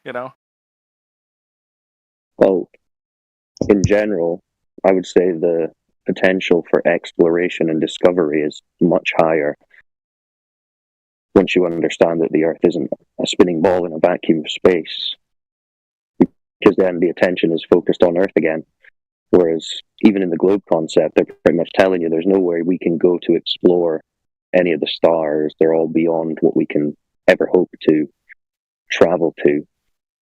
You know? Well, in general, I would say the potential for exploration and discovery is much higher once you understand that the Earth isn't a spinning ball in a vacuum of space, because then the attention is focused on Earth again. Whereas even in the globe concept, they're pretty much telling you there's nowhere we can go to explore any of the stars. They're all beyond what we can ever hope to travel to.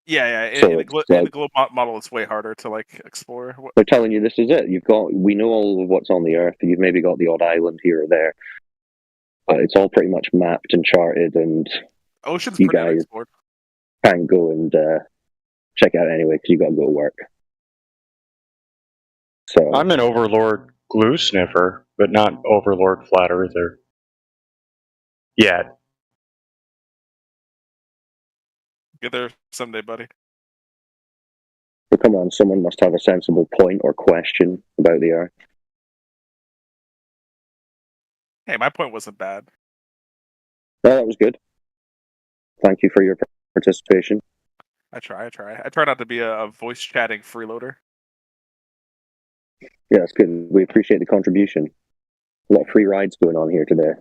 Yeah, yeah. So it's In the like globe model, it's way harder to like explore. they're telling you this is it. We know all of what's on the Earth. You've maybe got the odd island here or there, but it's all pretty much mapped and charted, and Ocean's you pretty guys unexplored. can't go and check it out anyway because you got to go to work. So I'm an Overlord glue sniffer, but not Overlord flat earther. Yet. Get there someday, buddy. but come on, someone must have a sensible point or question about the Earth. Hey, my point wasn't bad. No, that was good. Thank you for your participation. I try. I try not to be a voice chatting freeloader. Yeah, that's good. We appreciate the contribution. A lot of free rides going on here today.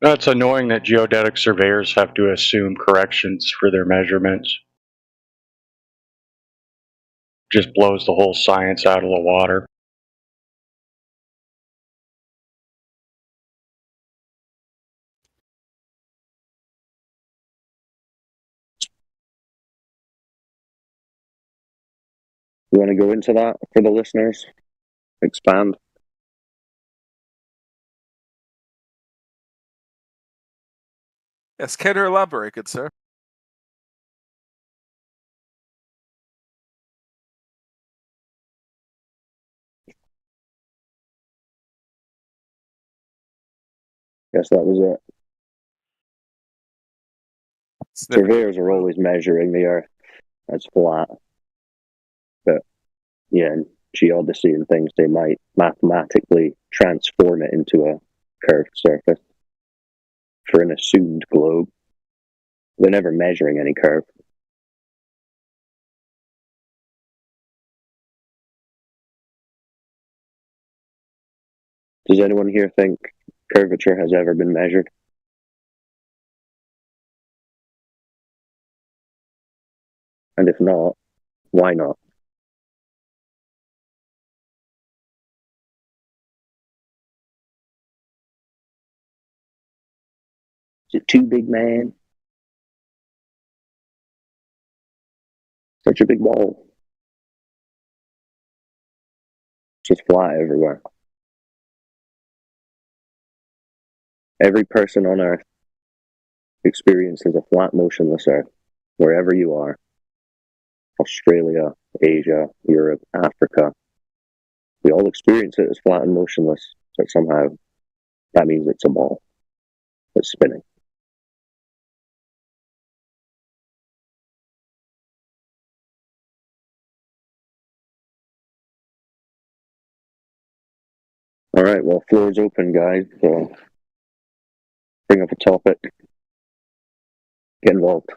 It's annoying that geodetic surveyors have to assume corrections for their measurements. Just blows the whole science out of the water. You want to go into that for the listeners? Expand? Yes, can you elaborate, good sir? Yes, that was it. Surveyors are always measuring the Earth as flat. But yeah, in geodesy and things, they might mathematically transform it into a curved surface for an assumed globe. They're never measuring any curve. Does anyone here think curvature has ever been measured? And if not, why not? Is it too big, man? Such a big ball. It's just flat everywhere. Every person on Earth experiences a flat, motionless Earth, wherever you are. Australia, Asia, Europe, Africa. We all experience it as flat and motionless, but somehow that means it's a ball that's spinning. All right, well, floor's open, guys. So bring up a topic. Get involved.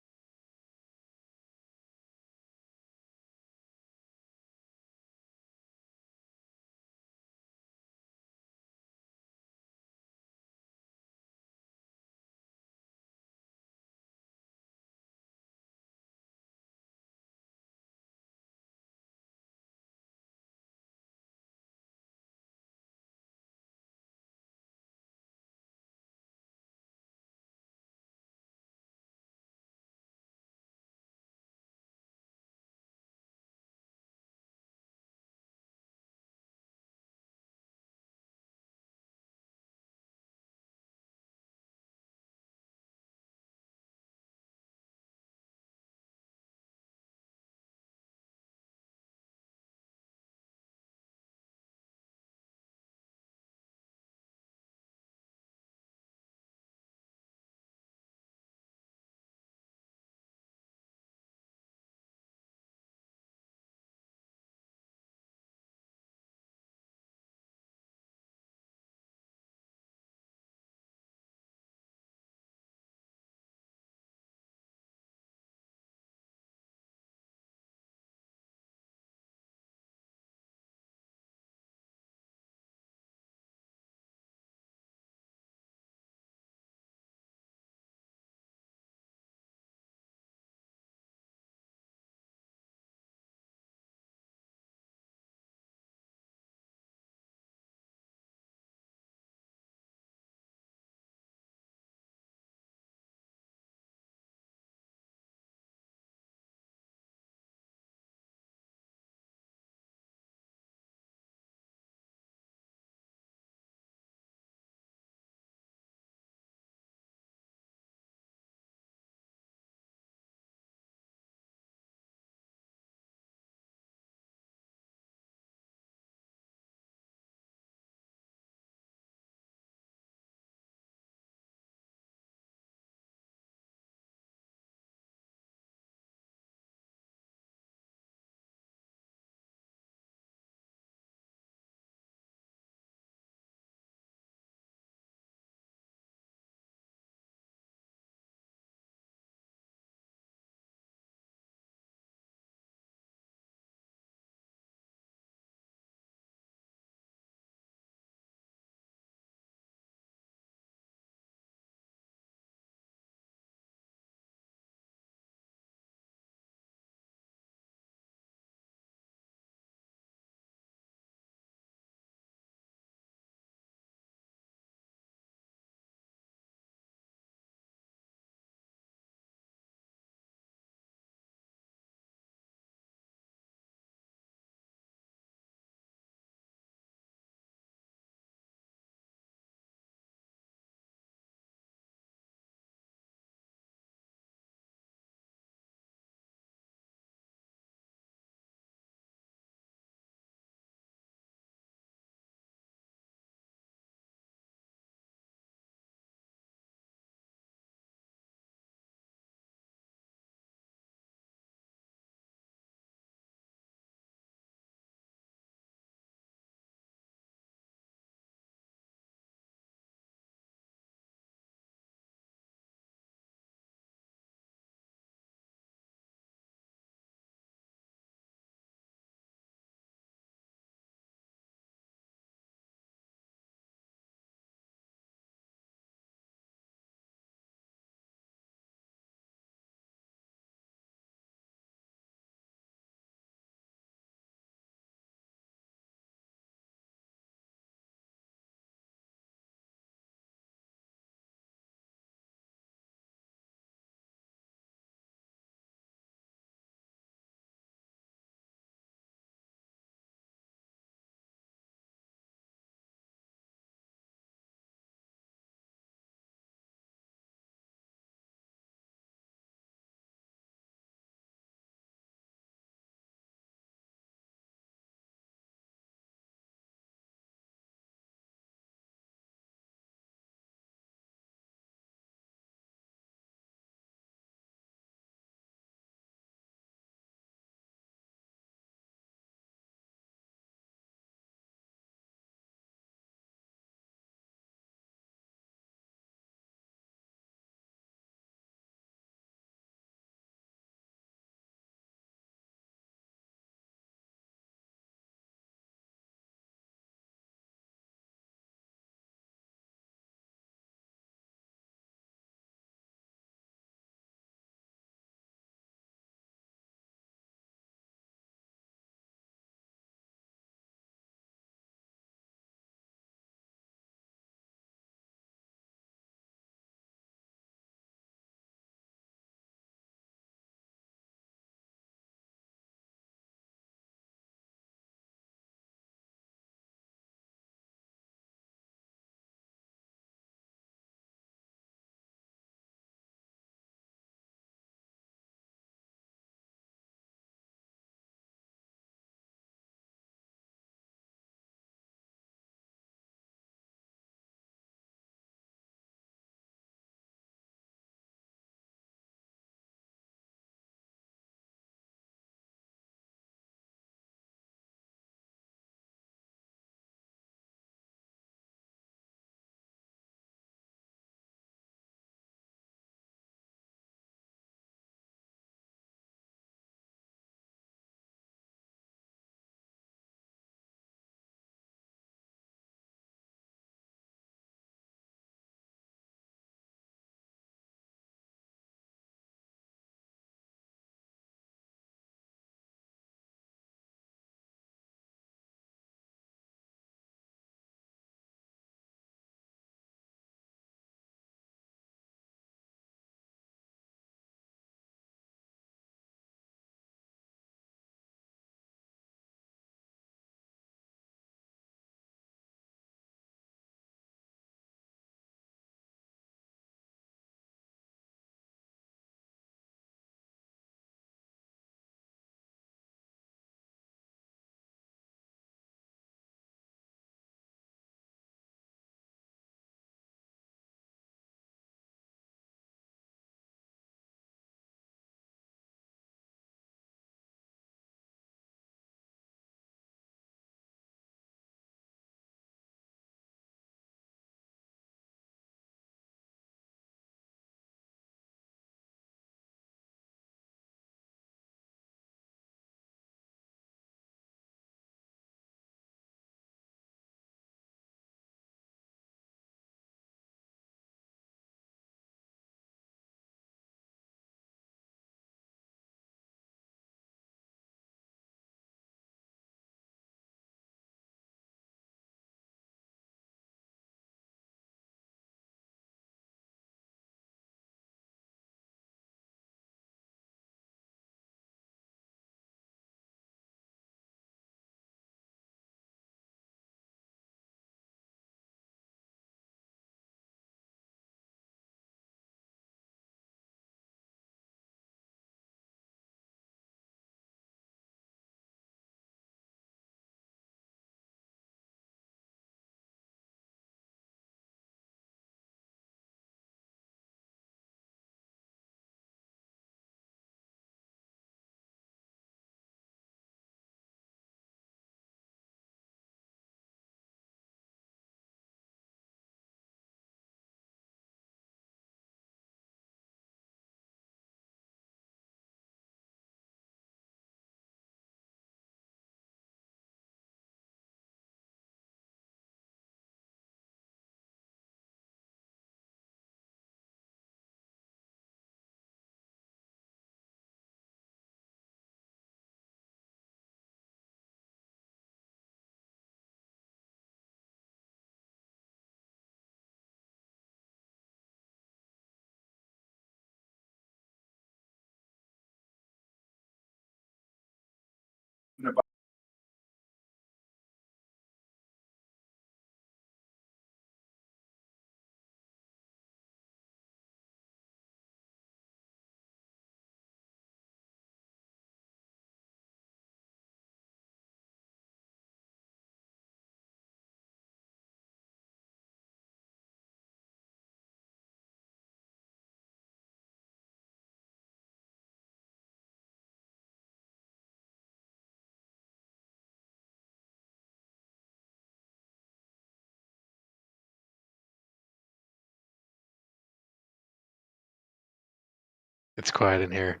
It's quiet in here.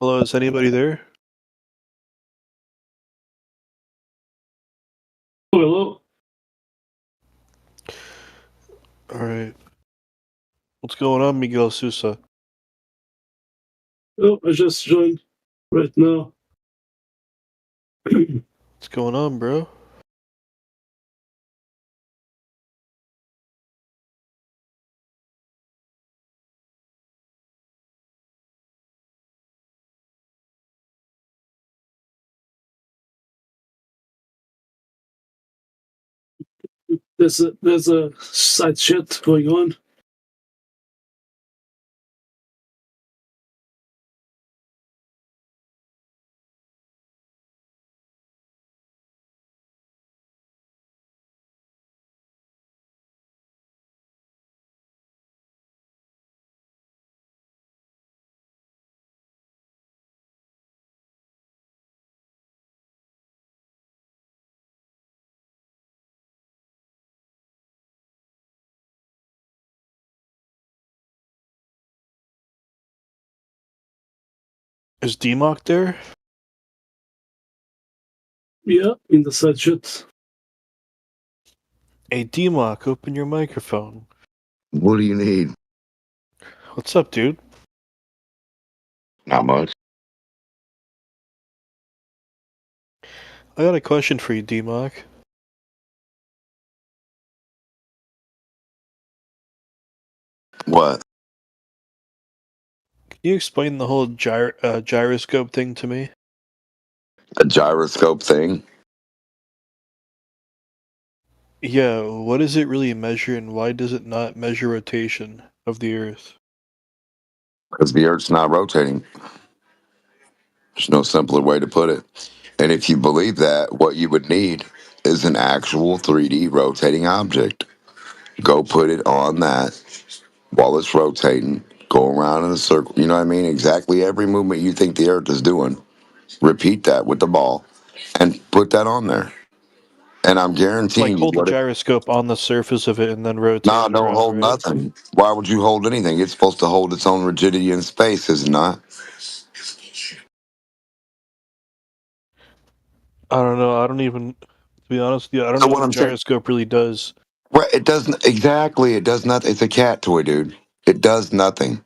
Hello, is anybody there? Hello. Alright. What's going on, Miguel Sousa? Oh, I just joined right now. What's going on, bro? There's a side chat going on. Is DMOC there? Yeah, in the side chat. Hey, DMOC, open your microphone. What do you need? What's up, dude? Not much. I got a question for you, DMOC. What? Can you explain the whole gyroscope thing to me? A gyroscope thing? Yeah, what does it really measure and why does it not measure rotation of the Earth? Because the Earth's not rotating. There's no simpler way to put it. And if you believe that, what you would need is an actual 3D rotating object. Go put it on that while it's rotating. Go around in a circle. You know what I mean? Exactly every movement you think the Earth is doing. Repeat that with the ball and put that on there. And I'm Like guaranteeing you hold the what it. gyroscope on the surface of it and then rotate Nah, it don't around, hold right? nothing. Why would you hold anything? It's supposed to hold its own rigidity in space, is it not? I don't know. I don't even, to be honest with you, I don't So know what what a I'm saying, gyroscope really does. right? It doesn't exactly. It does nothing. It's a cat toy, dude. It does nothing.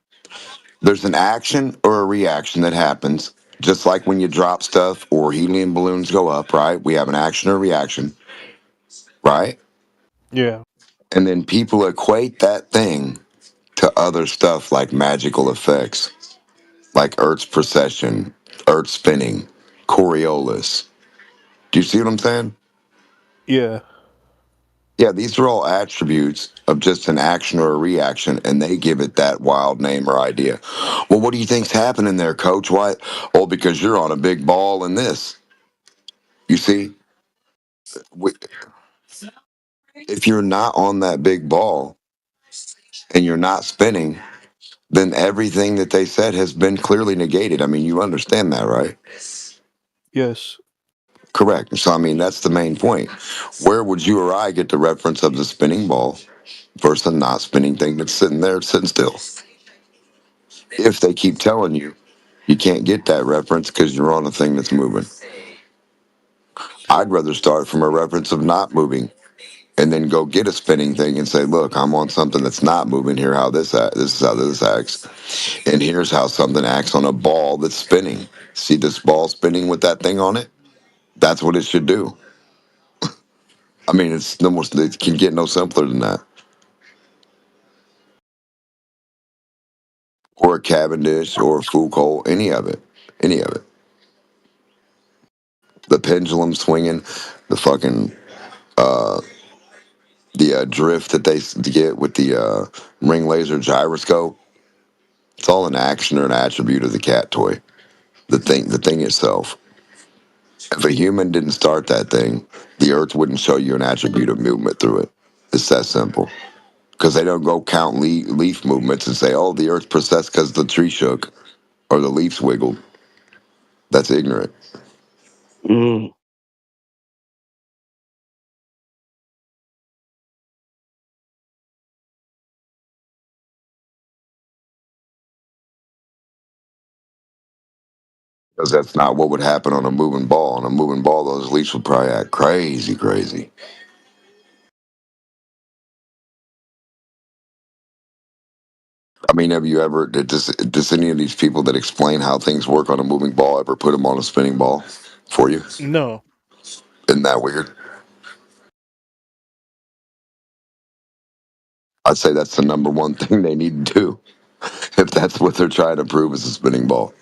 There's an action or a reaction that happens, just like when you drop stuff or helium balloons go up, right? We have an action or reaction, right? Yeah. And then people equate that thing to other stuff like magical effects, like Earth's precession, Earth spinning, Coriolis. Do you see what I'm saying? Yeah. Yeah, these are all attributes of just an action or a reaction, and they give it that wild name or idea. Well, what do you think's happening there, Coach? Why? Oh, because you're on a big ball in this. You see, We- if you're not on that big ball and you're not spinning, then everything that they said has been clearly negated. I mean, you understand that, right? Yes. Correct. So, I mean, that's the main point. Where would you or I get the reference of the spinning ball versus a not spinning thing that's sitting there, sitting still? If they keep telling you, you can't get that reference because you're on a thing that's moving. I'd rather start from a reference of not moving and then go get a spinning thing and say, look, I'm on something that's not moving. Here, how this is how this acts, and here's how something acts on a ball that's spinning. See this ball spinning with that thing on it? That's what it should do. I mean, it's no more. It can get no simpler than that. Or a Cavendish or a Foucault, any of it. The pendulum swinging, the fucking the drift that they get with the ring laser gyroscope. It's all an action or an attribute of the cat toy. The thing itself. If a human didn't start that thing, the Earth wouldn't show you an attribute of movement through it. It's that simple. Because they don't go count leaf movements and say, "Oh, the Earth processed because the tree shook or the leaves wiggled." That's ignorant. Mm. Because that's not what would happen on a moving ball. On a moving ball, those leaps would probably act crazy, crazy. I mean, have you ever, does any of these people that explain how things work on a moving ball ever put them on a spinning ball for you? No. Isn't that weird? I'd say that's the number one thing they need to do if that's what they're trying to prove is a spinning ball.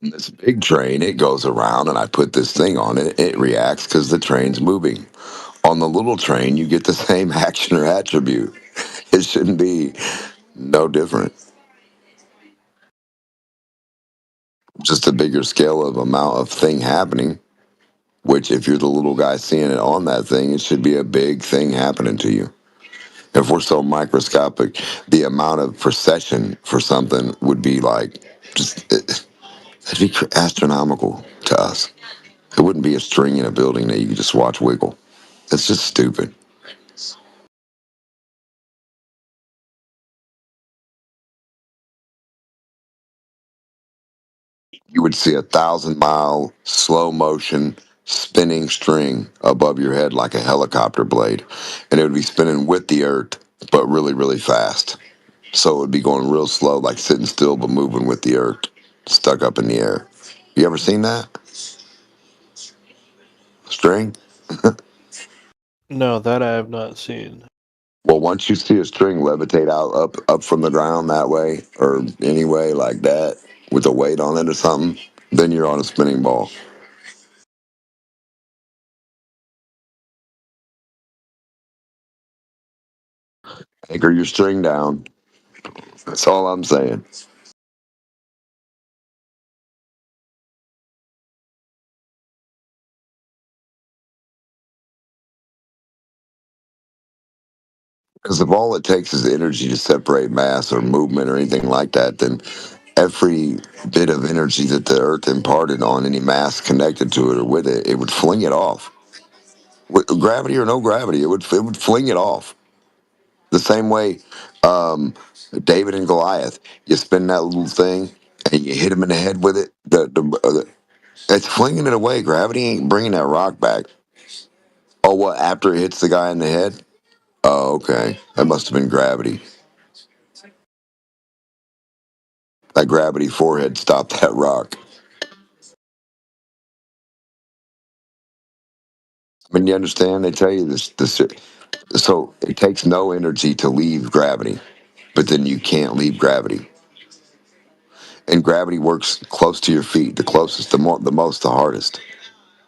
And this big train, it goes around, and I put this thing on it. It reacts because the train's moving. On the little train, you get the same action or attribute. It shouldn't be no different. Just a bigger scale of amount of thing happening, which if you're the little guy seeing it on that thing, it should be a big thing happening to you. If we're so microscopic, the amount of procession for something would be like it'd be astronomical to us. It wouldn't be a string in a building that you could just watch wiggle. It's just stupid. You would see 1,000-mile slow motion spinning string above your head like a helicopter blade, and it would be spinning with the earth, but really, really fast. So it would be going real slow, like sitting still but moving with the earth, stuck up in the air. You ever seen that string? No, that I have not seen. Well, once you see a string levitate out up from the ground that way or any way like that with a weight on it or something, then you're on a spinning ball. Anchor your string down. That's all I'm saying. Because if all it takes is energy to separate mass or movement or anything like that, then every bit of energy that the Earth imparted on any mass connected to it or with it, it would fling it off. With gravity or no gravity, it would fling it off. The same way um, David and Goliath, you spin that little thing and you hit him in the head with it. It's flinging it away. Gravity ain't bringing that rock back. Oh, what? After it hits the guy in the head? Oh, okay. That must have been gravity. That gravity forehead stopped that rock. I mean, you understand? They tell you this. So it takes no energy to leave gravity, but then you can't leave gravity. And gravity works close to your feet, the closest, the most, the hardest.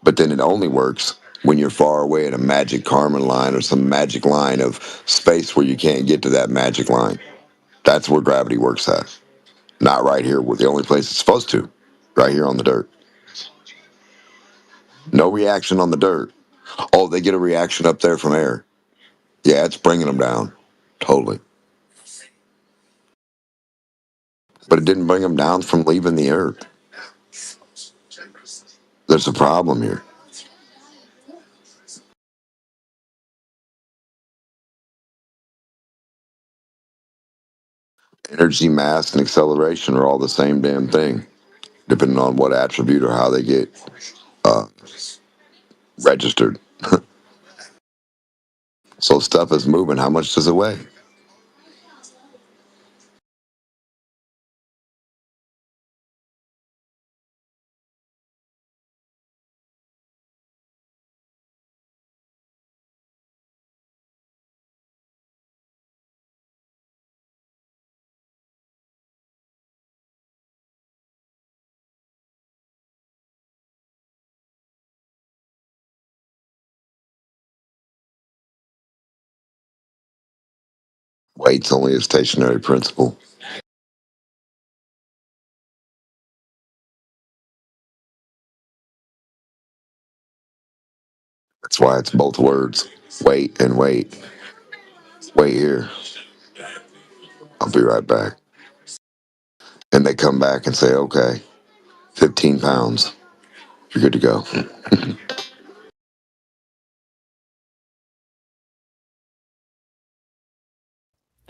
But then it only works when you're far away at a magic Kármán line or some magic line of space where you can't get to that magic line. That's where gravity works at. Not right here, where the only place it's supposed to. Right here on the dirt. No reaction on the dirt. Oh, they get a reaction up there from air. Yeah, it's bringing them down. Totally. But it didn't bring them down from leaving the earth. There's a problem here. Energy, mass, and acceleration are all the same damn thing, depending on what attribute or how they get uh, registered. So stuff is moving. How much does it weigh? Weight's only a stationary principle. That's why it's both words. Wait and wait. Wait here. I'll be right back. And they come back and say, okay, 15 pounds. You're good to go.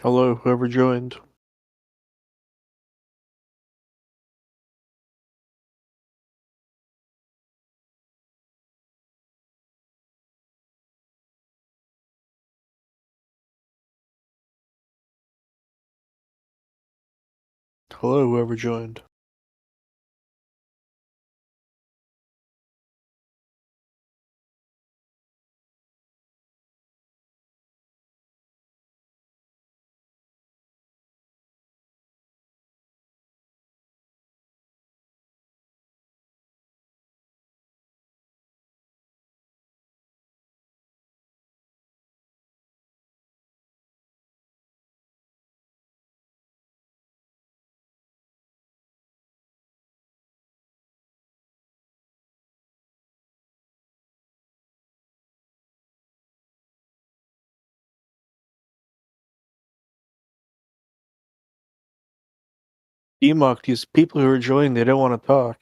Hello, whoever joined. Hello, whoever joined. Emok, these people who are joining, they don't want to talk.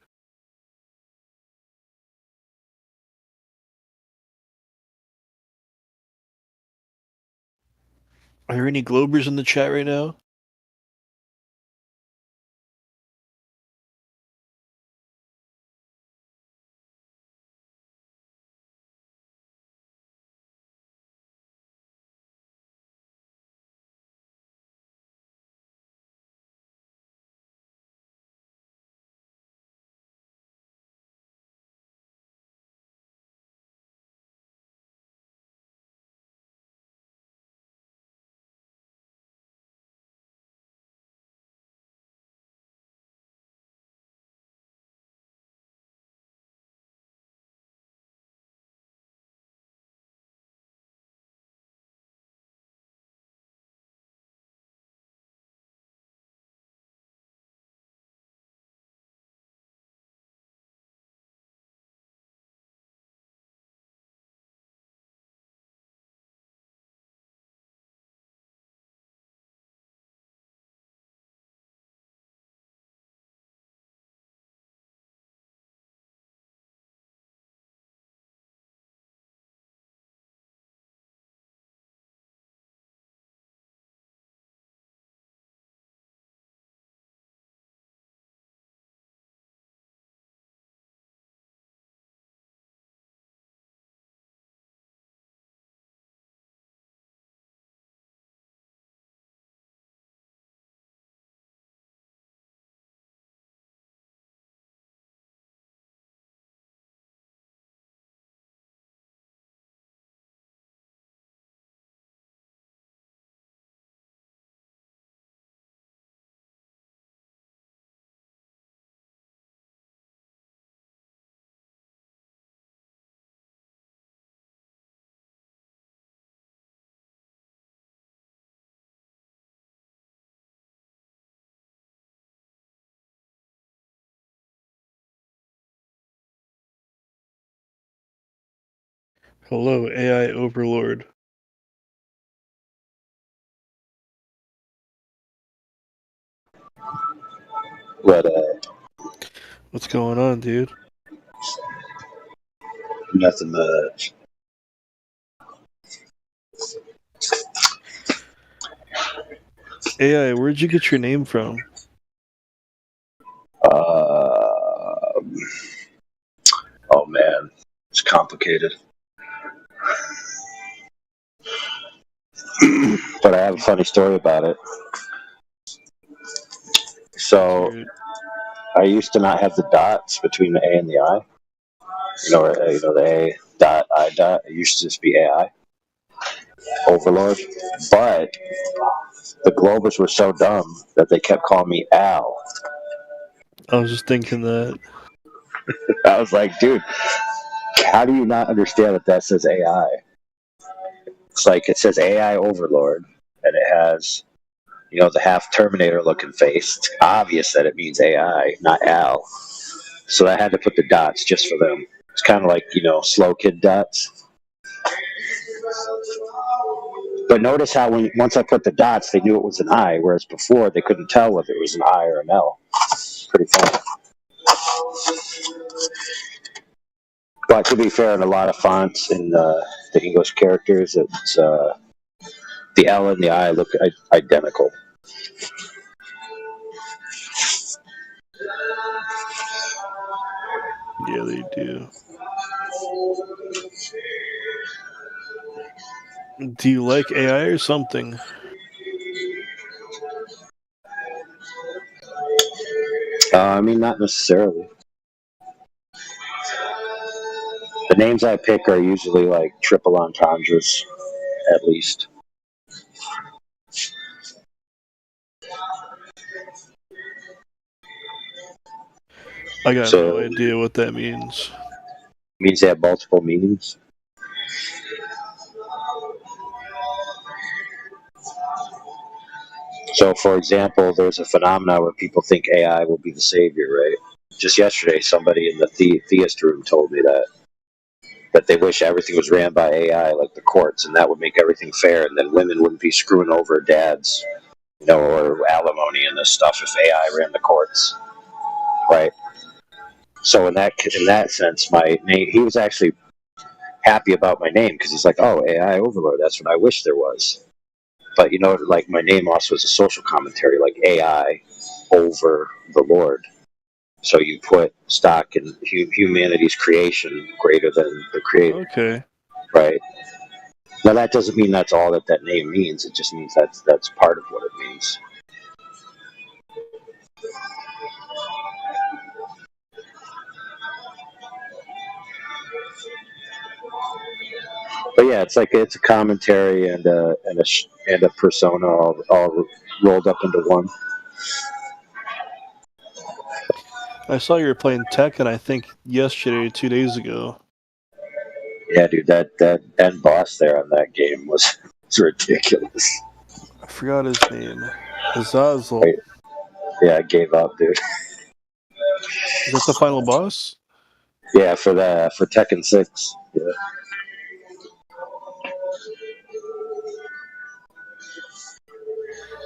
Are there any Globers in the chat right now? Hello, AI Overlord. But What's going on, dude? nothing much. AI, where'd you get your name from? Oh man, it's complicated. But I have a funny story about it. So I used to not have the dots between the A and the I. The A dot I dot. It used to just be AI Overlord. But the Globers were so dumb that they kept calling me Al. I was just thinking that. I was like, dude, how do you not understand that says AI? It's like it says AI Overlord, and it has the half Terminator looking face. It's obvious that it means AI, not Al. So I had to put the dots just for them. It's kind of like, slow kid dots. But notice how once I put the dots, they knew it was an I, whereas before they couldn't tell whether it was an I or an L. Pretty funny. But to be fair, in a lot of fonts in the English characters, it's the The L and the I look identical. Yeah, they do. Do you like AI or something? I mean, not necessarily. The names I pick are usually like triple entendres, at least. I got So- no idea what that means. Means they have multiple meanings. So, for example, there's a phenomenon where people think AI will be the savior, right? Just yesterday, somebody in the theist room told me that they wish everything was ran by AI, like the courts, and that would make everything fair, and then women wouldn't be screwing over dads, or alimony and this stuff if AI ran the courts, right? So in that sense, my name, he was actually happy about my name because he's like, oh, AI overlord, that's what I wish there was. But like my name also is a social commentary, like AI over the Lord. So you put stock in humanity's creation greater than the creator, Okay. right? Now that doesn't mean that's all that name means. It just means that's part of what it means. But yeah, it's a commentary and a persona all rolled up into one. I saw you were playing Tekken, I think, yesterday or 2 days ago. Yeah, dude, that end boss there on that game was ridiculous. I forgot his name. Azazel. Right. Yeah, I gave up, dude. Is that the final boss? Yeah, for Tekken 6. Yeah.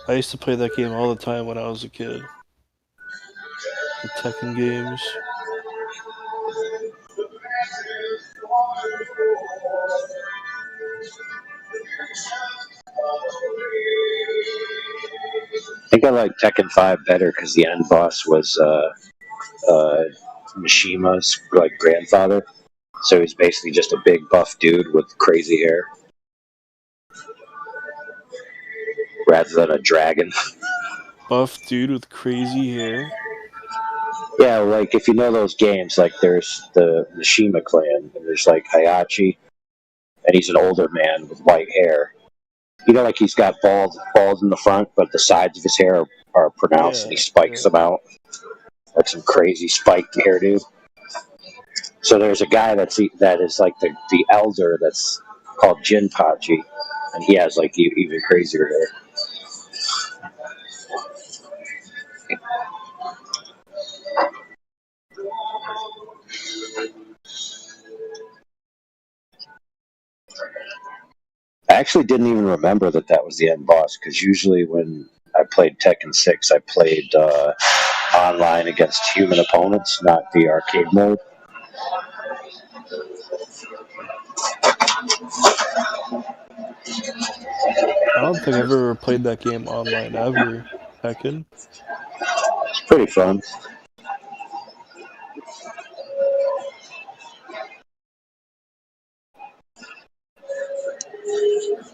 I used to play that game all the time when I was a kid. The Tekken games. I think I like Tekken 5 better because the end boss was Mishima's grandfather. So he's basically just a big buff dude with crazy hair, rather than a dragon. Buff dude with crazy hair. Yeah, like if you know those games, like there's the Mishima clan, and there's like Hayachi, and he's an older man with white hair. Like he's got bald in the front, but the sides of his hair are pronounced, and he spikes them out like some crazy spiked hair, dude. So there's a guy that is like the elder that's called Jinpachi, and he has like even crazier hair. I actually didn't even remember that was the end boss because usually when I played Tekken 6, I played online against human opponents, not the arcade mode. I don't think I've ever played that game online ever. Tekken. It's pretty fun.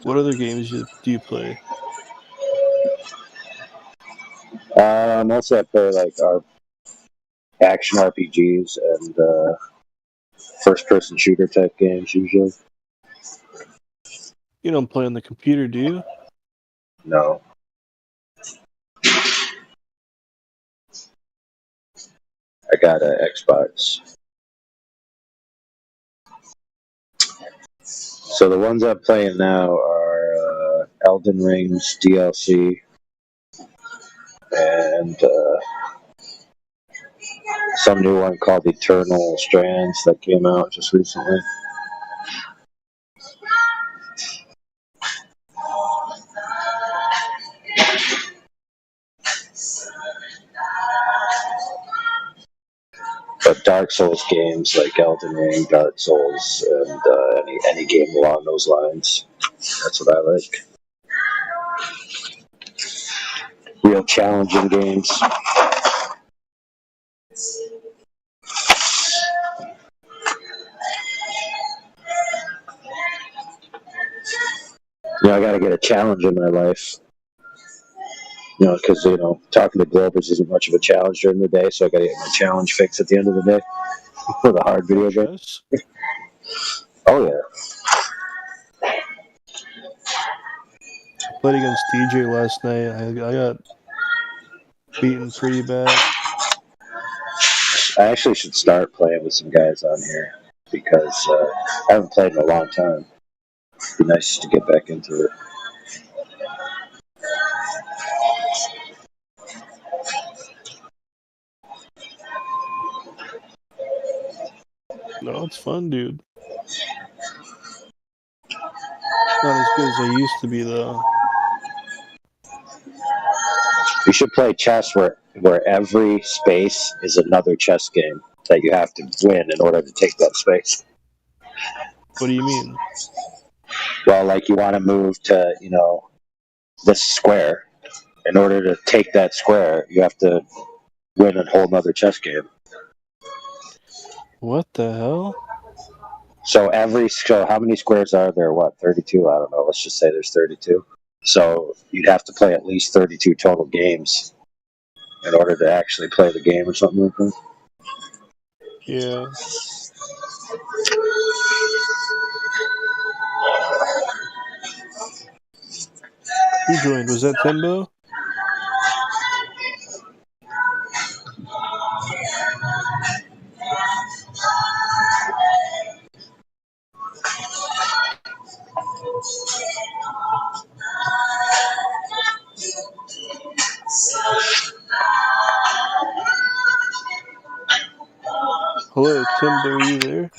What other games do you play? Mostly I play like our action RPGs and first-person shooter type games usually. You don't play on the computer, do you? No. I got an Xbox. So the ones I'm playing now are Elden Ring's DLC and some new one called Eternal Strands that came out just recently. But Dark Souls games like Elden Ring, Dark Souls, and any game along those lines, that's what I like. real challenging games. I got to get a challenge in my life. Because talking to Globers isn't much of a challenge during the day, so I got to get my challenge fix at the end of the day for the hard video game. Chess? Oh yeah. Played against DJ last night. I got beaten pretty bad. I actually should start playing with some guys on here because I haven't played in a long time. It'd be nice to get back into it. No, it's fun, dude. Not as good as I used to be, though. You should play chess where every space is another chess game that you have to win in order to take that space. What do you mean? Well, like you want to move to, this square. In order to take that square, you have to win a whole nother chess game. What the hell? So how many squares are there? What, 32? I don't know. Let's just say there's 32. So you'd have to play at least 32 total games in order to actually play the game or something like that. Yeah. Who joined? Was that Timbo? Hello, Timbo, are you there?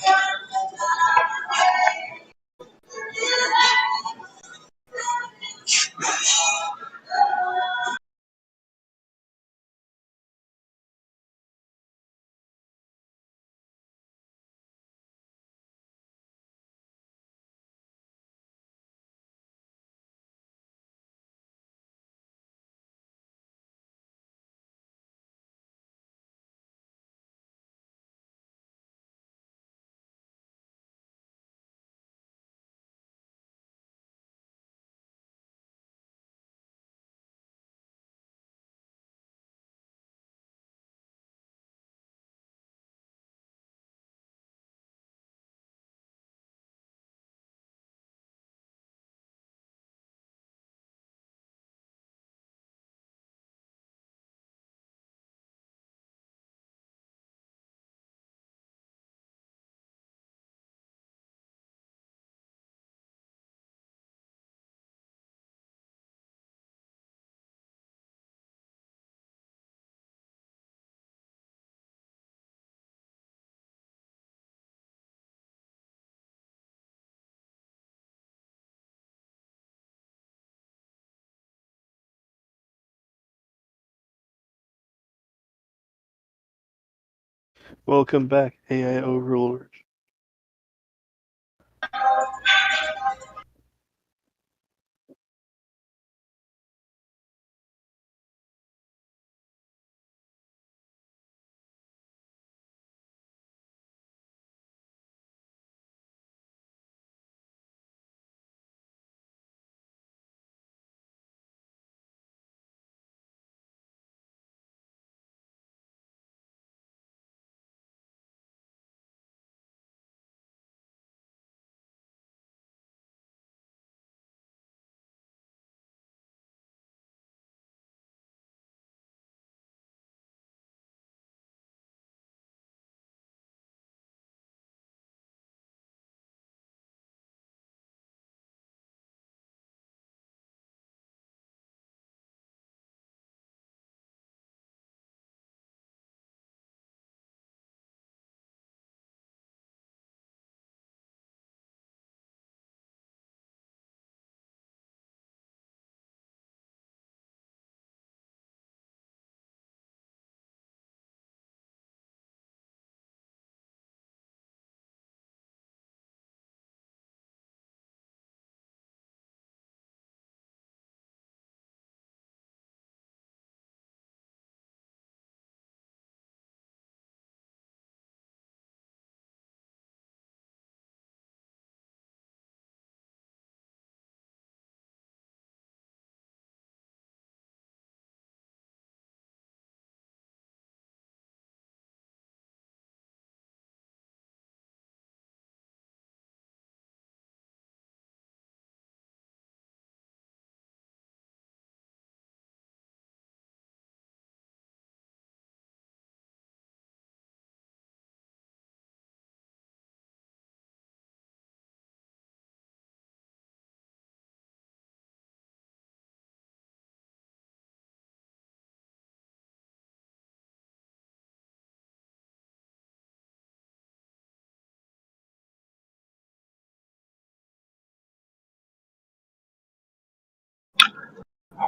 Welcome back, AI Overlord.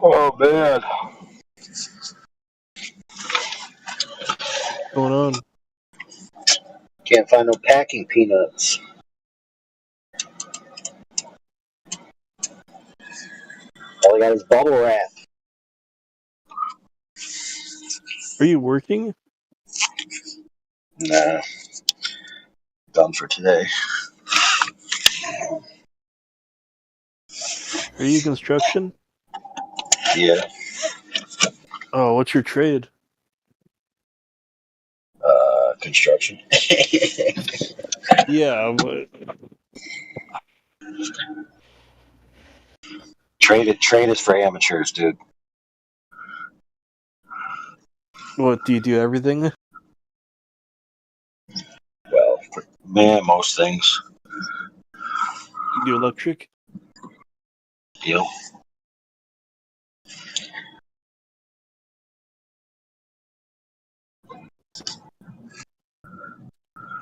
Oh man. What's going on? Can't find no packing peanuts. All I got is bubble wrap. Are you working? Nah. Done for today. Are you construction? Yeah. Oh, what's your trade? Construction. Yeah, but Trade is for amateurs, dude. what do you do? Everything? Well, man, most things. You do electric? You know.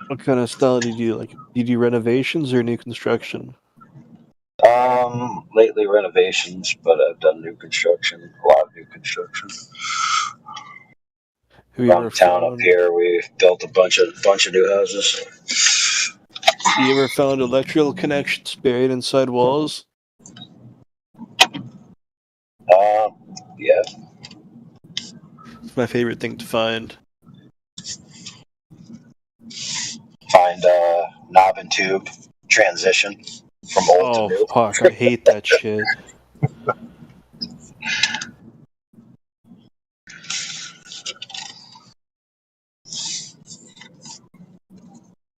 What kind of style do you do? Like, do you do renovations or new construction? Lately renovations, but I've done new construction, a lot of new construction. Have you Around ever town up found? here, we built a bunch of new houses. You ever found electrical connections buried inside walls? Yeah. It's my favorite thing to find. Find knob and tube transition from old to Oh new. fuck, I hate that shit.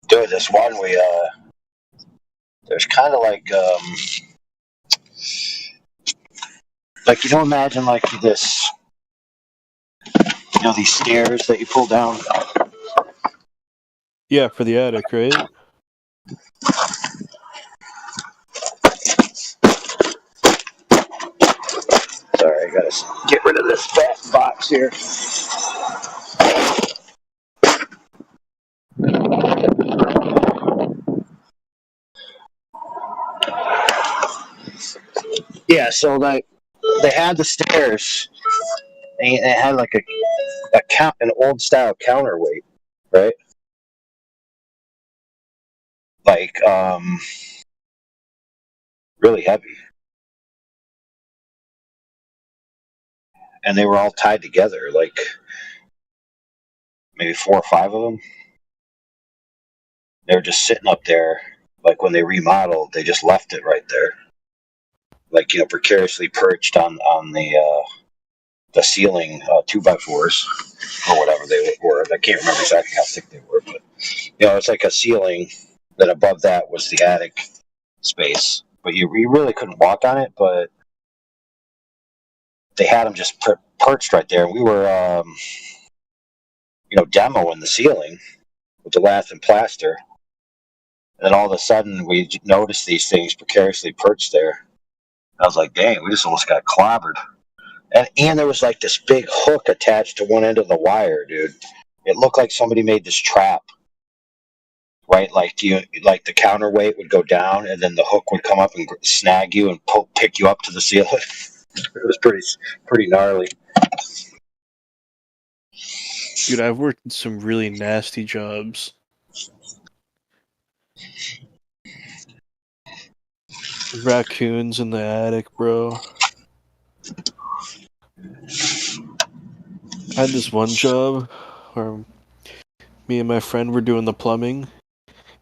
Dude, this one there's kind of like you don't imagine like this, these stairs that you pull down. Yeah, for the attic, right? Sorry, I gotta get rid of this fat box here. Yeah, so like they had the stairs, and it had like an old style counterweight, right? Like really heavy, and they were all tied together, like maybe 4 or 5 of them. They were just sitting up there. Like when they remodeled, they just left it right there, like precariously perched on the ceiling 2x4s or whatever they were. I can't remember exactly how thick they were, but it's like a ceiling. Then above that was the attic space, but you really couldn't walk on it. But they had them just perched right there. And we were, demoing the ceiling with the lath and plaster. And then all of a sudden, we noticed these things precariously perched there. I was like, dang, we just almost got clobbered. And there was like this big hook attached to one end of the wire, dude. It looked like somebody made this trap, right? Like the counterweight would go down, and then the hook would come up and snag you and pick you up to the ceiling. It was pretty gnarly. Dude, I've worked in some really nasty jobs. Raccoons in the attic, bro. I had this one job where me and my friend were doing the plumbing,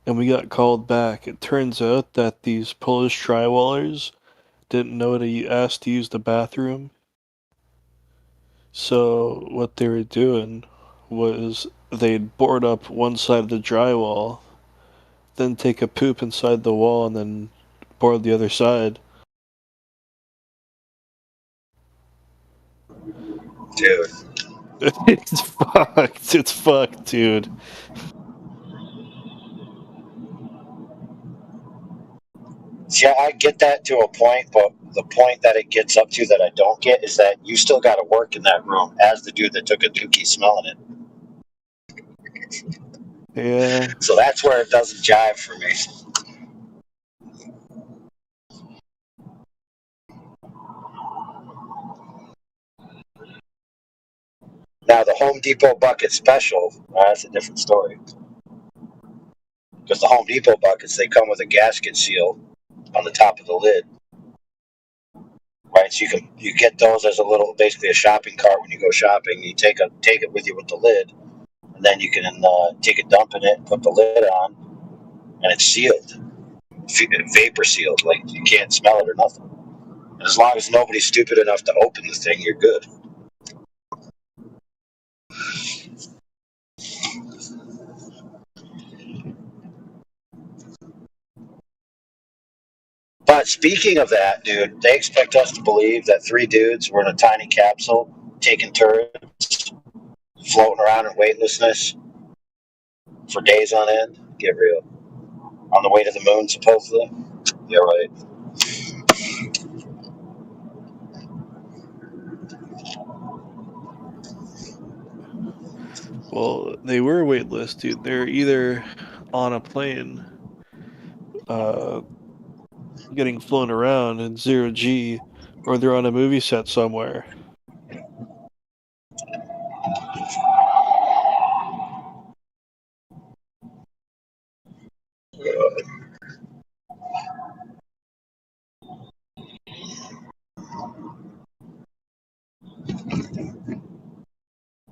and we got called back. It turns out that these Polish drywallers didn't know to ask to use the bathroom. So what they were doing was they'd board up one side of the drywall, then take a poop inside the wall, and then board the other side. Dude. It's fucked. It's fucked, dude. Yeah, I get that to a point, but the point that it gets up to that I don't get is that you still got to work in that room as the dude that took a dookie smelling it. Yeah. So that's where it doesn't jive for me. Home Depot bucket special, that's a different story. Because the Home Depot buckets, they come with a gasket seal on the top of the lid. Right, so you get those as a little, basically a shopping cart when you go shopping. You take it with you with the lid, and then you can take a dump in it, put the lid on, and it's sealed, vapor sealed, like you can't smell it or nothing. And as long as nobody's stupid enough to open the thing, you're good. But speaking of that, dude, they expect us to believe that three dudes were in a tiny capsule taking turns, floating around in weightlessness for days on end. Get real. On the way to the moon, supposedly. Yeah, right. Well, they were weightless, dude. They're either on a plane, uh, getting flown around in zero G, or they're on a movie set somewhere.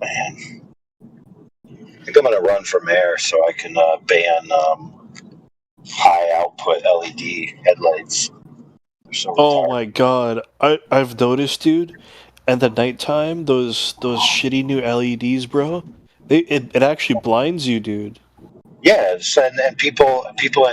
Man, I think I'm gonna run for mayor so I can ban high output LED headlights. They're so Oh retarded. my god, I've noticed, dude. At the nighttime, those shitty new LEDs, bro. It actually blinds you, dude. Yes, and people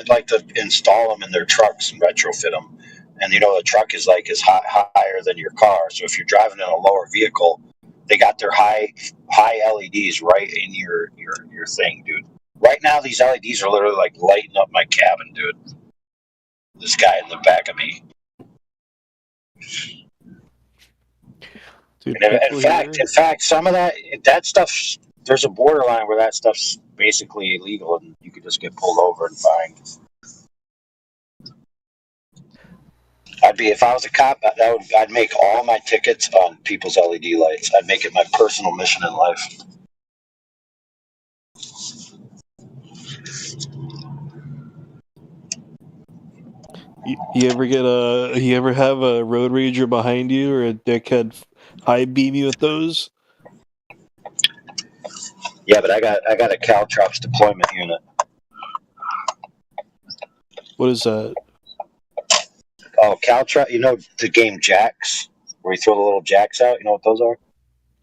like to install them in their trucks and retrofit them. And you know the truck is like higher than your car, so if you're driving in a lower vehicle, they got their high LEDs right in your thing, dude. Right now, these LEDs are literally like lighting up my cabin, dude. This guy in the back of me. Dude, And people here. in fact, some of that stuff, there's a borderline where that stuff's basically illegal, and you could just get pulled over and fined. If I was a cop, I'd make all my tickets on people's LED lights. I'd make it my personal mission in life. You ever have a road rager behind you or a dickhead high beam you with those? Yeah, but I got a Caltrops deployment unit. What is that? Oh, Caltrop, you know the game Jacks, where you throw the little jacks out. You know what those are?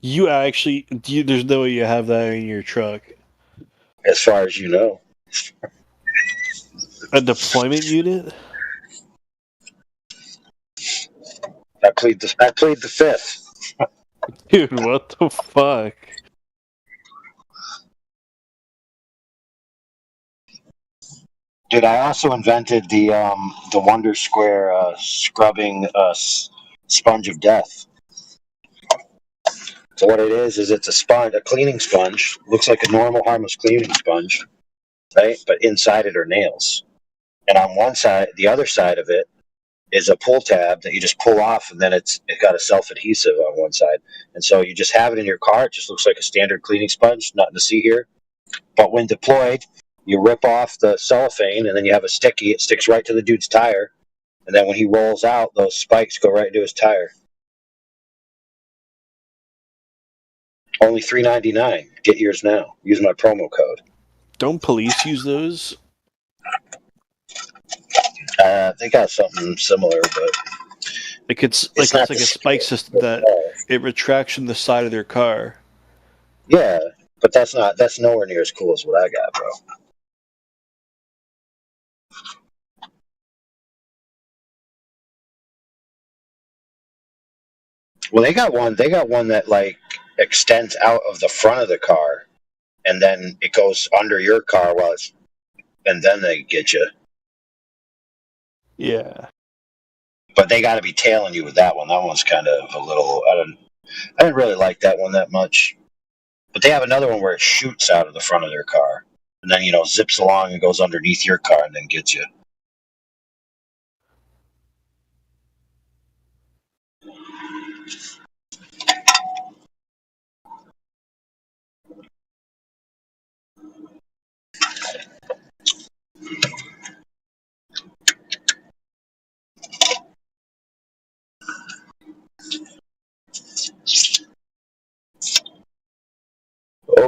You actually, there's no way you have that in your truck. As far as you know. A deployment unit? I plead the fifth. Dude, what the fuck? Dude, I also invented the Wonder Square scrubbing sponge of death. So what it is it's a sponge, a cleaning sponge. Looks like a normal harmless cleaning sponge, right? But inside it are nails. And on one side, the other side of it is a pull tab that you just pull off, and then it got a self adhesive on one side. And so you just have it in your car. It just looks like a standard cleaning sponge, nothing to see here. But when deployed, you rip off the cellophane, and then you have a sticky. It sticks right to the dude's tire, and then when he rolls out, those spikes go right into his tire. Only $3.99. Get yours now. Use my promo code. Don't police use those? They got something similar, but It's it's like not a the spike same. system that it retracts from the side of their car. Yeah, but that's nowhere near as cool as what I got, bro. Well, they got one that like extends out of the front of the car, and then it goes under your car and then they get you. Yeah. But they got to be tailing you with that one. That one's kind of a little. I didn't really like that one that much. But they have another one where it shoots out of the front of their car, and then zips along and goes underneath your car and then gets you.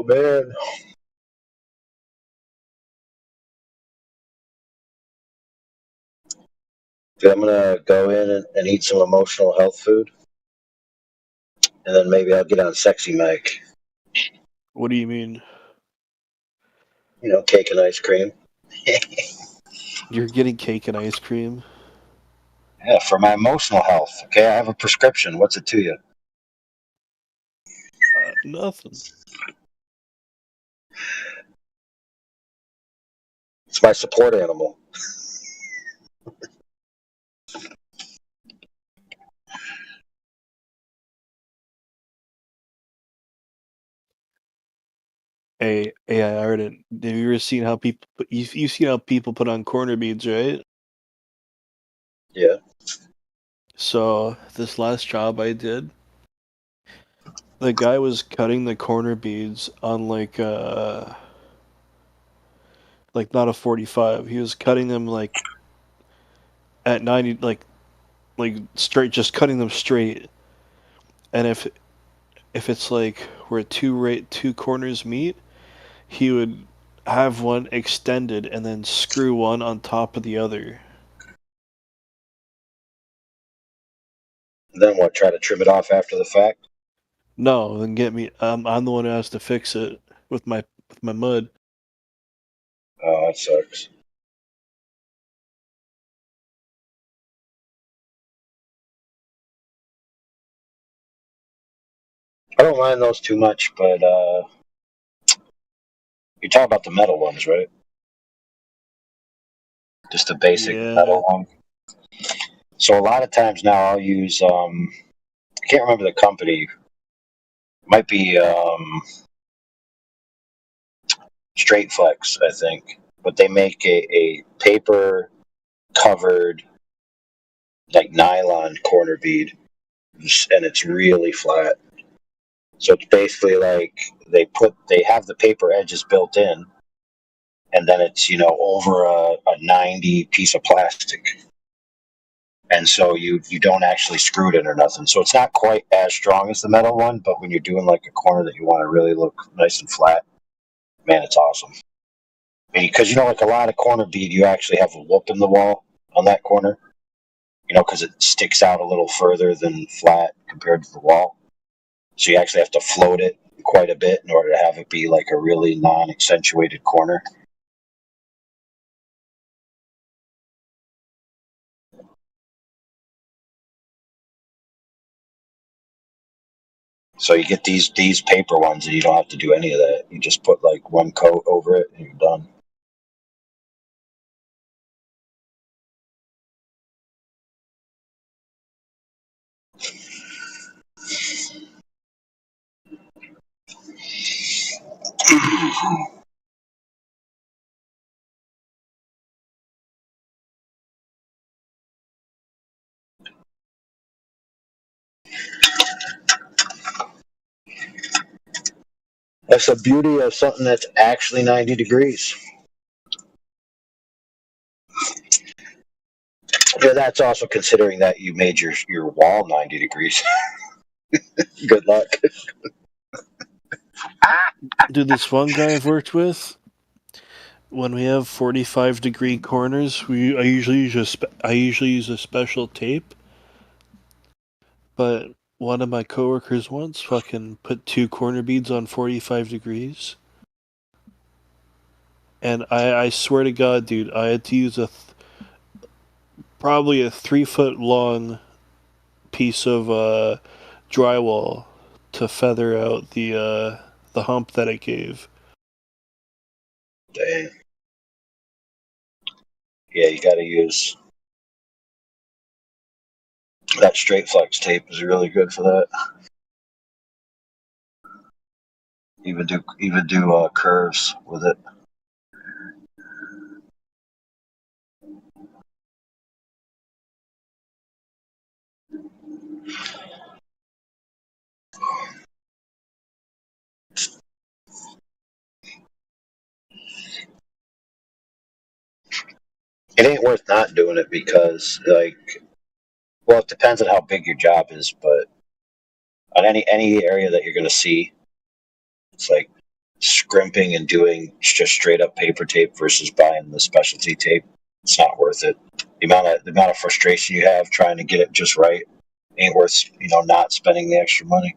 man. Dude, I'm gonna go in and eat some emotional health food, and then maybe I'll get on Sexy Mike. What do you mean? You know, cake and ice cream. You're getting cake and ice cream? Yeah, for my emotional health. Okay, I have a prescription. What's it to you? Nothing. It's my support animal. Hey, I already. Have you ever seen how people? You've seen how people put on corner beads, right? Yeah. So this last job I did, the guy was cutting the corner beads on like not a 45. He was cutting them like at 90, like straight, just cutting them straight. And if it's like where two corners meet, he would have one extended and then screw one on top of the other. Then what? Try to trim it off after the fact? No, then get me. I'm the one who has to fix it with my mud. Oh, that sucks. I don't mind those too much, but you're talking about the metal ones, right? Just the basic Yeah. metal one. So a lot of times now I'll use I can't remember the company. Might be Straight Flex, I think. But they make a paper covered like nylon corner bead, and it's really flat. So it's basically like they have the paper edges built in, and then it's over a 90 piece of plastic, and so you don't actually screw it in or nothing. So it's not quite as strong as the metal one, but when you're doing like a corner that you want to really look nice and flat, man, it's awesome. Because like a lot of corner bead, you actually have a lip in the wall on that corner, because it sticks out a little further than flat compared to the wall. So you actually have to float it quite a bit in order to have it be like a really non-accentuated corner. So you get these paper ones, and you don't have to do any of that. You just put like one coat over it, and you're done. That's the beauty of something that's actually 90 degrees. Yeah, that's also considering that you made your wall 90 degrees. Good luck. Dude, this one guy I've worked with, when we have 45-degree corners, I usually use a special tape. But one of my coworkers once fucking put 2 corner beads on 45 degrees. And I swear to God, dude, I had to use probably a 3-foot long piece of drywall to feather out the hump that it gave. Dang. Yeah, you got to use that Straight Flex tape. Is really good for that. Even do curves with it. It ain't worth not doing it because, it depends on how big your job is, but on any area that you're going to see, it's scrimping and doing just straight up paper tape versus buying the specialty tape, it's not worth it. The amount of frustration you have trying to get it just right ain't worth not spending the extra money.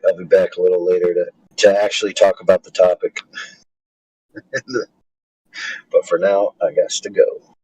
I'll be back a little later to actually talk about the topic. But for now, I got to go.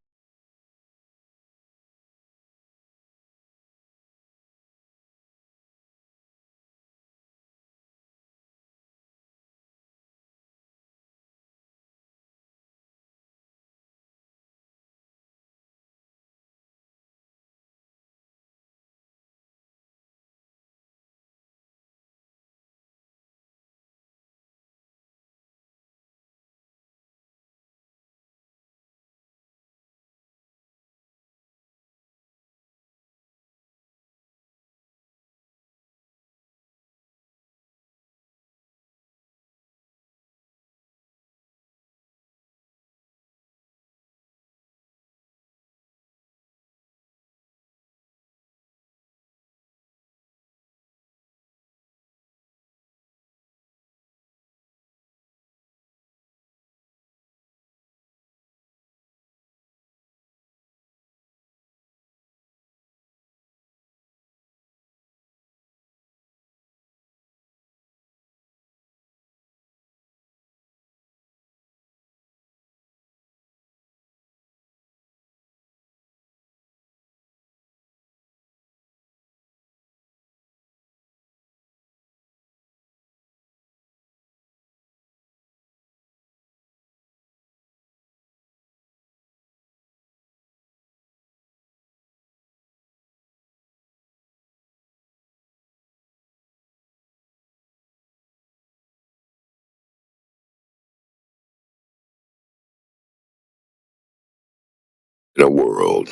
In a world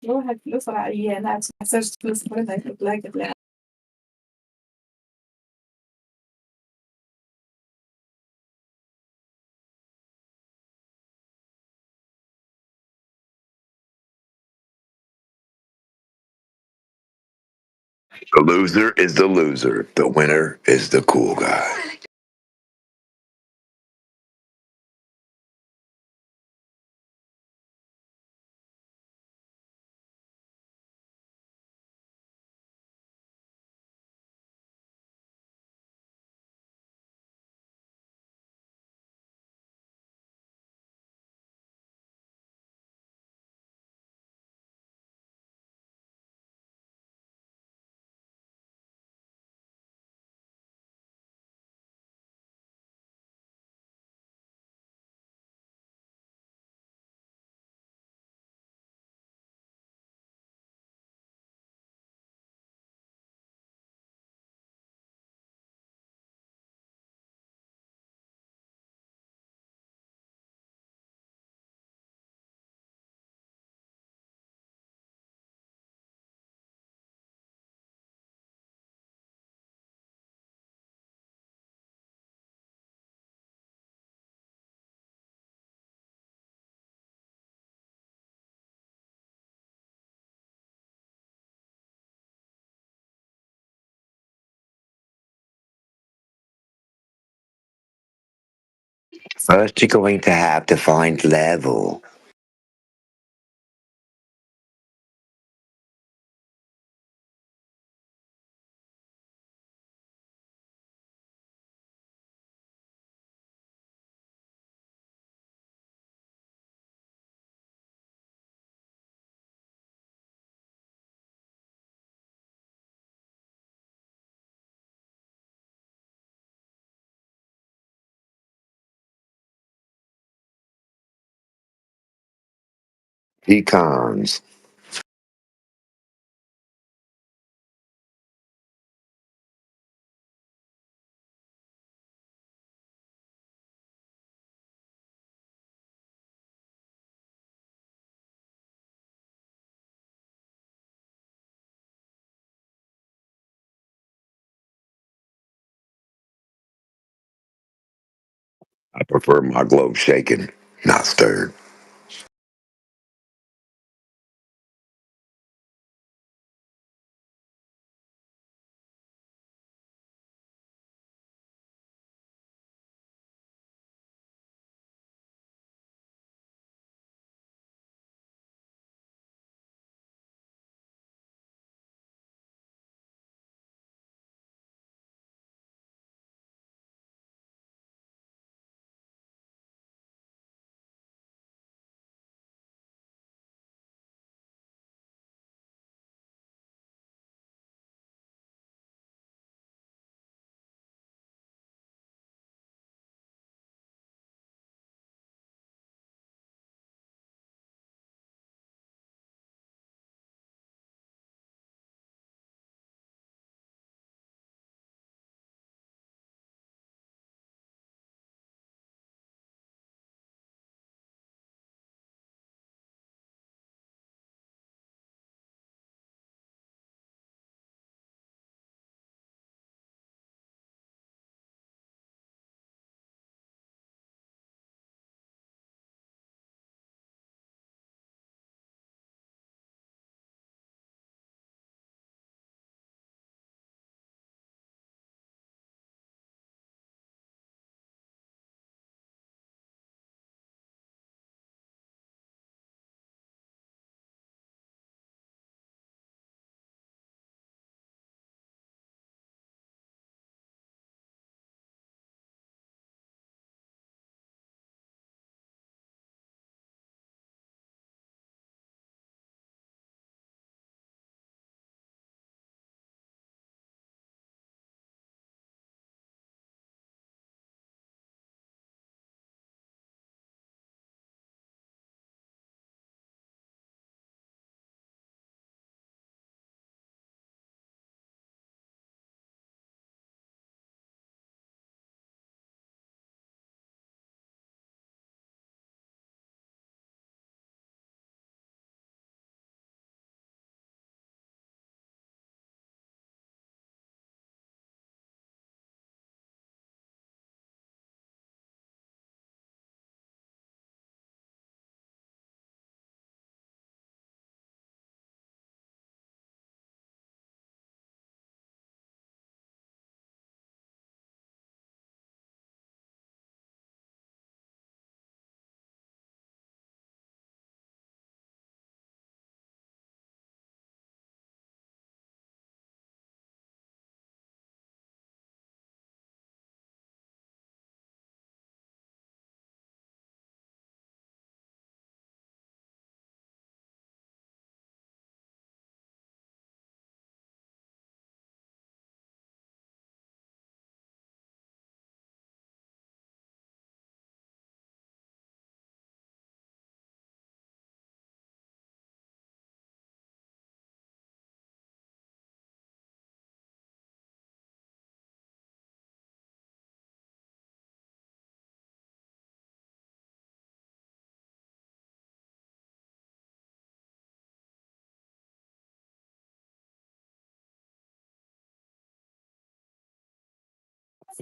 الواحد فلوسه عيانة ما تحتاجش فلوس منها تلاقي The loser is the loser. The winner is the cool guy. First, you're going to have to find level. Pecans. I prefer my globe shaken, not stirred.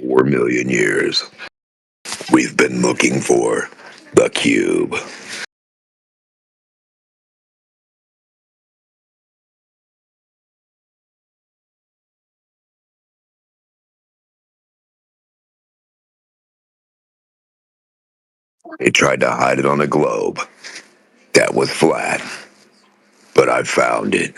4 million years. We've been looking for the cube. They tried to hide it on a globe that was flat, but I found it.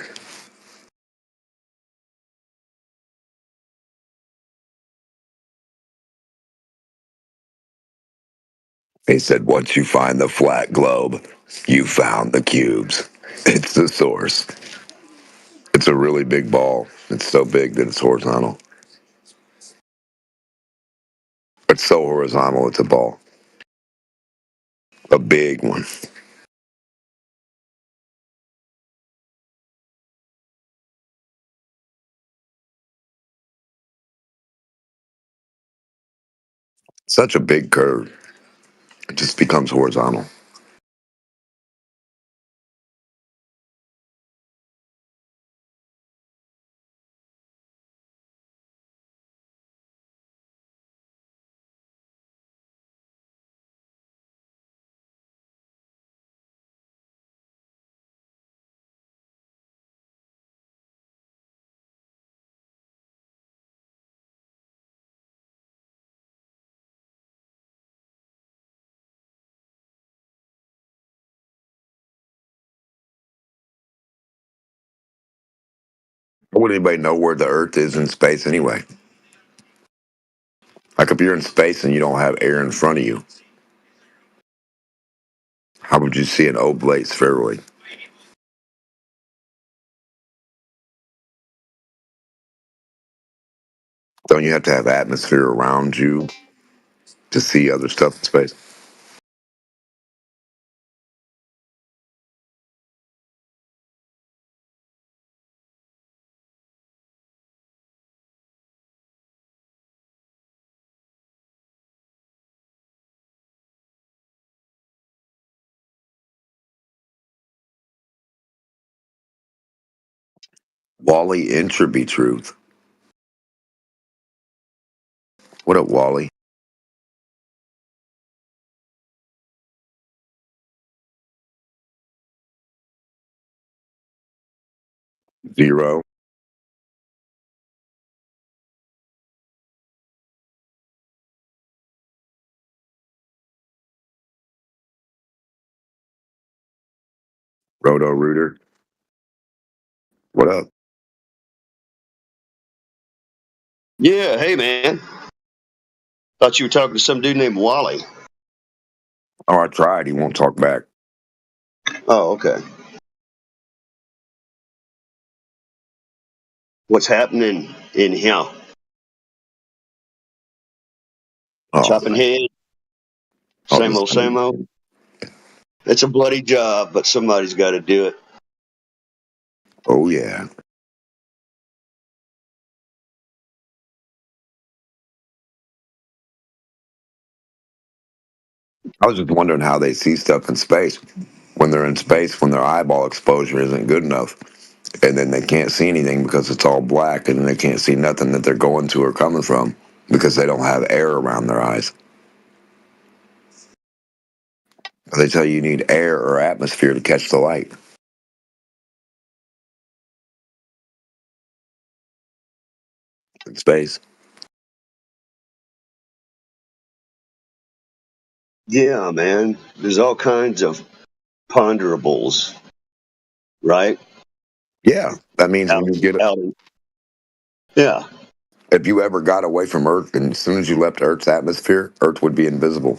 They said once you find the flat globe, you found the cubes. It's the source. It's a really big ball. It's so big that it's horizontal. It's so horizontal, it's a ball. A big one. Such a big curve. It just becomes horizontal. How would anybody know where the Earth is in space anyway? Like if you're in space and you don't have air in front of you, how would you see an oblate spheroid? Don't you have to have atmosphere around you to see other stuff in space? Wally entropy truth. What up, Wally? Zero. Roto Rooter. What up? Yeah, hey man. Thought you were talking to some dude named Wally. Oh, I tried. He won't talk back. Oh, okay. What's happening in here? Oh, Chopping head, oh, same old, same old. It's a bloody job, but somebody's got to do it. oh yeah. I was just wondering how they see stuff in space. When they're in space, when their eyeball exposure isn't good enough, and then they can't see anything because it's all black, and then they can't see nothing that they're going to or coming from because they don't have air around their eyes. They tell you need air or atmosphere to catch the light in space. Yeah, man. There's all kinds of ponderables, right? Yeah, that means when Out, you get out. Yeah. if you ever got away from Earth and as soon as you left Earth's atmosphere, Earth would be invisible.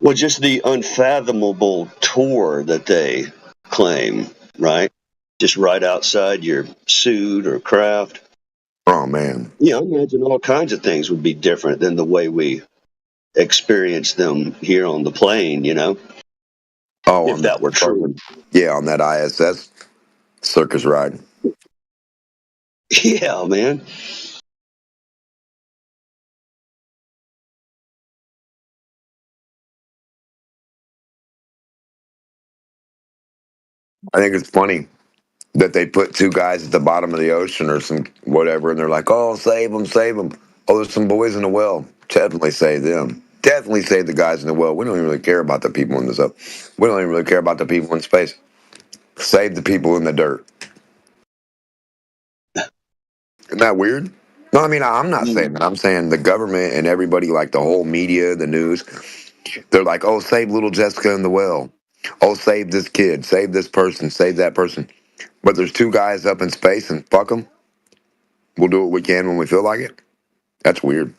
Well, just the unfathomable tour that they claim, right? Just right outside your suit or craft. Oh man. Yeah, I imagine all kinds of things would be different than the way we experience them here on the plane, Oh, if on that were the true. yeah, on that ISS circus ride. Yeah, man. I think it's funny that they put two guys at the bottom of the ocean or some whatever, and they're like, "Oh, save them, save them." Oh, there's some boys in the well. Definitely save them. Definitely save the guys in the well. We don't even really care about the people in the sub. We don't even really care about the people in space. Save the people in the dirt. Isn't that weird? No, I mean, I'm not saying that. I'm saying the government and everybody, like the whole media, the news, they're like, "Oh, save little Jessica in the well. Oh, save this kid. Save this person. Save that person." But there's two guys up in space, and fuck them. We'll do what we can when we feel like it. That's weird.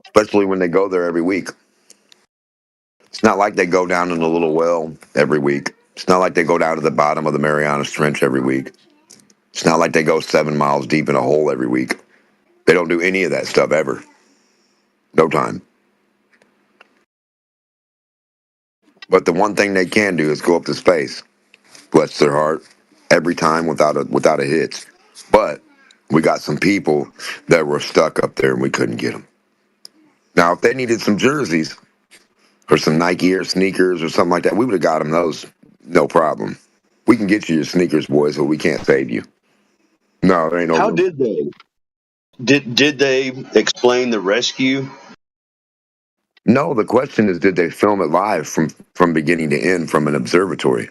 Especially when they go there every week. It's not like they go down in a little well every week. It's not like they go down to the bottom of the Marianas Trench every week. It's not like they go 7 miles deep in a hole every week. They don't do any of that stuff ever. No time. But the one thing they can do is go up to space. Bless their heart. Every time without a hitch. But we got some people that were stuck up there and we couldn't get them. Now, if they needed some jerseys or some Nike Air sneakers or something like that, we would have got them those. No problem. We can get you your sneakers, boys, but we can't save you. No, there ain't no How room. did they? Did they explain the rescue? No, the question is, did they film it live from beginning to end from an observatory?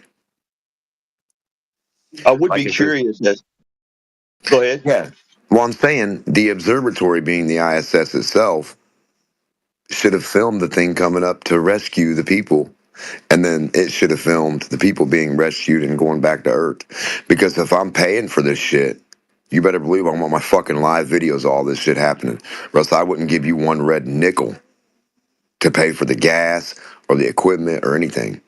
I would Like be if this, curious. Go ahead. yeah. Well, I'm saying the observatory, being the ISS itself, should have filmed the thing coming up to rescue the people, and then it should have filmed the people being rescued and going back to Earth. Because if I'm paying for this shit, you better believe I want my fucking live videos of all this shit happening. Or else I wouldn't give you one red nickel to pay for the gas or the equipment or anything,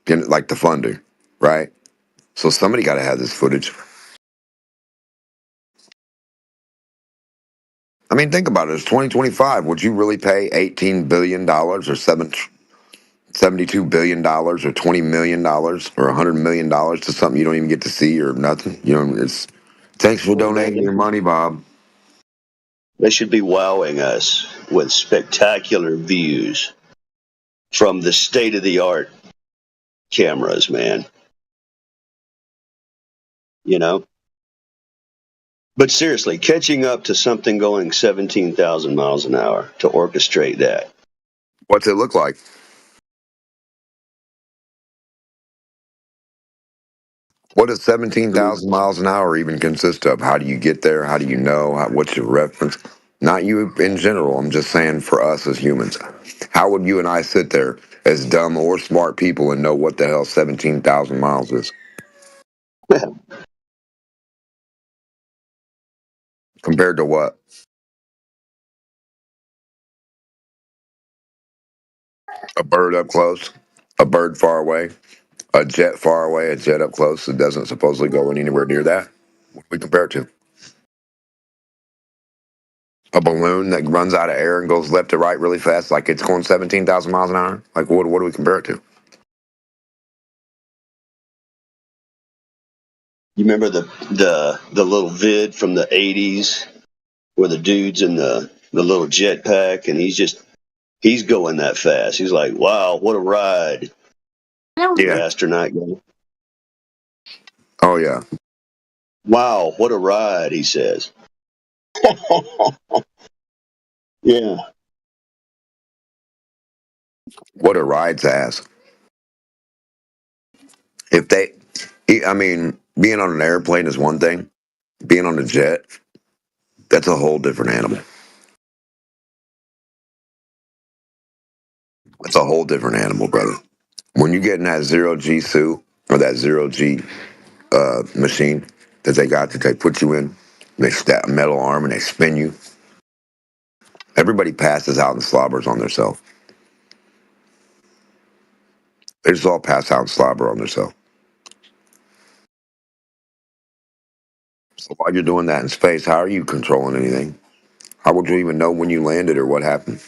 like the funder, right? So somebody got to have this footage. I mean, think about it. It's 2025. Would you really pay $18 billion or $72 billion or $20 million or $100 million to something you don't even get to see or nothing? You know, it's thanks for Well, man, donating your money, Bob. they should be wowing us with spectacular views from the state of the art cameras, man. You know? But seriously, catching up to something going 17,000 miles an hour to orchestrate that. What's it look like? What does 17,000 miles an hour even consist of? How do you get there? How do you know? What's your reference? Not you in general. I'm just saying for us as humans. How would you and I sit there as dumb or smart people and know what the hell 17,000 miles is? Compared to what? A bird up close? A bird far away? A jet far away? A jet up close that doesn't supposedly go anywhere near that? What do we compare it to? A balloon that runs out of air and goes left to right really fast, like it's going 17,000 miles an hour? Like, what do we compare it to? You remember the little vid from the 80s where the dude's in the little jetpack and he's going that fast. He's like, wow, what a ride. The Yeah. astronaut guy. Oh, yeah. Wow, what a ride, he says. Yeah. What a ride's ass. If they, I mean, being on an airplane is one thing. Being on a jet, that's a whole different animal. It's a whole different animal, brother. When you get in that zero G suit or that zero G machine that they got that they put you in, they stab a metal arm and they spin you. Everybody passes out and slobbers on themselves. They just all pass out and slobber on themselves. So while you're doing that in space, how are you controlling anything? How would you even know when you landed or what happened?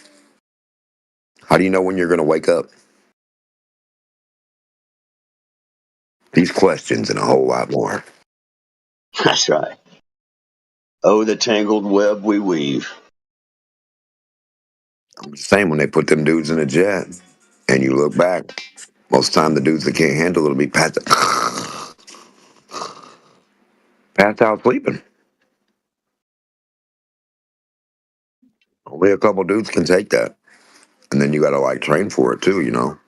How do you know when you're going to wake up? These questions and a whole lot more. That's right. Oh, the tangled web we weave. I'm just saying, when they put them dudes in a jet and you look back, most of the time the dudes that can't handle it'll be passed out sleeping. Only a couple dudes can take that. And then you got to like train for it too, you know?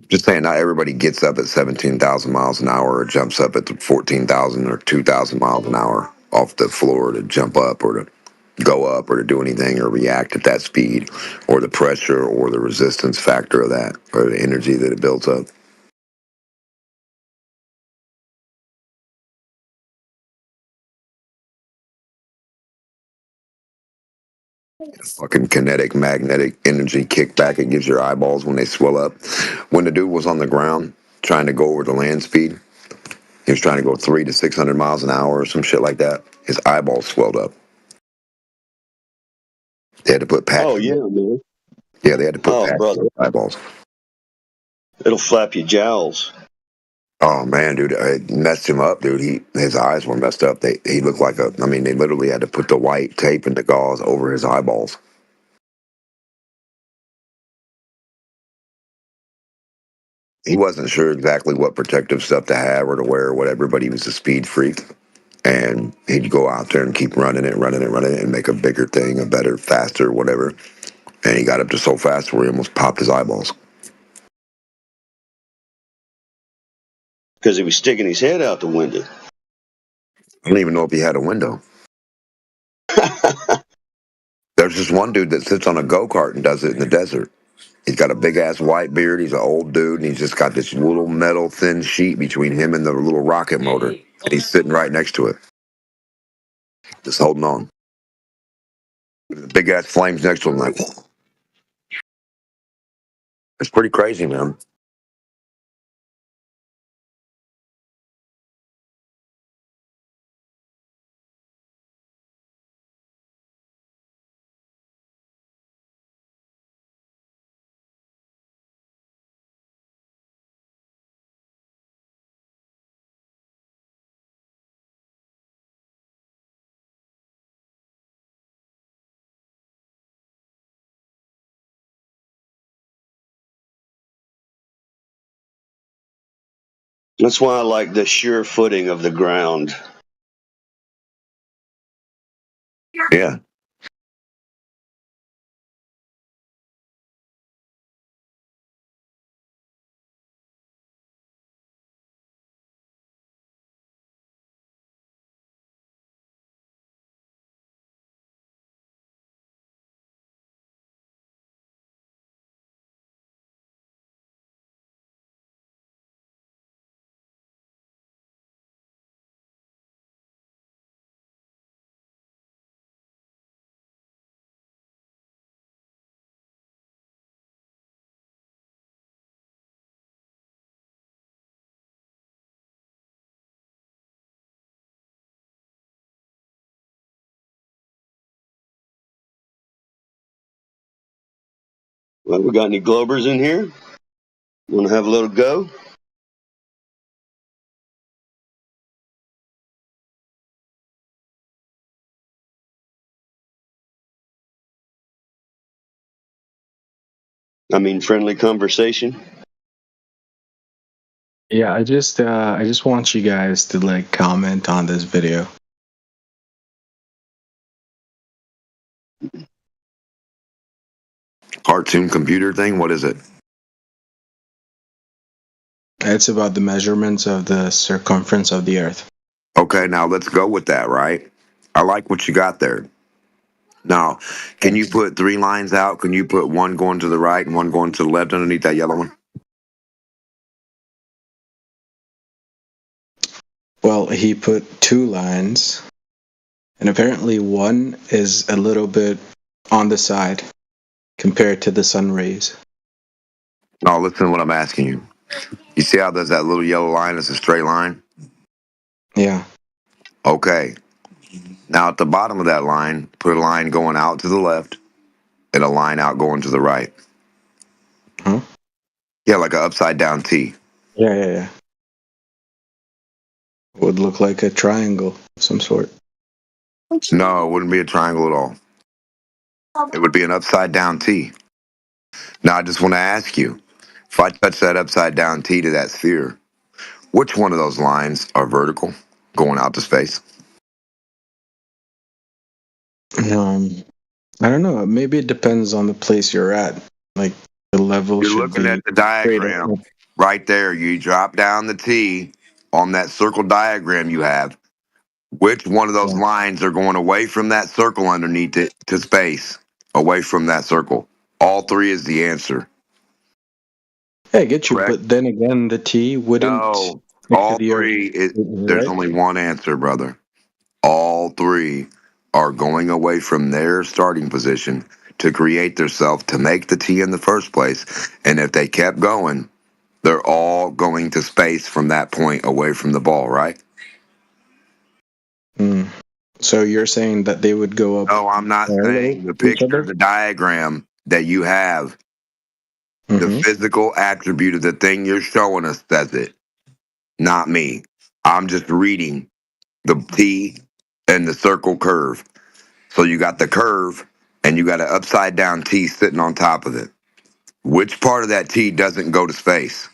Just saying, not everybody gets up at 17,000 miles an hour or jumps up at 14,000 or 2,000 miles an hour off the floor to jump up or to go up or to do anything or react at that speed or the pressure or the resistance factor of that or the energy that it builds up. Fucking kinetic magnetic energy kickback it gives your eyeballs when they swell up. When the dude was on the ground trying to go over the land speed, he was trying to go 300 to 600 miles an hour or some shit like that. His eyeballs swelled up. They had to put Oh patches. yeah, man. Yeah, they had to put Oh patches brother, on his eyeballs. it'll flap your jowls. Oh man, dude, it messed him up, dude. His eyes were messed up. He looked like a. I mean, they literally had to put the white tape and the gauze over his eyeballs. He wasn't sure exactly what protective stuff to have or to wear or whatever, but he was a speed freak. And he'd go out there and keep running it, and make a bigger thing, a better, faster, whatever. And he got up to so fast where he almost popped his eyeballs. Because he was sticking his head out the window. I don't even know if he had a window. There's this one dude that sits on a go-kart and does it in the desert. He's got a big-ass white beard. He's an old dude, and he's just got this little metal thin sheet between him and the little rocket motor. And he's sitting right next to it, just holding on. The big-ass flames next to him, like, it's pretty crazy, man. That's why I like the sure footing of the ground. Yeah. Well, we got any Globers in here? Want to have a little go? I mean, friendly conversation. Yeah, I just want you guys to like comment on this video. Cartoon computer thing? What is it? It's about the measurements of the circumference of the Earth. Okay, now let's go with that, right? I like what you got there. Now, can you put 3 lines out? Can you put one going to the right and one going to the left underneath that yellow one? Well, he put 2 lines, and apparently one is a little bit on the side compared to the sun rays. No, listen to what I'm asking you. You see how there's that little yellow line that's a straight line? Yeah. Okay. Now at the bottom of that line, put a line going out to the left and a line out going to the right. Huh? Yeah, like an upside down T. Yeah. Would look like a triangle of some sort. No, it wouldn't be a triangle at all. It would be an upside down T. Now, I just want to ask you, if I touch that upside down T to that sphere, which one of those lines are vertical going out to space? I don't know. Maybe it depends on the place you're at. Like the level You're should looking be at the straight diagram up. right there. You drop down the T on that circle diagram you have. Which one of those Yeah. lines are going away from that circle underneath it to space? Away from that circle. All three is the answer. Yeah, I get you. Correct? But then again, the T wouldn't No. stick to All the earth, three, there's right? only one answer, brother. All three are going away from their starting position to create themselves to make the T in the first place. And if they kept going, they're all going to space from that point away from the ball, right? Mm. So you're saying that they would go up No, I'm not parallel saying the to each picture, other? the diagram that you have, the Mm-hmm. physical attribute of the thing you're showing us says it, not me. I'm just reading the T and the circle curve. So you got the curve and you got an upside down T sitting on top of it. Which part of that T doesn't go to space?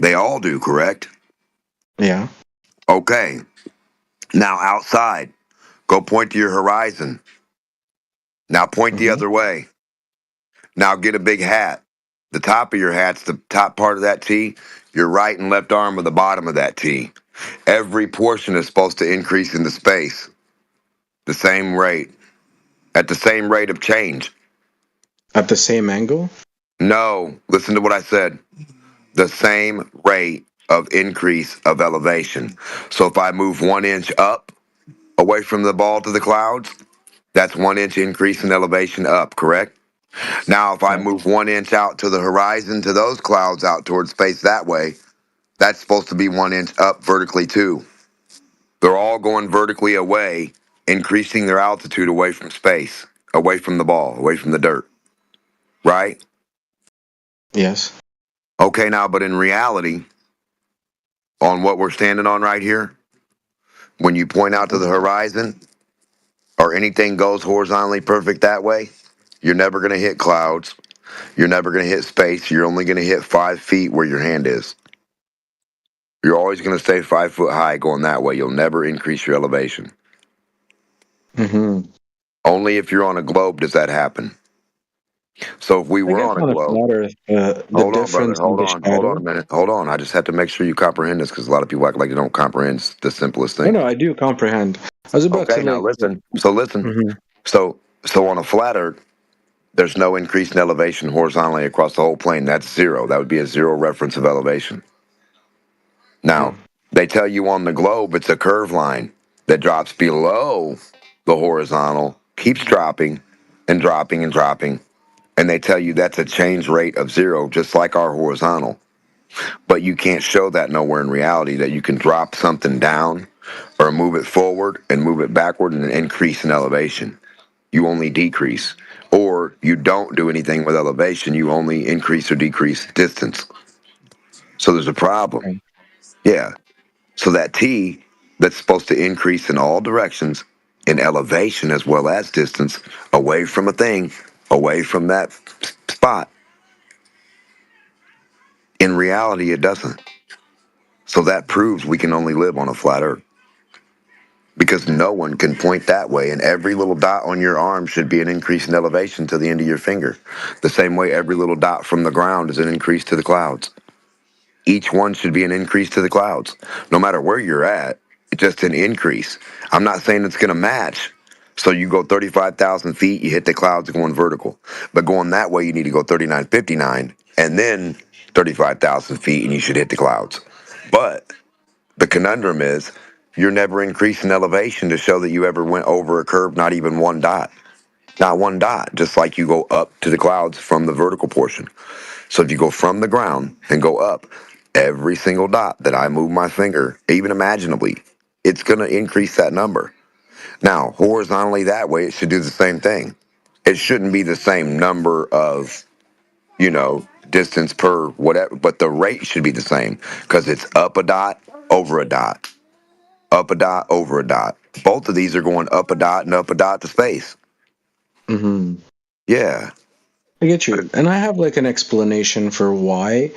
They all do, correct? Yeah. Okay. Now outside, go point to your horizon. Now point the Mm-hmm. other way. Now get a big hat. The top of your hat's the top part of that T. Your right and left arm are the bottom of that T. Every portion is supposed to increase into space the same rate, at the same rate of change. At the same angle? No, listen to what I said. The same rate of increase of elevation. So if I move 1 inch up away from the ball to the clouds, that's 1 inch increase in elevation up, correct? Now, if I Yeah. move 1 inch out to the horizon to those clouds out towards space that way, that's supposed to be 1 inch up vertically too. They're all going vertically away, increasing their altitude away from space, away from the ball, away from the dirt, right? Yes. Okay, now, but in reality, on what we're standing on right here, when you point out to the horizon or anything goes horizontally perfect that way, you're never going to hit clouds. You're never going to hit space. You're only going to hit 5 feet where your hand is. You're always going to stay 5 foot high going that way. You'll never increase your elevation. Mm-hmm. Only if you're on a globe does that happen. So if we I were guess on a on a globe, flat Earth, the hold on, brother, difference in the hold on a shadow. minute, hold on. I just have to make sure you comprehend this because a lot of people act like they don't comprehend the simplest No, thing. no, I do comprehend. I was about to Okay, now like. listen. So listen. Mhm. So on a flat Earth, there's no increase in elevation horizontally across the whole plane. That's zero. That would be a zero reference of elevation. Now, Mm. they tell you on the globe it's a curve line that drops below the horizontal, keeps dropping and dropping and dropping. And they tell you that's a change rate of zero, just like our horizontal. But you can't show that nowhere in reality that you can drop something down or move it forward and move it backward and increase in elevation. You only decrease. Or you don't do anything with elevation, you only increase or decrease distance. So there's a problem. Okay. Yeah. So that T that's supposed to increase in all directions in elevation as well as distance away from a thing, away from that spot, in reality, it doesn't. So that proves we can only live on a flat earth because no one can point that way. And every little dot on your arm should be an increase in elevation to the end of your finger. The same way every little dot from the ground is an increase to the clouds. Each one should be an increase to the clouds. No matter where you're at, it's just an increase. I'm not saying it's going to match. So you go 35,000 feet, you hit the clouds going vertical. But going that way, you need to go 3959 and then 35,000 feet, and you should hit the clouds. But the conundrum is you're never increasing elevation to show that you ever went over a curve, not even one dot. Not one dot, just like you go up to the clouds from the vertical portion. So if you go from the ground and go up, every single dot that I move my finger, even imaginably, it's going to increase that number. Now, horizontally that way, it should do the same thing. It shouldn't be the same number of, distance per whatever, but the rate should be the same because it's up a dot, over a dot, up a dot, over a dot. both of these are going up a dot and up a dot to space. Hmm. Yeah. I get you. And I have like an explanation for why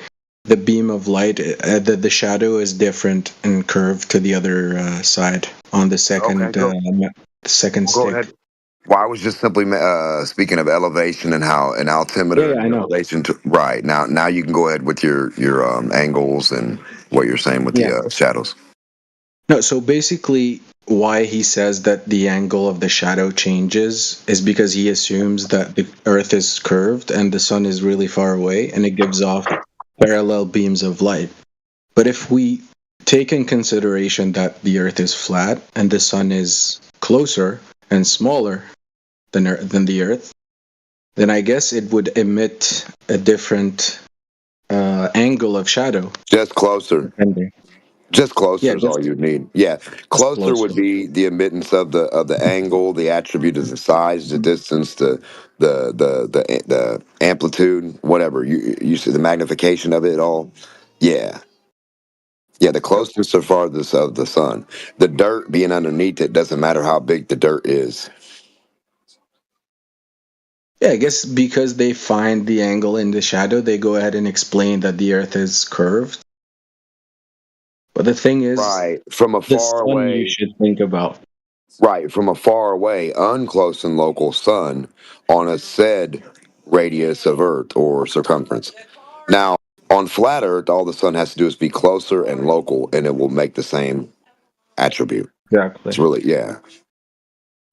the beam of light, the shadow is different and curved to the other side on the second, Okay, second go stick. ahead. Well, I was just simply speaking of elevation and how an altimeter Yeah, and I know. elevation. Right now you can go ahead with your angles and what you're saying with Yeah. the shadows. No, so basically, why he says that the angle of the shadow changes is because he assumes that the Earth is curved and the sun is really far away and it gives off parallel beams of light. But if we take in consideration that the Earth is flat and the sun is closer and smaller than the Earth, then I guess it would emit a different angle of shadow. Just closer. Depending. Just Yeah, closer is all you'd need. Yeah, just closer closer. would be the admittance of the angle, the attribute of the size, the distance, the amplitude, whatever you see the magnification of it all. Yeah, yeah. The closeness or farthest of the sun. The dirt being underneath it doesn't matter how big the dirt is. Yeah, I guess because they find the angle in the shadow, they go ahead and explain that the Earth is curved. But the thing is, Right from a the far sun you away. should think about. Right from a far away, unclose and local sun on a said radius of Earth or circumference. Now, on flat Earth, all the sun has to do is be closer and local, and it will make the same attribute. It's Exactly. really, yeah.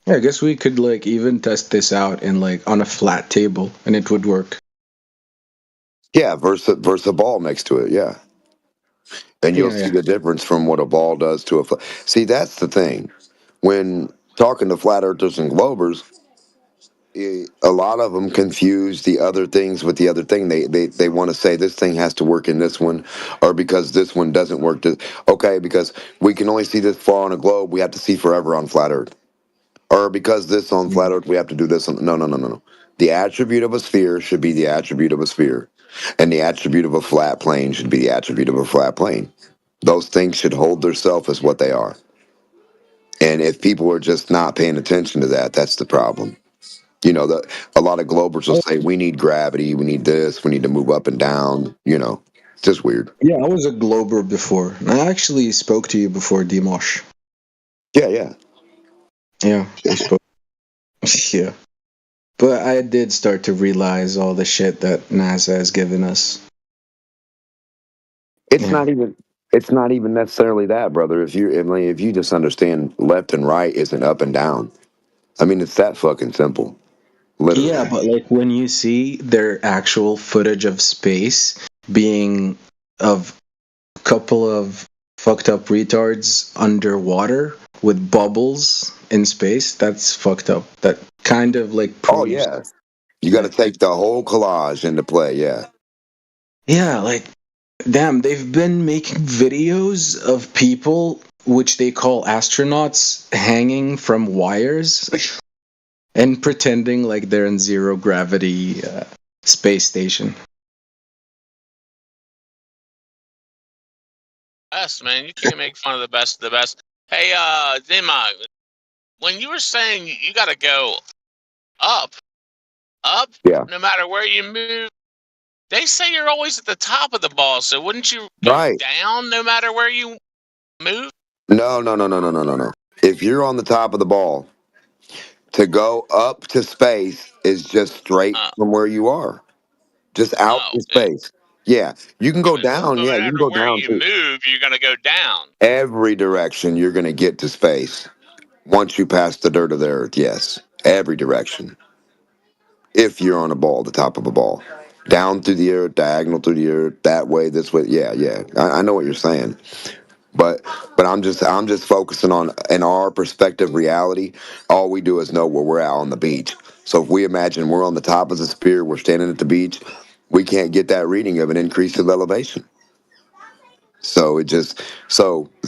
Yeah, I guess we could like even test this out in like on a flat table and it would work. Yeah, versus a ball next to it, yeah. And you'll Yeah, see yeah. the difference from what a ball does to a flat. See, that's the thing. When talking to flat earthers and globers, a lot of them confuse the other things with the other thing. They want to say this thing has to work in this one, or because this one doesn't work. Okay, because we can only see this far on a globe, we have to see forever on flat Earth, or because this on flat Earth, we have to do this. No. The attribute of a sphere should be the attribute of a sphere, and the attribute of a flat plane should be the attribute of a flat plane. Those things should hold themselves as what they are. And if people are just not paying attention to that, that's the problem. A lot of globers will say, we need gravity, we need this, we need to move up and down, it's just weird. Yeah, I was a glober before. And I actually spoke to you before, Dimosh. Yeah. Yeah, we spoke. Yeah. But I did start to realize all the shit that NASA has given us. It's Yeah. not even necessarily that, brother. If you just understand left and right isn't up and down. I mean, it's that fucking simple. Literally. Yeah, but like when you see their actual footage of space being of a couple of fucked up retards underwater with bubbles in space, that's fucked up. That kind of like Oh proves yeah. You got to that. take the whole collage into play, yeah. Yeah, like damn, they've been making videos of people which they call astronauts hanging from wires and pretending like they're in zero gravity space station. Best, man. You can't make fun of the best of the best. Hey, Dima, when you were saying you got to go up, Yeah. no matter where you move, they say you're always at the top of the ball. So wouldn't you go Right. down no matter where you move? No. If you're on the top of the ball, to go up to space is just straight Uh, from where you are. Just out oh, to space. Yeah, you can yeah, go but down. no Yeah, you can matter go where down you too. move, you're gonna go down. Every direction you're going to get to space once you pass the dirt of the earth. Yes, every direction. If you're on a ball, the top of a ball, down through the earth, diagonal through the earth, that way, this way. Yeah. I know what you're saying, but I'm just focusing on in our perspective reality. All we do is know where we're at on the beach. So if we imagine we're on the top of the spear, we're standing at the beach, we can't get that reading of an increase of elevation. So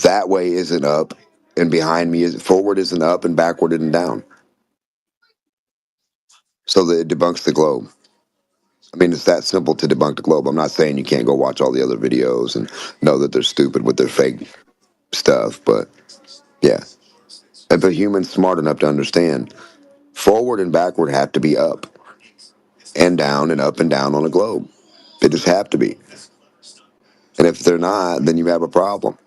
that way isn't up, and behind me is forward isn't up, and backward isn't down. So that it debunks the globe. I mean, it's that simple to debunk the globe. I'm not saying you can't go watch all the other videos and know that they're stupid with their fake stuff, but yeah. if a human's smart enough to understand, forward and backward have to be up and down and up and down on a globe. They just have to be. And if they're not, then you have a problem.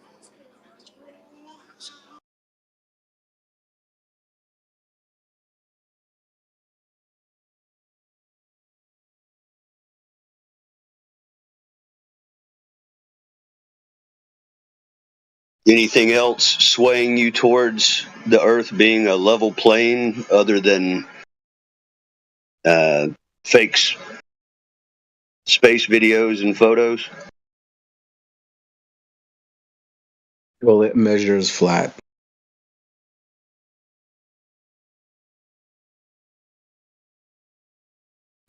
Anything else swaying you towards the Earth being a level plane other than fake space videos and photos? Well, it measures flat.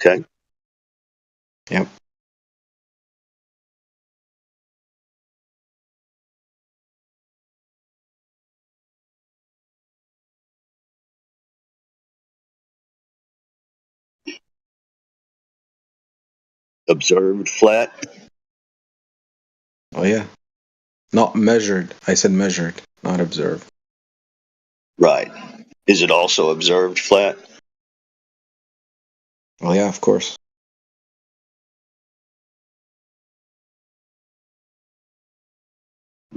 Okay. Yep. Observed flat? Oh yeah. Not measured. I said measured, not observed. Right. Is it also observed flat? Well, yeah, of course.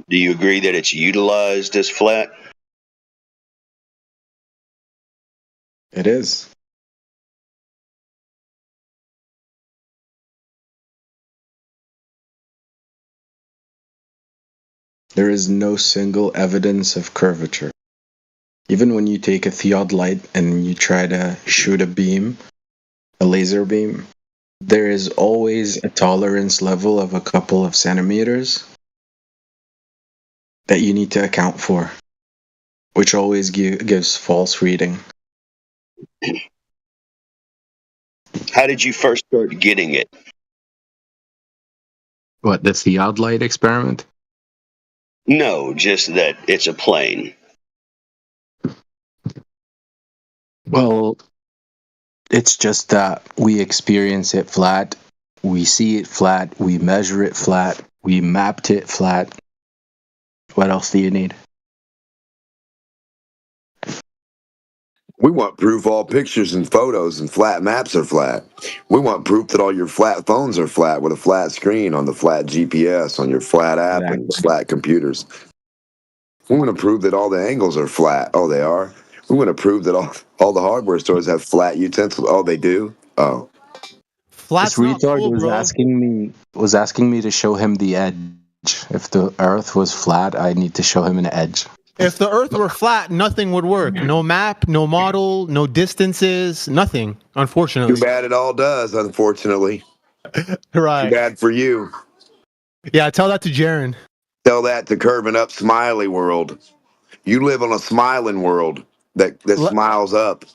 Do you agree that it's utilized as flat? It is. There is no single evidence of curvature. Even when you take a theodolite and you try to shoot a beam, a laser beam, there is always a tolerance level of a couple of centimeters that you need to account for, which always gives false reading. How did you first start getting it? What, the theodolite experiment? No, just that it's a plane. Well, it's just that we experience it flat, we see it flat, we measure it flat, we mapped it flat. What else do you need? We want proof all pictures and photos and flat maps are flat. We want proof that all your flat phones are flat with a flat screen on the flat GPS, on your flat app and Exactly. flat computers. We want to prove that all the angles are flat. Oh, they are. We want to prove that all the hardware stores have flat utensils. Oh, they do? Oh. This retard was asking me to show him the edge. If the Earth was flat, I need to show him an edge. If the Earth were flat, nothing would work. No map, no model, no distances, nothing. Unfortunately. Too bad it all does, unfortunately. Right. Too bad for you. Yeah, tell that to Jaren. Tell that to Curving Up Smiley World. You live on a smiling world that smiles up.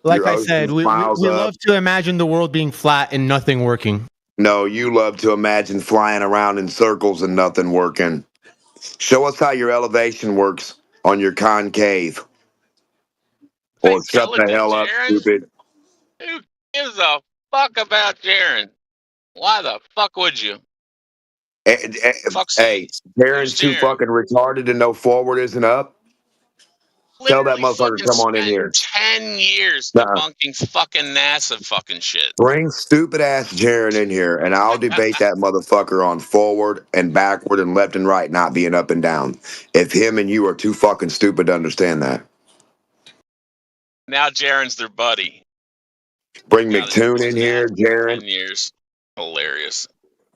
Like Your I ocean said, we smiles up. love to imagine the world being flat and nothing working. No, you love to imagine flying around in circles and nothing working. Show us how your elevation works on your concave. Or shut the hell up, Jaren? stupid. Who gives a fuck about Jaren? Why the fuck would you? Hey, Darren's too fucking retarded to know forward isn't up. Tell that Literally motherfucker fucking come on in spent here. 10 years Nuh-uh. debunking fucking NASA fucking shit. Bring stupid ass Jaren in here, and I'll debate that motherfucker on forward and backward and left and right, not being up and down. If him and you are too fucking stupid to understand that, Now Jaren's their buddy. bring Now that McToon he's in been here, at it for Jaren. 10 years. Hilarious.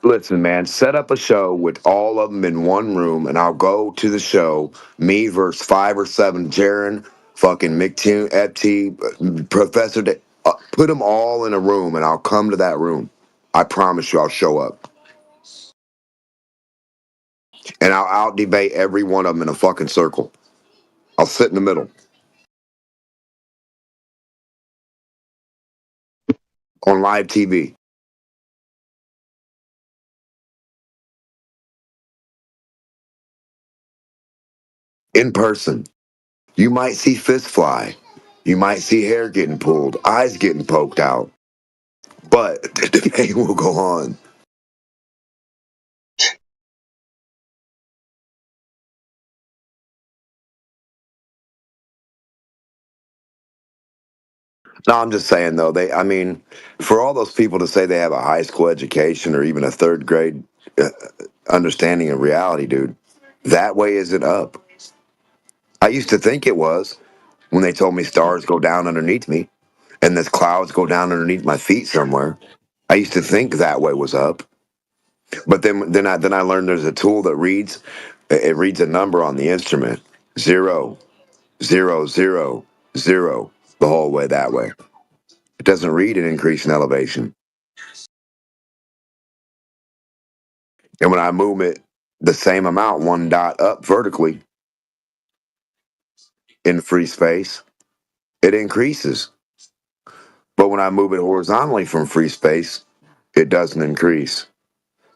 Listen, man, set up a show with all of them in one room, and I'll go to the show. Me versus 5 or 7, Jaren, fucking McToon, FT, Professor. Put them all in a room, and I'll come to that room. I promise you, I'll show up, and I'll out debate every one of them in a fucking circle. I'll sit in the middle on live TV. In person. You might see fists fly. You might see hair getting pulled, eyes getting poked out. But the debate will go on. No, I'm just saying though. I mean, for all those people to say they have a high school education or even a third grade understanding of reality, dude, that way isn't up. I used to think it was when they told me stars go down underneath me and the clouds go down underneath my feet somewhere. I used to think that way was up, but then I learned there's a tool that reads a number on the instrument, 0, 0, 0, 0, the whole way that way. It doesn't read an increase in elevation. And when I move it the same amount, one dot up vertically in free space, it increases. But when I move it horizontally from free space, it doesn't increase.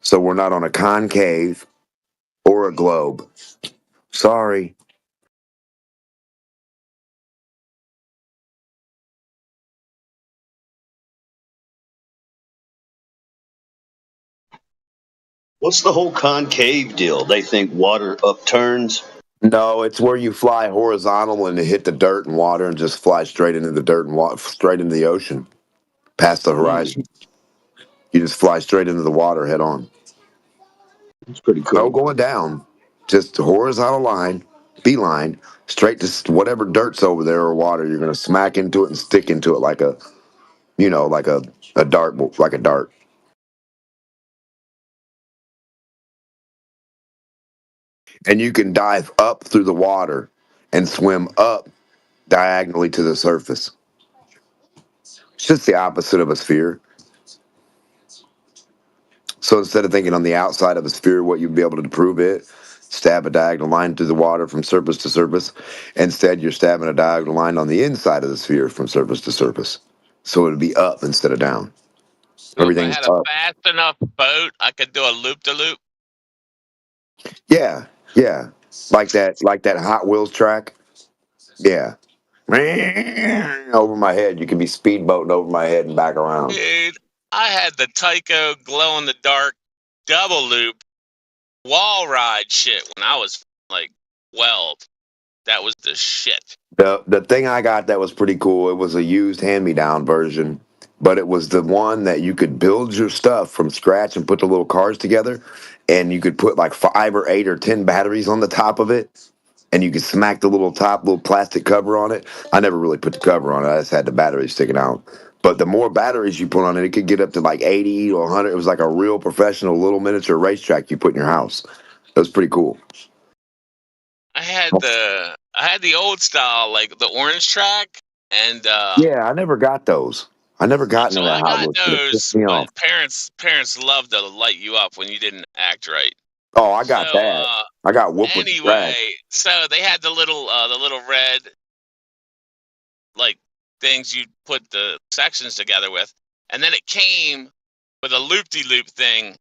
So we're not on a concave or a globe. Sorry. What's the whole concave deal? They think water upturns. No, it's where you fly horizontal and hit the dirt and water and just fly straight into the dirt and straight into the ocean, past the horizon. You just fly straight into the water head on. It's pretty cool. No going down, just horizontal line, beeline, straight to whatever dirt's over there or water. You're gonna smack into it and stick into it like a dart, like a dart. And you can dive up through the water and swim up diagonally to the surface. It's just the opposite of a sphere. So instead of thinking on the outside of a sphere what you'd be able to prove it, stab a diagonal line through the water from surface to surface. Instead, you're stabbing a diagonal line on the inside of the sphere from surface to surface. So it would be up instead of down. So if I Everything's had a up. fast enough boat, I could do a loop de loop. Yeah, yeah. Like that Hot Wheels track. Yeah. Over my head. You can be speedboating over my head and back around. Dude, I had the Tyco glow in the dark double loop wall ride shit when I was like 12. That was the shit. The thing I got that was pretty cool, it was a used hand-me-down version, but it was the one that you could build your stuff from scratch and put the little cars together, and you could put like 5 or 8 or 10 batteries on the top of it, and you could smack the little plastic cover on it. I never really put the cover on it. I just had the batteries sticking out. But the more batteries you put on it, it could get up to like 80 or 100. It was like a real professional little miniature racetrack you put in your house. It was pretty cool. I had the old style, like the orange track, and Yeah, I never got those. I never got into so that I Hot got Wheels. It pissed those, me off. but parents love to light you up when you didn't act right. Oh, I So got that. I got whooped with the anyway, trash. so they had the little red like things you put the sections together with, and then it came with a loop-de-loop thing,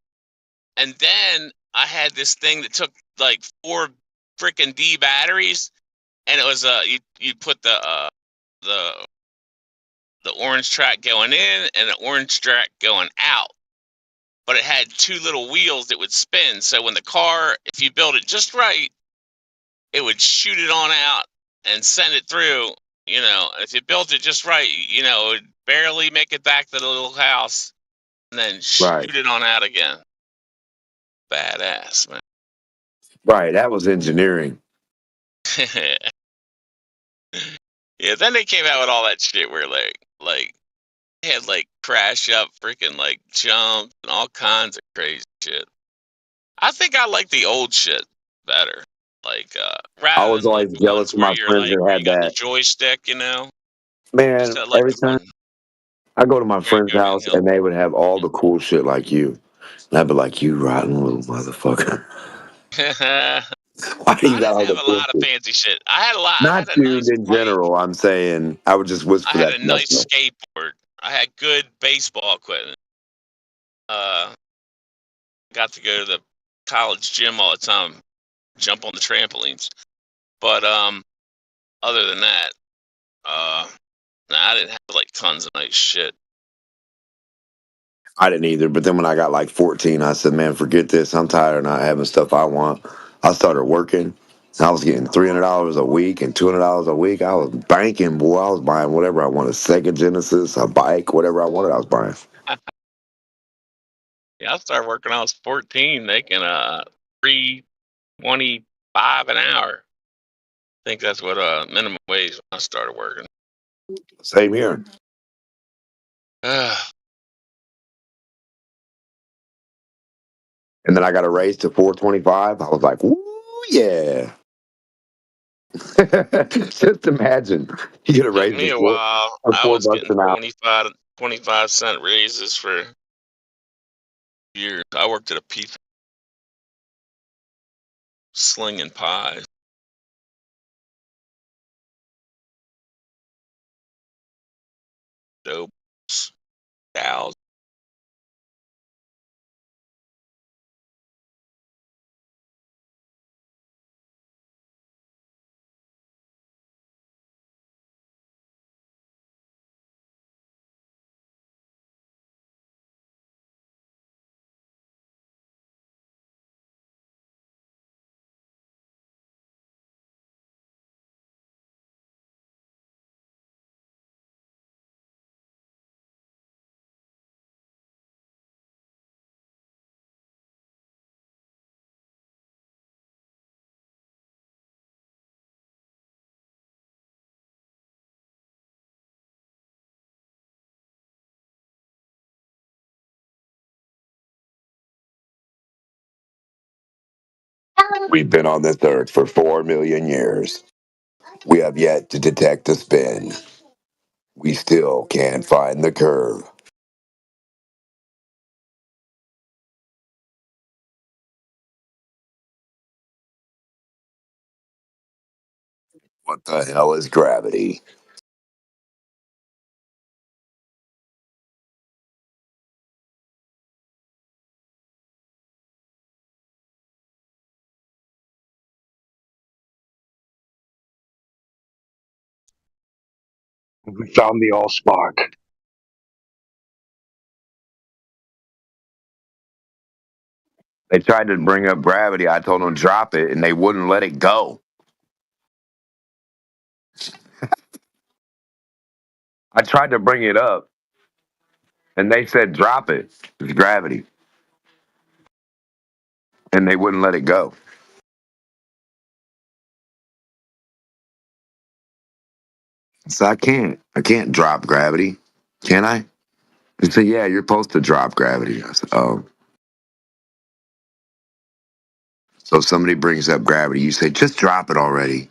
and then I had this thing that took like 4 freaking D batteries, and it was you put the orange track going in and the orange track going out, but it had 2 little wheels that would spin. So when the car, if you build it just right, it would shoot it on out and send it through. You know, if you built it just right, you know, it would barely make it back to the little house and then Right. shoot it on out again. Badass, man. Right. That was engineering. Yeah, then they came out with all that shit where like they had like crash up freaking like jump and all kinds of crazy shit. I think I like the old shit better. Like I rather was than like always the ones jealous of where my you're friends like that where you had got the that. joystick, you know. Man, I like every the time one I go to my steering friend's wheel house handheld. and they would have all the cool shit like you. And I'd be like, you rotten little motherfucker. Why do you I got didn't all have the a cool lot of shit? fancy shit. I had a lot. I Not had a you nice in bike. general. I'm saying I would just I whisper had that a to nice myself. skateboard. I had good baseball equipment. Got to go to the college gym all the time, jump on the trampolines. But other than that, nah, I didn't have like tons of nice shit. I didn't either. But then when I got like 14, I said, man, forget this. I'm tired of not having stuff I want. I started working. I was getting $300 a week and $200 a week. I was banking, boy. I was buying whatever I wanted: Sega Genesis, a bike, whatever I wanted. I was buying. Yeah, I started working when I was 14, making $3.25 an hour. I think that's what minimum wage when I started working. Same here. And then I got a raise to $4.25. I was like, "Woo, yeah!" Just imagine you get a Took raise me to a while. I four was bucks getting an hour. 25-cent raises for years. I worked at a pizza slinging pies. Dope. Cows. We've been on this earth for 4 million years. We have yet to detect a spin. We still can't find the curve. What the hell is gravity? We found the Allspark. They tried to bring up gravity. I told them drop it, and they wouldn't let it go. I tried to bring it up, and they said drop it. It's gravity. And they wouldn't let it go. So I can't drop gravity. Can I? They said, yeah, you're supposed to drop gravity. I said, oh. So if somebody brings up gravity, you say, just drop it already.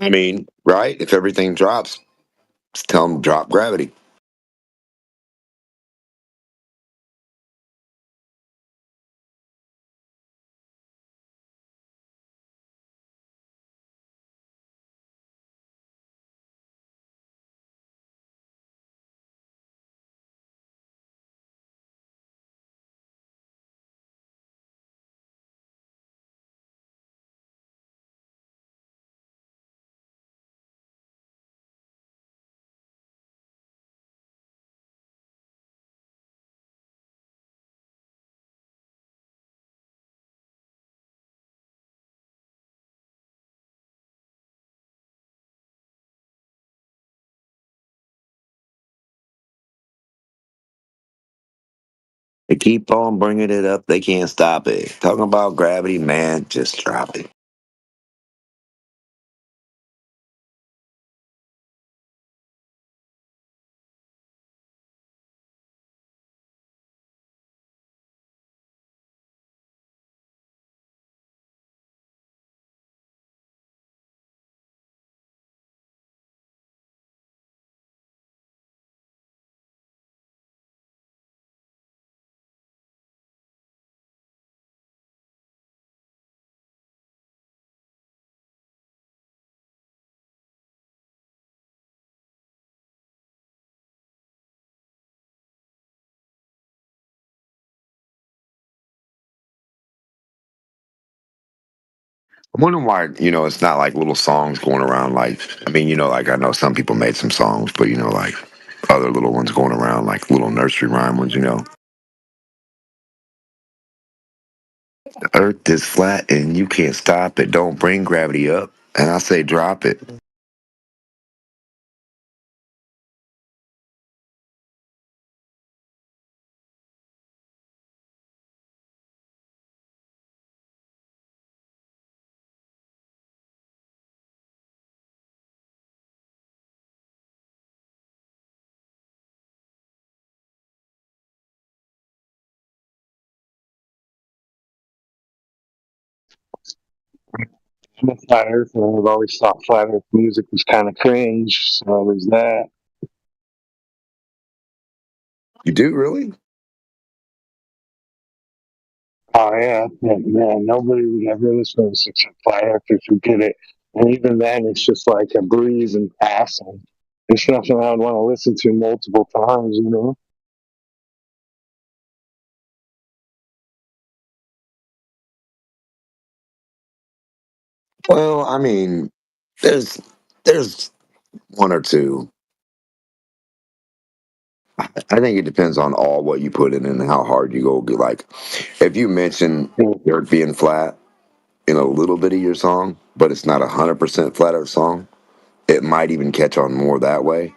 I mean, right? If everything drops, just tell them drop gravity. They keep on bringing it up. They can't stop it. Talking about gravity, man, just drop it. I'm wondering why, it's not like little songs going around. Like, I mean, like I know some people made some songs, but like other little ones going around, like little nursery rhyme ones. The earth is flat and you can't stop it. Don't bring gravity up. And I say drop it. I'm a flat earther, and I've always thought flat earth music was kind of cringe, so there's that. You do, really? Oh, yeah, man, nobody would ever listen to this except flat earthers who get it. And even then, it's just like a breeze and passing. It's nothing I would want to listen to multiple times. Well, I mean, there's one or two. I think it depends on all what you put in and how hard you go. Like, if you mention dirt being flat in a little bit of your song, but it's not 100% flat earth song, it might even catch on more that way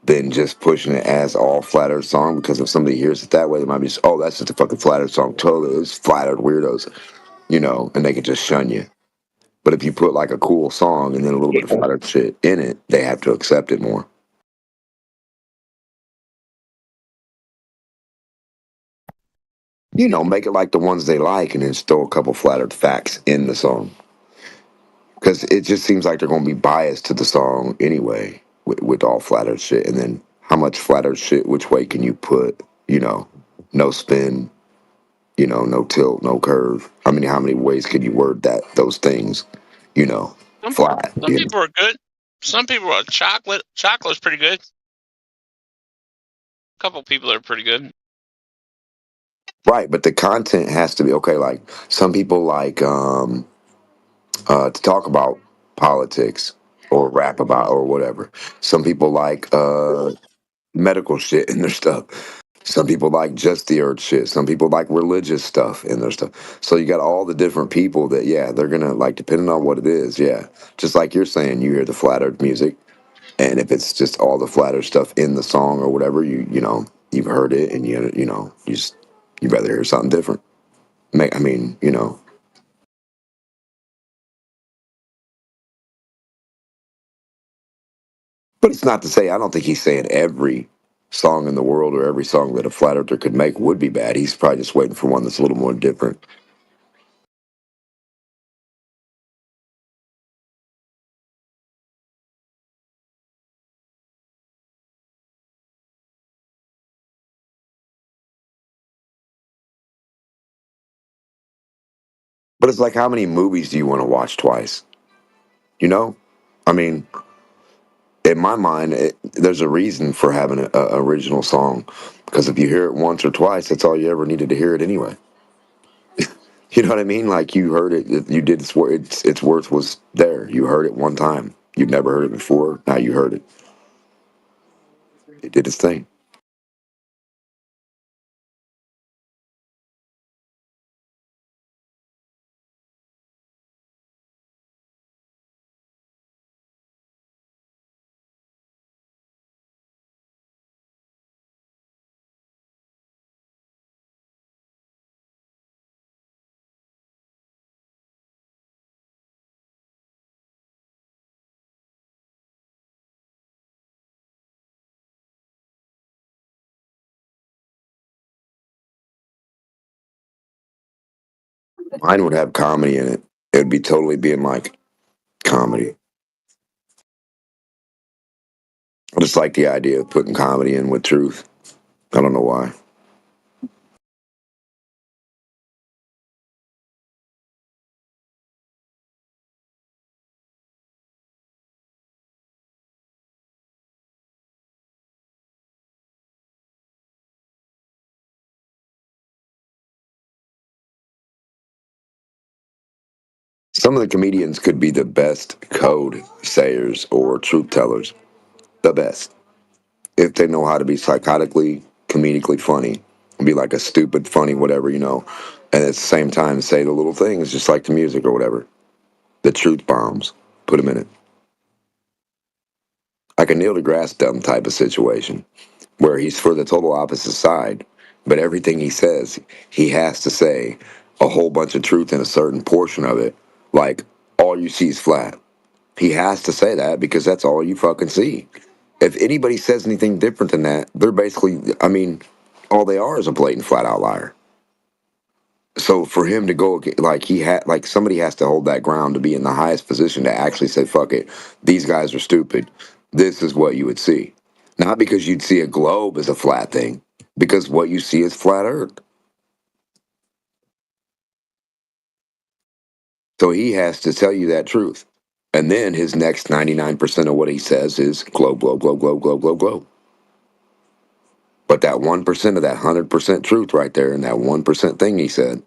than just pushing it as all flat earth song. Because if somebody hears it that way, they might be just, oh, that's just a fucking flat earth song. Totally, it's flat earth weirdos, and they can just shun you. But if you put like a cool song and then a little bit of flat earth shit in it, they have to accept it more. Make it like the ones they like and then just throw a couple flat earth facts in the song. Because it just seems like they're going to be biased to the song anyway with all flat earth shit. And then how much flat earth shit, which way can you put, no spin, no tilt, no curve. How many ways can you word those things, Some, flat? some people are good. Some people are chocolate. Chocolate's pretty good. A couple people are pretty good. Right, but the content has to be okay. Like some people like to talk about politics or rap about or whatever. Some people like medical shit in their stuff. Some people like just the earth shit. Some people like religious stuff in their stuff. So you got all the different people that, yeah, they're gonna like depending on what it is, yeah. Just like you're saying, you hear the flat earth music, and if it's just all the flat earth stuff in the song or whatever, you've heard it, and you rather hear something different. I mean. But it's not to say I don't think he's saying every song in the world or every song that a flat earther could make would be bad. He's probably just waiting for one that's a little more different. But it's like, how many movies do you want to watch twice? You know? I mean, in my mind, there's a reason for having an original song. Because if you hear it once or twice, that's all you ever needed to hear it anyway. You know what I mean? Like you heard it, you did its worth was there. You heard it one time. You've never heard it before. Now you heard it. It did its thing. Mine would have comedy in it. It would be totally being like comedy. I just like the idea of putting comedy in with truth. I don't know why. Some of the comedians could be the best code sayers or truth tellers. The best. If they know how to be psychotically, comedically funny. Be like a stupid, funny, whatever, and at the same time say the little things, just like the music or whatever. The truth bombs. Put them in it. Like a Neil deGrasse Tyson type of situation, where he's for the total opposite side, but everything he says, he has to say a whole bunch of truth in a certain portion of it. Like, all you see is flat. He has to say that because that's all you fucking see. If anybody says anything different than that, they're basically, all they are is a blatant flat out liar. So for him to go, like somebody has to hold that ground to be in the highest position to actually say, fuck it, these guys are stupid. This is what you would see. Not because you'd see a globe as a flat thing, because what you see is flat earth. So he has to tell you that truth. And then his next 99% of what he says is globe, globe, globe, globe, globe, globe, globe. But that 1% of that 100% truth right there and that 1% thing he said,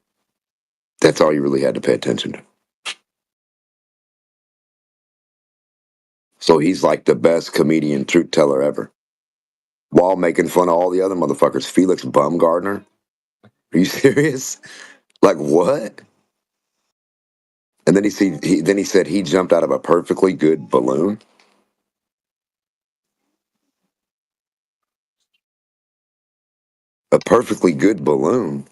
that's all you really had to pay attention to. So he's like the best comedian truth teller ever. While making fun of all the other motherfuckers. Felix Baumgartner? Are you serious? Like what? And then he said he jumped out of a perfectly good balloon. A perfectly good balloon.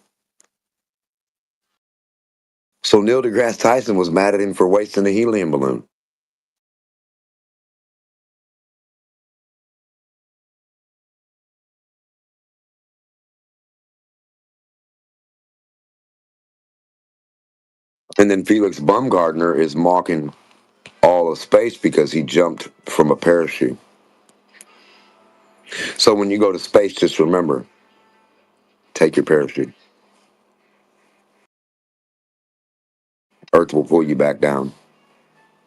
So Neil deGrasse Tyson was mad at him for wasting a helium balloon. And then Felix Baumgartner is mocking all of space because he jumped from a parachute. So when you go to space, just remember, take your parachute. Earth will pull you back down.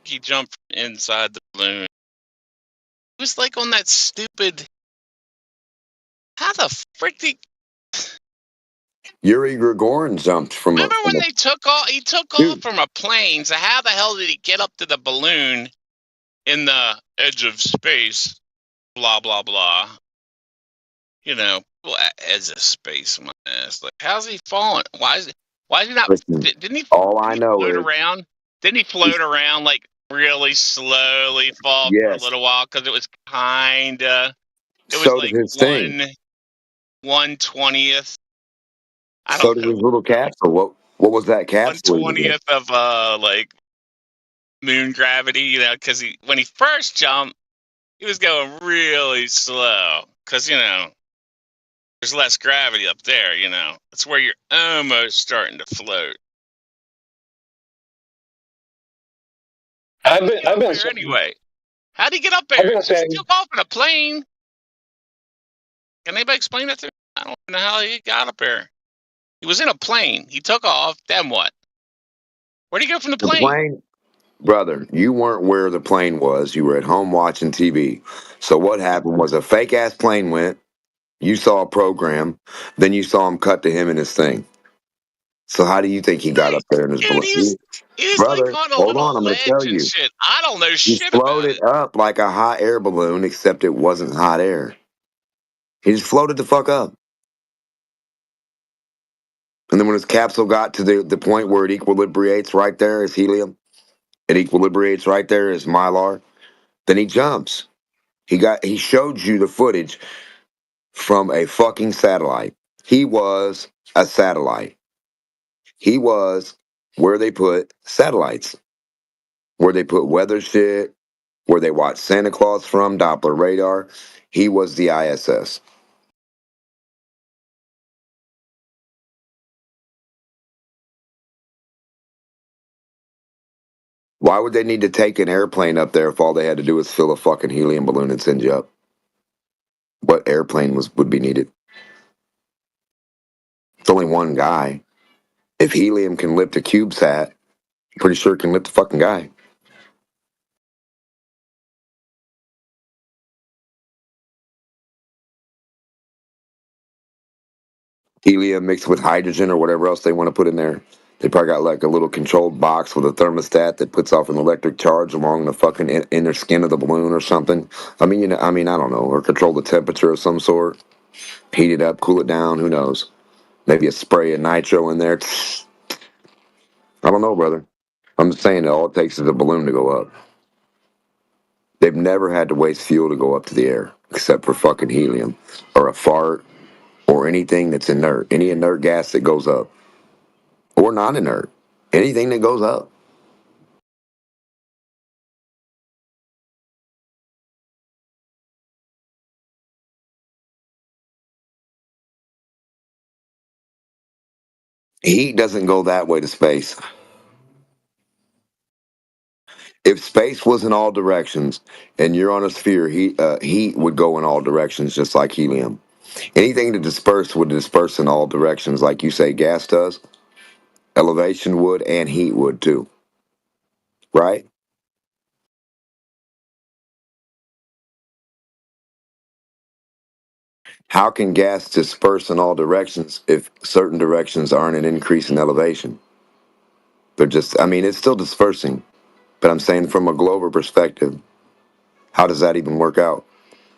He jumped inside the balloon. He was like on that stupid. How the frick did? Yuri Gagarin jumped from Remember a. when they took off? He took off Dude. from a plane. So how the hell did he get up to the balloon in the edge of space? Blah blah blah. Edge of space. My ass. Like, how's he falling? Why is he not? Listen, Didn't he? all I Didn't he know float is around? Didn't he float around like really slowly fall for a yes. little while because it was kinda. It was So did like his thing. 1/20th. I So don't did know. his little capsule. What was that capsule? 1/20th of like moon gravity, because when he first jumped, he was going really slow because there's less gravity up there. It's where you're almost starting to float. I've been There saying, anyway. How'd he get up there? I've been He saying, took off in a plane. Can anybody explain that to me? I don't know how he got up there. He was in a plane. He took off. Then what? Where'd he go from the The plane? plane, brother, you weren't where the plane was. You were at home watching TV. So what happened was a fake ass plane went. You saw a program. Then you saw him cut to him and his thing. So how do you think he got up there in his Dude, balloon? he was like Brother, on a hold on. little I'm going to ledge tell and you. shit. I don't know He shit about floated it. up like a hot air balloon, except it wasn't hot air. He just floated the fuck up. And then when his capsule got to the point where it equilibrates right there as helium, it equilibrates right there as mylar, then he jumps. He showed you the footage from a fucking satellite. He was a satellite. He was where they put satellites, where they put weather shit, where they watch Santa Claus from, Doppler radar. He was the ISS. Why would they need to take an airplane up there if all they had to do was fill a fucking helium balloon and send you up? What airplane would be needed? It's only one guy. If helium can lift a CubeSat, I'm pretty sure it can lift a fucking guy. Helium mixed with hydrogen or whatever else they want to put in there. They probably got like a little controlled box with a thermostat that puts off an electric charge along the fucking inner skin of the balloon or something. I mean, I don't know, or control the temperature of some sort. Heat it up, cool it down. Who knows? Maybe a spray of nitro in there. I don't know, brother. I'm just saying that all it takes is a balloon to go up. They've never had to waste fuel to go up to the air, except for fucking helium or a fart or anything that's inert, any inert gas that goes up, or not inert, anything that goes up. Heat doesn't go that way to space. If space was in all directions and you're on a sphere, heat would go in all directions just like helium. Anything to disperse would disperse in all directions, like you say gas does. Elevation would, and heat would too. Right? How can gas disperse in all directions if certain directions aren't an increase in elevation? They're just, I mean, it's still dispersing, but I'm saying from a global perspective, how does that even work out?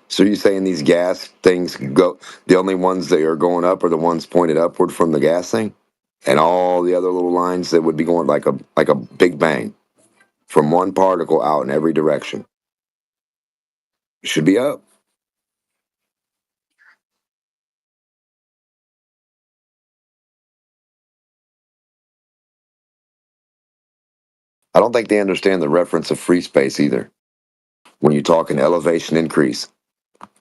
So you're saying these gas things go, the only ones that are going up are the ones pointed upward from the gas thing? And all the other little lines that would be going like a big bang from one particle out in every direction should be up. I don't think they understand the reference of free space either. When you talk an elevation increase,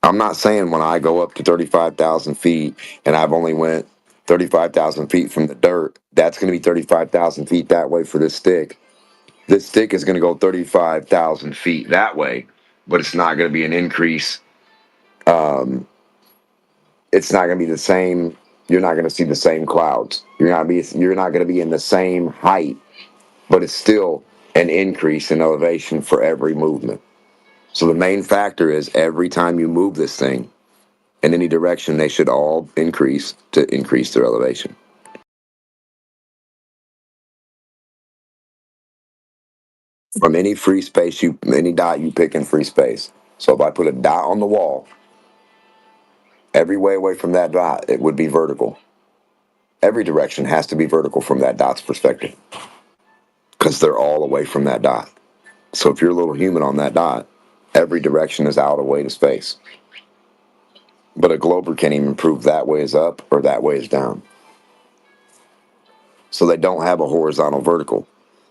I'm not saying when I go up to 35,000 feet and I've only went 35,000 feet from the dirt, that's going to be 35,000 feet that way for this stick. This stick is going to go 35,000 feet that way, but it's not going to be an increase. It's not going to be the same. You're not going to see the same clouds. You're not going to be in the same height, but it's still an increase in elevation for every movement. So the main factor is every time you move this thing in any direction, they should all increase to increase their elevation. From any free space any dot you pick in free space. So if I put a dot on the wall, every way away from that dot, it would be vertical. Every direction has to be vertical from that dot's perspective because they're all away from that dot. So if you're a little human on that dot, every direction is out away to space. But a glober can't even prove that way is up or that way is down. So they don't have a horizontal vertical.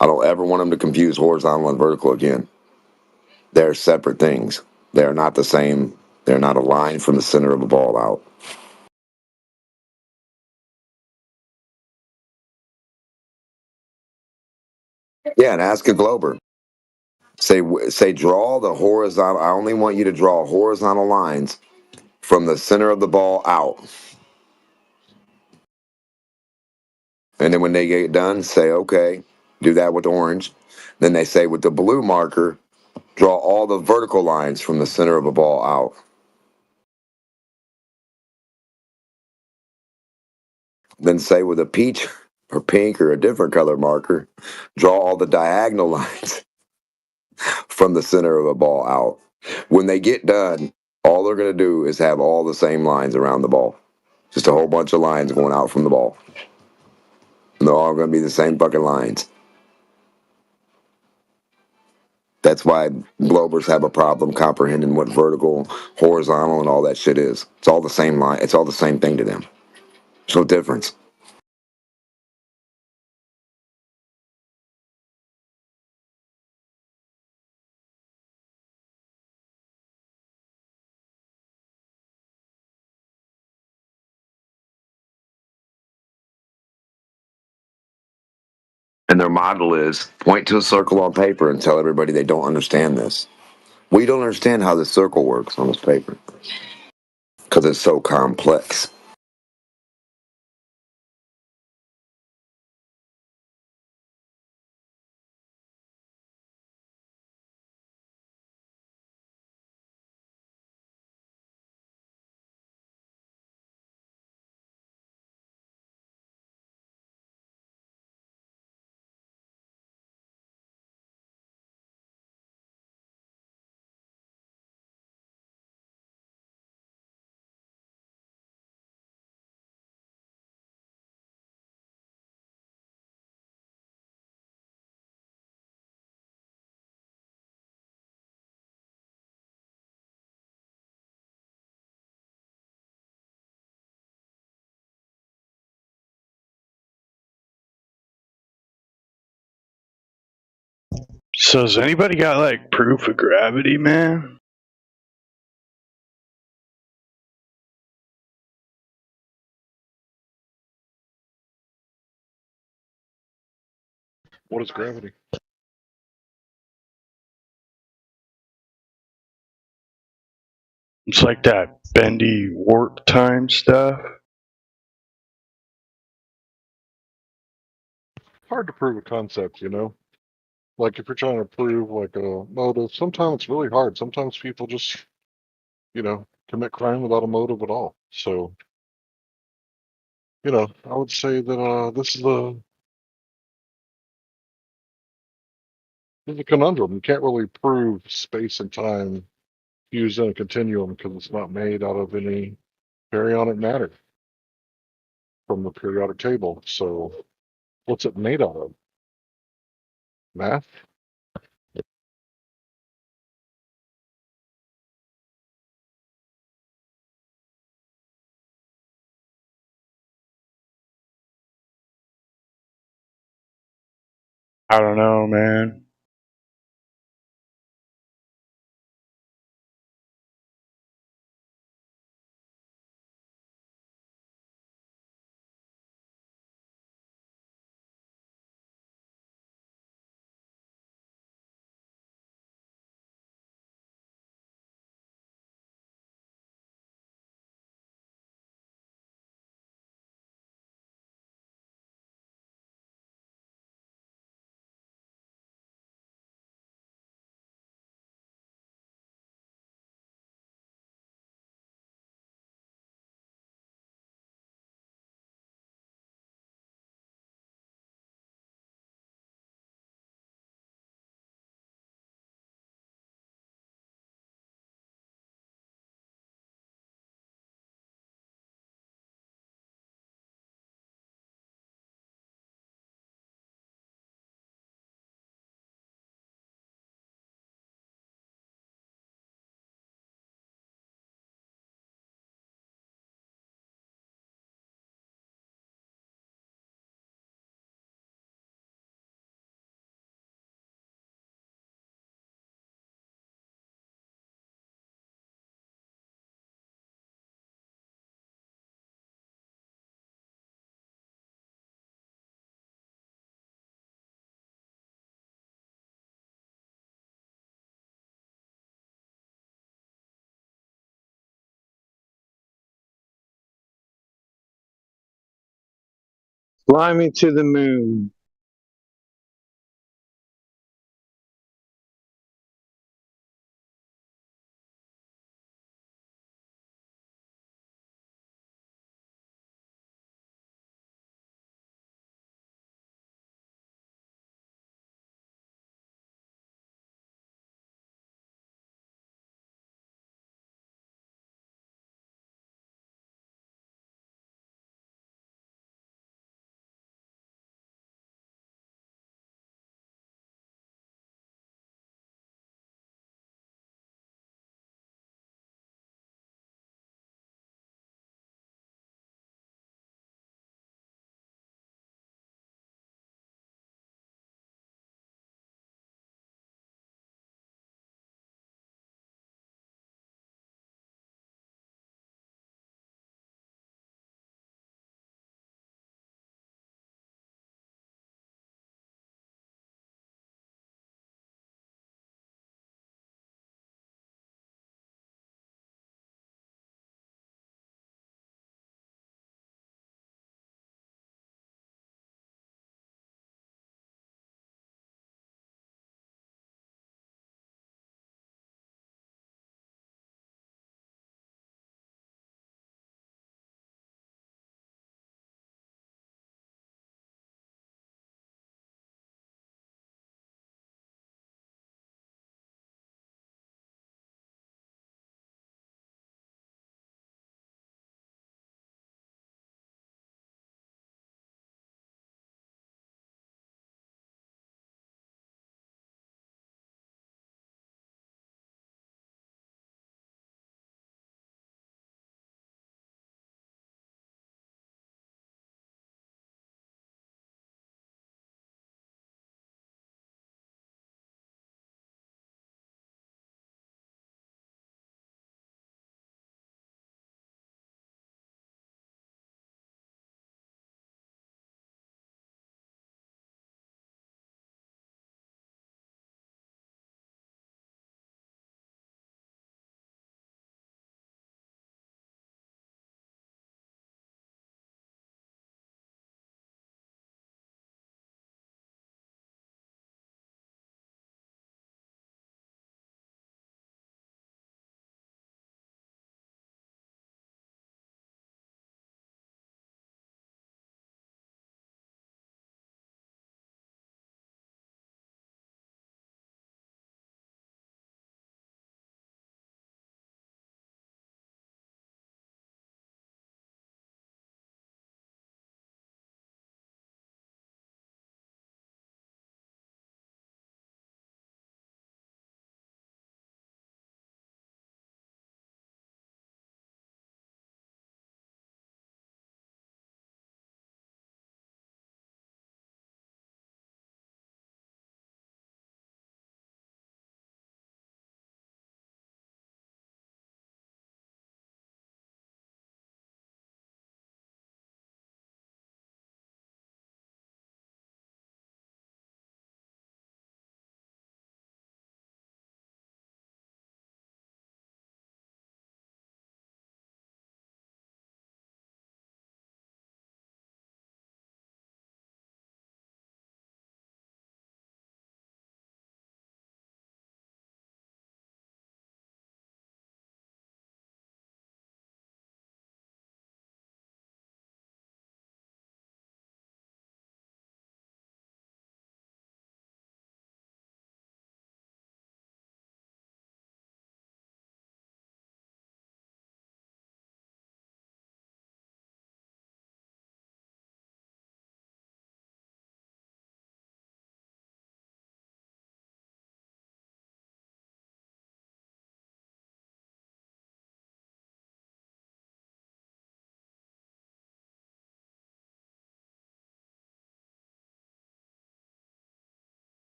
I don't ever want them to confuse horizontal and vertical again. They're separate things. They're not the same. They're not a line from the center of a ball out. Yeah, and ask a glober. Say draw the horizontal. I only want you to draw horizontal lines from the center of the ball out. And then when they get done, say, okay, do that with orange. Then they say with the blue marker, draw all the vertical lines from the center of a ball out. Then say with a peach or pink or a different color marker, draw all the diagonal lines from the center of a ball out. When they get done, all they're going to do is have all the same lines around the ball. Just a whole bunch of lines going out from the ball. And they're all going to be the same fucking lines. That's why globers have a problem comprehending what vertical, horizontal, and all that shit is. It's all the same line. It's all the same thing to them. There's no difference. And their model is point to a circle on paper and tell everybody they don't understand this. We don't understand how this circle works on this paper because it's so complex. So has anybody got like proof of gravity, man? What is gravity? It's like that bendy warp time stuff. Hard to prove a concept, you know? Like if you're trying to prove like a motive, sometimes it's really hard. Sometimes people just, commit crime without a motive at all. So, I would say that this is a conundrum. You can't really prove space and time fused in a continuum because it's not made out of any baryonic matter from the periodic table. So, what's it made out of? Math? I don't know, man. Fly me to the moon.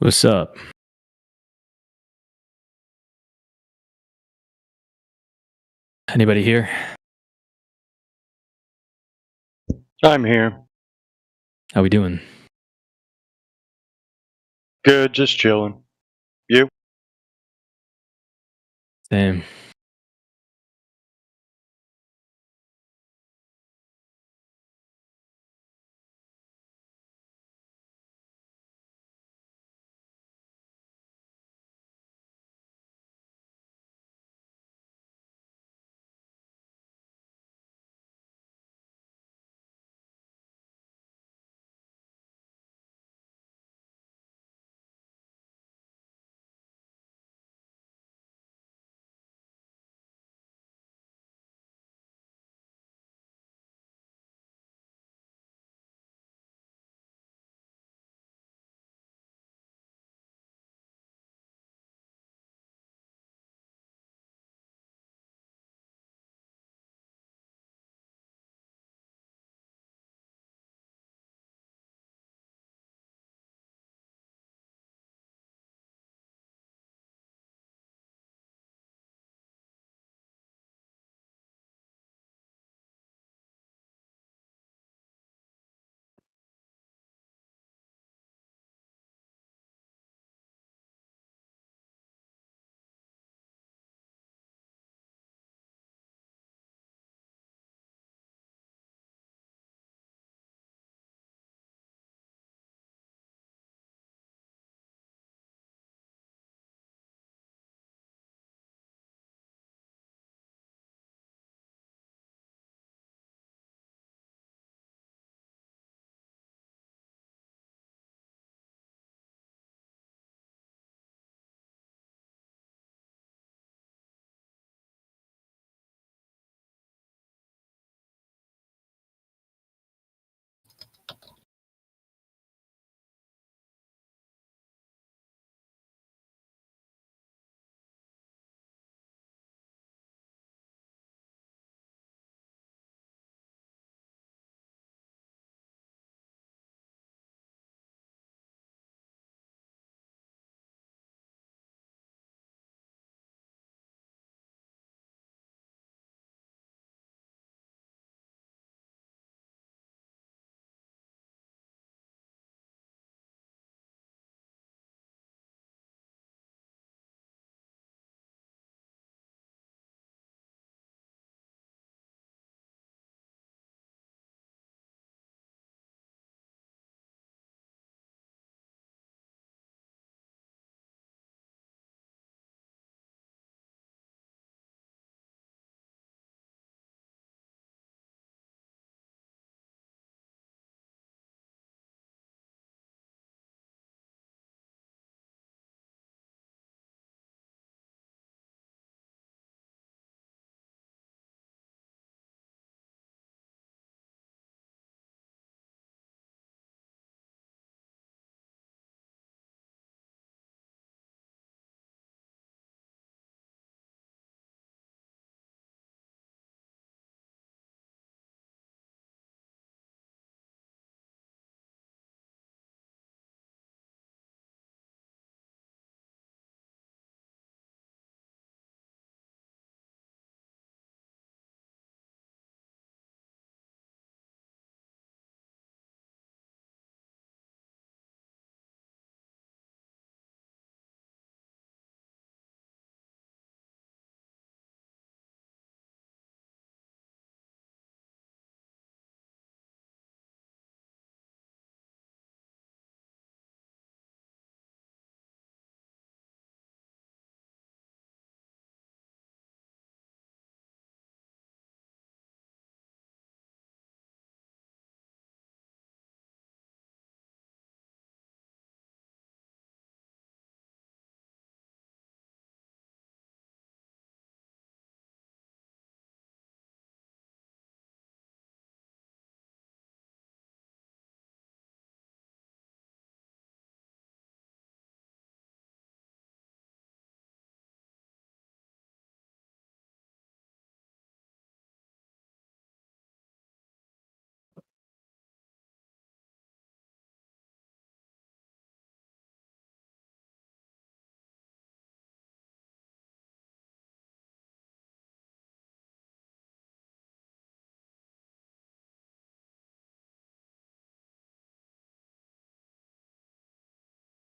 What's up? Anybody here? I'm here. How we doing? Good, just chilling. You? Same.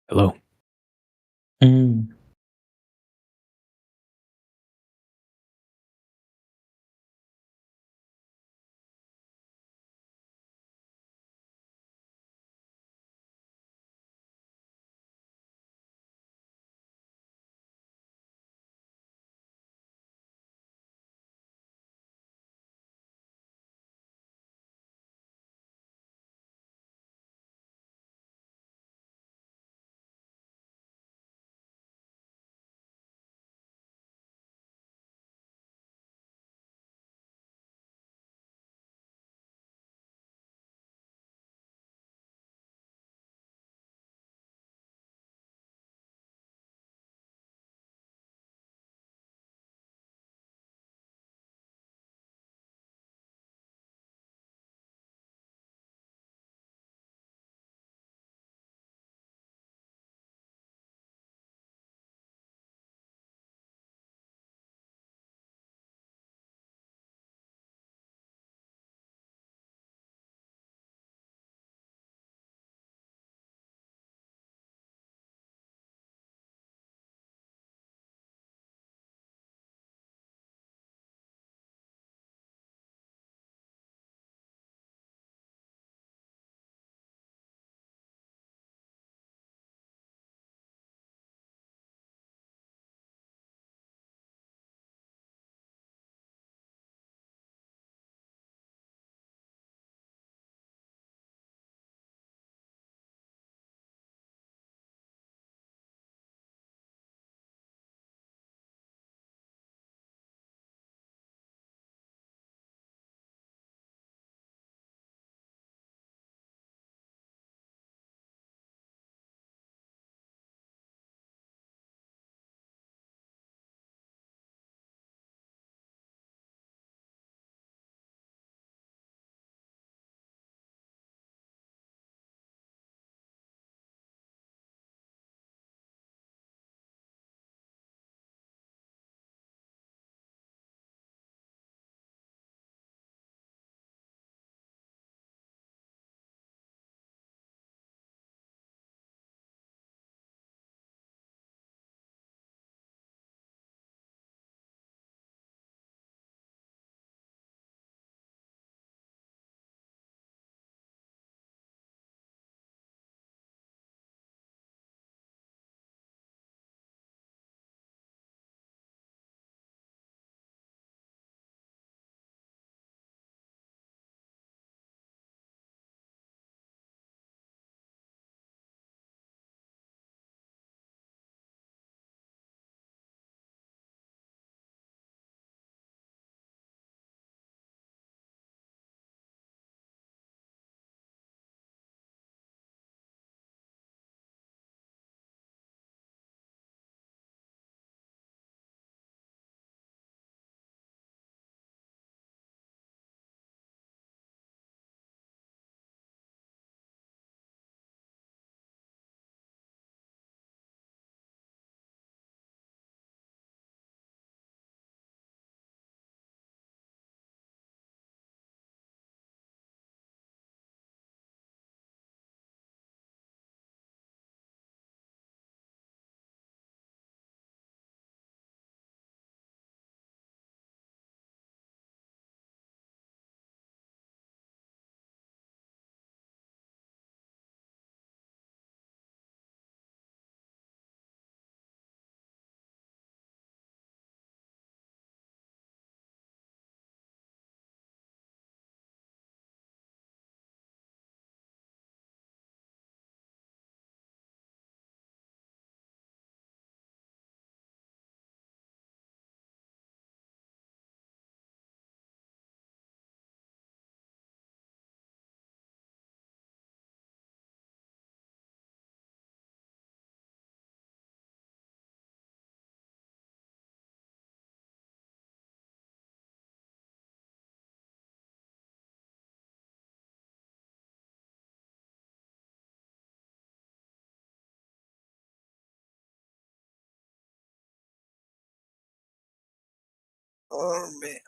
Hello. Oh man.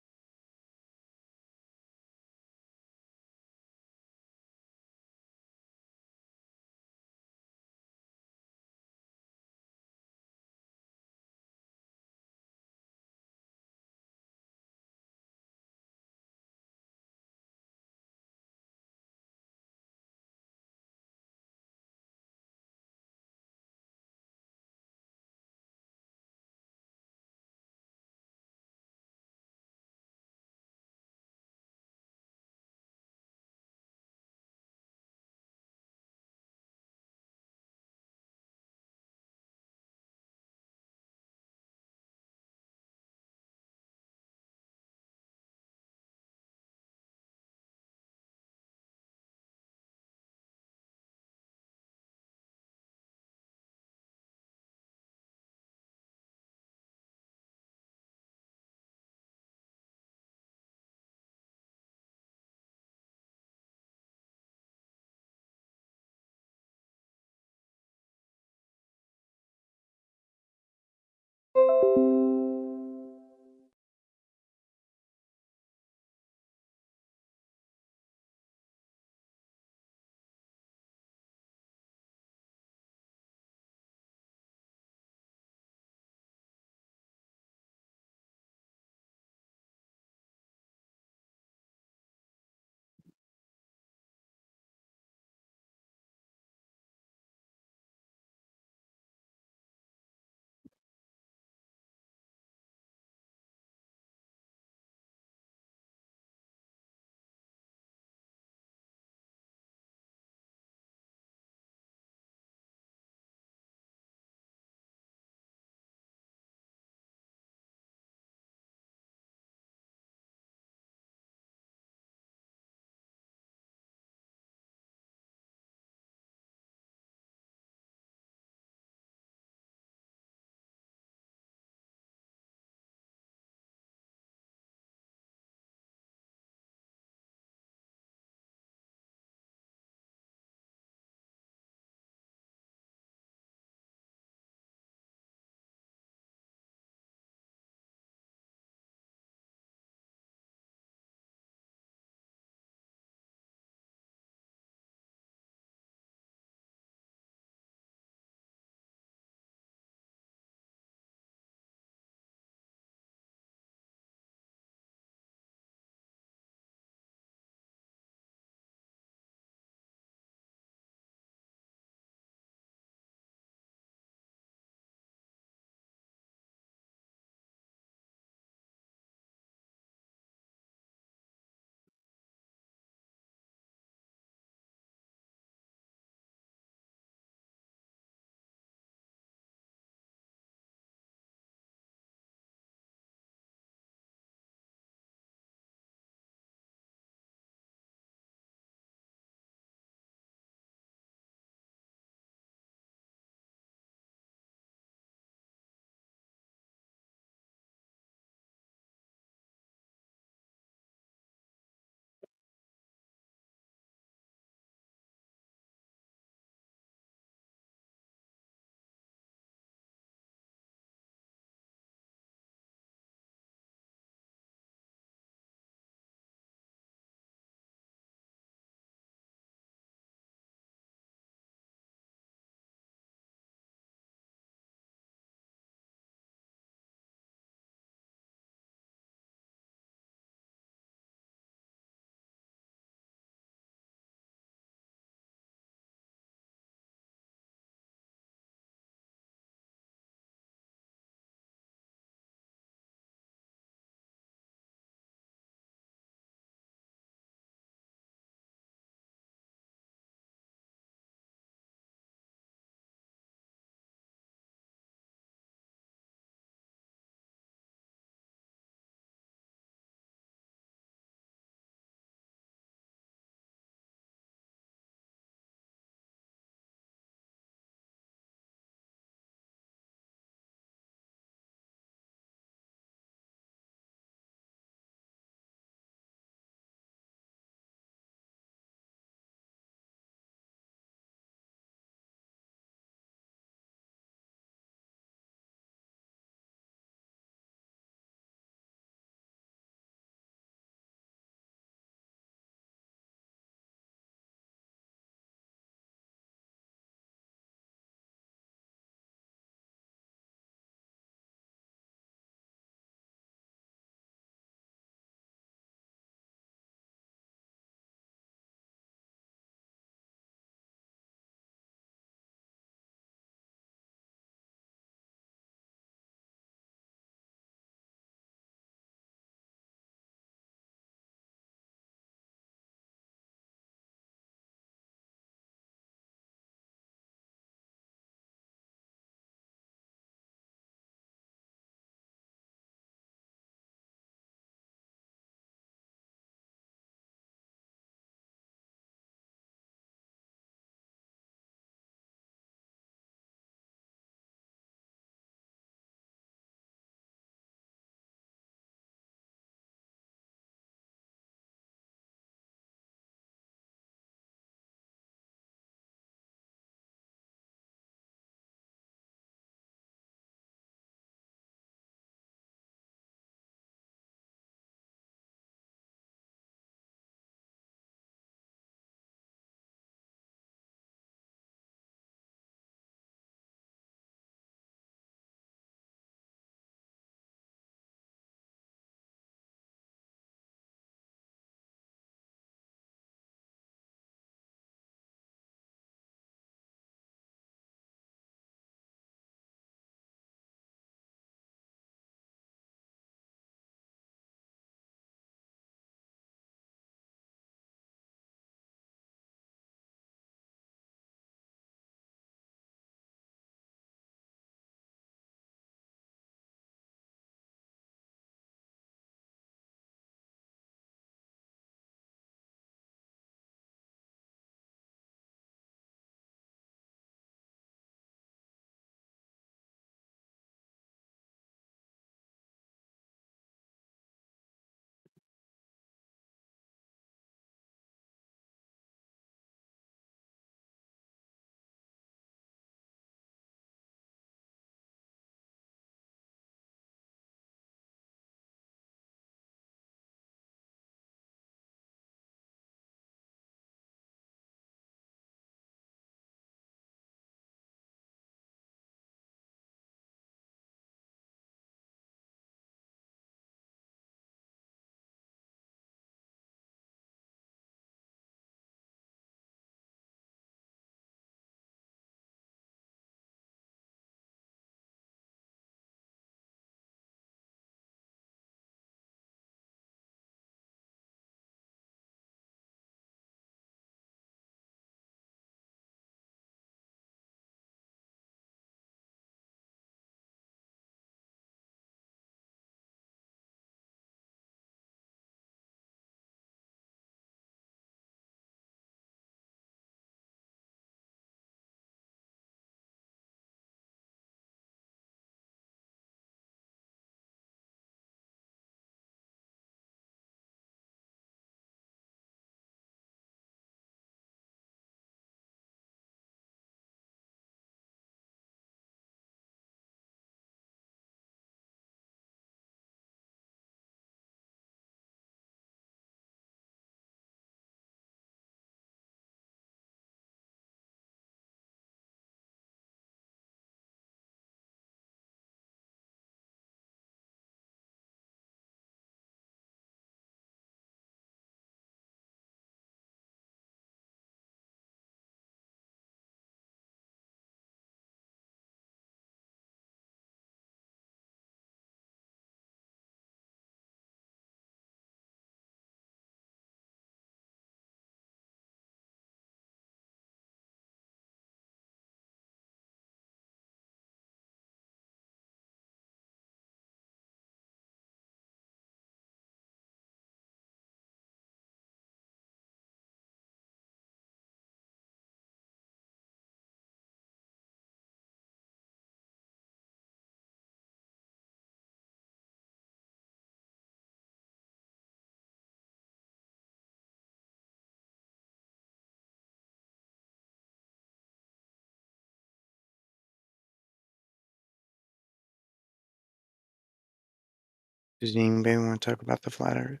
Does anybody want to talk about the flat Earth?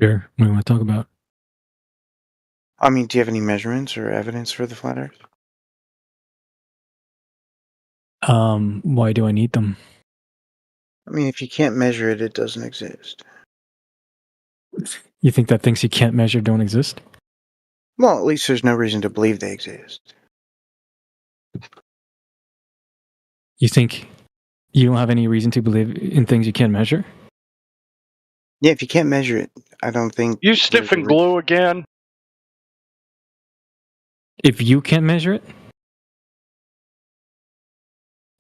Sure. What do you want to talk about? I mean, do you have any measurements or evidence for the flat Earth? Why do I need them? I mean, if you can't measure it, it doesn't exist. You think that things you can't measure don't exist? Well, at least there's no reason to believe they exist. You think you don't have any reason to believe in things you can't measure? Yeah, if you can't measure it, I don't think... You sniffing glue again? If you can't measure it?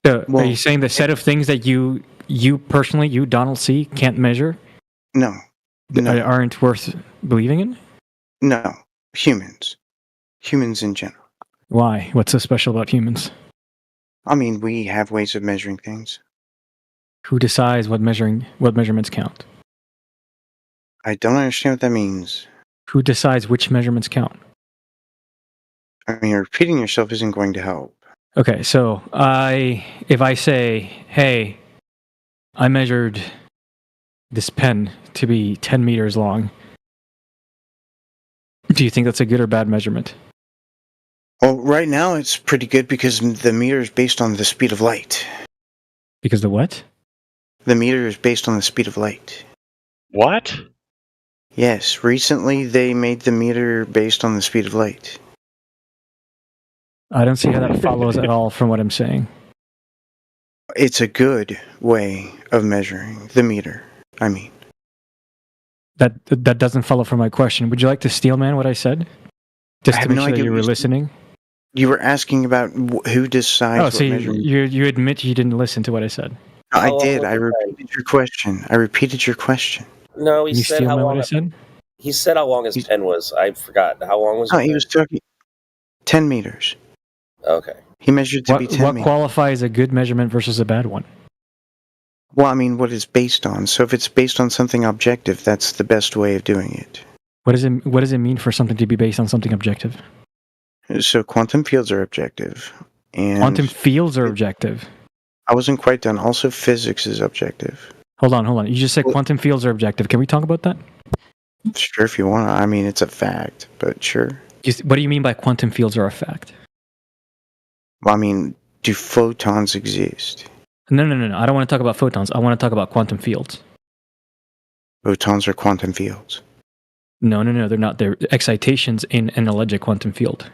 So, are you saying the set of things that you personally, you, Donald C., can't measure? No. Aren't worth believing in? No. Humans. Humans in general. Why? What's so special about humans? I mean, we have ways of measuring things. Who decides what measurements count? I don't understand what that means. Who decides which measurements count? I mean, repeating yourself isn't going to help. Okay, so if I say, hey, I measured this pen to be 10 meters long, do you think that's a good or bad measurement? Well, right now it's pretty good because the meter is based on the speed of light. Because the what? The meter is based on the speed of light. What? Yes, recently they made the meter based on the speed of light. I don't see how that follows at all from what I'm saying. It's a good way of measuring the meter, I mean. That doesn't follow from my question. Would you like to steel man what I said? Just to make sure that you were listening? You were asking about who decides what so measurement. you admit you didn't listen to what I said. I did. I repeated your question. No, he you said steel how man long. what I said? He said how long his pen was. I forgot. How long was it? Oh, he was talking 10 meters. Okay. He measured to be 10 What meters. qualifies a good measurement versus a bad one? Well, I mean, what it's based on. So if it's based on something objective, that's the best way of doing it. What does it mean for something to be based on something objective? So quantum fields are objective. And Quantum fields are objective. I wasn't quite done. Also, physics is objective. Hold on. You just said quantum fields are objective. Can we talk about that? Sure, if you want. I mean, it's a fact, but sure. What do you mean by quantum fields are a fact? Well, I mean, do photons exist? No. I don't want to talk about photons. I want to talk about quantum fields. Photons are quantum fields. No, they're not. They're excitations in an alleged quantum field.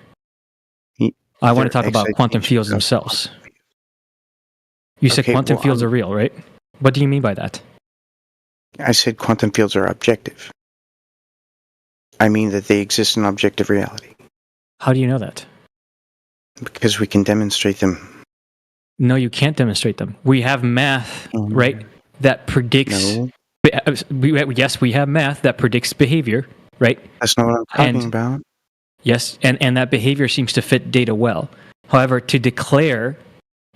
I want to talk about quantum fields themselves. You said quantum fields are real, right? What do you mean by that? I said quantum fields are objective. I mean that they exist in objective reality. How do you know that? Because we can demonstrate them. No, you can't demonstrate them. We have math, right, that predicts... No. Yes, we have math that predicts behavior, right? That's not what I'm talking about. Yes, and that behavior seems to fit data well. However, to declare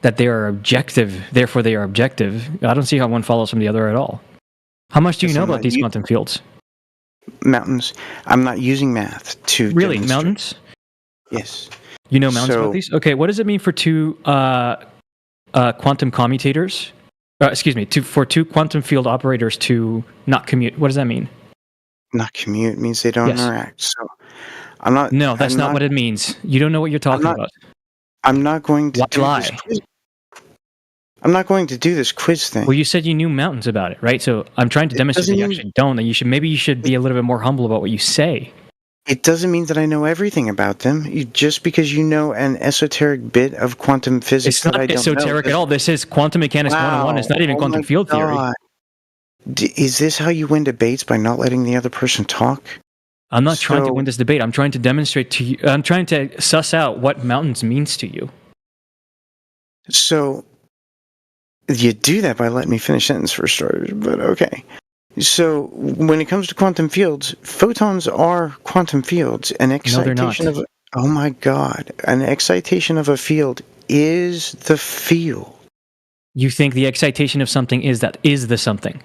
that they are objective, therefore they are objective, I don't see how one follows from the other at all. How much do you know about these quantum fields? Mountains. I'm not using math to Really? demonstrate. Mountains? Yes. You know mountains about these? Okay, what does it mean for two quantum commutators? For two quantum field operators to not commute? What does that mean? Not commute means they don't interact. So I'm not. No, that's not what it means. You don't know what you're talking about. I'm not going to do this quiz. I'm not going to do this quiz thing. Well, you said you knew mountains about it, right? So I'm trying to demonstrate that you actually don't. And maybe you should be a little bit more humble about what you say. It doesn't mean that I know everything about them. Just because you know an esoteric bit of quantum physics it's not that I don't esoteric know. at all. This is quantum mechanics 101. It's not even quantum field theory. Is this how you win debates, by not letting the other person talk? I'm not trying to win this debate. I'm trying to demonstrate to you. I'm trying to suss out what mountains means to you. So you do that by letting me finish sentence for starters, but okay. So when it comes to quantum fields, photons are quantum fields. An excitation of oh my god, an excitation of a field is the field. You think the excitation of something is the something?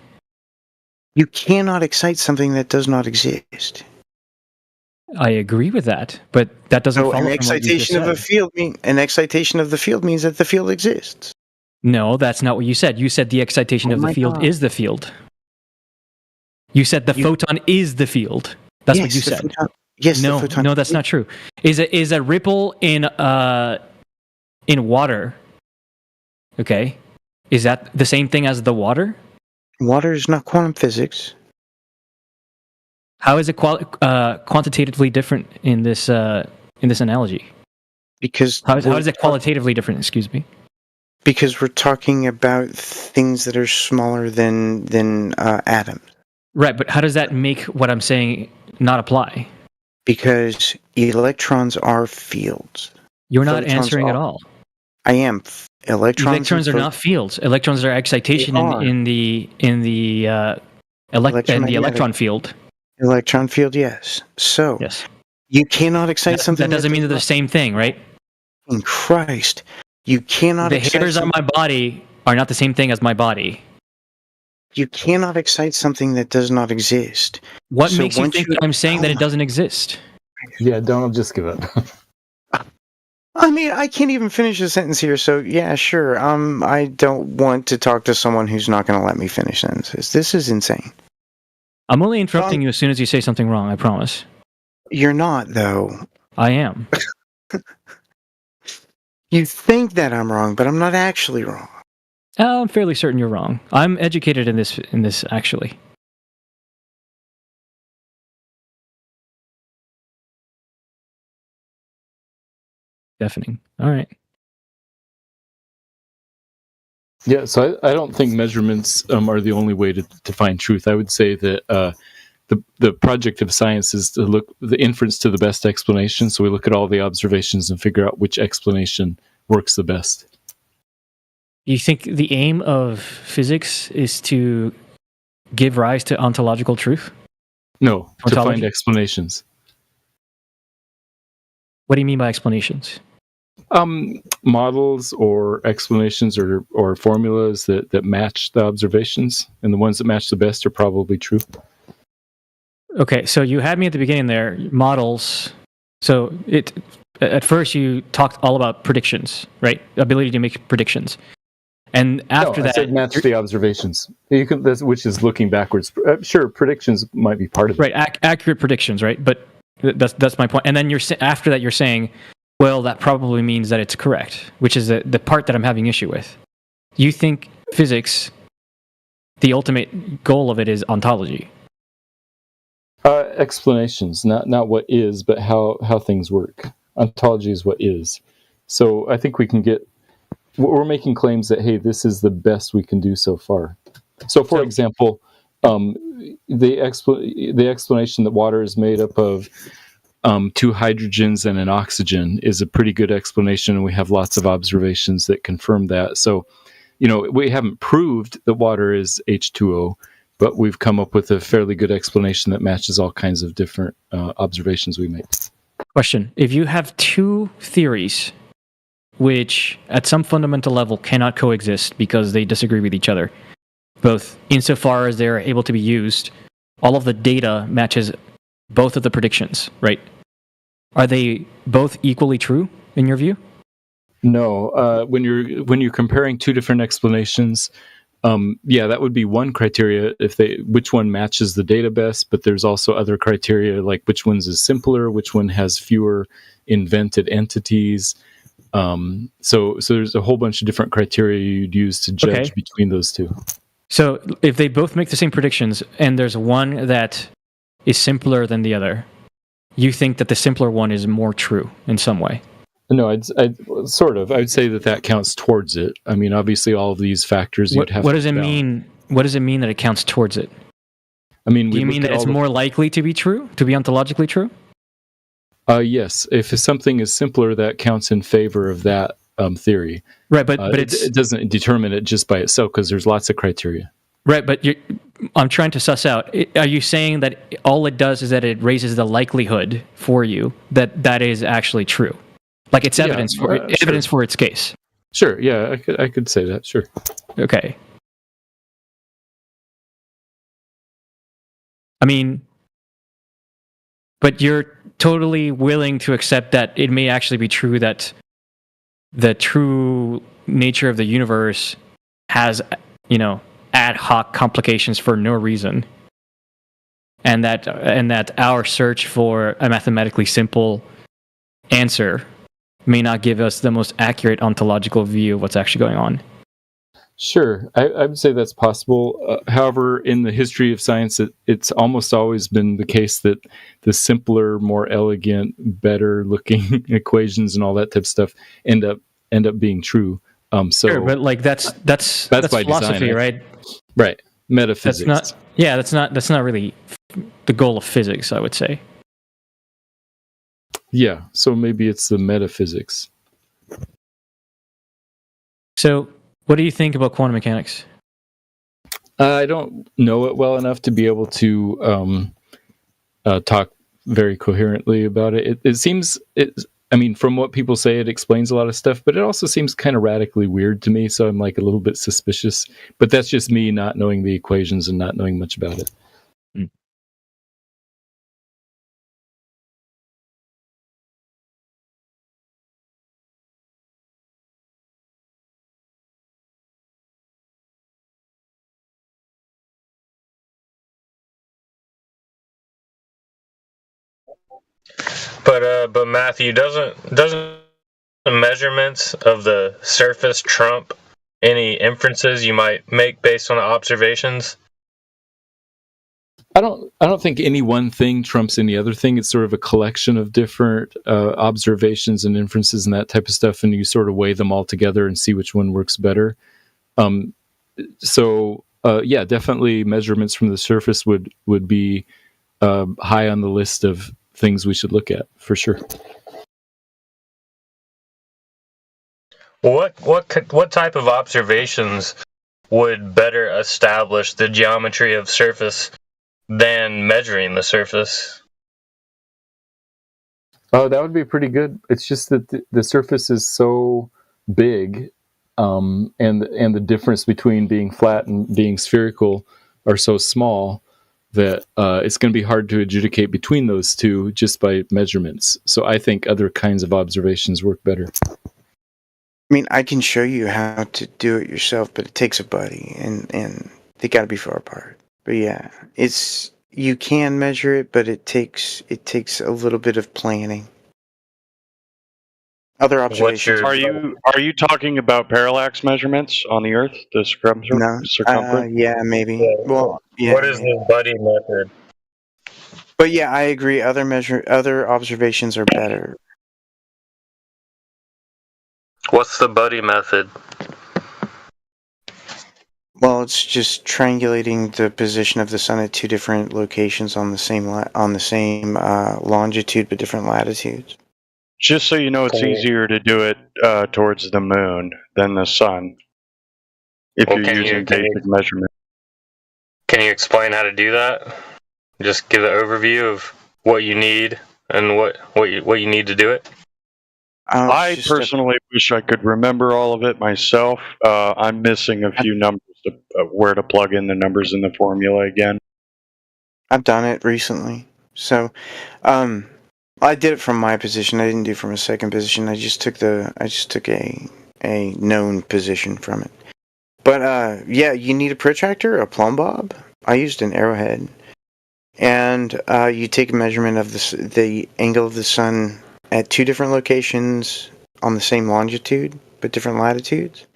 You cannot excite something that does not exist. I agree with that, but that doesn't follow an from what you just excitation of said. a field an excitation of the field means that the field exists. No, that's not what you said. You said the excitation of the my field God. is the field. You said the photon is the field. That's what you the said. photon- yes, the No, photon. no, that's not true. Is a ripple in water? Okay, is that the same thing as the water? Water is not quantum physics. How is it quantitatively different in this analogy? Because how is it qualitatively different? Excuse me. Because we're talking about things that are smaller than atoms. Right, but how does that make what I'm saying not apply? Because electrons are fields. You're not Photons answering are. at all. I am. Electrons are not fields. Electrons are excitation in the electron field. Electron field, yes. So yes, you cannot excite something. That doesn't mean that they're the same thing, right? In Christ, you cannot. The hairs on my body are not the same thing as my body. You cannot excite something that does not exist. What makes you think that I'm saying that it doesn't exist? Yeah, Donald, just give up. I mean, I can't even finish a sentence here, so yeah, sure. I don't want to talk to someone who's not going to let me finish sentences. This is insane. I'm only interrupting you as soon as you say something wrong, I promise. You're not, though. I am. You think that I'm wrong, but I'm not actually wrong. I'm fairly certain you're wrong. I'm educated in this actually. Deafening. All right. Yeah, so I don't think measurements are the only way to find truth. I would say that the project of science is to look the inference to the best explanation. So we look at all the observations and figure out which explanation works the best. You think the aim of physics is to give rise to ontological truth? No, Ontology? to find explanations. What do you mean by explanations? Models or explanations or formulas that match the observations, and the ones that match the best are probably true. Okay, so you had me at the beginning there, models. So at first you talked all about predictions, right? Ability to make predictions. And after I said match the observations. You can, which is looking backwards. Sure, predictions might be part of it. Right, accurate predictions, right? But that's my point. And then after that, you're saying, well, that probably means that it's correct, which is the part that I'm having issue with. You think physics, the ultimate goal of it is ontology? Explanations, not what is, but how things work. Ontology is what is. So I think we can get. We're making claims that, hey, this is the best we can do so far. So, for example, the explanation that water is made up of 2 hydrogens and an oxygen is a pretty good explanation, and we have lots of observations that confirm that. So, we haven't proved that water is H2O, but we've come up with a fairly good explanation that matches all kinds of different observations we make. Question. If you have 2 theories which at some fundamental level cannot coexist because they disagree with each other, both insofar as they're able to be used, all of the data matches both of the predictions, right? Are they both equally true in your view? No. When you're comparing 2 different explanations, that would be one criteria which one matches the data best, but there's also other criteria like which one's is simpler, which one has fewer invented entities. So there's a whole bunch of different criteria you'd use to judge between those 2. So if they both make the same predictions and there's one that is simpler than the other, you think that the simpler one is more true in some way? No, I'd sort of. I would say that counts towards it. I mean, obviously, all of these factors you'd have. What does it mean? What does it mean that it counts towards it? I mean, do you mean that it's more likely to be true, to be ontologically true? Yes. If something is simpler, that counts in favor of that theory. Right, but it doesn't determine it just by itself because there's lots of criteria. Right, but I'm trying to suss out. Are you saying that all it does is that it raises the likelihood for you that is actually true? Like it's evidence for its case. Sure. Yeah, I could say that. Sure. Okay. I mean, but you're totally willing to accept that it may actually be true that the true nature of the universe has, ad hoc complications for no reason, and that our search for a mathematically simple answer may not give us the most accurate ontological view of what's actually going on. Sure, I would say that's possible. However, in the history of science, it's almost always been the case that the simpler, more elegant, better-looking equations and all that type of stuff end up being true. Sure, but like that's by philosophy, design, right? Right, metaphysics. That's not really the goal of physics, I would say. Yeah, so maybe it's the metaphysics. So, what do you think about quantum mechanics? I don't know it well enough to be able to talk very coherently about it. It seems, from what people say, it explains a lot of stuff, but it also seems kind of radically weird to me, so I'm like a little bit suspicious. But that's just me not knowing the equations and not knowing much about it. But Matthew, doesn't the measurements of the surface trump any inferences you might make based on observations? I don't think any one thing trumps any other thing. It's sort of a collection of different observations and inferences and that type of stuff, and you sort of weigh them all together and see which one works better. Yeah, definitely measurements from the surface would be high on the list of things we should look at, for sure. What type of observations would better establish the geometry of surface than measuring the surface? Oh, that would be pretty good. It's just that the surface is so big, and the difference between being flat and being spherical are so small that it's going to be hard to adjudicate between those two just by measurements. So I think other kinds of observations work better. I mean, I can show you how to do it yourself, but it takes a buddy, and they got to be far apart. But yeah, you can measure it, but it takes a little bit of planning. Other observations. Are you talking about parallax measurements on the Earth, the circumference? Yeah, maybe. Well, yeah. What is the buddy method? But yeah, I agree. Other observations are better. What's the buddy method? Well, it's just triangulating the position of the sun at two different locations on the same longitude but different latitudes. Just so you know, it's easier to do it towards the moon than the sun if you're using basic measurement. Can you explain how to do that? Just give an overview of what you need and what you need to do it. I personally wish I could remember all of it myself. I'm missing a few numbers where to plug in the numbers in the formula again. I've done it recently, so I did it from my position. I didn't do it from a second position. I just took a known position from it. But yeah, you need a protractor, a plumb bob. I used an arrowhead, and you take a measurement of the angle of the sun at two different locations on the same longitude but different latitudes,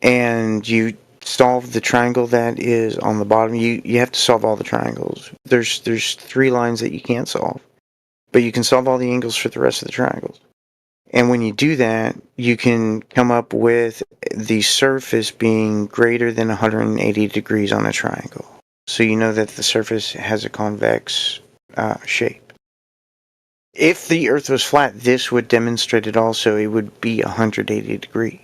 and you solve the triangle that is on the bottom. You have to solve all the triangles. There's 3 lines that you can't solve, but you can solve all the angles for the rest of the triangles. And when you do that, you can come up with the surface being greater than 180 degrees on a triangle. So you know that the surface has a convex shape. If the Earth was flat, this would demonstrate it also. It would be 180 degrees.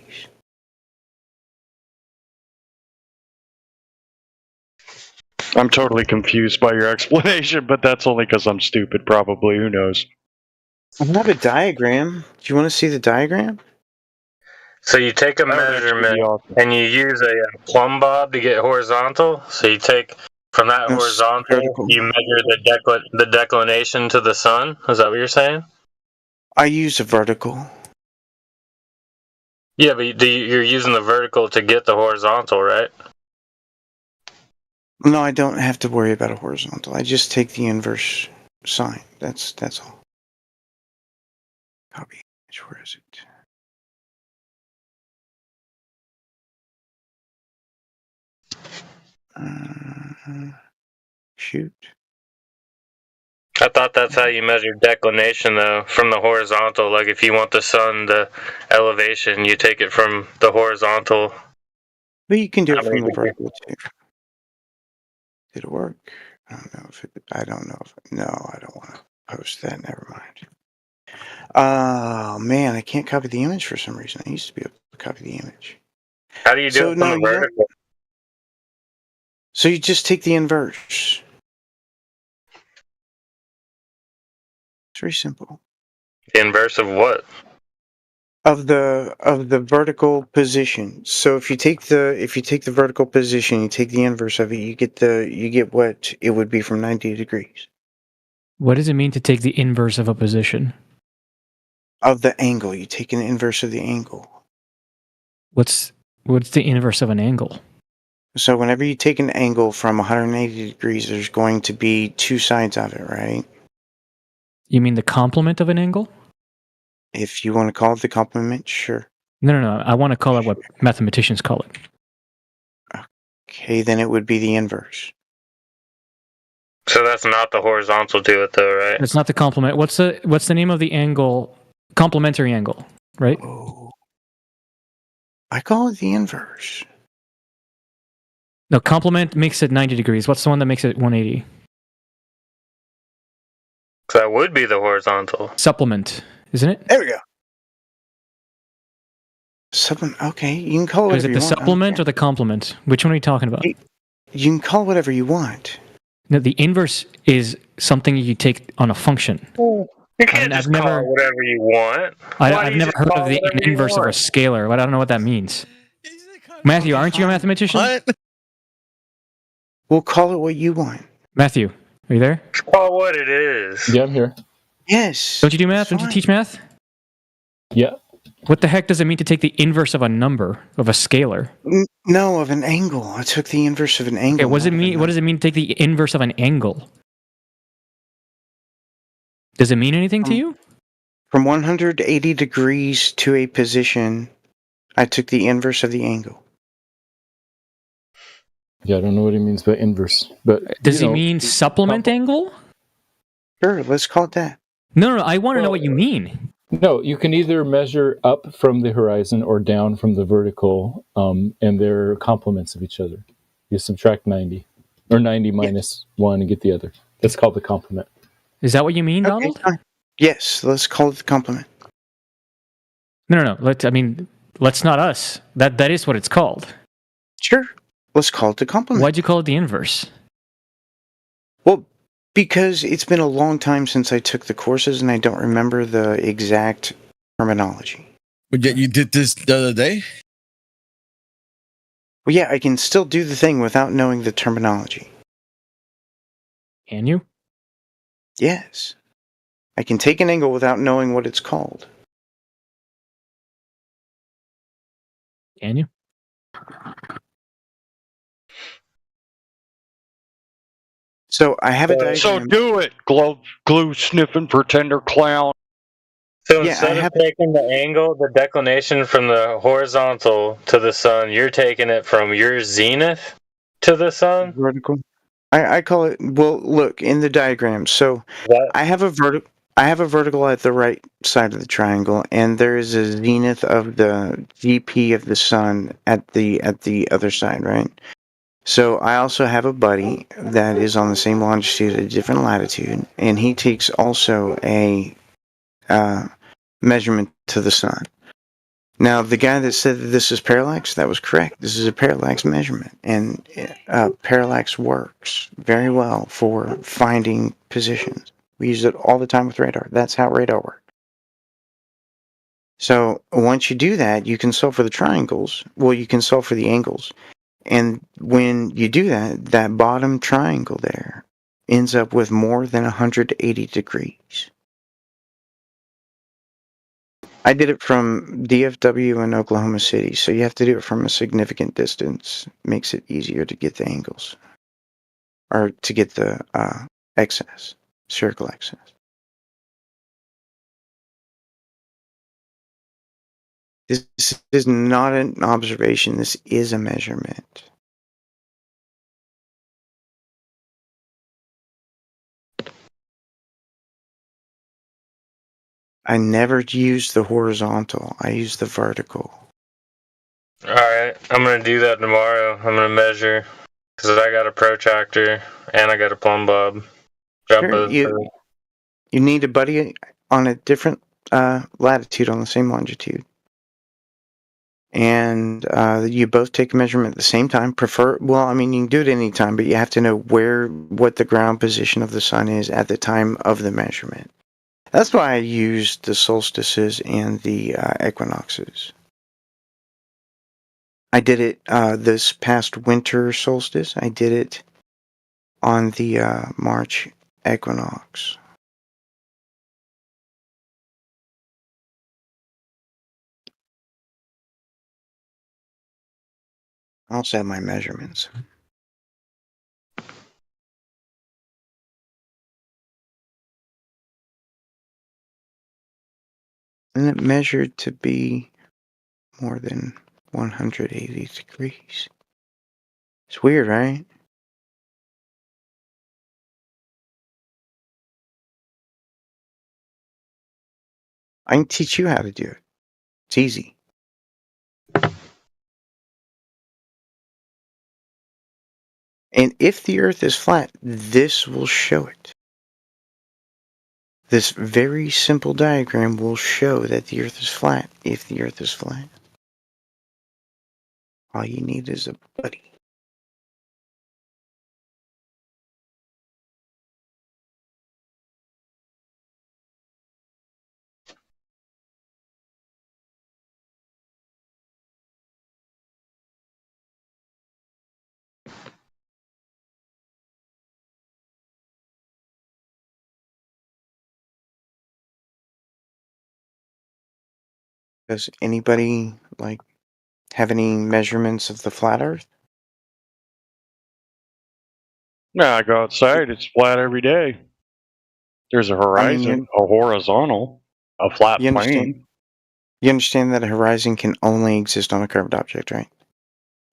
I'm totally confused by your explanation, but that's only because I'm stupid, probably. Who knows? I have a diagram. Do you want to see the diagram? So you take a measurement and you use a plumb bob to get horizontal. So you take from that horizontal, you measure the declination to the sun. Is that what you're saying? I use a vertical. Yeah, but you're using the vertical to get the horizontal, right? No, I don't have to worry about a horizontal. I just take the inverse sign. That's all. Copy image. Where is it? Shoot. I thought that's how you measure declination, though, from the horizontal. Like if you want the sun, the elevation, you take it from the horizontal. But you can do it from the vertical too. Did it work? I don't know if it. I don't know if. No, I don't want to post that. Never mind. Oh man, I can't copy the image for some reason. I used to be able to copy the image. How do you do it from the vertical? So you just take the inverse. It's very simple. The inverse of what? Of the vertical position. So if you take the vertical position, you take the inverse of it, you get what it would be from 90 degrees. What does it mean to take the inverse of a position? Of the angle. You take an inverse of the angle. What's the inverse of an angle? So whenever you take an angle from 180 degrees, there's going to be two sides of it, right? You mean the complement of an angle? If you want to call it the complement, sure. No. I want to call it what mathematicians call it. Okay, then it would be the inverse. So that's not the horizontal to it, though, right? It's not the complement. What's the name of the angle? Complementary angle, right? Oh, I call it the inverse. No, complement makes it 90 degrees. What's the one that makes it 180? So that would be the horizontal. Supplement, isn't it? There we go. Supplement. Okay, you can call it. Is it the supplement or the complement? Which one are you talking about? You can call whatever you want. No, the inverse is something you take on a function. You can't just call it whatever you want. I've never heard of the inverse of a scalar, but I don't know what that means. Matthew, aren't you a mathematician? What? We'll call it what you want. Matthew, are you there? Call what it is. Yeah, I'm here. Yes. Don't you do math? Don't you teach math? Yeah. What the heck does it mean to take the inverse of a number, of a scalar? No, of an angle. I took the inverse of an angle. Okay, what does it mean to take the inverse of an angle? Does it mean anything to you? From 180 degrees to a position, I took the inverse of the angle. Yeah, I don't know what he means by inverse, but does he mean supplement angle? Sure, let's call it that. No, I want to know what you mean. No, you can either measure up from the horizon or down from the vertical, and they're complements of each other. You subtract 90, or 90 minus 1 and get the other. That's called the complement. Is that what you mean, Donald? Yes, let's call it the complement. No. Let's not us. That is what it's called. Sure. Let's call it the complement. Why'd you call it the inverse? Well, because it's been a long time since I took the courses and I don't remember the exact terminology. But yet you did this the other day? Well, yeah, I can still do the thing without knowing the terminology. Can you? Yes. I can take an angle without knowing what it's called. Can you? So I have a diagram. So do it, glue sniffing pretender clown. So instead of taking the angle, the declination from the horizontal to the sun, you're taking it from your zenith to the sun? Vertical. I call it, well, look, in the diagram. So I have a vertical at the right side of the triangle, and there is a zenith of the GP of the sun at the other side, right? So I also have a buddy that is on the same longitude at a different latitude, and he takes also a measurement to the sun. Now, the guy that said that this is parallax, that was correct. This is a parallax measurement, and parallax works very well for finding positions. We use it all the time with radar. That's how radar works. So once you do that, you can solve for the triangles. Well, you can solve for the angles. And when you do that, that bottom triangle there ends up with more than 180 degrees. I did it from DFW in Oklahoma City, so you have to do it from a significant distance. Makes it easier to get the angles, or to get the excess, spherical excess. This is not an observation. This is a measurement. I never use the horizontal. I use the vertical. Alright, I'm going to do that tomorrow. I'm going to measure. Because I got a protractor and I got a plumb bob. Sure, you need a buddy on a different latitude on the same longitude. And you both take a measurement at the same time. Well, I mean, you can do it any time, but you have to know what the ground position of the sun is at the time of the measurement. That's why I used the solstices and the equinoxes. I did it this past winter solstice. I did it on the March equinox. I also have my measurements. And it measured to be more than 180 degrees. It's weird, right? I can teach you how to do it. It's easy. And if the Earth is flat, this will show it. This very simple diagram will show that the Earth is flat if the Earth is flat. All you need is a buddy. Does anybody have any measurements of the flat Earth? No, I go outside. It's flat every day. There's a horizon, a horizontal, a flat plane. You understand that a horizon can only exist on a curved object, right?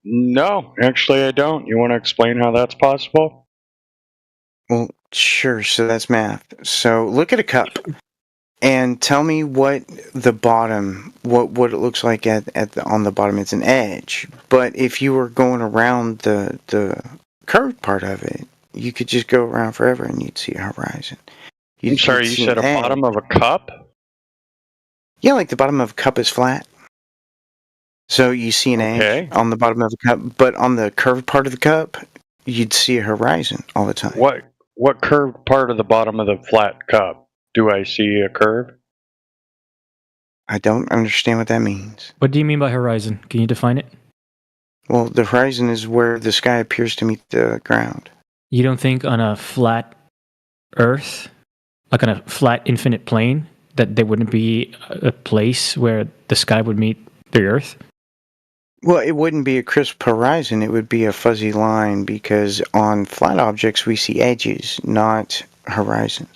No, actually I don't. You want to explain how that's possible? Well, sure. So that's math. So look at a cup and tell me what the bottom, what it looks like on the bottom. It's an edge. But if you were going around the curved part of it, you could just go around forever and you'd see a horizon. I'm sorry, you said a bottom of a cup? Yeah, like the bottom of a cup is flat. So you see an edge on the bottom of the cup, but on the curved part of the cup, you'd see a horizon all the time. What curved part of the bottom of the flat cup? Do I see a curve? I don't understand what that means. What do you mean by horizon? Can you define it? Well, the horizon is where the sky appears to meet the ground. You don't think on a flat Earth, like on a flat infinite plane, that there wouldn't be a place where the sky would meet the Earth? Well, it wouldn't be a crisp horizon. It would be a fuzzy line because on flat objects we see edges, not horizons.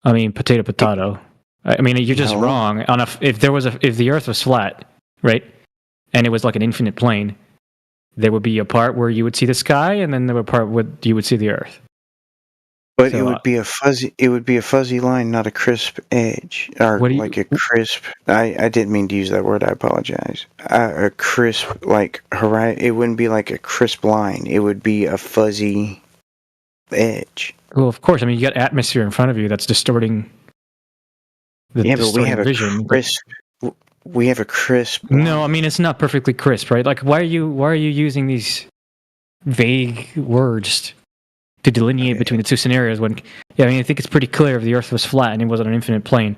I mean, potato. I mean, you're just wrong. If the Earth was flat, right, and it was like an infinite plane, there would be a part where you would see the sky, and then there would be a part where you would see the Earth. But so, it would be a fuzzy. It would be a fuzzy line, not a crisp edge, or like a crisp. I didn't mean to use that word. I apologize. A crisp horizon. It wouldn't be like a crisp line. It would be a fuzzy edge. Well, of course. I mean, you got atmosphere in front of you that's distorting. But we have vision. A crisp. We have a crisp. No, I mean it's not perfectly crisp, right? Like, why are you using these vague words to delineate between the two scenarios when, I mean, I think it's pretty clear if the Earth was flat and it wasn't an infinite plane,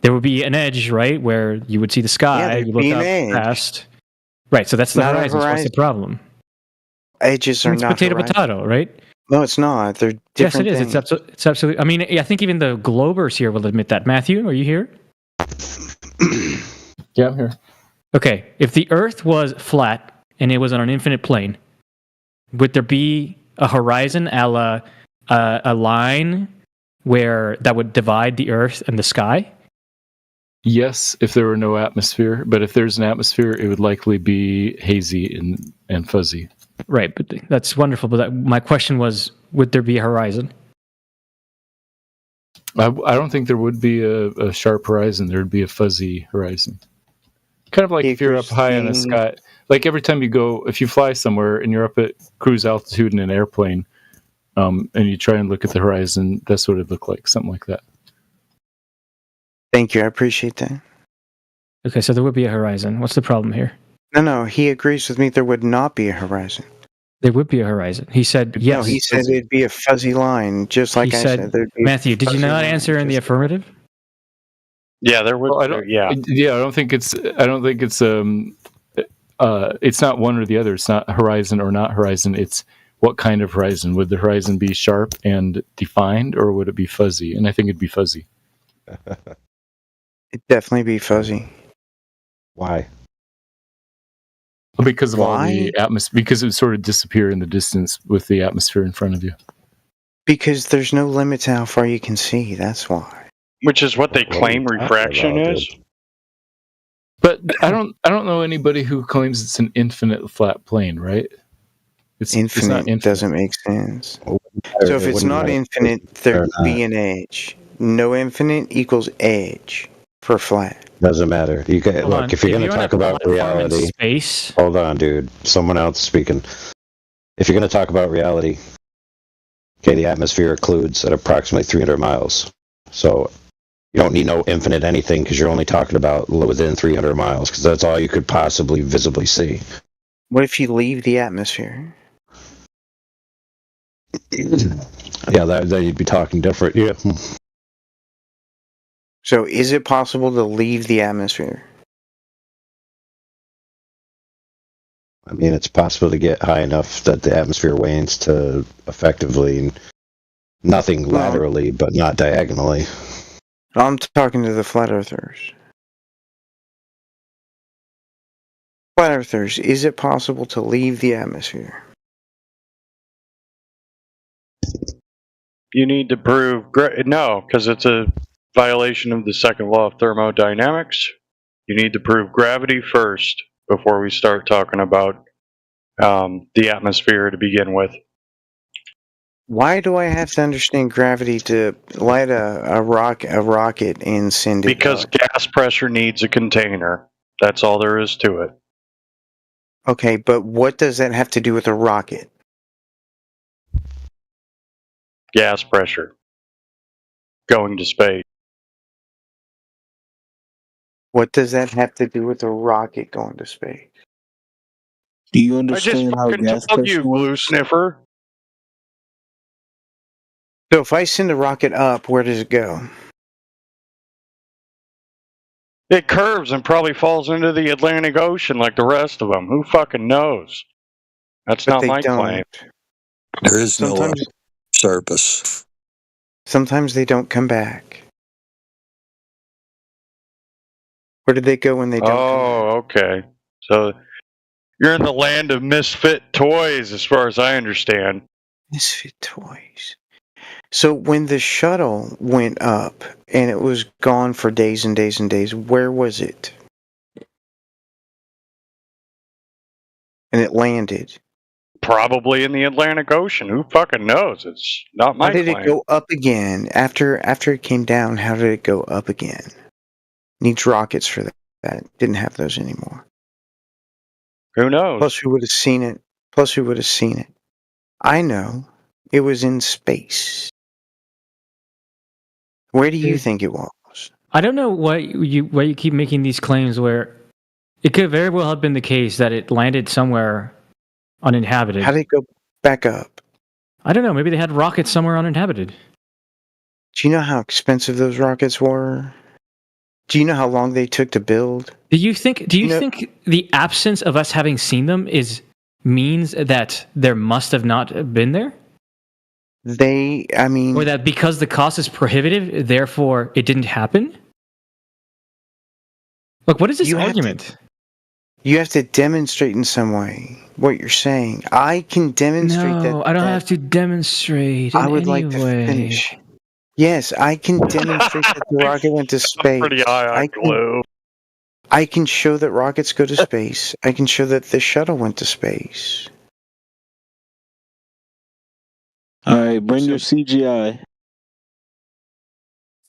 there would be an edge, right, where you would see the sky, you look up past. Right, so that's the horizon. So what's the problem? Edges are not potato, right? No, it's not. They're different Yes, it is. It's absolutely. I mean, I think even the Globers here will admit that. Matthew, are you here? Yeah, I'm here. Okay, if the Earth was flat and it was on an infinite plane, would there be a horizon, a line where that would divide the Earth and the sky? Yes, if there were no atmosphere, but if there's an atmosphere, it would likely be hazy and fuzzy. Right, but that's wonderful. But my question was, would there be a horizon? I don't think there would be a sharp horizon. There would be a fuzzy horizon. Kind of like if you're up high in the sky. Like every time you go, if you fly somewhere and you're up at cruise altitude in an airplane, and you try and look at the horizon, that's what it'd look like, something like that. Thank you. I appreciate that. Okay, so there would be a horizon. What's the problem here? No, he agrees with me. There would not be a horizon. There would be a horizon. He said yes. No, he said it'd be a fuzzy line, just like I said. There'd be Matthew, did you not answer in the affirmative? Yeah, there would. Well, I don't think it's. It's not one or the other. It's not horizon or not horizon. It's what kind of horizon. Would the horizon be sharp and defined, or would it be fuzzy? And I think it'd be fuzzy. It'd definitely be fuzzy. Why? Because of all the atmosphere. Because it would sort of disappear in the distance with the atmosphere in front of you. Because there's no limit to how far you can see. That's why. Which is what they claim refraction is. But I don't know anybody who claims it's an infinite flat plane, right? It's infinite. It doesn't make sense. So if it's not infinite, there'd be an edge. No infinite equals edge for flat. Doesn't matter. You can look if you're going to talk about reality. Space. Hold on, dude. Someone else speaking. If you're going to talk about reality, okay, the atmosphere occludes at approximately 300 miles. So you don't need no infinite anything because you're only talking about within 300 miles because that's all you could possibly visibly see. What if you leave the atmosphere? Yeah, that you'd be talking different. Yeah. So is it possible to leave the atmosphere? I mean, it's possible to get high enough that the atmosphere wanes to effectively nothing laterally, but not diagonally. I'm talking to the flat earthers. Flat earthers, is it possible to leave the atmosphere? You need to prove no, because it's a violation of the second law of thermodynamics. You need to prove gravity first before we start talking about the atmosphere to begin with. Why do I have to understand gravity to light a rocket and send it Because up? gas pressure needs a container. That's all there is to it. Okay, but what does that have to do with a rocket? Gas pressure. Going to space. What does that have to do with a rocket going to space? Do you I just understand how fucking gas told you, pressure glue works? sniffer. So if I send a rocket up, where does it go? It curves and probably falls into the Atlantic Ocean like the rest of them. Who fucking knows? That's But not they my don't. claim. There is no Sometimes, surface. sometimes they don't come back. Where did they go when they don't come back? Oh, okay. So you're in the land of misfit toys, as far as I understand. Misfit toys. So when the shuttle went up and it was gone for days and days and days, where was it? And it landed. Probably in the Atlantic Ocean. Who fucking knows? It's not my How did claim. it go up again? After it came down, how did it go up again? Needs rockets for that. Didn't have those anymore. Who knows? Plus we would have seen it. I know. It was in space. Where do you think it was? I don't know why you keep making these claims where it could very well have been the case that it landed somewhere uninhabited. How did it go back up? I don't know. Maybe they had rockets somewhere uninhabited. Do you know how expensive those rockets were? Do you know how long they took to build? Do you think the absence of us having seen them means that there must have not been there? Or that because the cost is prohibitive, therefore it didn't happen? Look, what is this argument? You have to demonstrate in some way what you're saying. I can demonstrate that. No, I don't have to demonstrate. I would like to way. finish. Yes, I can demonstrate that the rocket went to space. Pretty high on glue. I can show that rockets go to space. I can show that the shuttle went to space. All right, bring your CGI.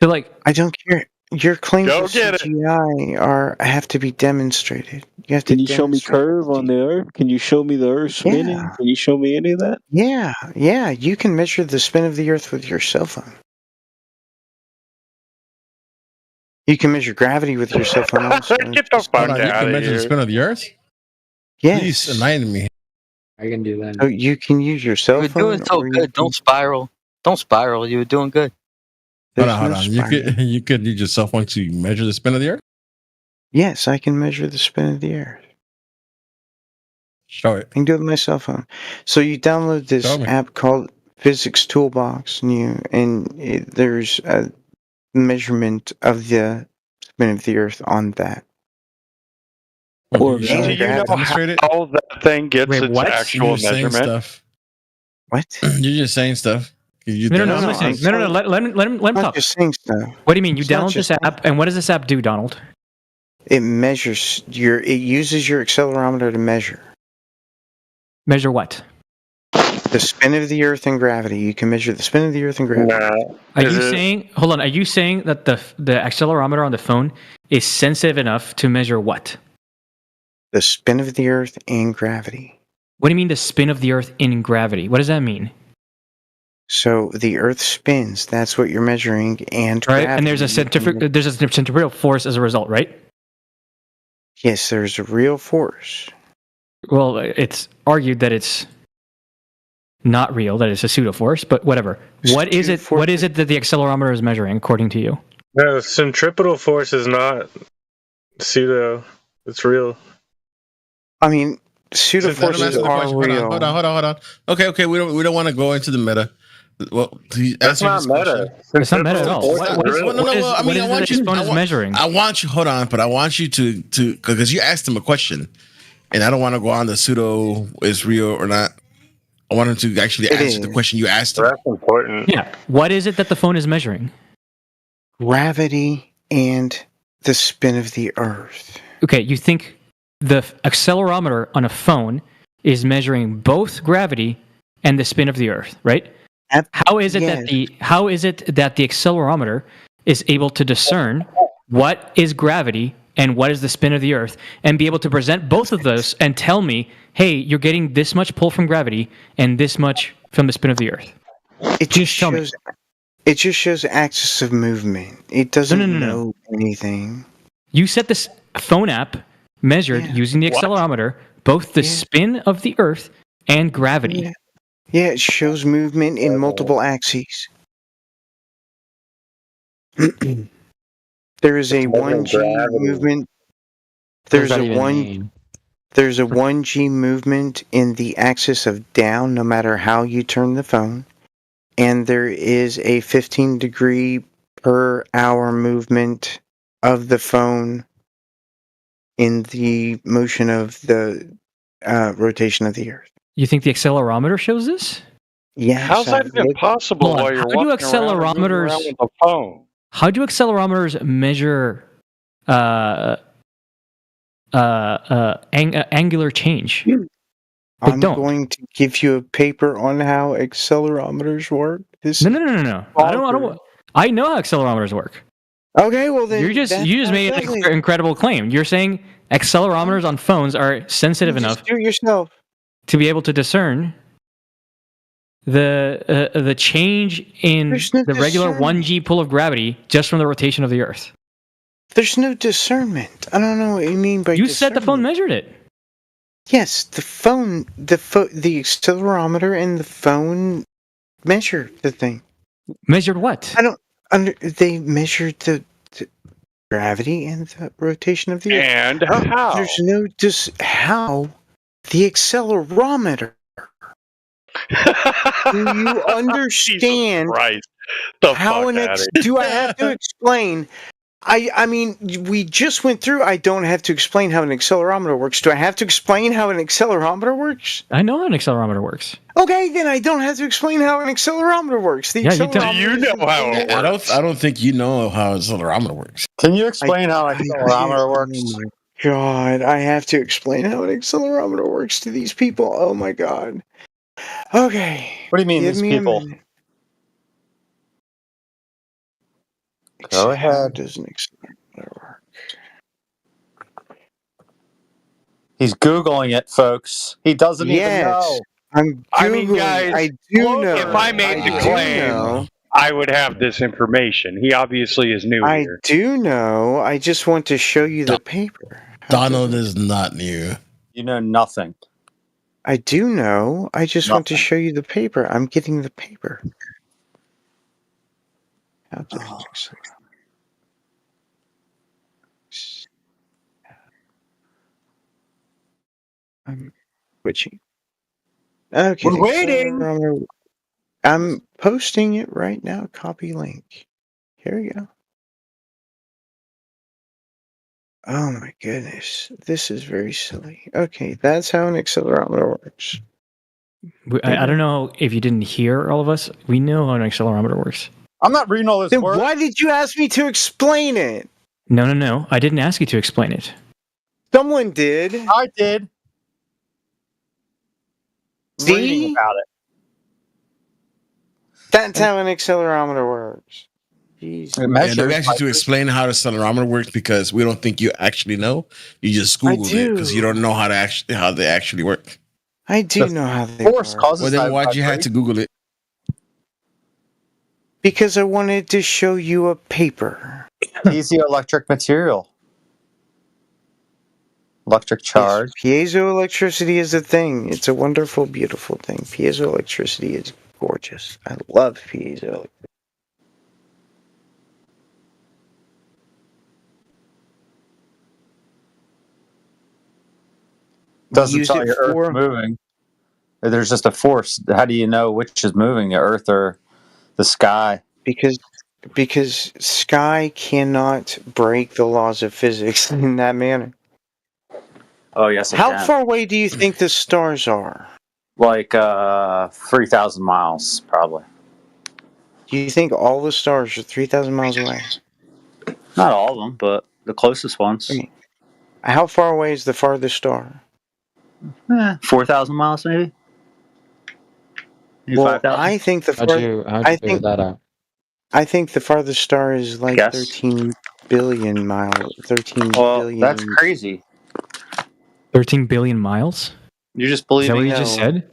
So, like, I don't care. Your claims Go of get it. CGI have to be demonstrated. You have to. Can you show me curve on the Earth? Can you show me the Earth spinning? Yeah. Can you show me any of that? Yeah. You can measure the spin of the Earth with your cell phone. You can measure gravity with your cell phone also. Get the fuck Hold on, you out can of measure the here. spin of the Earth? Yes. Please enlighten me. I can do that. So you can use your cell You were phone. doing so or you good. Don't spiral. Don't spiral. You were doing good. Hold There's on. no You could use your cell phone to measure the spin of the Earth? Yes, I can measure the spin of the Earth. Show it. I can do it with my cell phone. So you download this Show me. app called Physics Toolbox, there's a measurement of the spin of the Earth on that. Or Do you know demonstrate it? how that thing gets Wait, its what? actual You're just saying measurement? stuff. What? You're just saying stuff. You No, demonstrate- I'm listening. No. Let him talk. Just saying stuff. What do you mean? You It's not download this just- app, and what does this app do, Donald? It measures it uses your accelerometer to measure Measure what? the spin of the Earth and gravity. You can measure the spin of the Earth and gravity. Are you saying? Hold on. Are you saying that the accelerometer on the phone is sensitive enough to measure what? The spin of the Earth and gravity. What do you mean the spin of the Earth in gravity? What does that mean? So the Earth spins. That's what you're measuring, and Right, gravity. and there's a centripetal force as a result, right? Yes, there's a real force. Well, it's argued that it's not real, that it's a pseudo force, but whatever. What is it? What is it that the accelerometer is measuring, according to you? No, centripetal force is not pseudo. It's real. I mean, pseudo Let him answer forces the are question. real. Hold on. Okay. We don't want to go into the meta. Well, That's not meta. It's not meta at all. I want you. Phone is measuring. I want you. Hold on, but I want you to because you asked him a question, and I don't want to go on the pseudo is real or not. I want him to actually answer the question you asked him. That's important. Yeah. What is it that the phone is measuring? Gravity and the spin of the Earth. Okay, you think the accelerometer on a phone is measuring both gravity and the spin of the Earth, right? How is it that the accelerometer is able to discern what is gravity and what is the spin of the Earth, and be able to present both of those and tell me, hey, you're getting this much pull from gravity and this much from the spin of the Earth? It just shows axis of movement. It doesn't know anything. You set this phone app measured using the accelerometer both the spin of the Earth and gravity. Yeah, it shows movement in multiple axes. There is a 1G movement. There's a 1G movement in the axis of down, no matter how you turn the phone, and there is a 15 degree per hour movement of the phone in the motion of the rotation of the Earth. You think the accelerometer shows this? Yeah. How's that even possible while you're walking around and moving around with a phone? How do accelerometers measure angular change? I'm going to give you a paper on how accelerometers work. No. I know how accelerometers work. Okay, well then you just made an incredible claim. You're saying accelerometers on phones are sensitive enough do it yourself to be able to discern the change in the regular 1G pull of gravity just from the rotation of the Earth. There's no discernment. I don't know what you mean by you said the phone measured it. Yes, the accelerometer and the phone measure the thing. Measured what? They measured the gravity and the rotation of the Earth. And how? There's no how the accelerometer. Do you understand Christ. how do I have to explain I mean, we just went through. I don't have to explain how an accelerometer works. Do I have to explain how an accelerometer works? I know how an accelerometer works. Okay, then I don't have to explain how an accelerometer works. The Yeah, you accelerometer Do you know how it works? I don't think you know how an accelerometer works. Can you explain how an accelerometer works? Oh my god, I have to explain how an accelerometer works to these people. Oh my god. Okay. What do you mean, give these me a people? minute. Go How ahead. does an accelerator work? He's Googling it, folks. He doesn't even Yes, know. I'm Googling. I mean, guys, I do know. if I made the do claim, know. I would have this information. He obviously is new I here. do know. I just want to show you the paper. Donald is not new. You know nothing. I do know. I just want to show you the paper. I'm getting the paper. How does it accelerate? I'm switching. Okay. We're waiting. accelerometer. I'm posting it right now. Copy link. Here we go. Oh my goodness. This is very silly. Okay, that's how an accelerometer works. I don't know if you didn't hear all of us. We know how an accelerometer works. I'm not reading all this Then words. why did you ask me to explain it? No. I didn't ask you to explain it. Someone did. I did. Reading See? about it. That's how an accelerometer works. Jeez. It Yeah, they measures asked you to like- explain how the accelerometer works because we don't think you actually know. You just Googled it because you don't know how they actually work. I do The know how they force work. causes Well, then that why'd you have to Google it? Because I wanted to show you a paper. piezoelectric material. Electric charge. Yes, piezoelectricity is a thing. It's a wonderful, beautiful thing. Piezoelectricity is gorgeous. I love piezoelectricity. Doesn't Use tell it you Earth for- moving. There's just a force. How do you know which is moving, the Earth or the sky? Because sky cannot break the laws of physics in that manner. Oh yes, it How can. far away do you think the stars are? Like 3,000 miles, probably. Do you think all the stars are 3,000 miles away? Not all of them, but the closest ones. How far away is the farthest star? 4,000 miles, maybe. Maybe Well, 5,000. I think the How'd you figure that out? I think the farthest star is like Guess. 13 billion miles. 13 Well, billion. that's crazy. 13 billion miles? You just Is believe that what you just said?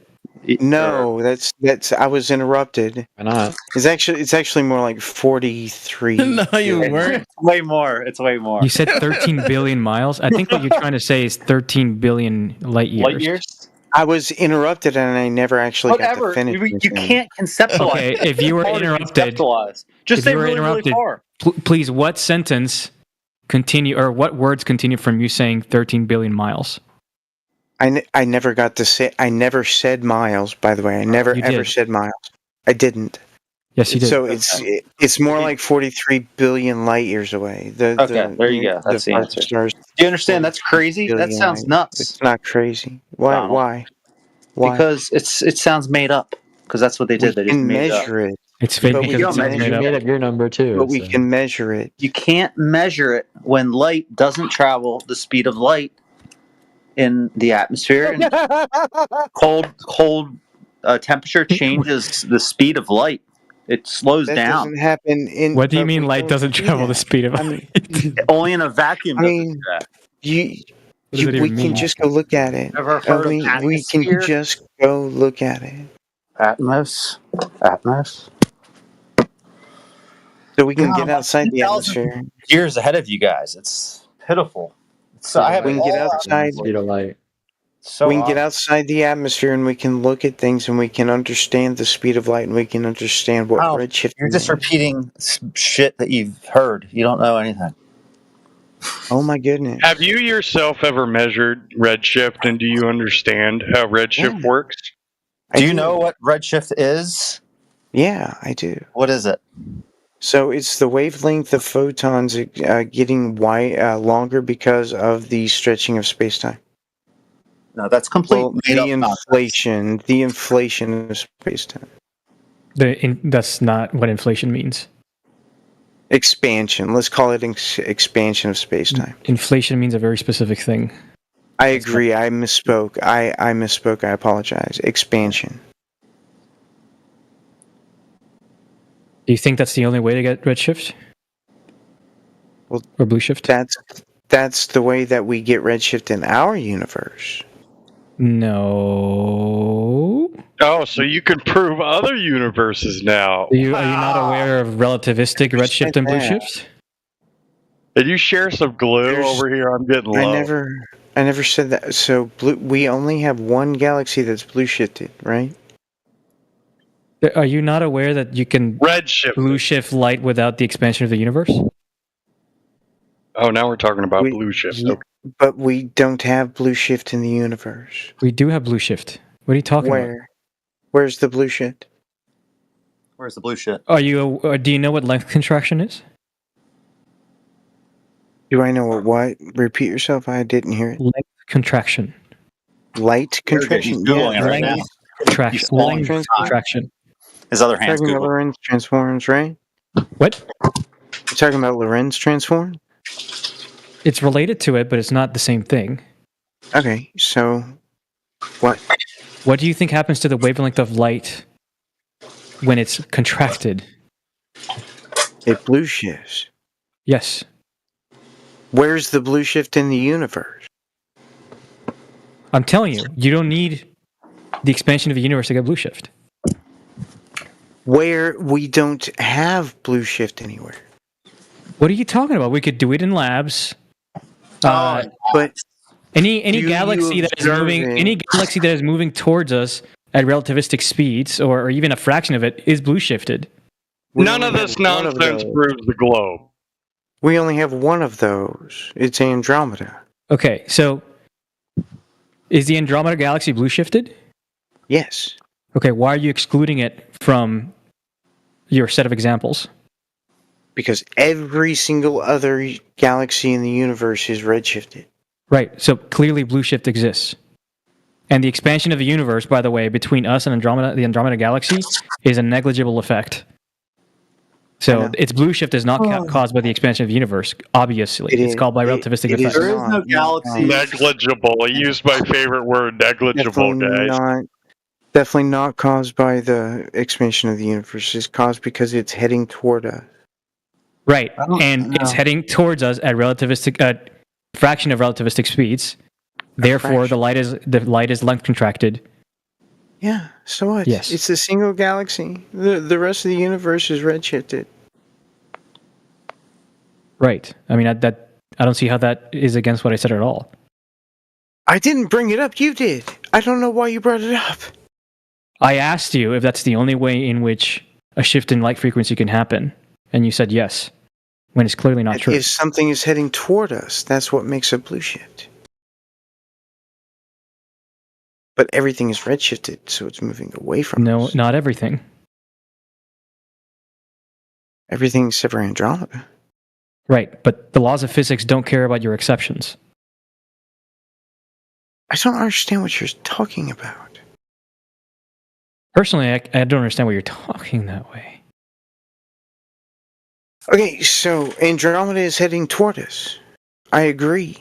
No, that's. I was interrupted. Why not? It's actually more like 43. No, you weren't. It's way more. It's way more. You said 13 billion miles? I think what you're trying to say is 13 billion light years. Light years? I was interrupted and I never actually got Whatever. to finish. You can't conceptualize. Okay, it. if you were It's hard to interrupted, conceptualize. Just if say you were really, interrupted, really far. please, what sentence continue, or what words continue from you saying 13 billion miles? I never got to say. I never said miles. By the way, I never You ever did. said miles. I didn't. Yes, you did. So it's more like 43 billion light years away. Okay, there you go. That's the farthest answer. stars. Do you understand? That's crazy. That billion sounds light- nuts. It's not crazy. Why? Donald. Why? Why? Because it sounds made up. Because that's what they did. They just can made measure it up. it. It's fake But because we it don't sounds measure made up. your number too. But we can measure it. You can't measure it when light doesn't travel the speed of light in the atmosphere, and cold temperature changes the speed of light. It slows That down. doesn't happen in. What do you but mean we light don't doesn't see travel the that. speed of I light? mean, Only in a vacuum I does it mean, do that. What does it we even can mean? just go look at it. Ever heard of We can atmosphere? just go look at it. Atmos. So we can God, get I'm outside the 2,000 atmosphere. years ahead of you guys. It's pitiful. So I have We can get outside. speed of light. So We can get outside the atmosphere and we can look at things and we can understand the speed of light and we can understand what Wow, redshift you're just is. repeating shit that you've heard. You don't know anything. Oh my goodness. Have you yourself ever measured redshift, and do you understand how redshift works? Do you know what redshift is? Yeah, I do. What is it? So it's the wavelength of photons getting longer because of the stretching of space-time. No, that's complete made up nonsense. The inflation of space-time. That's not what inflation means. Expansion. Let's call it expansion of space-time. Inflation means a very specific thing. I agree. I misspoke. I misspoke. I apologize. Expansion. Do you think that's the only way to get redshift? Or blue shift? That's the way that we get redshift in our universe. No. Oh, so you can prove other universes now. Are you not aware of relativistic redshift and blue shift? Did you share some glue over here? I'm getting low. I never said that. So we only have one galaxy that's blue shifted, right? Are you not aware that you can redshift blue shift light without the expansion of the universe? Oh, now we're talking about blue shift. Okay. But we don't have blue shift in the universe. We do have blue shift. What are you talking about? Where's the blue shift? Where's the blue shit? Do you know what length contraction is? Do I know what? Repeat yourself. I didn't hear it. Length contraction. Light contraction. Length contraction. Length contraction. His other hand's talking about Lorentz transforms, right? What? You're talking about Lorentz transform? It's related to it, but it's not the same thing. Okay, so what? What do you think happens to the wavelength of light when it's contracted? It blue shifts. Yes. Where's the blue shift in the universe? I'm telling you, you don't need the expansion of the universe to get blue shift. Where we don't have blue shift anywhere. What are you talking about? We could do it in labs. But any galaxy that is moving towards us at relativistic speeds, or even a fraction of it, is blue shifted. None of this nonsense proves the globe. We only have one of those. It's Andromeda. Okay, so is the Andromeda galaxy blue shifted? Yes. Okay, why are you excluding it from your set of examples? Because every single other galaxy in the universe is redshifted. Right, so clearly blue shift exists. And the expansion of the universe, by the way, between us and Andromeda, the Andromeda galaxy, is a negligible effect. So its blue shift is not caused by the expansion of the universe, obviously. It's called by relativistic effects. There is no galaxy. Negligible. I used my favorite word, negligible, guys. Definitely not caused by the expansion of the universe. It's caused because it's heading toward us. Right, and it's heading towards us at relativistic fraction of relativistic speeds. Therefore, the light is length contracted. Yeah. So what? Yes. It's a single galaxy. The rest of the universe is redshifted. Right. I mean, I don't see how that is against what I said at all. I didn't bring it up. You did. I don't know why you brought it up. I asked you if that's the only way in which a shift in light frequency can happen, and you said yes, when it's clearly not true. If something is heading toward us, that's what makes a blue shift. But everything is redshifted, so it's moving away from us. No, not everything. Everything except for Andromeda. Right, but the laws of physics don't care about your exceptions. I don't understand what you're talking about. Personally, I don't understand why you're talking that way. Okay, so Andromeda is heading toward us. I agree.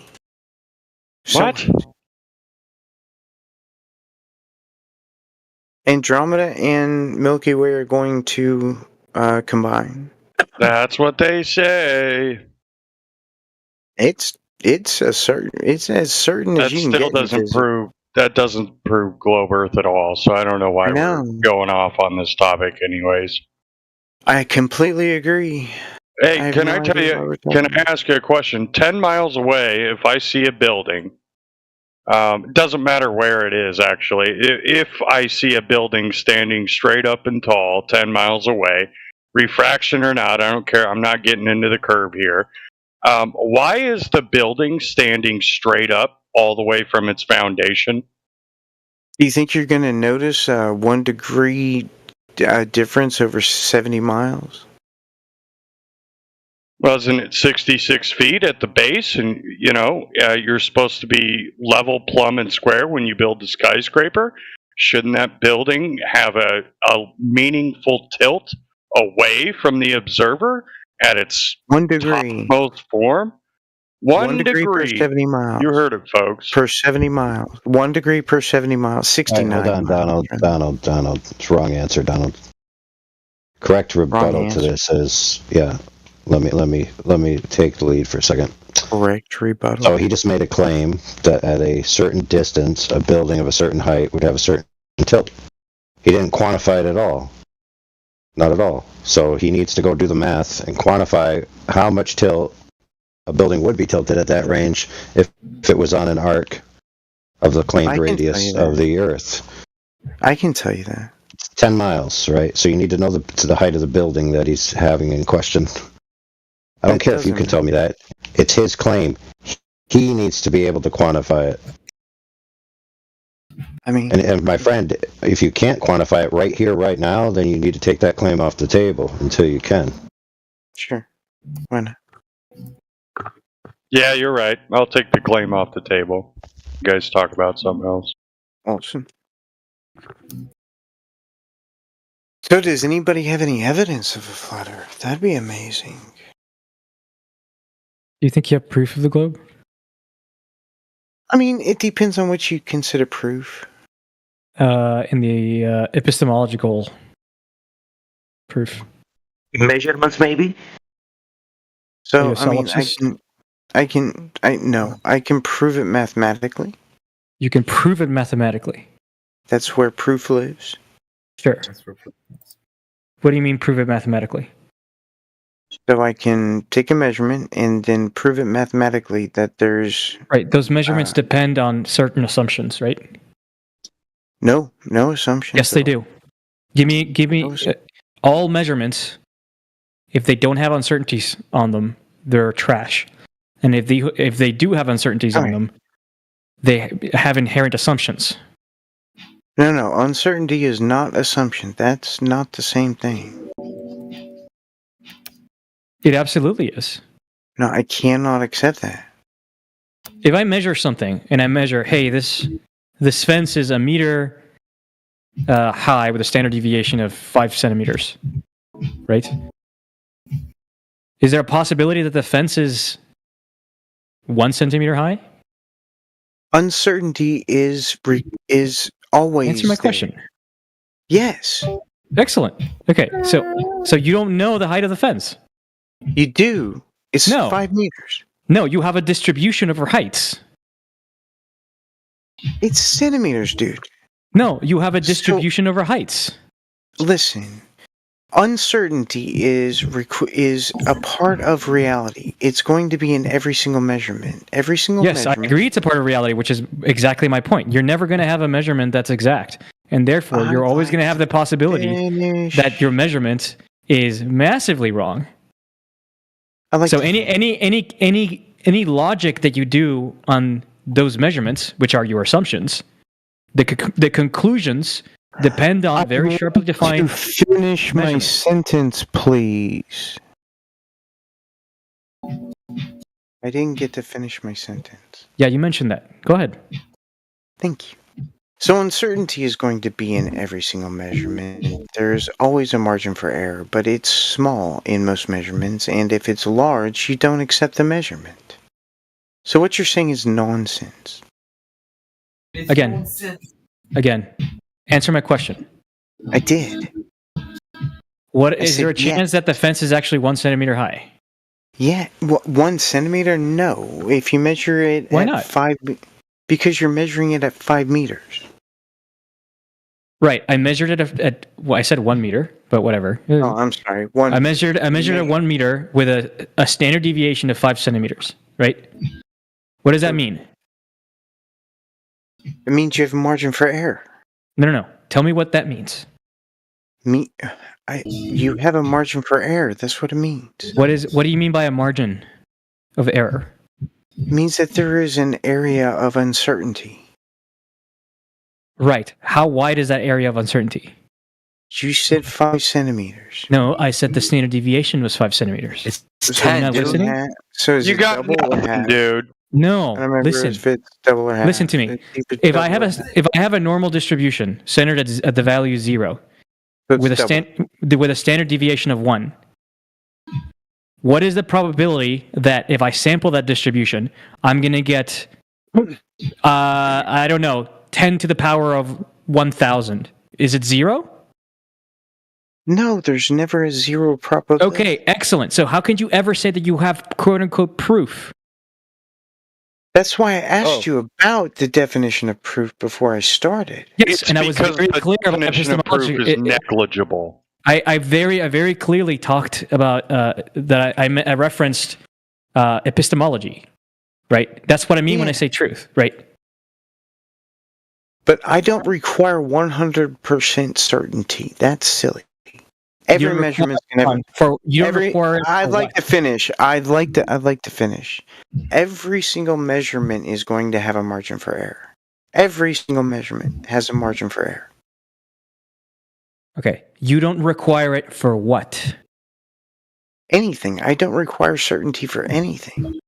What? Andromeda and Milky Way are going to combine. That's what they say. It's as certain as you can get. That doesn't prove globe Earth at all. So I don't know why we're going off on this topic, anyways. I completely agree. Hey, can I tell you? Can I ask you a question? 10 miles away, if I see a building, it doesn't matter where it is. Actually, if I see a building standing straight up and tall, 10 miles away, refraction or not, I don't care. I'm not getting into the curve here. Why is the building standing straight up all the way from its foundation? Do you think you're going to notice 1 degree difference over 70 miles? Wasn't it 66 feet at the base? And, you're supposed to be level, plumb, and square when you build the skyscraper. Shouldn't that building have a meaningful tilt away from the observer at its 1 degree topmost form? 1 degree per 70 miles. You heard it, folks. Per 70 miles. 1 degree per 70 miles. 69. All right, hold on, Donald. It's wrong answer, Donald. Correct rebuttal to this is Let me take the lead for a second. Correct rebuttal. So he just made a claim that at a certain distance, a building of a certain height would have a certain tilt. He didn't quantify it at all. Not at all. So he needs to go do the math and quantify how much tilt a building would be tilted at that range if it was on an arc of the claimed radius of the Earth. I can tell you that. It's 10 miles, right? So you need to know the height of the building that he's having in question. I don't care if you can tell me that. It's his claim. He needs to be able to quantify it. I mean, and my friend, if you can't quantify it right here, right now, then you need to take that claim off the table until you can. Sure. Why not? Yeah, you're right. I'll take the claim off the table. You guys talk about something else. Awesome. So does anybody have any evidence of a flat Earth? That'd be amazing. Do you think you have proof of the globe? I mean, it depends on what you consider proof. In the epistemological proof. Measurements, maybe? So, I mean, I can prove it mathematically. You can prove it mathematically. That's where proof lives. Sure. What do you mean prove it mathematically? So I can take a measurement and then prove it mathematically that there's... Right, those measurements depend on certain assumptions, right? No assumptions. Yes, they do. Give me all measurements. If they don't have uncertainties on them, they're trash. And if they do have uncertainties on them, they have inherent assumptions. No. Uncertainty is not assumption. That's not the same thing. It absolutely is. No, I cannot accept that. If I measure something and I measure, hey, this fence is a meter high with a standard deviation of 5 centimeters, right? Is there a possibility that the fence is 1 centimeter high? Uncertainty is always. Answer my question. Yes. Excellent. Okay, so you don't know the height of the fence. You do. It's 5 meters. No, you have a distribution over heights. It's centimeters, dude. No, you have a distribution over heights. Listen, uncertainty is a part of reality. It's going to be in every single measurement. Every single measurement. Yes, I agree it's a part of reality, which is exactly my point. You're never going to have a measurement that's exact. And therefore, you're always going to have the possibility that your measurement is massively wrong. So any logic that you do on those measurements, which are your assumptions, the conclusions depend on very sharply defined. Finish my sentence, please. I didn't get to finish my sentence. Yeah, you mentioned that. Go ahead. Thank you. So uncertainty is going to be in every single measurement. There's always a margin for error, but it's small in most measurements, and if it's large, you don't accept the measurement. So what you're saying is nonsense. Again, answer my question. I did. Is there a chance that the fence is actually 1 centimeter high? Yeah, 1 centimeter? No. If you measure it Why at not? 5... Because you're measuring it at 5 meters. Right. I measured it at I said 1 meter, but whatever. Oh, I'm sorry. I measured at 1 meter with a standard deviation of 5 centimeters, right? What does that mean? It means you have a margin for error. No. Tell me what that means. You have a margin for error. That's what it means. What do you mean by a margin of error? It means that there is an area of uncertainty. Right. How wide is that area of uncertainty? You said 5 centimeters. No, I said the standard deviation was 5 centimeters. It's so 10, you're not dude. listening? So is You it got double or nothing, half? dude. No, I don't remember listen. if it's double or half. Listen to me. If I have a normal distribution centered at the value 0 with a standard deviation of 1, what is the probability that if I sample that distribution, I'm going to get I don't know, 10 to the power of 1,000? Is it 0? No, there's never a 0 probability. Okay, excellent. So how can you ever say that you have quote-unquote proof? That's why I asked you about the definition of proof before I started. Yes, and I was very clear about definition of proof epistemology. is negligible. I very clearly talked about that. I referenced epistemology, right? That's what I mean when I say truth, right? But I don't require 100% certainty. That's silly. Every measurement's gonna have. I'd like to finish. I'd like to finish. Every single measurement is going to have a margin for error. Every single measurement has a margin for error. Okay. You don't require it for what? Anything. I don't require certainty for anything.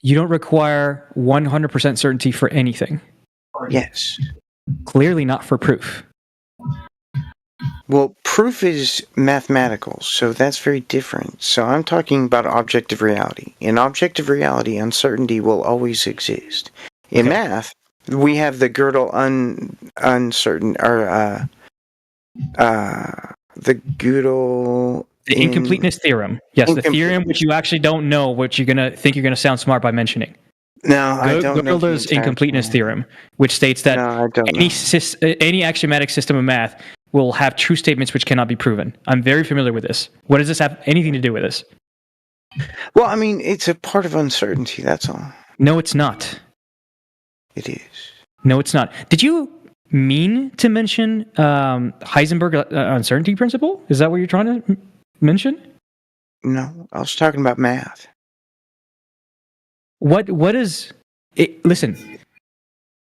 You don't require 100% certainty for anything. Yes. Clearly not for proof. Well, proof is mathematical, so that's very different. So I'm talking about objective reality. In objective reality, uncertainty will always exist. In math, we have the Gödel uncertain, or the Gödel... The incompleteness theorem. Yes, the theorem which you actually don't know, which you're gonna think you're gonna sound smart by mentioning. No, I don't know. Gödel's incompleteness theorem, which states that any axiomatic system of math will have true statements which cannot be proven. I'm very familiar with this. What does this have anything to do with this? Well, I mean, it's a part of uncertainty, that's all. No, it's not. It is. No, it's not. Did you mean to mention Heisenberg uncertainty principle? Is that what you're trying to mention? No, I was talking about math. What is it? Listen,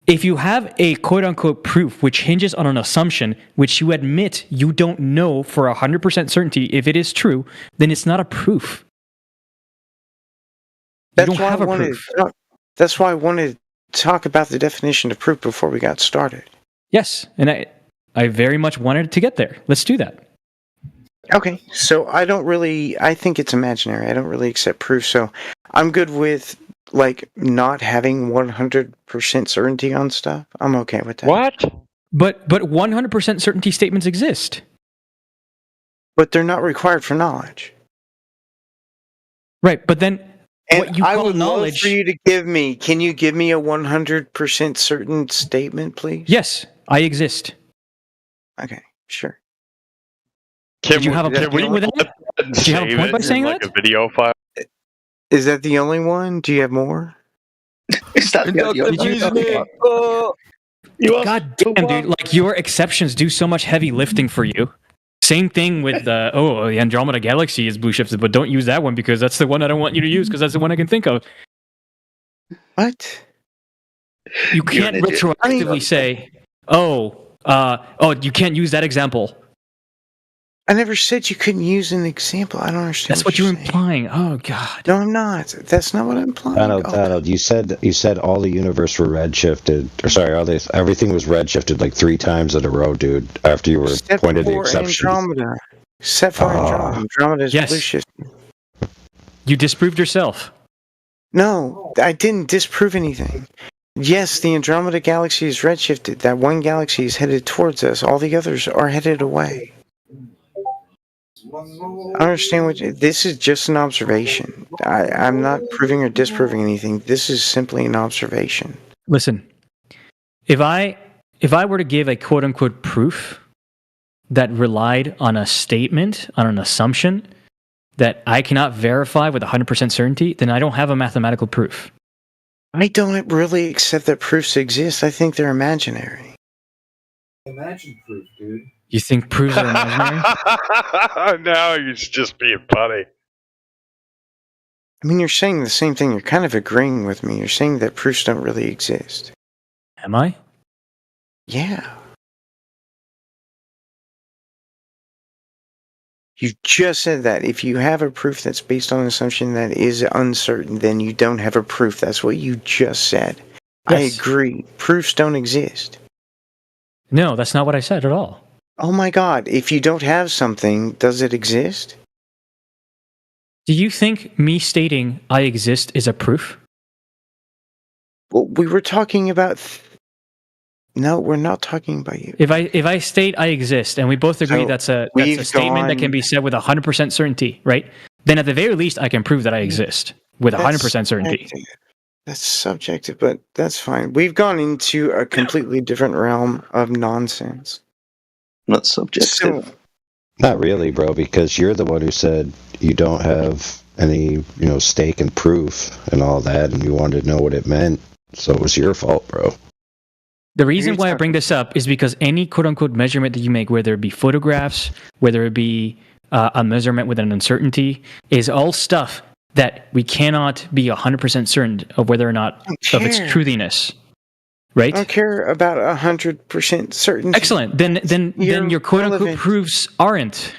if you have a quote-unquote proof which hinges on an assumption which you admit you don't know for 100% certainty if it is true, then it's not a proof. You don't have a proof. That's why I wanted to talk about the definition of proof before we got started. Yes, and I very much wanted to get there. Let's do that. Okay, so I think it's imaginary. I don't really accept proof, so I'm good with not having 100% certainty on stuff. I'm okay with that. What? But 100% certainty statements exist. But they're not required for knowledge. Right, but then what you I call would knowledge... love for you to give me... Can you give me a 100% certain statement, please? Yes, I exist. Okay, sure. Did you have a point with that? Did you have a point by saying that? A video file. Is that the only one? Do you have more? God damn, dude! Your exceptions do so much heavy lifting for you. Same thing with the Andromeda Galaxy is blue shifted, but don't use that one because that's the one I don't want you to use because that's the one I can think of. What? You can't retroactively say, you can't use that example. I never said you couldn't use an example. I don't understand. That's what you're implying. Oh God. No, I'm not. That's not what I'm implying. Donald, you said all the universe were redshifted. Or sorry, everything was redshifted like 3 times in a row, dude. After you were pointed the exceptions. Andromeda. Except for Andromeda. Andromeda's blue shifted. You disproved yourself. No, I didn't disprove anything. Yes, the Andromeda Galaxy is redshifted. That one galaxy is headed towards us. All the others are headed away. I understand this is just an observation. I'm not proving or disproving anything. This is simply an observation. Listen, if I were to give a quote unquote proof that relied on a statement, on an assumption that I cannot verify with 100% certainty, then I don't have a mathematical proof. I don't really accept that proofs exist. I think they're imaginary. Imagine proof, dude. You think proofs are imaginary? No, you're just being funny. I mean, you're saying the same thing. You're kind of agreeing with me. You're saying that proofs don't really exist. Am I? Yeah. You just said that. If you have a proof that's based on an assumption that is uncertain, then you don't have a proof. That's what you just said. I Yes. agree. Proofs don't exist. No, that's not what I said at all. Oh my god, if you don't have something, does it exist? Do you think me stating I exist is a proof? Well, we were talking about... No, we're not talking about you. If I state I exist, and we both agree So, that's a we've statement that can gone- be said with 100% certainty, right? Then at the very least, I can prove that I exist with 100% certainty. That's subjective, but that's fine. We've gone into a completely different realm of nonsense. Not subjective. So, Not really, bro, because you're the one who said you don't have any, stake in proof and all that, and you wanted to know what it meant. So it was your fault, bro. The reason why I bring this up is because any quote-unquote measurement that you make, whether it be photographs, whether it be a measurement with an uncertainty, is all stuff that we cannot be 100% certain of whether or not of its care. truthiness. Right? I don't care about 100% certainty. Excellent. Then your quote-unquote relevant. proofs aren't.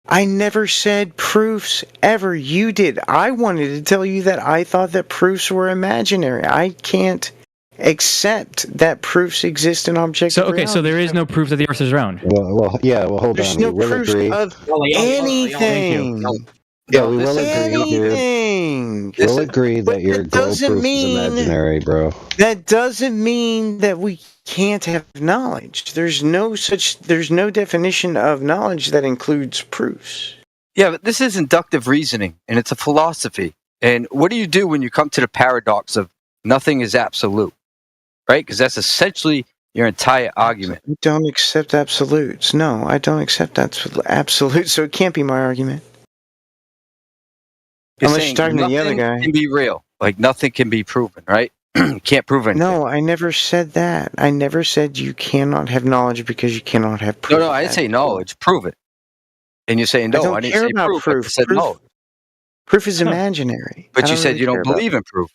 I never said proofs ever. You did. I wanted to tell you that I thought that proofs were imaginary. I can't accept that proofs exist in objective reality. So there is no proof that the Earth is round. Well, hold There's on. no We will proofs agree. of anything. Yeah, we will agree here. Anything. We'll agree that your goal proof doesn't is mean- imaginary, bro. That doesn't mean that we can't have knowledge. There's no definition of knowledge that includes proofs. Yeah, but this is inductive reasoning, and it's a philosophy. And what do you do when you come to the paradox of nothing is absolute? Right? Because that's essentially your entire argument. I don't accept absolutes. No, I don't accept absolutes, so it can't be my argument. Unless you're saying talking to the other nothing guy. can be real. Like nothing can be proven, right? You can't prove anything. No, I never said that. I never said you cannot have knowledge because you cannot have proof. No, I didn't say knowledge. Prove it. And you're saying no. I don't didn't care say about proof. proof. I said Proof- no. Proof is imaginary. But I you said really you don't care about believe in proof.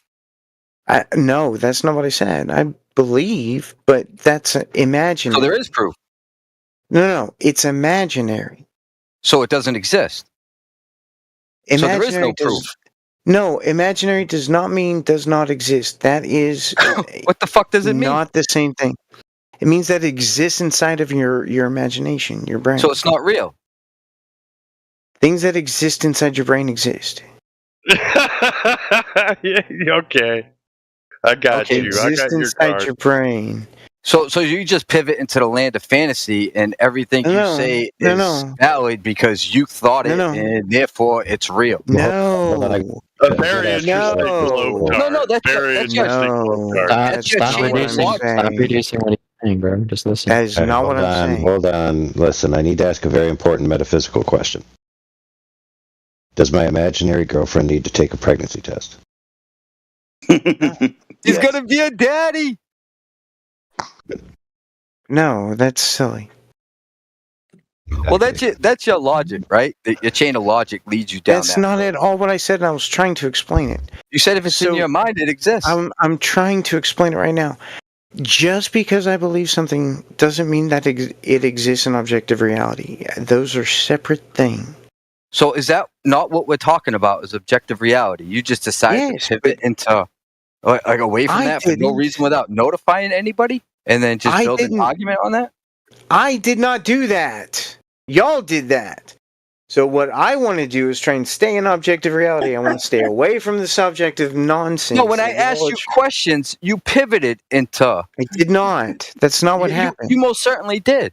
No, that's not what I said. I believe, but that's imaginary. So there is proof. No, it's imaginary. So it doesn't exist. So there is no Imaginary does- proof. No, imaginary does not mean does not exist. That is What the fuck does it mean? not the same thing. It means that it exists inside of your imagination, your brain. So it's not real. Things that exist inside your brain exist. Yeah, okay. I got you. I Exist got your inside card. your brain. So you just pivot into the land of fantasy, and everything you No, say no, is no. valid because you thought it, No. and therefore it's real. No. A very interesting No. globe card. No, that's very that's your, interesting globe card. that's your not chain what of I'm logic. saying. Stop reducing what he's saying, bro. Just listen. That is not what I'm saying. Hold on. Listen, I need to ask a very important metaphysical question. Does my imaginary girlfriend need to take a pregnancy test? He's gonna be a daddy. No, that's silly. Well, that's your logic, right? Your chain of logic leads you down. That's that not road. at all what I said, and I was trying to explain it. You said if it's in your mind, it exists. I'm trying to explain it right now. Just because I believe something doesn't mean that it exists in objective reality. Those are separate things. So is that not what we're talking about? Is objective reality? You just decided Yes, to pivot into like away from I that for no didn't. reason without notifying anybody, and then just I build an didn't. argument on that. I did not do that. Y'all did that. So what I want to do is try and stay in objective reality. I want to stay away from the subjective nonsense. No, when I of asked you knowledge. questions, you pivoted into. I did not. That's not what happened. You most certainly did.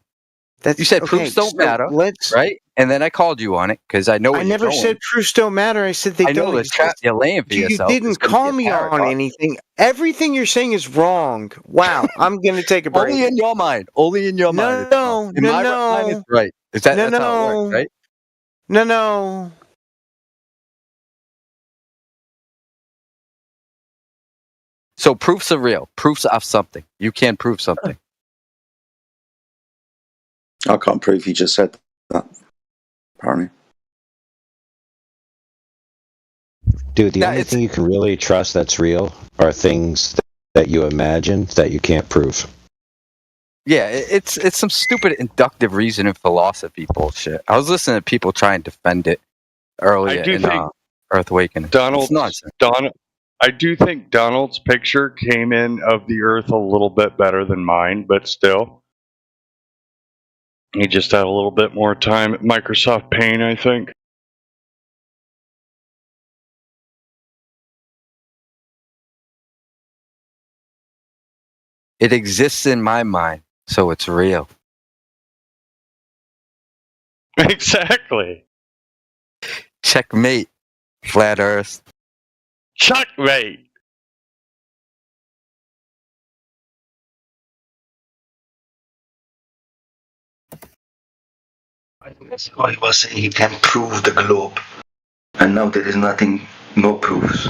That's, You said okay, proofs don't so matter, right? And then I called you on it because I know where I you're never going. said proofs don't matter. I said they I know don't the exist. trap you're laying for You yourself. is didn't gonna call be a me on paradox. anything. Everything you're saying is wrong. Wow, I'm going to take a break. Only in your mind. Only in your mind. it's wrong. In my mind, it's right. Is that that's how it works, right? No. So proofs are real. Proofs of something. You can prove something. I can't prove you just said that. Apparently. Dude, the only thing you can really trust that's real are things that you imagine that you can't prove. Yeah, it's some stupid inductive reasoning philosophy bullshit. I was listening to people try and defend it earlier I do in think Earth Awakening. Donald's It's nonsense. I do think Donald's picture came in of the Earth a little bit better than mine, but still, he just had a little bit more time at Microsoft Paint, I think. It exists in my mind, so it's real. Exactly. Checkmate, flat Earth. Checkmate. So he was saying he can prove the globe, and now there is nothing, no proofs,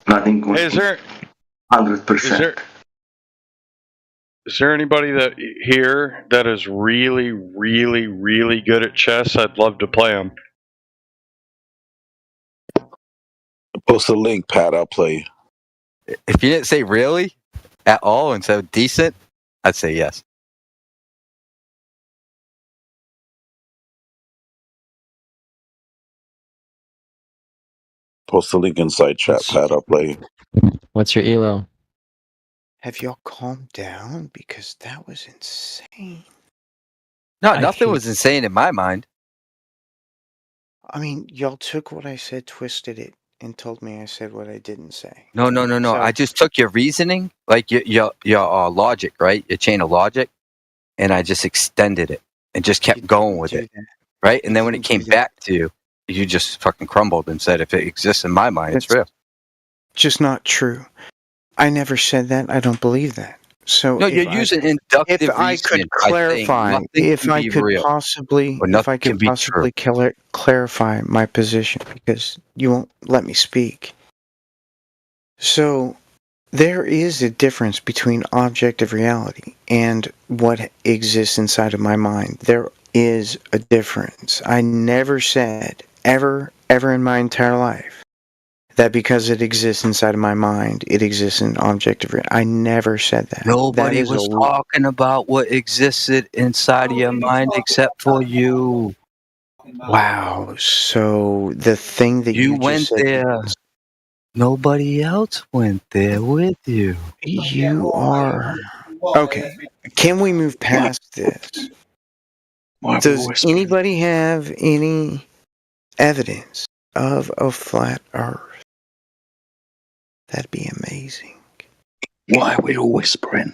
nothing. Is there 100%? Is there anybody that here that is really, really, really good at chess? I'd love to play them. Post a link, Pat. I'll play. If you didn't say really at all and so decent, I'd say yes. Post a link inside chat, Pat. I'll play. What's your elo? Have y'all calmed down? Because that was insane. No, nothing was insane in my mind. I mean, y'all took what I said, twisted it, and told me I said what I didn't say. No. So- I just took your reasoning, like your logic, right? Your chain of logic, and I just extended it and just kept going with it, right? And then when it came back to you, you just fucking crumbled and said, if it exists in my mind, it's real. Just not true. I never said that. I don't believe that. So No, you're using inductive if I could reasoning by saying clarify, nothing if can I be could real, possibly, or if nothing I can could be possibly clarify my position, because you won't let me speak. So there is a difference between objective reality and what exists inside of my mind. There is a difference. I never said ever in my entire life that because it exists inside of my mind, it exists in objective reality. I never said that. Nobody That is was a- talking about what existed inside of your mind except for you. Wow. So the thing that you, went just said, there. Nobody else went there with you. You are okay. Can we move past this? Does anybody have any evidence of a flat Earth? That'd be amazing. Why are we all whispering?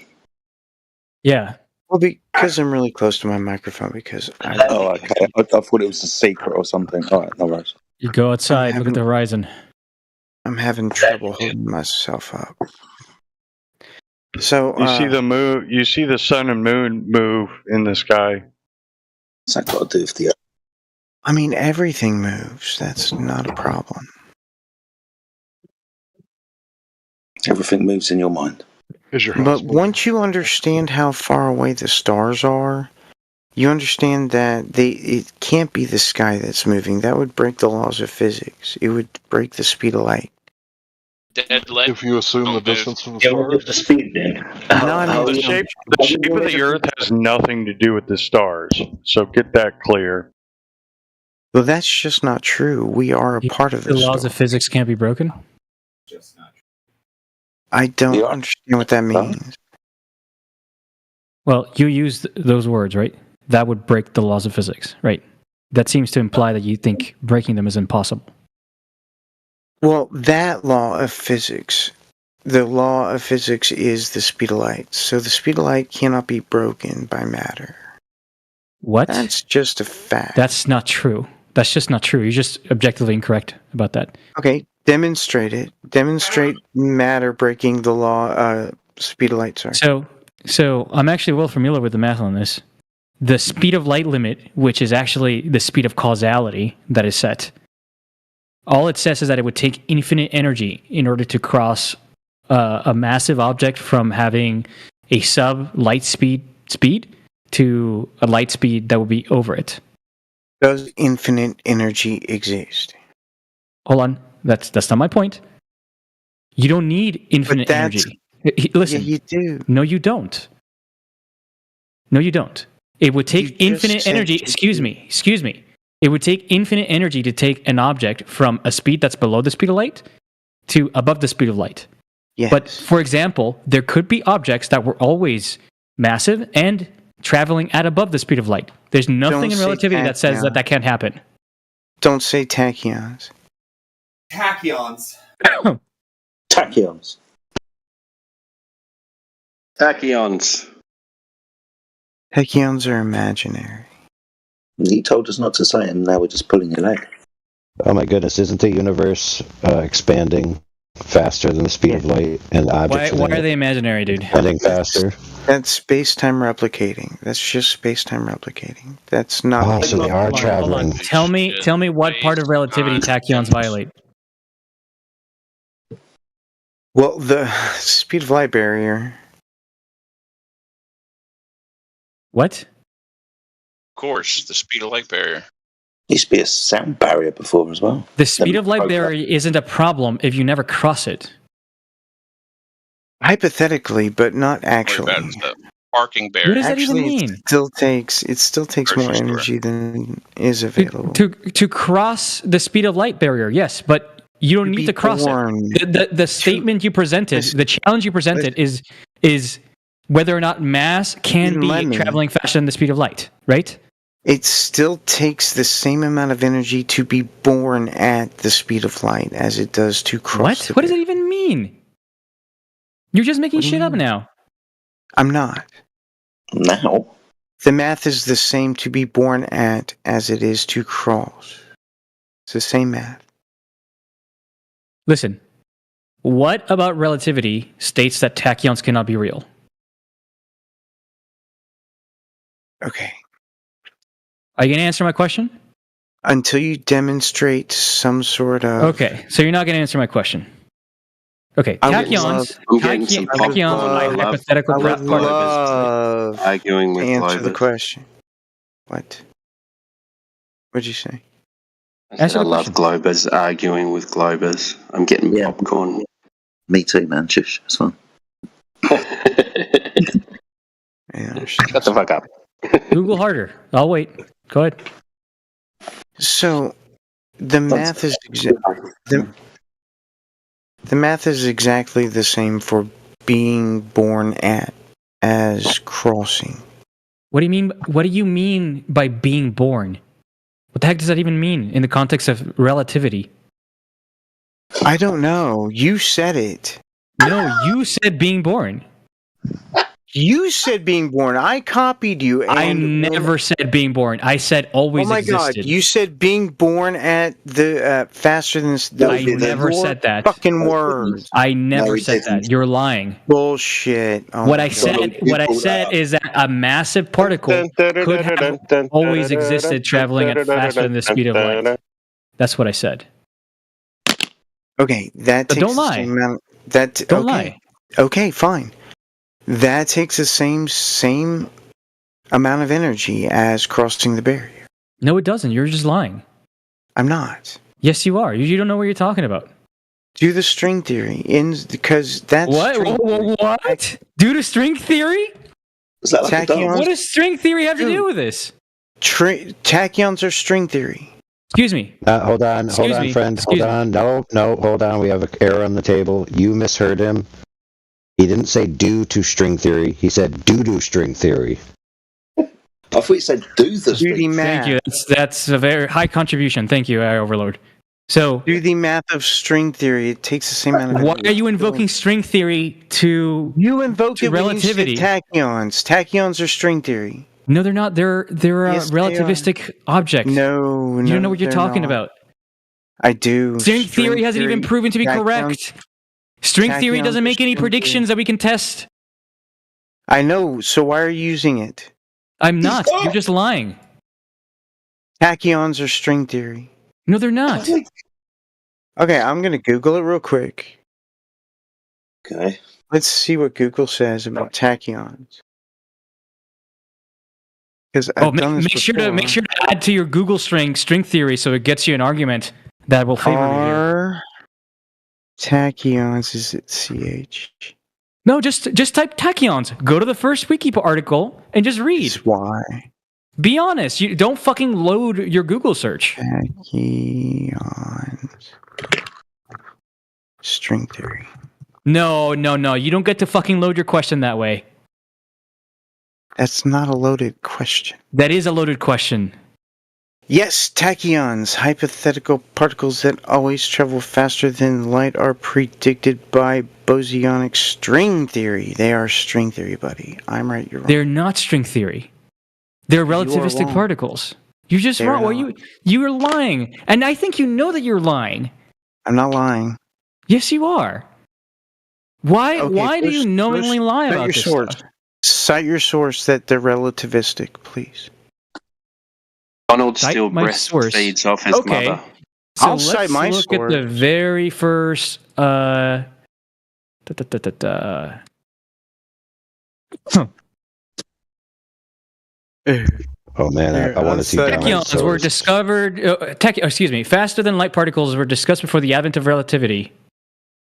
Yeah. Well, because I'm really close to my microphone. Because Oh, okay. I thought it was a secret or something. All right, no worries. You go outside, look at the horizon. I'm having trouble holding myself up. So You see the moon. You see the sun and moon move in the sky. What's that got to do with the? I mean, everything moves. That's not a problem. Everything moves in your mind. But once you understand how far away the stars are, you understand that it can't be the sky that's moving. That would break the laws of physics. It would break the speed of light. If you assume the distance from the Yeah, what's stars, the speed then? The shape of the Earth has nothing to do with the stars. So get that clear. Well, that's just not true. We are a part of The this. laws of physics can't be broken. I don't understand what that means. Well, you used those words, right? That would break the laws of physics, right? That seems to imply that you think breaking them is impossible. Well, that law of physics, the law of physics is the speed of light. So the speed of light cannot be broken by matter. What? That's just a fact. That's not true. That's just not true. You're just objectively incorrect about that. Okay, demonstrate it. Demonstrate matter breaking the law, speed of light, sorry. So I'm actually well familiar with the math on this. The speed of light limit, which is actually the speed of causality that is set, all it says is that it would take infinite energy in order to cross a massive object from having a sub-light speed to a light speed that would be over it. Does infinite energy exist? Hold on. That's not my point. You don't need infinite energy. Listen. Yeah, you do. No, you don't. No, you don't. It would take You infinite just said energy. you Excuse me. It would take infinite energy to take an object from a speed that's below the speed of light to above the speed of light. Yes. But for example, there could be objects that were always massive and traveling at above the speed of light. There's nothing Don't in say relativity that says that tachyon. that can't happen. Don't say tachyons. Tachyons. Tachyons. Tachyons. Tachyons are imaginary. He told us not to say them, now we're just pulling your leg. Oh my goodness, isn't the universe expanding faster than the speed of light, and objects Why within are it they imaginary, dude? expanding faster? That's space-time replicating. That's just space-time replicating. That's not. Oh, so they are Hold on. traveling. Tell me what part of relativity tachyons violate. Well, the speed of light barrier. What? Of course, the speed of light barrier. Used to be a sound barrier before as well. The speed of light broke that. barrier isn't a problem if you never cross it. Hypothetically, but not actually. That's the parking barrier. What does that even Actually, mean? it still takes more Grocery store. energy than is available. To cross the speed of light barrier, yes, but you don't need to cross it. The statement you presented, the challenge you presented is whether or not mass can be traveling faster than the speed of light, right? It still takes the same amount of energy to be born at the speed of light as it does to cross. What does it even mean? You're just making shit up now. I'm not. Now? The math is the same to be born at as it is to cross. It's the same math. Listen, what about relativity states that tachyons cannot be real? Okay. Are you going to answer my question? Until you demonstrate some sort of... Okay, so you're not going to answer my question. Okay, tachyons are hypothetical I would particles. love arguing with to answer the Globus. question. What? What'd you say? I love Globus arguing with Globus. I'm getting popcorn. Me too, man. Shush. It's fun. Shut the fuck up. Google harder. I'll wait. Go ahead. So, the math is the math is exactly the same for being born at as crossing. What do you mean? What do you mean by being born? What the heck does that even mean in the context of relativity? I don't know. You said it. No, you said being born. You said being born. I copied you. And I never said being born. I said always Oh my existed. god! You said being born at the faster than I never said that. Fucking words. I never said that. You're lying. Bullshit. Oh What my I God. said is that a massive particle could have always existed traveling at faster than the speed of light. That's what I said. Okay, that But takes don't the lie. same amount. That Don't okay. lie. Okay, fine. That takes the same amount of energy as crossing the barrier. No, it doesn't. You're just lying. I'm not. Yes, you are. You don't know what you're talking about. Do the string theory because that's What? Due to string theory? Is that like a dog? What does string theory have to do with this? Tachyons are string theory. Excuse me. Hold on, Excuse me. friend. Excuse Hold on. No, hold on. We have an error on the table. You misheard him. He didn't say due to string theory. He said due to string theory. I thought you said do the string. Thank you. That's a very high contribution. Thank you, Overlord. So, do the math of string theory. It takes the same amount of why energy. are you invoking string theory to it when you said relativity? Tachyons. Tachyons are string theory. No, they're not. They're Yes, they are. relativistic objects. No, You don't know what you're talking about. I do. String theory hasn't even proven to be correct. String theory doesn't make any predictions that we can test. I know. So why are you using it? I'm not. You're just lying. Tachyons are string theory. No, they're not. Okay, I'm gonna Google it real quick. Okay. Let's see what Google says about tachyons. Because Make sure to add to your Google string theory so it gets you an argument that will favor you here. Tachyons, is it CH? No, just type tachyons. Go to the first wiki article and just read. That's why. Be honest. You don't fucking load your Google search. Tachyons. String theory. No. You don't get to fucking load your question that way. That's not a loaded question. That is a loaded question. Yes, tachyons, hypothetical particles that always travel faster than light, are predicted by bosonic string theory. They are string theory, buddy. I'm right, you're wrong. They're not string theory. They're relativistic particles. You're just wrong. Well, you are lying, and I think you know that you're lying. I'm not lying. Yes, you are. Why? Okay, why do you knowingly lie about this stuff? Cite your source that they're relativistic, please. Donald still breastfeeds off his mother. So I'll cite my look at the very first. Oh man, I want to see tachyons were discovered. Faster than light particles were discussed before the advent of relativity.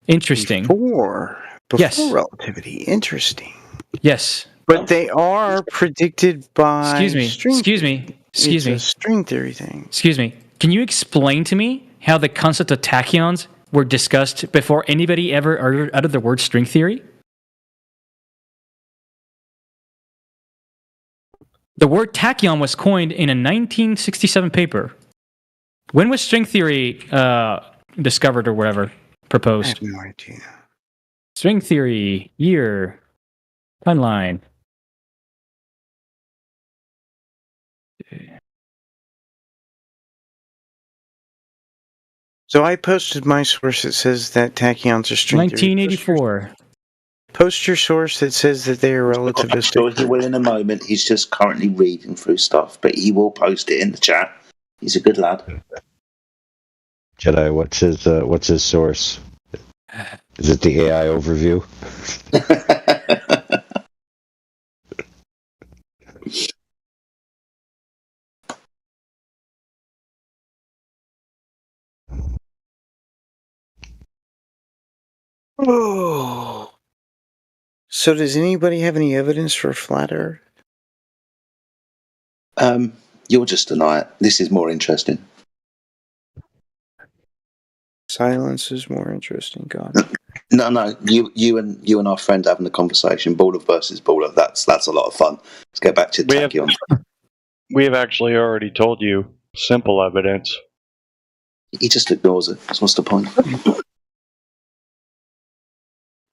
Interesting. Before yes. relativity. Interesting. Yes. But they are predicted by. Excuse me. It's a string theory thing. Excuse me. Can you explain to me how the concept of tachyons were discussed before anybody ever uttered the word string theory? The word tachyon was coined in a 1967 paper. When was string theory discovered or whatever proposed? I have no idea. String theory, year, timeline. So I posted my source that says that tachyons are string 1984. Theory. Post your source that says that they are relativistic. Sure, he will in a moment. He's just currently reading through stuff, but he will post it in the chat. He's a good lad. Jedi, what's his source? Is it the AI overview? Oh. So does anybody have any evidence for flat Earth? You'll just deny it. This is more interesting. Silence is more interesting, God. No. You and our friend having a conversation. Baller versus baller. That's a lot of fun. Let's go back to tachyon. We have actually already told you simple evidence. He just ignores it. So what's the point?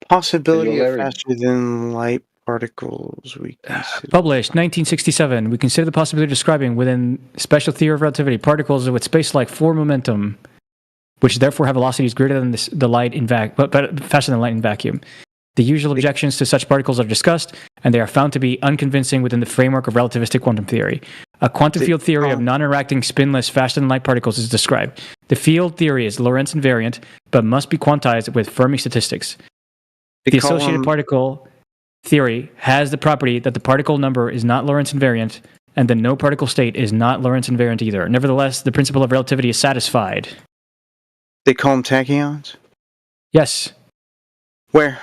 Possibility of faster than light particles. Published 1967. We consider the possibility of describing within special theory of relativity particles with space-like form momentum, which therefore have velocities greater than the light in but faster than light in vacuum. The usual objections to such particles are discussed, and they are found to be unconvincing within the framework of relativistic quantum theory. A quantum field theory of non-interacting spinless faster than light particles is described. The field theory is Lorentz invariant, but must be quantized with Fermi statistics. The associated particle theory has the property that the particle number is not Lorentz invariant, and the no particle state is not Lorentz invariant either. Nevertheless, the principle of relativity is satisfied. They call them tachyons? Yes. Where?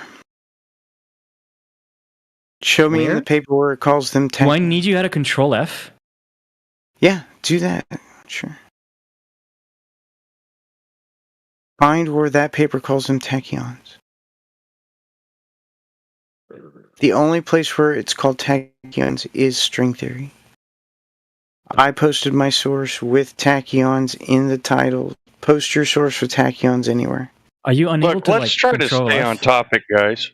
Show me in the paper where it calls them tachyons. Do I need you how to control F? Yeah, do that. Sure. Find where that paper calls them tachyons. The only place where it's called tachyons is string theory. I posted my source with tachyons in the title. Post your source for tachyons anywhere. Are you unable to let's try to stay on topic, guys.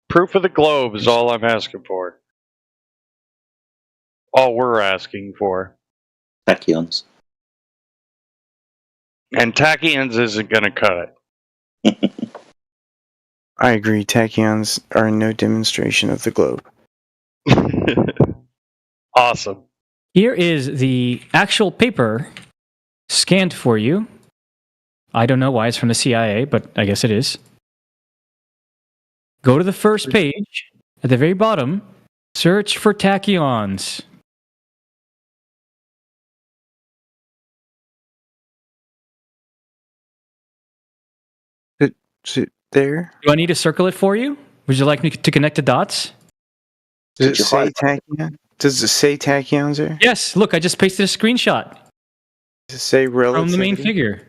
Proof of the globe is all I'm asking for. All we're asking for. Tachyons. And tachyons isn't going to cut it. I agree. Tachyons are no demonstration of the globe. Awesome. Here is the actual paper scanned for you. I don't know why it's from the CIA, but I guess it is. Go to the first page. At the very bottom, search for tachyons. there? Do I need to circle it for you? Would you like me to connect the dots? Does it say tachyon? Does it say tachyons there? Yes. Look, I just pasted a screenshot. Does it say relativity? From the main figure.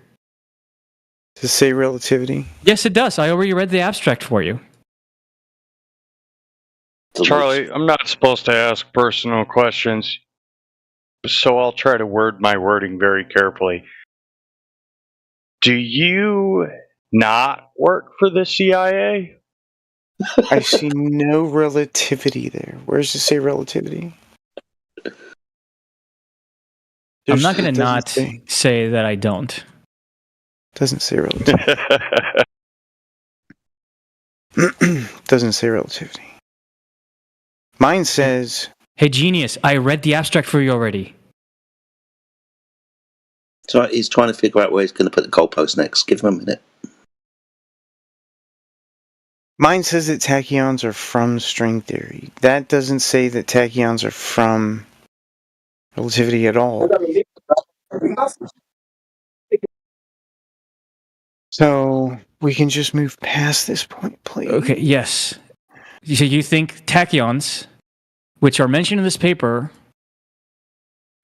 Does it say relativity? Yes, it does. I already read the abstract for you. Charlie, I'm not supposed to ask personal questions, so I'll try to word my wording very carefully. Do you not work for the CIA? I see no relativity there. Where does it say relativity? I'm not going to not say that I don't. Doesn't say relativity. Doesn't say relativity. Mine says... Hey, genius, I read the abstract for you already. So he's trying to figure out where he's going to put the goalpost next. Give him a minute. Mine says that tachyons are from string theory. That doesn't say that tachyons are from relativity at all. So we can just move past this point, please. Okay, yes. So you think tachyons, which are mentioned in this paper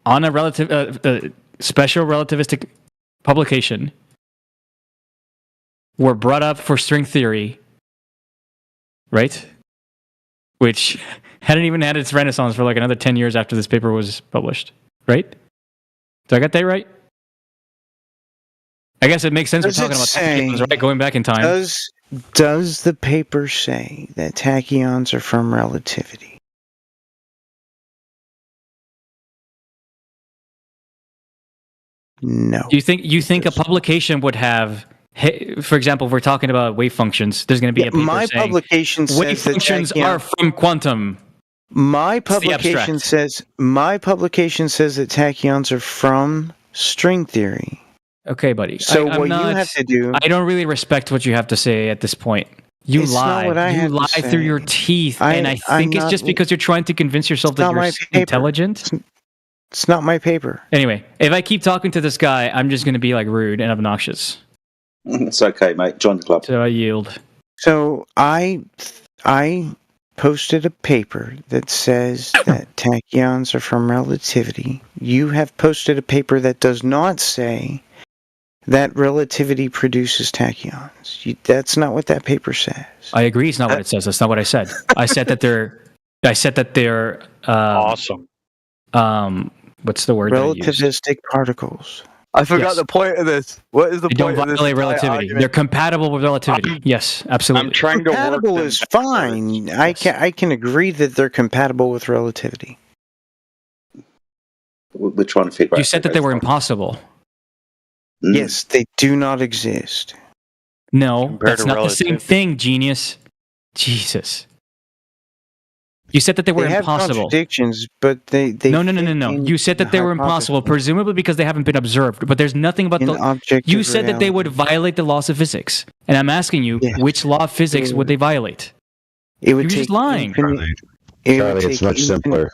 on a special relativistic publication, were brought up for string theory, right? Which hadn't even had its renaissance for like another 10 years after this paper was published, right? Do I get that right? I guess it makes sense we're talking about tachyons, right? Going back in time. Does the paper say that tachyons are from relativity? No. You think a publication would have, for example, if we're talking about wave functions, there's going to be a paper saying publication says wave functions are from quantum. My publication says that tachyons are from string theory. Okay, buddy. So what you have to do... I don't really respect what you have to say at this point. You lie. You lie through your teeth, and I think it's just because you're trying to convince yourself that you're intelligent. It's not my paper. Anyway, if I keep talking to this guy, I'm just going to be like rude and obnoxious. It's okay, mate. Join the club. So I yield. So I posted a paper that says that tachyons are from relativity. You have posted a paper that does not say that relativity produces tachyons. That's not what that paper says. I agree. It's not what it says. That's not what I said. I said that they're awesome. What's the word? Relativistic particles. I forgot the point of this. What is the they point? Don't violate relativity. They're compatible with relativity. Yes, absolutely. I'm trying to compatible is fine. I can agree that they're compatible with relativity. We're trying to figure out. You said that they were impossible. Yes, they do not exist. No, that's not the same thing, genius. Jesus. You said that they were impossible. Have contradictions, but they No. You said that they were impossible, presumably because they haven't been observed. But there's nothing about You said reality. that they would violate the laws of physics, and I'm asking you, which law of physics would they violate? You're just lying. Charlie, it's much simpler.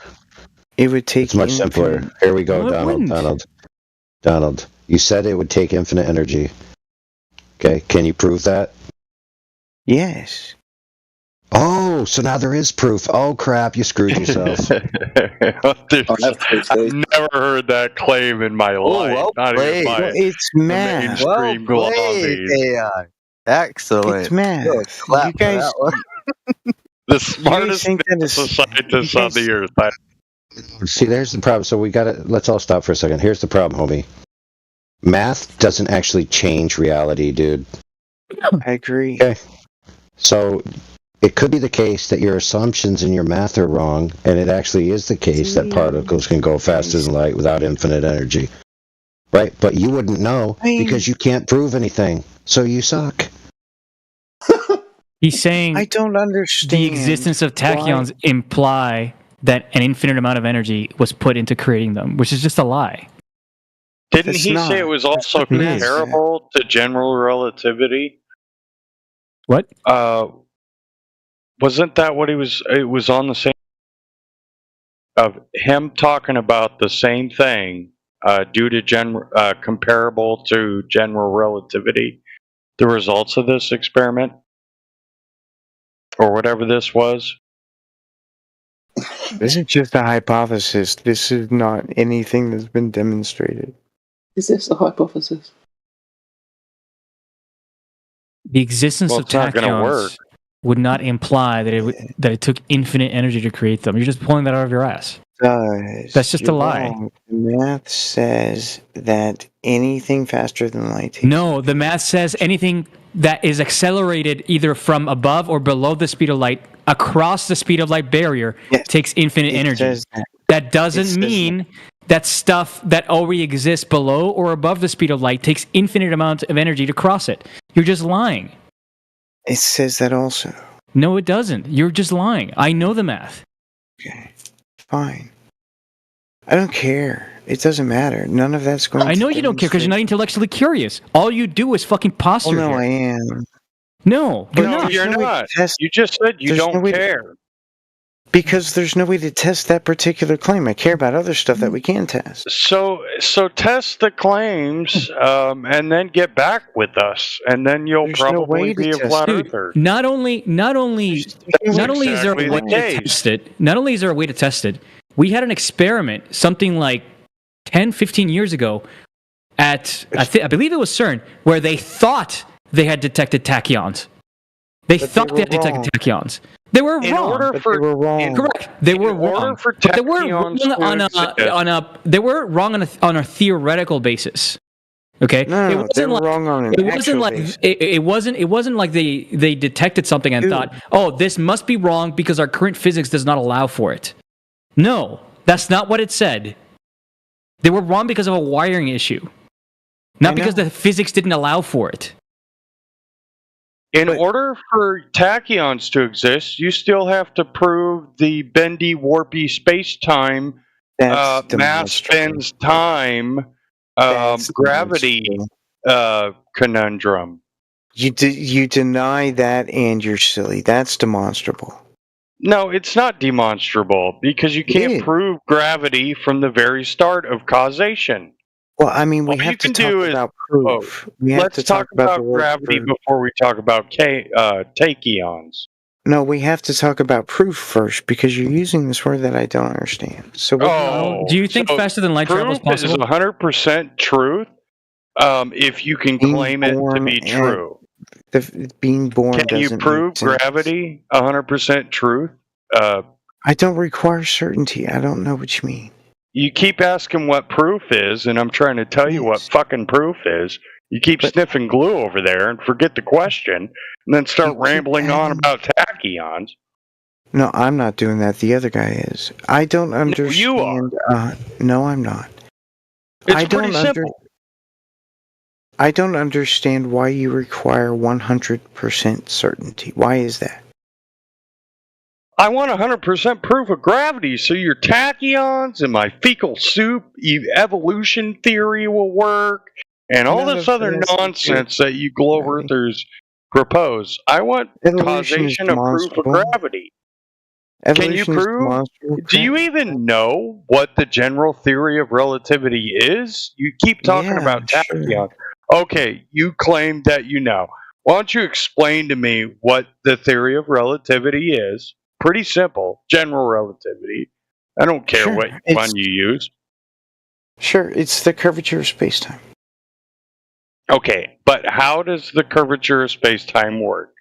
It would take. It's much simpler. Here we go, Donald. You said it would take infinite energy. Okay, can you prove that? Yes. Oh, so now there is proof. Oh crap, you screwed yourself. I've never heard that claim in my life. Not even by it's math. mainstream globies. AI. Excellent. It's math. You guys, the smartest scientists on the earth. See, there's the problem. So let's all stop for a second. Here's the problem, homie. Math doesn't actually change reality, dude. I agree. Okay. So it could be the case that your assumptions in your math are wrong, and it actually is the case that particles can go faster than light without infinite energy. Right? But you wouldn't know because you can't prove anything. So you suck. He's saying I don't understand the existence of tachyons imply that an infinite amount of energy was put into creating them, which is just a lie. Didn't he say it was also comparable to general relativity? What? Wasn't that what he was? It was on the same of him talking about the same thing due to comparable to general relativity. The results of this experiment. or whatever this was. This is just a hypothesis. This is not anything that's been demonstrated. Is this a hypothesis? The existence Well, of it's not gonna work. tachyons would not imply that it took infinite energy to create them. You're just pulling that out of your ass. That's just a lie. Wrong. The math says that anything faster than light. No, the math says anything that is accelerated either from above or below the speed of light across the speed of light barrier takes infinite energy. Says That doesn't mean that stuff that already exists below or above the speed of light takes infinite amounts of energy to cross it. You're just lying. It says that also. No, it doesn't. You're just lying. I know the math. Okay, fine. I don't care. It doesn't matter. None of that's going. I know you don't care because you're not intellectually curious. All you do is fucking posture. Oh, no, here. I am. No, you're No, not. you're not. You just said you don't care. Because there's no way to test that particular claim. I care about other stuff that we can test. So test the claims, and then get back with us, and then you'll probably be a flat earther. Not only is there a exactly way the to case. test it. Not only is there a way to test it. We had an experiment something like 10, 15 years ago at I believe it was CERN, where they thought they had detected tachyons. They thought they had detected tachyons. They were wrong. They were wrong. Correct. They were wrong. They were wrong they were wrong on a theoretical basis. Okay. No, they were wrong on an actual basis. It wasn't like they detected something and thought, oh, this must be wrong because our current physics does not allow for it. No, that's not what it said. They were wrong because of a wiring issue, not because the physics didn't allow for it. In order for tachyons to exist, you still have to prove the bendy, warpy space-time, mass spends time, gravity conundrum. You deny that, and you're silly. That's demonstrable. No, it's not demonstrable because you can't prove gravity from the very start of causation. Well, I mean, we have to talk about proof. Let's talk about gravity before we talk about tachyons. No, we have to talk about proof first because you're using this word that I don't understand. So, do you think faster than light travel is possible? Proof is 100% truth if you can claim it to be true. Being born can you prove gravity 100% truth? I don't require certainty. I don't know what you mean. You keep asking what proof is, and I'm trying to tell you what fucking proof is. You keep sniffing glue over there and forget the question, and then start rambling on about tachyons. No, I'm not doing that. The other guy is. I don't understand. You are. No, I'm not. It's pretty simple. I don't understand why you require 100% certainty. Why is that? I want 100% proof of gravity, so your tachyons and my fecal soup evolution theory will work, and all this other nonsense that you globe earthers propose. I want causation of proof of gravity. Can you prove? Do you even know what the general theory of relativity is? You keep talking about tachyons. Okay, you claim that you know. Why don't you explain to me what the theory of relativity is? Pretty simple. General relativity. I don't care what one you use. Sure, it's the curvature of space-time. Okay, but how does the curvature of space-time work?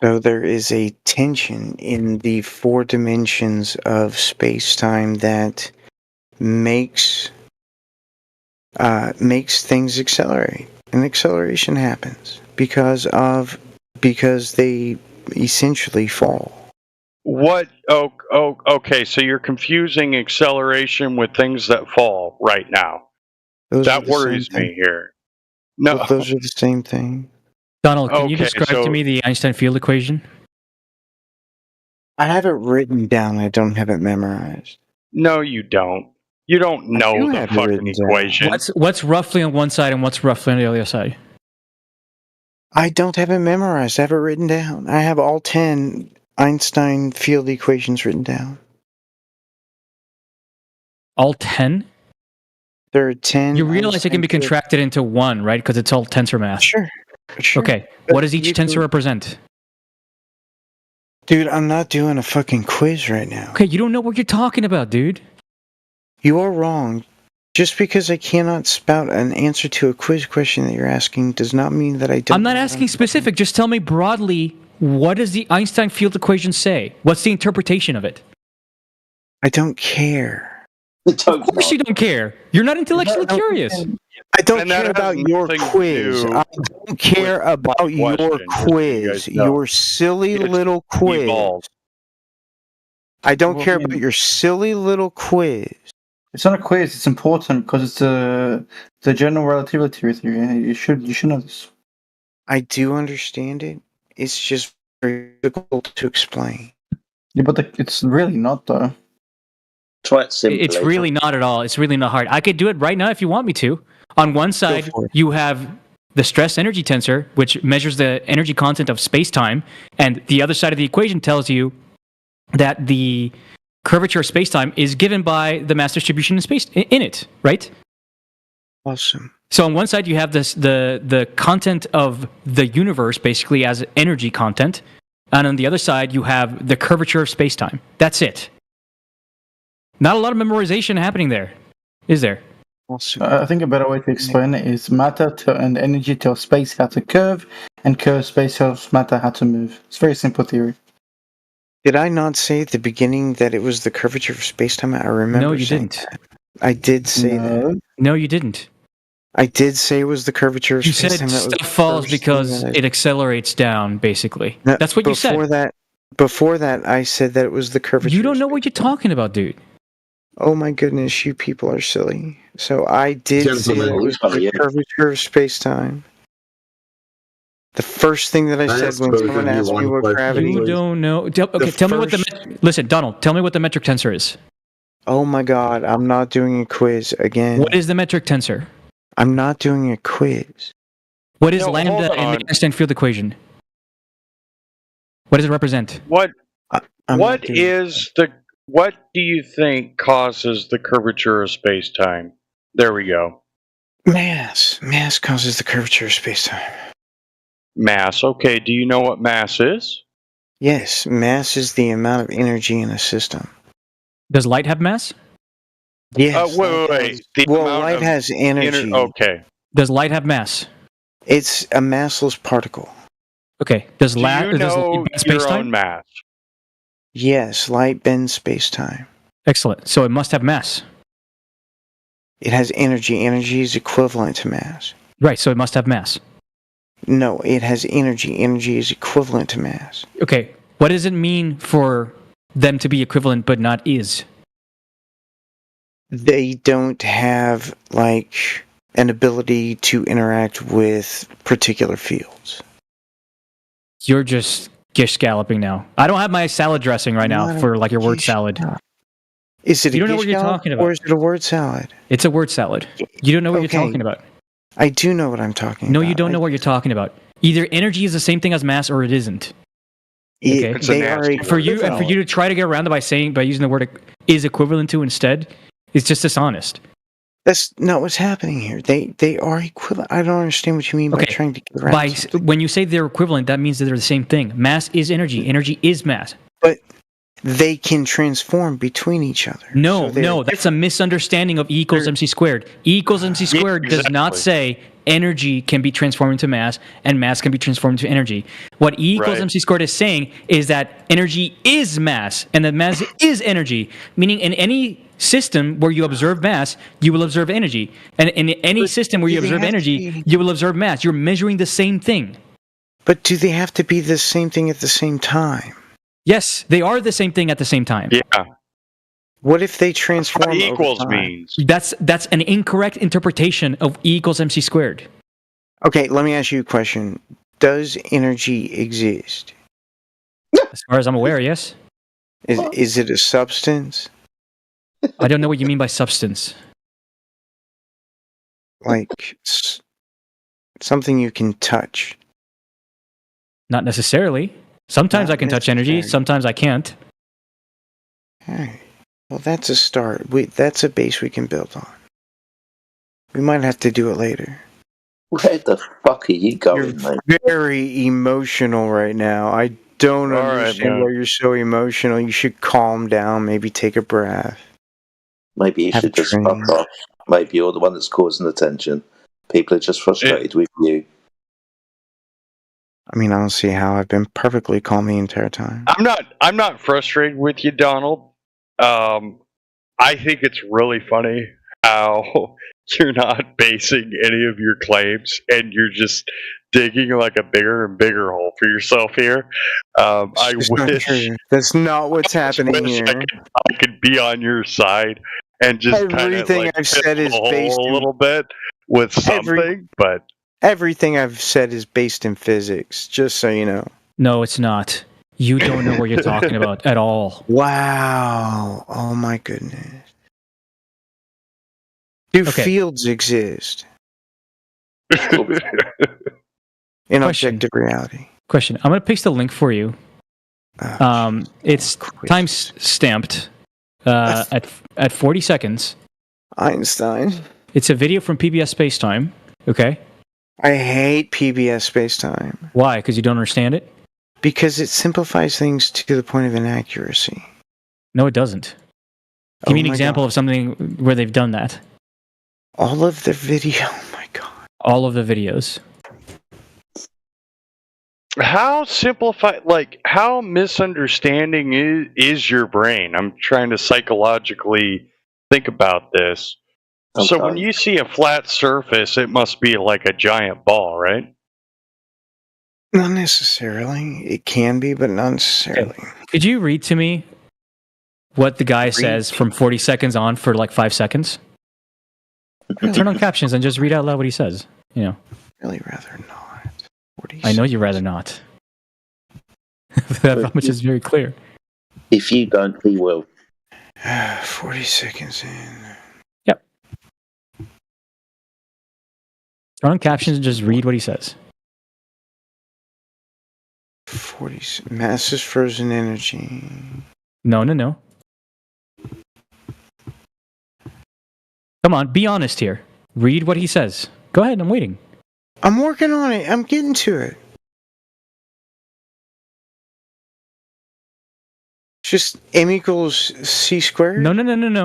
So there is a tension in the 4 dimensions of space-time that makes things accelerate. And acceleration happens because they essentially fall. What? Okay. So you're confusing acceleration with things that fall right now. That worries me here. No, but those are the same thing. Donald, can you describe to me the Einstein field equation? I have it written down. I don't have it memorized. No, you don't. You don't know the fucking equation. What's roughly on one side and what's roughly on the other side? I don't have it memorized. I have it written down. I have all 10 Einstein field equations written down. All 10? There are 10. You realize it can be contracted into one, right? Because it's all tensor math. Sure. Okay. What does each tensor represent? Dude, I'm not doing a fucking quiz right now. Okay, you don't know what you're talking about, dude. You are wrong. Just because I cannot spout an answer to a quiz question that you're asking does not mean that I don't. I'm not asking specific. Just tell me broadly, what does the Einstein field equation say? What's the interpretation of it? I don't care. Of course you don't care. You're not intellectually curious. I don't care about your quiz. I don't care about your quiz. Your silly little quiz. I don't care about your silly little quiz. It's not a quiz. It's important because it's the general relativity theory. You should know this. I do understand it. It's just very difficult to explain. Yeah, but it's really not though. Try it simply. It's really not at all. It's really not hard. I could do it right now if you want me to. On one side, you have the stress energy tensor, which measures the energy content of space-time, and the other side of the equation tells you that the curvature of space-time is given by the mass distribution in space in it, right? Awesome. So on one side, you have the content of the universe basically as energy content, and on the other side, you have the curvature of space-time. That's it. Not a lot of memorization happening there, is there? I think a better way to explain it is matter and energy tell space how to curve, and curve space tells matter how to move. It's a very simple theory. Did I not say at the beginning that it was the curvature of space-time? I remember. No, you didn't. That. I did say that. No, you didn't. I did say it was the curvature of You space-time. said stuff falls because it accelerates down, basically. No, that's what you said. Before that, I said that it was the curvature. You don't know what you're talking about, dude. Oh my goodness, you people are silly. So I did say that it was the curvature of space-time. The first thing that I said when someone asked me what gravity... You don't know. Okay, tell me what the... Listen, Donald, tell me what the metric tensor is. Oh my god, I'm not doing a quiz again. What is the metric tensor? I'm not doing a quiz. What is lambda in the Einstein field equation? What does it represent? What do you think causes the curvature of space-time? There we go. Mass. Mass causes the curvature of space-time. Mass. Okay, do you know what mass is? Yes, mass is the amount of energy in a system. Does light have mass? Yes. Wait. Light has energy. Okay. Does light have mass? It's a massless particle. Okay. Does light know your own mass? Yes, light bends space-time. Excellent. So it must have mass. It has energy. Energy is equivalent to mass. Right, so it must have mass. No, it has energy. Energy is equivalent to mass. Okay, what does it mean for them to be equivalent but not is? They don't have, an ability to interact with particular fields. You're just gish scalloping now. I don't have my salad dressing right now for your word salad. Is it you don't know what you're talking about? Or is it a word salad? It's a word salad. You don't know what you're talking about. I do know what I'm talking about. No, you don't know what you're talking about. Either energy is the same thing as mass or it isn't. Okay? For you to try to get around it by using the word is equivalent to instead, it's just dishonest. That's not what's happening here. They are equivalent. I don't understand what you mean by trying to get around something. When you say they're equivalent, that means that they're the same thing. Mass is energy. Energy is mass. But they can transform between each other. No, that's a misunderstanding of E equals mc squared. E equals mc squared does not say energy can be transformed into mass and mass can be transformed into energy. What E equals mc squared is saying is that energy is mass and that mass is energy, meaning in any system where you observe mass, you will observe energy. And in any system where you observe energy, you will observe mass. You're measuring the same thing. But do they have to be the same thing at the same time? Yes, they are the same thing at the same time. Yeah. What if they transform what equals means? That's an incorrect interpretation of E equals mc squared. Okay, let me ask you a question. Does energy exist? As far as I'm aware, yes. Is it a substance? I don't know what you mean by substance. Like something you can touch. Not necessarily. Sometimes I can touch energy, sometimes I can't. Alright. Well, that's a start. That's a base we can build on. We might have to do it later. Where the fuck are you going, mate? You're very emotional right now. I don't All right, understand man. why you're so emotional. You should calm down, maybe take a breath. Maybe you Have should just training. fuck off. Maybe you're the one that's causing the tension. People are just frustrated with you. I mean, I don't see how I've been perfectly calm the entire time. I'm not frustrated with you, Donald. I think it's really funny how you're not basing any of your claims and you're just digging like a bigger and bigger hole for yourself here. I It's not wish true. That's not what's happening wish here. I could be on your side and just kind of Everything like I've fill said is the hole based a in little bit with something, but everything I've said is based in physics. Just so you know. No, it's not. You don't know what you're talking about at all. Wow! Oh my goodness. Do fields exist in objective reality? Question. I'm going to paste a link for you. It's time stamped at 40 seconds. Einstein. It's a video from PBS Spacetime. Okay. I hate PBS Spacetime. Why? Because you don't understand it? Because it simplifies things to the point of inaccuracy. No, it doesn't. Give me an example of something where they've done that. All of the video. Oh my god. All of the videos. how simplified, like, how misunderstanding is your brain? I'm trying to psychologically think about this. So when you see a flat surface, it must be like a giant ball, right? Not necessarily. It can be, but not necessarily. Could you read to me what the guy says from 40 seconds on for like 5 seconons? Turn on captions and just read out loud what he says. You know. Really rather not. I know you'd rather not. That much is very clear. If you don't, he will. 40 seconds in. Yep. Turn on captions and just read what he says. 40 masses frozen energy. No. Come on, be honest here. Read what he says. Go ahead, I'm waiting. I'm working on it. I'm getting to it. Just M equals C squared? No.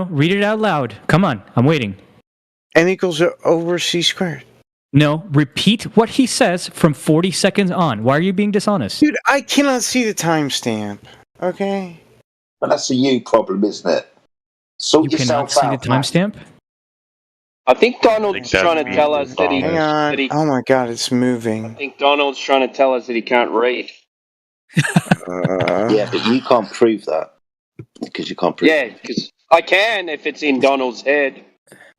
Read it out loud. Come on, I'm waiting. M equals over C squared. No, repeat what he says from 40 seconds on. Why are you being dishonest? Dude, I cannot see the timestamp. Okay? But that's a you problem, isn't it? Sort You cannot see the timestamp? I think Donald's trying to tell us that he. Hang on. That he Oh my god, it's moving. I think Donald's trying to tell us that he can't read. Yeah, but you can't prove that. Because you can't prove Yeah, because I can if it's in Donald's head.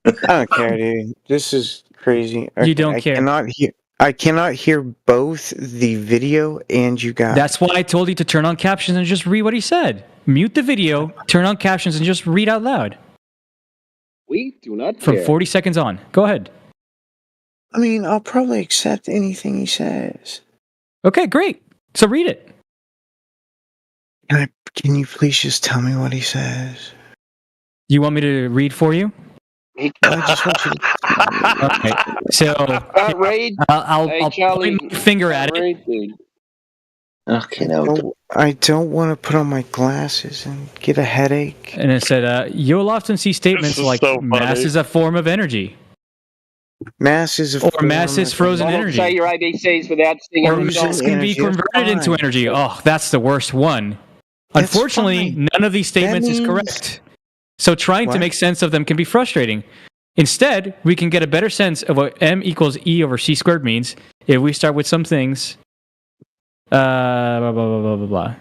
I don't care, dude. This is crazy. You don't care. I cannot hear both the video and you guys. That's why I told you to turn on captions and just read what he said. Mute the video, turn on captions, and just read out loud. We do not From care. 40 seconds on. Go ahead. I mean, I'll probably accept anything he says. Okay, great. So read it. Can you please just tell me what he says? You want me to read for you? I just want you to... Okay. So read. I'll point my finger at it. Okay, now. I don't want to put on my glasses and get a headache. And it said, you'll often see statements like mass is a form of energy. Mass is a or mass is frozen energy. Say your ABCs without singing. Or mass can be converted into energy. Oh, that's the worst one. That's Unfortunately, fine. none of these statements is correct. So trying to make sense of them can be frustrating. Instead, we can get a better sense of what M equals E over C squared means if we start with some things. Blah, blah, blah, blah, blah, blah.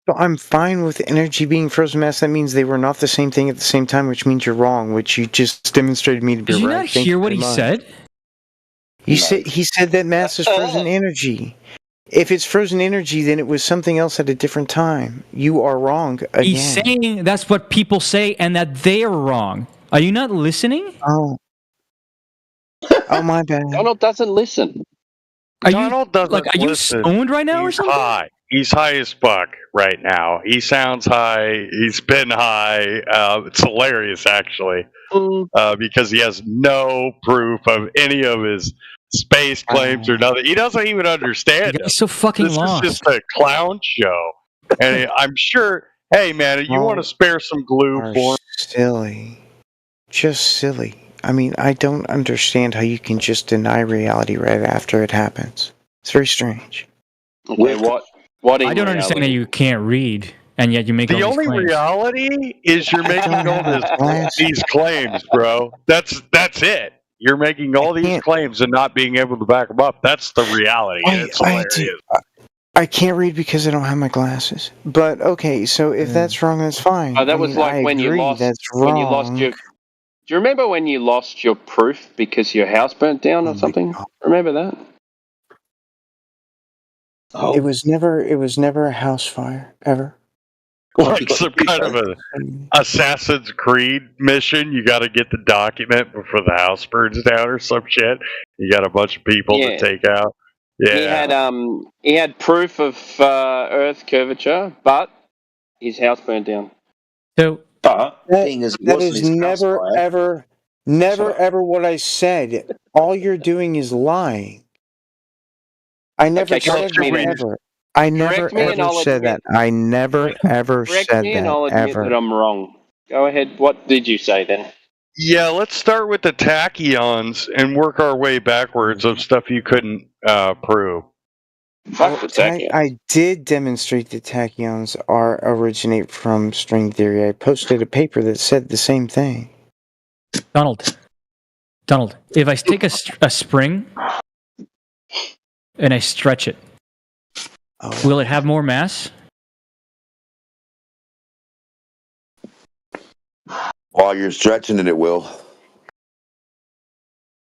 So I'm fine with energy being frozen mass. That means they were not the same thing at the same time, which means you're wrong, which you just demonstrated me to be Did you right. not hear what he said? He said that mass is frozen energy. If it's frozen energy, then it was something else at a different time. You are wrong again. He's saying that's what people say and that they are wrong. Are you not listening? Oh, my bad. Donald doesn't listen. Donald doesn't are you listen. stoned right now or He's something? high. He's high as fuck right now. He sounds high. He's been high. It's hilarious, actually, because he has no proof of any of his space claims or nothing. He doesn't even understand. He's so fucking this lost. This is just a clown show, and I'm sure. Hey, man, you want to spare some glue for him? Silly, just silly. I mean, I don't understand how you can just deny reality right after it happens. It's very strange. Okay, what I don't understand that you can't read, and yet you make all The these only claims. reality is you're making all these claims, bro. That's it. You're making all these claims and not being able to back them up. That's the reality. It's hilarious. I can't read because I don't have my glasses. But okay, so if that's wrong, that's fine. Oh, that I was mean, like I when you agree, lost. That's When wrong. you lost your. Do you remember when you lost your proof because your house burnt down or something? Remember that? It was never a house fire ever. Like some kind of a Assassin's Creed mission. You got to get the document before the house burns down or some shit. You got a bunch of people to take out. Yeah. He had proof of Earth curvature, but his house burned down. So, but that is never ever what I said. All you're doing is lying. I never said that ever. I never ever said that. I never ever Correct said me and that I'll admit ever. that I'm wrong. Go ahead. What did you say then? Yeah, let's start with the tachyons and work our way backwards of stuff you couldn't prove. Fuck the tachyons. I did demonstrate that tachyons originate from string theory. I posted a paper that said the same thing. Donald, if I take a spring and I stretch it, will it have more mass? While you're stretching it, it will.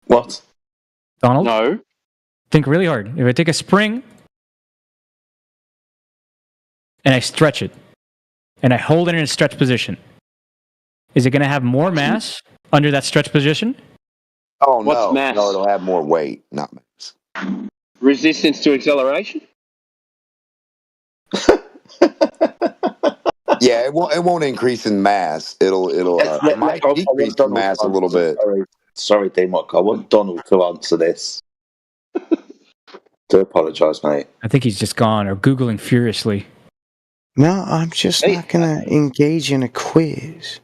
What? Donald? No. Think really hard. If I take a spring and I stretch it and I hold it in a stretch position, is it going to have more mass under that stretch position? Oh, What's no. mass? No, it'll have more weight, not mass. Resistance to acceleration? Yeah, it won't increase in mass. It might decrease in mass a little bit. Sorry, D-Mock. I want Donald to answer this. Do apologise, mate. I think he's just gone or Googling furiously. No, I'm just not going to engage in a quiz.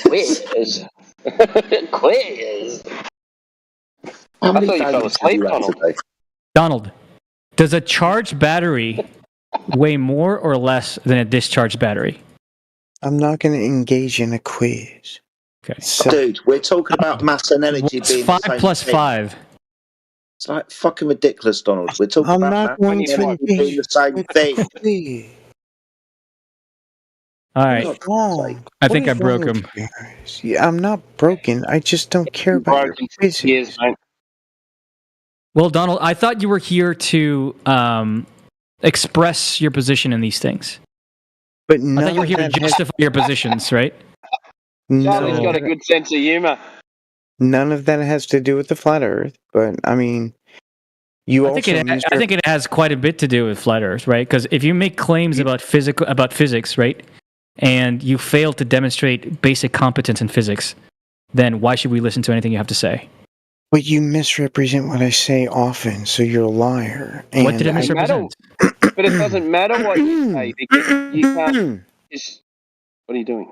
Quiz. Quiz. I thought you fell asleep, Donald. Donald, does a charged battery weigh more or less than a discharged battery? I'm not going to engage in a quiz. Okay. Dude, we're talking about mass and energy being 5 the same plus thing. 5. It's like fucking ridiculous, Donald. We're talking I'm about not mass going and to energy being engage the same thing. Quiz. All right. What's wrong? I think I What is wrong broke him. with you guys? Yeah, I'm not broken. I just don't care about your quizzes. Yes, mate. Well, Donald, I thought you were here to express your position in these things. But I thought you were here to justify your positions, right? Charlie's got a good sense of humour. None of that has to do with the flat Earth. But I mean, I think it has quite a bit to do with flat Earth, right? Because if you make claims about physics, right, and you fail to demonstrate basic competence in physics, then why should we listen to anything you have to say? But you misrepresent what I say often, so you're a liar. What did I misrepresent? But it doesn't matter what you say because you can't. What are you doing?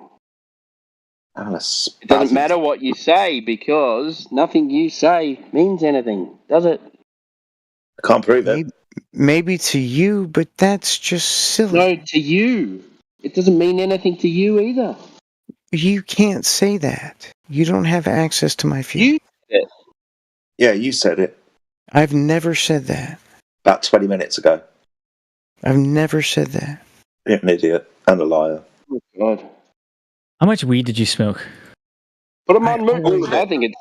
It doesn't matter what you say because nothing you say means anything, does it? I can't prove it. Maybe to you, but that's just silly. No, to you. It doesn't mean anything to you either. You can't say that. You don't have access to my feelings. You said it. Yeah, you said it. I've never said that. About 20 minutes ago. I've never said that. You're an idiot and a liar. Oh, God. How much weed did you smoke? Put them on move. I think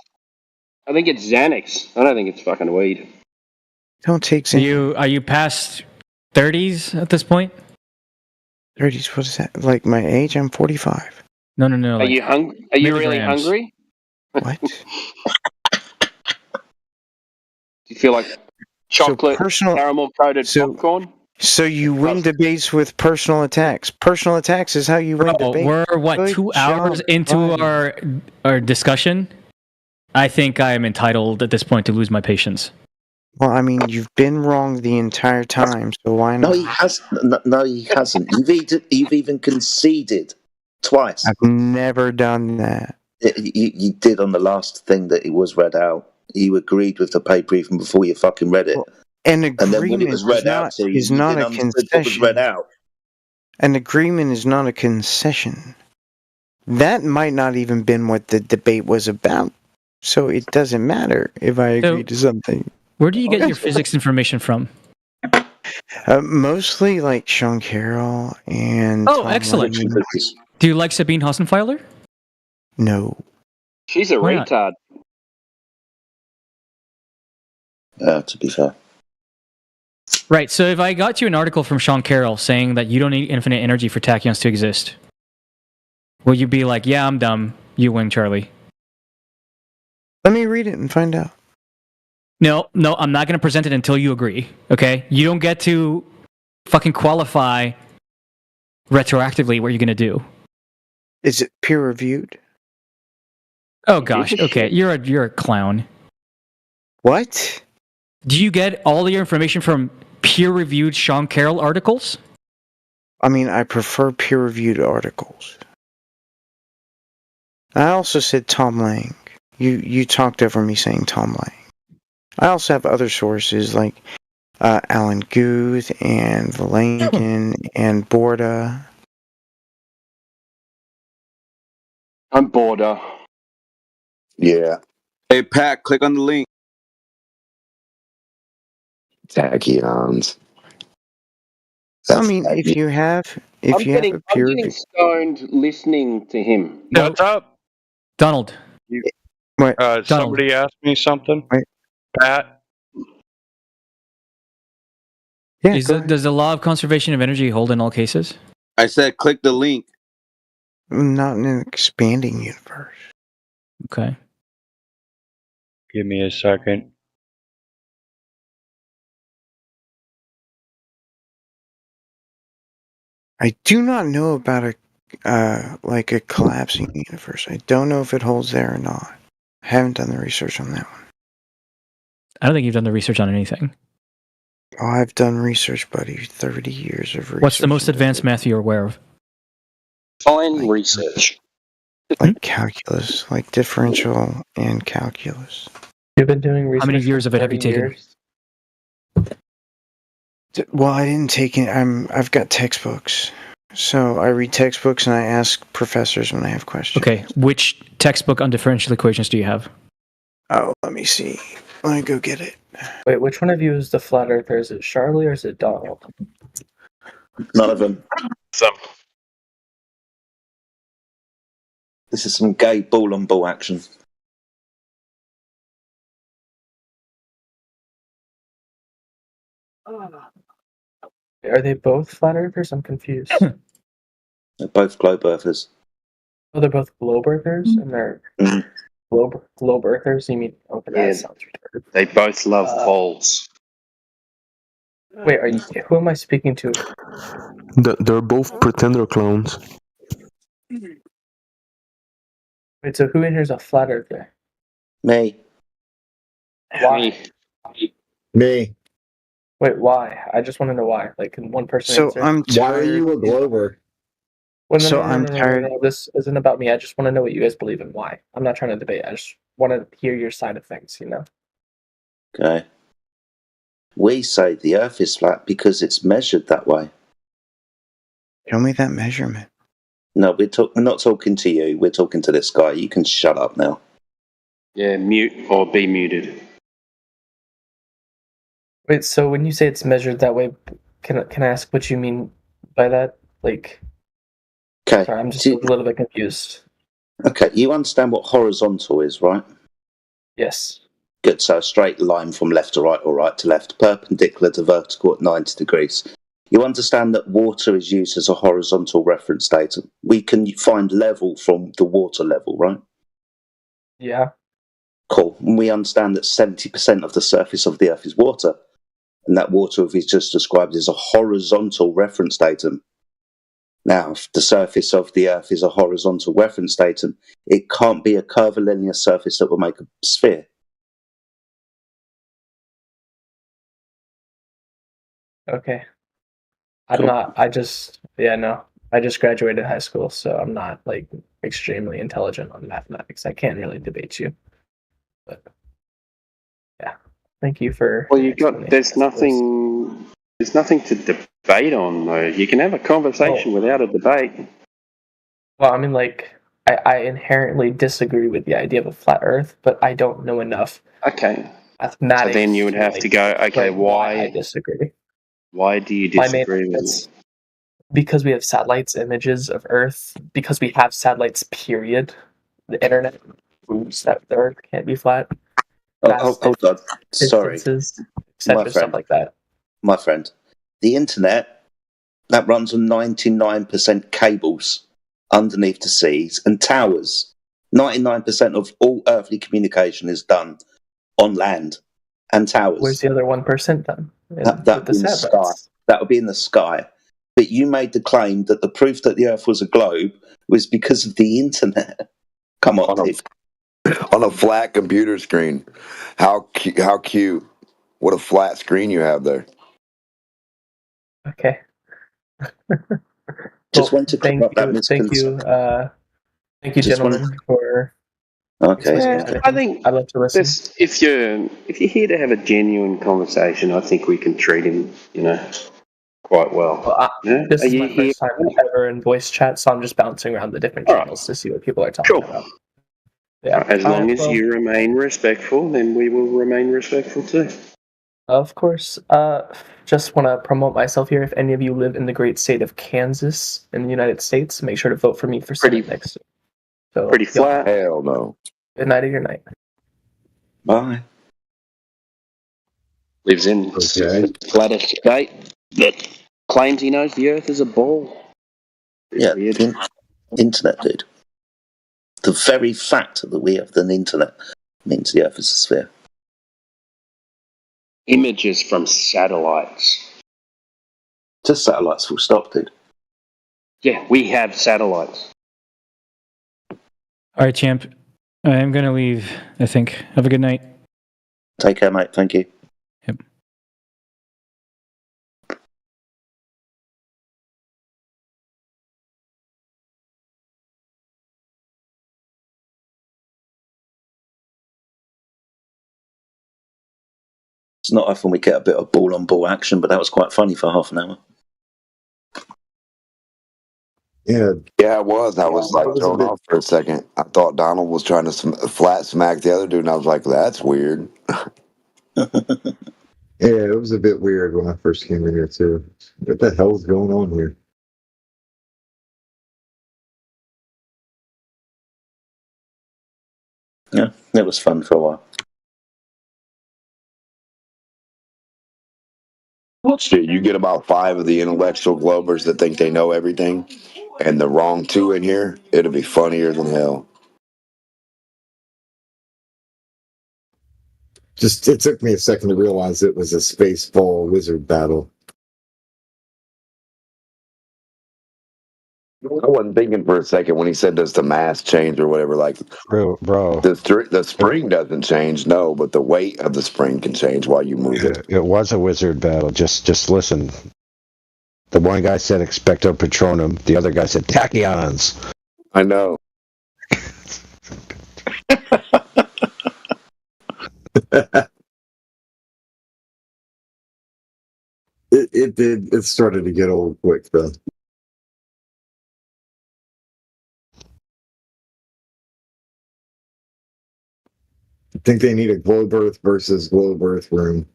it's Xanax. I don't think it's fucking weed. Don't take Xanax. Are you past 30s at this point? 30s? What is that? Like my age? I'm 45. No. Are you hungry? Are you really hungry? What? Do you feel like chocolate, caramel coated popcorn? So you win debates with personal attacks. Personal attacks is how you win debates. We're 2 hours into our discussion, I think I am entitled at this point to lose my patience. Well, I mean, you've been wrong the entire time, so why not? No, he hasn't. No, he hasn't. You've even conceded twice. I've never done that. You did on the last thing that it was read out. You agreed with the paper even before you fucking read it. An and then when it agreement was read out to you, is you not didn't a understand what was read concession. out. An agreement is not a concession. That might not even been what the debate was about. So it doesn't matter if I agree to something. Where do you get your physics information from? Mostly like Sean Carroll and. Oh, Tom excellent. Lane. Do you like Sabine Hossenfeiler? No. She's a Why not? retard. To be fair. Right, so if I got you an article from Sean Carroll saying that you don't need infinite energy for tachyons to exist, will you be like, yeah, I'm dumb, you win, Charlie? Let me read it and find out. No, I'm not going to present it until you agree, okay? You don't get to fucking qualify retroactively what you're going to do. Is it peer reviewed? Oh gosh, okay, you're a clown. What? Do you get all your information from peer-reviewed Sean Carroll articles? I mean, I prefer peer-reviewed articles. I also said Tom Lang. You talked over me saying Tom Lang. I also have other sources like Alan Guth and Valankin and Borda. I'm Borda. Yeah. Hey, Pat, click on the link. Tachyons. I mean, if you have a I'm peer getting stoned listening to him. What's up? Donald. Somebody asked me something. Pat? Yeah, does the law of conservation of energy hold in all cases? I said click the link. Not in an expanding universe. Okay. Give me a second. I do not know about a collapsing universe. I don't know if it holds there or not. I haven't done the research on that one. I don't think you've done the research on anything. Oh, I've done research, buddy. 30 years of research. What's the most advanced math you're aware of? Fine research. Like calculus, like differential and calculus. You've been doing research. How many years of it have you taken? Well, I didn't take it. I've got textbooks. So I read textbooks and I ask professors when I have questions. Okay, which textbook on differential equations do you have? Oh, let me see. Let me go get it. Wait, which one of you is the flat earther? Is it Charlie or is it Donald? None of them. Some. This is some gay ball on ball action. Are they both flat earthers? I'm confused. They're both globe earthers. Oh, they're both globe earthers, and they're globe earthers. You mean? Okay, that sounds retarded. They both love balls. Wait, who am I speaking to? They're both pretender clones. Wait, so who in here is a flat earther? Me. Why? Me. Wait, why? I just want to know why. Like, can one person So answer? I'm tired. Why are you a glober? Well, So I'm tired. No, this isn't about me. I just want to know what you guys believe and why. I'm not trying to debate. I just want to hear your side of things, you know? Okay. We say the Earth is flat because it's measured that way. Show me that measurement. No, we're not talking to you. We're talking to this guy. You can shut up now. Yeah, mute or be muted. Wait, so when you say it's measured that way, can I ask what you mean by that? Like, okay. Sorry, I'm just a little bit confused. Okay, you understand what horizontal is, right? Yes. Good. So a straight line from left to right or right to left, perpendicular to vertical at 90 degrees. You understand that water is used as a horizontal reference data. We can find level from the water level, right? Yeah. Cool. And we understand that 70% of the surface of the Earth is water. And that water is just described as a horizontal reference datum. Now, if the surface of the Earth is a horizontal reference datum, it can't be a curvilinear surface that will make a sphere. Okay. I just graduated high school, so I'm not like extremely intelligent on mathematics. I can't really debate you. But yeah. Thank you for there's nothing to debate on though. You can have a conversation without a debate. Well, I mean, like, I inherently disagree with the idea of a flat Earth, but I don't know enough. Okay. Mathematics. So then you would have to go, okay, why I disagree. Why do you disagree with it? Because we have satellites, images of Earth, because we have satellites, period. The internet proves that the Earth can't be flat. Hold on. Sorry. Etc. Stuff like that. My friend, the internet, that runs on 99% cables underneath the seas and towers. 99% of all earthly communication is done on land and towers. Where's the other 1% then? That would be in the sky. That would be in the sky. But you made the claim that the proof that the Earth was a globe was because of the internet. Come on, Dave. On a flat computer screen. How cute. What a flat screen you have there. Okay. Just want to clear up that misconception. Thank you, gentlemen, for. Okay. Yeah, I think I'd love to listen. If you're here to have a genuine conversation, I think we can treat him, quite well. This is my first time ever in voice chat, so I'm just bouncing around the different channels to see what people are talking about. Yeah. As long as you remain respectful, then we will remain respectful too. Of course. Just want to promote myself here. If any of you live in the great state of Kansas in the United States, make sure to vote for me for Senate next year. So, Pretty flat. Hell no. Good night of your night. Bye. Lives in flattest state that claims he knows the Earth is a ball. Yeah, internet, dude. The very fact that we have an internet means the Earth is a sphere. Images from satellites. Just satellites, full stop, dude. Yeah, we have satellites. All right, champ. I'm going to leave, I think. Have a good night. Take care, mate. Thank you. Yep. It's not often we get a bit of ball-on-ball action, but that was quite funny for half an hour. Yeah, it was. I was like thrown off for a second. I thought Donald was trying to flat smack the other dude, and I was like, "That's weird." Yeah, it was a bit weird when I first came in here too. What the hell's going on here? Yeah, it was fun for a while. Shit, you get about 5 of the intellectual Globers that think they know everything, and the wrong 2 in here, it'll be funnier than hell. Just it took me a second to realize it was a Spaceball wizard battle. I wasn't thinking for a second when he said, "Does the mass change or whatever?" Like, bro, the spring doesn't change, no, but the weight of the spring can change while you move it. It was a wizard battle. Just listen. The one guy said expecto patronum. The other guy said tachyons. I know. It started to get old quick though. I think they need a globe Earth versus globe Earth room.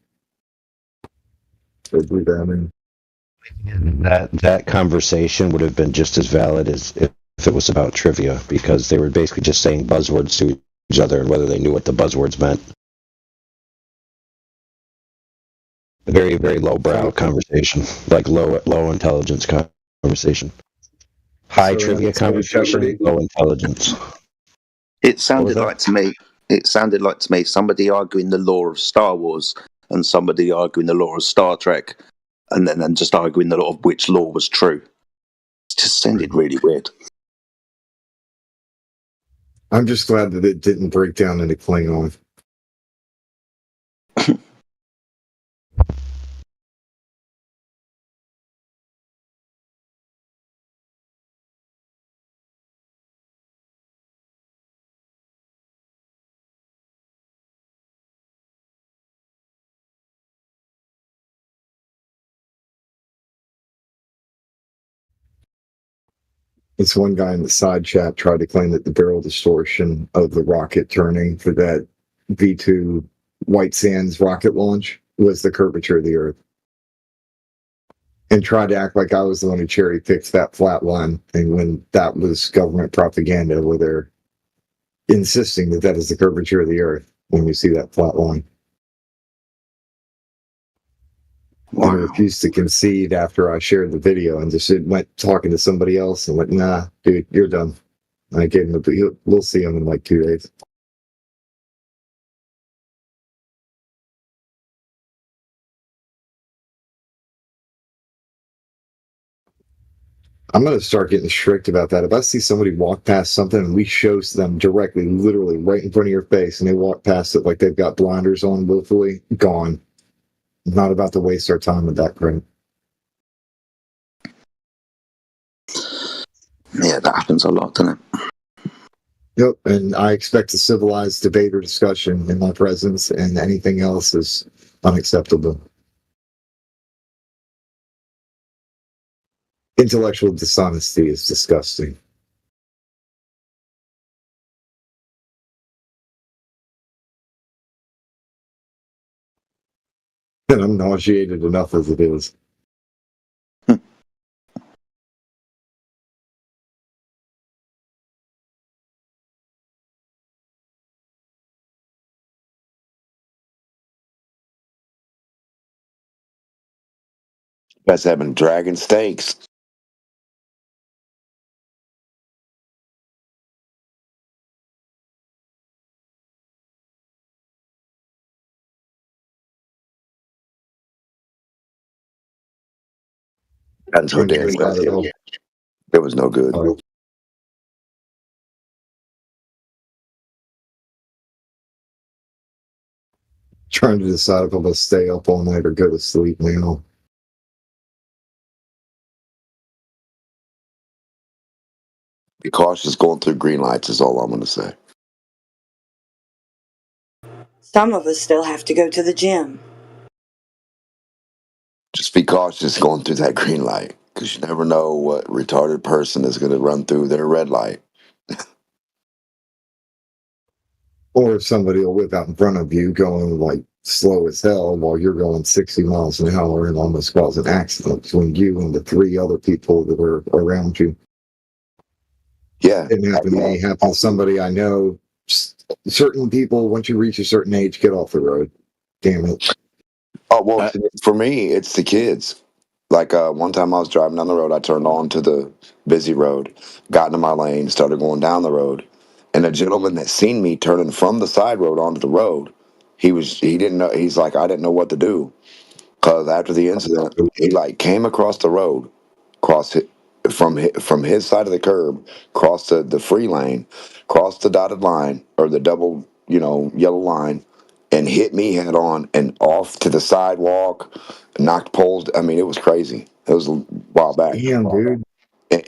That conversation would have been just as valid as if it was about trivia, because they were basically just saying buzzwords to each other and whether they knew what the buzzwords meant. A very, very lowbrow conversation, like low intelligence conversation. High trivia conversation, low intelligence. It sounded like to me somebody arguing the law of Star Wars and somebody arguing the law of Star Trek, and then just arguing the law of which law was true. It just sounded really weird. I'm just glad that it didn't break down into Klingon. This one guy in the side chat tried to claim that the barrel distortion of the rocket turning for that V2 White Sands rocket launch was the curvature of the Earth. And tried to act like I was the one who cherry picked that flat line. And when that was government propaganda, where they're insisting that that is the curvature of the Earth when you see that flat line. Wow. I refused to concede after I shared the video and just went talking to somebody else and went, nah, dude, you're done. And I gave him we'll see him in like 2 days. I'm going to start getting strict about that. If I see somebody walk past something and we show them directly, literally right in front of your face, and they walk past it like they've got blinders on willfully, gone. Not about to waste our time with that crap. Yeah, that happens a lot, doesn't it? Yep, and I expect a civilized debate or discussion in my presence, and anything else is unacceptable. Intellectual dishonesty is disgusting. And I'm nauseated enough as it is. You guys having dragon steaks. That's what Dan said. It was no good. Trying to decide if I'm going to stay up all night or go to sleep now. Be cautious going through green lights is all I'm going to say. Some of us still have to go to the gym. Just be cautious going through that green light, because you never know what retarded person is going to run through their red light. Or if somebody will whip out in front of you going like slow as hell while you're going 60 miles an hour and almost cause an accident between you and the 3 other people that are around you. Yeah. It happened to me, happened to somebody I know. Certain people, once you reach a certain age, get off the road. Damn it. Oh, well, for me, it's the kids. Like one time I was driving down the road, I turned on to the busy road, got into my lane, started going down the road. And a gentleman that seen me turning from the side road onto the road, he didn't know, he's like, I didn't know what to do. Because after the incident, he like came across the road, crossed it from his side of the curb, crossed the free lane, crossed the dotted line or the double, yellow line, and hit me head on and off to the sidewalk, knocked poles. I mean, it was crazy. It was a while back. Damn, dude.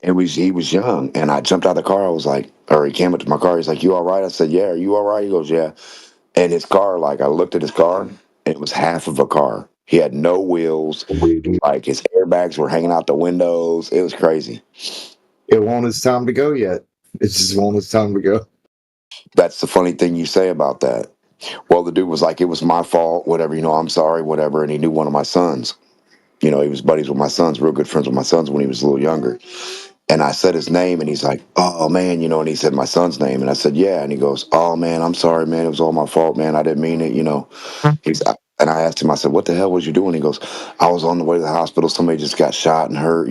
He was young, and I jumped out of the car. I was like, or he came up to my car. He's like, "You all right?" I said, "Yeah." "Are you all right?" He goes, "Yeah." And his car, like, I looked at his car, and it was half of a car. He had no wheels. Like, his airbags were hanging out the windows. It was crazy. It won't his time to go yet. It's just won't his time to go. That's the funny thing you say about that. Well, the dude was like, "It was my fault, whatever, I'm sorry, whatever." And he knew one of my sons. He was buddies with my sons, real good friends with my sons when he was a little younger. And I said his name, and he's like, "Oh, man," and he said my son's name. And I said, "Yeah." And he goes, "Oh, man, I'm sorry, man. It was all my fault, man. I didn't mean it, And I asked him, I said, "What the hell was you doing?" He goes, "I was on the way to the hospital. Somebody just got shot and hurt,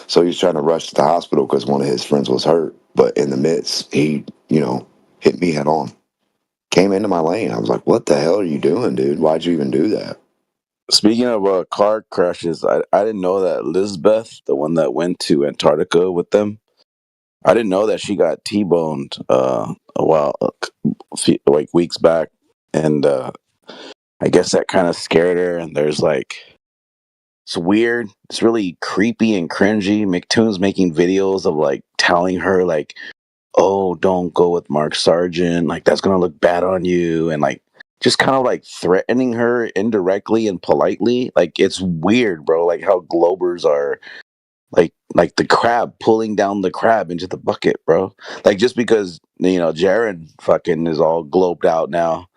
So he was trying to rush to the hospital because one of his friends was hurt. But in the midst, he, hit me head on. Came into my lane. I was like, "What the hell are you doing, dude? Why'd you even do that?" Speaking of car crashes, I didn't know that Lisbeth, the one that went to Antarctica with them, I didn't know that she got T-boned a while, like weeks back, and I guess that kind of scared her. And there's like, it's weird, it's really creepy and cringy. McToon's making videos of like telling her like, "Oh, don't go with Mark Sargent. Like that's gonna look bad on you," and like just kind of like threatening her indirectly and politely. Like it's weird, bro. Like how Globers are like the crab pulling down the crab into the bucket, bro. Like just because Jared fucking is all globed out now.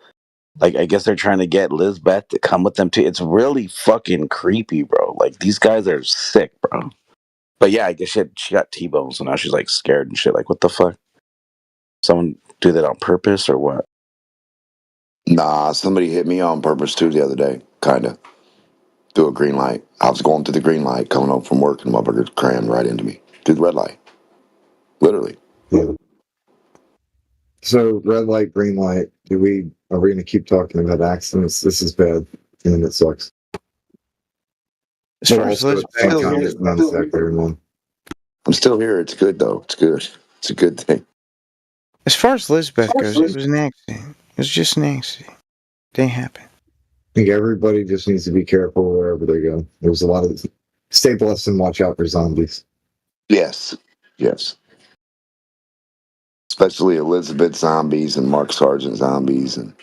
Like I guess they're trying to get Lisbeth to come with them too. It's really fucking creepy, bro. Like these guys are sick, bro. But yeah, I guess she got T-bone, so now she's like scared and shit. Like what the fuck? Someone do that on purpose or what? Nah, somebody hit me on purpose too the other day, kinda. Through a green light. I was going through the green light, coming home from work, and the motherfucker crammed right into me. Through the red light. Literally. Yeah. So red light, green light. Are we going to keep talking about accidents? This is bad, and it sucks. As far as I'm still here. It's good though. It's good. It's a good thing. As far as Lisbeth goes, it was an accident. It was just an accident. They happen. I think everybody just needs to be careful wherever they go. There's a lot of stay blessed and watch out for zombies. Yes. Yes. Especially Elizabeth zombies and Mark Sargent zombies and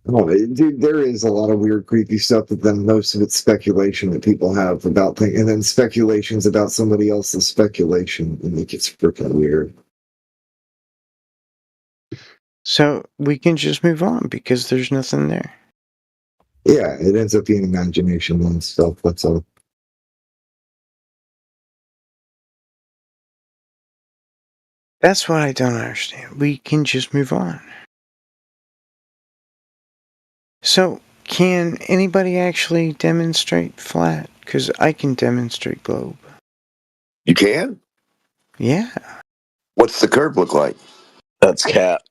Oh, dude, there is a lot of weird, creepy stuff, but then most of it's speculation that people have about things, and then speculations about somebody else's speculation, and it gets freaking weird. So we can just move on because there's nothing there. Yeah, it ends up being imagination and stuff, that's all. That's what I don't understand. We can just move on. So, can anybody actually demonstrate flat? Because I can demonstrate globe. you can? Yeah. What's the curve look like? That's cat.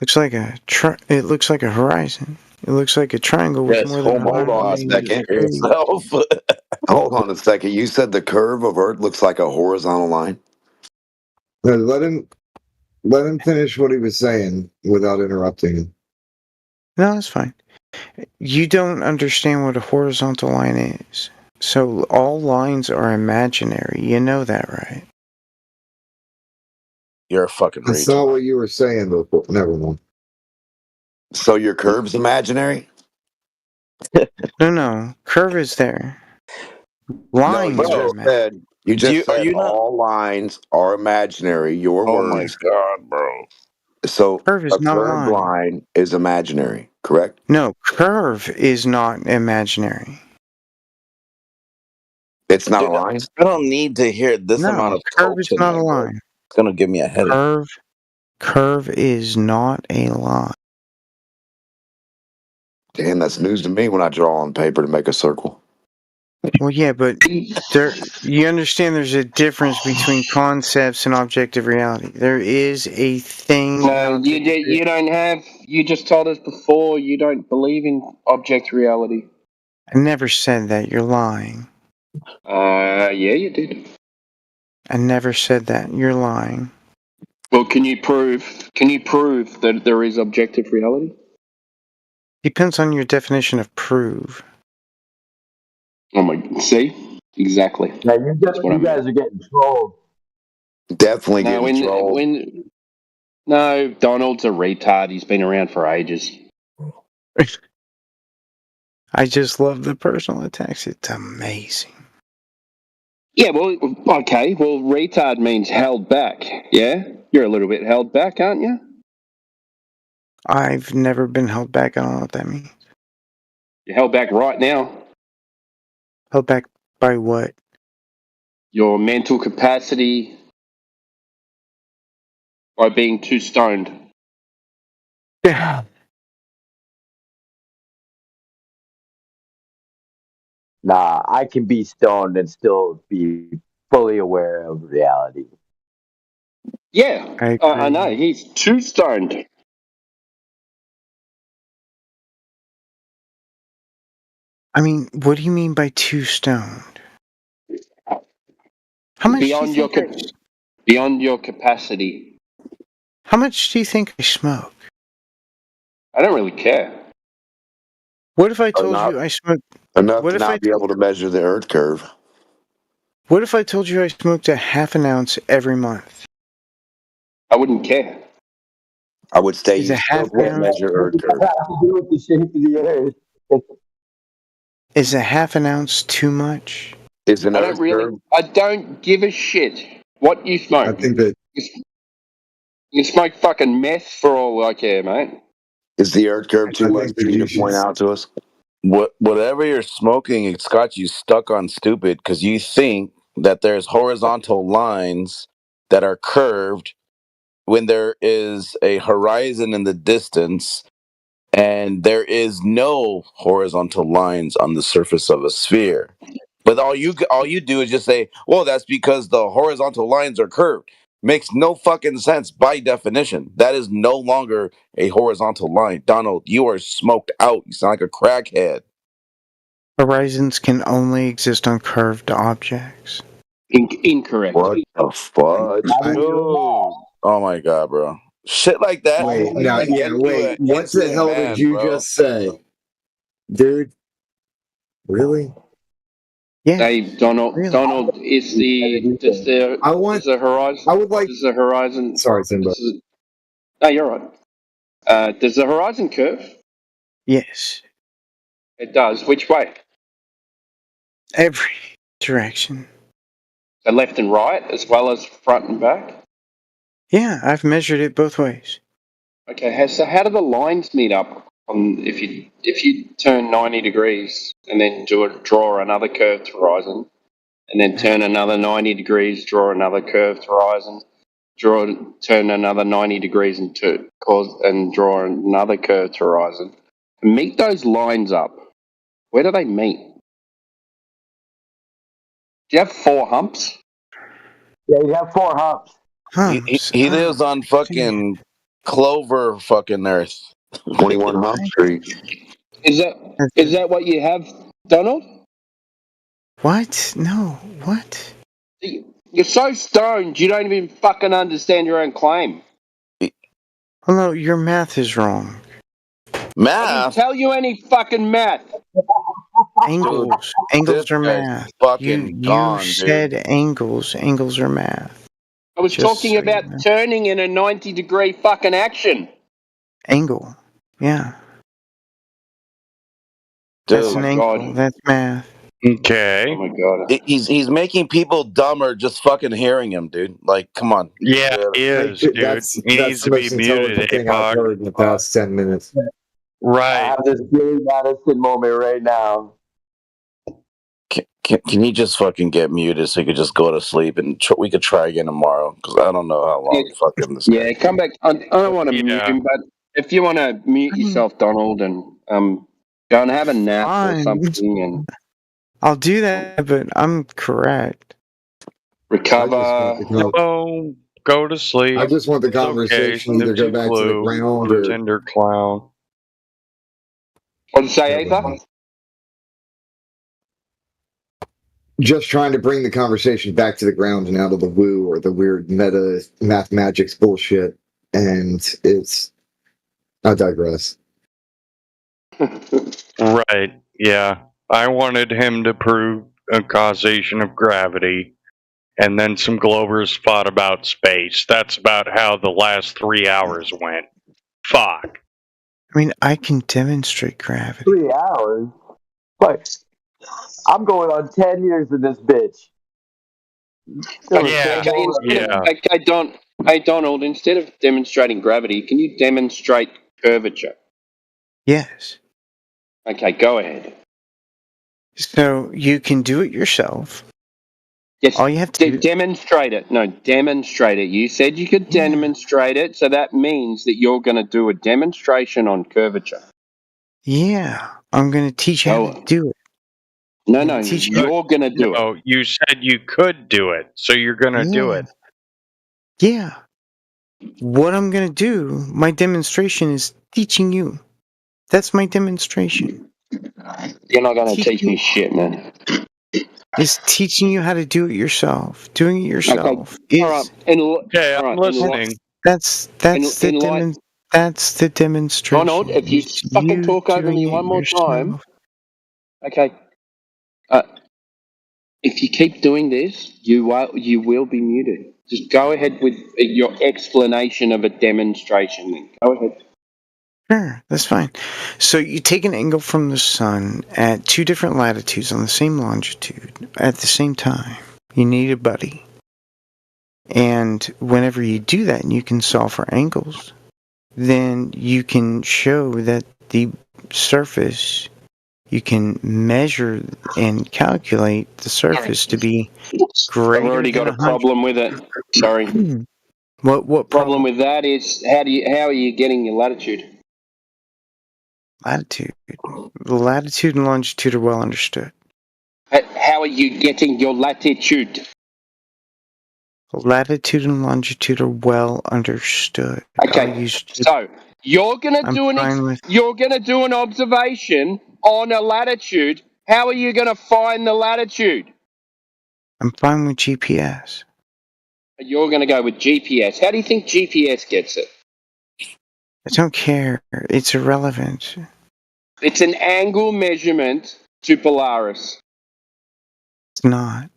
Looks like it looks like a horizon. It looks like a triangle with more than Hold on a second. Hold on a second. You said the curve of Earth looks like a horizontal line? No, let him finish what he was saying without interrupting him. No, that's fine. You don't understand what a horizontal line is. So all lines are imaginary. You know that, right? You're a fucking That's not what you were saying before. Never mind. So your curve's imaginary? No. Curve is there. Lines You just said all lines are imaginary. Your words. Oh my god, bro. So curve is not a curved line. line is imaginary, correct? No, curve is not imaginary. It's not a line? I don't need to hear this amount of curve is not a line. It's gonna give me a headache. Curve is not a line. Damn, that's news to me when I draw on paper to make a circle. Well, yeah, but you understand there's a difference between concepts and objective reality. There is a thing. No, you don't have. You just told us before you don't believe in object reality. I never said that. You're lying. Yeah, you did. I never said that. You're lying. Well, can you prove that there is objective reality? Depends on your definition of prove. Oh my! See, exactly. Yeah, you guys are getting trolled. Definitely getting trolled. No, Donald's a retard. He's been around for ages. I just love the personal attacks. It's amazing. Yeah, well, okay. Well, retard means held back. Yeah, you're a little bit held back, aren't you? I've never been held back. I don't know what that means. You're held back right now. Held back by what? Your mental capacity by being too stoned. Yeah. Nah, I can be stoned and still be fully aware of reality. Yeah, I know. He's too stoned. I mean, what do you mean by too stoned? How much beyond do you think beyond your capacity. How much do you think I smoke? I don't really care. What if I told you I smoked? Enough What to if I not be able to measure the Earth curve. What if I told you I smoked a half an ounce every month? I wouldn't care. I would say Is you a still half can't an ounce? measure Earth curve. to do with the shape of the earth. Is a half an ounce too much? Is an I Earth don't really. curve? I don't give a shit what you smoke. I think that You smoke fucking meth for all I care, mate. Is the Earth curve too I much think for that you you to point should. out to us? Whatever you're smoking, it's got you stuck on stupid because you think that there's horizontal lines that are curved when there is a horizon in the distance, and there is no horizontal lines on the surface of a sphere. But all you do is just say, "Well, that's because the horizontal lines are curved." Makes no fucking sense by definition. That is no longer a horizontal line. Donald, you are smoked out. You sound like a crackhead. Horizons can only exist on curved objects. Incorrect. What the fudge? No. Oh my god, bro. Shit like that Wait, no, makes yeah, you wait. an What the instant hell man, did you bro. just say, dude? Really? Yeah. Hey, Donald. Really? Donald, is the does the I want. does the horizon? I would like. Does the horizon? Sorry, Simba. No, you're right. Does the horizon curve? Yes. It does. Which way? Every direction. So left and right, as well as front and back. Yeah, I've measured it both ways. Okay. So how do the lines meet up? If you turn 90 degrees and then draw another curved horizon, and then turn another 90 degrees, draw another curved horizon, turn another 90 degrees and draw another curved horizon. Meet those lines up. Where do they meet? Do you have 4 humps? Yeah, you have 4 humps. He lives on fucking Clover fucking Earth. 21 Hump Street. Is that what you have, Donald? What? No. What? You're so stoned, you don't even fucking understand your own claim. Oh no, your math is wrong. I Math? didn't tell you any fucking math. Angles. Angles are math. You gone, said dude. angles. Angles are math. I was Just talking so about you know. turning in a 90-degree fucking action. Angle. Yeah. Dude. That's an angle. That's math. Okay. Oh my god. He's making people dumber just fucking hearing him, dude. Like, come on. Yeah, he is, dude. That's He needs the to be most muted, intelligent thing I've APOC. heard in the past 10 minutes. I Right. have this Billy Madison moment right now. Can you just fucking get muted so you could just go to sleep and we could try again tomorrow? Because I don't know how long fucking this. Yeah, come back. I don't want to mute him, but if you want to mute yourself, Donald, and go and have a nap or Fine. something and I'll do that, but I'm correct. recover. Oh, go to sleep. I just want the It's okay. conversation either Snip go back to the flu ground or or Tinder clown. What did you say, Aether? just trying to bring the conversation back to the ground and out of the woo or the weird meta math magics bullshit. And I digress. Right. Yeah. I wanted him to prove a causation of gravity, and then some Globers fought about space. That's about how the last 3 hours went. Fuck. I mean, I can demonstrate gravity. 3 hours? What? I'm going on 10 years in this bitch. Hey, Donald, instead of demonstrating gravity, can you demonstrate curvature? Yes. Okay, go ahead. So you can do it yourself. Yes. All you have to demonstrate it. No, demonstrate it. You said you could demonstrate it, so that means that you're going to do a demonstration on curvature. Yeah, I'm going to teach you how to do it. No, you're going to do it. Oh, you said you could do it, so you're going to do it. Yeah. What I'm going to do, my demonstration is teaching you. That's my demonstration. You're not going to teach me shit, man. Is teaching you how to do it yourself. Doing it yourself is. All right. Okay, all I'm right. listening. That's the demonstration. Ronald, if you fucking talk over me one more time, okay. If you keep doing this, you will be muted. Just go ahead with your explanation of a demonstration. Then go ahead. Sure, that's fine. So you take an angle from the sun at 2 different latitudes on the same longitude at the same time. You need a buddy. And whenever you do that and you can solve for angles, then you can show that the surface, you can measure and calculate the surface to be greater. I've already got a problem with it. Sorry. What problem with that is how are you getting your latitude? Latitude. Latitude and longitude are well understood. How are you getting your latitude? Latitude and longitude are well understood. Okay, so you're gonna do an observation on a latitude. How are you gonna find the latitude? I'm fine with GPS. You're gonna go with GPS. How do you think GPS gets it? I don't care. It's irrelevant. It's an angle measurement to Polaris. It's not.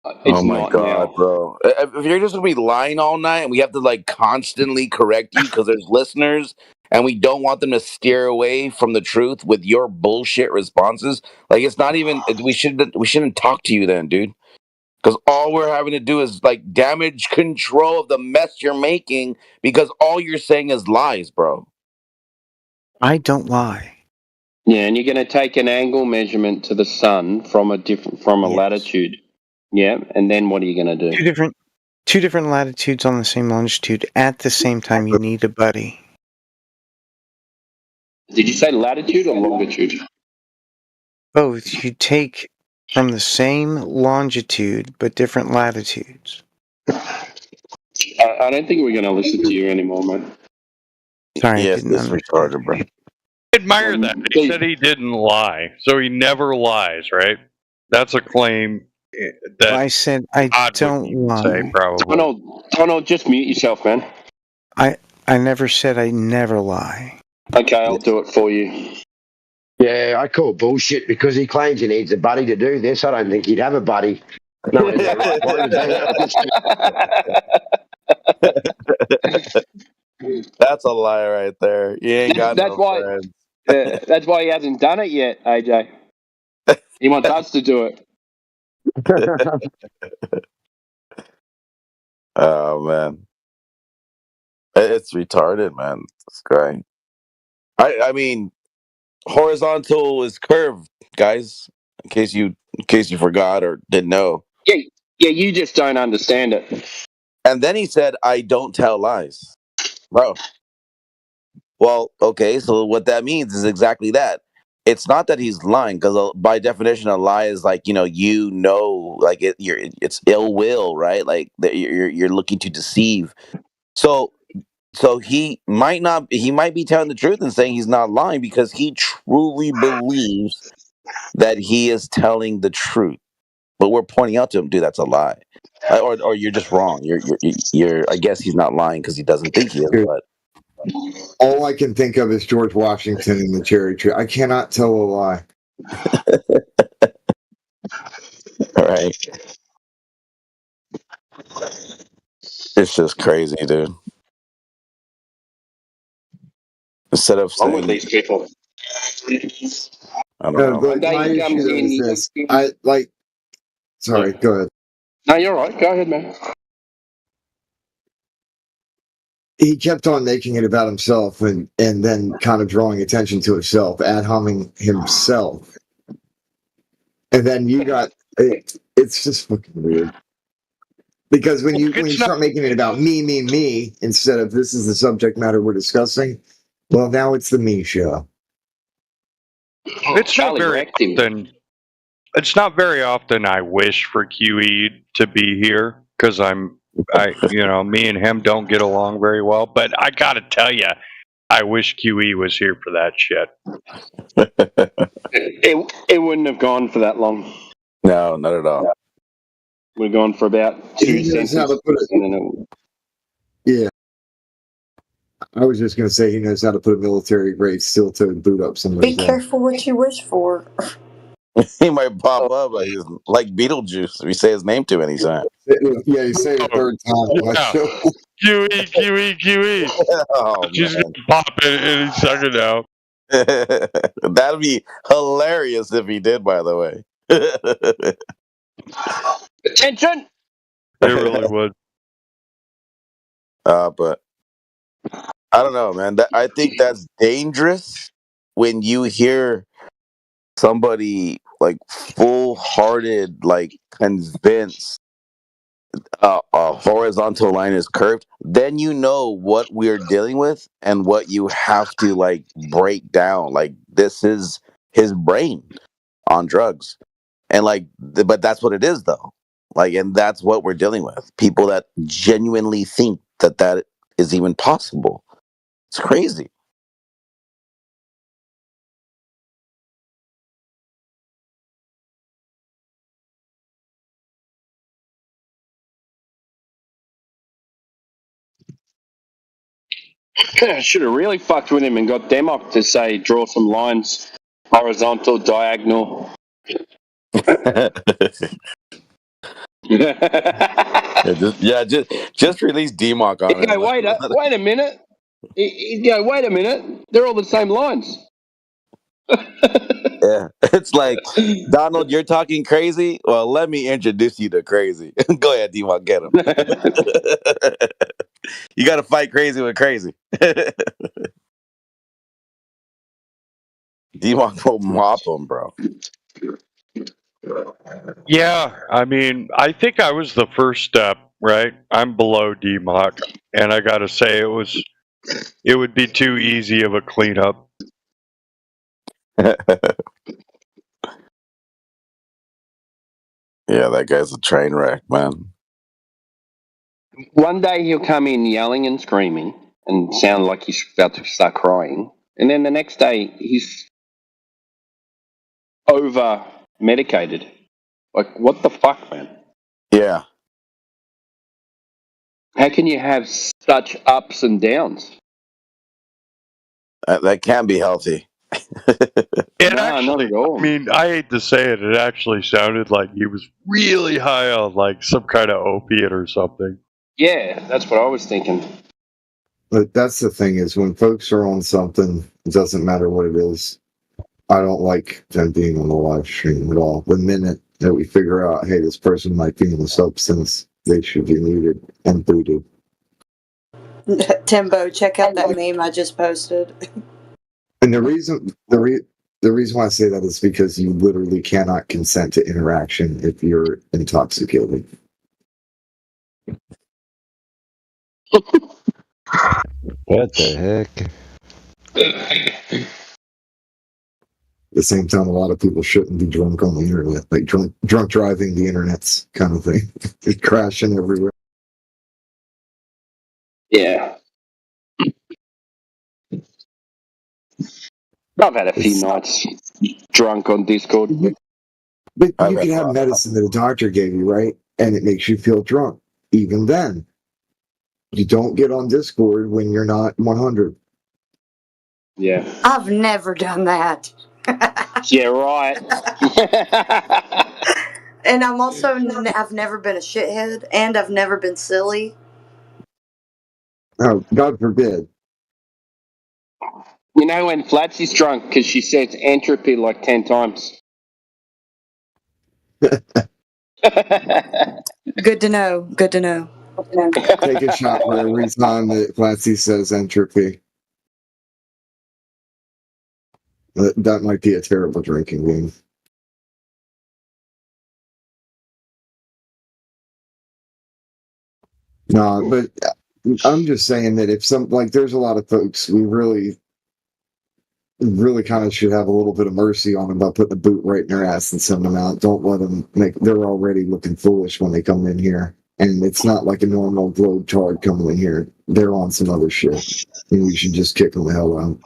Oh my god, bro! If you're just gonna be lying all night, and we have to like constantly correct you because there's listeners, and we don't want them to steer away from the truth with your bullshit responses, like it's not even. We shouldn't talk to you then, dude. Because all we're having to do is like damage control of the mess you're making because all you're saying is lies, bro. I don't lie. Yeah, and you're going to take an angle measurement to the sun from a latitude. Yeah, and then what are you going to do? Two different latitudes on the same longitude at the same time. You need a buddy. Did you say latitude or longitude? Both. You take from the same longitude but different latitudes. I don't think we're going to listen to you anymore, man. Sorry, yes, this is retarded, bro. I admire that. He said he didn't lie, so he never lies, right? That's a claim that I said I don't lie. Say, probably. Donald, just mute yourself, man. I never said I never lie. Okay, I'll do it for you. Yeah, I call bullshit because he claims he needs a buddy to do this. I don't think he'd have a buddy. No, That's a lie right there. You ain't got that's no why, friends. that's why he hasn't done it yet, AJ. He wants us to do it. Oh man, it's retarded, man. This guy. I mean, horizontal is curved, guys. In case you forgot or didn't know. Yeah, you just don't understand it. And then he said, "I don't tell lies, bro." Well, okay, so what that means is exactly that. It's not that he's lying, because by definition, a lie is like like it's ill will, right? Like you're looking to deceive. So he might be telling the truth and saying he's not lying because he truly believes that he is telling the truth. But we're pointing out to him, dude, that's a lie, or you're just wrong. You're. I guess he's not lying because he doesn't think he is, but. All I can think of is George Washington and the cherry tree. I cannot tell a lie. All right. It's just crazy, dude. Instead of saying, with these people. I don't know. But my issue is this. I like. Sorry, go ahead. No, you're right. Go ahead, man. He kept on making it about himself and then kind of drawing attention to himself, ad-homing himself. And then you got it's just fucking weird. Because when you start making it about me, instead of this is the subject matter we're discussing, well, now it's the me show. It's not very often. It's not very often I wish for QE to be here because me and him don't get along very well. But I gotta tell you, I wish QE was here for that shit. It wouldn't have gone for that long. No, not at all. We're gone for about 2 He knows how to sentences. put it. And then Yeah. I was just going to say he knows how to put a military grade steel toed boot up Be somebody's head. careful what you wish for. He might pop up like Beetlejuice if you say his name too many times. Yeah, you say it a third time. Yeah. QE. Oh, She's man. gonna pop any second now. That'd be hilarious if he did, by the way. Attention! It really would. But I don't know, man. I think that's dangerous when you hear somebody like full-hearted, like convinced a horizontal line is curved. Then you know what we're dealing with and what you have to like break down. Like this is his brain on drugs, and like, but that's what it is, though. Like, and that's what we're dealing with. People that genuinely think that is even possible. It's crazy. Should have really fucked with him and got Demok to say, draw some lines, horizontal, diagonal. Just release DMOC on He'd it. go, wait a minute. He'd go, wait a minute. They're all the same lines. Yeah, it's like, Donald, you're talking crazy. Well, let me introduce you to crazy. Go ahead, DMOC, get him. You got to fight crazy with crazy. DMOC will mop him, bro. Yeah, I mean, I think I was the first step, right? I'm below DMOC, and I gotta say it would be too easy of a cleanup. Yeah, that guy's a train wreck, man. One day he'll come in yelling and screaming and sound like he's about to start crying. And then the next day he's over medicated. Like, what the fuck, man? Yeah. How can you have such ups and downs? That can't be healthy. Not at all. I mean, I hate to say it, it actually sounded like he was really high on like some kind of opiate or something. Yeah, that's what I was thinking. But that's the thing is when folks are on something, it doesn't matter what it is. I don't like them being on the live stream at all. The minute that we figure out, hey, this person might be on a substance, they should be muted and booted. Timbo, check out that meme I just posted. And the reason why I say that is because you literally cannot consent to interaction if you're intoxicated. What the heck? At the same time, a lot of people shouldn't be drunk on the internet, like drunk driving the internet's kind of thing. It's crashing everywhere. Yeah. I've had a few nights drunk on Discord. But you can have medicine that a doctor gave you, right? And it makes you feel drunk. Even then, you don't get on Discord when you're not 100. Yeah. I've never done that. Yeah, right. And I'm also, I've never been a shithead, and I've never been silly. Oh, God forbid. You know when Flatsy's drunk because she says entropy like 10 times. Good to know. Good to know. Take a shot for every time that Flatsy says entropy. That might be a terrible drinking game. No, but I'm just saying that if there's a lot of folks we really kind of should have a little bit of mercy on them by putting a boot right in their ass and send them out. Don't let them they're already looking foolish when they come in here. And it's not like a normal globe tard coming in here. They're on some other shit. And we should just kick them the hell out.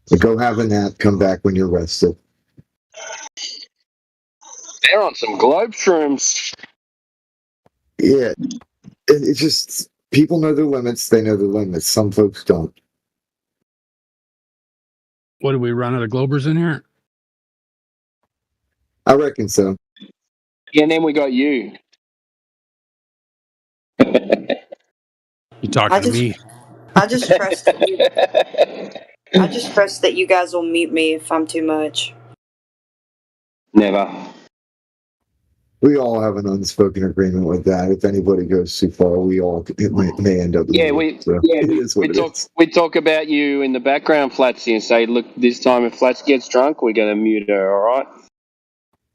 But go have a nap, come back when you're rested. They're on some globe shrooms. Yeah. It's just, people know their limits, they know their limits. Some folks don't. What, do we run out of Globers in here? I reckon so. Yeah, and then we got you. You talking to me? I just trust that you guys will mute me if I'm too much. Never. We all have an unspoken agreement with that. If anybody goes too far, it may end up. Yeah, we talk about you in the background, Flatsy, and say, look, this time if Flats gets drunk, we're going to mute her, all right?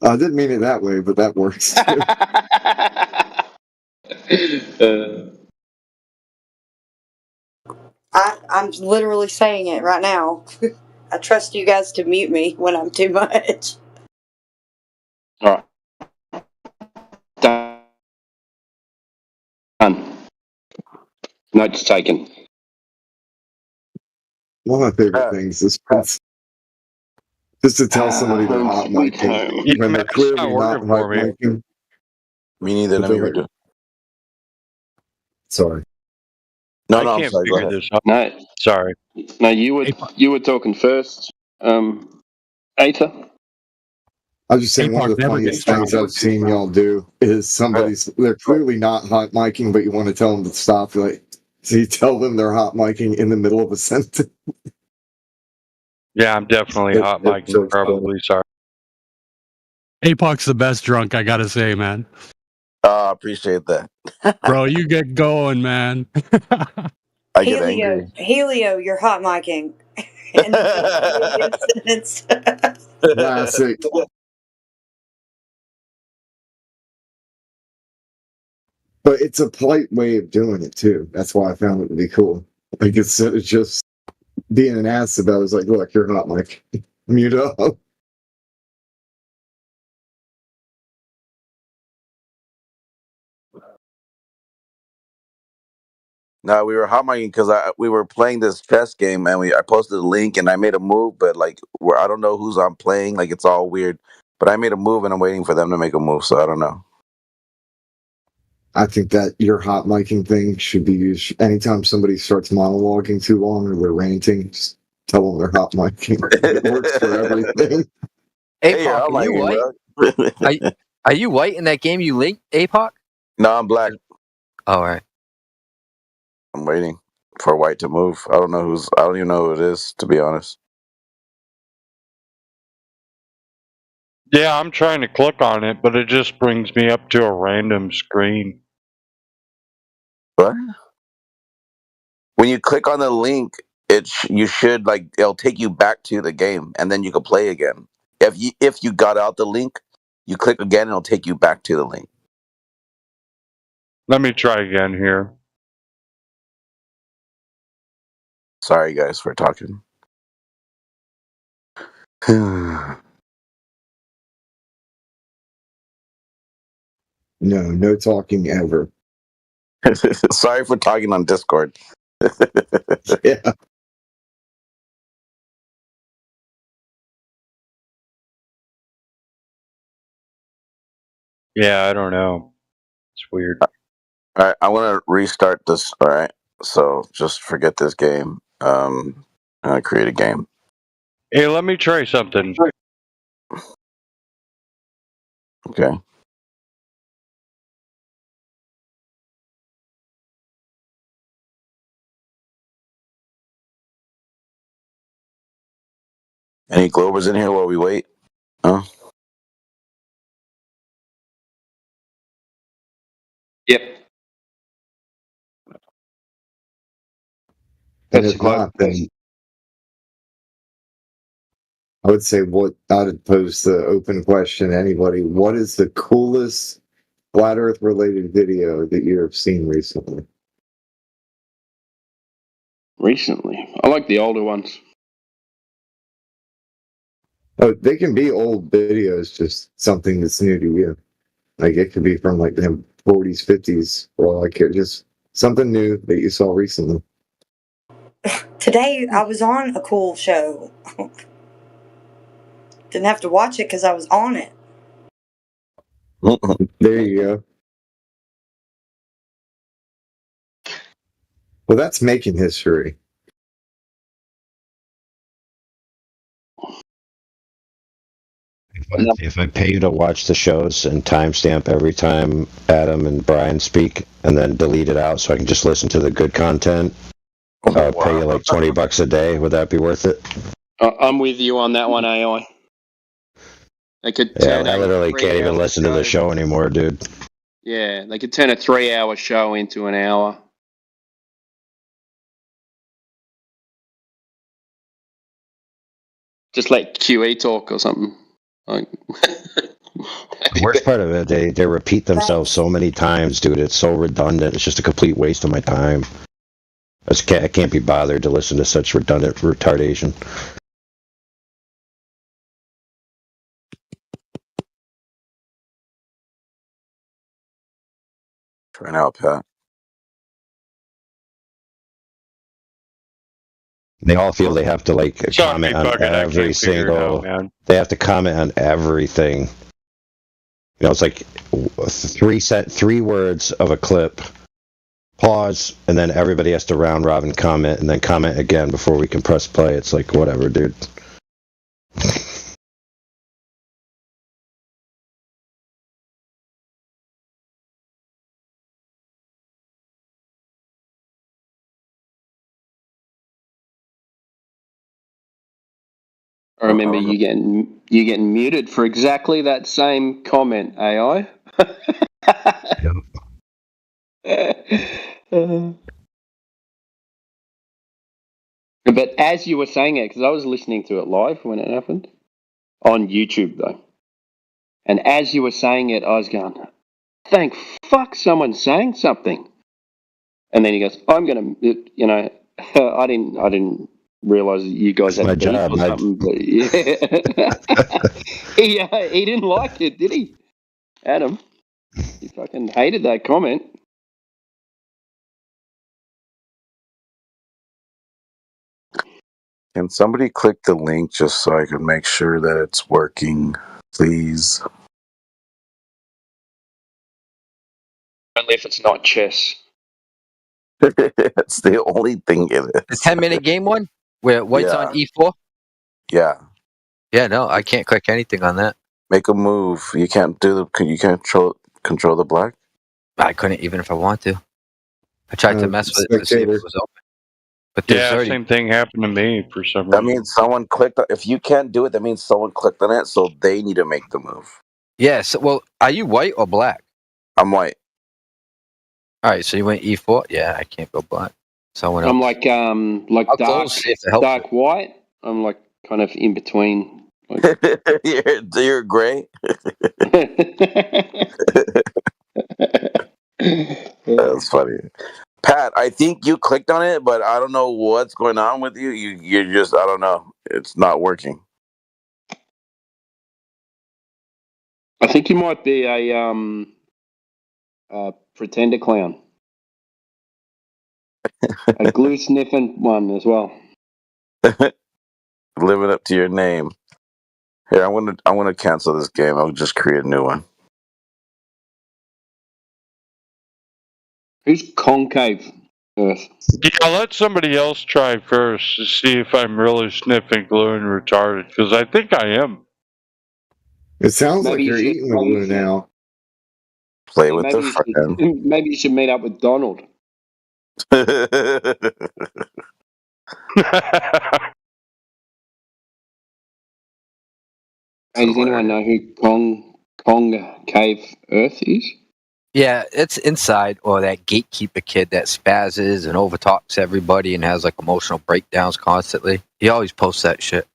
I didn't mean it that way, but that works too. I'm literally saying it right now. I trust you guys to mute me when I'm too much. All right. Done. Notes taken. One of my favorite things is just to tell somebody they're hot micing when they're clearly not hot micing. Me neither. Let me read it. Sorry. No, I I'm can't sorry. Go figure ahead. this out. No. Sorry. No, you were talking first. Aether. I was just saying one of the funniest things I've seen y'all do is they're clearly not hot micing, but you want to tell them to stop. So you tell them they're hot micing in the middle of a sentence. Yeah, I'm definitely hot micing, probably. Sorry. APOC's the best drunk, I gotta say, man. I appreciate that. Bro, you get going, man. I get angry. Helio, you're hot micing. Classic. But it's a polite way of doing it too. That's why I found it to be cool. Like instead of just being an ass about it, it's like, look, you're hot mic. Mute up. No, we were hot micing because we were playing this chess game and I posted a link and I made a move, but I don't know who's I'm playing. Like it's all weird. But I made a move and I'm waiting for them to make a move, so I don't know. I think that your hot micing thing should be used anytime somebody starts monologuing too long or they're ranting. Just tell them they're hot micing. It works for everything. APOC, are you white? Are you white in that game you linked, APOC? No, I'm black. Oh, all right. I'm waiting for white to move. I don't even know who it is, to be honest. Yeah, I'm trying to click on it, but it just brings me up to a random screen. What? When you click on the link, it'll take you back to the game, and then you can play again. If you got out the link, you click again, and it'll take you back to the link. Let me try again here. Sorry, guys, for talking. No talking ever. Sorry for talking on Discord. Yeah. Yeah, I don't know. It's weird. All right, I want to restart this. All right, so just forget this game. I'm gonna create a game. Hey, let me try something. Okay. Any Globers in here while we wait? Oh. Yep. And if not, then I would say I'd pose the open question to anybody. What is the coolest Flat Earth related video that you have seen recently? Recently? I like the older ones. Oh, they can be old videos, just something that's new to you. Like it could be from like the 40s, 50s, or like it just something new that you saw recently. Today I was on a cool show. Didn't have to watch it because I was on it. There you go. Well, that's making history. If I pay you to watch the shows and timestamp every time Adam and Brian speak, and then delete it out so I can just listen to the good content, I'll pay you like $20 a day. Would that be worth it? I'm with you on that one, AI. They could Yeah, turn I a literally can't even 3-hour listen to the show anymore, dude. Yeah, they could turn a 3-hour show into an hour. Just let QE talk or something. Like, The worst part of it, they repeat themselves so many times, dude. It's so redundant. It's just a complete waste of my time. I can't be bothered to listen to such redundant retardation. Trying out, Pat. They all feel they have to like Sorry, comment on fucking, I every can't figure it single. out, man. They have to comment on everything. You know, it's like three words of a clip, pause, and then everybody has to round robin comment, and then comment again before we can press play. It's like whatever, dude. I remember you getting muted for exactly that same comment, AI. But as you were saying it, because I was listening to it live when it happened on YouTube though, and as you were saying it, I was going, "Thank fuck, someone's saying something." And then he goes, "I'm gonna," you know, I didn't realize that you guys had my beef job. or something, but yeah, he didn't like it, did he, Adam? He fucking hated that comment. Can somebody click the link just so I can make sure that it's working, please? Only if it's not chess. It's the only thing it The is. 10-minute game one where white's Yeah. on E4. Yeah. Yeah, no, I can't click anything on that. Make a move. You can't control the black? I couldn't even if I want to. I tried to mess with it to see if it was open. But there's Yeah, already same thing happened to me for some reason. That means someone clicked on, if you can't do it, that means someone clicked on it, so they need to make the move. Yes. Well, are you white or black? I'm white. All right, so you went E4. Yeah, I can't go black. Someone else. I'm like I'll go dark see if it helps dark white. I'm like kind of in between. Like, you're gray. That's funny. Pat, I think you clicked on it, but I don't know what's going on with you. You're just, I don't know. It's not working. I think you might be a pretender clown, a glue sniffing one as well. Living up to your name. Here, I'm gonna cancel this game. I'll just create a new one. Who's concave Earth? Yeah, let somebody else try first to see if I'm really sniffing glue and retarded, because I think I am. It sounds Maybe like you're you should eating the glue now. Play Yeah, with the friend. maybe you should meet up with Donald. Hey, does anyone know who concave Earth is? Yeah, it's inside, or that gatekeeper kid that spazzes and overtalks everybody and has like emotional breakdowns constantly. He always posts that shit.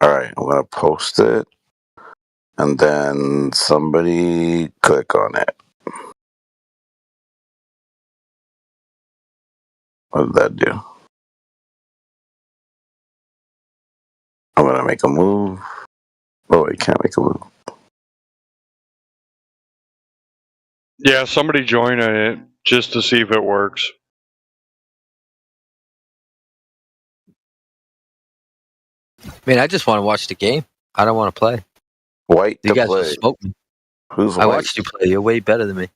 All right, I'm gonna post it, and then somebody click on it. What did that do? I'm gonna make a move. Oh, I can't make a move. Yeah, somebody join it just to see if it works. Man, I just want to watch the game. I don't want to play. White You to guys play. just smoke me. Who's I white? watched you play. You're way better than me.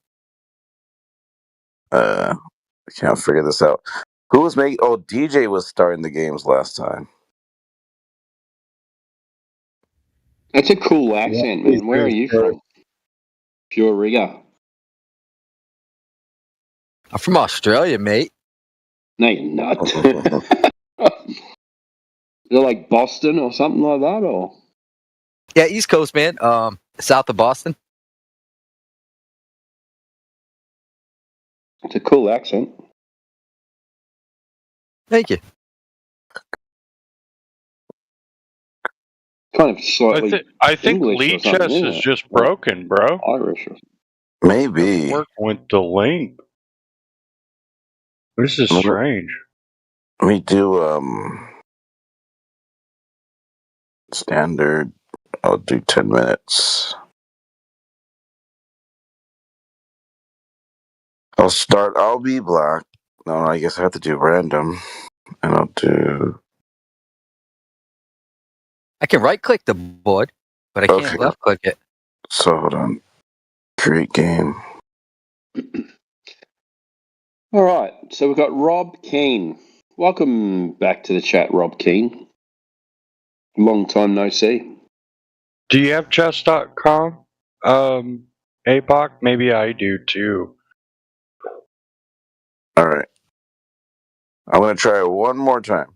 I can't figure this out. Who was making? Oh, DJ was starting the games last time. That's a cool accent, man. Where are you from? Pure rigor. I'm from Australia, mate. No, you're not. You're like Boston or something like that, or? Yeah, East Coast, man. South of Boston. It's a cool accent. Thank you. Kind of slightly. I think English Lee or something, Chess isn't is it? just broken, bro. Irish or Maybe. Work with the link. This is strange. Let me do standard. I'll do 10 minutes. I'll be black. No, I guess I have to do random. And I'll do. I can right click the board, but I can't left click it. So hold on. Create game. All right, so we've got Rob Keane. Welcome back to the chat, Rob Keane. Long time no see. Do you have chess.com? APOC? Maybe I do too. All right. I'm gonna try it one more time.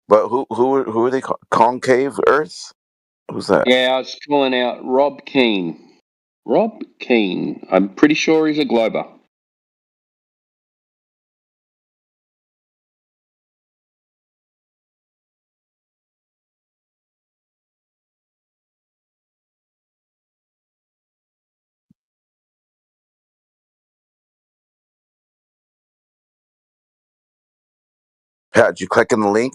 But who are they called? Concave Earth? Who's that? Yeah, I was calling out Rob Keane. Rob Keane. I'm pretty sure he's a Glober. Pat, did you click in the link?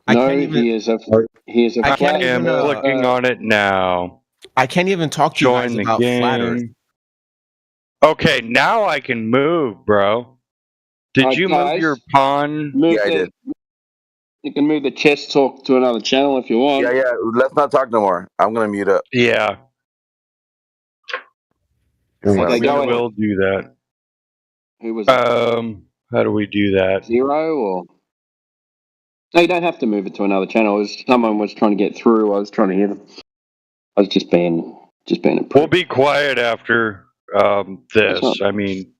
He is a I flat am clicking on it now. I can't even talk to you guys Join the about flat Earth. game. Okay, now I can move, bro. Did you move guys, your pawn? I did. You can move the chess talk to another channel if you want. Yeah. Let's not talk no more. I'm gonna mute up. Yeah. Okay, go ahead. We'll do that. Who was how do we do that? Zero or? No, you don't have to move it to another channel. Someone was trying to get through. I was trying to hear them. I was just being a prick. We'll be quiet after this. I mean,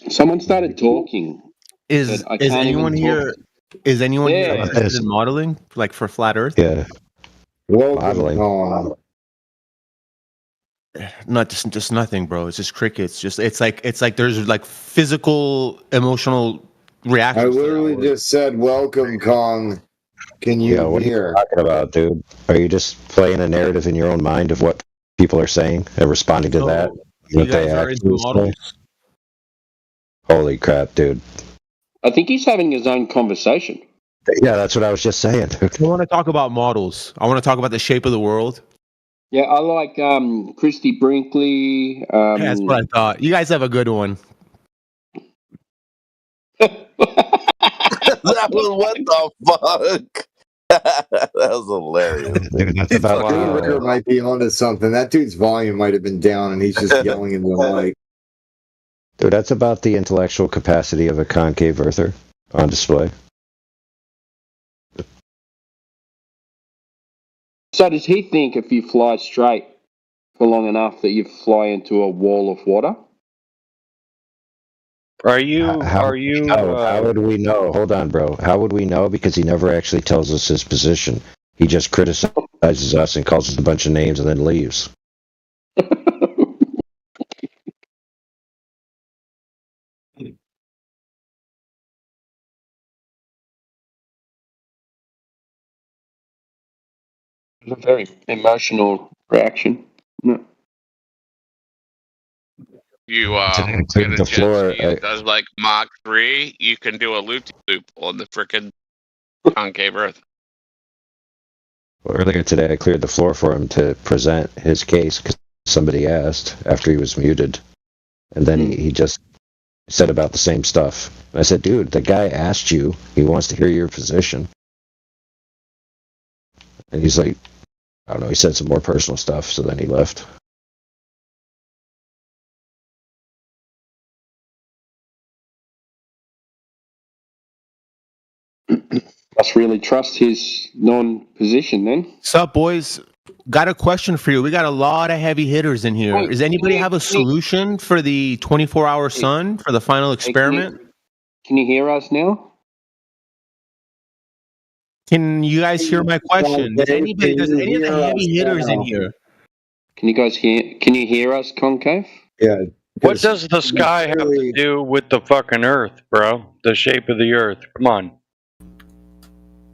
someone started talking. Is anyone here? Is anyone here interested in modeling, like for flat Earth? Yeah. Modeling. Not just nothing, bro. It's just crickets. It's like there's like physical, emotional reactions. I literally just said, "Welcome, Kong." Can you Yeah, what are hear? you talking about, dude? Are you just playing a narrative in your own mind of what people are saying and responding to that? You What they guys are into actually say? models. Holy crap, dude. I think he's having his own conversation. Yeah, that's what I was just saying. I want to talk about models. I want to talk about the shape of the world. Yeah, I like Christy Brinkley. That's what I thought. You guys have a good one. That was what the fuck? That was hilarious. Dude, that's about Ricker might be onto something. That dude's volume might have been down, and he's just yelling into the mic. Dude, that's about the intellectual capacity of a concave earther on display. So does he think if you fly straight for long enough that you fly into a wall of water? How would we know? Hold on, bro. How would we know? Because he never actually tells us his position. He just criticizes us and calls us a bunch of names and then leaves. It's a very emotional reaction. No. You Today, get a the jet floor. ski that does like Mach 3, you can do a loop-de-loop on the frickin' concave Earth. Earlier today, I cleared the floor for him to present his case because somebody asked after he was muted, and then he just said about the same stuff. And I said, "Dude, the guy asked you. He wants to hear your position." And he's like, "I don't know." He said some more personal stuff, so then he left. Must really trust his non-position then. Sup, boys? Got a question for you. We got a lot of heavy hitters in here. Wait, Does anybody have a solution for the 24-hour sun for the final experiment? Can you hear us now? Can you guys hear my question? Does any of the heavy hitters in here? Can you guys hear? Can you hear us, Concave? Yeah. What does the sky have to do with the fucking Earth, bro? The shape of the Earth. Come on.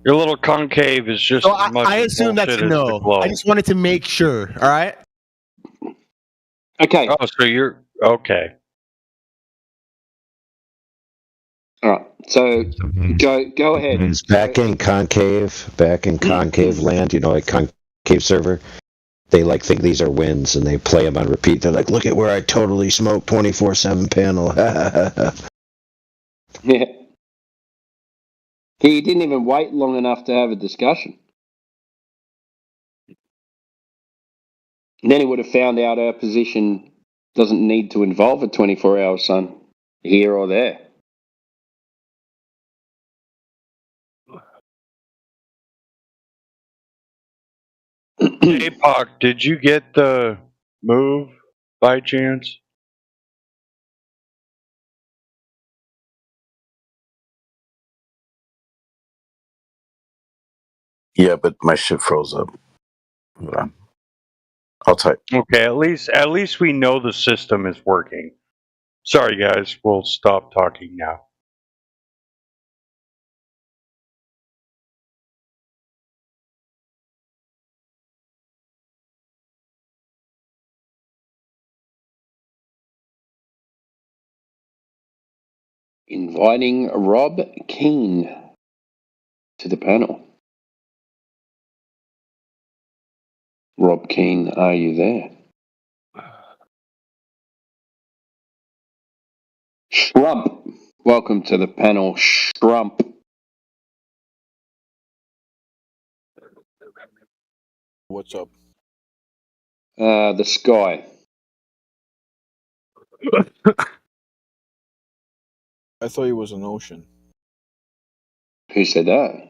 Your little concave is just So as much I assume that's bullshit a as the no. globe. I just wanted to make sure. All right. Okay. Oh, so you're okay. All right. So go ahead. It's back in concave land, you know, like concave server. They like think these are wins and they play them on repeat. They're like, "Look at where I totally smoked 24/7 panel." Yeah. He didn't even wait long enough to have a discussion. And then he would have found out our position doesn't need to involve a 24-hour sun here or there. Hey, Puck, did you get the move by chance? Yeah, but my shit froze up. Hold on. I'll type. Okay, at least we know the system is working. Sorry, guys. We'll stop talking now. Inviting Rob Keane to the panel. Rob Keane, are you there? Shrump, welcome to the panel, Shrump. What's up? The sky. I thought it was an ocean. Who said that?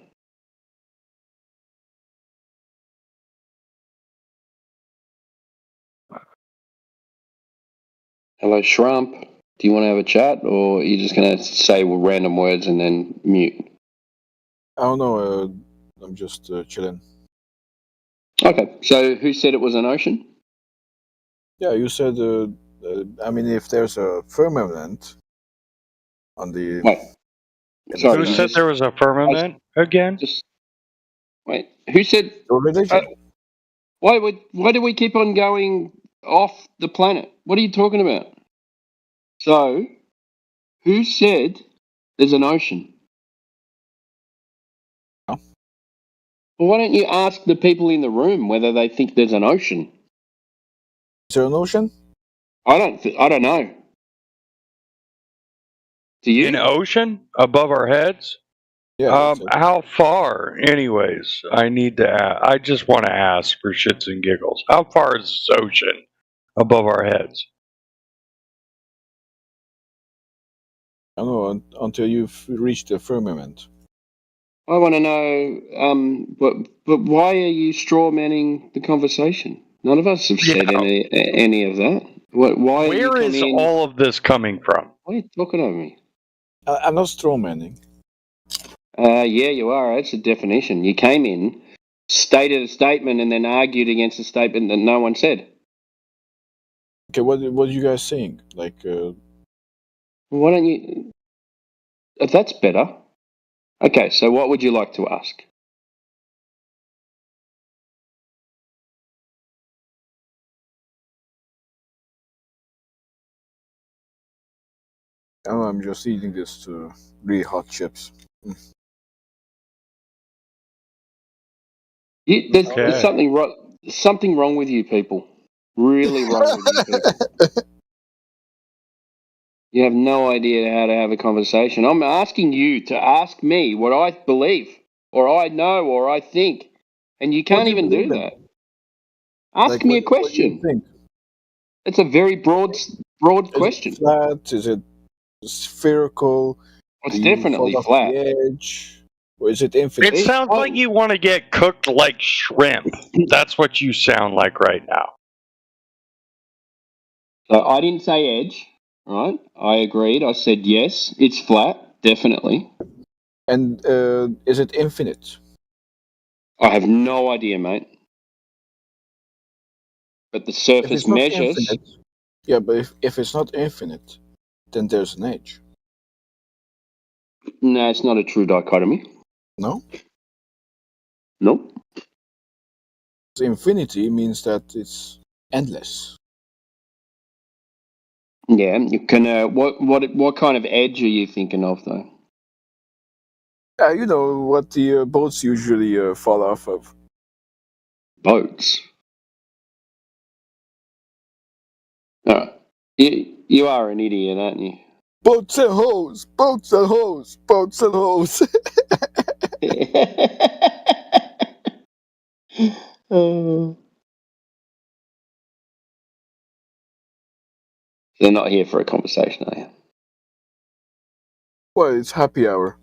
Hello, Shrump. Do you want to have a chat, or are you just going to say random words and then mute? I don't know. I'm just chilling. Okay, so who said it was an ocean? Yeah, you said. I mean, if there's a firmament on the. Wait. Sorry, Who said there was a firmament again? Just wait. Who said? Your religion. Why do we keep on going off the planet? What are you talking about? So, who said there's an ocean? No. Well, why don't you ask the people in the room whether they think there's an ocean? Is there an ocean? I don't know. Do you? An ocean above our heads? Yeah. How far? Anyways, I need to. I just want to ask for shits and giggles. How far is this ocean above our heads? I don't know until you've reached the firmament. I want to know. But why are you straw manning the conversation? None of us have said any of that. Why? Where is all of this coming from? Why are you talking over me? I'm not straw manning. Yeah, you are. That's a definition. You came in, stated a statement, and then argued against a statement that no one said. Okay, what are you guys saying? Like, Why don't you? That's better. Okay, so what would you like to ask? I'm just eating this really hot chips. There's something wrong with you people. Really wrong with you people. You have no idea how to have a conversation. I'm asking you to ask me what I believe, or I know, or I think, and you can't even do that. Ask me a question. It's a very broad question. Is it flat? Is it spherical? It's Do you definitely fall off flat. the edge? Or is it infinite? It sounds like you want to get cooked like shrimp. That's what you sound like right now. So I didn't say edge, right? I agreed. I said yes, it's flat, definitely. And is it infinite? I have no idea, mate. But the If surface it's not measures. infinite, yeah, but if it's not infinite, then there's an edge. No, it's not a true dichotomy. No? Nope. So infinity means that it's endless. Yeah, you can. What kind of edge are you thinking of, though? You know what the boats usually fall off of. Boats. Oh, you are an idiot, aren't you? Boats and hoes, boats and hoes, boats and hoes. They're not here for a conversation, are you? Well, it's happy hour.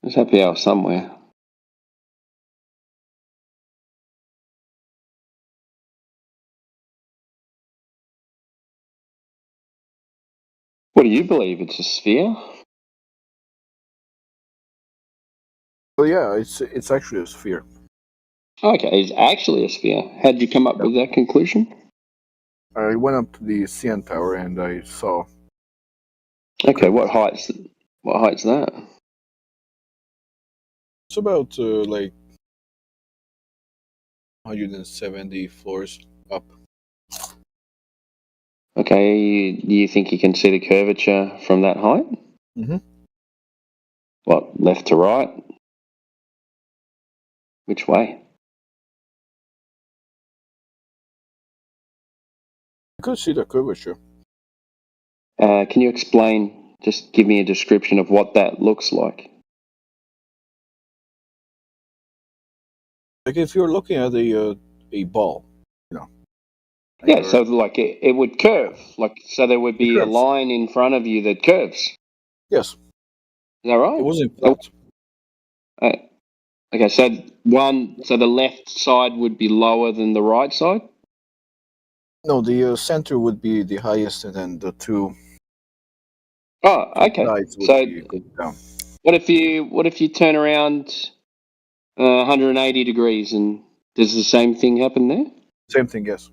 There's happy hour somewhere. What do you believe? It's a sphere? Well, yeah, it's actually a sphere. Okay, it's actually a sphere. How did you come up with that conclusion? I went up to the CN Tower and I saw. Okay, what height's that? It's about like 170 floors up. Okay, do you think you can see the curvature from that height? Mm-hmm. What, left to right? Which way? I could see the curvature. Can you explain? Just give me a description of what that looks like. Like if you're looking at a ball, you know. Yeah, so like it would curve, like so there would be a line in front of you that curves. Yes. Is that right? It wasn't flat. Okay, so the left side would be lower than the right side. No, the center would be the highest, and then the two. Oh, okay. Sides would So be down. what if you turn around 180 degrees and does the same thing happen there? Same thing, yes.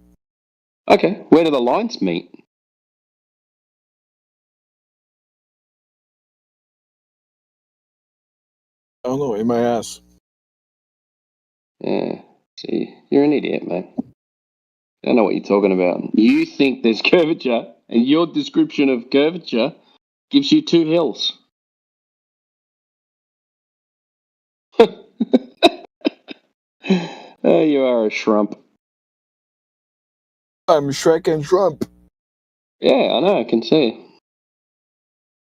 Okay, where do the lines meet? I don't know, in my ass. Yeah, see, you're an idiot, man. I don't know what you're talking about. You think there's curvature, and your description of curvature gives you two hills. Oh, you are a shrump. I'm Shrek and Trump. Yeah, I know, I can see.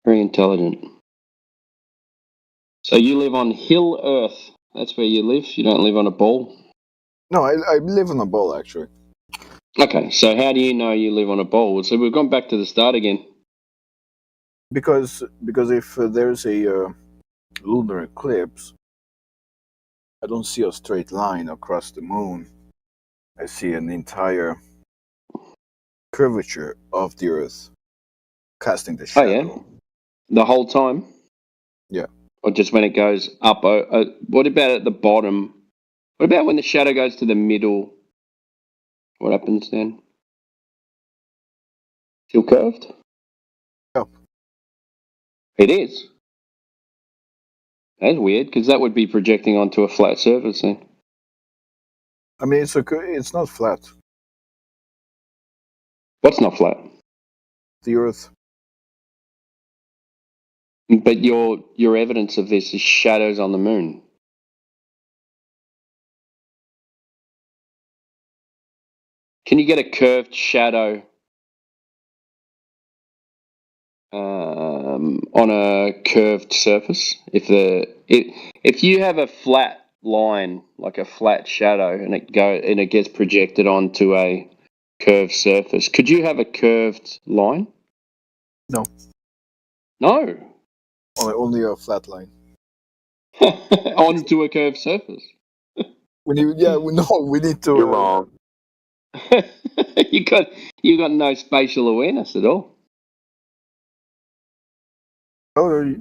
Very intelligent. So you live on Hill Earth. That's where you live. You don't live on a ball. No, I live on a ball, actually. Okay, so how do you know you live on a ball? So we've gone back to the start again. Because if there's a lunar eclipse, I don't see a straight line across the moon. I see an entire curvature of the Earth casting the shadow. Oh, yeah? The whole time? Yeah. Or just when it goes up? What about at the bottom? What about when the shadow goes to the middle? What happens then? Still curved? Yeah. It is? That's weird, because that would be projecting onto a flat surface then. I mean, it's not flat. What's not flat? The Earth. But your evidence of this is shadows on the moon. Can you get a curved shadow on a curved surface? If you have a flat line, like a flat shadow, and it gets projected onto a curved surface, could you have a curved line? No. No. Only a flat line. Onto a curved surface. We need to. You're wrong. you got no spatial awareness at all. Oh,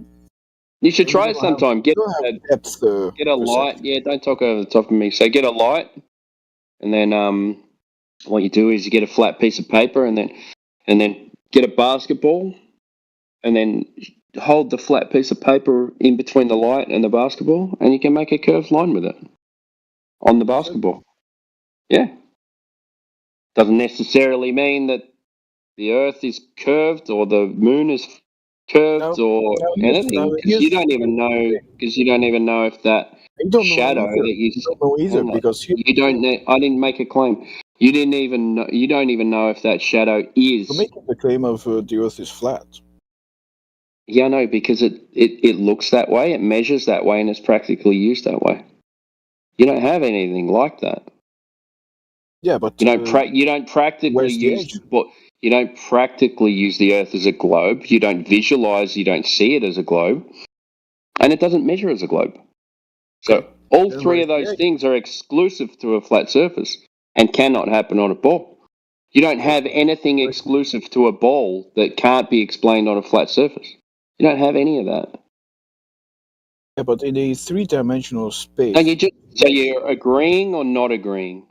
you should try it sometime. Get a perception. light. Yeah, don't talk over the top of me. So get a light, and then what you do is you get a flat piece of paper, and then get a basketball, and then hold the flat piece of paper in between the light and the basketball, and you can make a curved line with it on the basketball. Yeah. Doesn't necessarily mean that the Earth is curved or the moon is curved or anything, because you don't even know. Because you don't even know if that shadow that you don't know either, because you don't know. I didn't make a claim. You didn't even know. You don't even know if that shadow is. You're making the claim of the Earth is flat. Yeah, no, because it looks that way, it measures that way, and it's practically used that way. You don't have anything like that. Yeah, but you don't practically use you don't practically use the Earth as a globe. You don't visualize. You don't see it as a globe, and it doesn't measure as a globe. So all three of those things are exclusive to a flat surface and cannot happen on a ball. You don't have anything exclusive to a ball that can't be explained on a flat surface. You don't have any of that. Yeah, but in a three-dimensional space. So you're agreeing or not agreeing?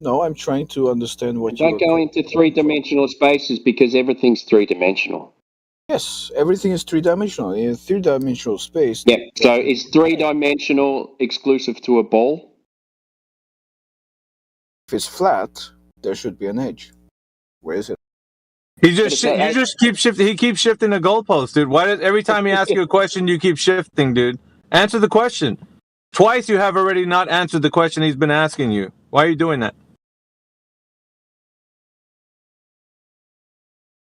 No, I'm trying to understand what Don't go into three-dimensional spaces because everything's three-dimensional. Yes, everything is three-dimensional. In a three-dimensional space. Yeah, so is three-dimensional exclusive to a ball? If it's flat, there should be an edge. Where is it? You just keep shifting. He keeps shifting the goalpost, dude. Why does every time he asks you a question, you keep shifting, dude? Answer the question. Twice you have already not answered the question he's been asking you. Why are you doing that?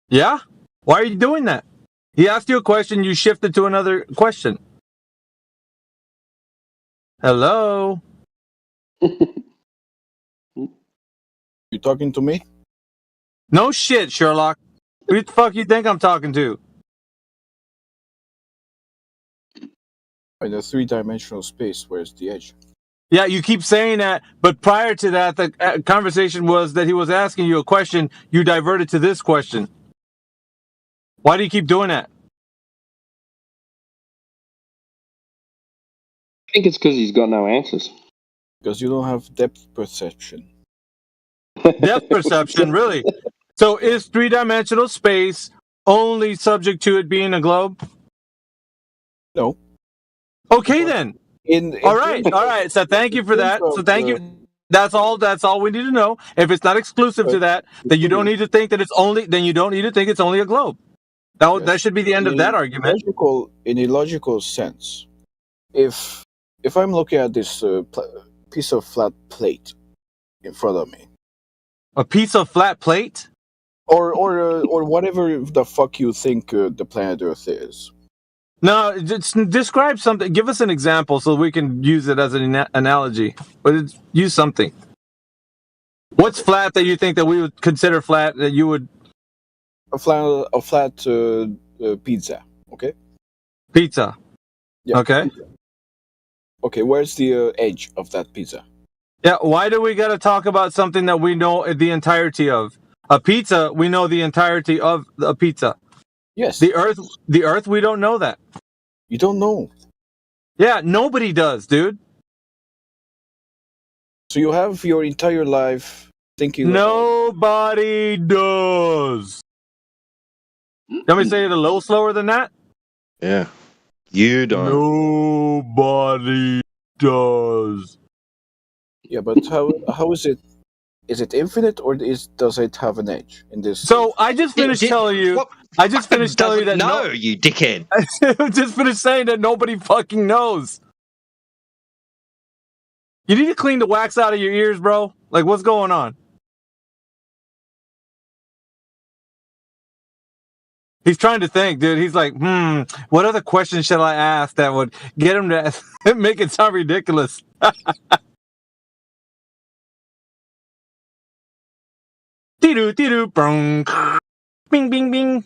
Yeah? Why are you doing that? He asked you a question, you shifted to another question. Hello? You talking to me? No shit, Sherlock. Who the fuck you think I'm talking to? In a three-dimensional space, where's the edge? Yeah, you keep saying that, but prior to that, the conversation was that he was asking you a question, you diverted to this question. Why do you keep doing that? I think it's because he's got no answers. Because you don't have depth perception. Depth perception, really? So is three-dimensional space only subject to it being a globe? No. Okay, then. All right. So thank you for that. So thank you. That's all we need to know. If it's not exclusive to that, then you don't need to think that it's only. Then you don't need to think it's only a globe. That should be the end of that argument. In a logical sense, if I'm looking at this piece of flat plate in front of me, a piece of flat plate, or whatever the fuck you think the planet Earth is. No, just describe something. Give us an example so we can use it as an analogy. But use something. What's flat that you think that we would consider flat that you would? A flat pizza. Okay. Pizza. Yeah, okay. Pizza. Okay. Where's the edge of that pizza? Yeah. Why do we got to talk about something that we know the entirety of? A pizza, we know the entirety of a pizza. Yes. The Earth, we don't know that. You don't know. Yeah, nobody does, dude. So you have your entire life thinking. Nobody does. You want me to say it a little slower than that? Yeah. You don't. Nobody does. Yeah, but how is it is it infinite or does it have an edge in this? So I just finished telling you. I just finished telling you that no, you dickhead. I just finished saying that nobody fucking knows. You need to clean the wax out of your ears, bro. Like, what's going on? He's trying to think, dude. He's like, what other question should I ask that would get him to make it sound ridiculous? Dee-doo, brong. Bing, bing, bing.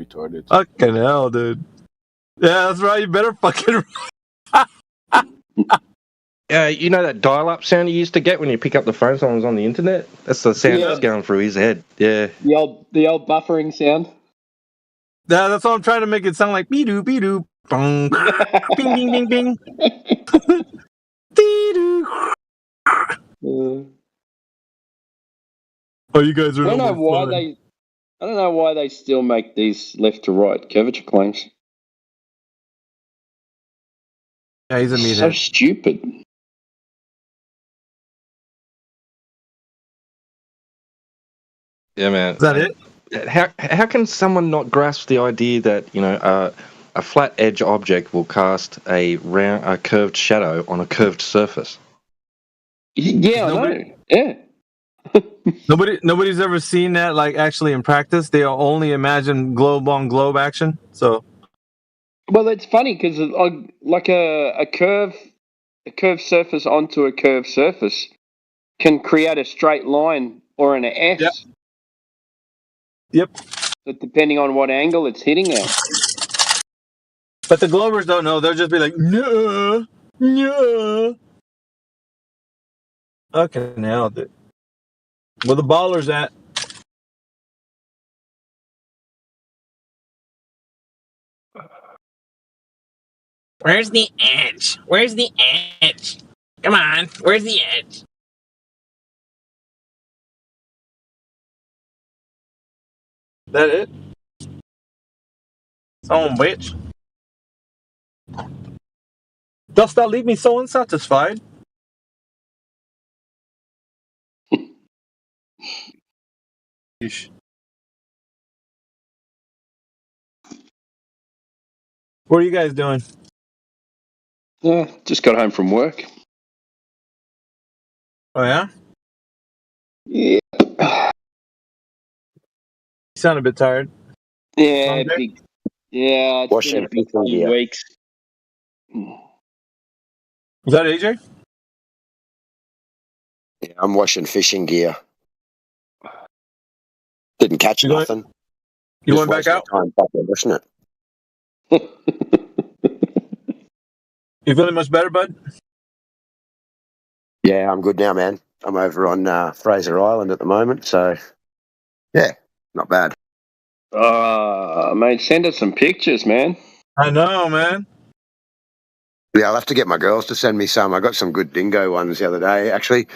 Retarded. Fucking hell, dude. Yeah, that's right. You better fucking... You know that dial-up sound you used to get when you pick up the phone someone was on the internet? That's the sound that's going through his head. Yeah. The old buffering sound. Yeah, that's what I'm trying to make it sound like. Be-doo, be-doo, bong. Bing, bing, bing, bing. Dee-doo. Oh, you guys are. I don't know why they still make these left to right curvature claims. Yeah, he's a meathead. So stupid. Yeah, man. Is that it? How can someone not grasp the idea that a flat edge object will cast a curved shadow on a curved surface? Yeah, I know. Yeah. Nobody's ever seen that like actually in practice. They only imagine globe on globe action. So, well, it's funny because like a curved surface onto a curved surface can create a straight line or an S. Yep. But depending on what angle it's hitting at. But the Globers don't know. They'll just be like, no. Okay, now, dude. Where the ballers at? Where's the edge? Where's the edge? Come on, where's the edge? That it? Oh, bitch. Dost thou leave me so unsatisfied? What are you guys doing? Yeah, just got home from work. Oh, yeah? Yeah. You sound a bit tired. Yeah, it's Washing been a big fishing gear. weeks. Was that AJ? Yeah, I'm washing fishing gear. Didn't catch nothing. You Just went back wasted out? time fucking washing it. You feeling much better, bud? Yeah, I'm good now, man. I'm over on Fraser Island at the moment, so yeah, not bad. Mate, send us some pictures, man. I know, man. Yeah, I'll have to get my girls to send me some. I got some good dingo ones the other day, actually.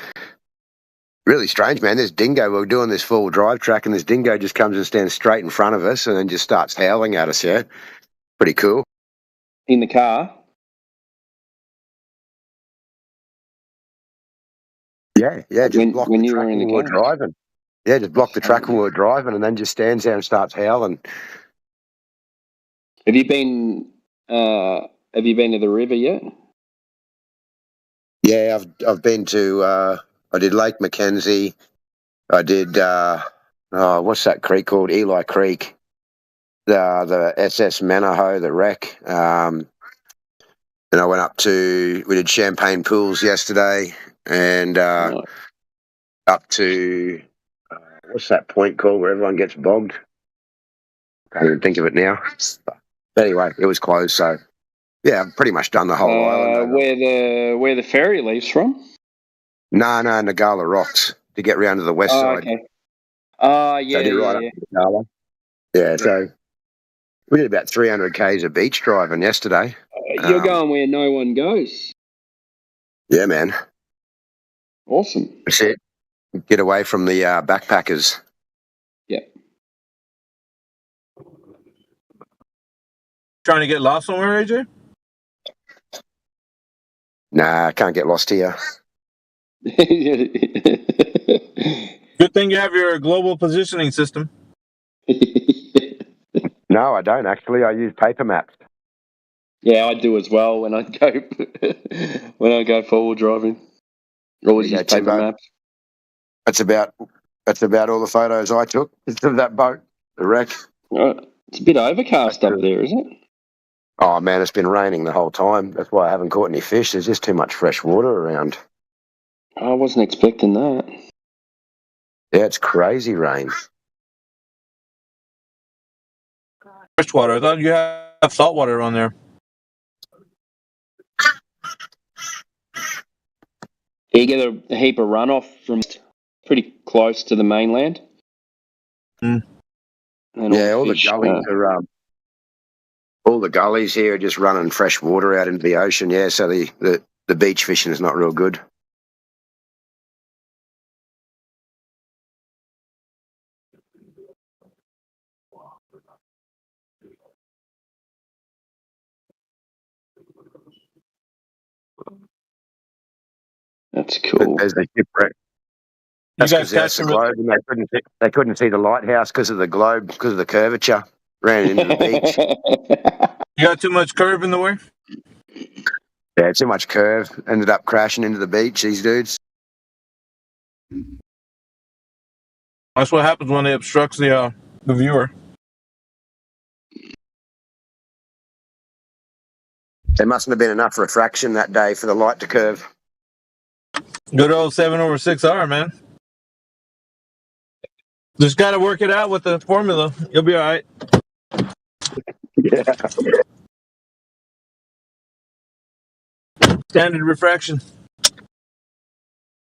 Really strange, man. This dingo, we were doing this full drive track, and this dingo just comes and stands straight in front of us and then just starts howling at us, yeah? Pretty cool. In the car? Yeah, just block the track when we were driving. Yeah, just block the track when we were driving and then just stands there and starts howling. Have you been to the river yet? Yeah, I've been to I did Lake Mackenzie. I did what's that creek called? Eli Creek. The SS Manahoe, the wreck. And I went up we did Champagne Pools yesterday and up to what's that point called where everyone gets bogged? Can't even think of it now. But anyway, it was closed, so yeah, I've pretty much done the whole island. Where the ferry leaves from? No, Nagala Rocks to get round to the west side. Okay. So I did right up to Nagala. Yeah, so we did about 300 k's of beach driving yesterday. You're going where no one goes. Yeah, man. Awesome. That's it. Get away from the backpackers. Yeah. Trying to get lost somewhere, AJ? Nah, I can't get lost here. Good thing you have your global positioning system. No, I don't actually. I use paper maps. Yeah, I do as well when I go when I go forward driving. Always There you use go, paper Timbo. maps. That's about all the photos I took of that boat, the wreck. It's a bit overcast up there, isn't it? Oh man, it's been raining the whole time. That's why I haven't caught any fish. There's just too much fresh water around. I wasn't expecting that. Yeah, it's crazy rain. Freshwater. I thought you have salt water on there. You get a heap of runoff from pretty close to the mainland. Mm. And Yeah, all the fish, gullies are all the gullies here are just running fresh water out into the ocean. Yeah, so the beach fishing is not real good. That's cool. There's a shipwreck. That's because that's the globe, and they couldn't see the lighthouse because of the globe, because of the curvature. Ran into the beach. You got too much curve in the way? Yeah, too much curve. Ended up crashing into the beach, these dudes. That's what happens when they obstruct the viewer. There mustn't have been enough refraction that day for the light to curve. Good old 7/6R, man. Just got to work it out with the formula. You'll be all right. Yeah. Standard refraction.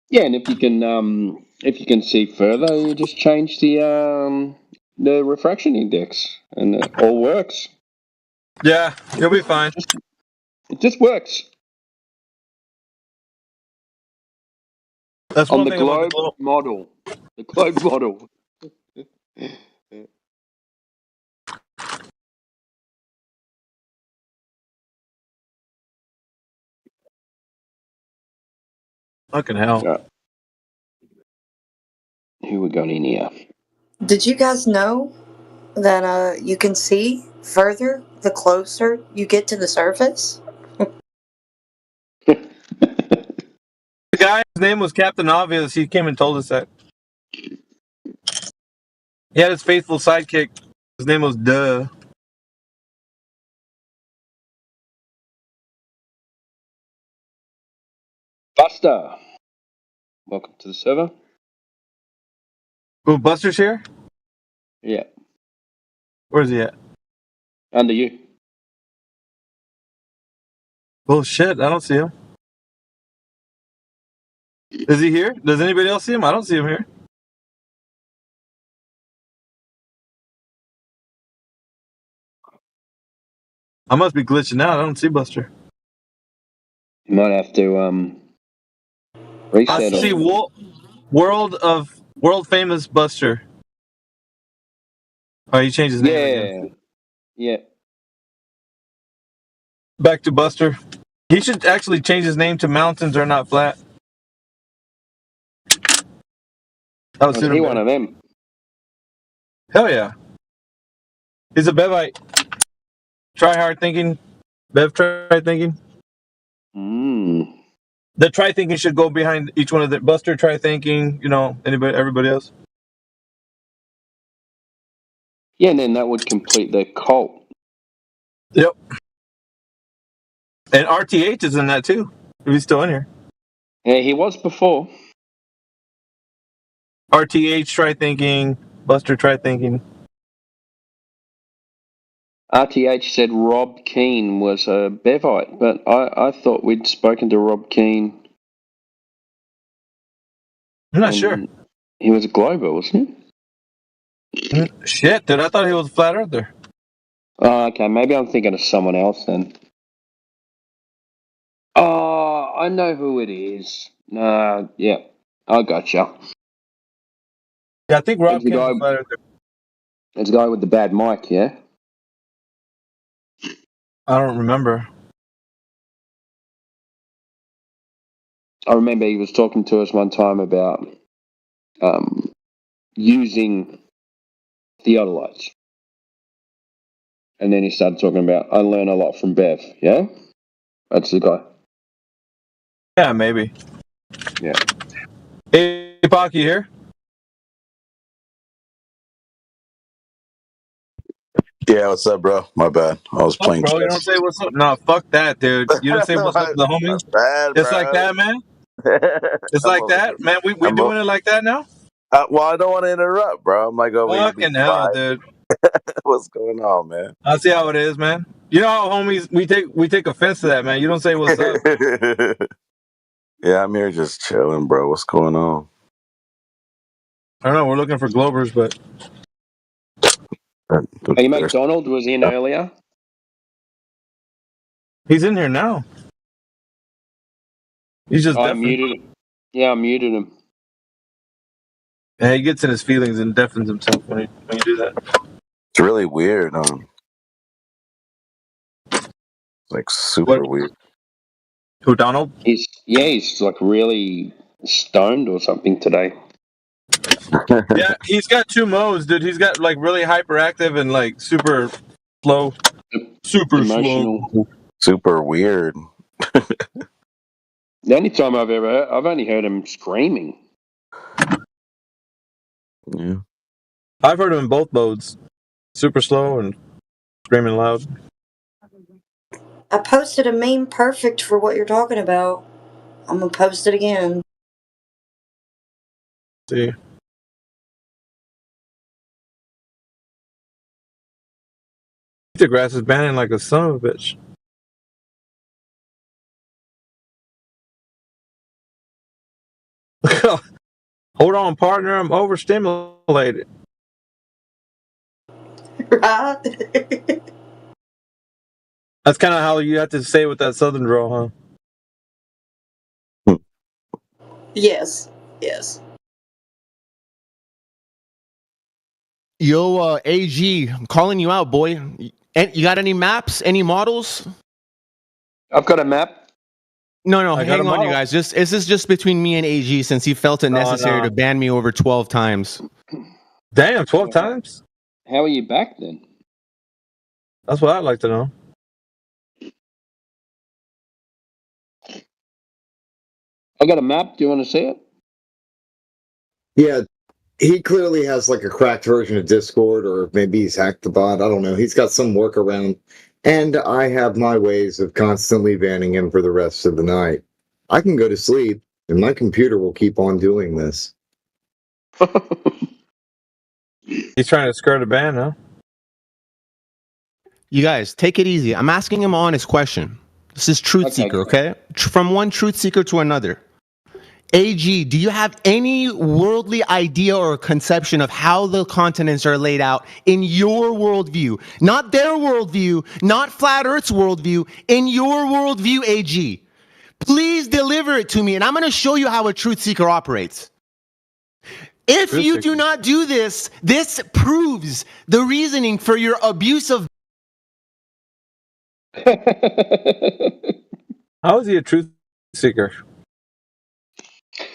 Yeah, and if you can see further, you just change the refraction index, and it all works. Yeah, you'll be fine. It just works. That's on one the thing about the globe model. The globe model. Fucking hell. Yeah. Who we got in here? Did you guys know that you can see further the closer you get to the surface? The guy's name was Captain Obvious. He came and told us that. He had his faithful sidekick. His name was Duh. Buster. Welcome to the server. Who, Buster's here? Yeah. Where's he at? Under you. Oh shit, I don't see him. Is he here? Does anybody else see him? I don't see him here. I must be glitching out. I don't see Buster. You might have to reset. I see world famous Buster. Oh, he changed his name again. Yeah. Back to Buster. He should actually change his name to Mountains Are Not Flat. That would Was suit he him one better. of them? Hell yeah. He's a Bevite. Try hard thinking. Bev try thinking. The try thinking should go behind each one of the Buster try thinking, everybody else. Yeah, and then that would complete the cult. Yep. And RTH is in that too. If he's still in here. Yeah, he was before. RTH try thinking. Buster try thinking. RTH said Rob Keane was a Bevite, but I thought we'd spoken to Rob Keane. I'm not sure. He was a Glober, wasn't he? Shit, dude, I thought he was a flat earther. Oh, okay, maybe I'm thinking of someone else then. Oh, I know who it is. Yeah, I gotcha. Yeah, I think Rob Keane was flat earther. It's the guy with the bad mic, yeah? I don't remember. I remember he was talking to us one time about using theodolites. And then he started talking about, I learn a lot from Bev. Yeah? That's the guy. Yeah, maybe. Yeah. Hey, Pock, you here? Yeah, what's up, bro? My bad. I was Fuck, playing bro, you don't chess. say what's up. No, fuck that, dude. You don't say what's up to the homie. Bad, It's like bro. that, man. It's I'm like over that, man. We I'm doing it like that now? well, I don't want to interrupt, bro. I'm like over here being Fucking hell, quiet. dude. What's going on, man? I see how it is, man. You know how homies we take offense to that, man. You don't say what's up. Yeah, I'm here just chilling, bro. What's going on? I don't know. We're looking for Glovers, but Hey, mate, Donald was in earlier. he's in here now. He's just I deafened. muted him. Yeah, I muted him. Yeah, he gets in his feelings and deafens himself when you do that. It's really weird. Like super weird. Who, Donald? He's like really stoned or something today. Yeah, he's got two modes, dude. He's got like really hyperactive and like super slow. Super Emotional. slow. Super weird. The only time I've only heard him screaming. Yeah. I've heard him in both modes. Super slow and screaming loud. I posted a meme perfect for what you're talking about. I'm gonna post it again. See. The grass is banning like a son of a bitch. Hold on, partner. I'm overstimulated. Right? That's kind of how you have to say it with that southern drawl, huh? Yes. Yes. Yo, AG, I'm calling you out, boy. You got any maps? Any models? I've got a map. No, I got hang a on, you model. guys. This is just between me and AG since he felt it necessary no. to ban me over 12 times. Damn, 12 times? How are you back then? That's what I'd like to know. I got a map. Do you want to see it? Yeah, he clearly has like a cracked version of Discord, or maybe he's hacked the bot. I don't know. He's got some workaround, and I have my ways of constantly banning him for the rest of the night. I can go to sleep, and my computer will keep on doing this. He's trying to skirt a ban, huh? You guys, take it easy. I'm asking him an honest question. This is Truth Seeker, okay? From one Truth Seeker to another. AG, do you have any worldly idea or conception of how the continents are laid out in your worldview? Not their worldview, not Flat Earth's worldview, in your worldview, AG. Please deliver it to me, and I'm going to show you how a Truth Seeker operates. If you do not do this, this proves the reasoning for your abuse of... How is he a truth seeker? I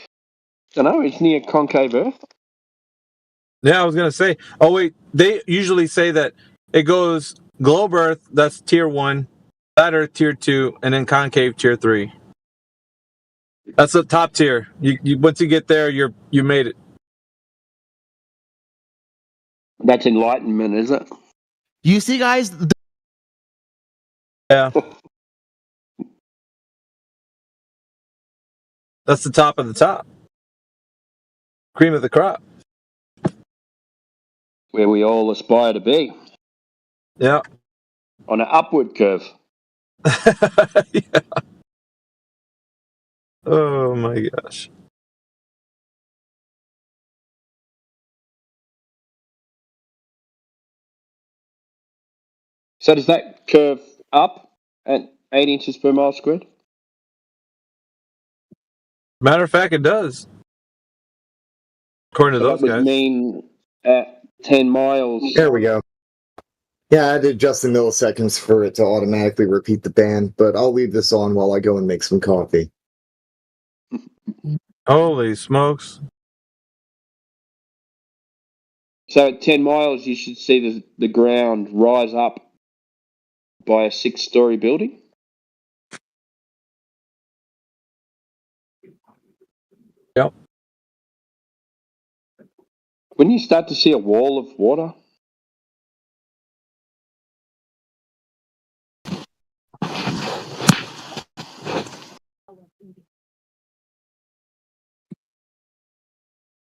don't know. Isn't he a concave Earth? Yeah, I was going to say. Oh, wait. They usually say that it goes globe Earth, that's tier 1, flat Earth tier 2, and then concave tier 3. That's the top tier. You once you get there, you made it. That's enlightenment, is it? You see, guys? Yeah. That's the top of the top. Cream of the crop. Where we all aspire to be. Yeah. On an upward curve. Yeah. Oh my gosh. So does that curve up at 8 inches per mile squared? Matter of fact, it does. According to So those that would guys. mean at 10 miles. There we go. Yeah, I did just the milliseconds for it to automatically repeat the ban, but I'll leave this on while I go and make some coffee. Holy smokes! So at 10 miles, you should see the ground rise up by a 6-story building. Yep. When you start to see a wall of water,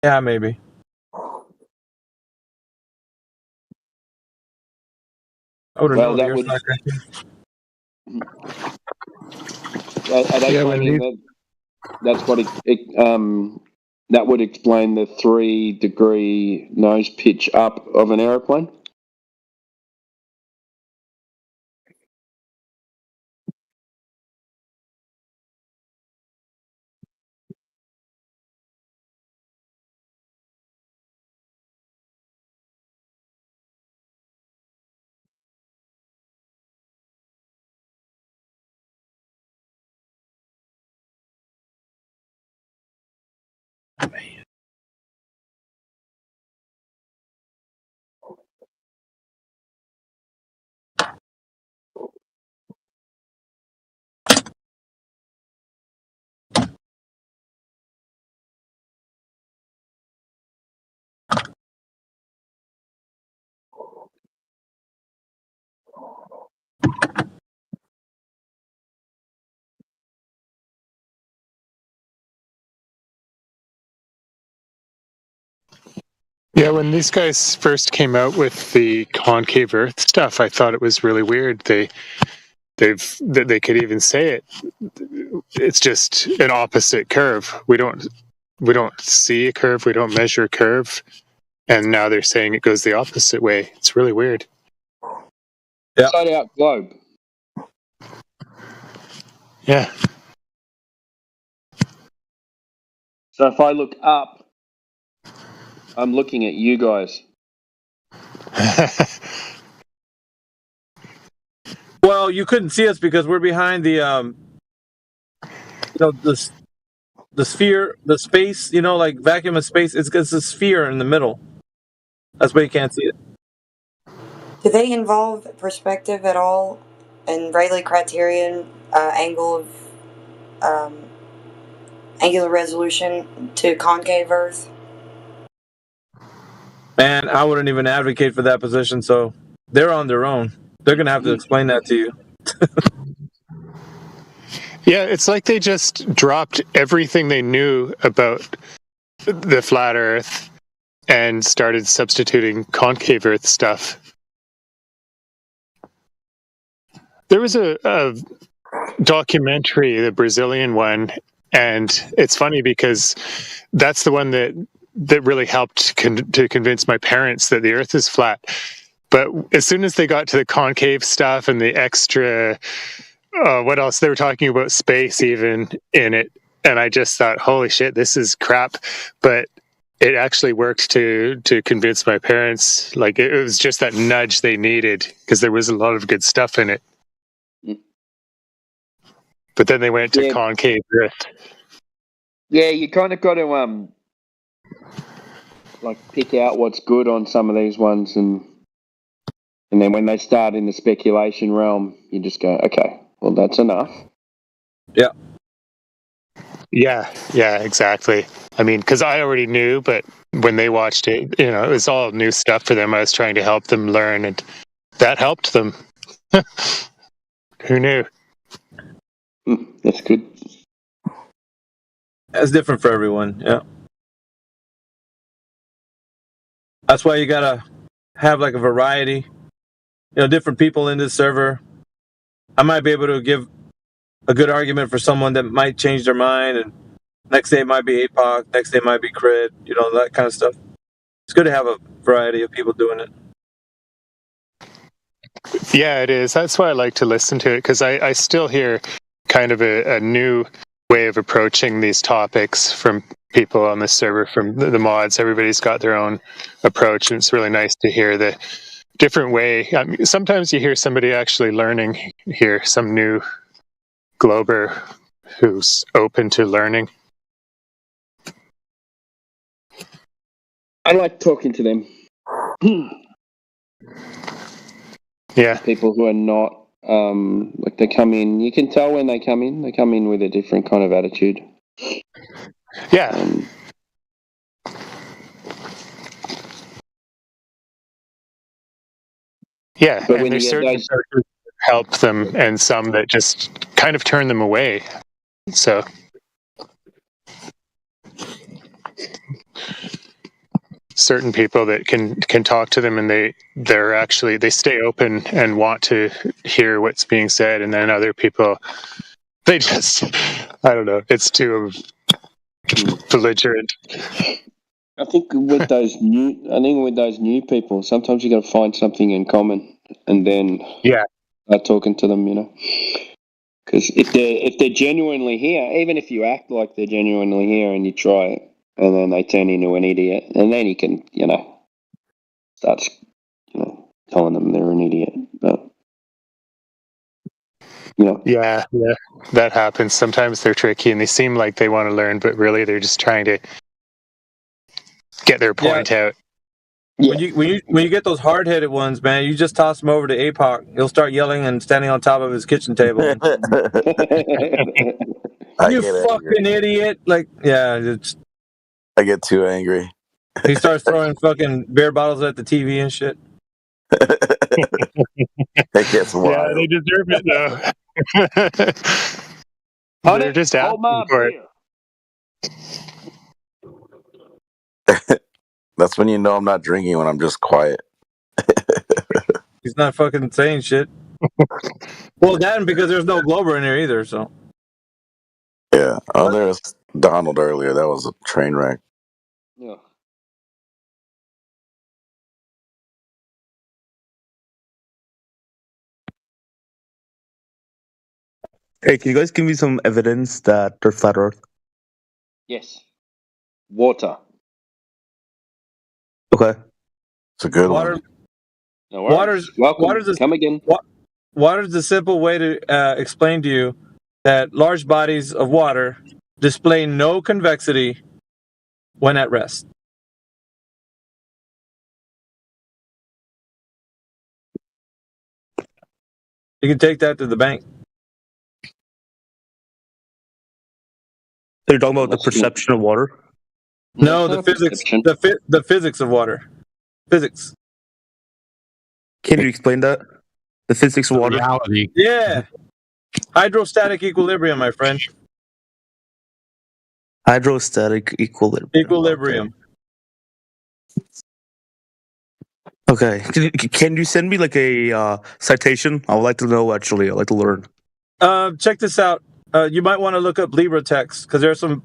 Yeah, maybe. I wouldn't well, know. that The Earth's would not are they Yeah, when claiming these- that's what that would explain the 3-degree nose pitch up of an aeroplane? Yeah, when these guys first came out with the concave Earth stuff, I thought it was really weird. They could even say it. It's just an opposite curve. We don't see a curve. We don't measure a curve, and now they're saying it goes the opposite way. It's really weird. Yeah. Inside out globe. Yeah. So if I look up, I'm looking at you guys. Well, you couldn't see us because we're behind the the sphere, the space. Like vacuum of space. It's a sphere in the middle. That's why you can't see it. Do they involve perspective at all and Rayleigh criterion, angle of angular resolution to concave Earth? Man, I wouldn't even advocate for that position. So they're on their own. They're gonna have to explain that to you. Yeah, it's like they just dropped everything they knew about the flat Earth and started substituting concave Earth stuff. There was a documentary, the Brazilian one, and it's funny because that's the one that really helped to convince my parents that the Earth is flat. But as soon as they got to the concave stuff and the extra, what else? They were talking about space even in it. And I just thought, holy shit, this is crap. But it actually worked to convince my parents. Like, it was just that nudge they needed because there was a lot of good stuff in it. But then they went to concave Earth. Yeah, you kind of got to like pick out what's good on some of these ones, and then when they start in the speculation realm, you just go, okay, well that's enough. Yeah. Yeah, exactly. I mean, because I already knew, but when they watched it, it was all new stuff for them. I was trying to help them learn, and that helped them. Who knew? That's good. That's different for everyone. Yeah. That's why you gotta have like a variety. Different people in this server. I might be able to give a good argument for someone that might change their mind, and next day it might be APOC, next day it might be Crit, that kind of stuff. It's good to have a variety of people doing it. Yeah, it is. That's why I like to listen to it, because I still hear kind of a new way of approaching these topics from people on the server, from the mods. Everybody's got their own approach, and it's really nice to hear the different way. I mean, sometimes you hear somebody actually learning here, some new Glober who's open to learning. I like talking to them. Yeah. People who are not like they come in. You can tell when they come in. They come in with a different kind of attitude. Yeah. Yeah, But and when there's you get certain those- characters that help them, and some that just kind of turn them away. So, certain people that can talk to them, and they're actually they stay open and want to hear what's being said, and then other people, they just I don't know, it's too belligerent. I think with those new people, sometimes you got to find something in common, and then start talking to them. You know, because if they're genuinely here, even if you act like they're genuinely here and you try it, and then they turn into an idiot, and then you can start telling them they're an idiot. But Yeah, that happens. Sometimes they're tricky and they seem like they want to learn, but really they're just trying to get their point out. When you get those hard headed ones, man, you just toss them over to APOC. He'll start yelling and standing on top of his kitchen table. I You get fucking idiot! Like, yeah, I get too angry. he starts throwing fucking beer bottles at the TV and shit. It gets wild. Yeah, they deserve it though. They're just asking for it. That's when you know I'm not drinking, when I'm just quiet. He's not fucking saying shit. Well, that and because there's no Glober in there either, so. Yeah. Oh, there's Donald earlier. That was a train wreck. Yeah. Hey, can you guys give me some evidence that they're flat Earth? Yes. Water. Okay. It's a good Water. one. No worries. Welcome. Come again. Water's the simple way to explain to you that large bodies of water display no convexity when at rest. You can take that to the bank. So you're talking about the perception of water? No, the physics. The physics of water. Physics. Can you explain that? The physics of water? Reality. Yeah. Hydrostatic equilibrium, my friend. Hydrostatic equilibrium. Okay. Can you send me like a citation? I would like to know, actually. I'd like to learn. Check this out. You might want to look up LibreText because there's some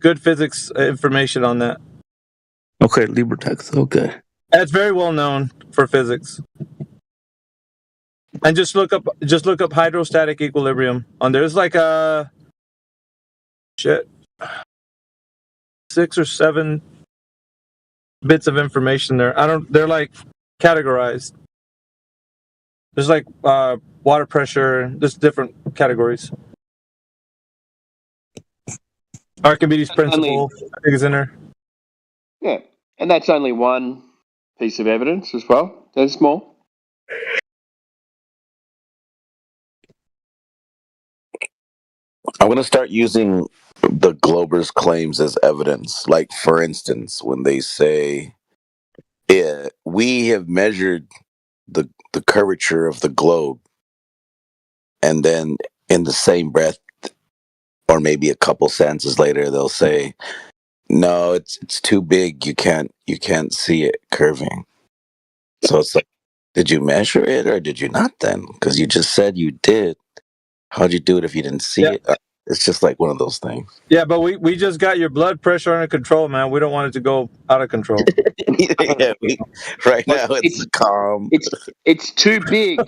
good physics information on that. Okay, LibreText. Okay. That's very well known for physics. And just look up hydrostatic equilibrium on there. There's like 6 or 7 bits of information there. They're like categorized. There's like water pressure, there's different categories. Archimedes principle, I think is in there. Yeah, and that's only one piece of evidence as well. There's more. I'm going to start using the Glober's claims as evidence. Like, for instance, when they say, we have measured the curvature of the globe, and then in the same breath, or maybe a couple sentences later, they'll say, no, it's too big. You can't see it curving. So it's like, did you measure it or did you not then? Because you just said you did. How'd you do it if you didn't see it? It's just like one of those things. Yeah, but we just got your blood pressure under control, man. We don't want it to go out of control. Right now it's calm. It's too big.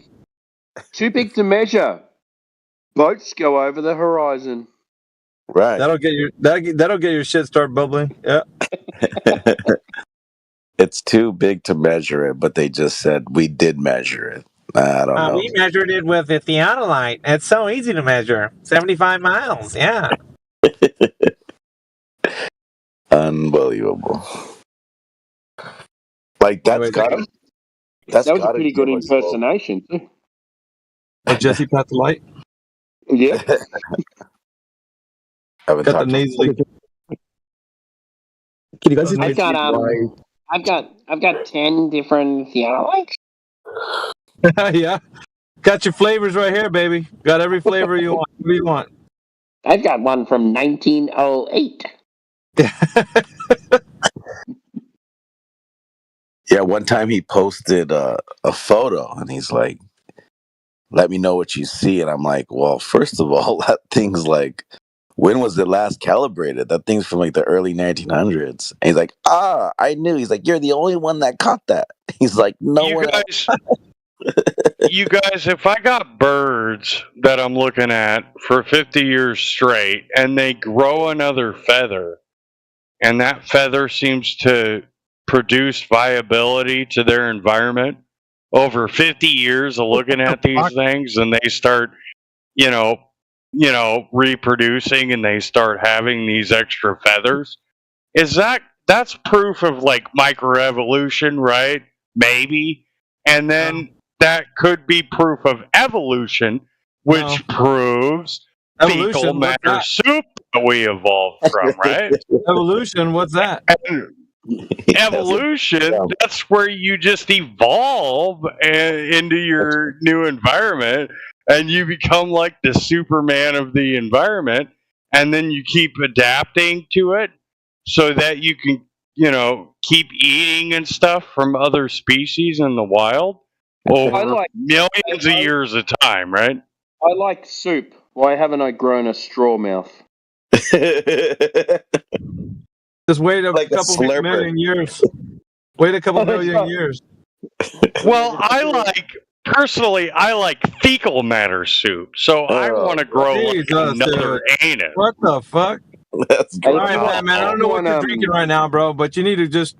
Too big to measure. Boats go over the horizon. Right. That'll get your shit start bubbling. Yeah. It's too big to measure it, but they just said we did measure it. I don't know. We measured it with a theodolite. It's so easy to measure. 75 miles. Yeah. Unbelievable. Like that's Wait, got wait, that's That was a gotta pretty good give us hope. impersonation too. Of Jesse Pat the Light. Yeah. Haven't Got the talked to nasally. Can you guys I've got I've got 10 different dialects. Yeah. Got your flavors right here, baby. Got every flavor you want. What do you want? I've got one from 1908. Yeah, one time he posted a photo and he's like, let me know what you see. And I'm like, well, first of all, that thing's like, when was it last calibrated? That thing's from like the early 1900s. And he's like, I knew. He's like, you're the only one that caught that. He's like, no You one guys, you guys, if I got birds that I'm looking at for 50 years straight and they grow another feather and that feather seems to produce viability to their environment over 50 years of looking at these things and they start, you know, reproducing and they start having these extra feathers, that's proof of like microevolution, right? Maybe. And then that could be proof of evolution, which proves fecal Evolution, what's matter that? soup that we evolved from, right? Evolution, what's that? Evolution, that's where you just evolve into your new environment and you become like the Superman of the environment, and then you keep adapting to it so that you can, keep eating and stuff from other species in the wild over millions of years of time, right? I like soup. Why haven't I grown a straw mouth? Just wait a Like a couple slurper. million years. Wait a couple million years. Well, personally, I like fecal matter soup, so I want to grow like Jesus, another dude. anus. What the fuck? That's All right, man. I don't know what you're drinking right now, bro, but you need to just.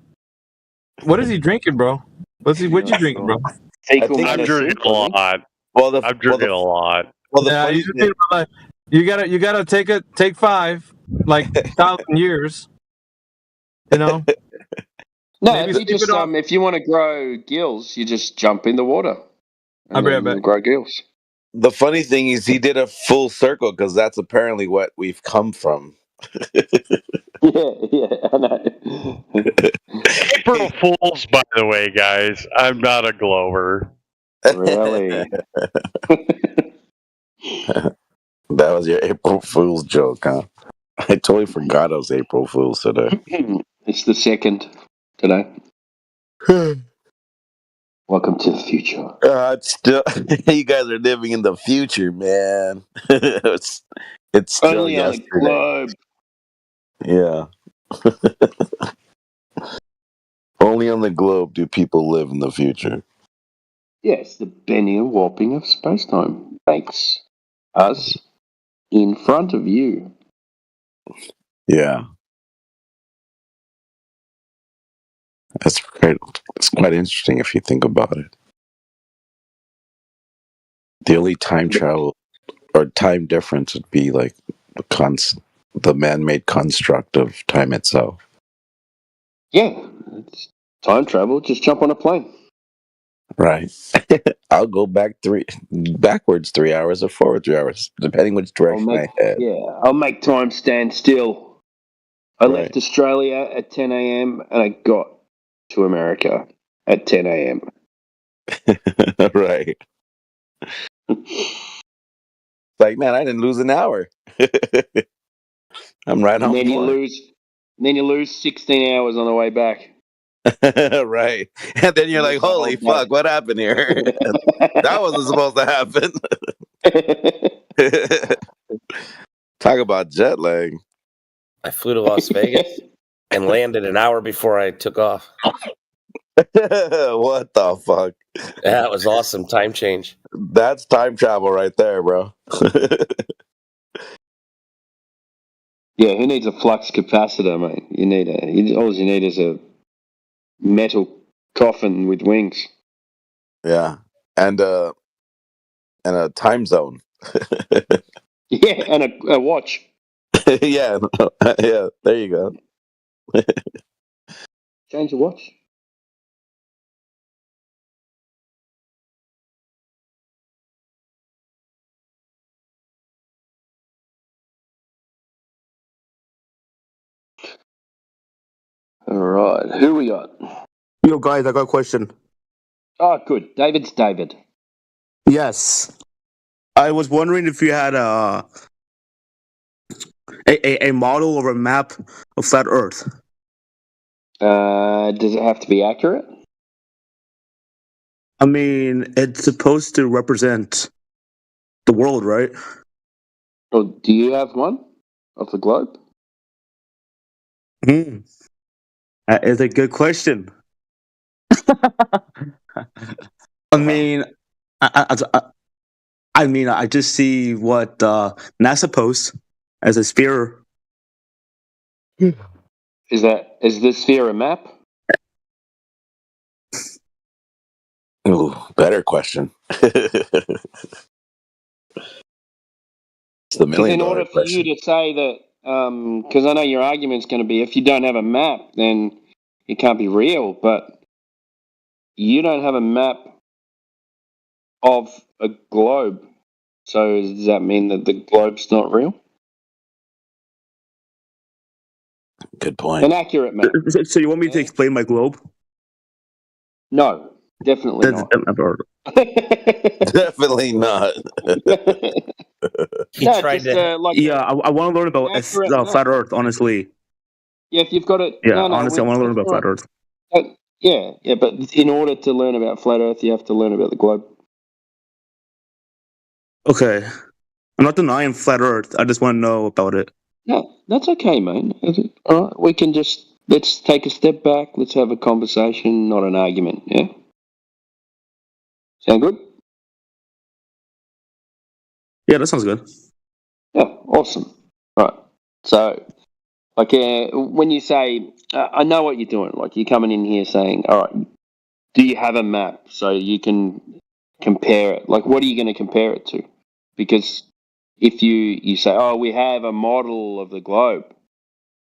What is he drinking, bro? What you drinking, bro? I'm drinking a lot. I'm drinking a lot. Yeah, you gotta take 5, like 1,000 years. You know. No, Maybe if you just if you want to grow gills, you just jump in the water. I'll be right back. You'll grow gills. The funny thing is, he did a full circle because that's apparently what we've come from. Yeah, I know. April Fools, by the way, guys. I'm not a Glover. Really? That was your April Fool's joke, huh? I totally forgot it was April Fool's today. It's the 2nd today. Welcome to the future. It's still, you guys are living in the future, man. it's still Only on the yesterday. globe. Yeah. Only on the globe do people live in the future. Yes, the bending and warping of space-time makes us in front of you. Yeah. That's great. It's quite interesting if you think about it. The only time travel or time difference would be like the man-made construct of time itself. Yeah, it's time travel. Just jump on a plane. Right. I'll go backwards 3 hours or forward 3 hours, depending which direction I head. Yeah, I'll make time stand still. I left Australia at 10 a.m. and I got to America at 10 a.m. Right. Like, man, I didn't lose an hour. I'm right on And then point. you lose 16 hours on the way back. Right. And then you're like, holy fuck, what happened here? That wasn't supposed to happen. Talk about jet lag. I flew to Las Vegas and landed an hour before I took off. What the fuck? Yeah, it was awesome. Time change. That's time travel right there, bro. Yeah, who needs a flux capacitor, mate? All you need is a metal coffin with wings. Yeah. And a time zone. Yeah, and a watch. Yeah. Yeah, there you go. Change the watch. right. Who we got? Yo, guys, I got a question. Oh, good. David's David. Yes. I was wondering if you had a model or a map of flat Earth. Does it have to be accurate? I mean, it's supposed to represent the world, right? Or do you have one of the globe? That is a good question. I mean, I just see what NASA posts as a sphere. Is the sphere a map? Ooh, better question. It's the Because in $1 order million for question. you to say that, because I know your argument's going to be, if you don't have a map, then it can't be real. But you don't have a map of a globe, so does that mean that the globe's not real? Good point. An accurate map? So you want me to explain my globe? No, definitely not. Definitely not. No, just like I want to learn about accurate map. flat Earth. Honestly, Yeah, if you've got it. yeah. No, Honestly, I want to learn about flat Earth. Yeah, but in order to learn about flat Earth, you have to learn about the globe. Okay, I'm not denying flat Earth. I just want to know about it. No, that's okay, mate. All right, we can let's take a step back. Let's have a conversation, not an argument. Yeah. Sound good? Yeah, that sounds good. Yeah, awesome. Right. So, like, when you say, I know what you're doing. Like, you're coming in here saying, all right, do you have a map so you can compare it? Like, what are you going to compare it to? Because if you say, oh, we have a model of the globe,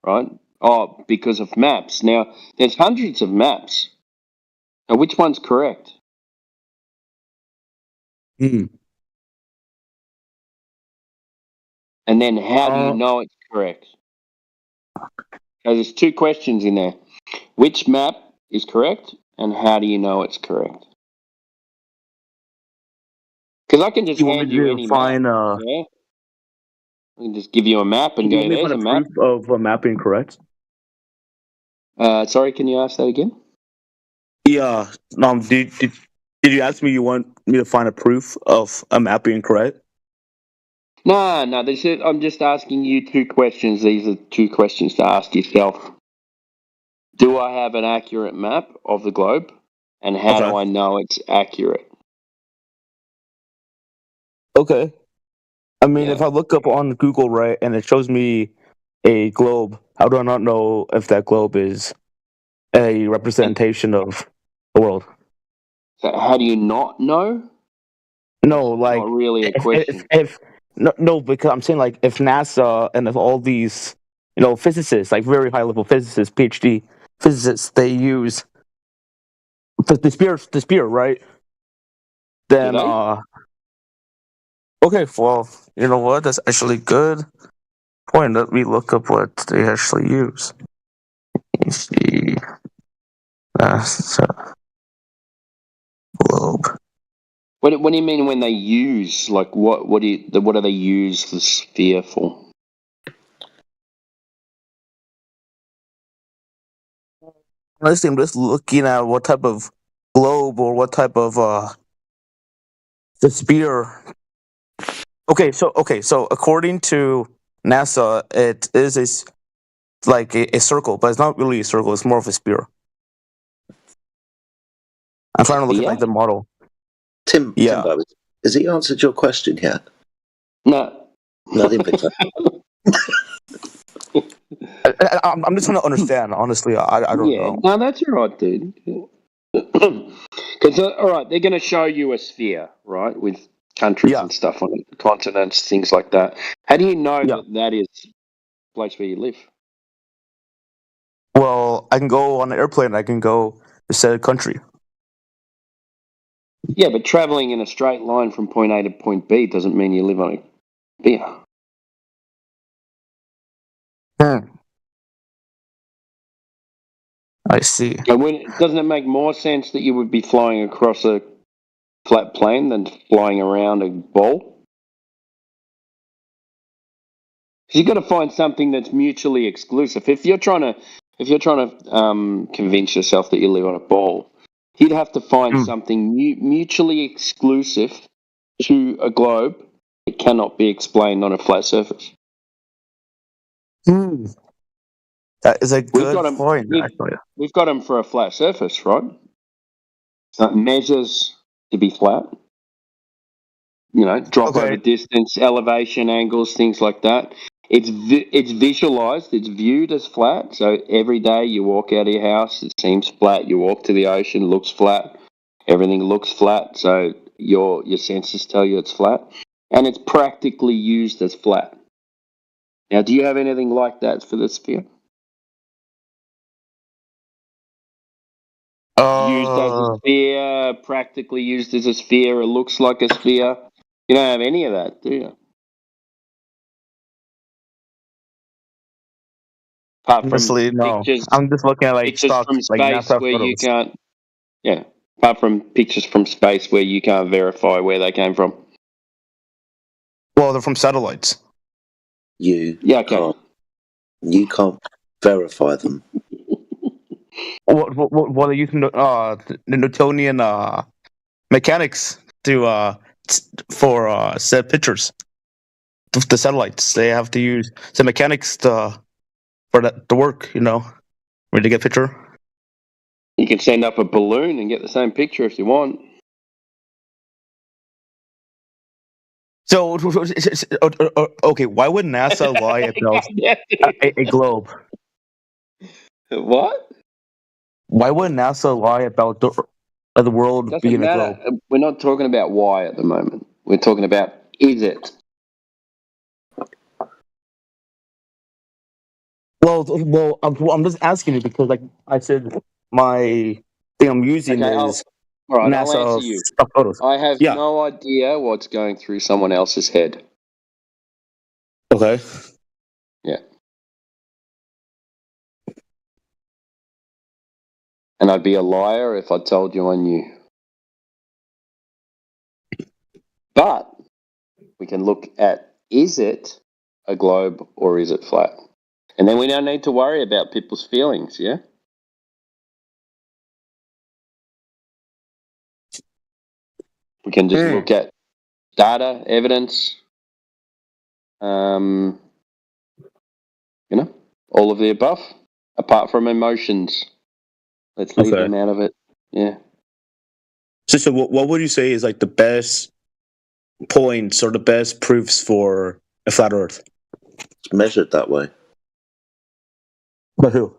right? Oh, because of maps. Now, there's hundreds of maps. Now, which one's correct? And then how do you know it's correct? So there's two questions in there. Which map is correct, and how do you know it's correct? Because I can just hand you any map. Yeah? I can just give you a map and go, there's a map. Proof of mapping correct? Sorry, can you ask that again? Yeah. Did you ask me you want me to find a proof of a map being correct? No. I'm just asking you two questions. These are two questions to ask yourself. Do I have an accurate map of the globe? And how do I know it's accurate? Okay. I mean, if I look up on Google, right, and it shows me a globe, how do I not know if that globe is a representation of the world? So how do you not know? No, like not really a question. No, because I'm saying like if NASA and if all these physicists, like very high level physicists, PhD physicists, they use the spear, right? Then okay, well, you know what? That's actually good point. Let me look up what they actually use. Let me see. NASA globe. What do you mean when they use? Like what do they use the sphere for? Honestly, I'm just looking at what type of globe or what type of the spear. Okay, so according to NASA, it is like a circle, but it's not really a circle. It's more of a spear. I'm trying to look at like the model. Tim, Timbo, has he answered your question yet? No. No, I didn't think so. I'm just trying to understand. Honestly, I don't know. No, that's all right, dude. Because all right, they're going to show you a sphere, right, with countries and stuff on it, continents, things like that. How do you know that is the place where you live? Well, I can go on an airplane. I can go to said country. Yeah, but traveling in a straight line from point A to point B doesn't mean you live on a sphere. I see. And doesn't it make more sense that you would be flying across a flat plane than flying around a ball? Because you've got to find something that's mutually exclusive. If you're trying to convince yourself that you live on a ball, you'd have to find something mutually exclusive to a globe. It cannot be explained on a flat surface. That is a good point. We've got them for a flat surface, right? So it measures to be flat. You know, drop over distance, elevation, angles, things like that. It's visualized, it's viewed as flat. So every day you walk out of your house, it seems flat. You walk to the ocean, looks flat. Everything looks flat. So your senses tell you it's flat, and it's practically used as flat. Now, do you have anything like that for the sphere? Used as a sphere, practically used as a sphere. It looks like a sphere. You don't have any of that, do you? Apart from Honestly, no. pictures, I'm just looking at pictures stock, from space NASA where you photos. can't. Yeah. Apart from pictures from space where you can't verify where they came from. Well, they're from satellites. You can't verify them. What are using the Newtonian mechanics to for said pictures? The satellites, they have to use the mechanics for that to work. When to get a picture. You can send up a balloon and get the same picture if you want. So, okay, why would NASA lie about a globe? What? Why would NASA lie about the world Doesn't being matter. a globe? We're not talking about why at the moment. We're talking about is it. Well, I'm just asking you because, like I said, my thing I'm using is all right, NASA I'll answer you. stock photos. I have Yeah. no idea what's going through someone else's head. Okay. Yeah. And I'd be a liar if I told you I knew. But we can look at, is it a globe or is it flat? And then we don't need to worry about people's feelings, yeah? We can just look at data, evidence, all of the above, apart from emotions. Let's leave them out of it. Yeah. So what would you say is like the best points or the best proofs for a flat Earth? It's measured that way. By who?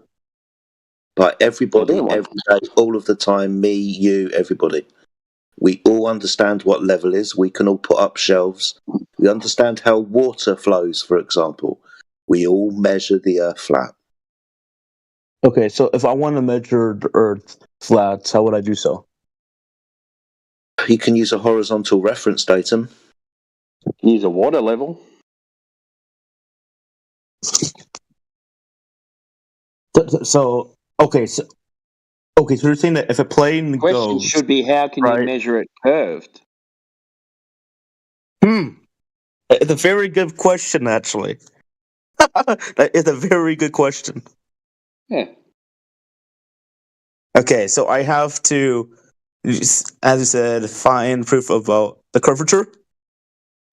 By everybody, every day, all of the time, me, you, everybody. We all understand what level is. We can all put up shelves. We understand how water flows, for example. We all measure the Earth flat. Okay, so if I want to measure the Earth flat, how would I do so? You can use a horizontal reference datum. You can use a water level. So you're saying that if a plane The question goes, should be, how can you measure it curved? It's a very good question, actually. That is a very good question. Yeah. Okay, so I have to, as you said, find proof about the curvature.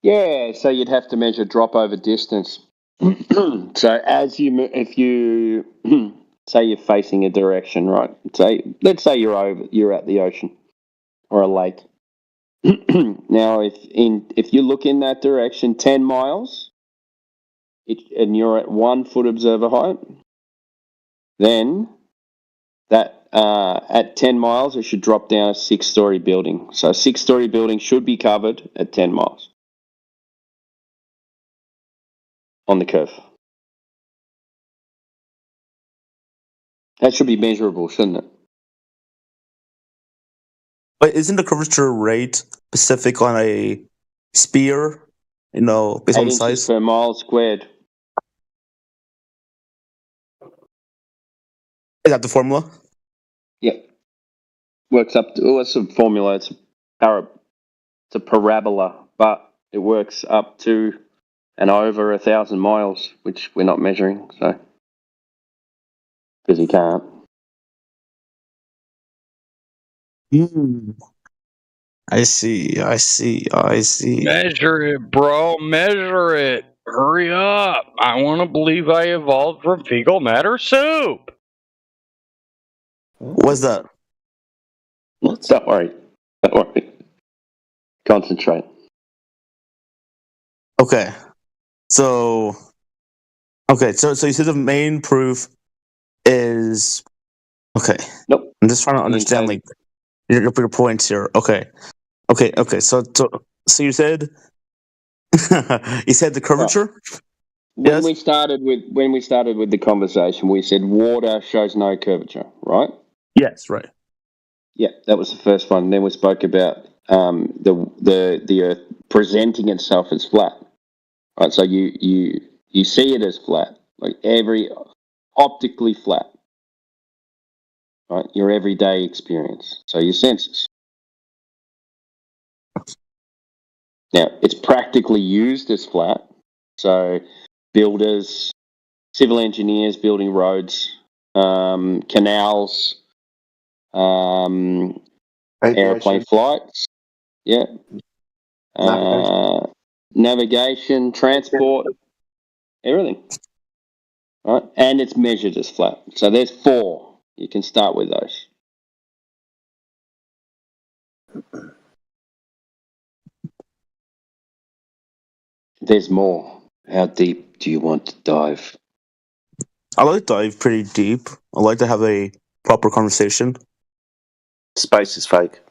Yeah, so you'd have to measure drop over distance. So if you say you're facing a direction, right? Let's say you're at the ocean or a lake. Now, if you look in that direction 10 miles, and you're at 1 foot observer height, then that at 10 miles it should drop down a 6-story building. So a 6-story building should be covered at 10 miles on the curve. That should be measurable, shouldn't it? But isn't the curvature rate specific on a sphere? Based on 8 the inches size. per mile squared. Is that the formula? Yep. Works up to what's the formula? It's a parabola, but it works up to and over 1,000 miles, which we're not measuring, so because you can't. I see. Measure it, bro. Measure it. Hurry up. I want to believe I evolved from fecal matter soup. What's that? Don't worry. Concentrate. Okay. So you said the main proof is okay. Nope. I'm just trying to understand like your points here. Okay. So you said you said the curvature. When we started with the conversation, we said water shows no curvature, right? Yes, right. Yeah, that was the first one. Then we spoke about the Earth presenting itself as flat. Right, so you see it as flat, like optically flat. Right, your everyday experience. So your senses. Now it's practically used as flat. So builders, civil engineers building roads, canals, airplane flights, yeah, navigation, transport, everything, right? And it's measured as flat. So there's 4. You can start with those. There's more. How deep do you want to dive? I like to dive pretty deep. I like to have a proper conversation. Space is fake.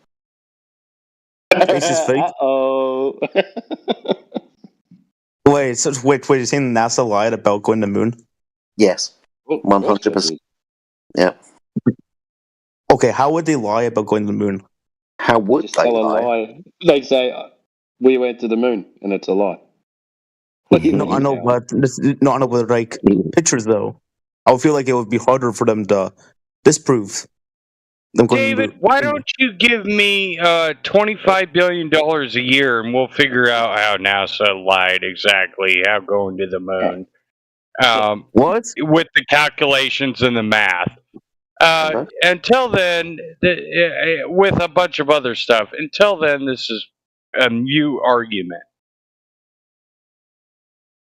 Space is fake. Uh-oh. Wait, you're saying NASA lied about going to the moon? Yes. 100%. Yeah. Okay, how would they lie about going to the moon? How would Just tell a lie? They say we went to the moon, and it's a lie. No, I know, but like pictures though. I would feel like it would be harder for them to disprove them going to the David, why don't you give me $25 billion a year and we'll figure out how NASA lied exactly, how going to the moon. What? With the calculations and the math. Until then, with a bunch of other stuff, until then, this is a mute argument.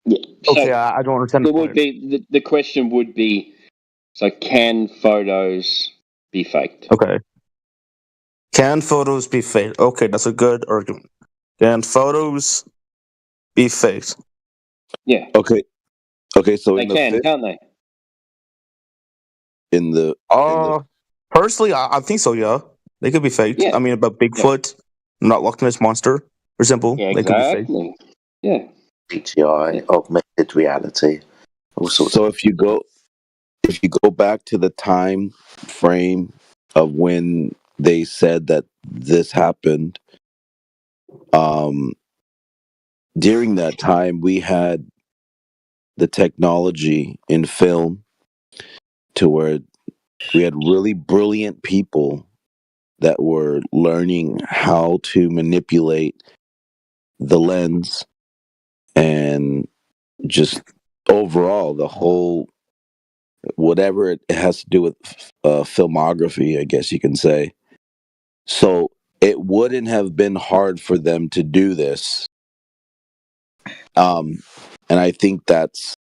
Yeah. Okay, I don't understand. It would be the question would be: so can photos be faked? Okay. Can photos be faked? Okay, that's a good argument. Can photos be faked? Yeah. Okay, so They can, can't they? Personally, I think so. Yeah, they could be faked. Yeah. I mean, about Bigfoot, not Loch Ness monster, for example. Yeah, They could be faked. exactly. Yeah. CGI, augmented reality, all sorts. So if you go back to the time frame of when they said that this happened, during that time we had the technology in film to where we had really brilliant people that were learning how to manipulate the lens and just overall the whole whatever it has to do with filmography, I guess you can say. So it wouldn't have been hard for them to do this, and I think that's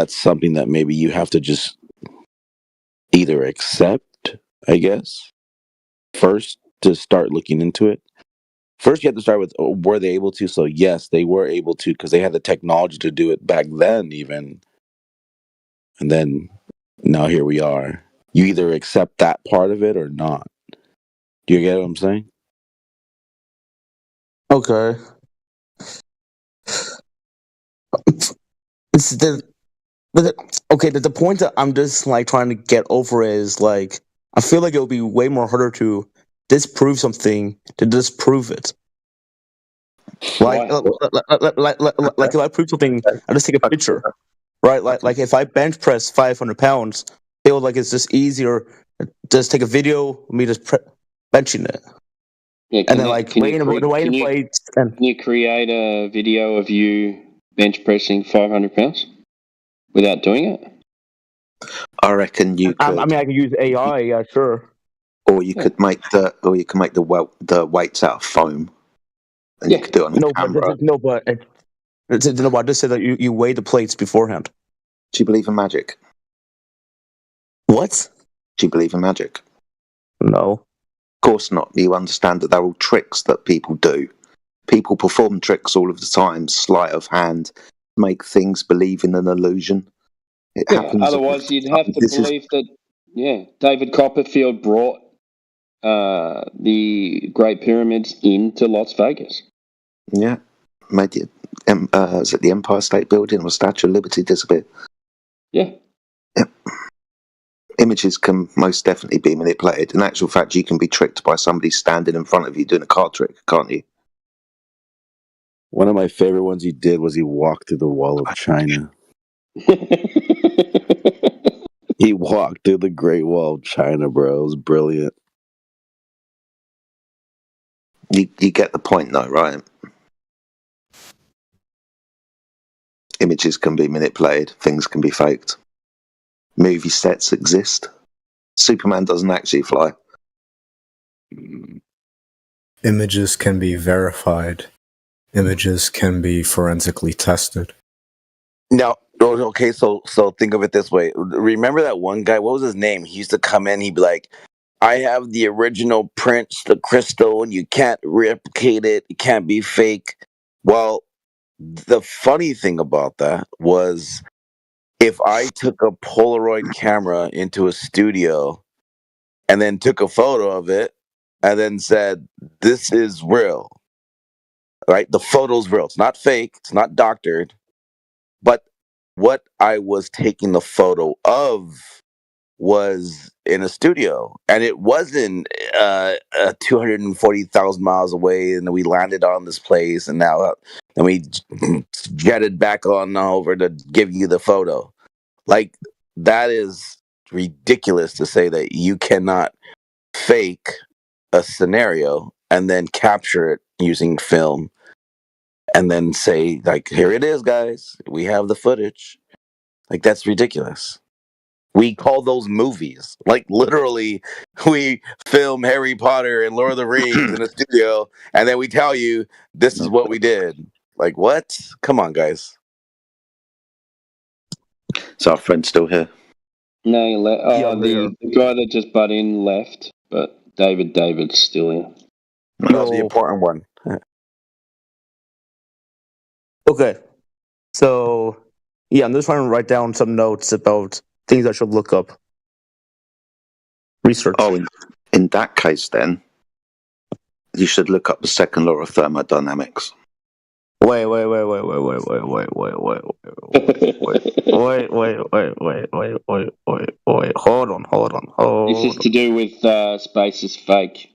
something that maybe you have to just either accept, I guess, first to start looking into it. First, you have to start with were they able to? So yes, they were able to because they had the technology to do it back then, even. And then now here we are. You either accept that part of it or not. Do you get what I'm saying? Okay. The point that I'm just like trying to get over is like I feel like it would be way more harder to disprove something to disprove it. Like if I prove something, I just take a picture, right? Like if I bench press 500 pounds, feel like it's just easier. Just take a video of me just benching it. Yeah, and then like weighing the plates. And can you create a video of you bench pressing 500 pounds without doing it? I reckon you could. I mean, I could use AI. Yeah, sure. Or you could make the weights out of foam, and you could do it on a camera. But I just said that you weigh the plates beforehand. Do you believe in magic? What? Do you believe in magic? No. Of course not. You understand that they're all tricks that people do. People perform tricks all of the time, sleight of hand, make things believe in an illusion. It happens. Otherwise, you'd have to believe that. Yeah, David Copperfield brought the Great Pyramids into Las Vegas. Yeah, made it. Is it the Empire State Building or Statue of Liberty disappear? Yeah. Yep. Images can most definitely be manipulated. In actual fact, you can be tricked by somebody standing in front of you doing a card trick, can't you? One of my favorite ones he did was he walked through the Wall of China. He walked through the Great Wall of China, bro. It was brilliant. You get the point, though, right? Images can be manipulated. Things can be faked. Movie sets exist. Superman doesn't actually fly. Images can be verified. Images can be forensically tested. Now, okay, so think of it this way. Remember that one guy? What was his name? He used to come in. He'd be like, "I have the original prints, the crystal, and you can't replicate it. It can't be fake." Well, the funny thing about that was, if I took a Polaroid camera into a studio and then took a photo of it and then said, "This is real," right? The photo's real. It's not fake. It's not doctored. But what I was taking the photo of was in a studio, and it wasn't 240,000 miles away, and we landed on this place, and now and we jetted back on over to give you the photo. Like, that is ridiculous to say that you cannot fake a scenario and then capture it using film and then say, like, "Here it is, guys. We have the footage." Like, that's ridiculous. We call those movies. Like, literally, we film Harry Potter and Lord of the Rings in a studio, and then we tell you, this is what we did. Like, what? Come on, guys. Is our friend still here? No, he left. Oh, the guy that just butt in left, but David's still here. That's the important one. Okay. So, yeah, I'm just trying to write down some notes about things I should look up. Research. Oh, in that case, then, you should look up the second law of thermodynamics. Wait. Hold on. This is to do with space is fake.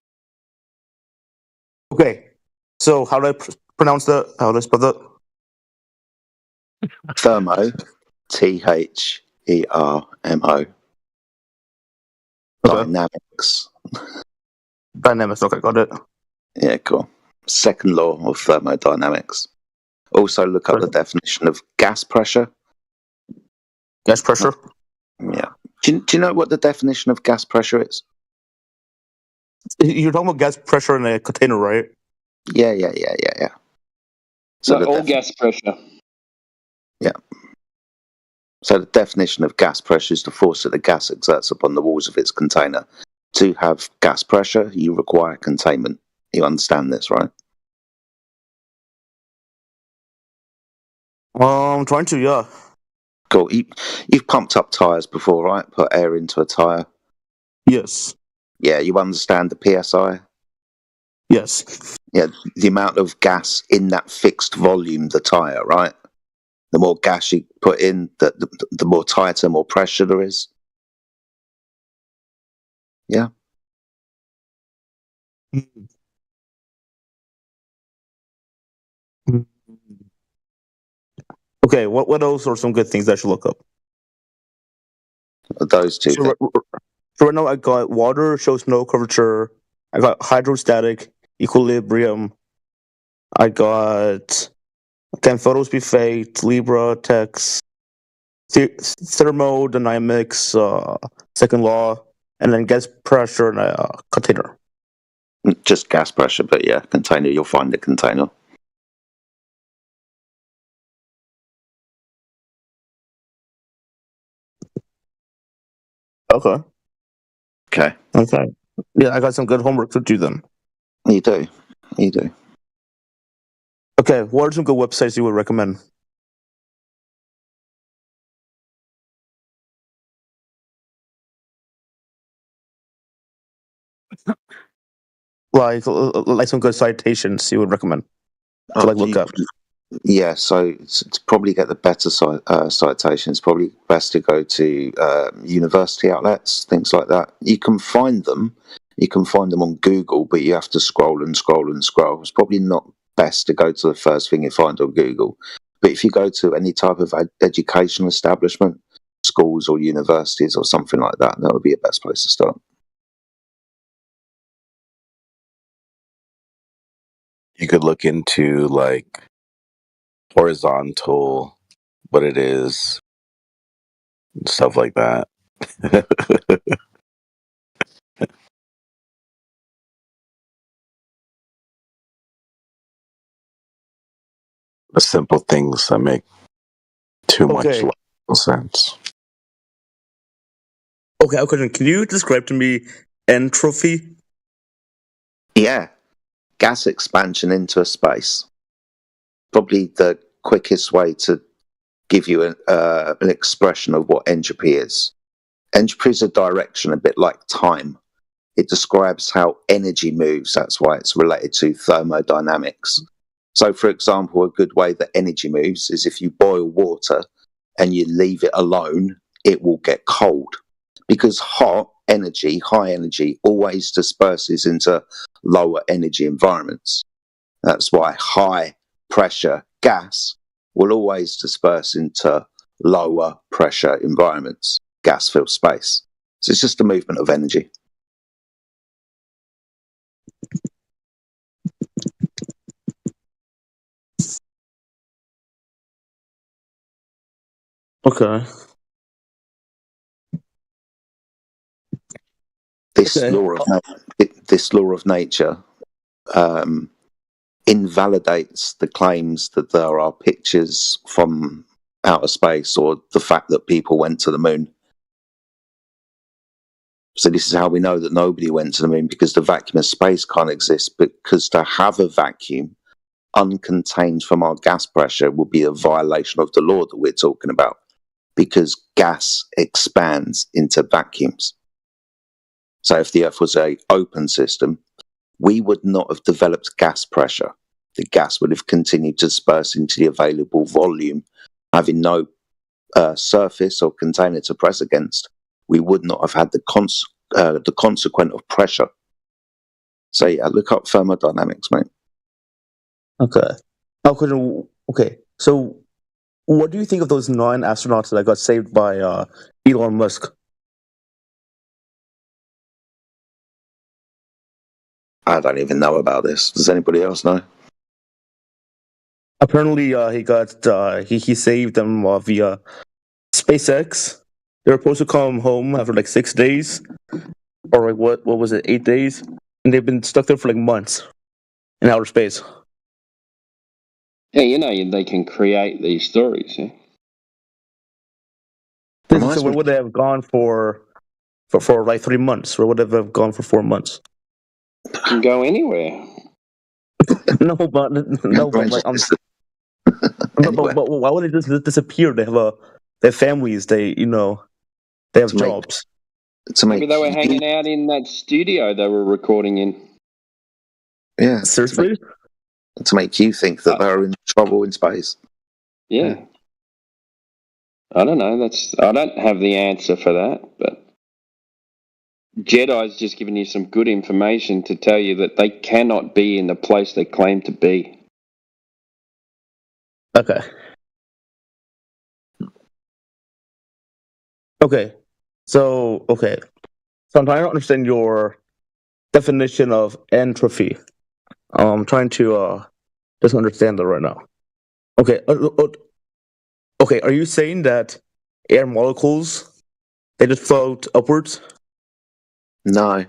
Okay. So, how do I pronounce that? How do I spell that? Thermo, THERMO. Dynamics. Dynamics, okay, got it. Yeah, cool. Second law of thermodynamics. Also, look up the definition of gas pressure. Gas pressure? Yeah. Do you know what the definition of gas pressure is? You're talking about gas pressure in a container, right? Yeah. So all gas pressure. Yeah. So the definition of gas pressure is the force that the gas exerts upon the walls of its container. To have gas pressure, you require containment. You understand this, right? I'm trying to, yeah. Cool. You've pumped up tyres before, right? Put air into a tyre. Yes. Yeah, you understand the PSI? Yes. Yeah, the amount of gas in that fixed volume, the tyre, right? The more gas you put in, the more tighter, more pressure there is. Yeah. Okay, what else are some good things that I should look up? Those two So, things. so right now I got water shows no curvature. I got hydrostatic equilibrium. I got can photos be faked? Libra text, thermodynamics, second law, and then gas pressure in a container. Just gas pressure, but yeah, container. You'll find the container. Okay. Okay. Okay. Yeah, I got some good homework to do then. You do. You do. Okay, what are some good websites you would recommend? Like some good citations you would recommend to look up. Yeah, so to probably get the better citations, probably best to go to university outlets, things like that. You can find them. You can find them on Google, but you have to scroll and scroll and scroll. It's probably not best to go to the first thing you find on Google. But if you go to any type of educational establishment, schools or universities or something like that, that would be a best place to start. You could look into like horizontal, what it is, stuff like that. The simple things that make too much logical sense. Okay, question. Can you describe to me entropy? Yeah, gas expansion into a space. Probably the quickest way to give you an expression of what entropy is. Entropy is a direction, a bit like time. It describes how energy moves. That's why it's related to thermodynamics. So, for example, a good way that energy moves is if you boil water and you leave it alone, it will get cold. Because hot energy, high energy, always disperses into lower energy environments. That's why high pressure gas will always disperse into lower pressure environments, gas-filled space. So it's just a movement of energy. Okay. This law of nature invalidates the claims that there are pictures from outer space or the fact that people went to the moon. So this is how we know that nobody went to the moon, because the vacuum of space can't exist. Because to have a vacuum uncontained from our gas pressure would be a violation of the law that we're talking about, because gas expands into vacuums. So if the Earth was an open system, we would not have developed gas pressure. The gas would have continued to disperse into the available volume, having no surface or container to press against. We would not have had the consequent of pressure. So yeah, look up thermodynamics, mate. Okay. Okay. So, what do you think of those 9 astronauts that got saved by Elon Musk? I don't even know about this. Does anybody else know? Apparently, he saved them via SpaceX. They were supposed to come home after like 6 days, or like what was it, 8 days, and they've been stuck there for like months in outer space. Yeah, you know they can create these stories. Yeah. So where would they have gone for like 3 months? Where would they have gone for 4 months? Can go anywhere. No, but like but why would they just disappear? They have families. They have jobs. Maybe they were hanging out in that studio they were recording in. Yeah. Seriously? To make you think that they're in trouble in space. Yeah. I don't know. I don't have the answer for that, but Jedi's just giving you some good information to tell you that they cannot be in the place they claim to be. Okay. Okay. So okay, so I'm trying to understand your definition of entropy. I'm trying to just understand that right now. Okay, okay. Are you saying that air molecules they just float upwards? No.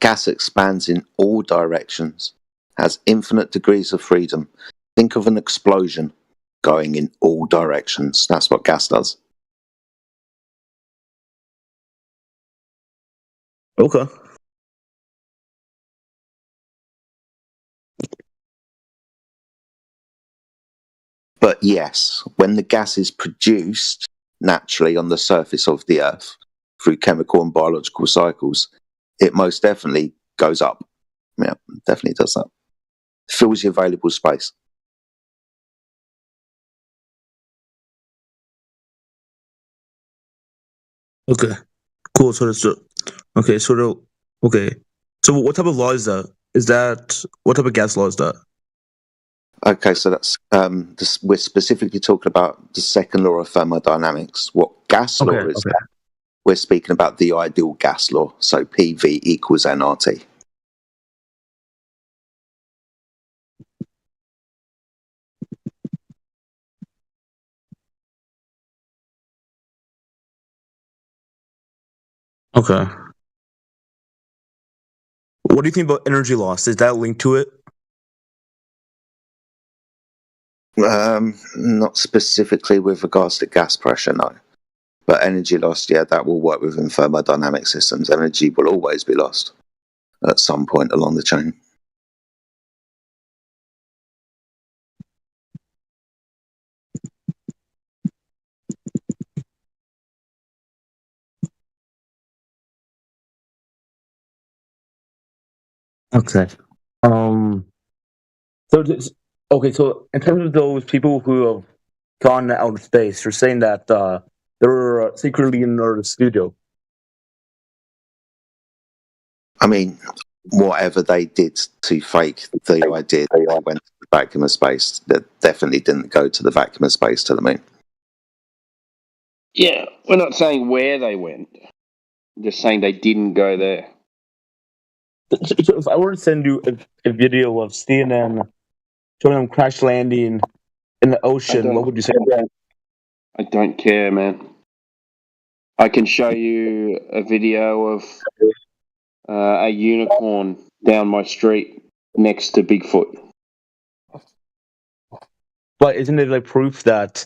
Gas expands in all directions, has infinite degrees of freedom. Think of an explosion going in all directions. That's what gas does. Okay. But yes, when the gas is produced naturally on the surface of the Earth through chemical and biological cycles, it most definitely goes up. Yeah, definitely does that. Fills the available space. Okay. Cool. So that's okay. Okay. So what type of law is that? Is that what type of gas law is that? Okay, so that's we're specifically talking about the second law of thermodynamics. What gas law Okay. is Okay. that? We're speaking about the ideal gas law, so PV equals nRT. Okay. What do you think about energy loss? Is that linked to it? Not specifically with regards to gas pressure, no. But energy loss, yeah, that will work within thermodynamic systems. Energy will always be lost at some point along the chain. Okay. So okay. So in terms of those people who have gone to outer space, you're saying that they're secretly in our studio. I mean, whatever they did to fake the idea that they went to the vacuum of space, they definitely didn't go to the vacuum of space to the moon. Yeah, we're not saying where they went. I'm just saying they didn't go there. So if I were to send you a video of CNN showing them crash landing in the ocean, what would you say? I don't care, man. I can show you a video of a unicorn down my street next to Bigfoot. But isn't it like proof that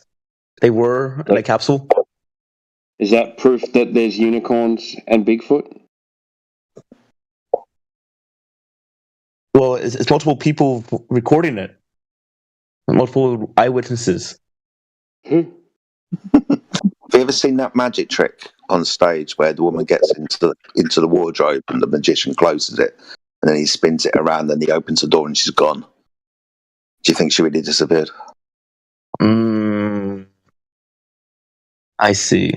they were in a capsule? Is that proof that there's unicorns and Bigfoot? Well, it's multiple people recording it, multiple eyewitnesses. Have you ever seen that magic trick on stage where the woman gets into the wardrobe and the magician closes it, and then he spins it around, and he opens the door and she's gone? Do you think she really disappeared? I see.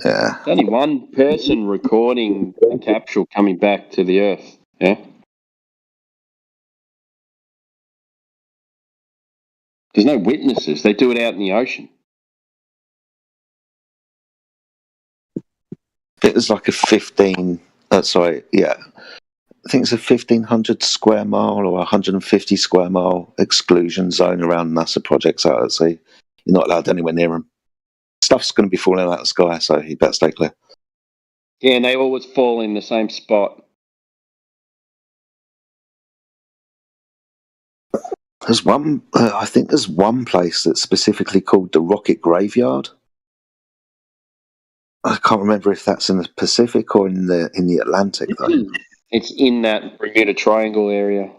Yeah. There's only one person recording the capsule coming back to the Earth. Yeah. There's no witnesses. They do it out in the ocean. It was like a 15. I think it's a 1,500 square mile or 150 square mile exclusion zone around NASA projects out at sea. You're not allowed anywhere near them. Stuff's going to be falling out of the sky, so you better stay clear. Yeah, and they always fall in the same spot. There's one. I think there's one place that's specifically called the Rocket Graveyard. I can't remember if that's in the Pacific or in the Atlantic though. It's in that Bermuda Triangle area.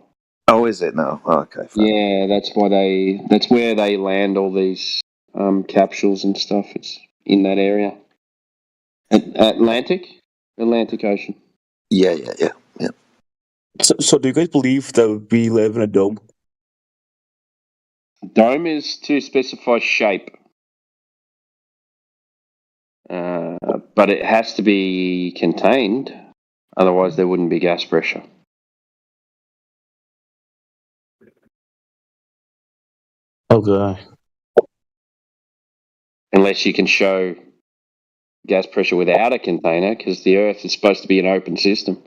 Oh, is it now? Oh, okay. Yeah, that's where they land all these capsules and stuff. It's in that area. Atlantic Ocean. Yeah. So do you guys believe that we live in a dome? Dome is to specify shape. But it has to be contained, otherwise there wouldn't be gas pressure. Okay. Unless you can show gas pressure without a container because the Earth is supposed to be an open system.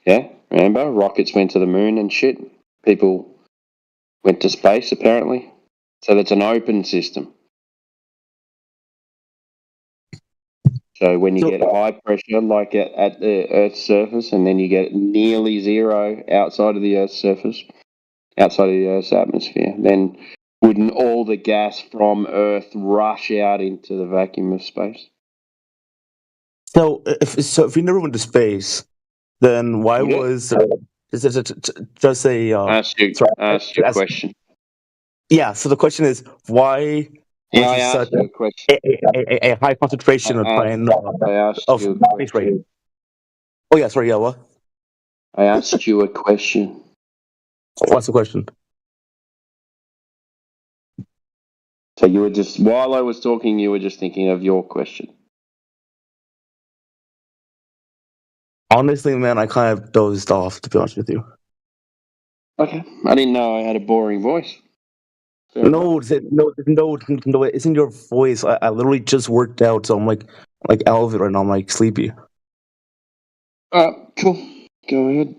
Yeah, remember? Rockets went to the moon and shit. People went to space, apparently. So that's an open system. So when you get high pressure, like at the Earth's surface, and then you get nearly zero outside of the Earth's surface, outside of the Earth's atmosphere, then wouldn't all the gas from Earth rush out into the vacuum of space? So if we never went to space, then why was just a ask you question? Yeah. So the question is why Yeah, I was asked such you a question. a high concentration of space rain? Oh yeah, sorry. Yeah, what? I asked you a question. What's the question? So you were just, while I was talking, you were just thinking of your question. Honestly, man, I kind of dozed off, to be honest with you. Okay. I didn't know I had a boring voice. No, it's in your voice. I literally just worked out, so I'm like elevator, and I'm like sleepy. Cool. Go ahead.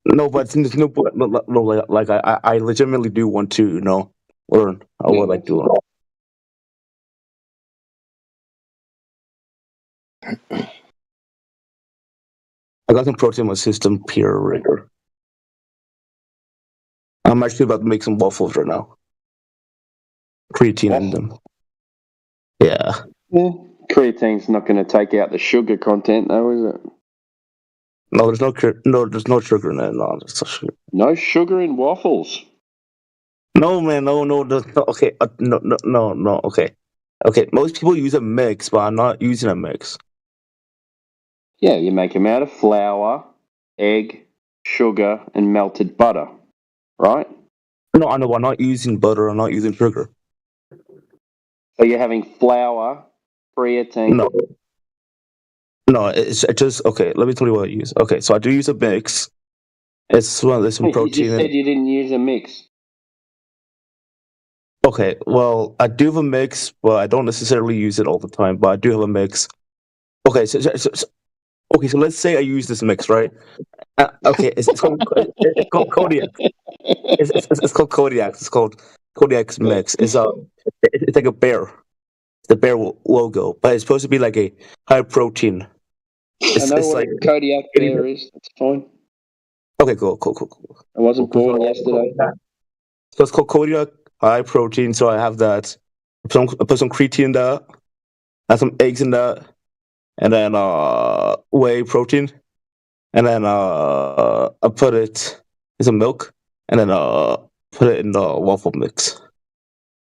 No, but like I legitimately do want to, learn. I would like to learn. I got some protein in my system, peer rigor. I'm actually about to make some waffles right now. Creatine in them. Yeah. Creatine's not going to take out the sugar content, though, is it? No, there's no sugar in it. No, there's no sugar. No sugar in waffles. No, man, no. Okay, no. Okay. Most people use a mix, but I'm not using a mix. Yeah, you make them out of flour, egg, sugar, and melted butter, right? No, I know. I'm not using butter. I'm not using sugar. So you're having flour, creatine. No, it's just okay. Let me tell you what I use. Okay, so I do use a mix. There's some protein. You said you didn't use a mix. Okay, well, I do have a mix, but I don't necessarily use it all the time. But I do have a mix. Okay, so let's say I use this mix, right? Okay, it's called Kodiak. It's called Kodiak. It's called Kodiak's mix. It's like a bear, the bear logo, but it's supposed to be like a high protein. I know what a Kodiak bear is. That's fine. Okay, cool. I wasn't born yesterday. So it's called Kodiak high protein. So I have that. I put some creatine in that. I have some eggs in that, and then whey protein, and then I put it in some milk, and then put it in the waffle mix.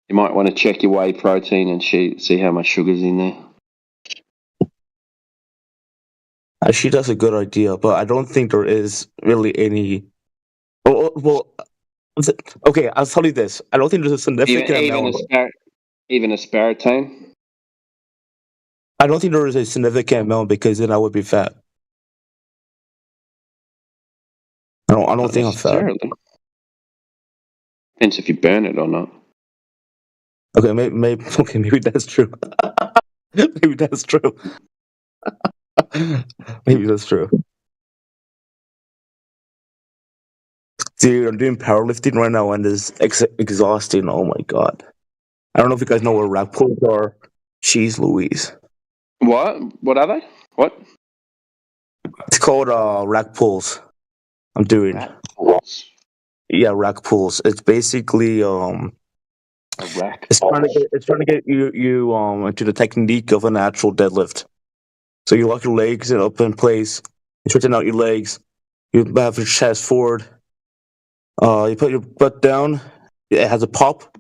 You might want to check your whey protein and see how much sugar's in there. Actually, that's a good idea, but I don't think there is really any. Well, okay, I'll tell you this. I don't think there's a significant amount. Even aspartame? I don't think there is a significant amount because then I would be fat. I don't think I'm fat. Depends if you burn it or not. Okay, maybe that's true. Maybe that's true. Maybe that's true. Dude, I'm doing powerlifting right now and it's exhausting. Oh my god. I don't know if you guys know what rack pulls are. Jeez Louise. What? What are they? What? It's called rack pulls. I'm doing. Rack pulls. Yeah, rack pulls. It's basically a rack. It's trying to get you into the technique of a natural deadlift. So you lock your legs up in place. You straighten out your legs. You have your chest forward. You put your butt down. It has a pop,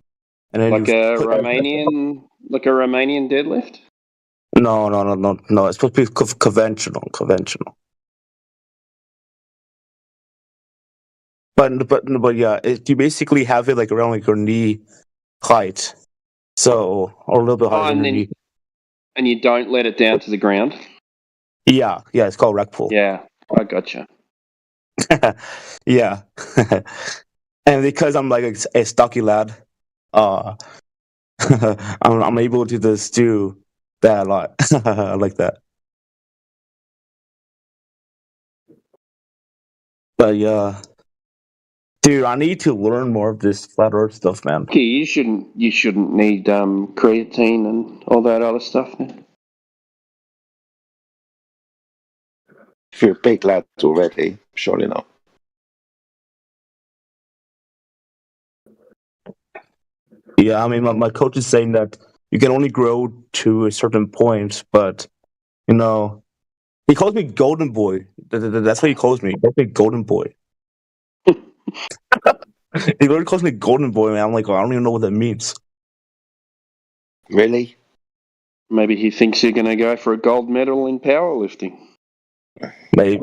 and then like a Romanian deadlift. No. It's supposed to be conventional. But yeah, you basically have it like around like your knee height, so or a little bit higher than your knee. And you don't let it down to the ground. Yeah, it's called rack pull. Yeah, I gotcha. Yeah, and because I'm like a stocky lad, I'm able to just do that a lot. I like that. But yeah, dude, I need to learn more of this flat Earth stuff, man. Okay, you shouldn't need creatine and all that other stuff. Man. If you're a big lad already, surely not. Yeah, I mean, my coach is saying that you can only grow to a certain point, but you know, he calls me Golden Boy. That's what he calls me. He calls me Golden Boy. He literally calls me Golden Boy, man. I'm like, I don't even know what that means. Really? Maybe he thinks you're going to go for a gold medal in powerlifting. Maybe.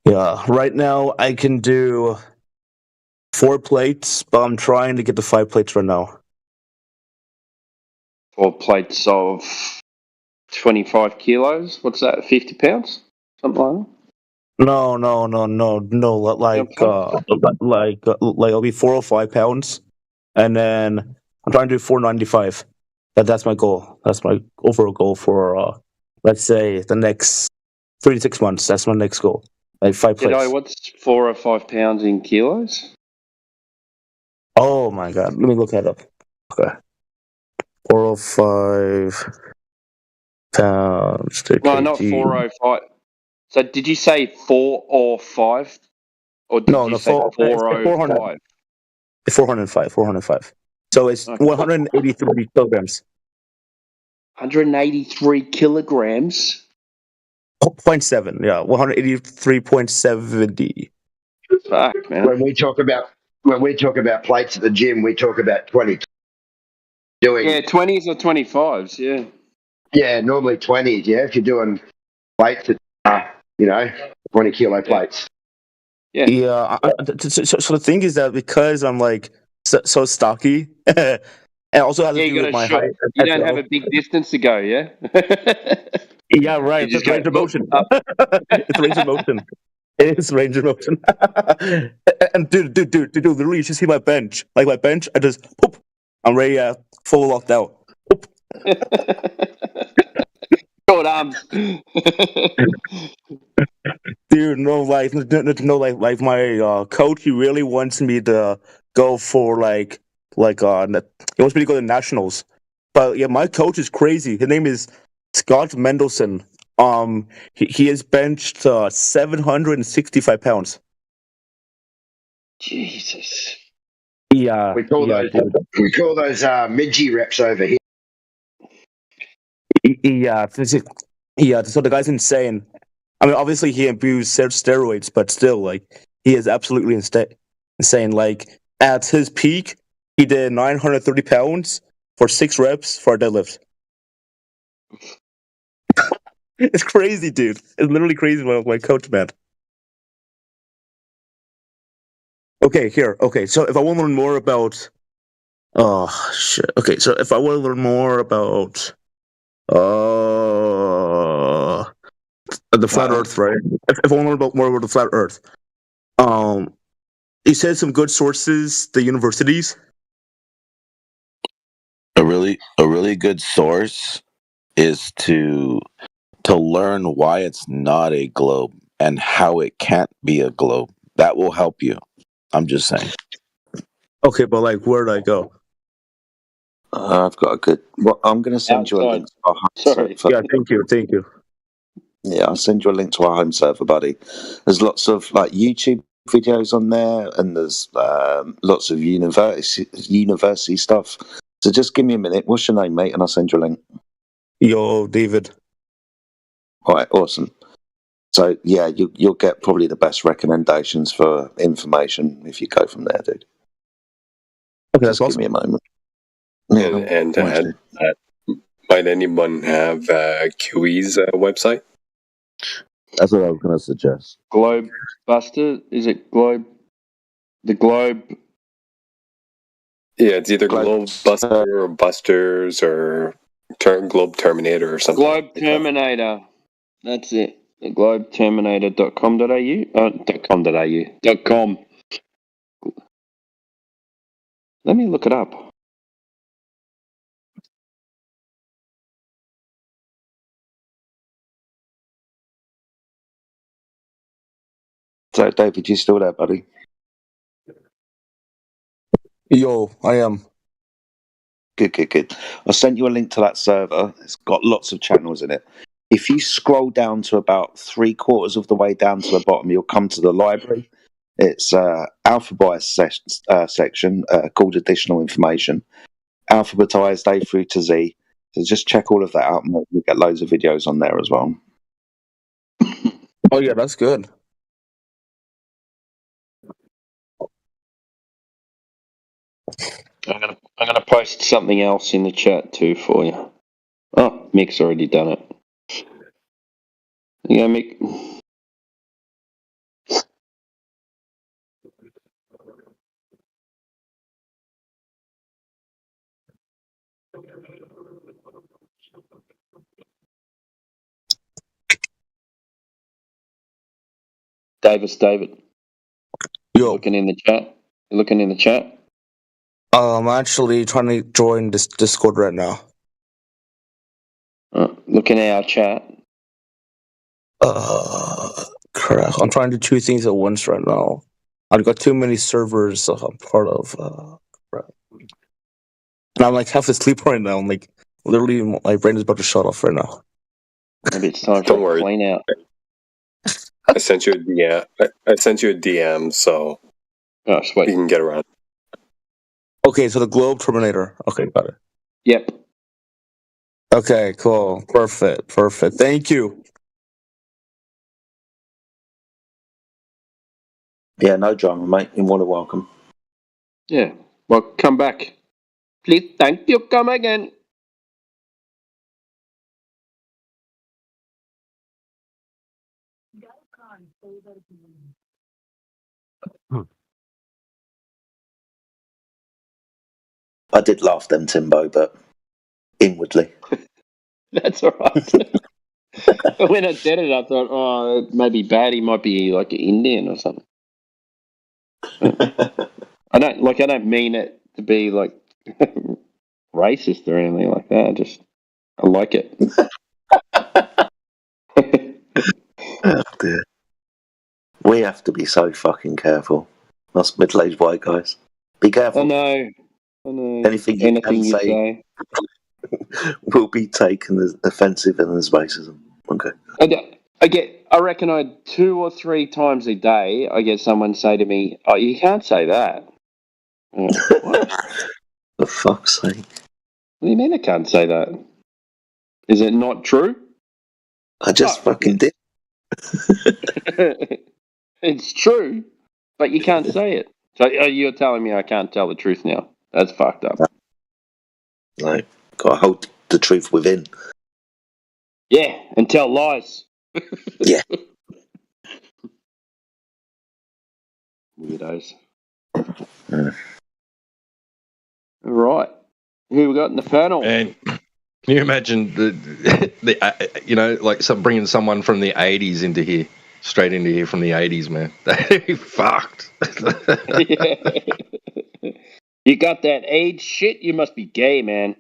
Yeah, right now I can do 4 plates, but I'm trying to get to 5 plates right now. 4 plates of 25 kilos. What's that? 50 pounds? Something like that. No. Like it'll be 4 or 5 pounds, and then I'm trying to do 495. That's my goal. That's my overall goal for let's say the next 3 to 6 months. That's my next goal. Like 5 plates. What's 4 or 5 pounds in kilos? Oh my god, let me look that up. Okay, 405 pounds to No, kg. not 405. So did you say 4 or 5? Or did you say 405? 405. So it's 183 kilograms. 183 kilograms? 0.7, yeah, 183.70. Fuck, man. When we talk about plates at the gym, we talk about 20. Yeah, 20s or 25s, yeah. Yeah, normally 20s, yeah, if you're doing plates at, 20 kilo plates. Yeah. So the thing is that because I'm like so stocky, and also has to do with my height. You don't have a big distance to go, yeah? Yeah, right. It's range of motion. It's range of motion. It is range of motion. And dude, literally, you should see my bench. Like my bench, I just poop. I'm ready, full locked out. Poop. Short arms. Dude, no, like my coach, he really wants me to go for he wants me to go to nationals. But yeah, my coach is crazy. His name is Scott Mendelson. He has benched 765 pounds. Jesus. Yeah, we call those midgie reps over here. Yeah, so the guy's insane. I mean, obviously he abused steroids, but still, like, he is absolutely insane. Like, at his peak, he did 930 pounds for 6 reps for a deadlift. It's crazy, dude. It's literally crazy, my coach, man. Okay, here. Okay, so if I want to learn more about... Oh, shit. Okay, so if I want to learn more about... the flat Earth, right? If I want to learn more about the flat Earth, you said some good sources, the universities. A really good source is to learn why it's not a globe and how it can't be a globe. That will help you. I'm just saying. Okay, but like, where do I go? I've got a good. Well, I'm going to send you a link to our home server. Yeah, thank you. Yeah, I'll send you a link to our home server, buddy. There's lots of like YouTube videos on there, and there's lots of university stuff. So just give me a minute. What's your name, mate? And I'll send you a link. Yo, David. All right, awesome. So yeah, you'll get probably the best recommendations for information if you go from there, dude. Okay, just give me a moment. And might anyone have QE's website? That's what I was going to suggest. Globe Buster? Is it Globe? The Globe? Yeah, it's either Globe Buster or Busters or Globe Terminator or something. Globe Terminator. That's it. The globeterminator.com.au. .com. Let me look it up. So, David, you still there, buddy? Yo, I am. Good. I sent you a link to that server. It's got lots of channels in it. If you scroll down to about 3/4 of the way down to the bottom, you'll come to the library. It's alphabetized section called additional information, alphabetized A through to Z. So just check all of that out, and we'll get loads of videos on there as well. Oh yeah, that's good. I'm gonna post something else in the chat too for you. Oh, Mick's already done it. Yeah, Mick. David. Yo. Looking in the chat. You looking in the chat? I'm actually trying to join this Discord right now. Looking at our chat. Crap. I'm trying to do 2 things at once right now. I've got too many servers I'm part of. Crap. And I'm like half asleep right now. I'm like, literally, my brain is about to shut off right now. Maybe it's time Don't for worry. a clean out. I sent you a DM. I sent you a DM, so sweet. You can get around. Okay, so the Globe Terminator. Okay, got it. Yep. Okay, cool. Perfect. Thank you. Yeah, no drama, mate. You're more than welcome. Yeah. Well, come back. Please, thank you. Come again. I did laugh then, Timbo, but inwardly. That's all right. When I said it, I thought, oh, it may be bad. He might be like an Indian or something. I don't mean it to be like racist or anything like that. I like it. Oh, dear. We have to be so fucking careful. Us middle-aged white guys. Be careful. I know. Anything you say will be taken as offensive and as racism. Okay. I reckon 2 or 3 times a day I get someone say to me, "Oh, you can't say that." What? For fuck's sake. What do you mean I can't say that? Is it not true? I just fucking did. It's true, but you can't say it. So you're telling me I can't tell the truth now? That's fucked up. No, gotta hold the truth within. Yeah, and tell lies. Yeah. Weirdos. All right. Who we got in the panel? And can you imagine like bringing someone from the 80s into here, straight into here from the 80s, man? They'd be fucked. Yeah. You got that age shit? You must be gay, man.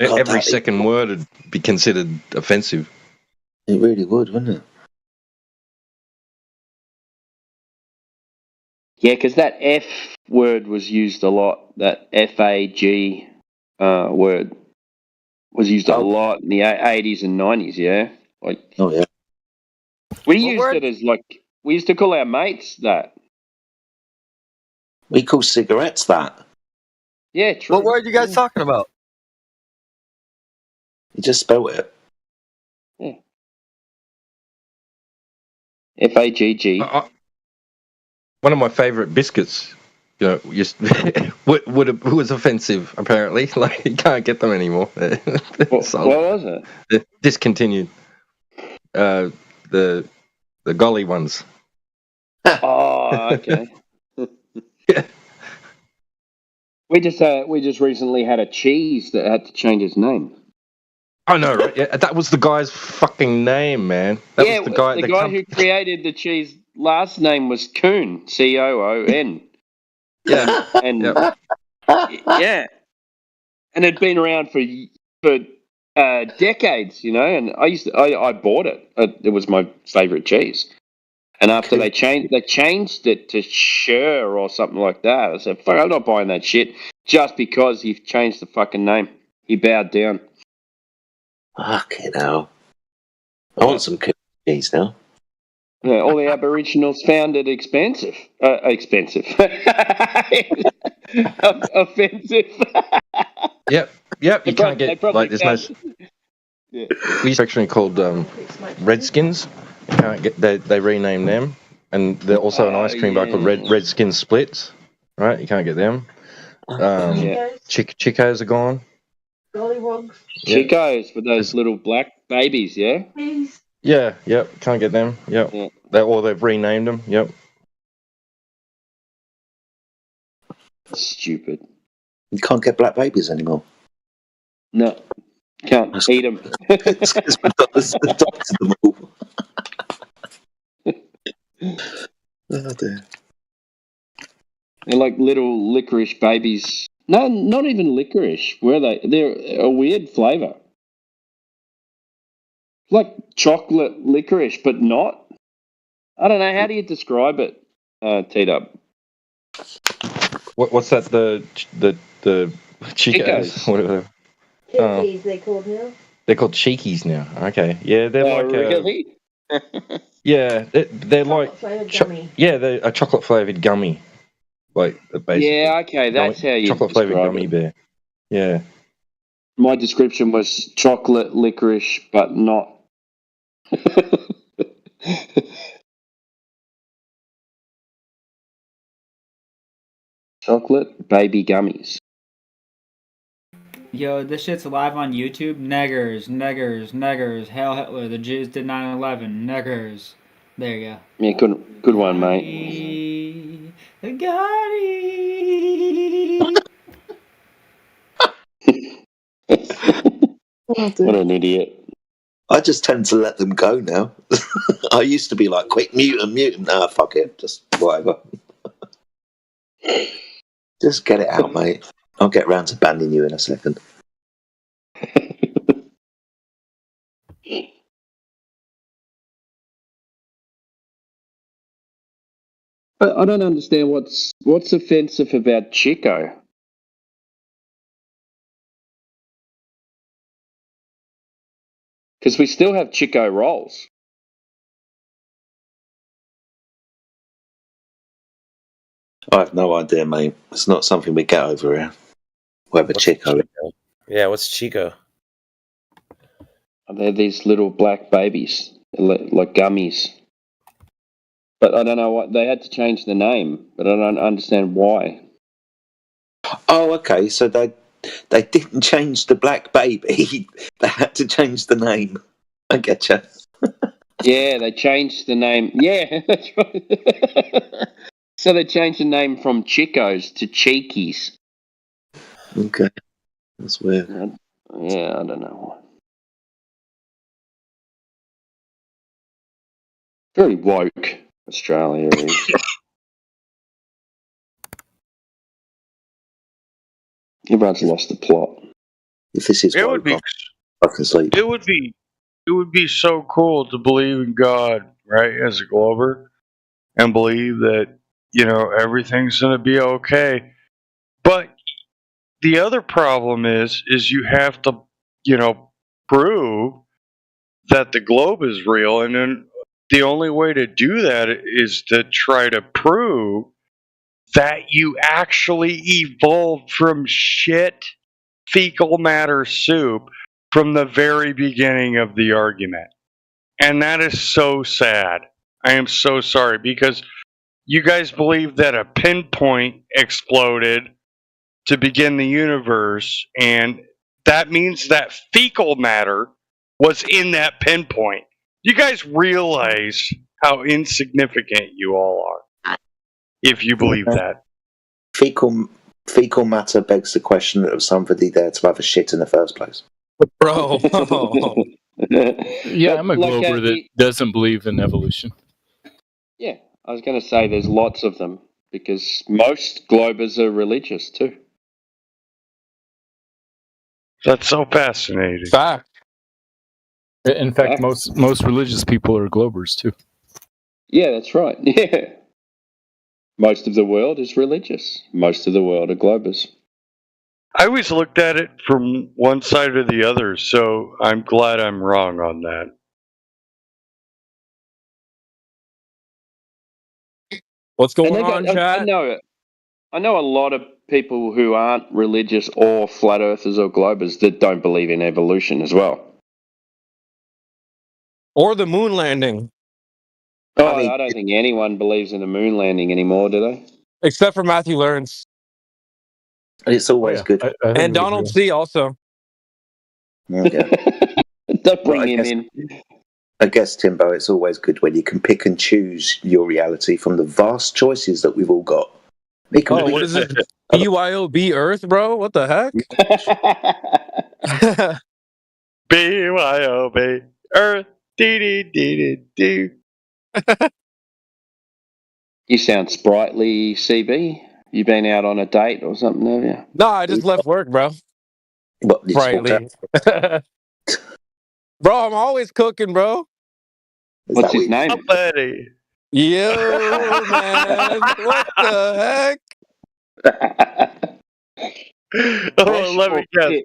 Every second word would be considered offensive. It really would, wouldn't it? Yeah, because that F word was used a lot. That FAG word was used a lot in the 80s and 90s, yeah? Oh, yeah. We used it as we used to call our mates that. We call cigarettes that. Yeah, true. What word are you guys talking about? You just spelled it. Yeah. FAGG. One of my favourite biscuits, just was offensive. Apparently, like you can't get them anymore. What was it? They're discontinued. The golly ones. Oh, okay. We just recently had a cheese that had to change its name. I know, right? Yeah, that was the guy's fucking name, man. That was the guy. The guy who created the cheese last name was Coon, Coon. Yeah, and yeah, and it'd been around for for decades, you know. And I bought it. It was my favorite cheese. And after they changed it to Sure or something like that. I said, "Fuck, I'm not buying that shit." Just because he changed the fucking name, he bowed down. Fucking hell! I want some cheese now. Yeah, all the Aboriginals found it expensive. Expensive. Offensive. Yep. You can't get like there's no. Yeah. We used to actually called Redskins. You can't get they renamed them, and they're also an ice cream bar called Redskin Splits. Right, you can't get them. Chicos are gone. Gollywogs. Chicos with those little black babies, yeah? Yeah, yep, can't get them. Yep. Yeah. They've renamed them. Yep. Stupid. You can't get black babies anymore. No, can't eat them. It's because McDonald's adopted them all. Oh dear. They're like little licorice babies. No, not even licorice. Were they? They're a weird flavour. Like chocolate licorice, but not. I don't know. How do you describe it, T-Dub? What's that? The Chicos, whatever. Cheekies, they called now. They're called Cheekies now. Okay, yeah, they're like really? yeah, they're like gummy. Yeah, they're a chocolate flavored gummy, like basically. Yeah, okay, that's how you chocolate flavored describe gummy it. bear. Yeah. My description was chocolate licorice, but not. Chocolate baby gummies. Yo, this shit's live on YouTube. Neggers. Hail Hitler. The Jews did 9/11. Neggers. There you go. Yeah, good one, mate. What an idiot. I just tend to let them go now. I used to be like, quick, mute them. Nah, fuck it. Just whatever. Just get it out, mate. I'll get round to banning you in a second. But I don't understand what's offensive about Chico. Because we still have Chico rolls. I have no idea, mate. It's not something we get over here. Whatever Chico is. Yeah, what's Chico? They're these little black babies, like gummies. But I don't know what they had to change the name, but I don't understand why. Oh, okay. So they didn't change the black baby. They had to change the name. I getcha. Yeah, they changed the name. Yeah, that's right. So they changed the name from Chicos to Cheekies. Okay, that's weird. Yeah, I don't know. Very woke, Australia is. Everyone's lost the plot. If this is It would be. I can sleep. It would be so cool to believe in God, right, as a Glober, and believe that, everything's going to be okay. But the other problem is you have to, prove that the globe is real, and then the only way to do that is to try to prove that you actually evolved from shit fecal matter soup from the very beginning of the argument. And that is so sad. I am so sorry, because you guys believe that a pinpoint exploded to begin the universe, and that means that fecal matter was in that pinpoint. You guys realize how insignificant you all are if you believe that. Fecal matter begs the question of somebody there to have a shit in the first place. Bro. Yeah, I'm a Glober that doesn't believe in evolution. Yeah, I was going to say there's lots of them, because most Globers are religious too. That's so fascinating. Fact. In fact, most religious people are Globers too. Yeah, that's right. Yeah. Most of the world is religious. Most of the world are Globers. I always looked at it from one side or the other, so I'm glad I'm wrong on that. What's And going they on, got, I chat? know a lot of people who aren't religious or flat earthers or Globers that don't believe in evolution as well. Or the moon landing. Oh, I don't think anyone believes in the moon landing anymore, do they? Except for Matthew Lawrence. It's always yeah. good. I think And we Donald agree. C. also. Okay. Don't bring Well, him in. I guess, Timbo, it's always good when you can pick and choose your reality from the vast choices that we've all got. Oh, what is this? BYOB Earth, bro? What the heck? BYOB Earth. Dee. You sound sprightly, CB. You been out on a date or something, have you? No, I just left work, bro. What, you just walked Brightly. Bro, I'm always cooking, bro. What's his name? Buddy. Yo, man. What the heck? Oh, let me guess.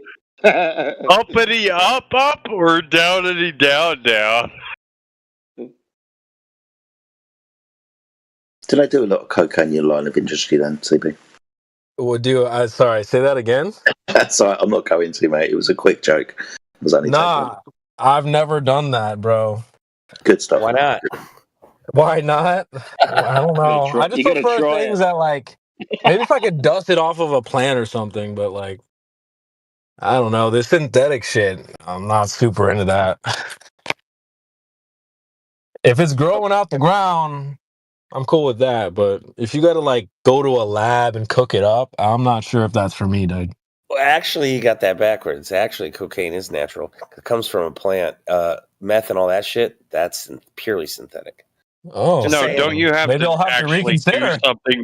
Uppity up, or downity down? Did I do a lot of cocaine in your line of industry then, CB? What do I? Sorry, say that again. Sorry, I'm not going to, mate. It was a quick joke. It was only Nah, I've never done that, bro. good stuff. Why not? Why not? I don't know. I just you gotta prefer try things it. that, like, maybe if I could dust it off of a plant or something, but, like, I don't know. This synthetic shit, I'm not super into that. If it's growing out the ground, I'm cool with that. But if you gotta, like, go to a lab and cook it up, I'm not sure if that's for me, dude. Well, actually, you got that backwards. Actually, cocaine is natural. It comes from a plant. Meth and all that shit, that's purely synthetic. Oh, Just No, saying. don't you have Maybe to I'll have to actually do reconsider. something?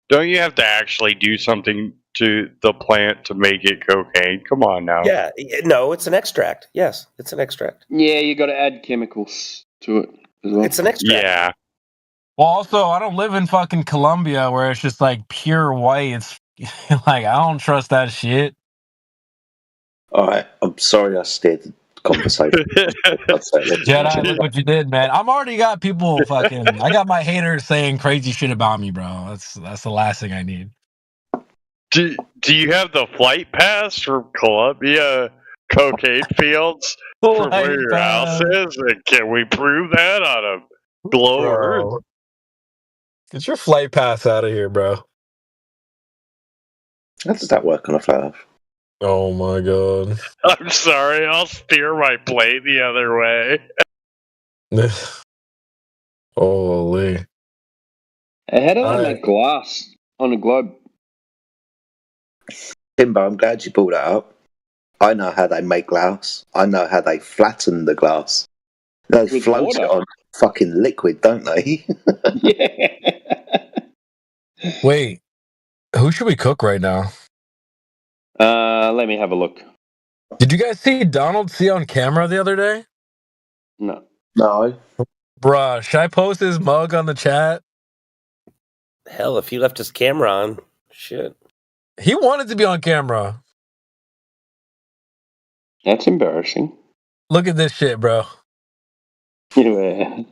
Don't you have to actually do something to the plant to make it cocaine? Come on now. Yeah, no, it's an extract. Yes, it's an extract. Yeah, you got to add chemicals to it as well. It's an extract. Yeah. Well, also, I don't live in fucking Colombia where it's just, like, pure white. It's like, I don't trust that shit. All right, I'm sorry I steered the conversation. Jedi, look what you did, man. I'm already got people fucking. I got my haters saying crazy shit about me, bro. That's the last thing I need. Do you have the flight pass from Columbia cocaine fields from Flight where your house pass. is? And can we prove that on a glow Earth? Bro. Get your flight pass out of here, bro. How does that work on a flat Earth? Oh my god. I'm sorry, I'll steer my plane the other way. Holy. How do they make glass on a globe? Timbo, I'm glad you brought that up. I know how they make glass. I know how they flatten the glass. They With float water? it on fucking liquid, don't they? Wait. Who should we cook right now? Let me have a look. Did you guys see Donald C on camera the other day? No. No. Bruh, should I post his mug on the chat? Hell, if he left his camera on, shit. He wanted to be on camera. That's embarrassing. Look at this shit, bro. Yeah.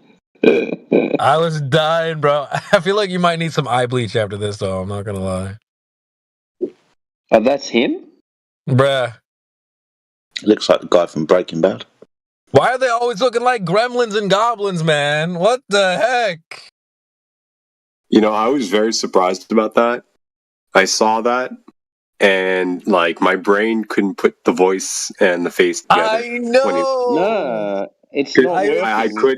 I was dying, bro. I feel like you might need some eye bleach after this, though. I'm not gonna lie. Oh, that's him? Bruh. Looks like the guy from Breaking Bad. Why are they always looking like gremlins and goblins, man? What the heck? You know, I was very surprised about that. I saw that, and like my brain couldn't put the voice and the face together. I know. No, it's not working. I could.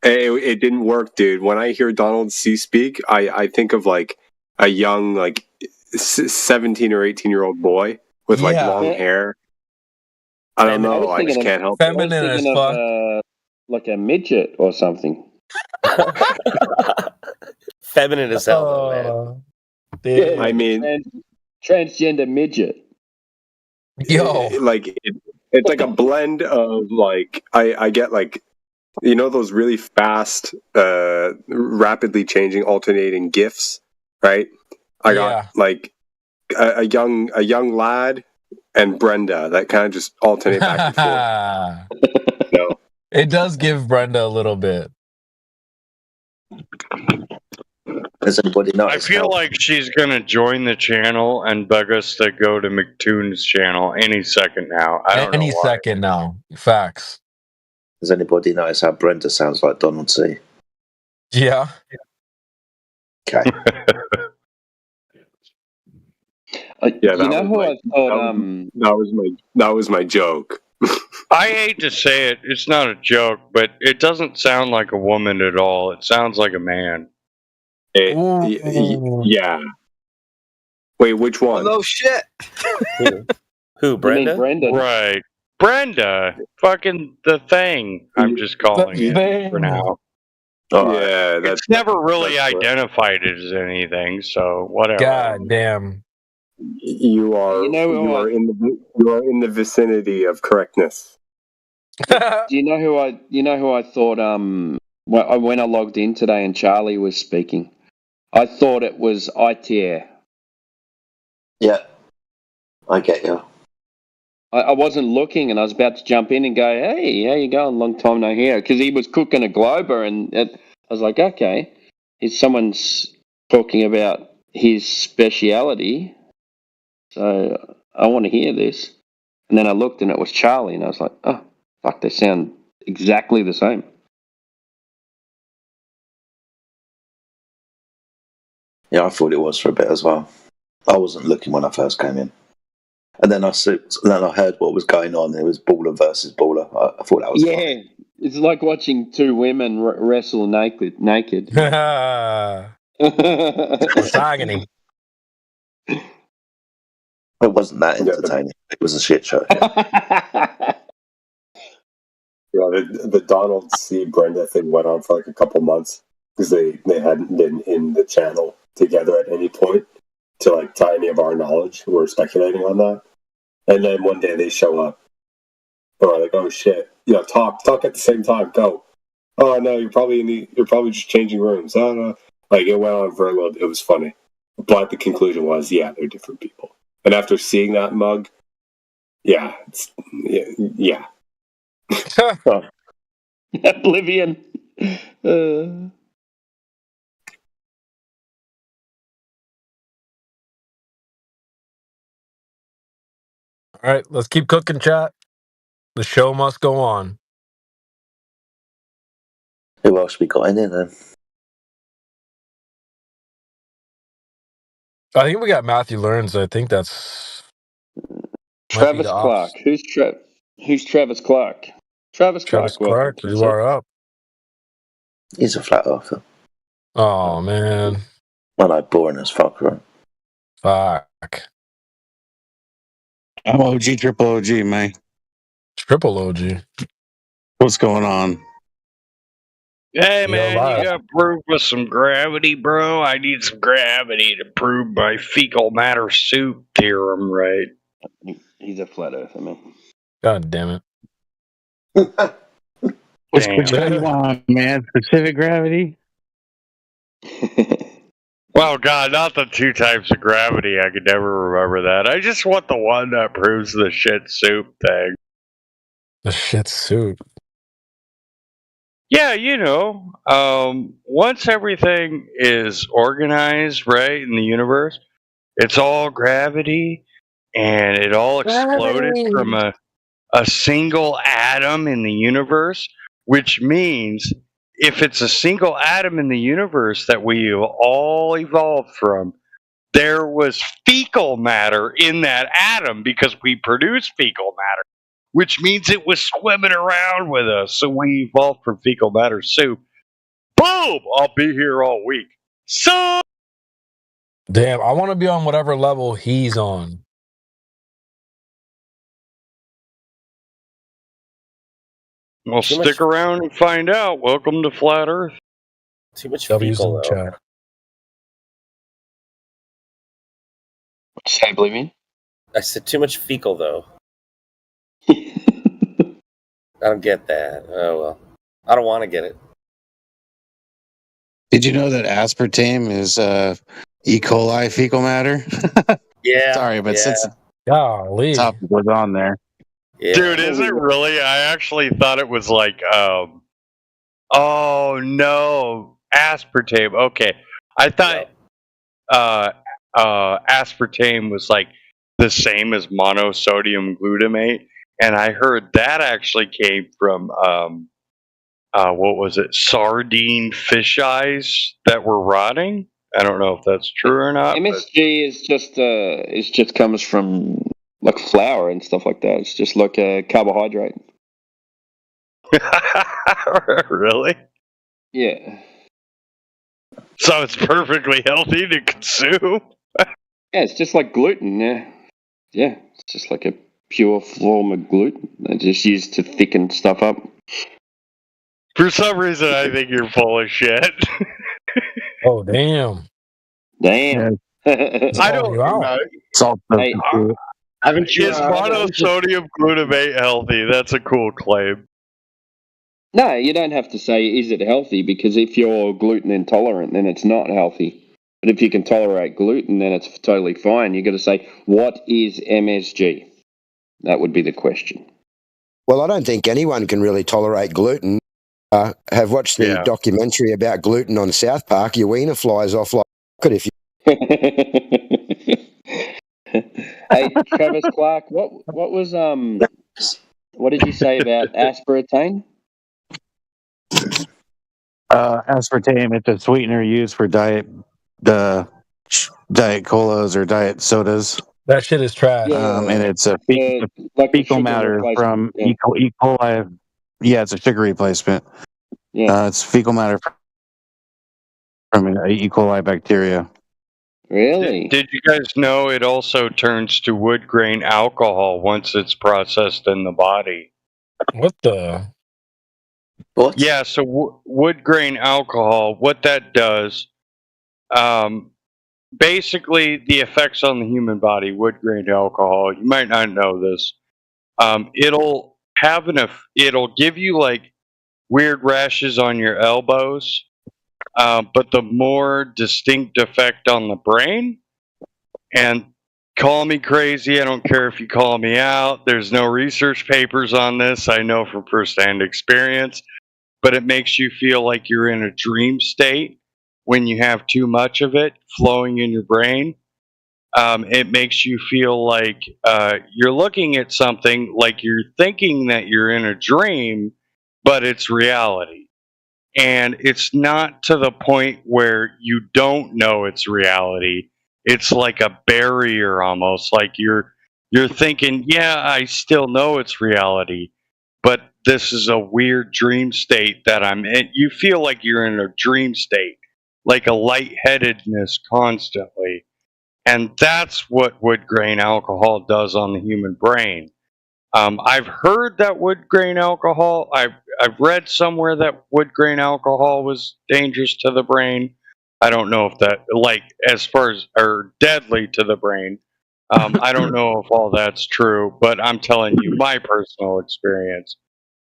It didn't work, dude. When I hear Donald C. speak, I think of like a young, like 17 or 18-year-old boy with like long hair. I don't know. I just can't help it. I was thinking of like a midget or something. Feminine as hell, though, man. Yeah, I mean, transgender midget. it's like a blend of like I get like, you know, those really fast, rapidly changing, alternating GIFs, right? I got like a young lad and Brenda that kind of just alternate back and forth. No. It does give Brenda a little bit. Does anybody I feel like she's gonna join the channel and beg us to go to McToon's channel any second now. I don't know Any why. second now. Facts. Does anybody notice how Brenda sounds like Donald C? Yeah. Okay. Yeah, you know who I thought? That was my joke. I hate to say it, it's not a joke, but it doesn't sound like a woman at all. It sounds like a man. Yeah. Wait, which one? Oh, no shit. Who, Brenda? Brenda? Right. Brenda. Fucking the thing, I'm just calling it for now. Yeah, It's never really identified as anything, so whatever. God damn. You are in the vicinity of correctness. Do you know who I thought when I logged in today and Charlie was speaking, I thought it was ITR. Yeah, I get you. I wasn't looking, and I was about to jump in and go, "Hey, how you going? Long time no hear." Because he was cooking a Glober, and I was like, "Okay, if someone's talking about his speciality, so I want to hear this." And then I looked, and it was Charlie, and I was like, "Oh, fuck, they sound exactly the same." Yeah, I thought it was for a bit as well. I wasn't looking when I first came in. And then I heard what was going on. It was baller versus baller. I thought that was fun. It's like watching two women wrestle naked. Misogyny. It wasn't that entertaining. It was a shit show. The Donald C. Brenda thing went on for like a couple months because they hadn't been in the channel together at any point to like tie any of our knowledge. We were speculating on that. And then one day they show up. And we're like, oh shit. Talk at the same time. Go. Oh no, you're probably just changing rooms. Oh no. Like it went on for a little. It was funny. But the conclusion was, yeah, they're different people. And after seeing that mug, yeah. Oblivion. All right, let's keep cooking, chat. The show must go on. Who else we got in there then? I think we got Matthew Learns. I think that's Travis Clark. Who's Travis Clark? Travis Clark, you are up. He's a flat earther. Oh man. Well, I'm boring as fuck, right? Fuck. I'm OG, triple OG, man. Triple OG. What's going on? Hey man, you got proof with some gravity, bro? I need some gravity to prove my fecal matter soup theorem, right? He's a flat earther, man. God damn it. Which one you want, man? Specific gravity? Well, God, not the two types of gravity. I could never remember that. I just want the one that proves the shit soup thing. The shit soup. Yeah, once everything is organized, right, in the universe, it's all gravity, and it all exploded from a single atom in the universe, which means if it's a single atom in the universe that we all evolved from, there was fecal matter in that atom because we produce fecal matter, which means it was swimming around with us. So we evolved from fecal matter soup. Boom! I'll be here all week. So Damn, I want to be on whatever level he's on. Well, stick around and find out. Welcome to Flat Earth. Too much W's fecal, in the though. chat. What'd you say, Oblivion? I said too much fecal, though. I don't get that. Oh, well. I don't want to get it. Did you know that aspartame is E. coli fecal matter? Yeah. Sorry, but since Golly. the topic was on there. Yeah. Dude, is it really? I actually thought it was like, oh no, aspartame. Okay, I thought aspartame was like the same as monosodium glutamate, and I heard that actually came from what was it? Sardine fish eyes that were rotting. I don't know if that's true or not. MSG is just comes from like flour and stuff like that. It's just like a carbohydrate. Really? Yeah. So it's perfectly healthy to consume. Yeah, it's just like gluten. Yeah, it's just like a pure form of gluten. They just used to thicken stuff up. For some reason, I think you're full of shit. Oh, damn. Damn. I don't know. Hey, haven't you? Is monosodium glutamate healthy? That's a cool claim. No, you don't have to say, is it healthy? Because if you're gluten intolerant, then it's not healthy. But if you can tolerate gluten, then it's totally fine. You've got to say, what is MSG? That would be the question. Well, I don't think anyone can really tolerate gluten. Have watched the documentary about gluten on South Park. Your wiener flies off like if you. Hey, Travis Clark, what was what did you say about aspartame? Aspartame, it's a sweetener used for diet colas or diet sodas. That shit is trash. And it's a like fecal sugar matter replacement, from yeah. E. coli. Yeah, it's a sugar replacement. Yeah. It's fecal matter from an E. coli bacteria. Really? Did you guys know it also turns to wood grain alcohol once it's processed in the body? What the? What? Yeah, so wood grain alcohol, what that does, basically the effects on the human body, wood grain alcohol, you might not know this, it'll give you like weird rashes on your elbows, but the more distinct effect on the brain, and call me crazy, I don't care if you call me out, there's no research papers on this, I know from firsthand experience, but it makes you feel like you're in a dream state when you have too much of it flowing in your brain. It makes you feel like you're looking at something like you're thinking that you're in a dream, but it's reality. And it's not to the point where you don't know it's reality. It's like a barrier almost, like you're thinking, yeah, I still know it's reality, but this is a weird dream state that I'm in. You feel like you're in a dream state, like a lightheadedness constantly. And that's what wood grain alcohol does on the human brain. I've heard that wood grain alcohol, I've read somewhere that wood grain alcohol was dangerous to the brain. I don't know if that, like, as far as, or deadly to the brain. I don't know if all that's true, but I'm telling you my personal experience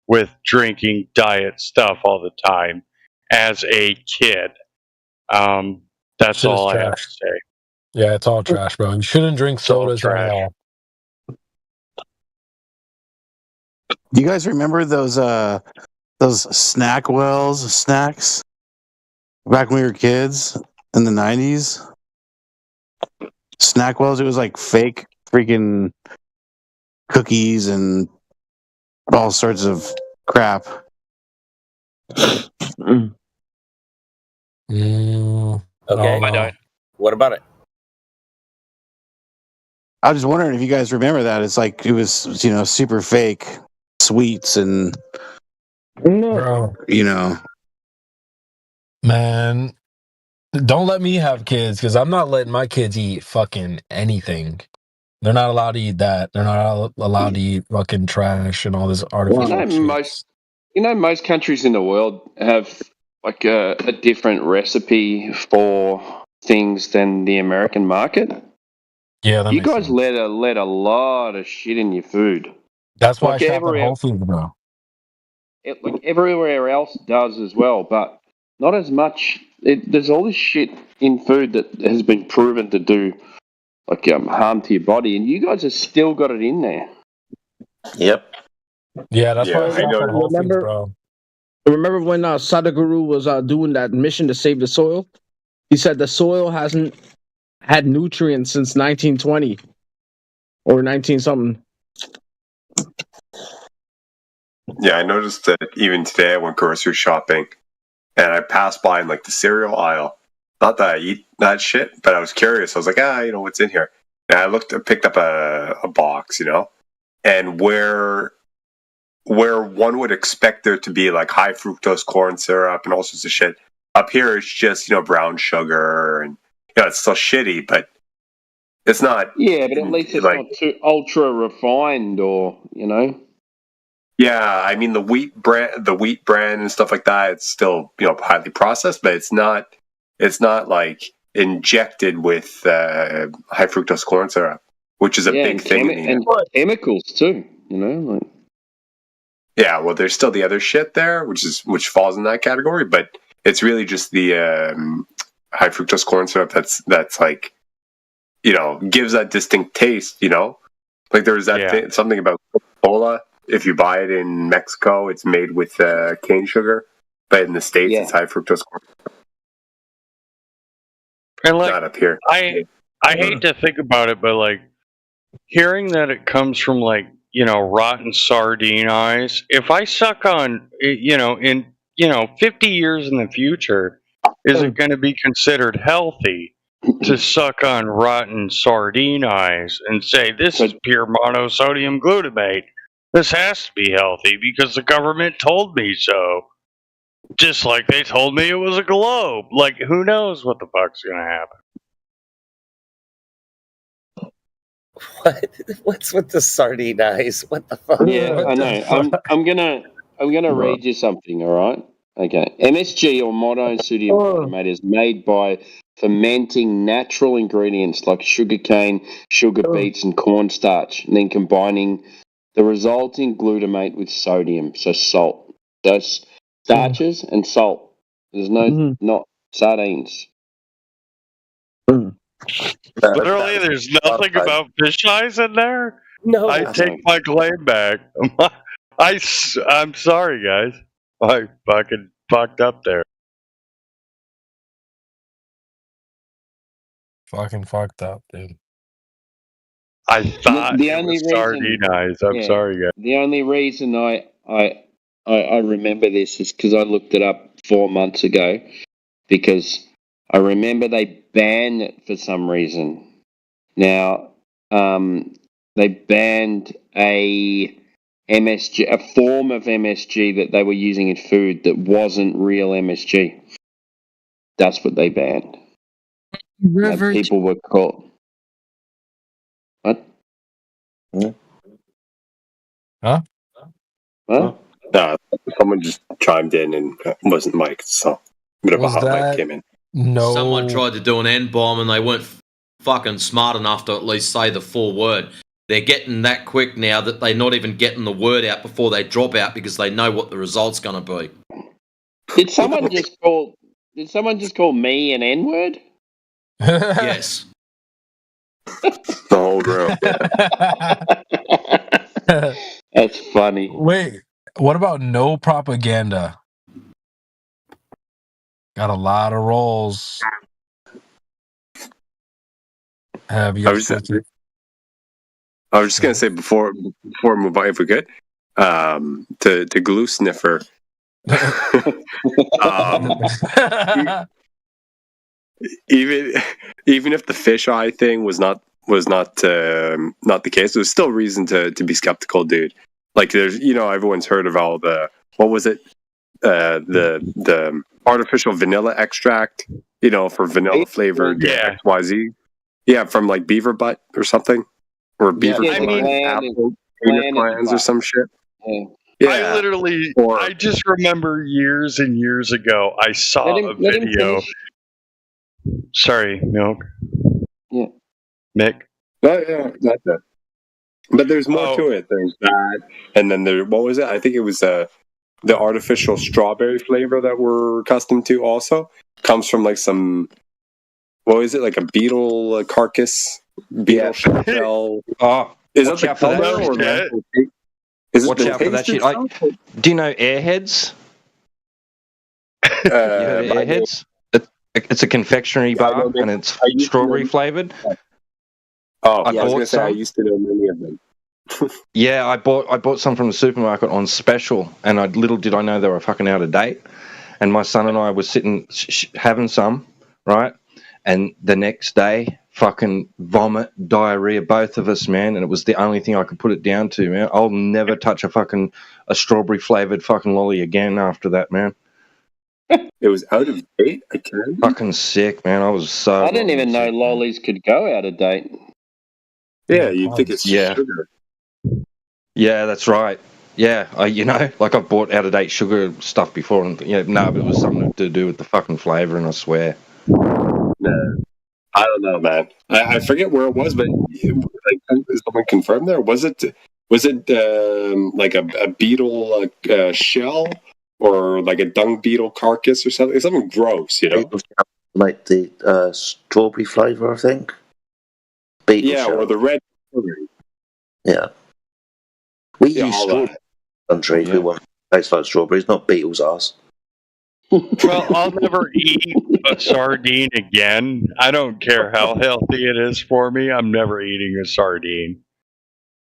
with drinking diet stuff all the time as a kid. That's Shit is all I have to trash. say. Yeah, it's all trash, bro. You shouldn't drink It's all sodas at trash. all. Do you guys remember those Snackwells snacks back when we were kids in the 90s? Snackwells, it was like fake freaking cookies and all sorts of crap. Okay. I don't. What about it? I was just wondering if you guys remember that. It's like it was, super fake sweets and Bro, man, don't let me have kids because I'm not letting my kids eat fucking anything. They're not allowed to eat that. They're not allowed to eat fucking trash and all this artificial shit. Most countries in the world have like a different recipe for things than the American market. Yeah, that You makes guys sense. let a lot of shit in your food. That's why I Like shop at Whole Foods, bro. Like everywhere else does as well, but not as much. There's all this shit in food that has been proven to do like harm to your body, and you guys have still got it in there. Yep. Yeah, that's why I I shop know. at Whole Foods, bro. Remember when Sadhguru was doing that mission to save the soil? He said the soil hasn't had nutrients since 1920 or 19 something. Yeah, I noticed that even today I went grocery shopping and I passed by in like the cereal aisle. Not that I eat that shit, but I was curious. I was like, what's in here? And I picked up a box, and where one would expect there to be like high fructose corn syrup and all sorts of shit, up here it's just brown sugar, and it's still shitty, but it's not. Yeah, but at least it's like, not too ultra refined, or Yeah, I mean the wheat brand and stuff like that. It's still highly processed, but it's not like injected with high fructose corn syrup, which is a big thing. and chemicals too. Like. Yeah, well, there's still the other shit there, which falls in that category, but it's really just the high fructose corn syrup that's like gives that distinct taste. Like there's that something about Coca-Cola. If you buy it in Mexico, it's made with cane sugar, but in the States, it's high fructose corn. And like, not up here. I hate to think about it, but like hearing that it comes from like rotten sardine eyes. If I suck on in 50 years in the future, is it going to be considered healthy to suck on rotten sardine eyes and say this is pure monosodium glutamate? This has to be healthy because the government told me so. Just like they told me it was a globe. Like, who knows what the fuck's gonna happen? What's with the sardine eyes? What the fuck? Yeah, I know. I'm gonna read you something. All right. Okay. MSG or monosodium glutamate is made by fermenting natural ingredients like sugarcane, sugar beets, and cornstarch, and then combining the resulting glutamate with sodium, so salt. So starches and salt. There's not sardines. Literally, there's nothing about fish eyes in there. No, I take my claim back. I'm sorry, guys. I fucking fucked up there. Fucking fucked up, dude. I thought The it only was sardine eyes. I'm sorry, guys. The only reason I remember this is because I looked it up 4 months ago, because I remember they banned it for some reason. Now, they banned a form of MSG that they were using in food that wasn't real MSG. That's what they banned. And people were caught. What? Huh? Huh? Someone just chimed in and wasn't mic'd, so a bit of a hot mic came in. No. Someone tried to do an N-bomb and they weren't fucking smart enough to at least say the full word. They're getting that quick now that they're not even getting the word out before they drop out because they know what the result's going to be. Did someone just call me an N-word? Yes. The whole room. That's funny. Wait, what about no propaganda? Got a lot of roles. Have you? I was just gonna say before we move on, if we could, to glue sniffer. Even if the fisheye thing was not the case, there's still reason to be skeptical, dude. Like there's everyone's heard of all the what was it the artificial vanilla extract for vanilla flavored XYZ from like beaver butt or something, or beaver apple glands or some shit. I literally, I just remember years and years ago, I saw a video. Sorry, Milk. Yeah. Mick. Yeah, that's it. But there's more to it. There's that, and then what was it? I think it was the artificial strawberry flavor that we're accustomed to. Also comes from like some, what is it? Like a beetle carcass, beetle shell. Oh, is watch that out for that color or shit. the actual taste? Is it Watch the out for that taste shit. Like, itself? do you know Airheads? You heard of Airheads? It's a confectionery bar and it's strawberry flavored. Oh, I I was bought going to say I some. used to know many of them. Yeah, I bought some from the supermarket on special, and little did I know they were fucking out of date. And my son and I were sitting having some, right? And the next day, fucking vomit, diarrhea, both of us, man. And it was the only thing I could put it down to, man. I'll never touch a strawberry flavored fucking lolly again after that, man. It was out of date. I can't. Fucking sick, man. I was so. I didn't even know lollies could go out of date. Yeah, you'd think it's Yeah. sugar. Yeah, that's right. Yeah, I've bought out of date sugar stuff before, and but it was something to do with the fucking flavour, and I swear. No, I don't know, man. I forget where it was, but like, is someone confirmed there? Was it like a beetle shell or like a dung beetle carcass or something? It's something gross, Like the strawberry flavour, I think. Beetle shell. or the red. Yeah. We Yeah, use all strawberry countries. We want to taste like strawberries, not beetle's ass. Well, I'll never eat a sardine again. I don't care how healthy it is for me. I'm never eating a sardine.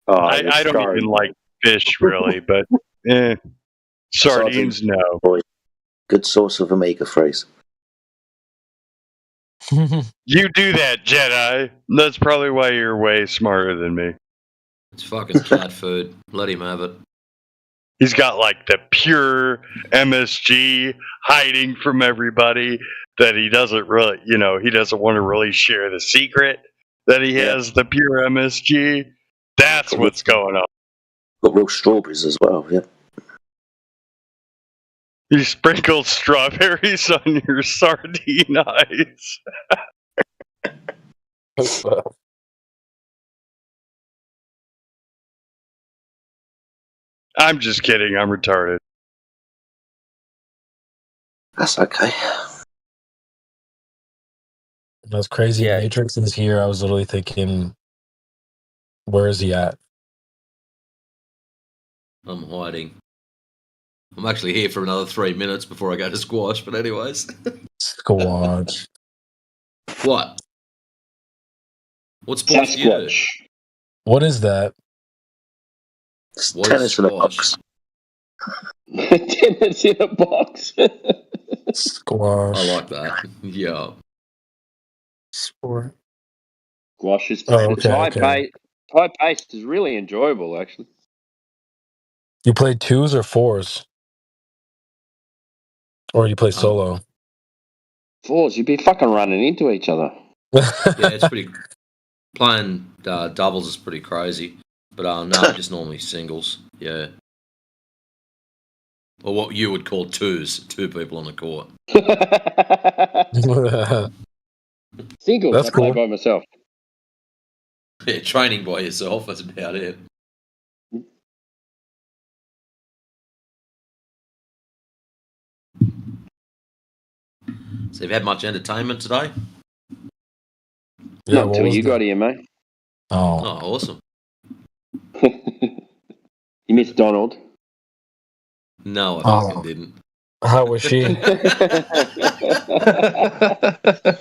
I don't even like fish, really, but sardines, no. Good source of omega-3s. You do that, Jedi. That's probably why you're way smarter than me. It's fucking cat food. Let him have it. He's got like the pure MSG hiding from everybody that he doesn't really, he doesn't want to really share the secret that he has the pure MSG. That's what's going on. Got real strawberries as well, yeah. You sprinkled strawberries on your sardine eyes. I'm just kidding. I'm retarded. That's okay. That's crazy. Matrix is here. I was literally thinking, where is he at? I'm hiding. I'm actually here for another 3 minutes before I go to squash, but anyways. Squash. What? What sports do you do? What is that? What Tennis is in a squash? box. Tennis in a box. Squash. I like that. Yeah. Sport. Squash is Oh, okay, high okay. pace. High paced is really enjoyable, actually. You play twos or fours? Or you play solo? Fours, you'd be fucking running into each other. Yeah, it's pretty. Playing doubles is pretty crazy. But no, just normally singles. Yeah. Or what you would call twos. 2 people on the court. Singles, That's I play cool. by myself. Yeah, training by yourself, that's about it. So you've had much entertainment today? Yeah, Not what till was you that? got here, mate. Oh. Oh, awesome. You missed Donald. No, I fucking didn't. How was she?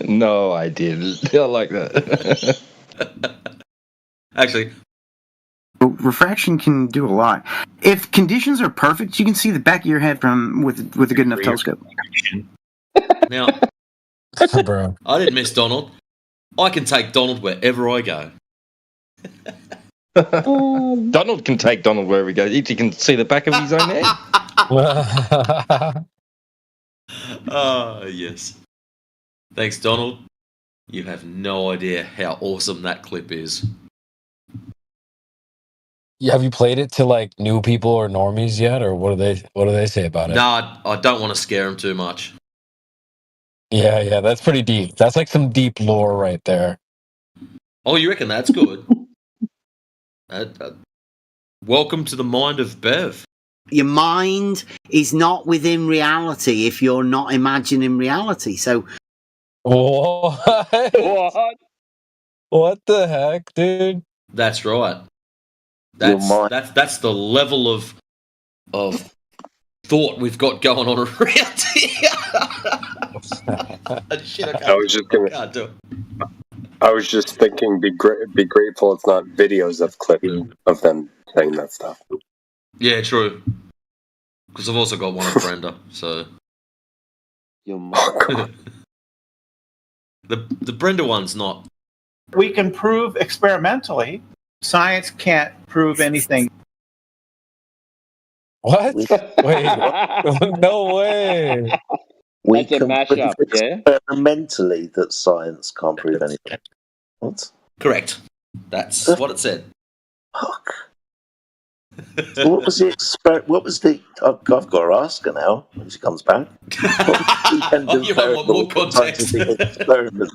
No, I didn't. I like that. Actually, refraction can do a lot. If conditions are perfect, you can see the back of your head with a good enough telescope. now, Bro. I didn't miss Donald. I can take Donald wherever I go. Donald can take Donald wherever he goes. He can see the back of his own head. Yes. Thanks, Donald. You have no idea how awesome that clip is. Have you played it to like new people or normies yet, or what do they say about it? No, I don't want to scare him too much. Yeah, that's pretty deep. That's like some deep lore right there. Oh, you reckon that's good? Welcome to the mind of Bev. Your mind is not within reality if you're not imagining reality. So, What? What? What the heck, dude? That's right. Your That's mind. that's the level of thought we've got going on around here. Shit, I was just gonna. can't do it. I was just thinking, be grateful it's not videos of clips of them saying that stuff. Yeah, true. Because I've also got one of Brenda, so Your mind. the Brenda one's not. We can prove experimentally. Science can't prove anything. What? Wait. No way. We That's a can mashup, prove yeah? experimentally that science can't prove anything. What? Correct. That's what it said. Fuck. So what was the What was the? I've got to ask her now when she comes back. Oh, you want more context? Scientific experiment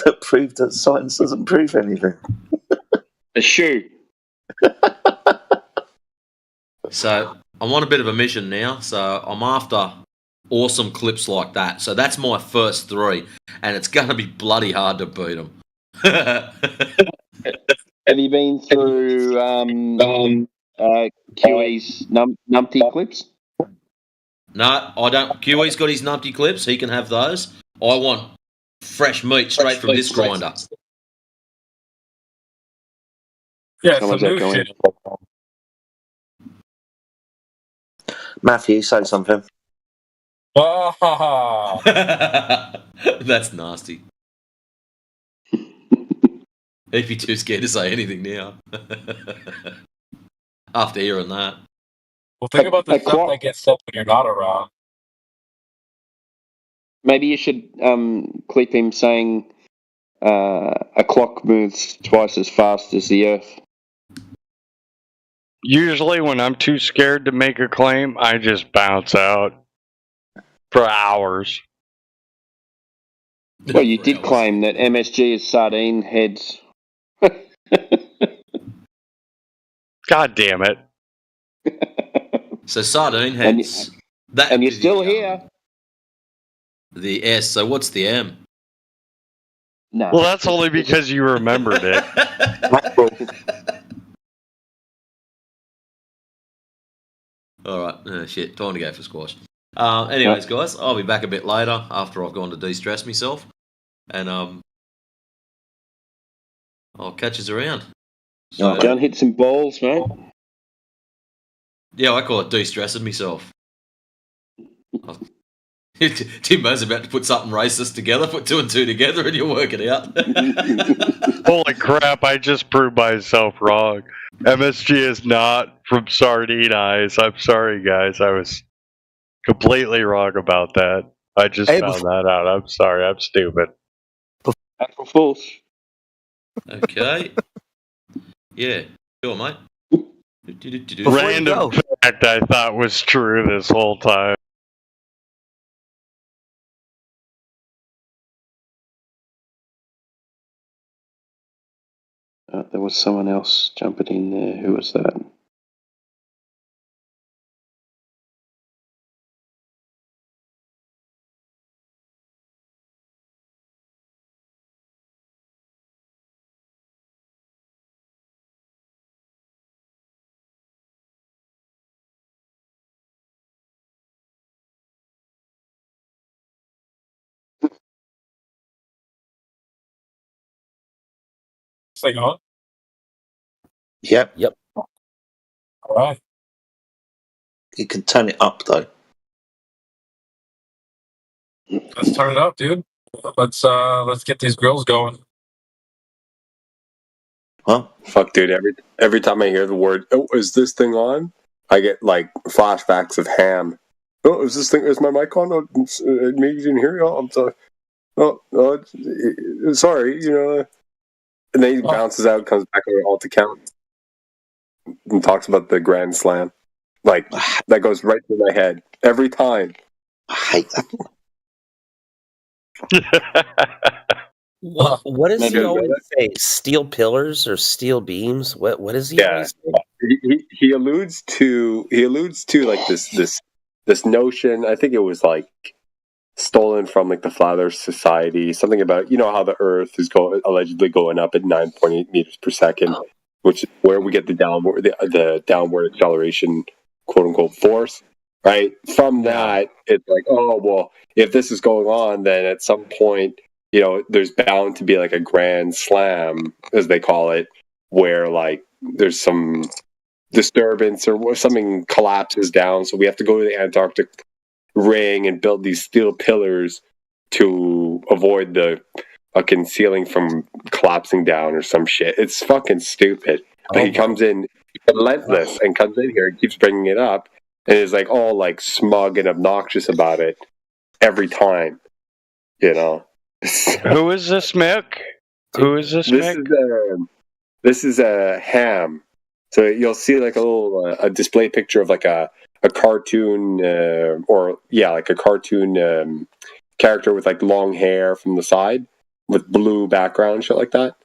that proved that science doesn't prove anything. A shoe. So I'm on a bit of a mission now. So I'm after awesome clips like that. So that's my first 3, and it's going to be bloody hard to beat them. Have you been through QE's numpty clips? No, I don't. QE's got his numpty clips. He can have those. I want fresh meat straight from this grinder. Yeah, How much some that new going? shit. Matthew, say something. Ah, That's nasty. He'd be too scared to say anything now. After hearing that. well, think about the stuff that gets said when you're not around. Maybe you should clip him saying a clock moves twice as fast as the Earth. Usually, when I'm too scared to make a claim, I just bounce out for hours. Well, you did claim that MSG is sardine heads. God damn it. So sardine heads. And you're still here. The S. So what's the M? No. Well, that's only because you remembered it. All right. Shit. Time to go for squash. Anyways, guys, I'll be back a bit later after I've gone to de-stress myself, and I'll catch us around. So, Go and hit some balls, mate. Yeah, I call it de-stressing myself. Timbo's about to put something racist together, put 2 and 2 together, and you'll work it out. Holy crap, I just proved myself wrong. MSG is not from Sardine Eyes. I'm sorry, guys. I was completely wrong about that. I just found that out. I'm sorry. I'm stupid. April Fools. Okay. Yeah, sure, mate. Random fact I thought was true this whole time. There was someone else jumping in there. Who was that? Thing on? Yep. All right. You can turn it up though. Let's turn it up, dude. Let's get these grills going. Huh? Fuck, dude. Every time I hear the word, "Oh, is this thing on?" I get like flashbacks of Ham. Oh, is this thing? Is my mic on? Oh, maybe you didn't hear it. Oh, I'm sorry. Oh, sorry. You know. And then he bounces out, comes back on alt account, and talks about the Grand Slam. Like that goes right through my head every time. I hate that. What does Maybe he I always read it. say? Steel pillars or steel beams? What does he Yeah, always say? he alludes to like this notion. I think it was like stolen from like the Flat Earth Society. Something about how the Earth is allegedly going up at 9.8 meters per second, which is where we get the downward acceleration, quote unquote, force. Right from that, it's like, oh well, if this is going on, then at some point, there's bound to be like a grand slam, as they call it, where like there's some disturbance or something collapses down. So we have to go to the Antarctic ring and build these steel pillars to avoid the fucking ceiling from collapsing down or some shit. It's fucking stupid. But he comes in relentless and comes in here and keeps bringing it up and is like all like smug and obnoxious about it every time. Who is this Mick? Who is this Mick? This is a Ham. So you'll see like a little a display picture of like a cartoon like a cartoon character with like long hair from the side with blue background, shit like that.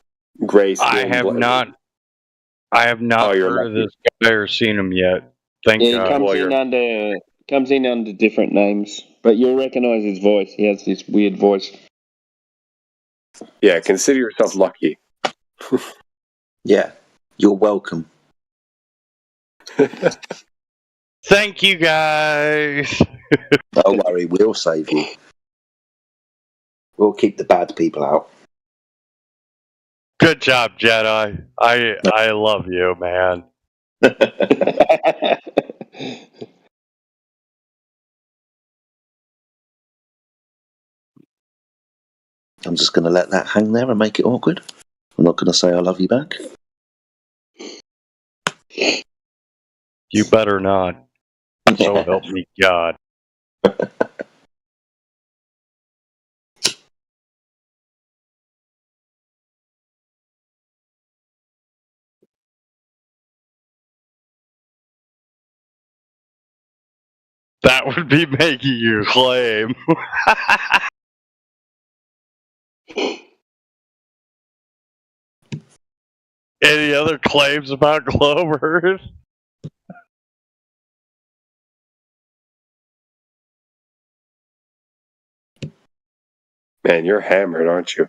Gray skin. I have not heard of this guy or seen him yet. Thank He God. comes in under different names, but you'll recognize his voice. He has this weird voice. Yeah, consider yourself lucky. Yeah, you're welcome. Thank you, guys. Don't worry, we'll save you. We'll keep the bad people out. Good job, Jedi. I love you, man. I'm just going to let that hang there and make it awkward. I'm not going to say I love you back. You better not. So help me God. That would be making your claim. Any other claims about Glowbird? Man, you're hammered, aren't you?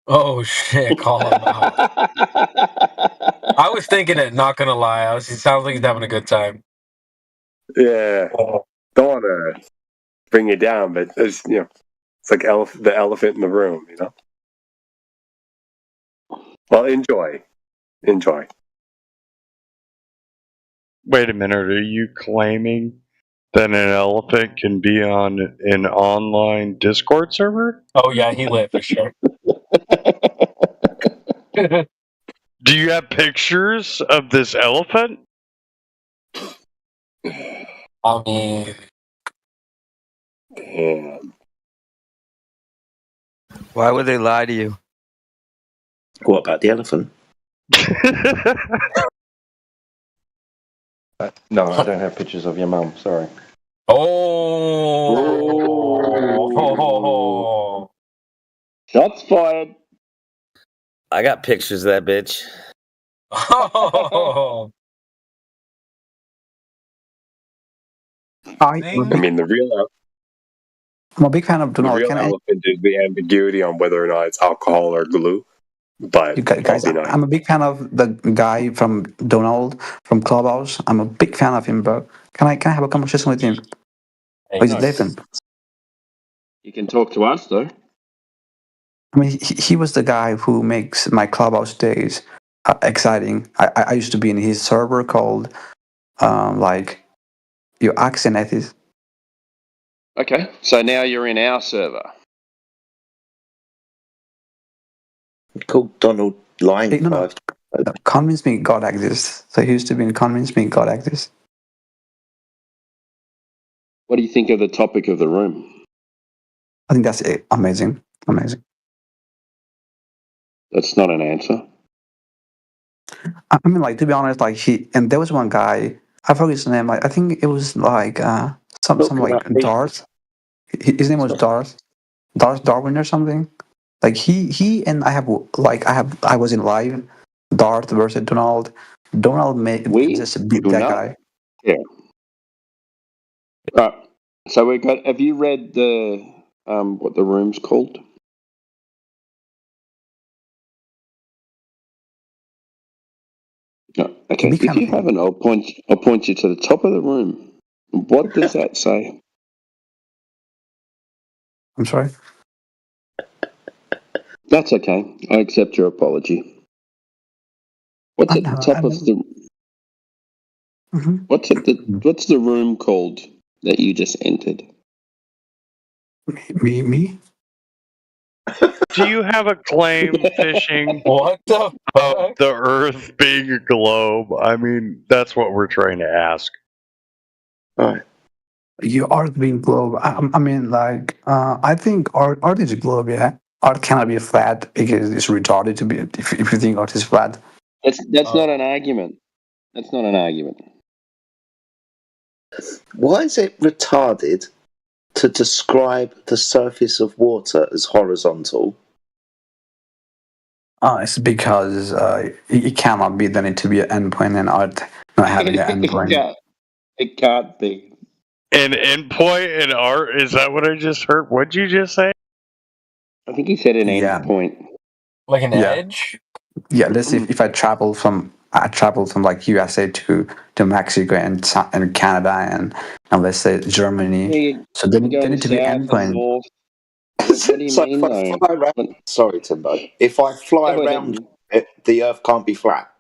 Oh shit! Call him out. I was thinking it. Not gonna lie, he sounds like he's having a good time. Yeah. Don't want to bring you down, but it's like the elephant in the room, Well, enjoy. Wait a minute, are you claiming that an elephant can be on an online Discord server? Oh yeah, he lit for sure. Do you have pictures of this elephant? I mean, damn. Why would they lie to you? What about the elephant? No, I don't have pictures of your mum. Sorry. Oh. Shots fired. I got pictures of that bitch. I mean, I'm a big fan of the Donald. real elephant is the ambiguity on whether or not it's alcohol or glue. But Guys, I'm a big fan of the guy from Donald from Clubhouse. I'm a big fan of him, bro. Can I have a conversation with him? Or is it Nathan? You can talk to us though. I mean, he was the guy who makes my Clubhouse days exciting. I used to be in his server called your accent is. Okay, so now you're in our server. Called Donald Lying. No. Convince Me God exists. So he used to be in Convince Me God exists. What do you think of the topic of the room? I think that's amazing. Amazing. That's not an answer. I mean, like, to be honest, like and there was one guy, I forgot his name. Like, I think it was like some like Darth. His name was Darth Darwin or something. Like he and I was in live Darth versus Donald. Donald made just beat that guy. Yeah. Right. So we got. Have you read the what the room's called? No. Okay. If you haven't, I'll point you to the top of the room. What does that say? I'm sorry. That's okay. I accept your apology. What's at the top of the? What's the room called that you just entered? Me? Do you have a claim fishing what the of the Earth being a globe? I mean, that's what we're trying to ask. You Earth being globe. I mean, like, I think Earth is a globe. Yeah, Earth cannot be flat because it's retarded to be. If you think Earth is flat, That's not an argument. That's not an argument. Why is it retarded to describe the surface of water as horizontal? it's because it cannot be. Then it to be an endpoint and Earth not having an endpoint. It can't be. An endpoint in art? Is that what I just heard? What'd you just say? I think he said an endpoint. Like an edge? Yeah, let's say if I travel from like USA to Mexico and Canada and let's say Germany, so then it need to be endpoint. What do you mean, though? Sorry, Timbo. If I fly around it, the Earth can't be flat.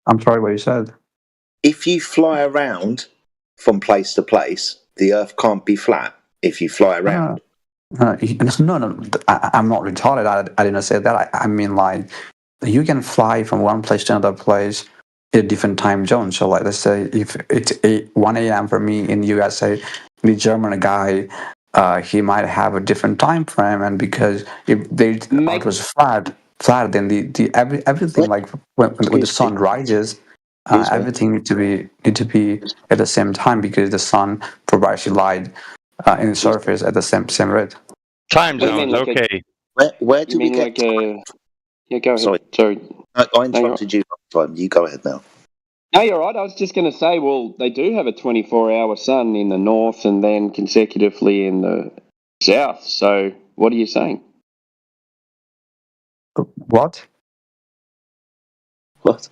I'm sorry, what you said. If you fly around from place to place, the Earth can't be flat. If you fly around. No, I'm not retarded. I didn't say that. I mean, like, you can fly from one place to another place in a different time zone. So, like, let's say if it's 1 a.m. for me in USA, the German guy, he might have a different time frame, and because if the Earth was flat, then everything like when the sun rises, everything need to be at the same time because the sun provides you light in the surface at the same rate. Time zones, okay. Where do we get? Yeah, go ahead. Sorry. I interrupted you last time. You go ahead now. No, you're right. I was just going to say, well, they do have a 24-hour sun in the north and then consecutively in the south. So, what are you saying? What? What?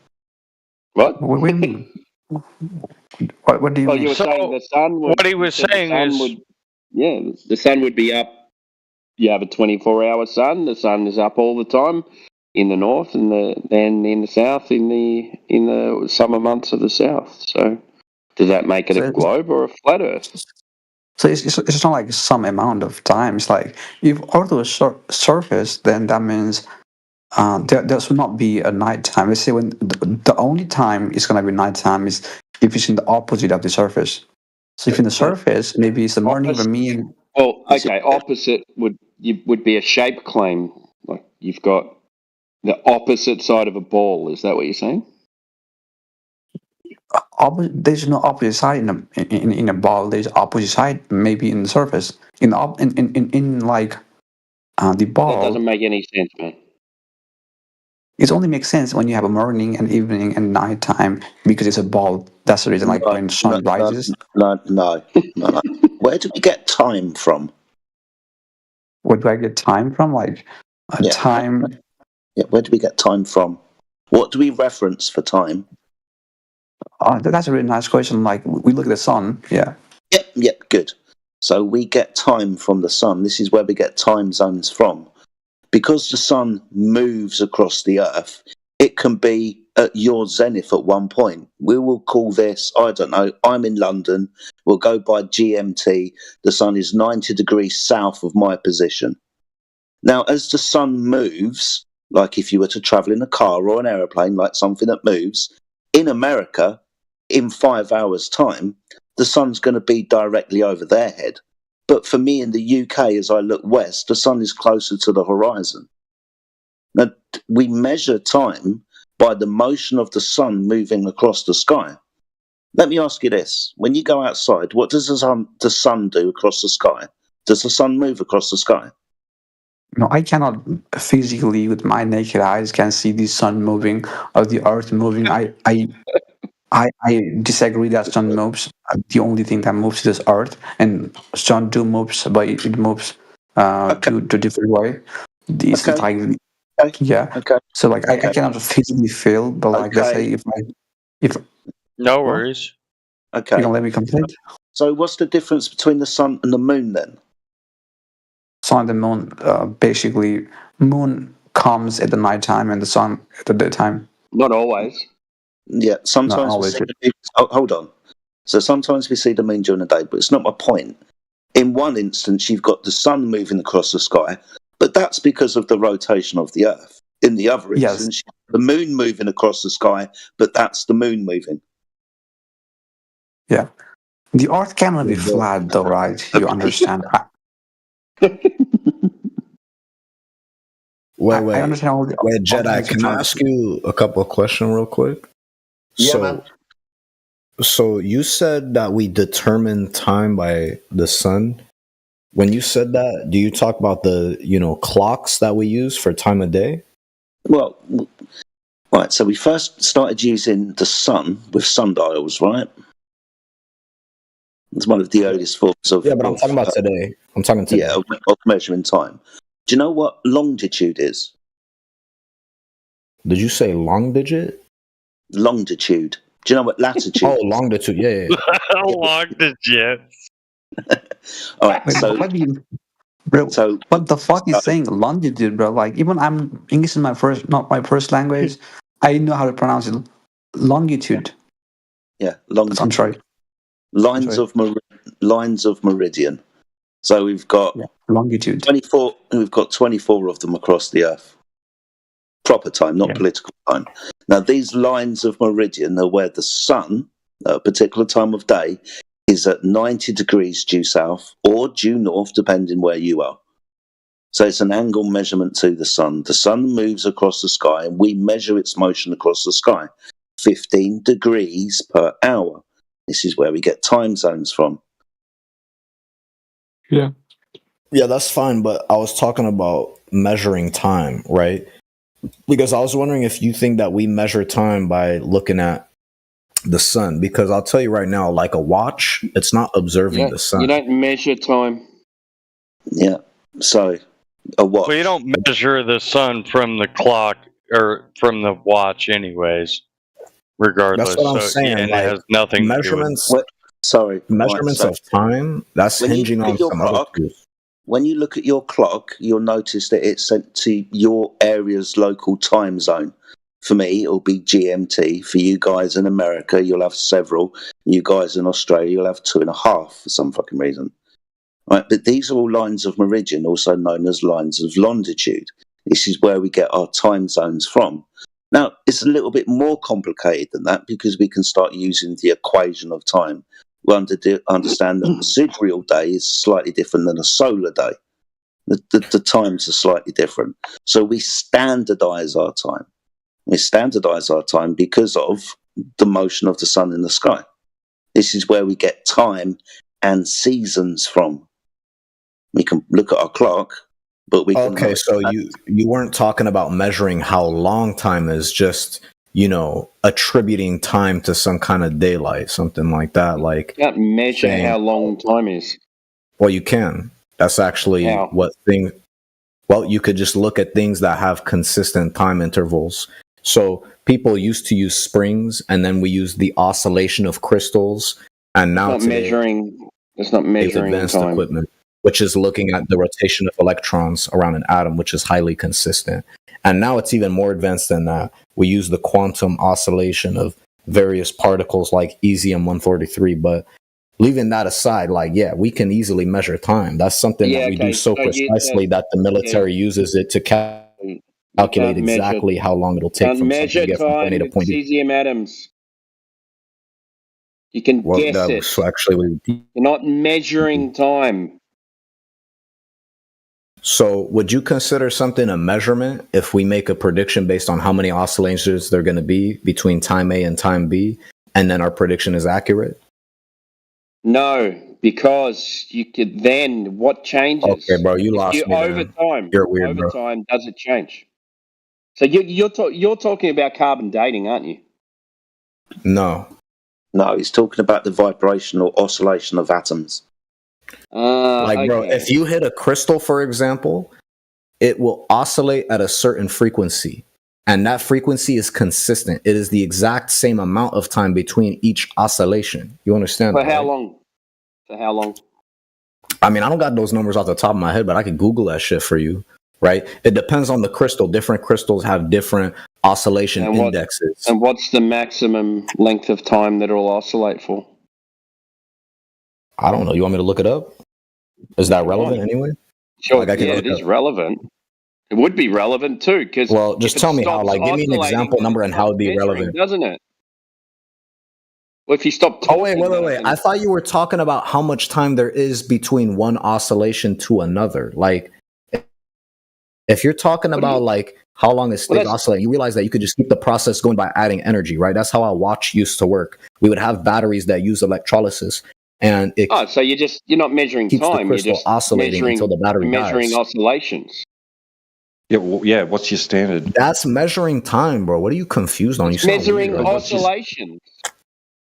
What? What do you mean? What do you mean? You were saying the sun would. What he was saying is, the sun would be up. You have a 24-hour sun. The sun is up all the time in the north, and then in the south in the summer months of the south. So, does that make it a globe or a flat Earth? So it's not like some amount of time. It's like if Earth was surface, then that means there should not be a nighttime. Let's say when the only time it's gonna be nighttime is if it's in the opposite of the surface. So if in the surface, maybe it's the morning for me. And well, okay, opposite would be a shape claim. Like you've got the opposite side of a ball. Is that what you're saying? There's no opposite side in a ball. There's opposite side maybe in the surface. In like the ball. That doesn't make any sense, man. It only makes sense when you have a morning and evening and nighttime because it's a ball. That's the reason. Like when sun rises. No. Where do we get time from? Where do I get time from? Like time. Yeah, where do we get time from? What do we reference for time? That's a really nice question. Like we look at the sun. Yeah. Yep. Good. So we get time from the sun. This is where we get time zones from. Because the sun moves across the earth, it can be at your zenith at one point. We will call this, I don't know, I'm in London. We'll go by GMT. The sun is 90 degrees south of my position. Now, as the sun moves, like if you were to travel in a car or an aeroplane, like something that moves, in America, in 5 hours' time, the sun's going to be directly over their head. But for me in the UK, as I look west, the sun is closer to the horizon. Now, we measure time by the motion of the sun moving across the sky. Let me ask you this. When you go outside, what does the sun do across the sky? Does the sun move across the sky? No, I cannot physically, with my naked eyes, can see the sun moving or the earth moving. I disagree that sun moves. The only thing that moves is earth, and sun do moves, but it moves to different way. It's like yeah. Okay. So like I Okay. cannot physically feel, but like let's say if No worries. Okay. you can let me complete. So what's the difference between the sun and the moon then? Sun and the moon, basically, moon comes at the nighttime and the sun at the daytime. Not always. Yeah, sometimes we always. see hold on. So sometimes we see the moon during the day, but it's not my point. In one instance, you've got the sun moving across the sky, but that's because of the rotation of the Earth. In the other instance, you've got the moon moving across the sky, but that's the moon moving. Yeah. The earth cannot be flat though, right? You understand? Wait, I understand all the wait, Jedi, can I ask you a couple of questions real quick? Yeah, man. So you said that we determine time by the sun. When you said that, do you talk about the, clocks that we use for time of day? Well, right, so we first started using the sun with sundials, right? It's one of the earliest forms of... Yeah, but I'm talking about today. I'm talking today. Yeah, of measuring time. Do you know what longitude is? Did you say long digit? Longitude. Do you know what latitude Oh, is? longitude, yeah. Longitude. All right, Wait, so... Bro, what the fuck is saying longitude, bro? Like, even English is not my first language. I know how to pronounce it. Longitude. Yeah, longitude. I'm sorry. Lines of meridian. So we've got longitude. 24. We've got 24 of them across the Earth. Proper time, not political time. Now, these lines of meridian are where the sun, at a particular time of day, is at 90 degrees due south or due north, depending where you are. So it's an angle measurement to the sun. The sun moves across the sky, and we measure its motion across the sky. 15 degrees per hour. This is where we get time zones from. Yeah. Yeah, that's fine, but I was talking about measuring time, right? Because I was wondering if you think that we measure time by looking at the sun, because I'll tell you right now, like a watch, it's not observing the sun. You don't measure time. Yeah. So a watch. Well, you don't measure the sun from the clock or from the watch, anyways. Regardless, That's what I'm saying. and like, it has nothing measurements. to do with Measurements of time. That's hinging on some other truth. When you look at your clock, you'll notice that it's sent to your area's local time zone. For me, it'll be GMT. For you guys in America, you'll have several. You guys in Australia, you'll have 2.5 for some fucking reason. Right, but these are all lines of meridian, also known as lines of longitude. This is where we get our time zones from. Now, it's a little bit more complicated than that because we can start using the equation of time. We understand that a sidereal day is slightly different than a solar day. The times are slightly different. So we standardize our time. We standardize our time because of the motion of the sun in the sky. This is where we get time and seasons from. We can look at our clock, but we can... Okay, so you weren't talking about measuring how long time is, just, attributing time to some kind of daylight, something like that. Like, You can't measure how long time is. Well, you can. That's actually Well, you could just look at things that have consistent time intervals. So people used to use springs, and then we use the oscillation of crystals, and now It's not measuring advanced time. equipment, which is looking at the rotation of electrons around an atom, which is highly consistent. And now it's even more advanced than that. We use the quantum oscillation of various particles like Cesium-143. But leaving that aside, we can easily measure time. That's something that we do so precisely that the military uses it to calculate exactly how long it'll take from something to get from point A to point B. Cesium atoms. You can guess it. So actually, You're not measuring time. So would you consider something a measurement if we make a prediction based on how many oscillations there are going to be between time A and time B, and then our prediction is accurate? No, because you could then what changes? Okay, bro, you lost me. Over Man. time. You're weird, over bro. time, does it change? So you're talking about carbon dating, aren't you? No. No, he's talking about the vibrational oscillation of atoms. Like, bro, okay. if you hit a crystal, for example, it will oscillate at a certain frequency. And that frequency is consistent. It is the exact same amount of time between each oscillation. You understand For that, how right? long? For how long? I mean, I don't got those numbers off the top of my head, but I could Google that shit for you, right? It depends on the crystal. Different crystals have different oscillation indexes. And what's the maximum length of time that it'll oscillate for? I don't know. You want me to look it up? Is that relevant anyway? Sure. Like, I can Yeah, look it is up. relevant. It would be relevant too, because Well, just tell me how. Like, give me an example number and how it'd be relevant. Doesn't it? Well, if you stop Oh, talking. wait. I thought you were talking about how much time there is between one oscillation to another. Like, if you're talking about like how long it stays oscillating, you realize that you could just keep the process going by adding energy, right? That's how our watch used to work. We would have batteries that use electrolysis, and it so you're not measuring keeps time. the crystal You're just oscillating measuring, until the battery measuring dies. oscillations. Yeah, what's your standard? That's measuring time, bro. What are you confused on? You sound Measuring weird. oscillations.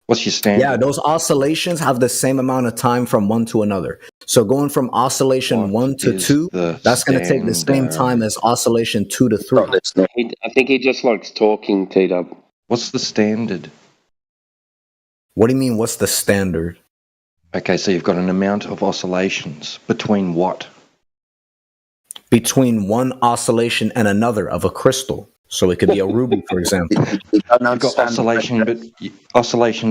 What's your standard? Yeah, those oscillations have the same amount of time from one to another. So going from oscillation 1 to 2, that's going to take the same time as oscillation 2 to 3. I think he just likes talking, T-Dub. What's the standard? What do you mean, what's the standard? Okay, so you've got an amount of oscillations between what? Between one oscillation and another of a crystal. So it could be a ruby, for example. You've got oscillation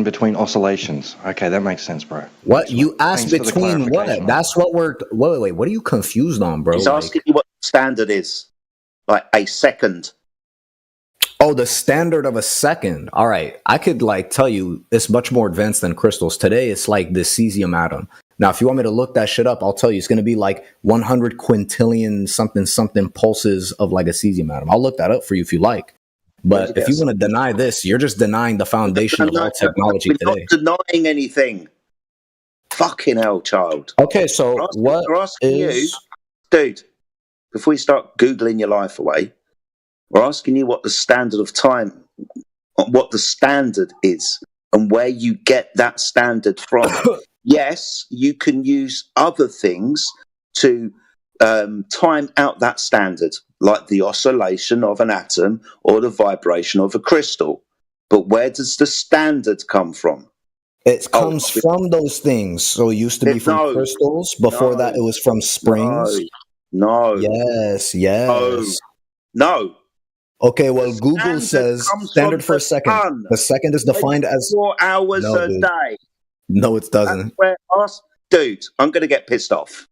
between oscillations. Okay, that makes sense, bro. What? You asked Thanks for the between what? clarification. That's what we're... Wait. What are you confused on, bro? He's asking you what the standard is. Like a second. Oh, the standard of a second. All right. I could like tell you it's much more advanced than crystals. Today, it's like the cesium atom. Now, if you want me to look that shit up, I'll tell you it's going to be like 100 quintillion something pulses of like a cesium atom. I'll look that up for you if you like. But if you want to deny this, you're just denying the foundation of all technology today. We're not denying anything. Fucking hell, child. Okay, so what is... Dude, before you start Googling your life away, we're asking you what the standard of time, what the standard is, and where you get that standard from. Yes, you can use other things to time out that standard, like the oscillation of an atom or the vibration of a crystal. But where does the standard come from? It comes from those things. So it used to be from crystals. Before that, it was from springs. No. Yes. No. Okay, well, Google says standard for a second. Sun. The second is defined as 4 hours a day. No, it doesn't. Dude, I'm going to get pissed off.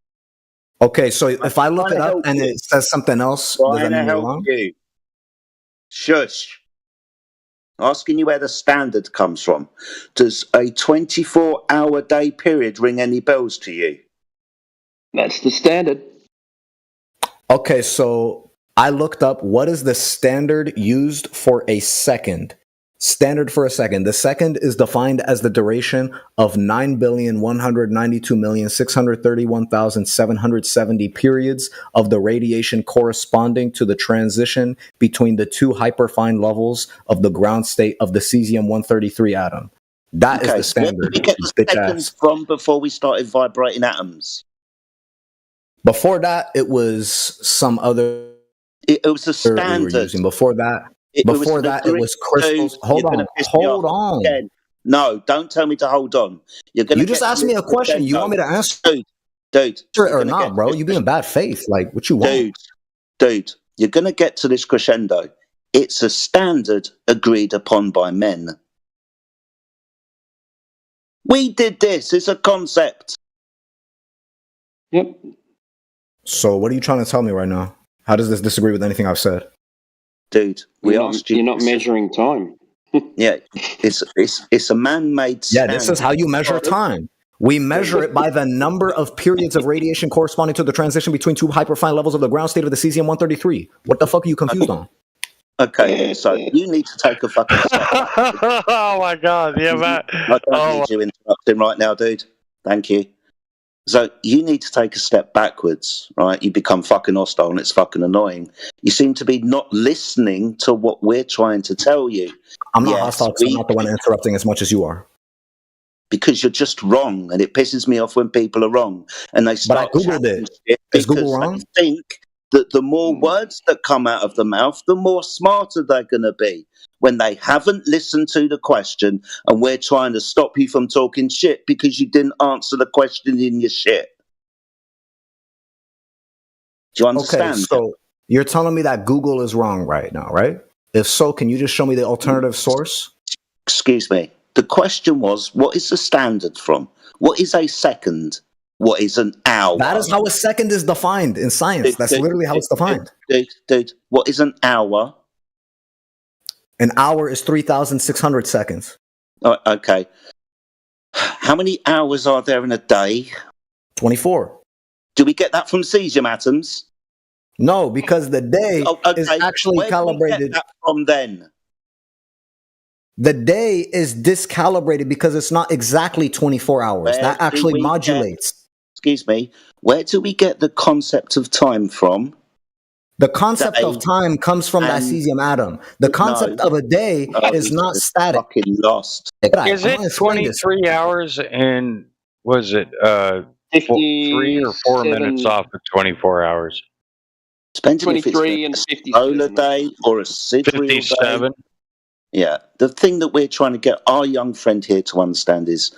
Okay, so if I look it up and it says something else, does that mean you're wrong? You. Shush. Asking you where the standard comes from. Does a 24-hour day period ring any bells to you? That's the standard. Okay, so I looked up what is the standard used for a second. Standard for a second. The second is defined as the duration of 9,192,631,770 periods of the radiation corresponding to the transition between the two hyperfine levels of the ground state of the cesium-133 atom. That is the standard. Where did we get the seconds from before we started vibrating atoms? Before that, it was some other... It was a standard. We were using. Before that... It was crystals. Hold on. Again. No, don't tell me to hold on. You just asked me a question. You want me to answer dude, or not, bro? You being bad faith. Like, what you want? Dude, you're going to get to this crescendo. It's a standard agreed upon by men. We did this. It's a concept. Yep. So what are you trying to tell me right now? How does this disagree with anything I've said? Dude, you're not measuring time. Yeah, it's a man-made standard. Yeah, this is how you measure time. We measure it by the number of periods of radiation corresponding to the transition between two hyperfine levels of the ground state of the cesium-133. What the fuck are you confused on? Okay, so you need to take a fucking step. Oh my god, yeah, Matt. I don't need you interrupting right now, dude. Thank you. So you need to take a step backwards, right? You become fucking hostile and it's fucking annoying. You seem to be not listening to what we're trying to tell you. I'm not hostile because I'm not the one interrupting as much as you are. Because you're just wrong, and it pisses me off when people are wrong and they start. But I Googled it. Is Google wrong? They think that the more words that come out of the mouth, the more smarter they're going to be. When they haven't listened to the question, and we're trying to stop you from talking shit because you didn't answer the question in your shit. Do you understand? Okay, so you're telling me that Google is wrong right now, right? If so, can you just show me the alternative source? Excuse me. The question was, what is the standard from? What is a second? What is an hour? That is how a second is defined in science. That's literally how it's defined. Dude, what is an hour? An hour is 3,600 seconds. Oh, okay. How many hours are there in a day? 24. Do we get that from cesium atoms? No, because the day is actually Where calibrated. Do we get that from then? The day is discalibrated because it's not exactly 24 hours. That actually modulates. Excuse me. Where do we get the concept of time from? The concept of time comes from that cesium atom. The concept of a day is not static. Fucking lost. Is it 23 hours and was it 3 or 4 minutes off of 24 hours? Depending if it's 23 and a 57. solar day or a sidereal 57. day. Yeah. The thing that we're trying to get our young friend here to understand is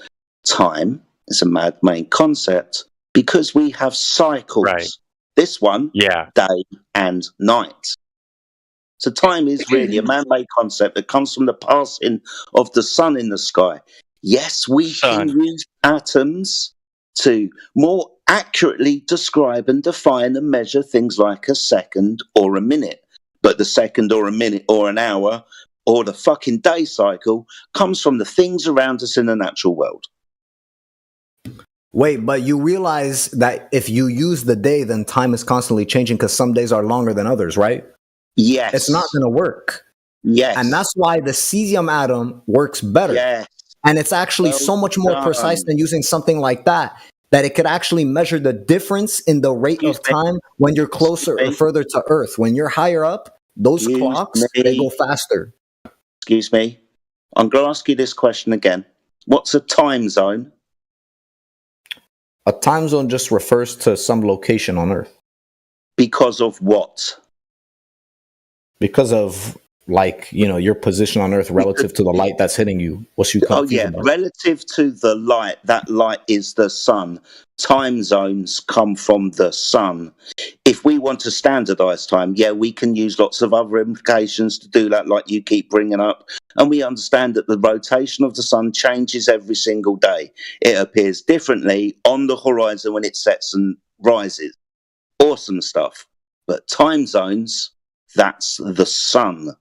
time is a main concept because we have cycles. Right. This one, yeah, day and night. So time is really a man-made concept that comes from the passing of the sun in the sky. Yes, we can use atoms to more accurately describe and define and measure things like a second or a minute. But the second or a minute or an hour or the fucking day cycle comes from the things around us in the natural world. Wait, but you realize that if you use the day, then time is constantly changing because some days are longer than others, right? Yes. It's not going to work. Yes. And that's why the cesium atom works better. Yes. And it's actually so much more precise than using something like that it could actually measure the difference in the rate of time when you're closer or further to Earth. When you're higher up, those clocks, they go faster. Excuse me. I'm going to ask you this question again. What's a time zone? A time zone just refers to some location on Earth. Because of what? Because of, like, your position on Earth relative to the light that's hitting you. What's you confused about? Relative to the light, that light is the sun. Time zones come from the sun. If we want to standardize time, we can use lots of other implications to do that, like you keep bringing up. And we understand that the rotation of the sun changes every single day. It appears differently on the horizon when it sets and rises. Awesome stuff. But time zones, that's the sun.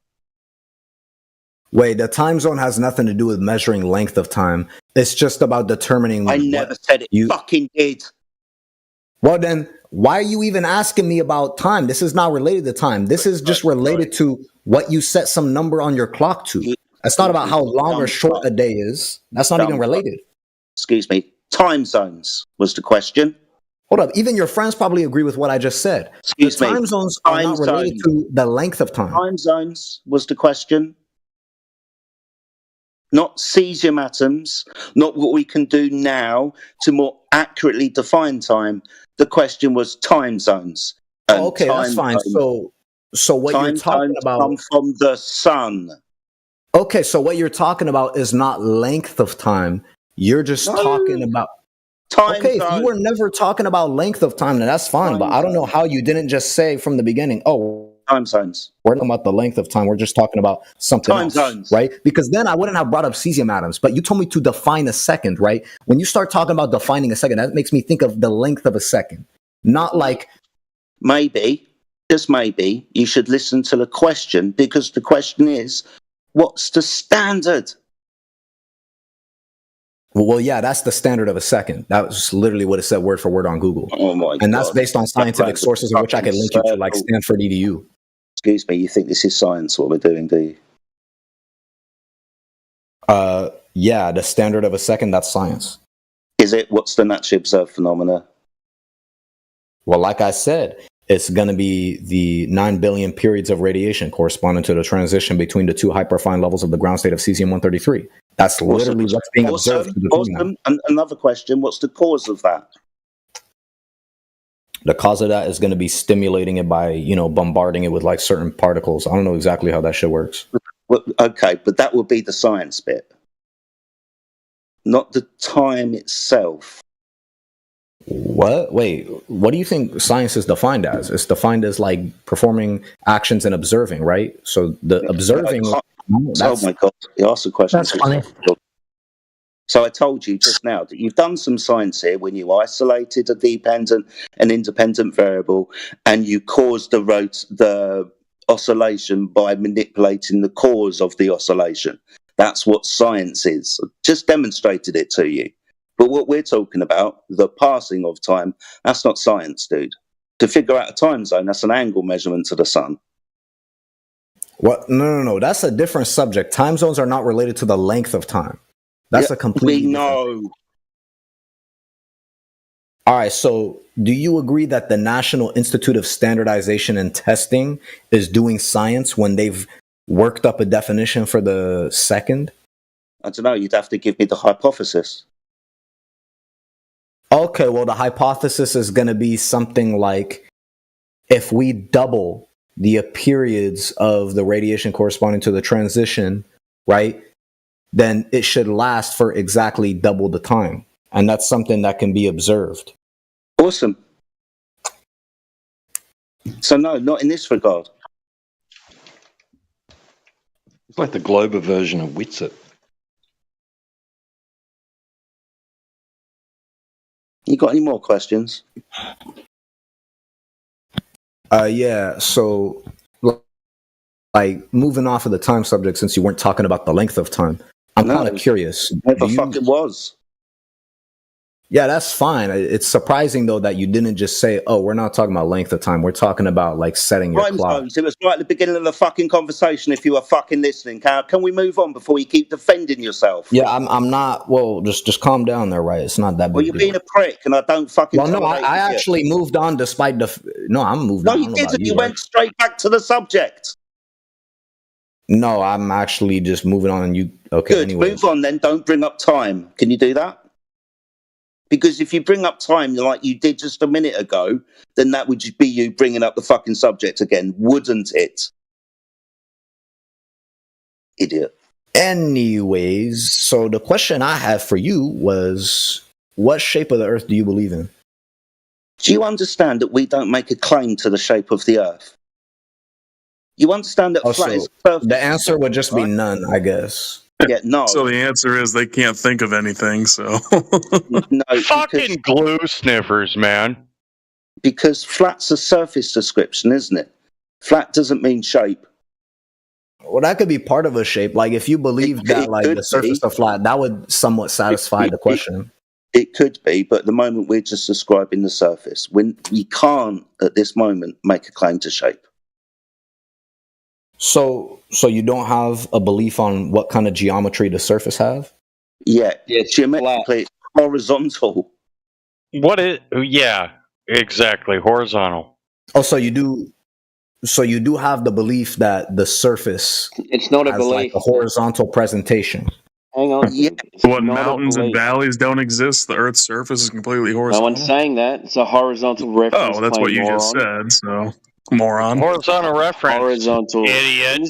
Wait, the time zone has nothing to do with measuring length of time. It's just about determining. I never said it. You fucking did. Well, then, why are you even asking me about time? This is not related to time. This is just related to what you set some number on your clock to. That's not about how long or short a day is. That's not even related. Excuse me. Time zones was the question. Hold up. Even your friends probably agree with what I just said. Excuse me. Time zones are not related to the length of time. Time zones was the question. Not cesium atoms, not what we can do now to more accurately define time. The question was time zones. Okay, that's fine. So what you're talking about come from the sun. Okay, so what you're talking about is not length of time. You're just talking about time. Okay, if you were never talking about length of time, then that's fine. But I don't know how you didn't just say from the beginning, time zones. We're talking about the length of time. We're just talking about something else, zones. Right? Because then I wouldn't have brought up cesium atoms. But you told me to define a second, right? When you start talking about defining a second, that makes me think of the length of a second, not like maybe, just maybe, you should listen to the question because the question is, what's the standard? Well, yeah, that's the standard of a second. That was literally what it said word for word on Google. Oh my God. And that's based on scientific sources in which I can link you to, like Stanford EDU. Excuse me, you think this is science, what we're doing, do you? Yeah, the standard of a second, that's science. Is it? What's the naturally observed phenomena? Well, like I said, it's going to be the 9 billion periods of radiation corresponding to the transition between the two hyperfine levels of the ground state of cesium-133. That's literally what's being observed. Awesome. And another question, what's the cause of that? The cause of that is going to be stimulating it by, bombarding it with like certain particles. I don't know exactly how that shit works. Well, okay, but that would be the science bit, not the time itself. What? Wait, what do you think science is defined as? It's defined as like performing actions and observing, right? So the observing. Oh my God, you asked a question. That's funny. So I told you just now that you've done some science here when you isolated a dependent and independent variable and you caused the oscillation by manipulating the cause of the oscillation. That's what science is. I just demonstrated it to you. But what we're talking about, the passing of time, that's not science, dude. To figure out a time zone, that's an angle measurement to the sun. What? No. That's a different subject. Time zones are not related to the length of time. That's a completely. We know. All right. So, do you agree that the National Institute of Standardization and Testing is doing science when they've worked up a definition for the second? I don't know. You'd have to give me the hypothesis. Okay. Well, the hypothesis is going to be something like if we double the periods of the radiation corresponding to the transition, right? Then it should last for exactly double the time. And that's something that can be observed. Awesome. So no, not in this regard. It's like the Glober version of Witsit. You got any more questions? Yeah. So, like, moving off of the time subject, since you weren't talking about the length of time, I'm kind of curious. Never fucking was. Yeah, that's fine. It's surprising though that you didn't just say, "Oh, we're not talking about length of time. We're talking about like setting your clock." It was right at the beginning of the fucking conversation. If you were fucking listening, can we move on before you keep defending yourself? Yeah, I'm not. Well, just calm down there, right? It's not that big. Well, you're being a prick, and I don't fucking. Well, no, I actually moved on despite the. No, I'm moving. No, on. you didn't. You went straight back to the subject. No, I'm actually just moving on. And you okay? Good. Anyways. Move on then. Don't bring up time. Can you do that? Because if you bring up time like you did just a minute ago, then that would just be you bringing up the fucking subject again, wouldn't it? Idiot. Anyways, so the question I have for you was, what shape of the Earth do you believe in? Do you understand that we don't make a claim to the shape of the Earth? You understand that flat is perfect? The answer would just be none, I guess. Yeah, no. So the answer is they can't think of anything. So no, fucking glue sniffers, man. Because flat's a surface description, isn't it? Flat doesn't mean shape. Well, that could be part of a shape. Like if you believe that, like the surface is flat, that would somewhat satisfy the question. It could be, but at the moment we're just describing the surface. When we can't at this moment make a claim to shape. So you don't have a belief on what kind of geometry the surface have? Yeah, geometrically it's horizontal. What is? Yeah, exactly, horizontal. Oh, so you do have the belief that the surface it's not a has belief. like a horizontal presentation. Hang on. Yeah. What, mountains and valleys don't exist? The Earth's surface is completely horizontal. No one's saying that. It's a horizontal reference. Oh, that's what you just said. So, moron. Horizontal reference. Horizontal. Idiot.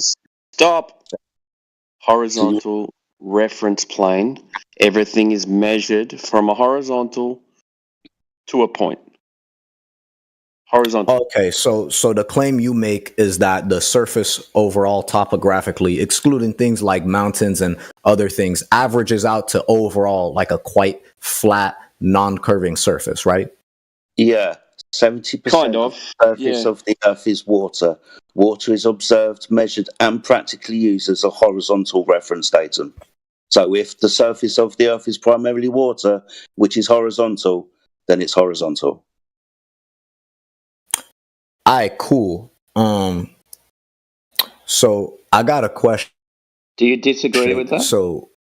Stop. Horizontal reference plane. Everything is measured from a horizontal to a point. Horizontal. Okay, so the claim you make is that the surface overall topographically, excluding things like mountains and other things, averages out to overall like a quite flat, non-curving surface, right? Yeah, 70% kind of. Surface of the Earth is water. Water is observed, measured, and practically used as a horizontal reference datum. So if the surface of the Earth is primarily water, which is horizontal, then it's horizontal. All right, cool. So I got a question. Do you disagree with that? So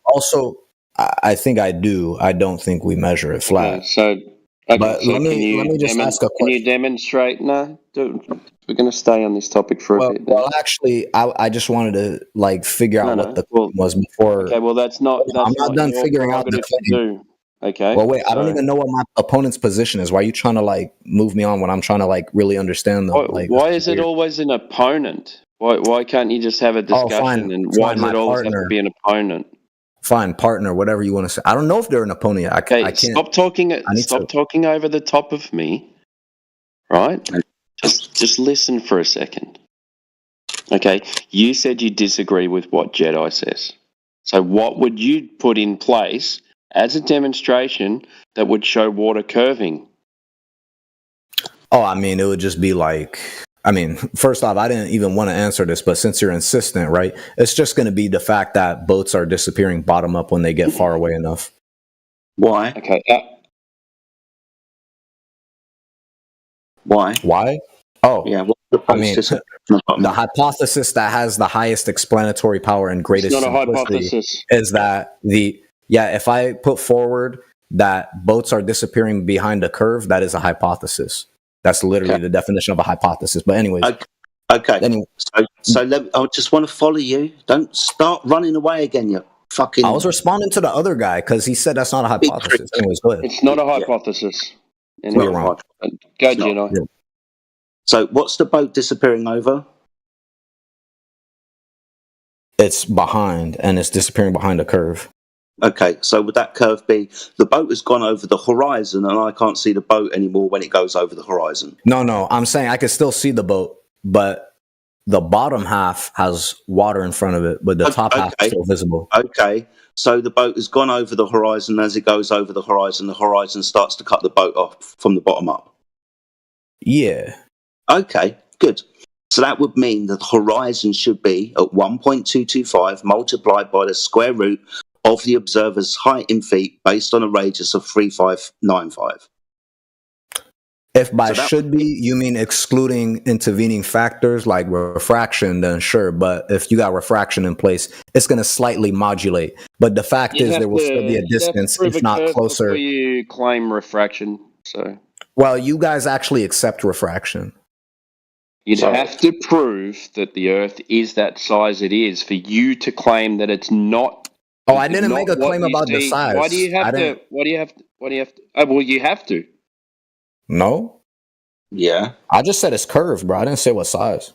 also, I think I do. I don't think we measure it flat. But let me just ask a question. Can you demonstrate? No, we're going to stay on this topic for a bit. Well, actually, I just wanted to like figure out what the claim was before. Okay, well that's not. I'm not done figuring out the claim. Okay. Well, wait. I don't even know what my opponent's position is. Why are you trying to like move me on when I'm trying to like really understand them? Why is it always an opponent? Why can't you just have a discussion? And why does it always have to be an opponent? Fine, partner, whatever you want to say. I don't know if they're an opponent. I can't. Stop talking. Stop talking over the top of me. Right? Just listen for a second. Okay. You said you disagree with what Jedi says. So what would you put in place as a demonstration that would show water curving? Oh, I mean, it would just be like. I mean, first off, I didn't even want to answer this, but since you're insistent, right, it's just going to be the fact that boats are disappearing bottom up when they get far away enough. Why? Okay. Why? Why? Oh, yeah. I mean, the hypothesis that has the highest explanatory power and greatest it's not a simplicity hypothesis. is that if I put forward that boats are disappearing behind a curve, that is a hypothesis. That's literally the definition of a hypothesis. But anyways. Okay. Anyway. So I just want to follow you. Don't start running away again, you fucking... I was responding to the other guy because he said that's not a hypothesis. Anyways, go ahead. It's not a hypothesis. Anyway, you're wrong. Go, Jedi. Yeah. So what's the boat disappearing over? It's behind, and it's disappearing behind a curve. Okay, so would that curve be the boat has gone over the horizon and I can't see the boat anymore when it goes over the horizon? No, I'm saying I can still see the boat, but the bottom half has water in front of it, but the top half is still visible. Okay, so the boat has gone over the horizon. As it goes over the horizon starts to cut the boat off from the bottom up. Yeah. Okay, good. So that would mean that the horizon should be at 1.225 multiplied by the square root of the observer's height in feet based on a radius of 3595. If by should be, you mean excluding intervening factors like refraction, then sure. But if you got refraction in place, it's going to slightly modulate. But the fact is there will still be a distance, if not closer. Before you claim refraction, so. Well, you guys actually accept refraction. You'd have to prove that the Earth is that size it is for you to claim that it's not. Oh, I didn't make a claim about the size. Why do you have to? Why do you have to? Oh, well, you have to. No. Yeah. I just said it's curved, bro. I didn't say what size.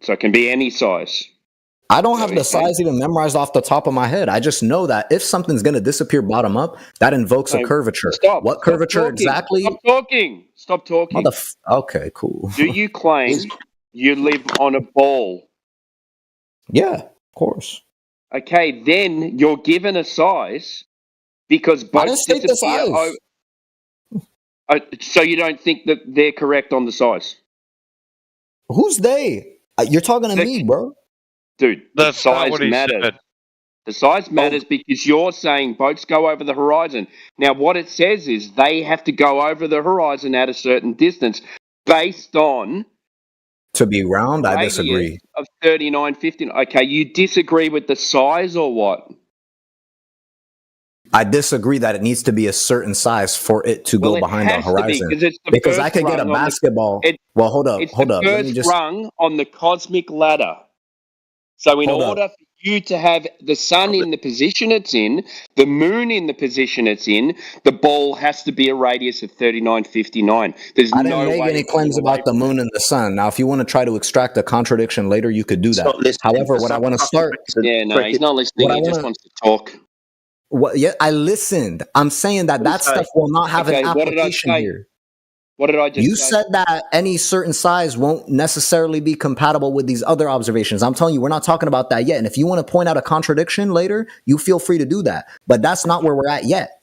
So it can be any size. I don't have the size even memorized off the top of my head. I just know that if something's going to disappear bottom up, that invokes a curvature. What curvature exactly? Stop talking. Okay, cool. Do you claim you live on a ball? Yeah, of course. Okay, then you're given a size because boats disappear. So you don't think that they're correct on the size? Who's they? You're talking to me, bro. Dude, the size matters. The size matters because you're saying boats go over the horizon. Now, what it says is they have to go over the horizon at a certain distance based on... To be round, I disagree. Of 39, 50. Okay, you disagree with the size or what? I disagree that it needs to be a certain size for it to go behind the horizon. Because I could get a basketball. Well, hold up. It's the first rung on the cosmic ladder. So in order for you to have the sun in the position it's in, the moon in the position it's in, the ball has to be a radius of 3959. I didn't make any claims about the moon and the sun. Now, if you want to try to extract a contradiction later, you could do that. However, what I want to start... Yeah, no, he's not listening. He just wants to talk. Yeah, I listened. I'm saying that stuff will not have an application here. What did I just say? You said that any certain size won't necessarily be compatible with these other observations. I'm telling you, we're not talking about that yet. And if you want to point out a contradiction later, you feel free to do that. But that's not where we're at yet.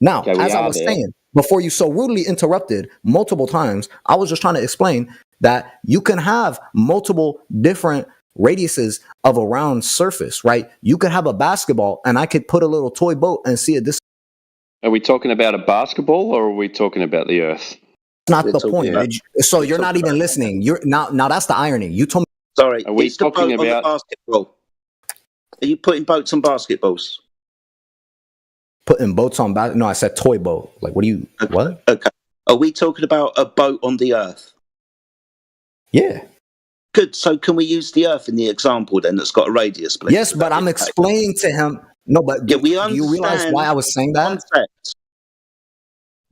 Now, as I was saying, before you so rudely interrupted multiple times, I was just trying to explain that you can have multiple different radiuses of a round surface, right? You could have a basketball and I could put a little toy boat and see a distance. Are we talking about a basketball or are we talking about the Earth? That's not the point. So you're not even listening. You're now that's the irony. You told me. Sorry, are we talking about basketball? Are you putting boats on basketballs? putting boats on back. No, I said toy boat. Like, what do you? What? Okay. Are we talking about a boat on the Earth? Yeah. Good. So can we use the Earth in the example then that's got a radius, please? Yes, but I'm explaining to him. No, but Yeah, we do you realize why I was saying that? Concept.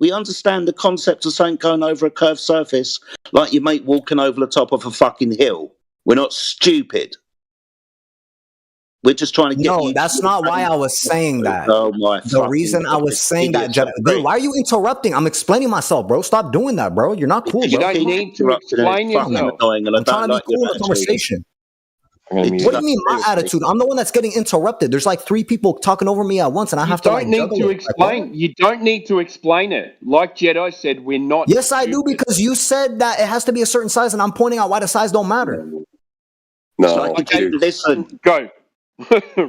We understand the concept of something going over a curved surface like your mate walking over the top of a fucking hill. We're not stupid. We're just trying to get you. No, that's not why I was saying that. Oh my! The reason I was saying that, Jedi, dude, why are you interrupting? I'm explaining myself, bro. Stop doing that, bro. You're not cool, bro. You don't need to explain yourself. I'm trying to be cool in the conversation. What do you mean my attitude? I'm the one that's getting interrupted. There's like 3 people talking over me at once, and I have to like juggle it. You don't need to explain it. Like Jedi said, we're not. Yes, I do, because you said that it has to be a certain size, and I'm pointing out why the size don't matter. No, so listen. Go.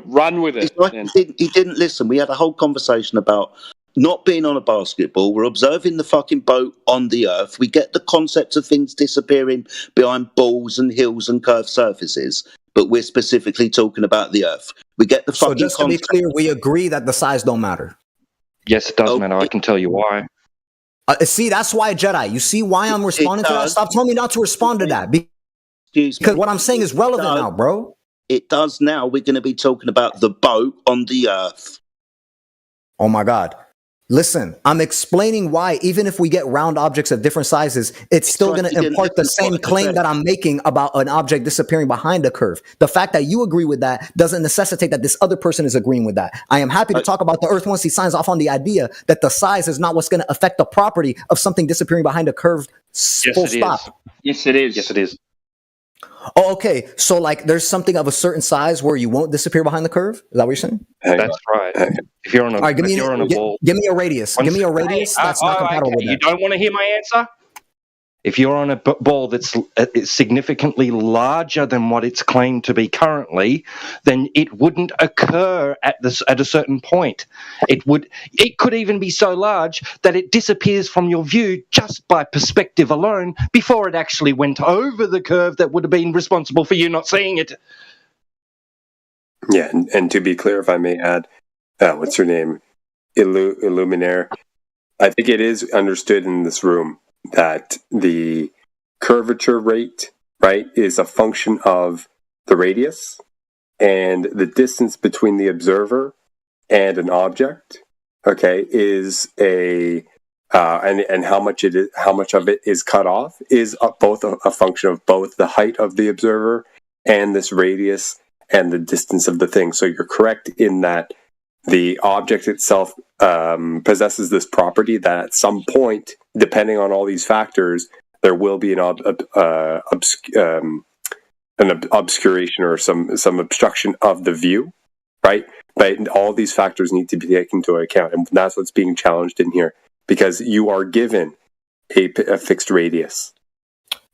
Run with it. Like he didn't listen. We had a whole conversation about not being on a basketball. We're observing the fucking boat on the Earth. We get the concept of things disappearing behind balls and hills and curved surfaces, but we're specifically talking about the Earth. We get the fucking. So just to be clear, we agree that the size don't matter. Yes, it does matter. I can tell you why. See, that's why, Jedi. You see why I'm responding to that? Stop telling me not to respond to that. Because what I'm saying is relevant now, bro. It does now. We're going to be talking about the boat on the Earth. Oh my God. Listen, I'm explaining why, even if we get round objects of different sizes, it's still going to impart the same claim that I'm making about an object disappearing behind a curve. The fact that you agree with that doesn't necessitate that this other person is agreeing with that. I am happy to talk about the Earth once he signs off on the idea that the size is not what's going to affect the property of something disappearing behind a curve. Full stop. Yes, it is. Yes, it is. Oh, okay. So, like, there's something of a certain size where you won't disappear behind the curve? Is that what you're saying? That's right. If you're on a, all right, give me a ball, give me a radius. Give me a radius that's not compatible with that. You don't want to hear my answer? If you're on a ball that's significantly larger than what it's claimed to be currently, then it wouldn't occur at a certain point. It could even be so large that it disappears from your view just by perspective alone before it actually went over the curve that would have been responsible for you not seeing it. Yeah, and to be clear, if I may add, what's her name? Illuminaire. I think it is understood in this room that the curvature rate, right, is a function of the radius and the distance between the observer and an object, okay, is a and how much of it is cut off is both a function of both the height of the observer and this radius and the distance of the thing. So you're correct in that the object itself possesses this property that at some point, depending on all these factors, there will be an obscuration or some obstruction of the view, right? But all these factors need to be taken into account, and that's what's being challenged in here, because you are given a fixed radius.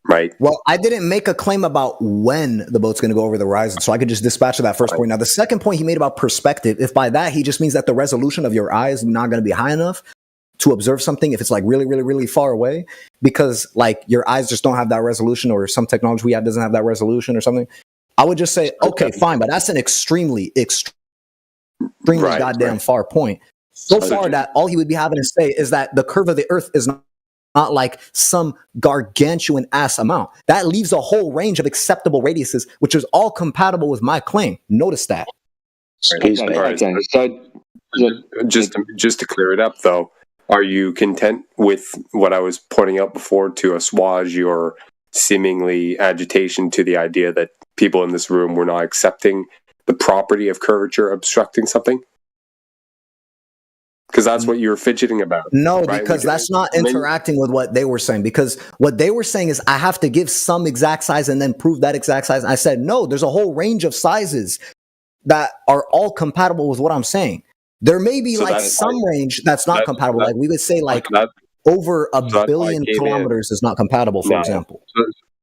Right. Well, I didn't make a claim about when the boat's going to go over the horizon, so I could just dispatch to that first point. Now, the second point he made about perspective, if by that he just means that the resolution of your eye is not going to be high enough to observe something if it's like really, really, really far away, because like your eyes just don't have that resolution, or some technology we have doesn't have that resolution or something, I would just say, okay, fine, but that's an extremely goddamn far point. So far that all he would be having to say is that the curve of the Earth is not like some gargantuan ass amount. That leaves a whole range of acceptable radiuses, which is all compatible with my claim. Notice that. Excuse me. Okay. So just to clear it up, though, are you content with what I was pointing out before to assuage your seemingly agitation to the idea that people in this room were not accepting the property of curvature obstructing something? Because that's what you're fidgeting about. No, right? because that's not interacting with what they were saying. Because what they were saying is I have to give some exact size and then prove that exact size. And I said, no, there's a whole range of sizes that are all compatible with what I'm saying. There may be like some range that's not compatible. Like we would say like over a billion kilometers is not compatible, for example.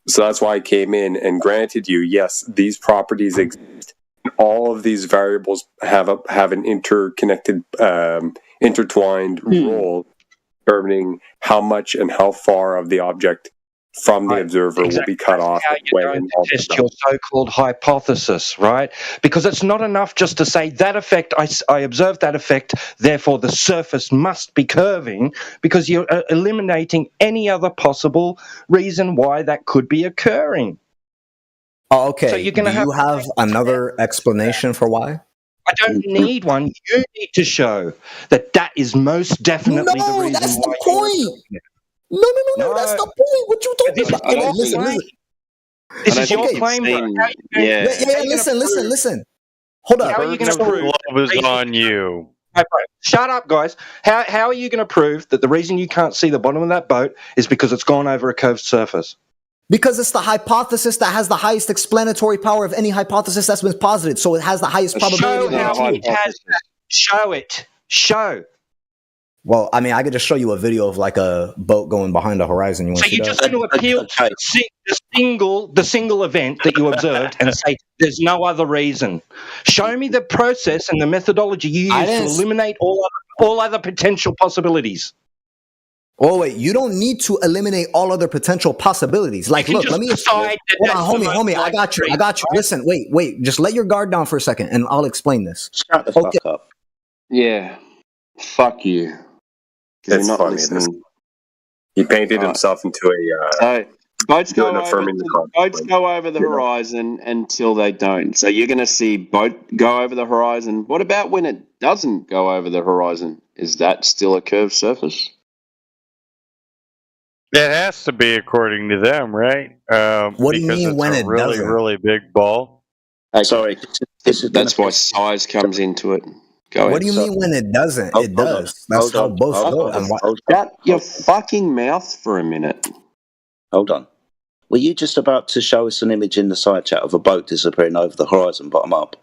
So that's why I came in and granted you, yes, these properties exist. All of these variables have an interconnected, intertwined role determining how much and how far of the object from the observer will be cut off. How you're going to test your so-called hypothesis, right? Because it's not enough just to say that effect, I observed that effect, therefore the surface must be curving, because you're eliminating any other possible reason why that could be occurring. Oh, okay. So you're gonna Do you have another explanation for why? I don't need one. You need to show that is most definitely the reason that's why. the point. No, that's the point. What you talking about? Okay, listen. This is your claim. Yeah, listen. Hold up. How are you going to prove? Glove is on you. Shut up, guys. How are you going to prove that the reason you can't see the bottom of that boat is because it's gone over a curved surface? Because it's the hypothesis that has the highest explanatory power of any hypothesis that's been posited, so it has the highest probability. Show how it has that. Show it. Show. Well, I mean, I could just show you a video of like a boat going behind the horizon. You want so to see you're that? just going to appeal to the single event that you observed and say there's no other reason. Show me the process and the methodology you use to eliminate all other potential possibilities. Oh wait, you don't need to eliminate all other potential possibilities. Like, look, let me explain. Hold on, homie, I got you. Listen, wait, just let your guard down for a second, and I'll explain this. Shut the fuck up. Yeah, fuck you. That's funny. He painted himself into a. Boats go over the horizon until they don't. So you're going to see boat go over the horizon. What about when it doesn't go over the horizon? Is that still a curved surface? It has to be according to them, right? What do you mean when it really, doesn't? really big ball? Sorry, that's why size comes into it. What do you mean when it doesn't? It does. That's how both go. Shut your fucking mouth for a minute. Hold on. Were you just about to show us an image in the side chat of a boat disappearing over the horizon, bottom up?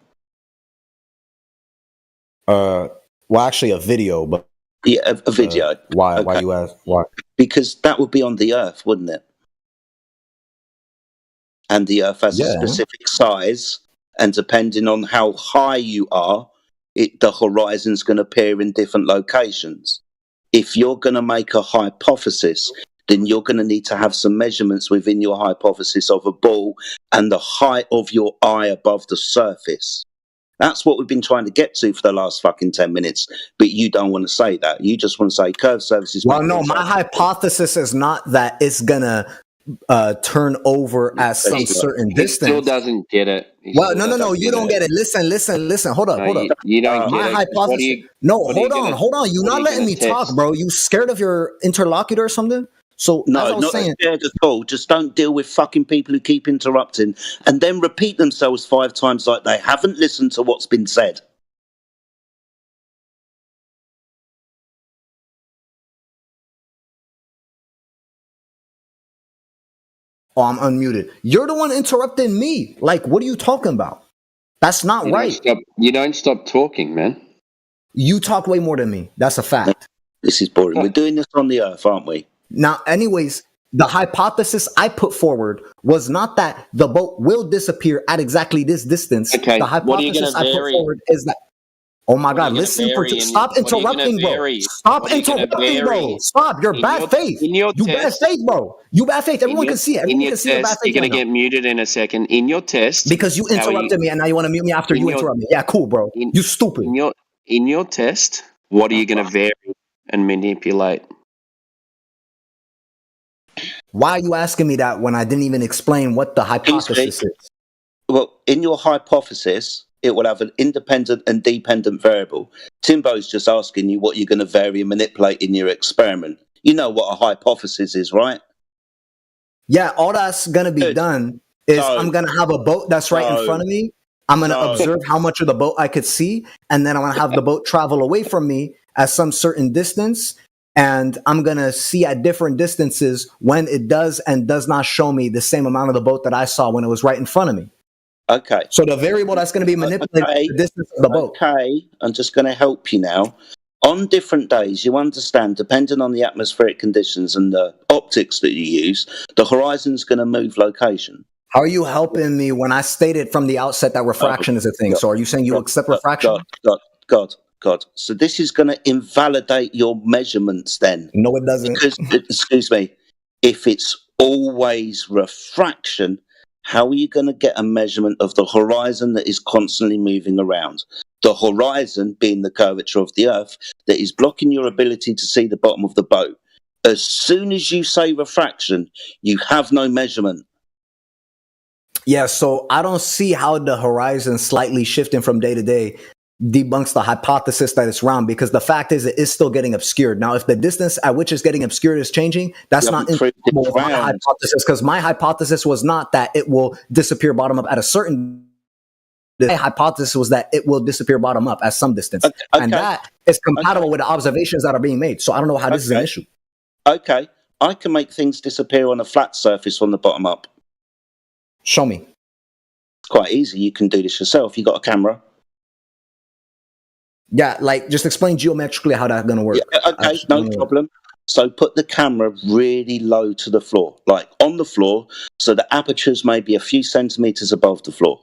Well, actually, a video, but yeah, a video. Why? Okay. Why you ask? Why? Because that would be on the Earth, wouldn't it? And the Earth has a specific size, and depending on how high you are, the horizon's going to appear in different locations. If you're going to make a hypothesis, then you're going to need to have some measurements within your hypothesis of a ball and the height of your eye above the surface. That's what we've been trying to get to for the last fucking 10 minutes. But you don't want to say that. You just want to say curved surfaces. Well, no, my hypothesis is not that it's going to turn over at some certain distance. He still doesn't get it. Well, no, you don't get it. Listen. Hold up. You don't get my it. hypothesis. Hold on. You're not letting me talk, bro. You scared of your interlocutor or something? So no, not scared at all. Just don't deal with fucking people who keep interrupting and then repeat themselves 5 times like they haven't listened to what's been said. Oh, I'm unmuted. You're the one interrupting me. Like, what are you talking about? That's not right. You don't stop talking, man. You talk way more than me. That's a fact. This is boring. We're doing this on the Earth, aren't we? Now, anyways, the hypothesis I put forward was not that the boat will disappear at exactly this distance. Okay. The hypothesis I put forward is that. Oh my God! Listen, stop interrupting, bro. Stop interrupting, bro. Stop. You're bad faith. You bad faith, bro. You bad faith. Everyone can see it. Everyone can see your bad faith. You're gonna get muted in a second. In your test, because you interrupted me, and now you want to mute me after you interrupt me. Yeah, cool, bro. You stupid. In your test, what are you gonna vary and manipulate? Why are you asking me that when I didn't even explain what the hypothesis is? Well, in your hypothesis, it will have an independent and dependent variable. Timbo's just asking you what you're going to vary and manipulate in your experiment. You know what a hypothesis is, right? Yeah, all that's going to be done is I'm going to have a boat that's right in front of me. I'm going to observe how much of the boat I could see, and then I'm going to have the boat travel away from me at some certain distance. And I'm going to see at different distances when it does and does not show me the same amount of the boat that I saw when it was right in front of me. Okay. So the variable that's going to be manipulated is the distance of the boat. Okay, I'm just going to help you now. On different days, you understand, depending on the atmospheric conditions and the optics that you use, the horizon's going to move location. How are you helping me when I stated from the outset that refraction is a thing? So are you saying you accept refraction? God. So this is going to invalidate your measurements then. No, it doesn't. Because, excuse me, if it's always refraction. How are you going to get a measurement of the horizon that is constantly moving around? The horizon being the curvature of the Earth that is blocking your ability to see the bottom of the boat. As soon as you say refraction, you have no measurement. Yeah, so I don't see how the horizon slightly shifting from day to day debunks the hypothesis that it's round, because the fact is it is still getting obscured. Now, if the distance at which it's getting obscured is changing, that's not incompatible with my hypothesis, because my hypothesis was not that it will disappear bottom up at a certain distance. My hypothesis was that it will disappear bottom up at some distance. And that is compatible with the observations that are being made. So I don't know how this is an issue. Okay, I can make things disappear on a flat surface from the bottom up. Show me. It's quite easy. You can do this yourself. You got a camera. Yeah, like just explain geometrically how that's going to work. Yeah, okay, no problem. So put the camera really low to the floor, like on the floor, so the aperture's maybe a few centimeters above the floor.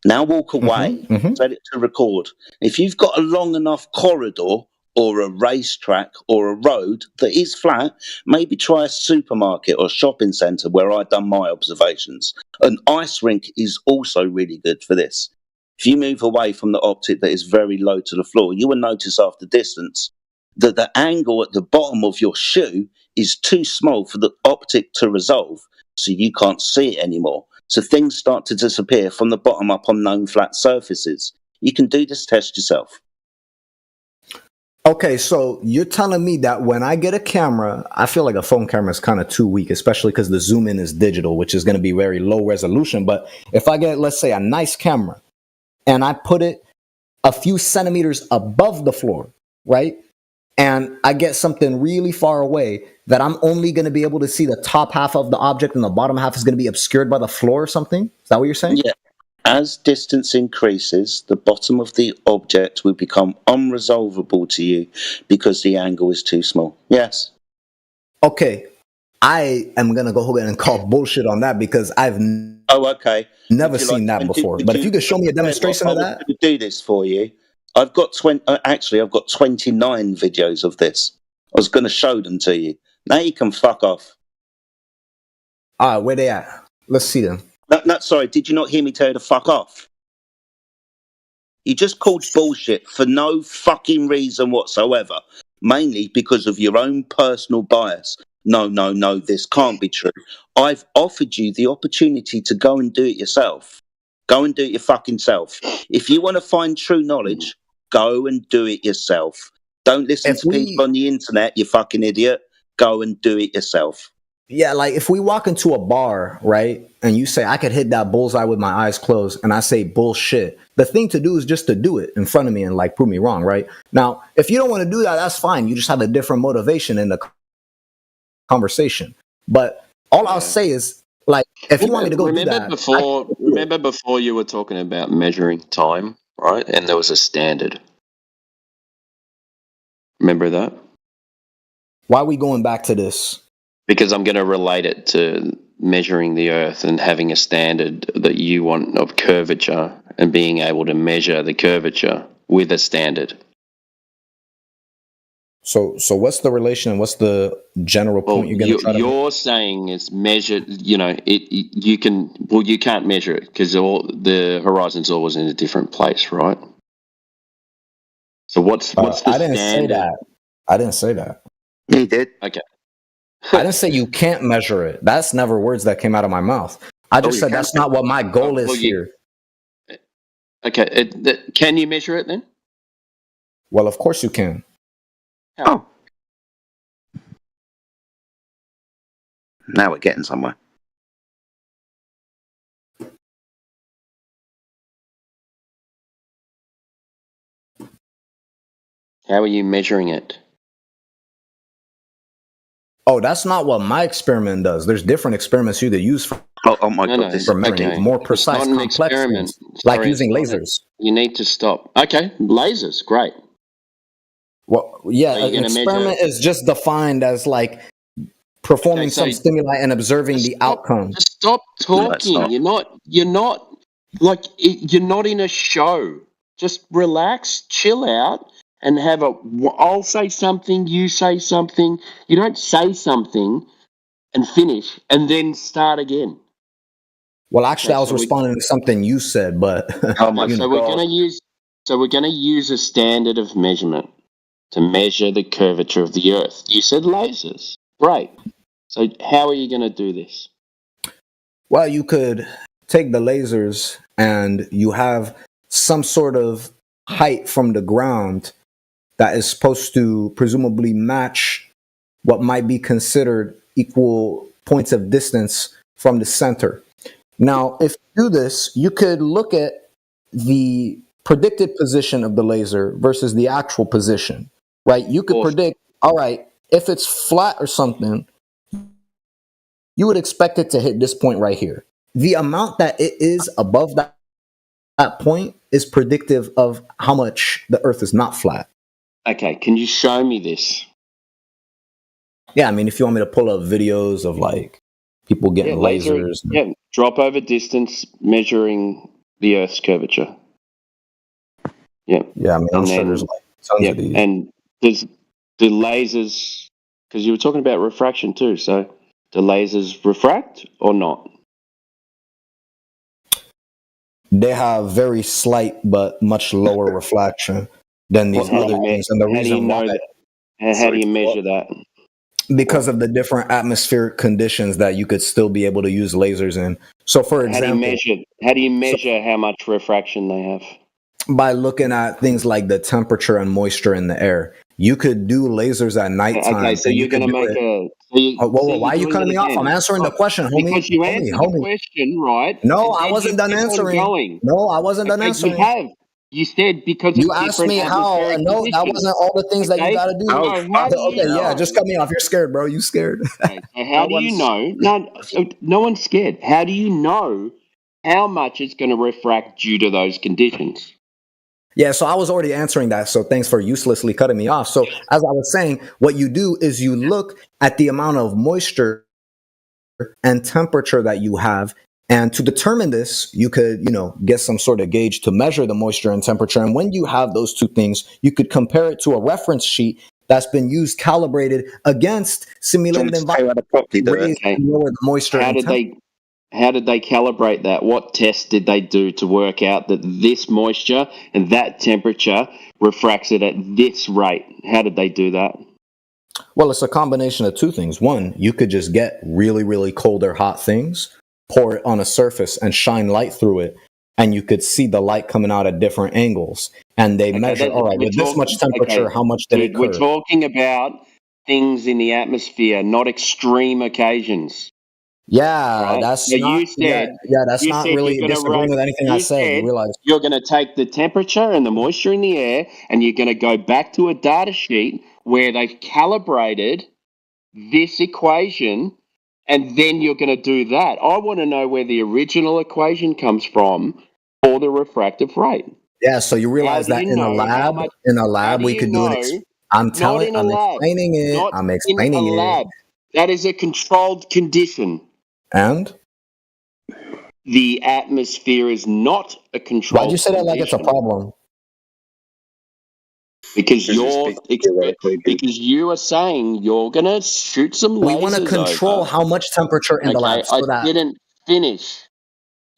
Now walk away, set it to record. If you've got a long enough corridor or a racetrack or a road that is flat, maybe try a supermarket or shopping centre where I've done my observations. An ice rink is also really good for this. If you move away from the optic that is very low to the floor, you will notice after distance that the angle at the bottom of your shoe is too small for the optic to resolve, so you can't see it anymore. So things start to disappear from the bottom up on known flat surfaces. You can do this test yourself. Okay, so you're telling me that when I get a camera, I feel like a phone camera is kind of too weak, especially because the zoom in is digital, which is going to be very low resolution. But if I get, let's say, a nice camera and I put it a few centimeters above the floor, right? And I get something really far away that I'm only going to be able to see the top half of the object and the bottom half is going to be obscured by the floor or something? Is that what you're saying? Yeah. As distance increases, the bottom of the object will become unresolvable to you because the angle is too small. Yes. Okay. I am going to go ahead and call bullshit on that because I've never seen that before. But if you could show me a demonstration of that. I was going to do this for you. I've got 29 videos of this. I was going to show them to you. Now you can fuck off. Where they at? Let's see them. No, sorry, did you not hear me tell you to fuck off? You just called bullshit for no fucking reason whatsoever, mainly because of your own personal bias. No, this can't be true. I've offered you the opportunity to go and do it yourself. Go and do it your fucking self. If you want to find true knowledge, go and do it yourself. Don't listen to people on the internet, you fucking idiot. Go and do it yourself. Yeah, like if we walk into a bar, right, and you say, I could hit that bullseye with my eyes closed, and I say bullshit, the thing to do is just to do it in front of me and like prove me wrong, right? Now, if you don't want to do that, that's fine. You just have a different motivation in the conversation. But all I'll say is, like, if you want me to go do that... Remember before you were talking about measuring time, right? And there was a standard. Remember that? Why are we going back to this? Because I'm going to relate it to measuring the Earth and having a standard that you want of curvature and being able to measure the curvature with a standard. So what's the relation and what's the general point you're going to try to make? You're saying it's measured, you can't measure it because the horizon's always in a different place, right? So what's the standard? I didn't say that. He did. Okay. I didn't say you can't measure it. That's never words that came out of my mouth. I just said that's not what my goal is here. Okay. Can you measure it then? Well, of course you can. How? Now we're getting somewhere. How are you measuring it? Oh, that's not what my experiment does. There's different experiments you could use for my God, this for measuring more precise, complex things, like using lasers. You need to stop. Okay, lasers, great. Well, yeah, an experiment is just defined as like performing some stimuli and observing the outcome. Just stop talking. You're not in a show. Just relax, chill out. And I'll say something, you say something. You don't say something and finish and then start again. Well, actually, Okay, I was so we- responding to something you said, but Okay, you so know. we're going to use a standard of measurement to measure the curvature of the Earth. You said lasers. Great. So how are you going to do this? Well, you could take the lasers and you have some sort of height from the ground that is supposed to presumably match what might be considered equal points of distance from the center. Now, if you do this, you could look at the predicted position of the laser versus the actual position, right? You could predict, all right, if it's flat or something, you would expect it to hit this point right here. The amount that it is above that point is predictive of how much the Earth is not flat. Okay, can you show me this? Yeah, I mean, if you want me to pull up videos of like people getting lasers. Yeah, drop over distance measuring the Earth's curvature. Yeah. Yeah, I mean, I'm sure there's like tons of these. And do lasers, because you were talking about refraction too, so do lasers refract or not? They have very slight but much lower reflection than these other things. And the reason why, how do you measure that? Because of the different atmospheric conditions that you could still be able to use lasers in. So, for example, how do you measure how much refraction they have? By looking at things like the temperature and moisture in the air. You could do lasers at nighttime. Okay, so you're going to make why are you cutting me off? I'm answering the question, homie. Because you answered the question, right? No, I wasn't done answering. No, I wasn't done answering. You have. You said because you asked me how. No, that wasn't all the things that you got to do. Yeah, just cut me off. You're scared, bro. You scared. Okay, so how do you know? No one's scared. How do you know how much it's going to refract due to those conditions? Yeah, so I was already answering that. So thanks for uselessly cutting me off. So as I was saying, what you do is you look at the amount of moisture and temperature that you have. And to determine this, you could, get some sort of gauge to measure the moisture and temperature. And when you have those two things, you could compare it to a reference sheet that's been used, calibrated against simulated environment. Lower the moisture and temperature. How did they calibrate that? What test did they do to work out that this moisture and that temperature refracts it at this rate? How did they do that? Well, it's a combination of two things. One, you could just get really, really cold or hot things, pour it on a surface and shine light through it, and you could see the light coming out at different angles. And they measure, all right, with this much temperature, how much did it curve? We're talking about things in the atmosphere, not extreme occasions. Yeah, right? that's so not. You said, that's not really disagreeing with anything I said. You realize you're going to take the temperature and the moisture in the air, and you're going to go back to a data sheet where they've calibrated this equation, and then you're going to do that. I want to know where the original equation comes from for the refractive rate. Yeah, so you realize that in a lab, we could do it. I'm explaining it. I'm explaining it. That is a controlled condition. And? The atmosphere is not a controlled Why'd you say that like it's a problem? Because you are saying you're going to shoot some lasers. We want to control how much temperature in the lab. I didn't finish.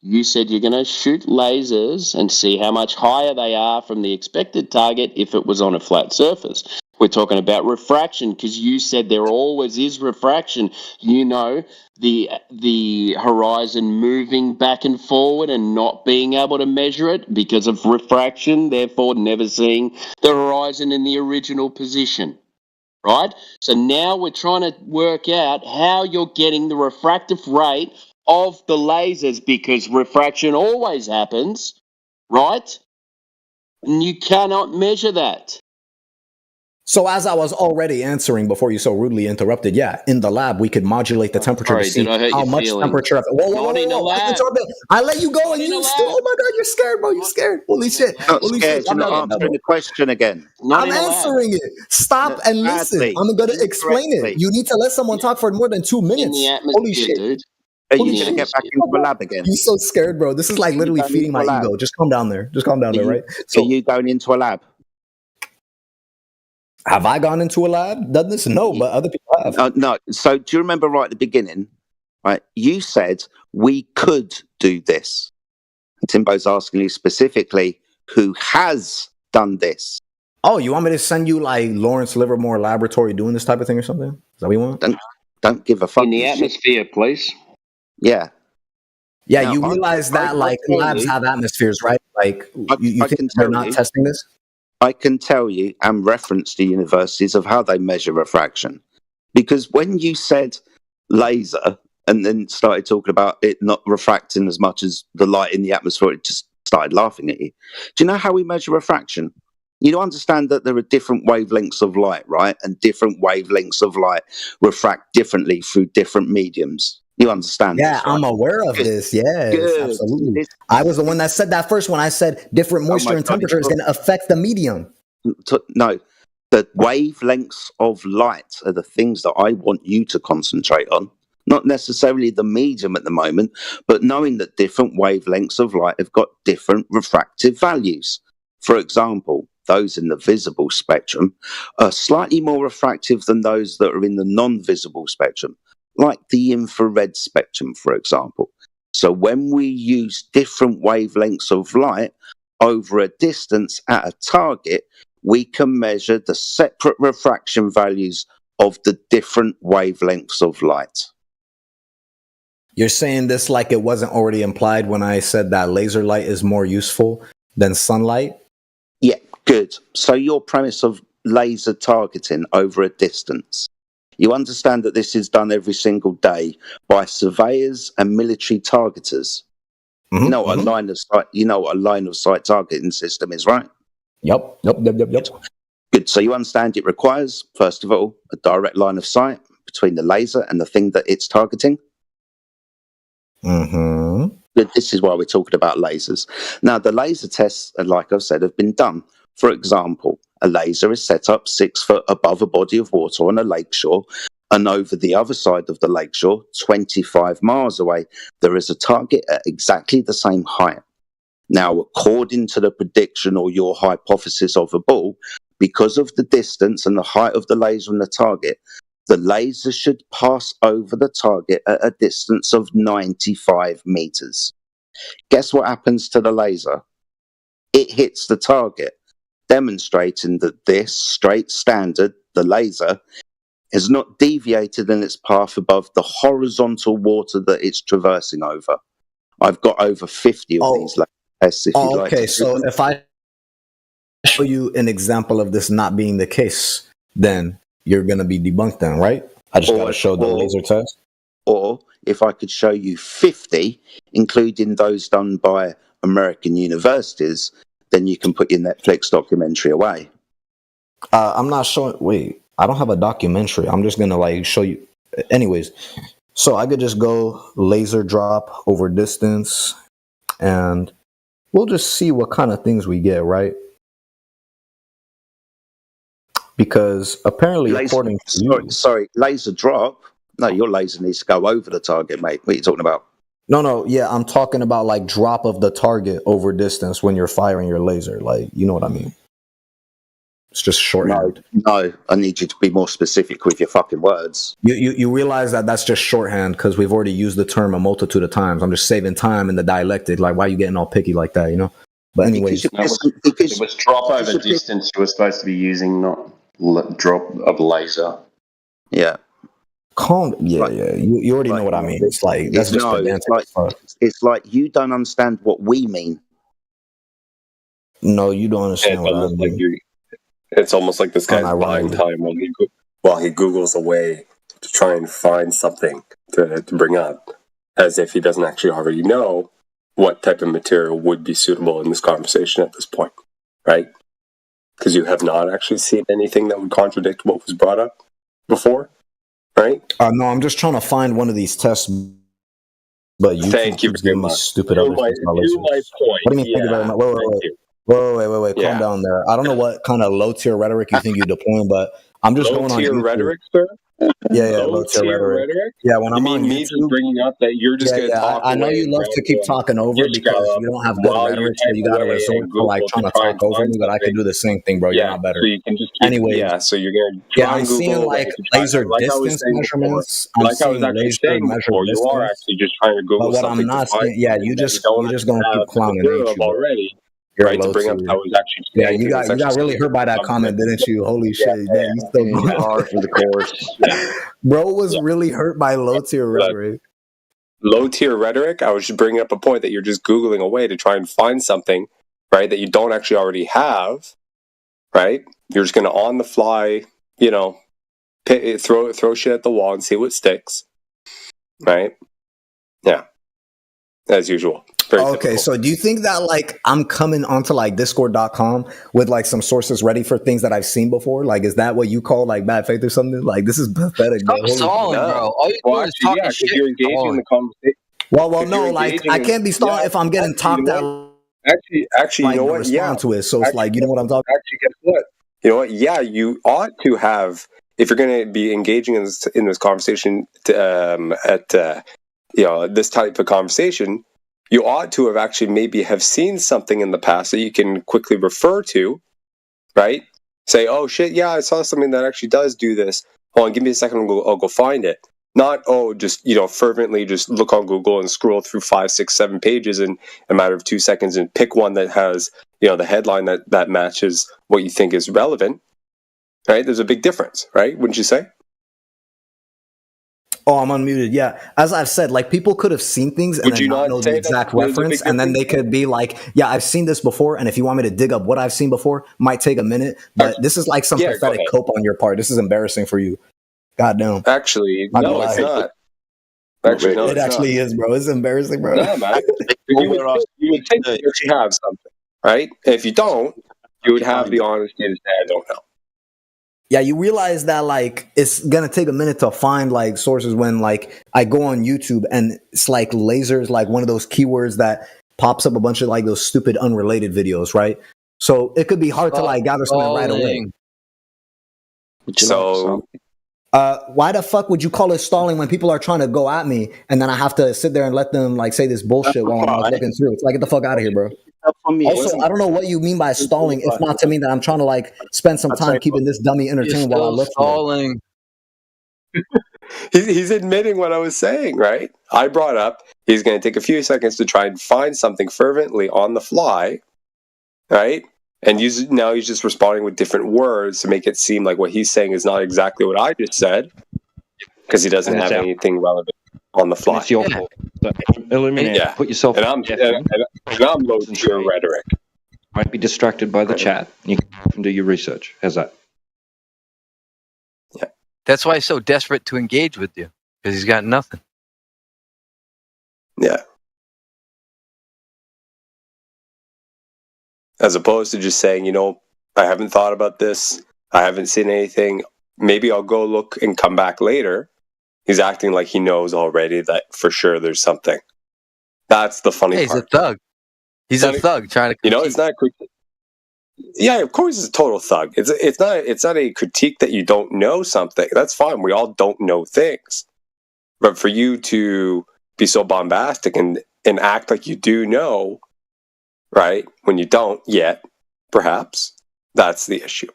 You said you're going to shoot lasers and see how much higher they are from the expected target if it was on a flat surface. We're talking about refraction because you said there always is refraction. The horizon moving back and forward and not being able to measure it because of refraction, therefore never seeing the horizon in the original position, right? So now we're trying to work out how you're getting the refractive rate of the lasers because refraction always happens, right? And you cannot measure that. So as I was already answering before you so rudely interrupted, yeah, in the lab we could modulate the temperature to see how much temperature. Whoa. I let you go and you still. Oh my God, you're scared, bro. You're scared. Holy shit. Not scared. You're not answering the question again. I'm answering it. Stop and listen. I'm going to explain it. You need to let someone talk for more than 2 minutes. Holy shit. Dude. Are you going to get back into the lab again? You're so scared, bro. This is like literally feeding my ego. Just calm down there. Just calm down there, right? So you going into a lab? Have I gone into a lab, done this? No, but other people have. No. So do you remember right at the beginning? Right, you said we could do this. Timbo's asking you specifically who has done this. Oh, you want me to send you like Lawrence Livermore Laboratory doing this type of thing or something? Is that what you want? Don't give a fuck. In the atmosphere, please. Yeah. Yeah, Now, you realize that like labs have atmospheres, right? Like you think they're not testing this? I can tell you and reference to universities of how they measure refraction. Because when you said laser and then started talking about it not refracting as much as the light in the atmosphere, it just started laughing at you. Do you know how we measure refraction? You understand that there are different wavelengths of light, right? And different wavelengths of light refract differently through different mediums. You understand? Yeah, this, right? I'm aware of this. Yes, absolutely. I was the one that said that first when I said different moisture and temperature is going to affect the medium. No, the wavelengths of light are the things that I want you to concentrate on. Not necessarily the medium at the moment, but knowing that different wavelengths of light have got different refractive values. For example, those in the visible spectrum are slightly more refractive than those that are in the non-visible spectrum, like the infrared spectrum, for example. So when we use different wavelengths of light over a distance at a target, we can measure the separate refraction values of the different wavelengths of light. You're saying this like it wasn't already implied when I said that laser light is more useful than sunlight? Yeah, good. So your premise of laser targeting over a distance, you understand that this is done every single day by surveyors and military targeters. You know what a line of sight, what a line of sight targeting system is, right? Yep. Good. So you understand it requires, first of all, a direct line of sight between the laser and the thing that it's targeting. This is why we're talking about lasers. Now, the laser tests, like I've said, have been done. For example, a laser is set up 6 foot above a body of water on a lakeshore, and over the other side of the lakeshore, 25 miles away, there is a target at exactly the same height. Now, according to the prediction or your hypothesis of a ball, because of the distance and the height of the laser and the target, the laser should pass over the target at a distance of 95 meters. Guess what happens to the laser? It hits the target, demonstrating that this straight standard, the laser, has not deviated in its path above the horizontal water that it's traversing over. I've got over 50 of these laser tests if you'd like Okay, to. so if I show you an example of this not being the case, then you're going to be debunked then, right? I just got to show the laser test. Or if I could show you 50, including those done by American universities, then you can put your Netflix documentary away. I'm not showing. Wait, I don't have a documentary. I'm just going to like show you. Anyways, so I could just go laser drop over distance and we'll just see what kind of things we get, right? Because apparently, according to you, sorry, laser drop. No, your laser needs to go over the target, mate. What are you talking about? No, yeah, I'm talking about like drop of the target over distance when you're firing your laser. Like, you know what I mean? It's just shorthand. No, I need you to be more specific with your fucking words. You realize that that's just shorthand because we've already used the term a multitude of times. I'm just saving time in the dialectic. Like, why are you getting all picky like that? You know? But anyways, it was drop over distance you were supposed to be using, not drop of laser. Yeah. Yeah. You already know what I mean. It's like that's just it's like you don't understand what we mean. No, you don't understand what I mean. It's almost like this guy's buying time while he Googles a way to try and find something to bring up, as if he doesn't actually already know what type of material would be suitable in this conversation at this point, right? Because you have not actually seen anything that would contradict what was brought up before, right? No, I'm just trying to find one of these tests. But you thank you very much. Stupid my point. What do you mean? Thank you very much. Wait. Calm down there. I don't know what kind of low tier rhetoric you think you're deploying, but I'm just going on YouTube. Rhetoric, sir? low tier rhetoric. Yeah, when You I'm mean on me just YouTube. bringing up that you're just going to talk I know away you and love to keep ramble talking and over gish because gallop you don't have good while you rhetoric, so type you got to away resort in to like Google trying to to try talk and over find me, but I could something. do the same thing, bro. You're Yeah, not better. so you can just keep, Anyways, so you're going to yeah, try I'm and seeing Google away like to try, laser like I was distance saying before, measurements. I'm like I was seeing actually laser saying measured before, you are distance. actually just trying to But Google what I'm something to not find seeing, yeah, something that you don't you're just actually gonna keep have the clowning, clue ain't of you, bro? already, You're right? To low bring up, I tier. was actually Yeah, saying, you because it's got actually really hurt by that comment, didn't you? Holy shit, man, you still going on. Par for the course. Bro was really hurt by low tier Look, rhetoric. low tier rhetoric. I was just bringing up a point that you're just Googling away to try and find something, right, that you don't actually already have, right? You're just going to on the fly, you know, throw shit at the wall and see what sticks, right? Yeah, as usual. Very Okay, typical. so do you think that like I'm coming onto like discord.com with like some sources ready for things that I've seen before? Like, is that what you call like bad faith or something? Like, this is pathetic, bro. Stop stalling, bro. All you're Well, doing is actually, talking yeah, because shit. you're engaging in the conversation. Well, If you're no, like engaging I in, can't be stalling if I'm getting actually, you talked know at. what? Actually, you Like know to what? Yeah. respond to it. So it's like, you know what I'm talking. Actually, guess what? You know what? Yeah, you ought to have, if you're going to be engaging in this conversation at you know, this type of conversation, you ought to have actually maybe have seen something in the past that you can quickly refer to, right? Say, oh shit, yeah, I saw something that actually does do this. Hold on, give me a second, I'll go find it. Not, oh, just, you know, fervently just look on Google and scroll through 5, 6, 7 pages in a matter of 2 seconds and pick one that has, you know, the headline that matches what you think is relevant, right? There's a big difference, right? Wouldn't you say? Oh, I'm unmuted. Yeah. As I've said, like people could have seen things and Would then you not not know say the that exact there's a reference. big And then they difference? could be like, yeah, I've seen this before. And if you want me to dig up what I've seen before, might take a minute. But this is like some Yeah, go pathetic ahead. cope on your part. This is embarrassing for you. Goddamn. Actually, Not gonna no, it's lie. not. Actually, no, It it's actually not. is, bro. It's embarrassing, bro. No, man. You would think that you have something, right? If you don't, you would have the honesty to say, I don't know. Yeah, you realize that like it's gonna take a minute to find like sources when like I go on YouTube and it's like lasers, like one of those keywords that pops up a bunch of like those stupid unrelated videos, right? So it could be hard to like gather something right away. So, why the fuck would you call it stalling when people are trying to go at me and then I have to sit there and let them like say this bullshit while I'm like looking through? It's like, get the fuck out of here, bro. Also, I don't know what you mean by stalling, if not to mean that I'm trying to like spend some time keeping this dummy entertained while I look for it. he's admitting what I was saying, right? I brought up he's going to take a few seconds to try and find something fervently on the fly, right? And now he's just responding with different words to make it seem like what he's saying is not exactly what I just said, because he doesn't have anything relevant on the fly. It's your fault. So eliminate. Yeah. Put yourself. And I'm low tier rhetoric. Might be distracted by the chat. You can do your research. How's that? That's why he's so desperate to engage with you, because he's got nothing. Yeah. As opposed to just saying, you know, I haven't thought about this. I haven't seen anything. Maybe I'll go look and come back later. He's acting like he knows already that for sure there's something. That's the funny He's part. a thug. He's a thug trying to. You know, it's not a critique. Yeah, of course, it's a total thug. It's not a critique that you don't know something. That's fine. We all don't know things, but for you to be so bombastic and act like you do know, right, when you don't yet, perhaps that's the issue.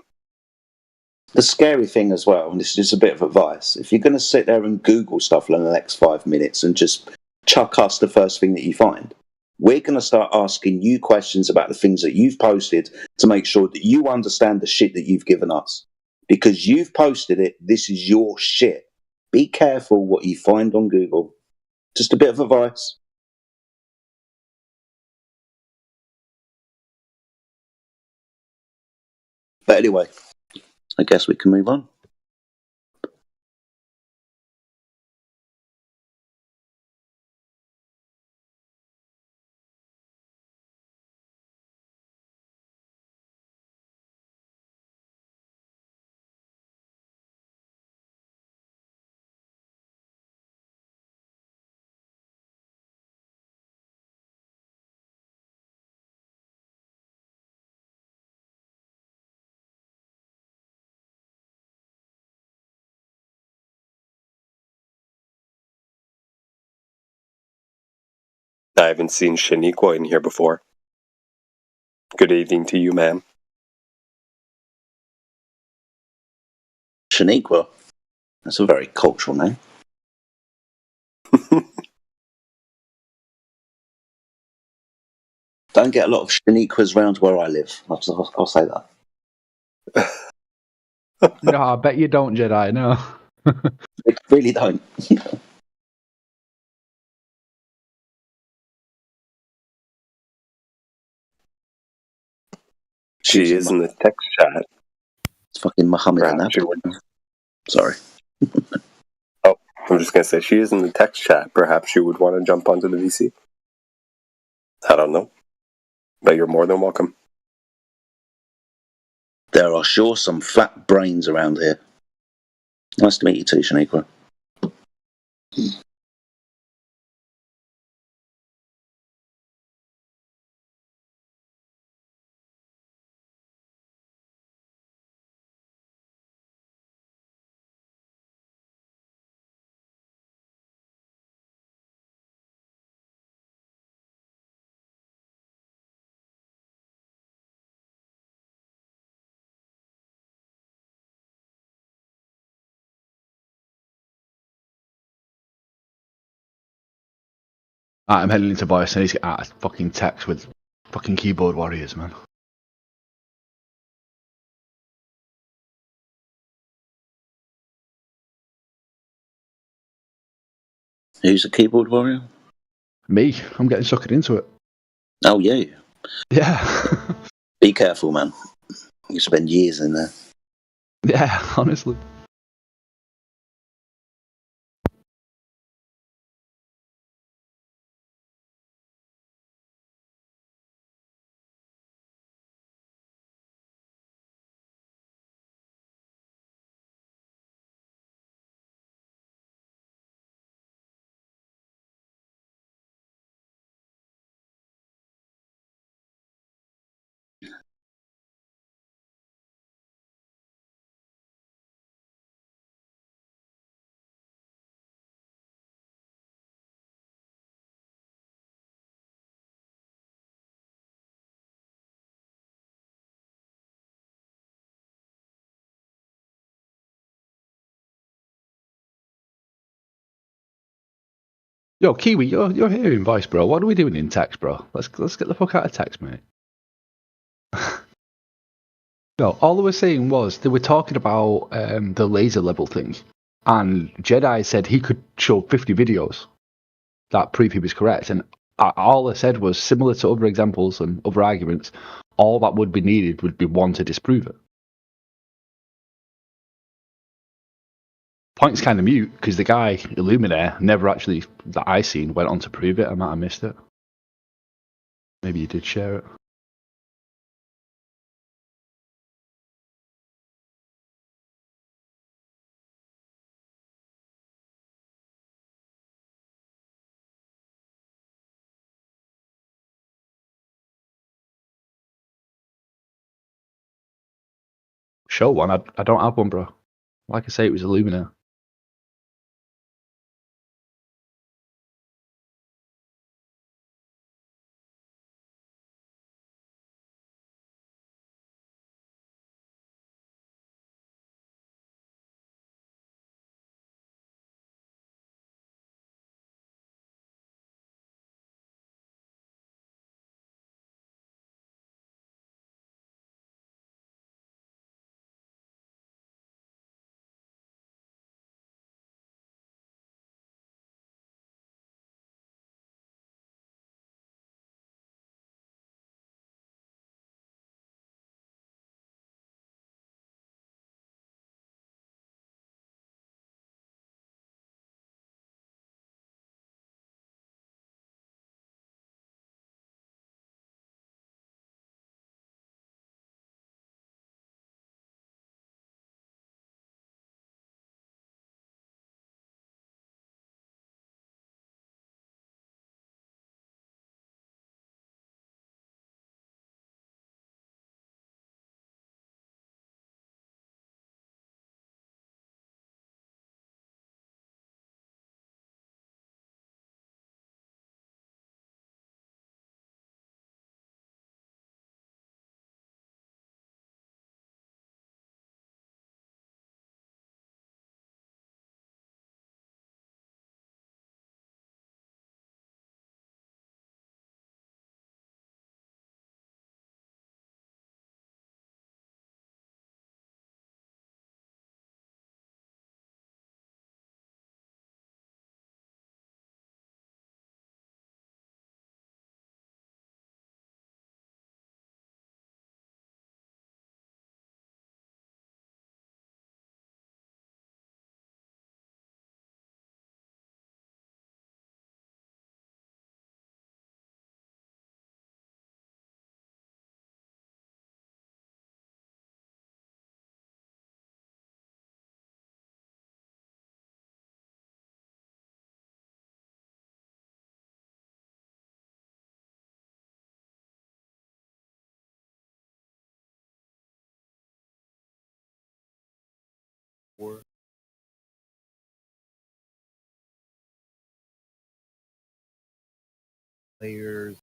The scary thing as well, and this is just a bit of advice, if you're going to sit there and Google stuff in the next 5 minutes and just chuck us the first thing that you find, we're going to start asking you questions about the things that you've posted to make sure that you understand the shit that you've given us. Because you've posted it, this is your shit. Be careful what you find on Google. Just a bit of advice. But anyway, I guess we can move on. I haven't seen Shaniqua in here before. Good evening to you, ma'am. Shaniqua. That's a very cultural name. Don't get a lot of Shaniquas round where I live. I'll say that. No, I bet you don't, Jedi. No. I really don't. She is in the text chat. It's fucking Muhammad Perhaps she Anab. Sorry. Oh, I'm just going to say she is in the text chat. Perhaps you would want to jump onto the VC. I don't know. But you're more than welcome. There are sure some flat brains around here. Nice to meet you too, Shaniqua. I'm heading into voice and he's out of fucking text with fucking keyboard warriors, man. Who's a keyboard warrior? Me. I'm getting suckered into it. Oh, yeah. Yeah. Be careful, man. You spend years in there. Yeah, honestly. Yo, Kiwi, you're here in voice, bro. What are we doing in text, bro? Let's get the fuck out of text, mate. No, all they were saying was they were talking about the laser level thing, and Jedi said he could show 50 videos that prove he was correct, and all I said was similar to other examples and other arguments. All that would be needed would be one to disprove it. Point's kind of mute because the guy Illuminaire never actually that I seen went on to prove it. I might have missed it. Maybe you did share it. Show one. I don't have one, bro. Like I say, it was Illuminaire. layers.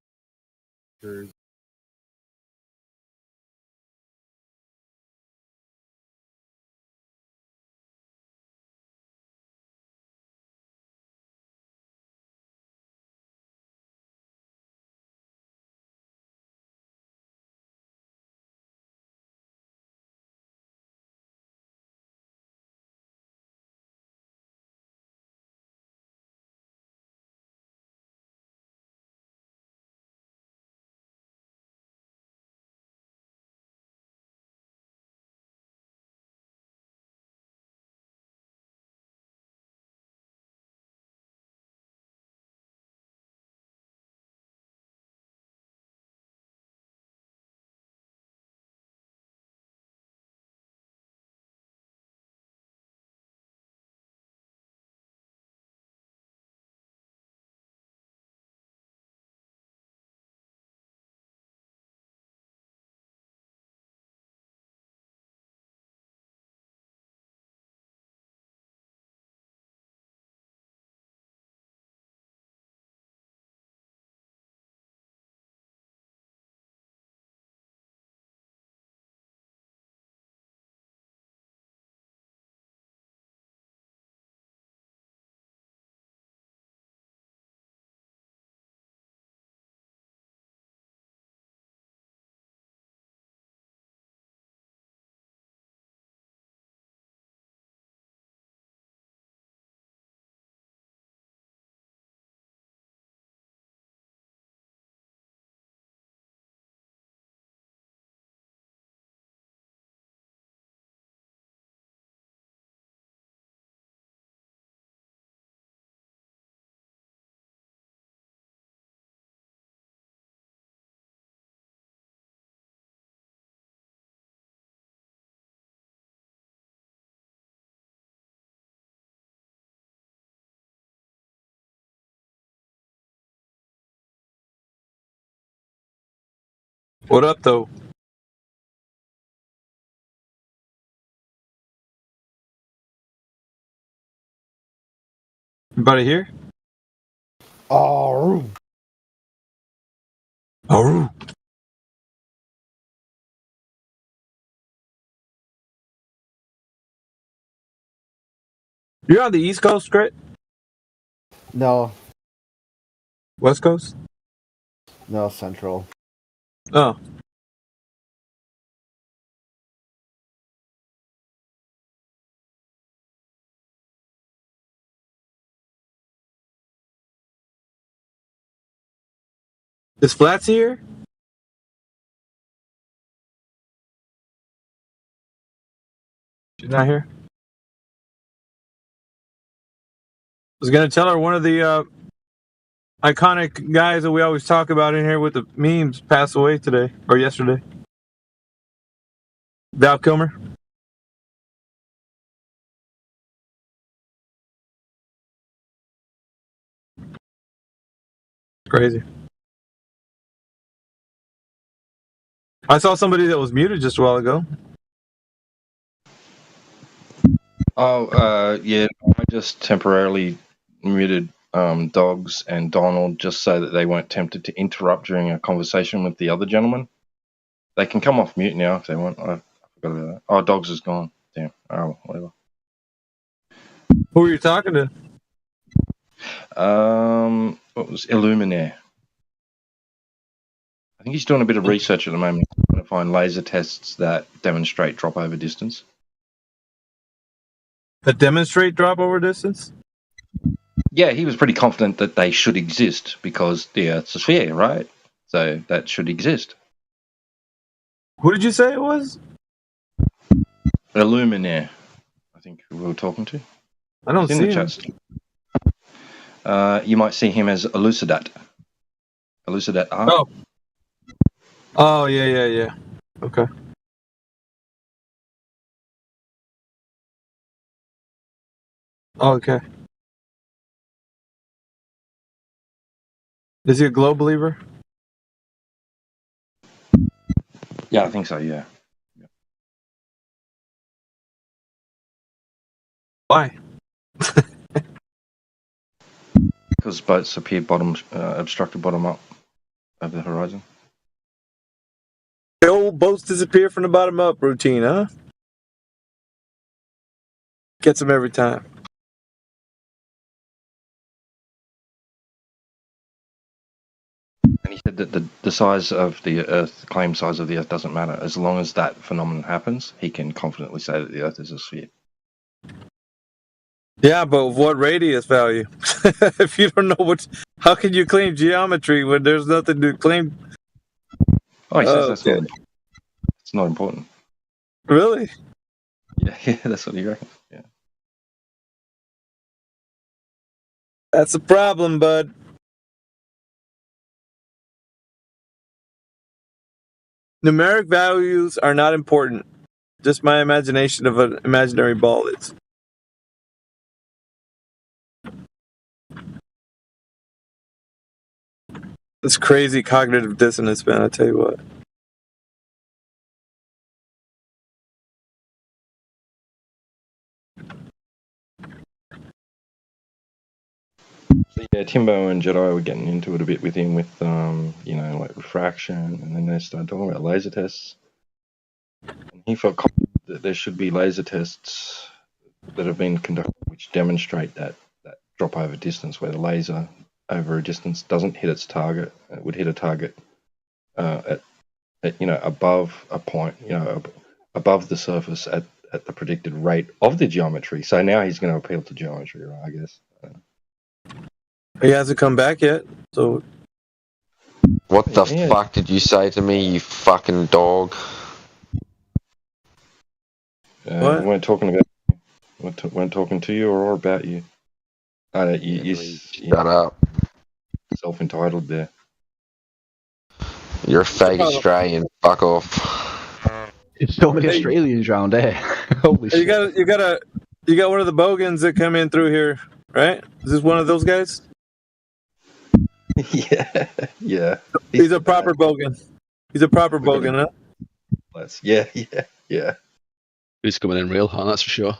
What up, though? Everybody here? Oh. Oh. You're on the East Coast, Grit? No, West Coast? no, Central. Oh. Is Flats here? She's not here? I was gonna tell her one of the iconic guys that we always talk about in here with the memes passed away today, or yesterday. Val Kilmer. Crazy. I saw somebody that was muted just a while ago. Oh, yeah. I just temporarily muted Dogs and Donald just so that they weren't tempted to interrupt during a conversation with the other gentleman. They can come off mute now if they want. I forgot about that. Oh, Dogs is gone. Damn. Oh, whatever. Who were you talking to? What was Illuminaire? I think he's doing a bit of research at the moment, trying to find laser tests that demonstrate drop over distance. That demonstrate drop over distance? Yeah, he was pretty confident that they should exist because the Earth's a sphere, right? So that should exist. Who did you say it was? Illuminaire, I think we were talking to. I don't He's see in the him. chat. You might see him as Elucidat. Elucidat Art. Oh. Oh, yeah. Okay. Okay. Is he a glow believer? Yeah, I think so, yeah. Why? Because boats appear obstructed bottom up over the horizon. The old boats disappear from the bottom up routine, huh? Gets them every time. And he said that the size of the Earth, the claimed size of the Earth, doesn't matter. As long as that phenomenon happens, he can confidently say that the Earth is a sphere. Yeah, but what radius value? If you don't know how can you claim geometry when there's nothing to claim? Oh, he says that's not important. It's not important. Really? Yeah, that's what he reckons. Yeah. That's a problem, bud. Numeric values are not important. Just my imagination of an imaginary ball is. It's crazy cognitive dissonance, man, I tell you what. So yeah, Timbo and Jedi were getting into it a bit with him with like refraction, and then they started talking about laser tests. And he felt confident that there should be laser tests that have been conducted which demonstrate that drop over distance, where the laser over a distance doesn't hit its target. It would hit a target at above a point, above the surface at the predicted rate of the geometry. So now he's going to appeal to geometry, right? I guess. He hasn't come back yet, so. What the fuck did you say to me, you fucking dog? We weren't talking about. Weren't talking to you or about you. You shut up. Self-entitled there. You're a fake Australian. Fuck off. It's so many Australians around there. Holy shit! You got one of the bogans that come in through here, right? Is this one of those guys? Yeah. He's a proper bogan. He's a proper bogan, huh? Yeah. He's coming in real hard, that's for sure.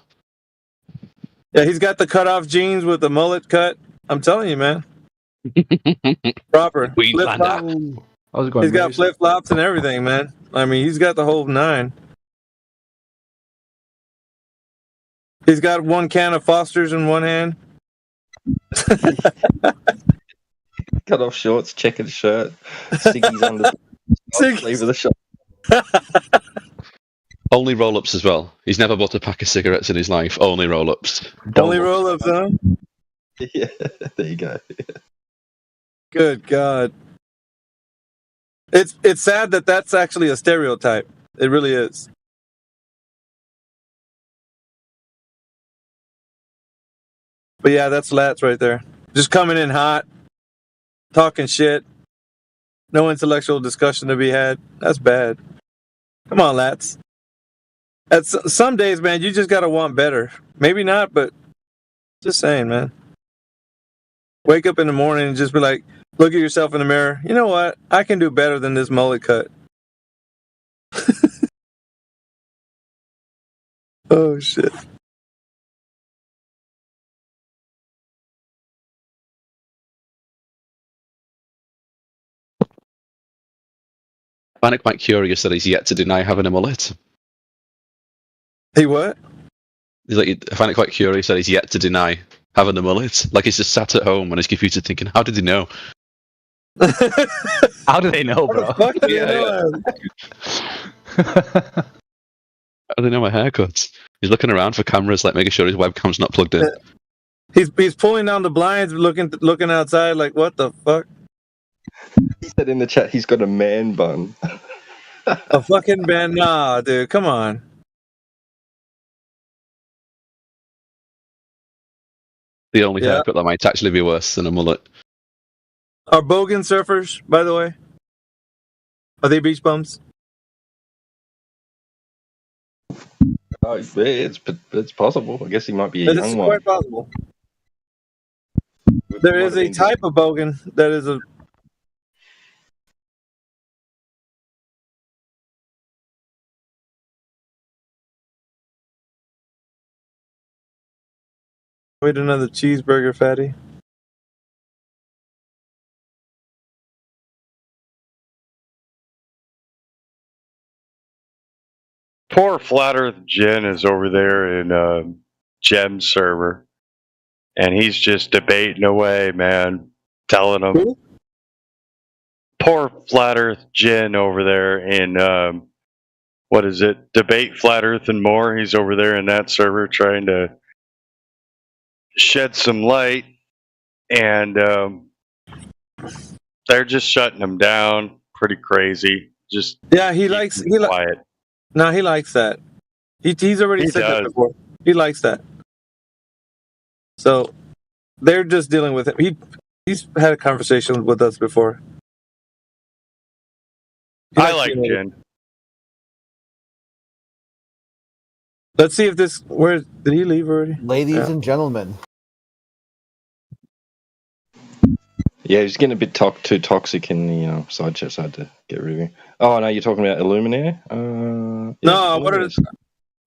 Yeah, he's got the cut off jeans with the mullet cut. I'm telling you, man. Proper. He's got flip flops and everything, man. I mean, he's got the whole nine. He's got one can of Foster's in one hand. Cut off shorts, checkered shirt, ciggies under the sleeve of the shirt. Only roll-ups as well. He's never bought a pack of cigarettes in his life. Only roll-ups. Only roll-ups, huh? Yeah, there you go. Good God. It's sad that that's actually a stereotype. It really is. But yeah, that's Lats right there. Just coming in hot, talking shit, no intellectual discussion to be had. That's bad. Come on, Lats. Some days, man, you just gotta want better. Maybe not, but just saying, man. Wake up in the morning and just be like, look at yourself in the mirror. You know what? I can do better than this mullet cut. Oh, shit. I find it quite curious that he's yet to deny having a mullet. He what? I find it quite curious that he's yet to deny having a mullet. Like he's just sat at home on his computer thinking, how did he know? How do they know, bro? How the fuck do you know? How do they know my haircuts? He's looking around for cameras, like making sure his webcam's not plugged in. He's pulling down the blinds, looking outside, like what the fuck? He said in the chat he's got a man bun. A fucking man? Nah, dude, come on. The only haircut that might actually be worse than a mullet. Are bogan surfers, by the way? Are they beach bums? Oh, it's possible. I guess he might be a young one. It's quite possible. There is a type of bogan that is a. Wait, another cheeseburger, fatty. Poor Flat Earth Jen is over there in Gem server, and he's just debating away, man, telling them. Poor Flat Earth Jen over there in what is it? Debate Flat Earth and More. He's over there in that server trying to shed some light, and they're just shutting him down. Pretty crazy. Just he likes quiet. No, he likes that. He's already said that before. He likes that. So they're just dealing with him. He's had a conversation with us before. I like Jen. Let's see if this. Where did he leave already? Ladies and gentlemen. Yeah, he's getting a bit too toxic in the side chat, so I had to get rid of him. Oh, no, you're talking about Illuminaire? No, what are the...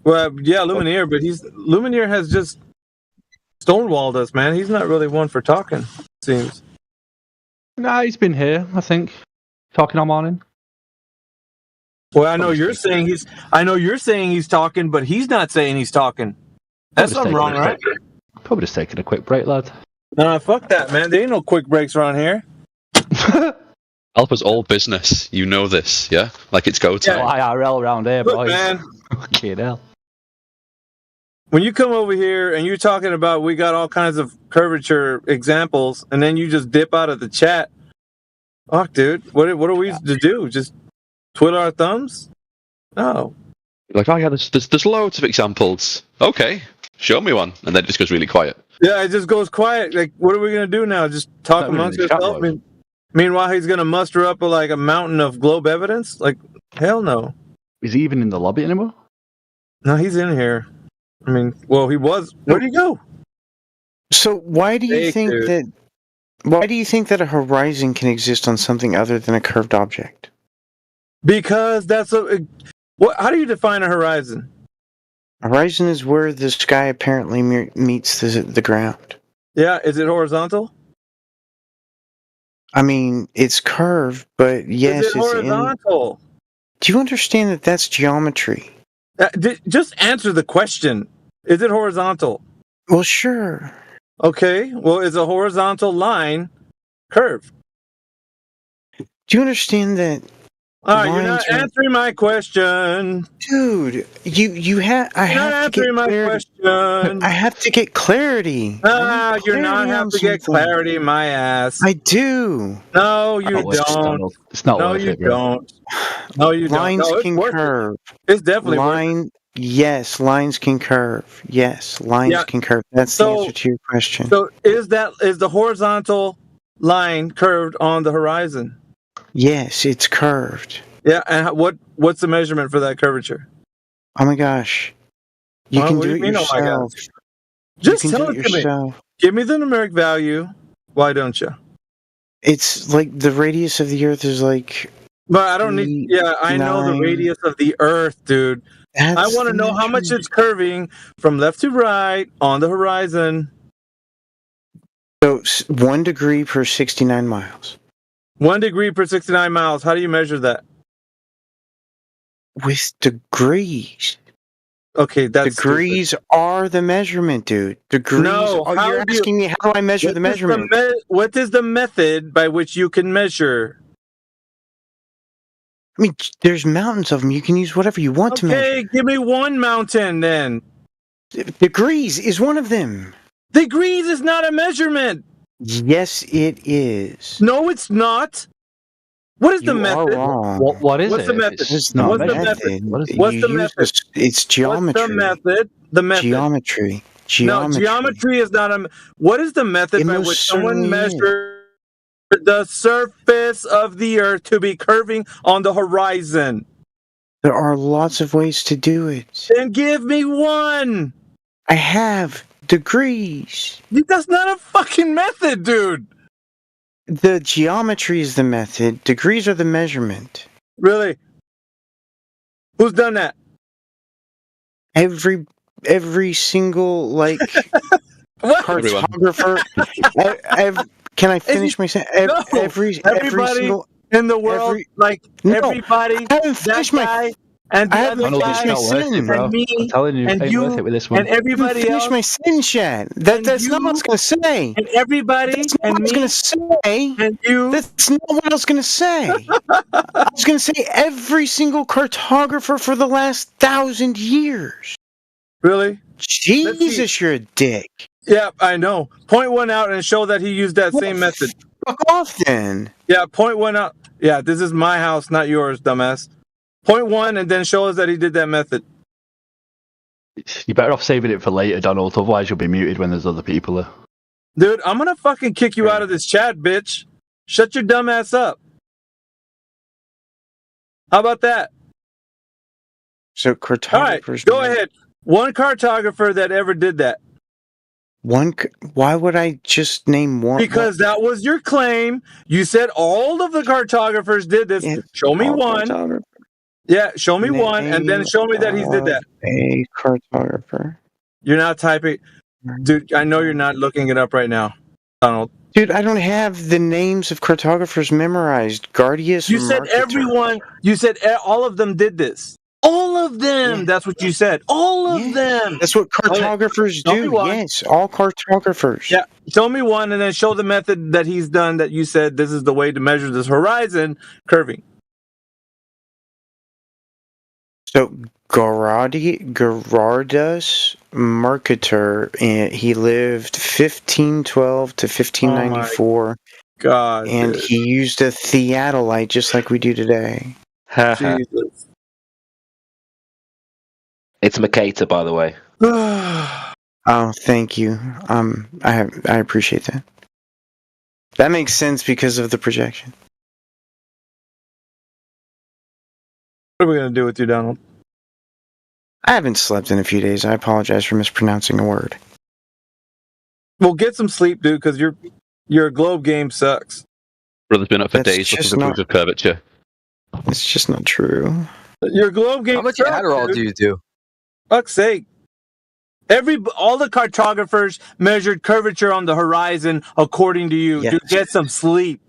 Well, yeah, Lumineer, but Lumineer has just stonewalled us, man. He's not really one for talking, it seems. Nah, he's been here, I think, talking all morning. Well, I know you're saying he's talking, but he's not saying he's talking. That's something wrong, right? Probably just taking a quick break, lad. Nah, fuck that, man. There ain't no quick breaks around here. Alpha's all business. You know this, yeah? Like it's go time. Yeah. IRL around here, Look, boys. man. Okay, hell. When you come over here and you're talking about we got all kinds of curvature examples, and then you just dip out of the chat. Fuck, dude. What are we to do? Just twiddle our thumbs? No. Like, oh yeah, there's loads of examples. Okay, show me one. And then it just goes really quiet. Yeah, it just goes quiet. Like, what are we going to do now? Just talk amongst ourselves? Meanwhile, he's going to muster up a mountain of globe evidence? Like, hell no. Is he even in the lobby anymore? No, he's in here. I mean, well, he was. Where'd he go? So why do you think that a horizon can exist on something other than a curved object? Because that's how do you define a horizon? A horizon is where the sky apparently meets the ground. Yeah, is it horizontal? I mean, it's curved, but yes, it's horizontal. Do you understand that that's geometry? Just answer the question. Is it horizontal? Well, sure. Okay, well, is a horizontal line curved? Do you understand that? All right, you're not answering my question, dude. I have to get clarity. You're not have to get clarity, my ass. I do. No, you don't. It's not. No, you don't. No, you don't. Lines can curve. It's definitely Yes, lines can curve. Yes, lines can curve. That's the answer to your question. So is the horizontal line curved on the horizon? Yes, it's curved. Yeah, and what's the measurement for that curvature? Oh my gosh. You can do it yourself. Just tell it to me. Give me the numeric value. Why don't you? It's like the radius of the Earth is like... But I don't need... Yeah, I know the radius of the Earth, dude. I want to know how much it's curving from left to right on the horizon. So 1 degree per 69 miles. 1 degree per 69 miles. How do you measure that? With degrees. Okay, that's degrees are the measurement, dude. Degrees. No, you're asking me how do I measure the measurement? What is the method by which you can measure? I mean, there's mountains of them. You can use whatever you want to measure. Okay, give me one mountain then. Degrees is one of them. Degrees is not a measurement. Yes, it is. No, it's not. What is the method? What is What's it? the method? It's not What's a the method. method? What's the method? It's geometry. What's the method? The method. Geometry. No, geometry is not a... What is the method by which someone measures the surface of the Earth to be curving on the horizon? There are lots of ways to do it. Then give me one. I have degrees. That's not a fucking method, dude. The geometry is the method. Degrees are the measurement. Really? Who's done that? Every single cartographer. Can I finish my sentence? Everybody in the world, everybody. I haven't finished and the I other haven't guy, finished my sentence. and me, I'm telling you, and ain't you, worth it with this one. and everybody Finish else, my sentence, Chad. and That's not what I was you, gonna say. and everybody, That's not and what I was me, gonna say. and you. That's not what I was gonna say. I was gonna say every single cartographer for the last 1,000 years. Really? Jesus, you're a dick. Yeah, I know. Point one out and show that he used that same method. Fuck off then. Yeah, point one out. Yeah, this is my house, not yours, dumbass. Point one, and then show us that he did that method. You're better off saving it for later, Donald. Otherwise, you'll be muted when there's other people there. Dude, I'm gonna fucking kick you out of this chat, bitch. Shut your dumb ass up. How about that? So All right, cartographers. go ahead. One cartographer that ever did that. Why would I just name one? Because that was your claim. You said all of the cartographers did this. Show me one. Yeah, show me one, and then show me that he did that. A cartographer. You're not typing. Dude, I know you're not looking it up right now, Donald. Dude, I don't have the names of cartographers memorized. Guardius. You said everyone. You said all of them did this. All of them. That's what you said. All of them. That's what cartographers do. Yes, all cartographers. Yeah. Show me one, and then show the method that he's done that you said this is the way to measure this horizon curving. So Gerardus Mercator, he lived 1512 to 1594. God. And dude. he used a theodolite just like we do today. Jesus. It's Mercator, by the way. Oh, thank you. I appreciate that. That makes sense because of the projection. What are we gonna do with you, Donald? I haven't slept in a few days. I apologize for mispronouncing a word. Well, get some sleep, dude, because your globe game sucks. Brother's been up for That's days looking just for not- proof of curvature. It's just not true. Your globe game. How much sucks, Adderall dude. do you do? Fuck's sake. All the cartographers measured curvature on the horizon according to you. Yes. Dude, get some sleep.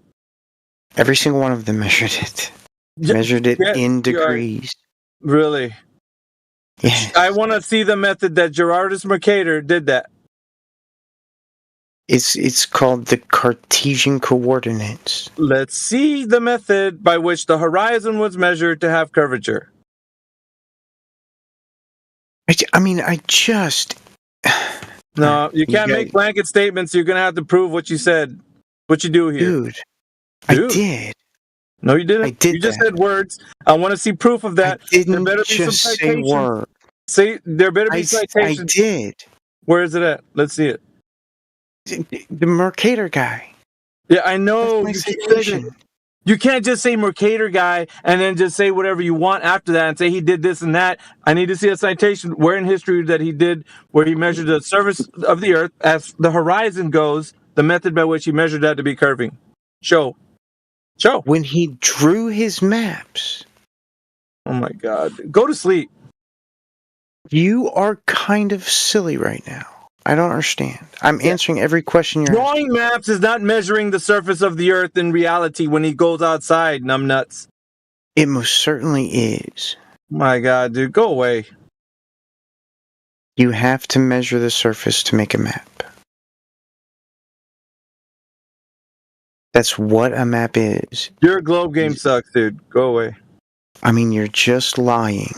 Every single one of them measured it. Measured it in degrees. Really? Yeah. I want to see the method that Gerardus Mercator did that. It's called the Cartesian coordinates. Let's see the method by which the horizon was measured to have curvature. I just... No, you can't make blanket statements. You're going to have to prove what you said. What you do here. Dude, I did. No, you didn't. I did You just that. said words. I want to see proof of that. I didn't there better be just some say citations. word. There better be I citations. did. Where is it at? Let's see it. The Mercator guy. Yeah, I know. That's my citation. You can't just say Mercator guy and then just say whatever you want after that and say he did this and that. I need to see a citation where in history that he did, where he measured the surface of the earth as the horizon goes, the method by which he measured that to be curving. Show. When he drew his maps. Oh my God. Go to sleep. You are kind of silly right now. I don't understand. I'm answering every question you're asking. Drawing maps is not measuring the surface of the earth in reality when he goes outside, numbnuts. It most certainly is. My God, dude, go away. You have to measure the surface to make a map. That's what a map is. Your globe game sucks, dude. Go away. I mean, you're just lying.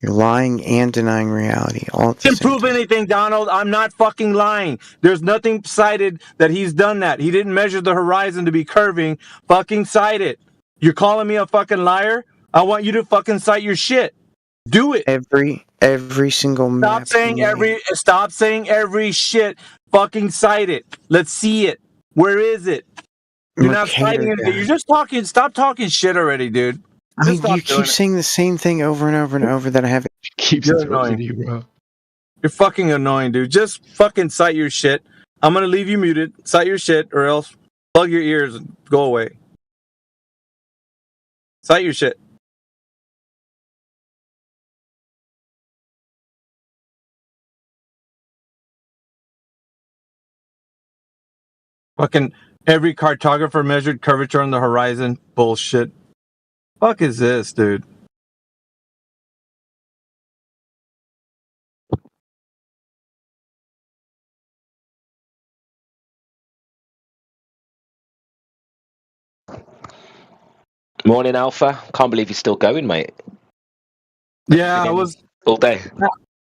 You're lying and denying reality. All at the Didn't prove anything, Donald. I'm not fucking lying. There's nothing cited that he's done that. He didn't measure the horizon to be curving. Fucking cite it. You're calling me a fucking liar? I want you to fucking cite your shit. Do it. Every single map. Stop saying every shit. Fucking cite it. Let's see it. Where is it? You're not citing anything. You're just talking. Stop talking shit already, dude. I mean, you keep saying the same thing over and over and over that I haven't. You're annoying. You're fucking annoying, dude. Just fucking cite your shit. I'm gonna leave you muted. Cite your shit, or else plug your ears and go away. Cite your shit. Fucking Every cartographer measured curvature on the horizon. Bullshit. Fuck is this, dude? Morning, Alpha. Can't believe you're still going, mate. Yeah, I was all day.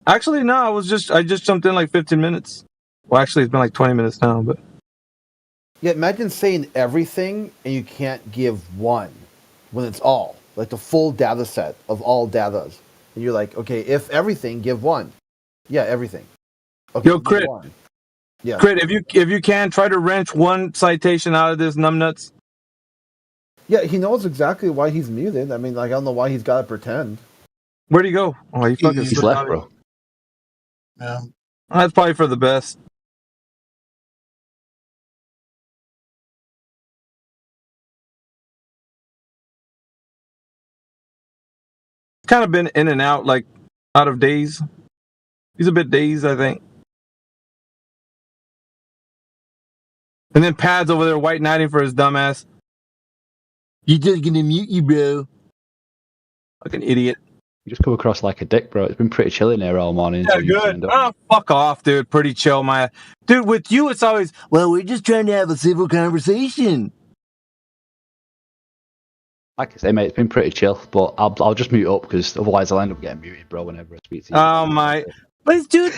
Actually, no, I just jumped in like 15 minutes. Well, actually, it's been like 20 minutes now, but Yeah, imagine saying everything and you can't give one when it's all. Like the full data set of all datas. And you're like, okay, if everything, give one. Yeah, everything. Okay, yo, give Crit. one. Yeah. Crit, if you can, try to wrench one citation out of this numbnuts. Yeah, he knows exactly why he's muted. I mean, like, I don't know why he's got to pretend. Where'd he go? Oh, he fucking He's left, bro. Yeah. That's probably for the best. Kind of been in and out, like out of daze. He's a bit dazed, I think. And then Pad's over there white knighting for his dumbass. You just gonna mute you, bro. Like an idiot. You just come across like a dick, bro. It's been pretty chill in here all morning. Yeah, good. Oh, fuck off, dude. Pretty chill, my dude. With you, it's always, well, we're just trying to have a civil conversation. Like I say, mate, it's been pretty chill, but I'll just mute up because otherwise I'll end up getting muted, bro, whenever I speak to you. Oh my! But dude,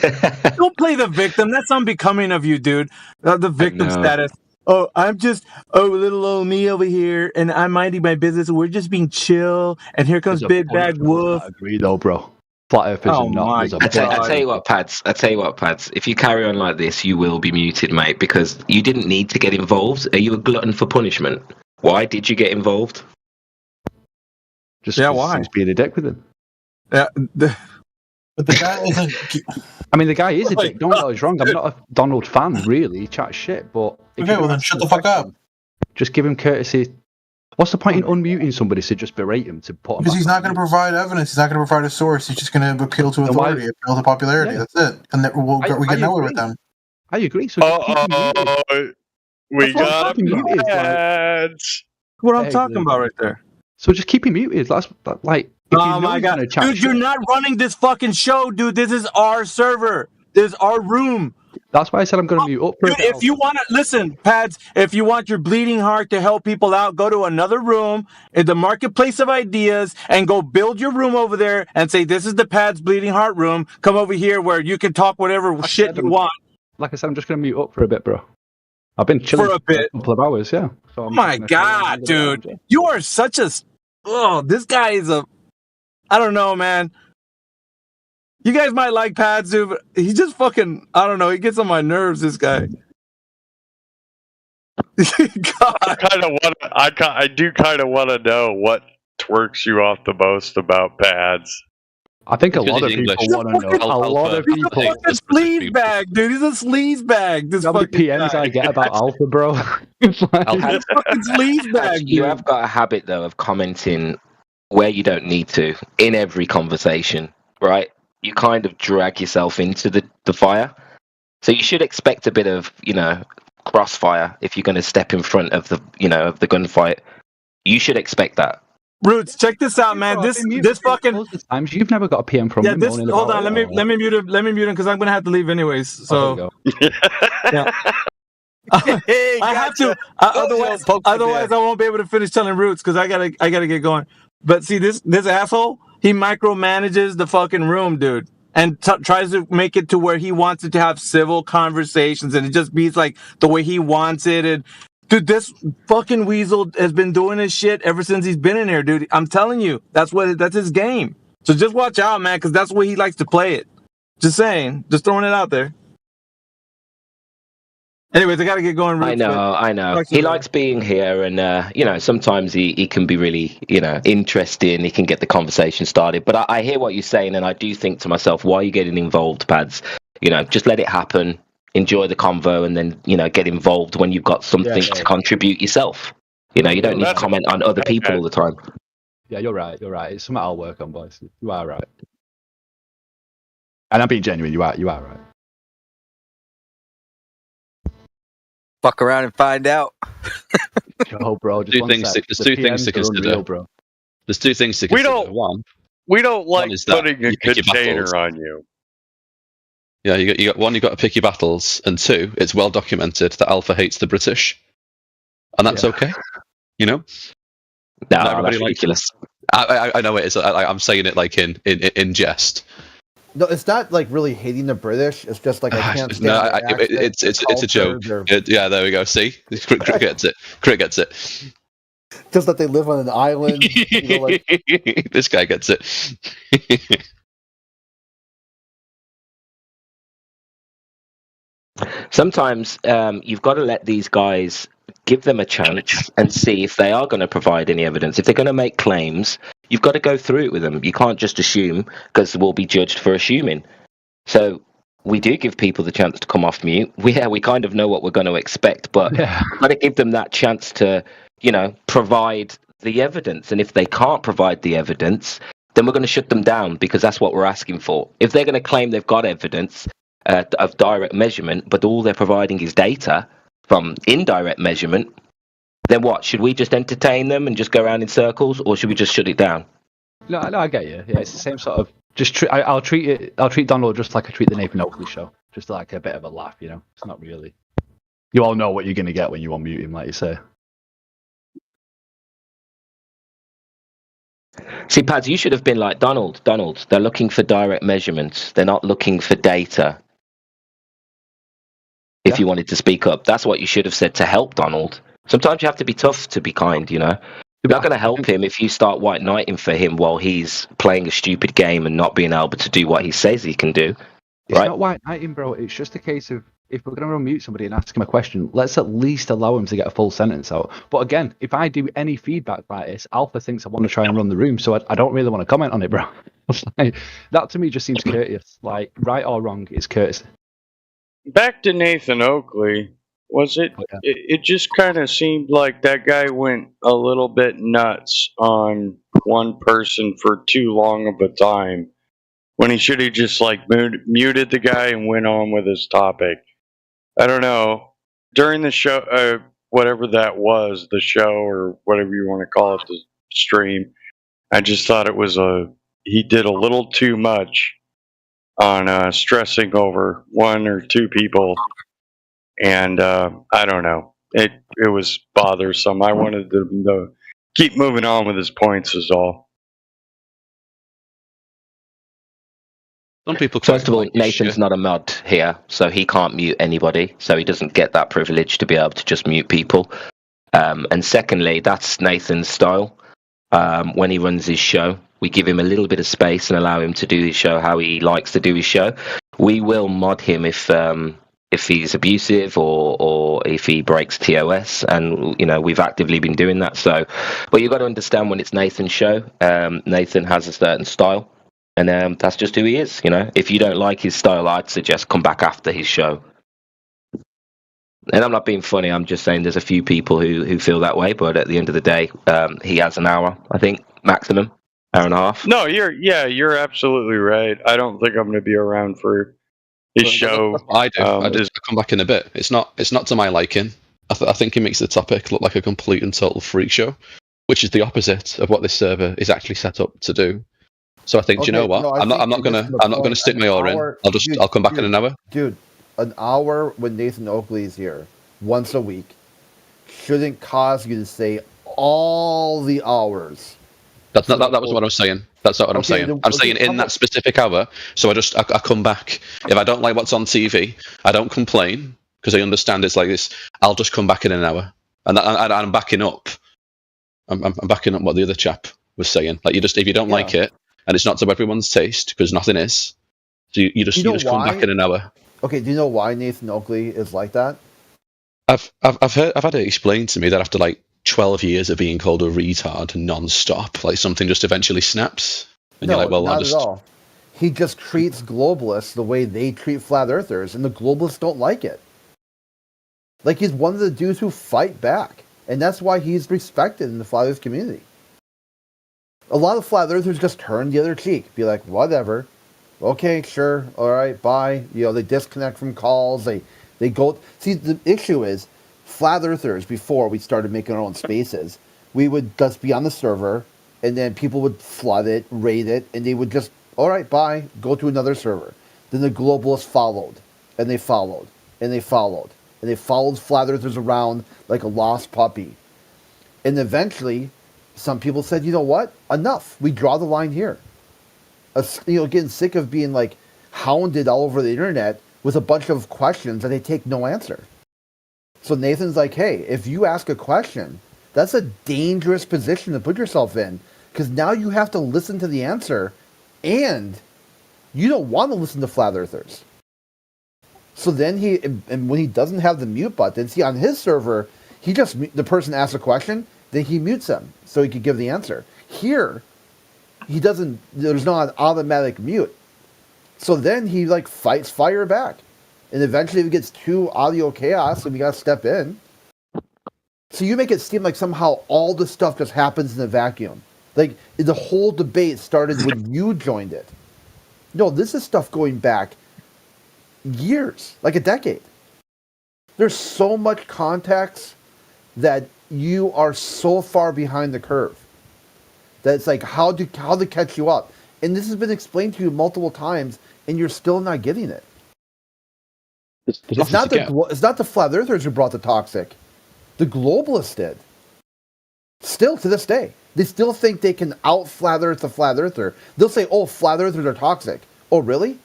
don't play the victim. That's unbecoming of you, dude. The victim status. Oh, I'm just little old me over here, and I'm minding my business. We're just being chill, and here comes Big Bad Wolf. I agree, though, bro. Flat Earthers are not. I tell you what, Pads. If you carry on like this, you will be muted, mate, because you didn't need to get involved. Are you a glutton for punishment? Why did you get involved? Just why? He's being a dick with him. Yeah. But the guy isn't. I mean, the guy is a dick. Don't get us wrong. I'm not a Donald fan, really. He chats shit, but Okay, well then shut the fuck up. Just give him courtesy. What's the point in unmuting somebody to just berate him to put him? Because he's not going to provide evidence. He's not going to provide a source. He's just going to appeal to authority, appeal to popularity. Yeah. That's it. And we get nowhere with them. I agree. So we got Pads. What I'm talking about right there. So just keep him muted. That's like. Oh my god, dude! You're not running this fucking show, dude. This is our server. This is our room. That's why I said I'm going to mute up. Dude, if you want to listen, Pads, if you want your bleeding heart to help people out, go to another room in the marketplace of ideas and go build your room over there and say, "This is the Pads bleeding heart room. Come over here where you can talk whatever shit you want." Like I said, I'm just going to mute up for a bit, bro. I've been chilling for a bit, a couple of hours, yeah. So oh my god, dude, you are such a. Oh, this guy is a. I don't know, man. You guys might like Pads, dude, but he just fucking, I don't know, he gets on my nerves, this guy. God. I do kind of want to know what twerks you off the most about Pads. I think a lot of people want to know. A lot of people. He's a sleaze bag, dude. He's a sleaze bag. This how many PMs guy. I get about Alpha, bro? He's a fucking sleaze bag, dude. You have got a habit, though, of commenting where you don't need to in every conversation, right? You kind of drag yourself into the fire. So you should expect a bit of, crossfire if you're going to step in front of the, of the gunfight. You should expect that. Roots, check this out, man. This fucking times you've never got a PM from him. Hold on, let me mute him. Let me mute him because I'm going to have to leave anyways. So yeah. Hey, I have to. Otherwise, I won't be able to finish telling Roots because I gotta get going. But see, this asshole, he micromanages the fucking room, dude, and tries to make it to where he wants it to have civil conversations, and it just be like the way he wants it. And dude, this fucking weasel has been doing this shit ever since he's been in here, dude. I'm telling you, that's his game. So just watch out, man, because that's the way he likes to play it. Just saying, just throwing it out there. Anyways, I gotta get going. Roots, I know. He likes being here, and sometimes he can be really, interesting. He can get the conversation started. But I hear what you're saying, and I do think to myself, why are you getting involved, Pads? Just let it happen. Enjoy the convo, and then get involved when you've got something to contribute yourself. You don't need to comment on other people all the time. Yeah, you're right. It's something I'll work on, boys. You are right, and I'm being genuine. You are right. Fuck around and find out. Oh, bro, just There's two things to consider. Unreal, bro. There's two things to consider. We don't like is that putting a you pick your container battles. on you. Yeah, you got one, you got to pick your battles, and two, it's well documented that Alpha hates the British, and that's okay. You know, no, not everybody that's likes ridiculous. I know it is. I'm saying it like in jest. No, it's not like really hating the British. It's just like I can't stand No, their accent, it's their a joke. culture, their- Yeah, there we go. See, Crit gets it. Crit gets it. just that they live on an island. You know, like, This guy gets it. Sometimes you've got to let these guys give them a chance and see if they are going to provide any evidence. If they're going to make claims, you've got to go through it with them. You can't just assume, because we'll be judged for assuming. So we do give people the chance to come off mute. We kind of know what we're going to expect, but we've got to give them that chance to, provide the evidence. And if they can't provide the evidence, then we're going to shut them down, because that's what we're asking for. If they're going to claim they've got evidence of direct measurement, but all they're providing is data from indirect measurement, then what? Should we just entertain them and just go around in circles, or should we just shut it down? No, I get you. Yeah, it's the same sort of. I'll treat Donald just like I treat the Nathan Oakley show, just like a bit of a laugh. It's not really. You all know what you're going to get when you unmute him, like you say. See, Pads, you should have been like Donald. Donald, they're looking for direct measurements. They're not looking for data. If you wanted to speak up, that's what you should have said to help Donald. Sometimes you have to be tough to be kind, You're not going to help him if you start white knighting for him while he's playing a stupid game and not being able to do what he says he can do. It's not white knighting, bro. It's just a case of, if we're going to unmute somebody and ask him a question, let's at least allow him to get a full sentence out. But again, if I do any feedback like this, Alpha thinks I want to try and run the room, so I don't really want to comment on it, bro. That to me just seems courteous. Like, right or wrong, it's courteous. Back to Nathan Oakley, was it? It just kind of seemed like that guy went a little bit nuts on one person for too long of a time, when he should have just muted the guy and went on with his topic. I don't know. During the show, whatever that was, the show or whatever you want to call it, the stream, I just thought it was he did a little too much on stressing over one or two people, and I don't know. It was bothersome. I wanted to keep moving on with his points is all. Some people. First of all, Nathan's not a mod here, so he can't mute anybody, so he doesn't get that privilege to be able to just mute people. And secondly, that's Nathan's style. When he runs his show, we give him a little bit of space and allow him to do his show how he likes to do his show. We will mod him if he's abusive or if he breaks TOS, and we've actively been doing that. So, but you've got to understand, when it's Nathan's show, Nathan has a certain style, and that's just who he is. If you don't like his style, I'd suggest come back after his show. And I'm not being funny. I'm just saying there's a few people who feel that way. But at the end of the day, he has an hour, I think, maximum, hour and a half. No, you're absolutely right. I don't think I'm going to be around for his show. I do. I come back in a bit. It's not to my liking. I think he makes the topic look like a complete and total freak show, which is the opposite of what this server is actually set up to do. So I think, do you know what? no, I'm not gonna stick my oar in. I'll come back in an hour. Dude, an hour when Nathan Oakley is here once a week shouldn't cause you to say all the hours. That was what I was saying. That's not what I'm saying. I'm saying in that specific hour. So I come back. If I don't like what's on TV, I don't complain, because I understand it's like this. I'll just come back in an hour, and I'm backing up. I'm backing up what the other chap was saying. Like, if you don't like it, and it's not to everyone's taste, because nothing is. So you just come back in an hour. Okay, do you know why Nathan Oakley is like that? I've had it explained to me that after 12 years of being called a retard non-stop, something just eventually snaps, and you're like, well, not at all. He just treats globalists the way they treat flat earthers, and the globalists don't like it. He's one of the dudes who fight back, and that's why he's respected in the flat earth community. A lot of flat earthers just turn the other cheek, be like, whatever, okay, sure, all right, bye. They disconnect from calls. They go. See, the issue is flat earthers, before we started making our own spaces, we would just be on the server, and then people would flood it, raid it, and they would just, all right, bye, go to another server. Then the globalists followed, and they followed, and they followed, and they followed flat earthers around like a lost puppy. And eventually, some people said, you know what? Enough. We draw the line here. Getting sick of being like hounded all over the internet with a bunch of questions that they take no answer. So Nathan's like, hey, if you ask a question, that's a dangerous position to put yourself in, because now you have to listen to the answer, and you don't want to listen to flat earthers. So then and when he doesn't have the mute button, see, on his server, the person asks a question, then he mutes them so he could give the answer. Here, there's not an automatic mute. So then he like fights fire back. And eventually it gets too audio chaos and we got to step in. So you make it seem like somehow all this stuff just happens in a vacuum. Like the whole debate started when you joined it. No, this is stuff going back years, like a decade. There's so much context that you are so far behind the curve that it's like how to catch you up. And this has been explained to you multiple times, and you're still not getting it. It's not the flat earthers who brought the toxic. The globalists did. Still to this day, they still think they can out flat earth the flat earther. They'll say, "Oh, flat earthers are toxic." Oh, really?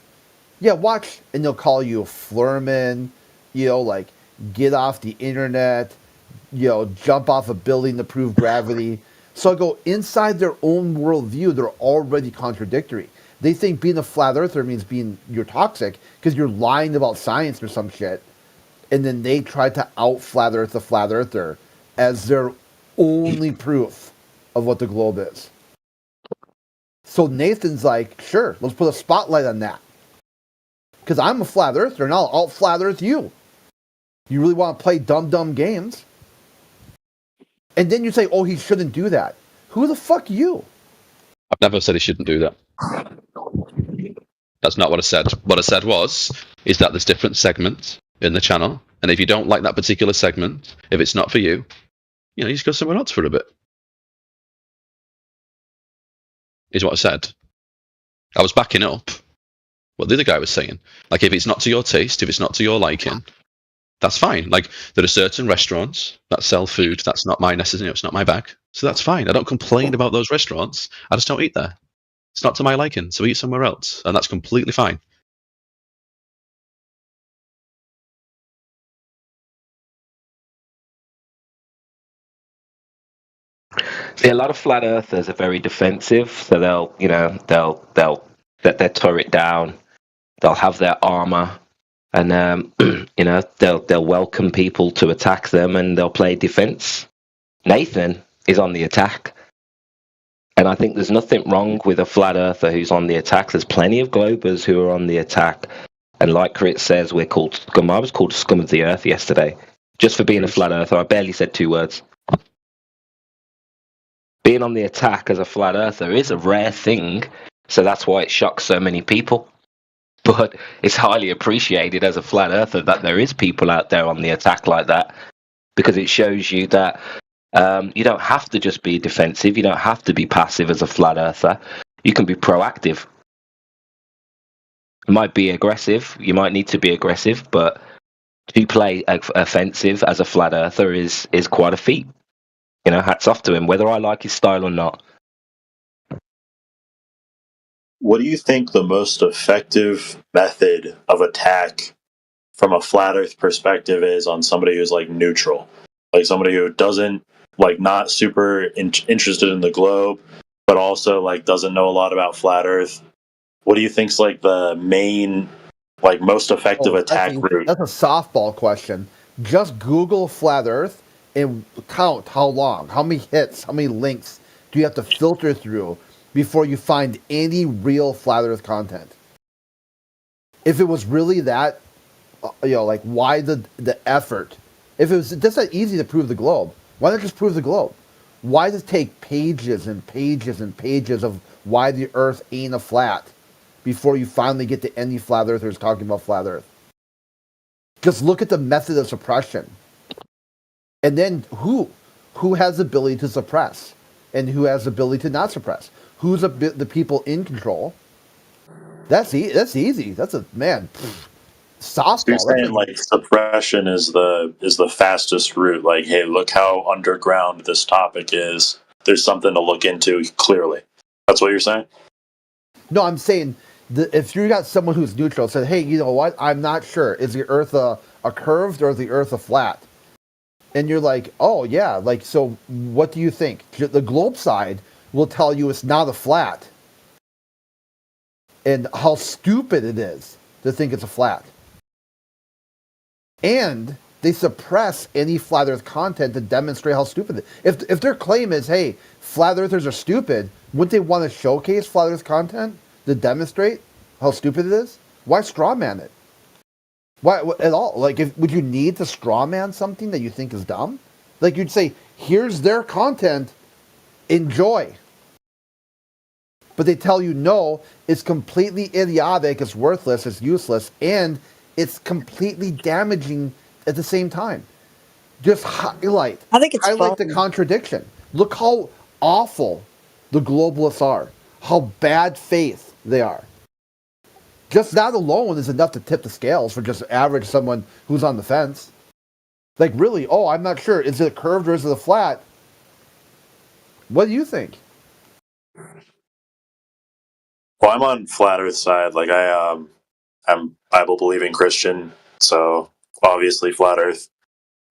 Yeah, watch, and they'll call you a flurman. Like get off the internet. Jump off a building to prove gravity. So I go, inside their own worldview, they're already contradictory. They think being a flat earther means you're toxic because you're lying about science or some shit. And then they try to out flat earth the flat earther as their only proof of what the globe is. So Nathan's like, sure, let's put a spotlight on that. Because I'm a flat earther and I'll out flat earth you. You really want to play dumb games? And then you say, oh, he shouldn't do that. Who the fuck you? I've never said he shouldn't do that. That's not what I said. What I said is that there's different segments in the channel, and if you don't like that particular segment, if it's not for you, you just go somewhere else for a bit. Is what I said. I was backing up what the other guy was saying. Like, if it's not to your taste, if it's not to your liking, that's fine. Like, there are certain restaurants that sell food that's not my necessary, it's not my bag. So that's fine. I don't complain about those restaurants. I just don't eat there. It's not to my liking, so eat somewhere else. And that's completely fine. See, a lot of flat earthers are very defensive, so they'll let their turret down, they'll have their armor, and they'll welcome people to attack them, and they'll play defense. Nathan is on the attack, and I think there's nothing wrong with a flat earther who's on the attack. There's plenty of globers who are on the attack, and like Crit says, we're called scum. I was called scum of the earth yesterday just for being a flat earther. I barely said 2 words. Being on the attack as a flat earther is a rare thing, so that's why it shocks so many people. But it's highly appreciated as a flat earther that there is people out there on the attack like that, because it shows you that you don't have to just be defensive. You don't have to be passive as a flat earther. You can be proactive. You might be aggressive. You might need to be aggressive, but to play offensive as a flat earther is quite a feat. Hats off to him, whether I like his style or not. What do you think the most effective method of attack from a flat earth perspective is on somebody who's like neutral? Like somebody who doesn't, like, not super interested in the globe, but also like doesn't know a lot about flat earth. What do you think's like the main, like, most effective attack route? That's a softball question. Just Google flat earth and count how long, how many hits, how many links do you have to filter through before you find any real flat earth content. If it was really that, like, why the effort? If it was just that easy to prove the globe, why not just prove the globe? Why does it take pages and pages and pages of why the earth ain't a flat before you finally get to any flat earthers talking about flat earth? Just look at the method of suppression. And then who has the ability to suppress, and who has the ability to not suppress? Who's the people in control? That's easy. That's a man. Softball. So you're saying like suppression is the fastest route. Like, hey, look how underground this topic is. There's something to look into clearly. That's what you're saying? No, I'm saying if you got someone who's neutral, said, hey, you know what? I'm not sure. Is the Earth a curved or is the Earth a flat? And you're like, oh yeah, like, so what do you think? The globe side will tell you it's not a flat, and how stupid it is to think it's a flat. And they suppress any flat Earth content to demonstrate how stupid it is. If their claim is, hey, flat Earthers are stupid, wouldn't they want to showcase flat Earth content to demonstrate how stupid it is? Why strawman it? Why at all? Like, would you need to strawman something that you think is dumb? Like, you'd say, here's their content, enjoy. But they tell you, no, it's completely idiotic, it's worthless, it's useless, and it's completely damaging at the same time. Just highlight the contradiction. Look how awful the globalists are, how bad faith they are. Just that alone is enough to tip the scales for just average someone who's on the fence. Like, really, oh, I'm not sure. Is it curved or is it a flat? What do you think? Well, I'm on flat Earth side. Like, I'm Bible believing Christian, so obviously flat Earth.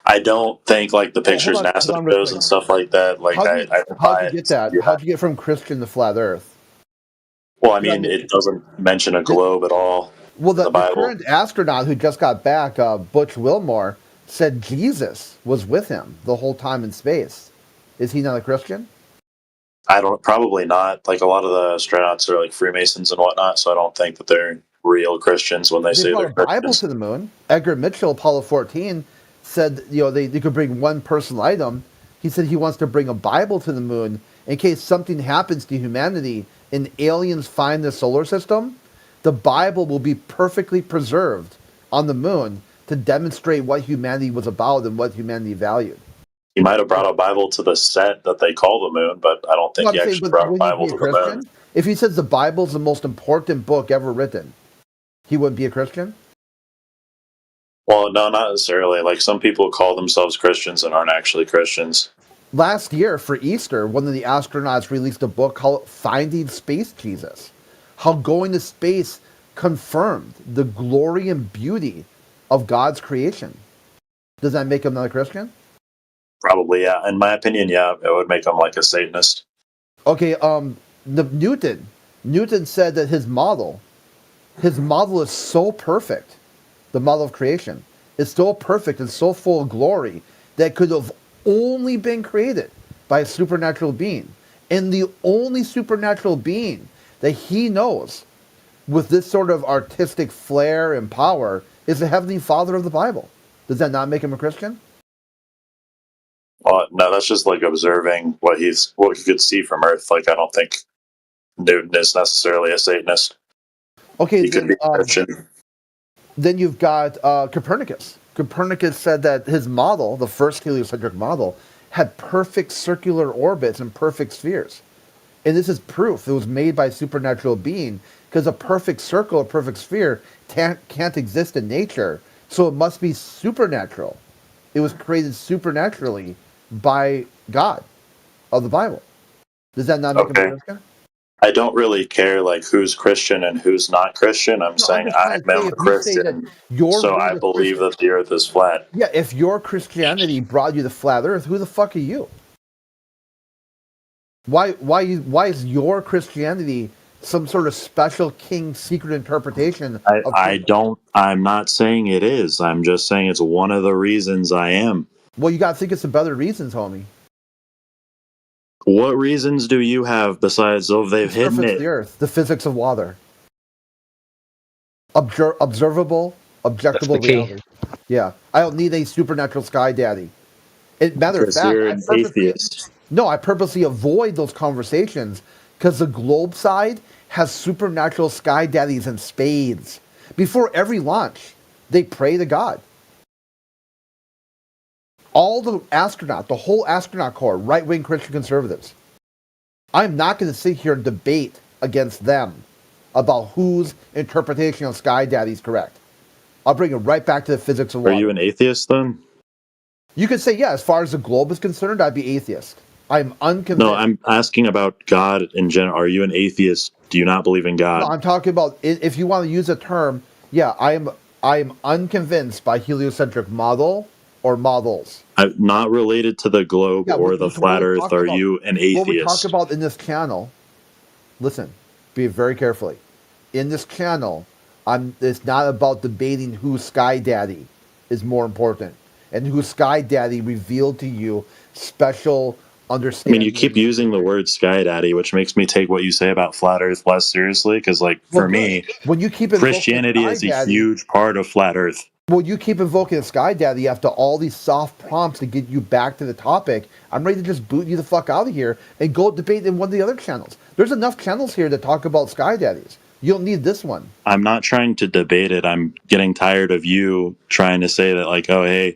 I don't think like the pictures NASA shows and stuff like that. Like, how'd you get that? Yeah. How'd you get from Christian to flat Earth? Well, I mean, it doesn't mention a globe at all. Well, the current astronaut who just got back, Butch Wilmore, said Jesus was with him the whole time in space. Is he not a Christian? Probably not. Like, a lot of the astronauts are like Freemasons and whatnot, so I don't think that they're real Christians when they say they're Christians. Bible to the moon. Edgar Mitchell, Apollo 14, said they could bring one personal item. He said he wants to bring a Bible to the moon in case something happens to humanity and aliens find the solar system. The Bible will be perfectly preserved on the moon to demonstrate what humanity was about and what humanity valued. He might have brought a Bible to the set that they call the moon, but I don't think he actually brought a Bible to the moon. If he says the Bible is the most important book ever written, he wouldn't be a Christian? Well, no, not necessarily. Like, some people call themselves Christians and aren't actually Christians. Last year for Easter, one of the astronauts released a book called Finding Space Jesus. How going to space confirmed the glory and beauty of God's creation. Does that make him not a Christian? Probably, yeah. In my opinion, yeah, it would make him like a Satanist. Okay, Newton said that his model is so perfect, the model of creation is so perfect and so full of glory that it could have only been created by a supernatural being. And the only supernatural being that he knows with this sort of artistic flair and power is the Heavenly Father of the Bible. Does that not make him a Christian? Well, no, that's just like observing what he could see from Earth. Like, I don't think Newton is necessarily a Satanist. Okay, he could be a Christian. Then you've got Copernicus. Copernicus said that his model, the first heliocentric model, had perfect circular orbits and perfect spheres. And this is proof it was made by a supernatural being, because a perfect circle, a perfect sphere can't exist in nature, so it must be supernatural. It was created supernaturally by God of the Bible. Does that not make him a Christian? I don't really care like who's Christian and who's not Christian. I'm saying I'm a Christian, so I believe that the Earth is flat. Yeah, if your Christianity brought you to flat Earth, who the fuck are you? Why is your Christianity some sort of special king secret interpretation? I'm not saying it is. I'm just saying it's one of the reasons I am. Well, you got to think of some better reasons, homie. What reasons do you have besides they've hidden it? The Earth, the physics of water, observable, objectable reality. Yeah, I don't need a supernatural sky daddy. Matter of fact, I purposely avoid those conversations because the globe side has supernatural sky daddies in spades. Before every launch, they pray to God. all the whole astronaut corps, right-wing Christian conservatives. I'm not going to sit here and debate against them about whose interpretation of Sky Daddy is correct. I'll bring it right back to the physics of water. Are you an atheist then? You could say, yeah, as far as the globe is concerned, I'd be atheist. I'm unconvinced. No, I'm asking about God in general. Are you an atheist? Do you not believe in God? No, I'm talking about, if you want to use a term, yeah, I am unconvinced by heliocentric model or models. I'm not related to the globe or the flat earth. Are you an atheist? What we talk about in this channel, listen, be very carefully. In this channel, it's not about debating who Sky Daddy is more important and who Sky Daddy revealed to you special understanding. I mean, you keep using the word Sky Daddy, which makes me take what you say about flat earth less seriously, because, like, for me, when you keep Christianity is a huge part of flat earth. Well, you keep invoking Sky Daddy after all these soft prompts to get you back to the topic. I'm ready to just boot you the fuck out of here and go debate in one of the other channels. There's enough channels here to talk about Sky Daddies. You don't need this one. I'm not trying to debate it. I'm getting tired of you trying to say that, like, oh, hey,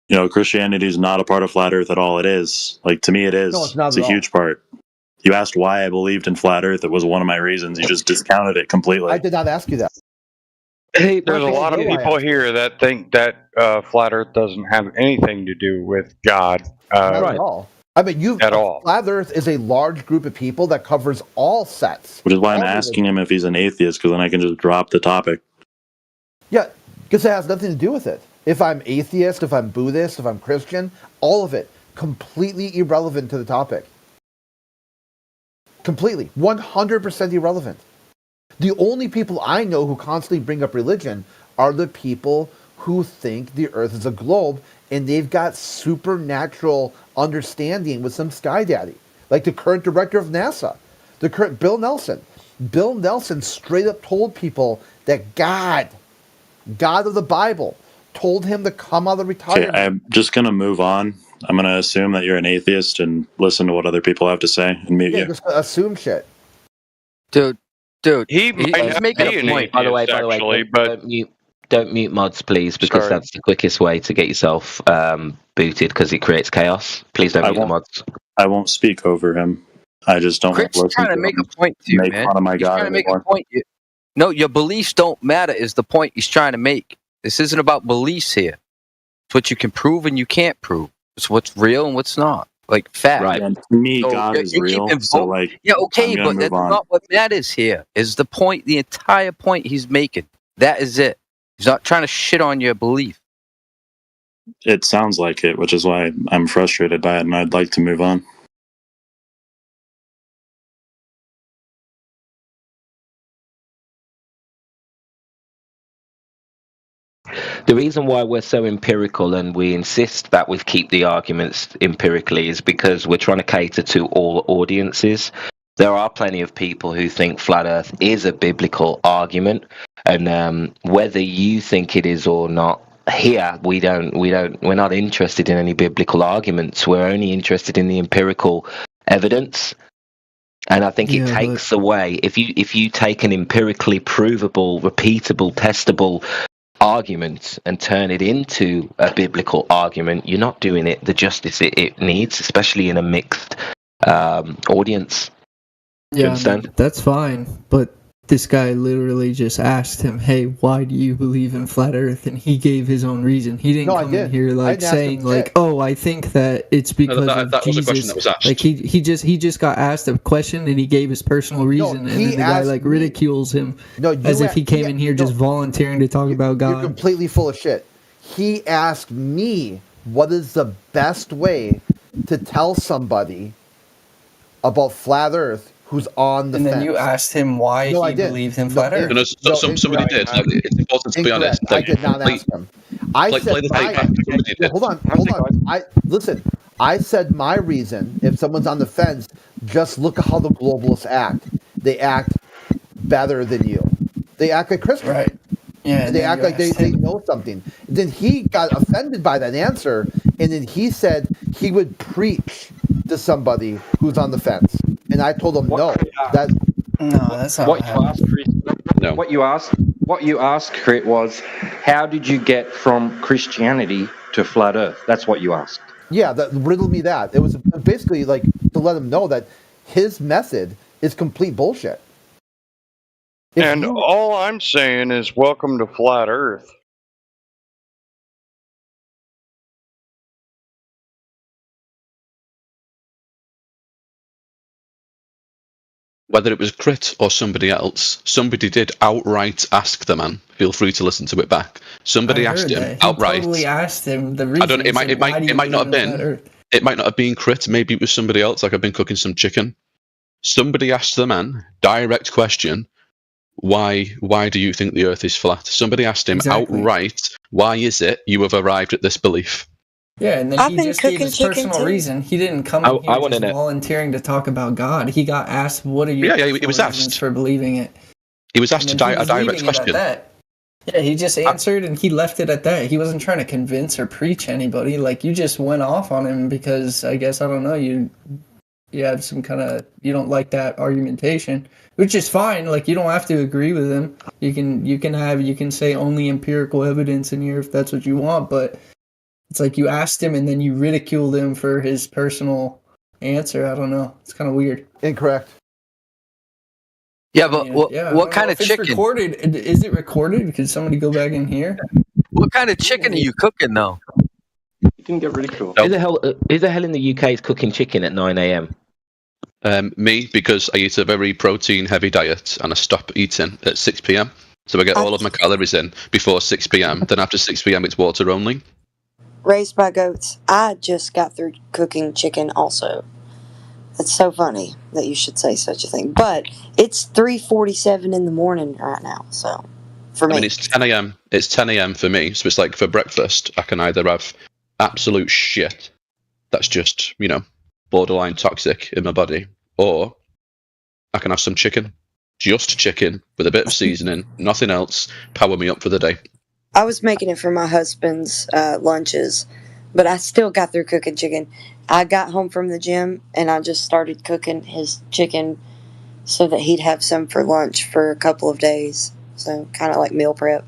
you know, Christianity is not a part of flat earth at all. It is. Like, to me, it is. No, it's not It's at a all. huge part. You asked why I believed in flat earth. It was one of my reasons. You just discounted it completely. I did not ask you that. There's a lot of people here that think that flat earth doesn't have anything to do with God. Not at all. I mean, At all. Flat Earth is a large group of people that covers all sets. Which is why I'm asking him if he's an atheist, because then I can just drop the topic. Yeah, because it has nothing to do with it. If I'm atheist, if I'm Buddhist, if I'm Christian, all of it, completely irrelevant to the topic. Completely. 100% irrelevant. The only people I know who constantly bring up religion are the people who think the earth is a globe and they've got supernatural understanding with some Sky Daddy. Like the current director of NASA, the current Bill Nelson. Bill Nelson straight up told people that God of the Bible, told him to come out of retirement. Okay, I'm just going to move on. I'm going to assume that you're an atheist and listen to what other people have to say and mute you. Just assume shit. Dude, he's making a point. By the way, don't mute mods, please, because that's the quickest way to get yourself booted, because it creates chaos. Please don't mute the mods. I won't speak over him. I just don't want to listen trying to make a point to you, make man. fun of my He's God trying to make a anymore. point. No, your beliefs don't matter is the point he's trying to make. This isn't about beliefs here. It's what you can prove and you can't prove. It's what's real and what's not. Like fact. Right. And to me, God is real. So, like, yeah, okay, I'm but that's not what matters here. Is the point, the entire point he's making. That is it. He's not trying to shit on your belief. It sounds like it, which is why I'm frustrated by it, and I'd like to move on. The reason why we're so empirical and we insist that we keep the arguments empirically is because we're trying to cater to all audiences. There are plenty of people who think flat earth is a biblical argument, and whether you think it is or not, here we're not interested in any biblical arguments. We're only interested in the empirical evidence. And I think it takes away, if you take an empirically provable, repeatable, testable argument and turn it into a biblical argument, you're not doing it the justice it needs, especially in a mixed audience. Do you understand? That's fine, but this guy literally just asked him, hey, why do you believe in flat earth? And he gave his own reason. He didn't come in here like saying like, oh, I think that it's because of that Jesus. was a question that was asked. Like he just got asked a question and he gave his personal reason, and then the guy like ridicules him as if he came in here just volunteering to talk about God. You're completely full of shit. He asked me what is the best way to tell somebody about flat earth who's on the fence. And then you asked him why he believed in flat earth. Somebody did. It's important to be honest. I did not ask him. I said, hold on. I said my reason, if someone's on the fence, just look at how the globalists act. They act better than you. They act like Christians. Right. Yeah. They act like they know something. Then he got offended by that answer, and then he said he would preach to somebody who's on the fence. And I told him no. That's not what you asked, Chris. No. What you asked, Crit, was how did you get from Christianity to flat Earth? That's what you asked. Yeah, riddle me that. It was basically like to let him know that his method is complete bullshit. All I'm saying is welcome to Flat Earth. Whether it was Crit or somebody else, somebody did outright ask the man. Feel free to listen to it back. Somebody asked him outright. He totally asked him the reason. I don't. It might not have been. It might not have been Crit. Maybe it was somebody else. Like I've been cooking some chicken. Somebody asked the man direct question. Why do you think the Earth is flat? Somebody asked him outright. Why is it you have arrived at this belief? Yeah, and then he just gave his personal reason. He didn't come in here just volunteering to talk about God. He got asked, "What are your he was asked for believing it?" He was asked a direct question. Yeah, he just answered and he left it at that. He wasn't trying to convince or preach anybody. Like, you just went off on him because I guess, I don't know, you have some kind of, you don't like that argumentation, which is fine. Like, you don't have to agree with him. You can say only empirical evidence in here if that's what you want, but it's like you asked him and then you ridiculed him for his personal answer. I don't know. It's kind of weird. Incorrect. Yeah, but what kind of chicken? Recorded? Is it recorded? Can somebody go back in here? What kind of chicken are you cooking, though? You didn't get ridiculed. Who the hell in the UK is cooking chicken at 9 a.m.? Me, because I eat a very protein-heavy diet and I stop eating at 6 p.m. So I get all of my calories in before 6 p.m. Then after 6 p.m. it's water only. Raised by goats. I just got through cooking chicken also. It's so funny that you should say such a thing. But it's 3:47 in the morning right now, so for me. I mean, it's 10 a.m. It's 10 a.m. for me, so it's like for breakfast, I can either have absolute shit that's just, borderline toxic in my body, or I can have some chicken. Just chicken with a bit of seasoning, nothing else, power me up for the day. I was making it for my husband's lunches, but I still got through cooking chicken. I got home from the gym and I just started cooking his chicken so that he'd have some for lunch for a couple of days. So kind of like meal prep.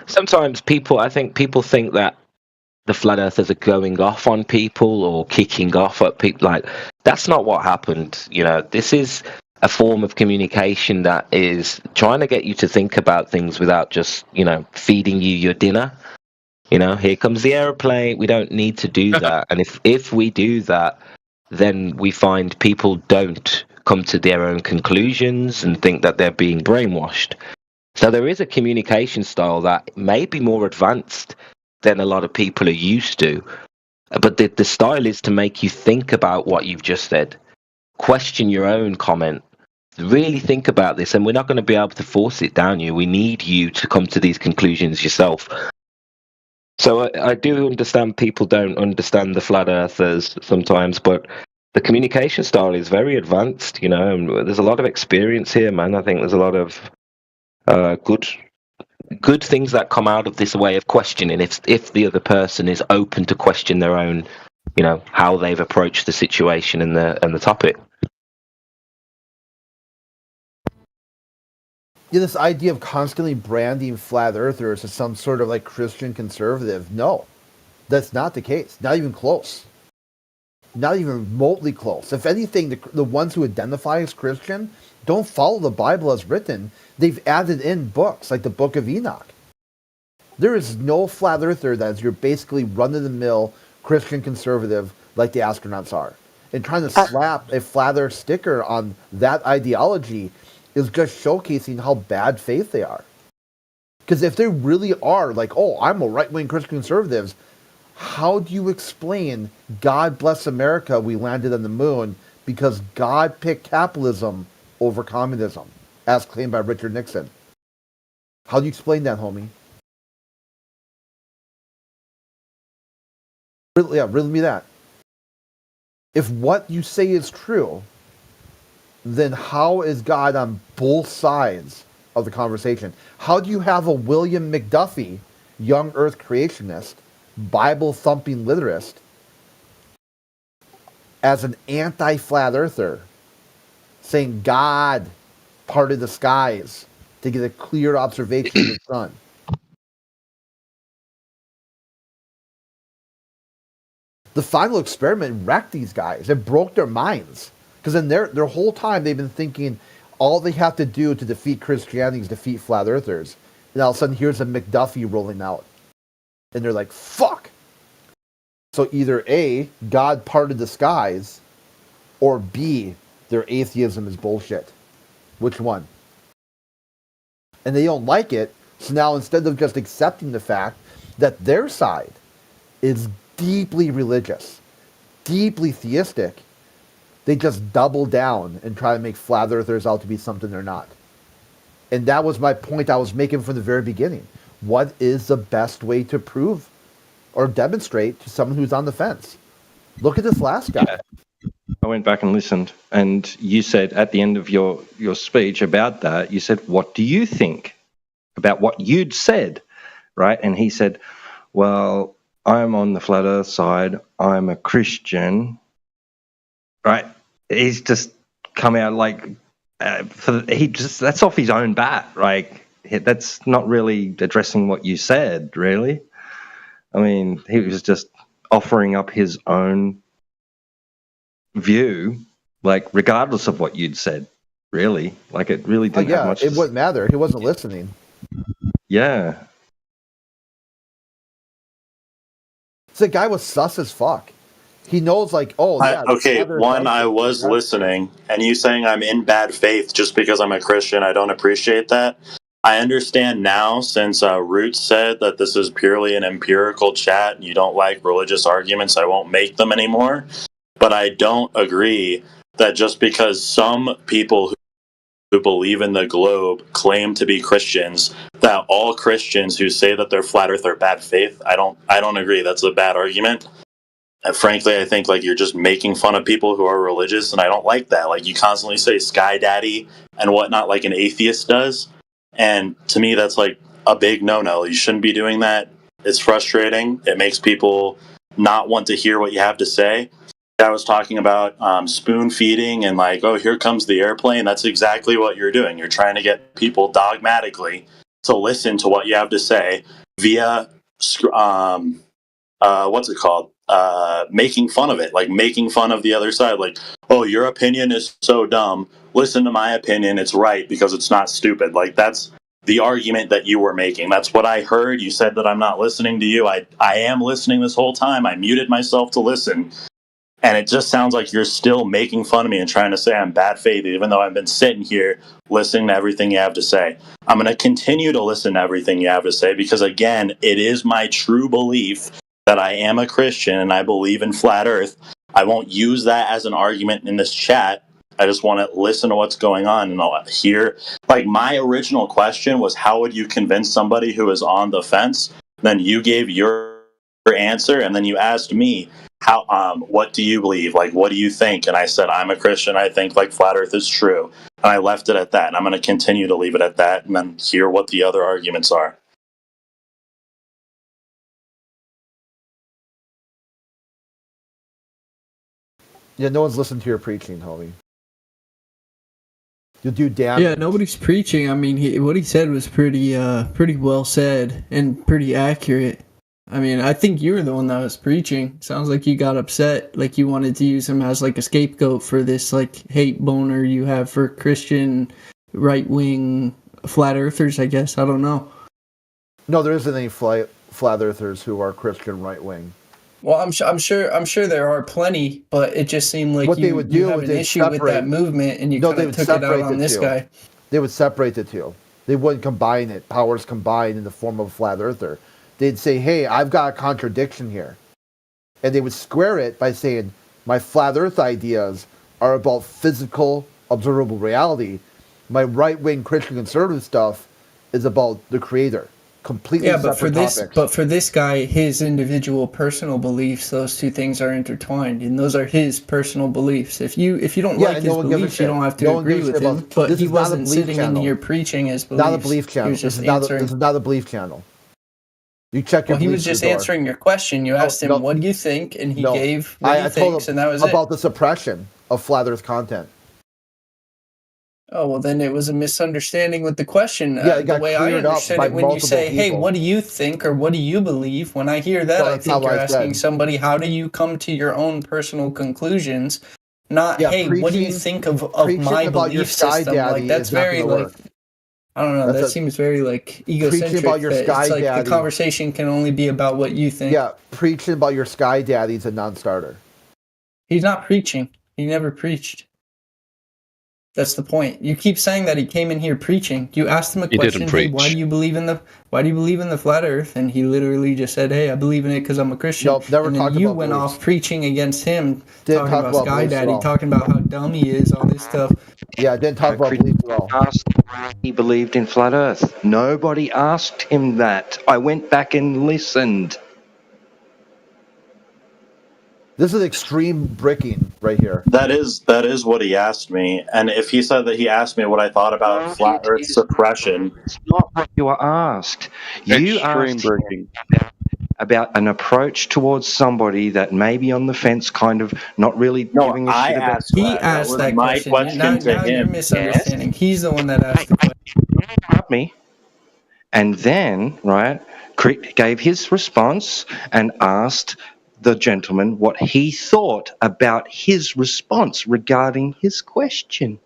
Sometimes I think people think that the flat earthers are going off on people or kicking off at people. Like, that's not what happened. This is a form of communication that is trying to get you to think about things without just, feeding you your dinner. Here comes the airplane. We don't need to do that. And if we do that, then we find people don't come to their own conclusions and think that they're being brainwashed. So there is a communication style that may be more advanced than a lot of people are used to. But the style is to make you think about what you've just said. Question your own comment. Really think about this, and we're not going to be able to force it down you. We need you to come to these conclusions yourself. So I do understand people don't understand the flat earthers sometimes, but the communication style is very advanced, and there's a lot of experience here, man. I think there's a lot of good things that come out of this way of questioning if the other person is open to question their own, how they've approached the situation and the topic. Yeah, this idea of constantly branding flat earthers as some sort of like Christian conservative, no, that's not the case. Not even close. Not even remotely close. If anything, the ones who identify as Christian don't follow the Bible as written. They've added in books like the Book of Enoch. There is no flat earther that is your basically run-of-the-mill Christian conservative like the astronauts are. And trying to slap a flat earth sticker on that ideology is just showcasing how bad faith they are. Because if they really are like, oh, I'm a right-wing Christian conservative, how do you explain God bless America, we landed on the moon because God picked capitalism over communism, as claimed by Richard Nixon? How do you explain that, homie? Riddle me that. If what you say is true, then how is God on both sides of the conversation? How do you have a William McDuffie, young Earth creationist, Bible-thumping literist as an anti-flat earther, saying God parted the skies to get a clear observation of the sun. The final experiment wrecked these guys. It broke their minds. Because in their whole time, they've been thinking all they have to do to defeat Christianity is defeat flat earthers. And all of a sudden, here's a McDuffie rolling out. And they're like, fuck. So either A, God parted the skies, or B, their atheism is bullshit. Which one? And they don't like it. So now instead of just accepting the fact that their side is deeply religious, deeply theistic, they just double down and try to make flat earthers out to be something they're not. And that was my point I was making from the very beginning. What is the best way to prove or demonstrate to someone who's on the fence? Look at this last guy. Yeah. I went back and listened, and you said at the end of your speech about that, you said, what do you think about what you'd said, right? And he said, well, I'm on the flat earth side, I'm a Christian, right? He's just come out like, that's off his own bat, like, that's not really addressing what you said, really. I mean, he was just offering up his own view, like, regardless of what you'd said, really. Like, it really didn't have much. It wouldn't matter. He wasn't listening. Yeah. The guy was sus as fuck. He knows, like, I was listening, and you saying I'm in bad faith just because I'm a Christian, I don't appreciate that. I understand now, since Root said that this is purely an empirical chat and you don't like religious arguments, I won't make them anymore. But I don't agree that just because some people who believe in the globe claim to be Christians, that all Christians who say that they're flat earth are bad faith. I don't agree. That's a bad argument. And frankly, I think like you're just making fun of people who are religious, and I don't like that. Like, you constantly say Sky Daddy and whatnot like an atheist does. And to me, that's like a big no-no. You shouldn't be doing that. It's frustrating. It makes people not want to hear what you have to say. I was talking about spoon feeding and like, oh, here comes the airplane. That's exactly what you're doing. You're trying to get people dogmatically to listen to what you have to say via, what's it called? Making fun of it, like making fun of the other side. Like, oh, your opinion is so dumb. Listen to my opinion. It's right because it's not stupid. Like, that's the argument that you were making. That's what I heard. You said that I'm not listening to you. I am listening this whole time. I muted myself to listen. And it just sounds like you're still making fun of me and trying to say I'm bad faith, even though I've been sitting here listening to everything you have to say. I'm going to continue to listen to everything you have to say because, again, it is my true belief that I am a Christian and I believe in flat earth. I won't use that as an argument in this chat. I just want to listen to what's going on and I'll hear. Like, my original question was, how would you convince somebody who is on the fence? Then you gave your answer, and then you asked me, what do you believe? Like, what do you think? And I said, I'm a Christian. I think like flat earth is true. And I left it at that. And I'm going to continue to leave it at that and then hear what the other arguments are. Yeah, no one's listened to your preaching, homie. You do damn. Yeah, nobody's preaching. I mean, what he said was pretty well said and pretty accurate. I mean, I think you were the one that was preaching. Sounds like you got upset, like you wanted to use him as like a scapegoat for this like hate boner you have for Christian right-wing flat earthers, I guess. I don't know. No, there isn't any flat earthers who are Christian right-wing. Well, I'm sure there are plenty, but it just seemed like you have an issue with that movement, and you kind of took it out on this guy. They would separate the two. They wouldn't combine it. Powers combined in the form of a flat earther. They'd say, hey, I've got a contradiction here. And they would square it by saying, my flat earth ideas are about physical, observable reality. My right-wing Christian conservative stuff is about the creator. Completely separate topics. But for this guy, his individual personal beliefs, those two things are intertwined, and those are his personal beliefs. If you don't like his beliefs, you don't have to agree with him. But he wasn't sitting in here preaching his beliefs. Not a belief channel. This is not a belief channel. You check your Well, he was beliefs at just the door. answering your question. You asked him, no. "What do you think?" and he No. gave what he I told thinks, him and that was about it. the suppression of Flat Earth content. Oh, well, then it was a misunderstanding with the question. Yeah, it got the way I cleared up understood by it, when you multiple say, "Hey, people. what do you think?" or "What do you believe?" when I hear that, No, I that's think not you're what I asking said. somebody, "How do you come to your own personal conclusions?" Not, Yeah, "Hey, what do you preaching- think of preaching my about your belief Sky system?" Daddy Like that's is not very gonna like work. I don't know. That's That a- seems very like egocentric. about your that Sky it's like Daddy. the conversation can only be about what you think. Yeah, preaching about your Sky Daddy is a non-starter. He's not preaching. He never preached. That's the point. You keep saying that he came in here preaching. You asked him a He didn't question. Hey, why preach. do you believe in the flat Earth? And he literally just said, "Hey, I believe in it because I'm a Christian." Nope, never and then talked you about went beliefs. off preaching against him, Didn't talking talk about about Sky beliefs at Daddy, all. talking about how dumb he is, all this stuff. Yeah, didn't talk about beliefs at all. Asked why he believed in flat Earth. Nobody asked him that. I went back and listened. This is extreme bricking right here. That is what he asked me. And if he said that he asked me what I thought about flat Earth suppression, it's not what you were asked. You Extreme asked breaking. about an approach towards somebody that may be on the fence, kind of not really giving a I shit about. asked He that. That asked was that my question. question Now to you're him. misunderstanding. He's the one that asked the question. Interrupt me. And then, right, Crick gave his response and asked the gentleman what he thought about his response regarding his question.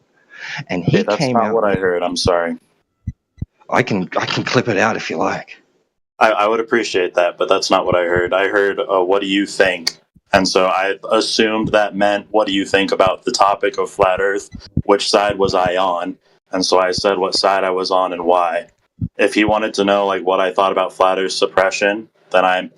And he That's came not out. what I heard. I'm sorry. I can clip it out if you like. I would appreciate that, but that's not what I heard. I heard, what do you think? And so I assumed that meant, what do you think about the topic of flat Earth? Which side was I on? And so I said what side I was on and why. If he wanted to know like what I thought about flat Earth suppression, then I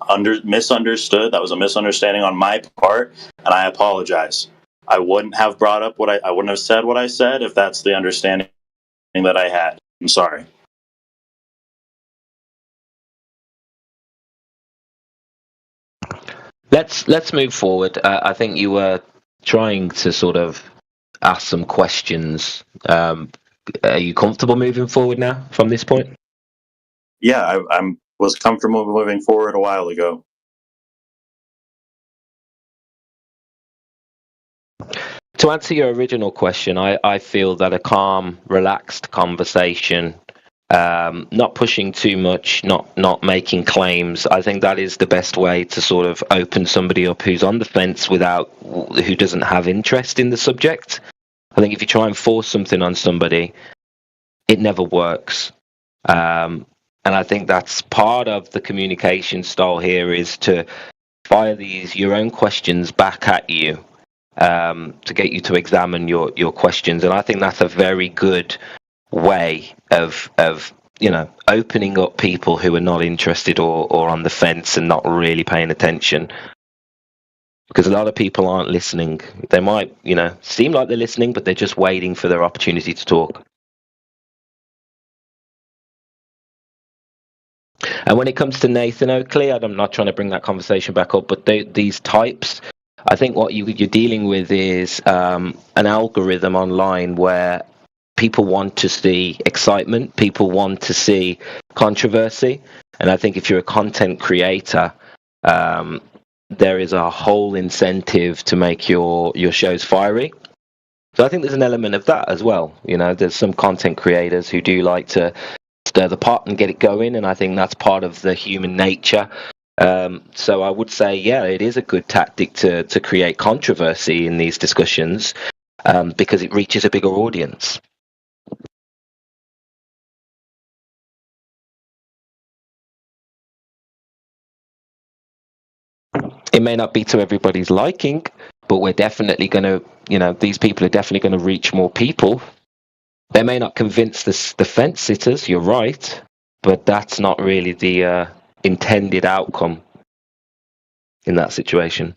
misunderstood. That was a misunderstanding on my part, and I apologize. I wouldn't have brought up I wouldn't have said what I said if that's the understanding that I had. I'm sorry. Let's move forward. I think you were trying to sort of ask some questions. Are you comfortable moving forward now from this point? Yeah, I was comfortable moving forward a while ago. To answer your original question, I feel that a calm, relaxed conversation, not pushing too much, not making claims, I think that is the best way to sort of open somebody up who's on the fence who doesn't have interest in the subject. I think if you try and force something on somebody, it never works. And I think that's part of the communication style here, is to fire your own questions back at you, to get you to examine your questions. And I think that's a very good way of opening up people who are not interested or on the fence and not really paying attention. Because a lot of people aren't listening. They might, seem like they're listening, but they're just waiting for their opportunity to talk. And when it comes to Nathan Oakley, I'm not trying to bring that conversation back up, but these types, I think what you're dealing with is an algorithm online where people want to see excitement, people want to see controversy. And I think if you're a content creator, there is a whole incentive to make your shows fiery. So I think there's an element of that as well. There's some content creators who do like to stir the pot and get it going, and I think that's part of the human nature. So I would say, yeah, it is a good tactic to create controversy in these discussions, because it reaches a bigger audience. It may not be to everybody's liking, but we're definitely going to, these people are definitely going to reach more people. They may not convince the fence sitters, you're right, but that's not really the intended outcome in that situation.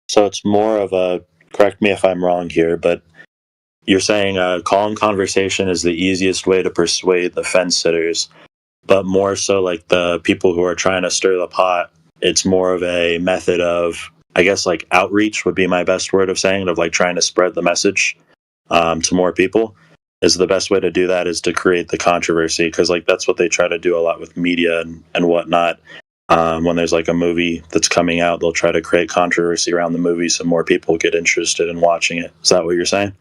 So it's more of a, correct me if I'm wrong here, but you're saying a calm conversation is the easiest way to persuade the fence sitters, but more so like the people who are trying to stir the pot, it's more of a method of, I guess, like outreach would be my best word of saying it, of like trying to spread the message to more people. is the best way to do that is to create the controversy, because like that's what they try to do a lot with media and whatnot. When there's like a movie that's coming out, they'll try to create controversy around the movie so more people get interested in watching it. Is that what you're saying?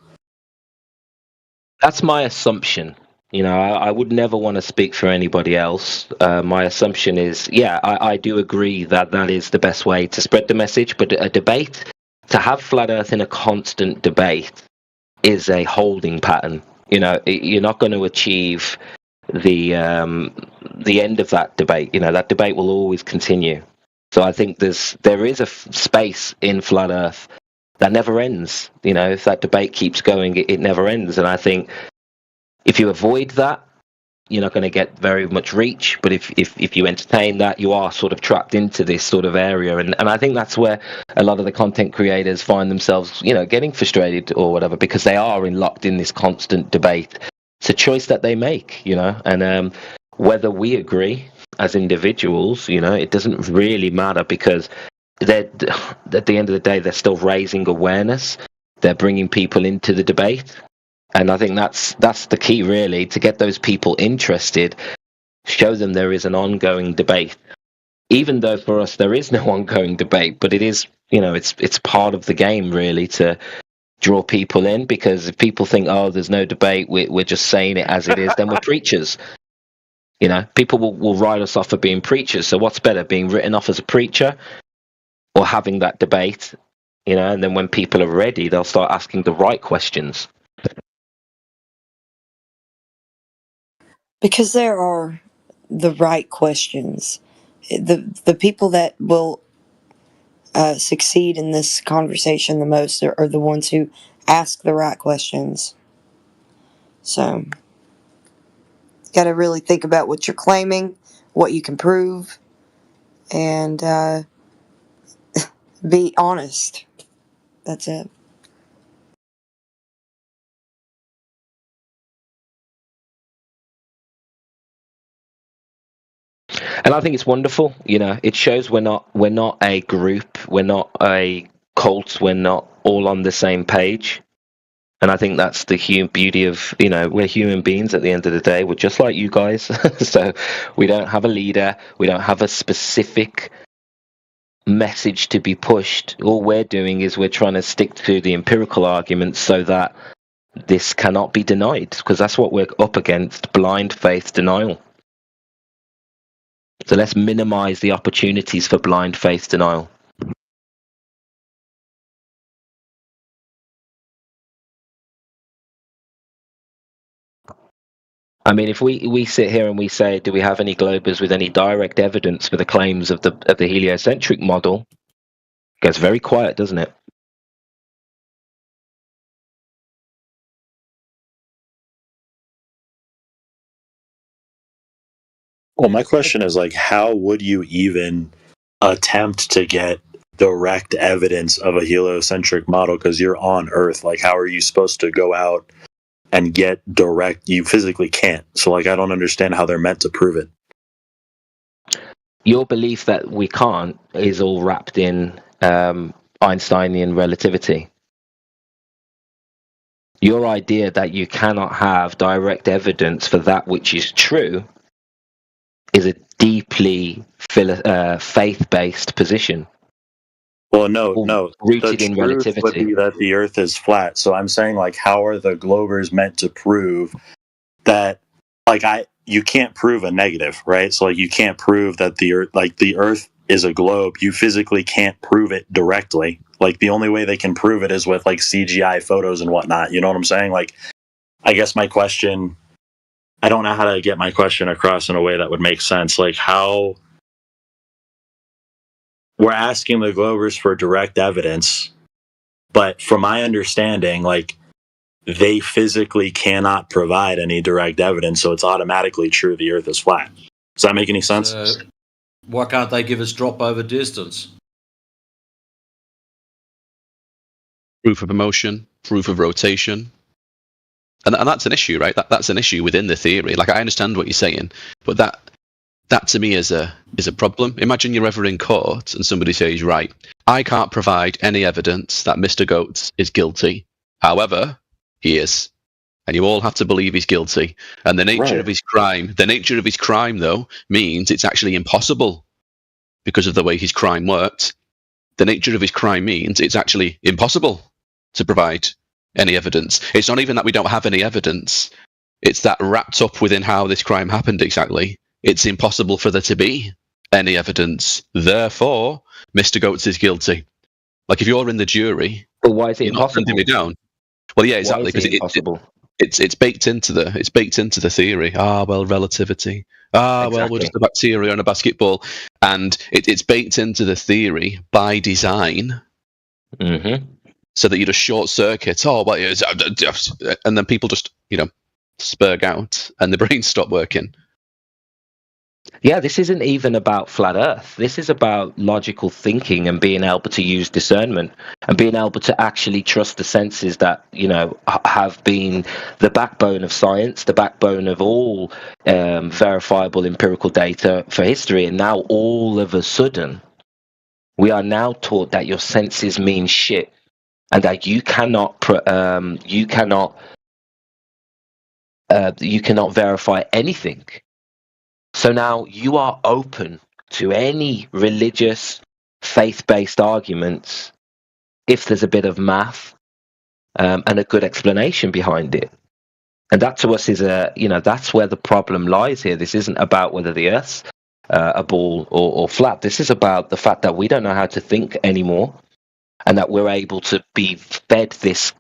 That's my assumption. You know, I would never want to speak for anybody else. My assumption is, yeah, I do agree that that is the best way to spread the message. But a debate, to have flat Earth in a constant debate, is a holding pattern. You know, you're not going to achieve the end of that debate. You know, that debate will always continue. So I think there is a space in flat Earth that never ends. You know, if that debate keeps going, it never ends. And I think if you avoid that, you're not going to get very much reach. But if you entertain that, you are sort of trapped into this sort of area. And I think that's where a lot of the content creators find themselves, you know, getting frustrated or whatever, because they are locked in this constant debate. It's a choice that they make, you know, and whether we agree as individuals, you know, it doesn't really matter, because at the end of the day, they're still raising awareness. They're bringing people into the debate. And I think that's the key, really, to get those people interested, show them there is an ongoing debate. Even though for us there is no ongoing debate, but it is, you know, it's part of the game, really, to draw people in, because if people think, oh, there's no debate, we're just saying it as it is, then we're preachers. You know, people will write us off for being preachers. So what's better, being written off as a preacher or having that debate? You know, and then when people are ready, they'll start asking the right questions. Because there are the right questions. The people that will succeed in this conversation the most are the ones who ask the right questions. So, got to really think about what you're claiming, what you can prove, and be honest. That's it. And I think it's wonderful. You know, it shows we're not a group, we're not a cult, we're not all on the same page. And I think that's the beauty of, you know, we're human beings at the end of the day. We're just like you guys. So we don't have a leader, we don't have a specific message to be pushed. All we're doing is we're trying to stick to the empirical arguments so that this cannot be denied, because that's what we're up against: blind faith denial. So let's minimize the opportunities for blind faith denial. I mean, if we sit here and we say, do we have any globers with any direct evidence for the claims of the heliocentric model? It gets very quiet, doesn't it? Well, my question is, like, how would you even attempt to get direct evidence of a heliocentric model, because you're on Earth? Like, how are you supposed to go out and get direct? You physically can't. So, like, I don't understand how they're meant to prove it. Your belief that we can't is all wrapped in Einsteinian relativity. Your idea that you cannot have direct evidence for that which is true is a deeply faith-based position. Well, no. Rooted the in truth relativity. would be that the Earth is flat. So I'm saying, like, how are the globers meant to prove that? Like, you can't prove a negative, right? So, like, you can't prove that the Earth is a globe. You physically can't prove it directly. Like, the only way they can prove it is with, like, CGI photos and whatnot. You know what I'm saying? Like, I guess my question, I don't know how to get my question across in a way that would make sense. Like, how we're asking the globers for direct evidence, but from my understanding, like, they physically cannot provide any direct evidence, so it's automatically true the Earth is flat. Does that make any sense? So why can't they give us drop over distance? Proof of motion, proof of rotation. And that's an issue, right? That's an issue within the theory. Like, I understand what you're saying, but that to me is a problem. Imagine you're ever in court and somebody says, right, I can't provide any evidence that Mr. Goetz is guilty. However, he is. and you all have to believe he's guilty. And the nature of his crime, though, means it's actually impossible because of the way his crime worked. The nature of his crime means it's actually impossible to provide any evidence. It's not even that we don't have any evidence. It's that wrapped up within how this crime happened exactly, it's impossible for there to be any evidence. Therefore, Mr. Goetz is guilty. Like, if you're in the jury, but why is it impossible? Me down. Well, yeah, exactly, because it's baked into the theory. Well, relativity. Exactly. Well, we're just a bacteria on a basketball, and it's baked into the theory by design, so that you just short circuit. And then people just spurg out, and the brains stop working. Yeah, this isn't even about flat Earth. This is about logical thinking and being able to use discernment and being able to actually trust the senses that, have been the backbone of science, the backbone of all verifiable empirical data for history. And now all of a sudden, we are now taught that your senses mean shit and that you cannot verify anything. So now you are open to any religious, faith-based arguments if there's a bit of math and a good explanation behind it. And that to us is that's where the problem lies here. This isn't about whether the Earth's a ball or flat. This is about the fact that we don't know how to think anymore, and that we're able to be fed this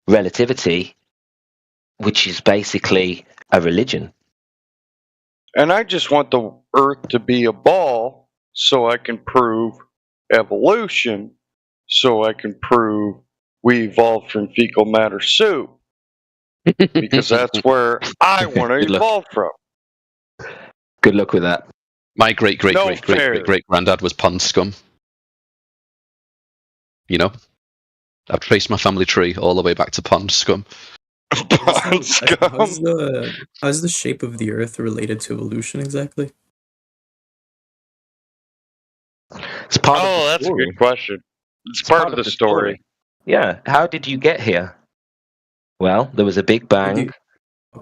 relativity, which is basically a religion. And I just want the Earth to be a ball so I can prove evolution, so I can prove we evolved from fecal matter soup. Because that's where I want to evolve from. Good luck with that. My great granddad was pond scum. I've traced my family tree all the way back to pond scum. How's the shape of the Earth related to evolution exactly? It's part that's a good question. It's part of the story. Yeah. How did you get here? Well, there was a big bang,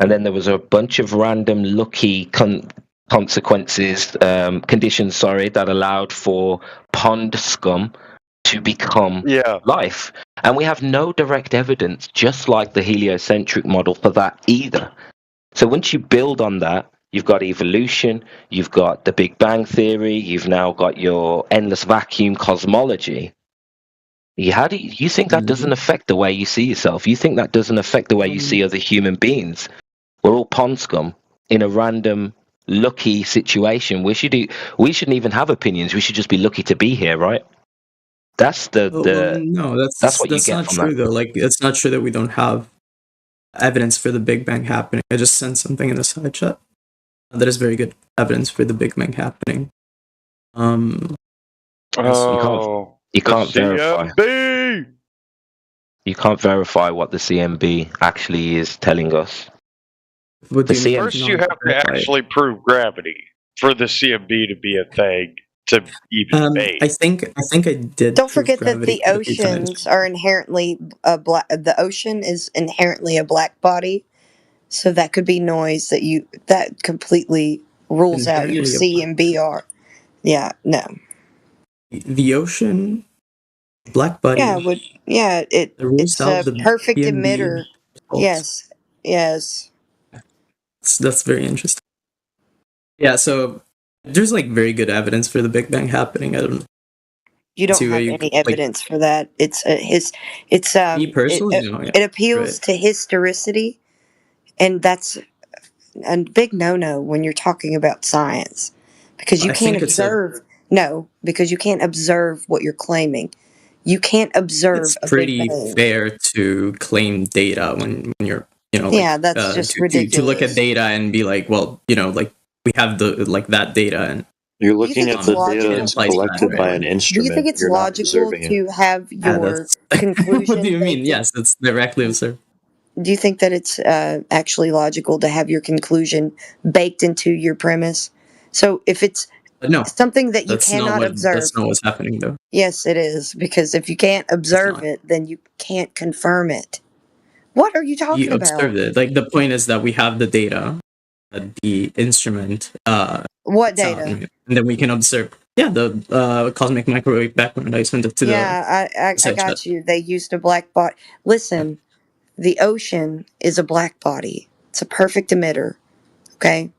and then there was a bunch of random lucky conditions, that allowed for pond scum to become life. And we have no direct evidence, just like the heliocentric model, for that either. So once you build on that, you've got evolution, you've got the Big Bang Theory, you've now got your endless vacuum cosmology. How do you think that doesn't affect the way you see yourself? You think that doesn't affect the way you see other human beings? We're all pond scum in a random, lucky situation. We shouldn't even have opinions. We should just be lucky to be here, right? That's no, that's what you get not from true that. Though. Like, it's not true that we don't have evidence for the Big Bang happening. I just sent something in the side chat that is very good evidence for the Big Bang happening. You can't verify. You can't verify what the CMB actually is telling us. First, you have to actually prove gravity for the CMB to be a thing. To even I think I did. Don't forget that the oceans are inherently the ocean is inherently a black body, so that could be noise that completely rules out your C and BR. Yeah, no. The ocean, black body. It's a perfect emitter. Yes. That's very interesting. Yeah, so. There's very good evidence for the Big Bang happening. I don't. You don't have any evidence for that. It's me personally. It appeals to historicity, and that's a big no-no when you're talking about science, because you can't observe. Because you can't observe what you're claiming. You can't observe. It's pretty fair to claim data when you're that's just ridiculous. To look at data and be like, well, we have that data, and you're looking at the data that's collected by an instrument. Do you think it's logical to have your conclusion? What do you mean? Yes, it's directly observed. Do you think that it's actually logical to have your conclusion baked into your premise? So if it's something that you cannot observe, that's not what's happening, though. Yes, it is, because if you can't observe it, then you can't confirm it. What are you talking You about? observed it. Like the point is that we have the data, the instrument. What sound, data? and then we can observe. Yeah, the cosmic microwave background. I sent it to Yeah, I side got chat. you. They used a black body. Listen, the ocean is a black body. It's a perfect emitter. Okay.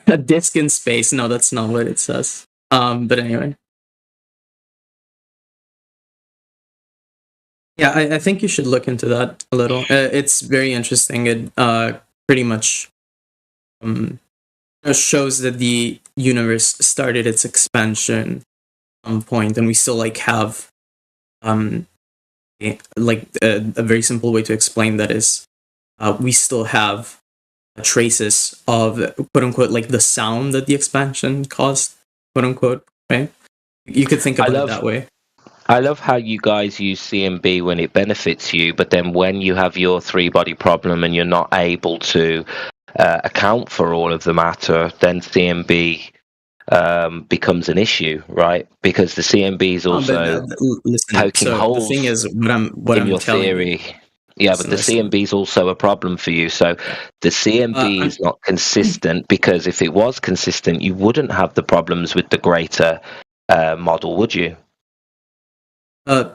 A disk in space. No, that's not what it says. But anyway. Yeah, I think you should look into that a little. It's very interesting. It pretty much shows that the universe started its expansion at some point, and we still like have a very simple way to explain that is we still have traces of quote unquote like the sound that the expansion caused, quote unquote, right? You could think about it that way. I love how you guys use CMB when it benefits you, but then when you have your three-body problem and you're not able to account for all of the matter, then CMB becomes an issue, right? Because the CMB is also poking holes the thing is, what in I'm your telling theory. Yeah, but the CMB is also a problem for you. So the CMB is not consistent, because if it was consistent, you wouldn't have the problems with the greater model, would you? No,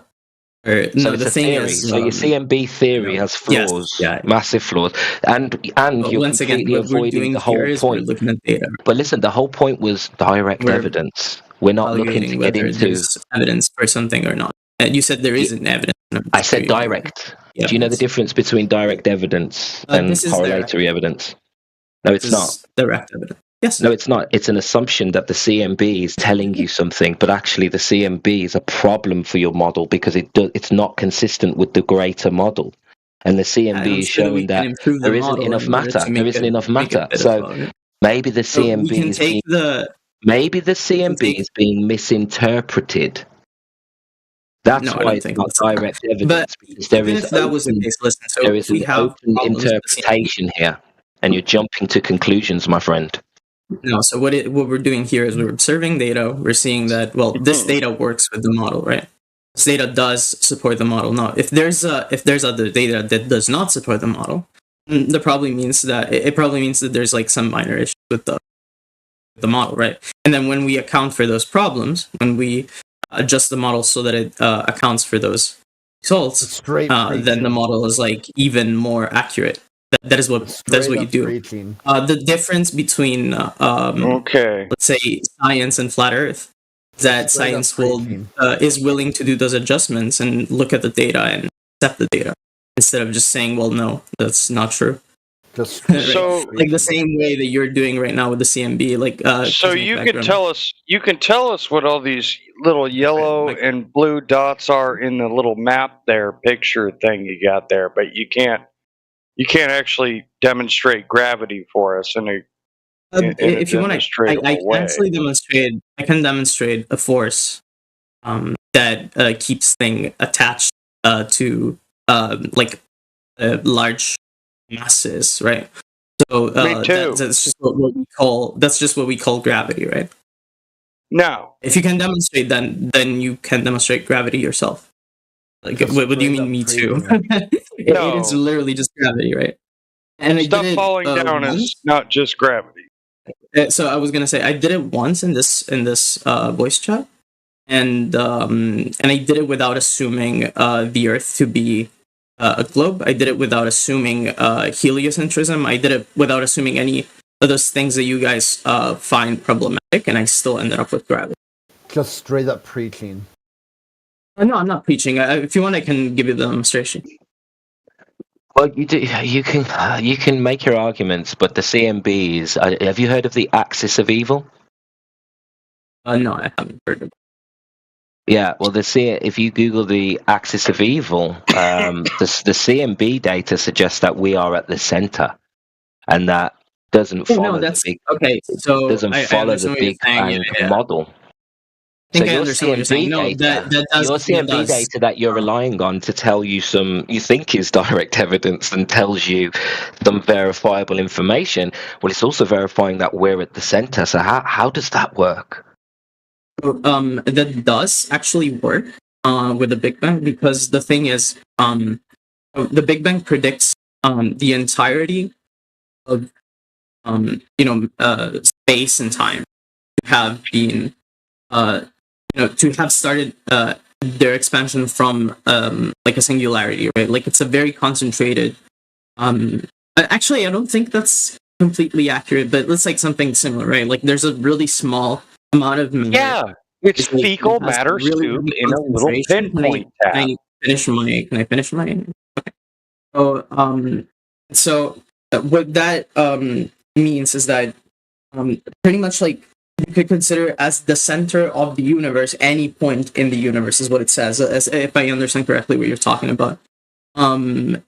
the thing theory. is, so your CMB theory has flaws, massive flaws, and you're once again, completely what we're avoiding doing the here whole is we're point. looking at data. But listen, the whole point was direct evidence. We're not looking to Evaluating get whether into. there's evidence for something or not. And you said there isn't evidence. I said direct. Do you know the difference between direct evidence and this is correlatory evidence? No, it's not. Direct evidence. Yes. No, it's not. It's an assumption that the CMB is telling you something, but actually the CMB is a problem for your model because it's not consistent with the greater model. And the CMB is showing that there isn't enough matter. There isn't enough matter. So maybe the CMB is being, maybe the CMB is being misinterpreted. That's why it's not direct evidence, because there is that was the case. Listen, so there is we an have open interpretation here, and you're jumping to conclusions, my friend. No, so what we're doing here is we're observing data. We're seeing that, well, this data works with the model, right? This data does support the model. Now, if there's other data that does not support the model, that probably means that it probably means that there's like some minor issues with the model, right? And then when we account for those problems, when we adjust the model so that it accounts for those results, then the model is like even more accurate. That is what you do. The difference between let's say science and flat Earth is that science is willing to do those adjustments and look at the data and accept the data instead of just saying, well, no, that's not true. Right? So like the same way that you're doing right now with the CMB, like so you can tell us what all these little yellow and blue dots are in the little map there, picture thing you got there, but you can't actually demonstrate gravity for us in a if you want to, I way. actually demonstrate. I can demonstrate a force that keeps thing attached to like large masses, right? So that's just what we call gravity, right? No. If you can demonstrate, then you can demonstrate gravity yourself. Like, what do you mean, me too? It's literally just gravity, right? And stuff falling down is not just gravity. So I was gonna say I did it once in this voice chat, and I did it without assuming the Earth to be a globe. I did it without assuming heliocentrism. I did it without assuming any of those things that you guys find problematic, and I still ended up with gravity. Just straight up preaching. No, I'm not preaching. If you want, I can give you the demonstration. Well, you can make your arguments, but the CMBs. Have you heard of the axis of evil? No, I haven't heard of it. Yeah, well, if you Google the axis of evil, the CMB data suggests that we are at the center, and that doesn't follow the big. Okay, so doesn't follow the Big Bang model. I think I understand what you're saying. No, your CMB data that you're relying on to tell you you think is direct evidence and tells you some verifiable information. Well, it's also verifying that we're at the center. So how does that work? That does actually work. with the Big Bang, because the thing is, the Big Bang predicts the entirety of space and time to have been to have started their expansion from like a singularity, right? Like it's a very concentrated. Actually, I don't think that's completely accurate, but it's like something similar, right? Like there's a really small amount of matter. Yeah, it's fecal matter soup in a little pinpoint tab. Can I finish my? Okay. So what that means is that pretty much like you could consider as the center of the universe any point in the universe is what it says, as if I understand correctly what you're talking about.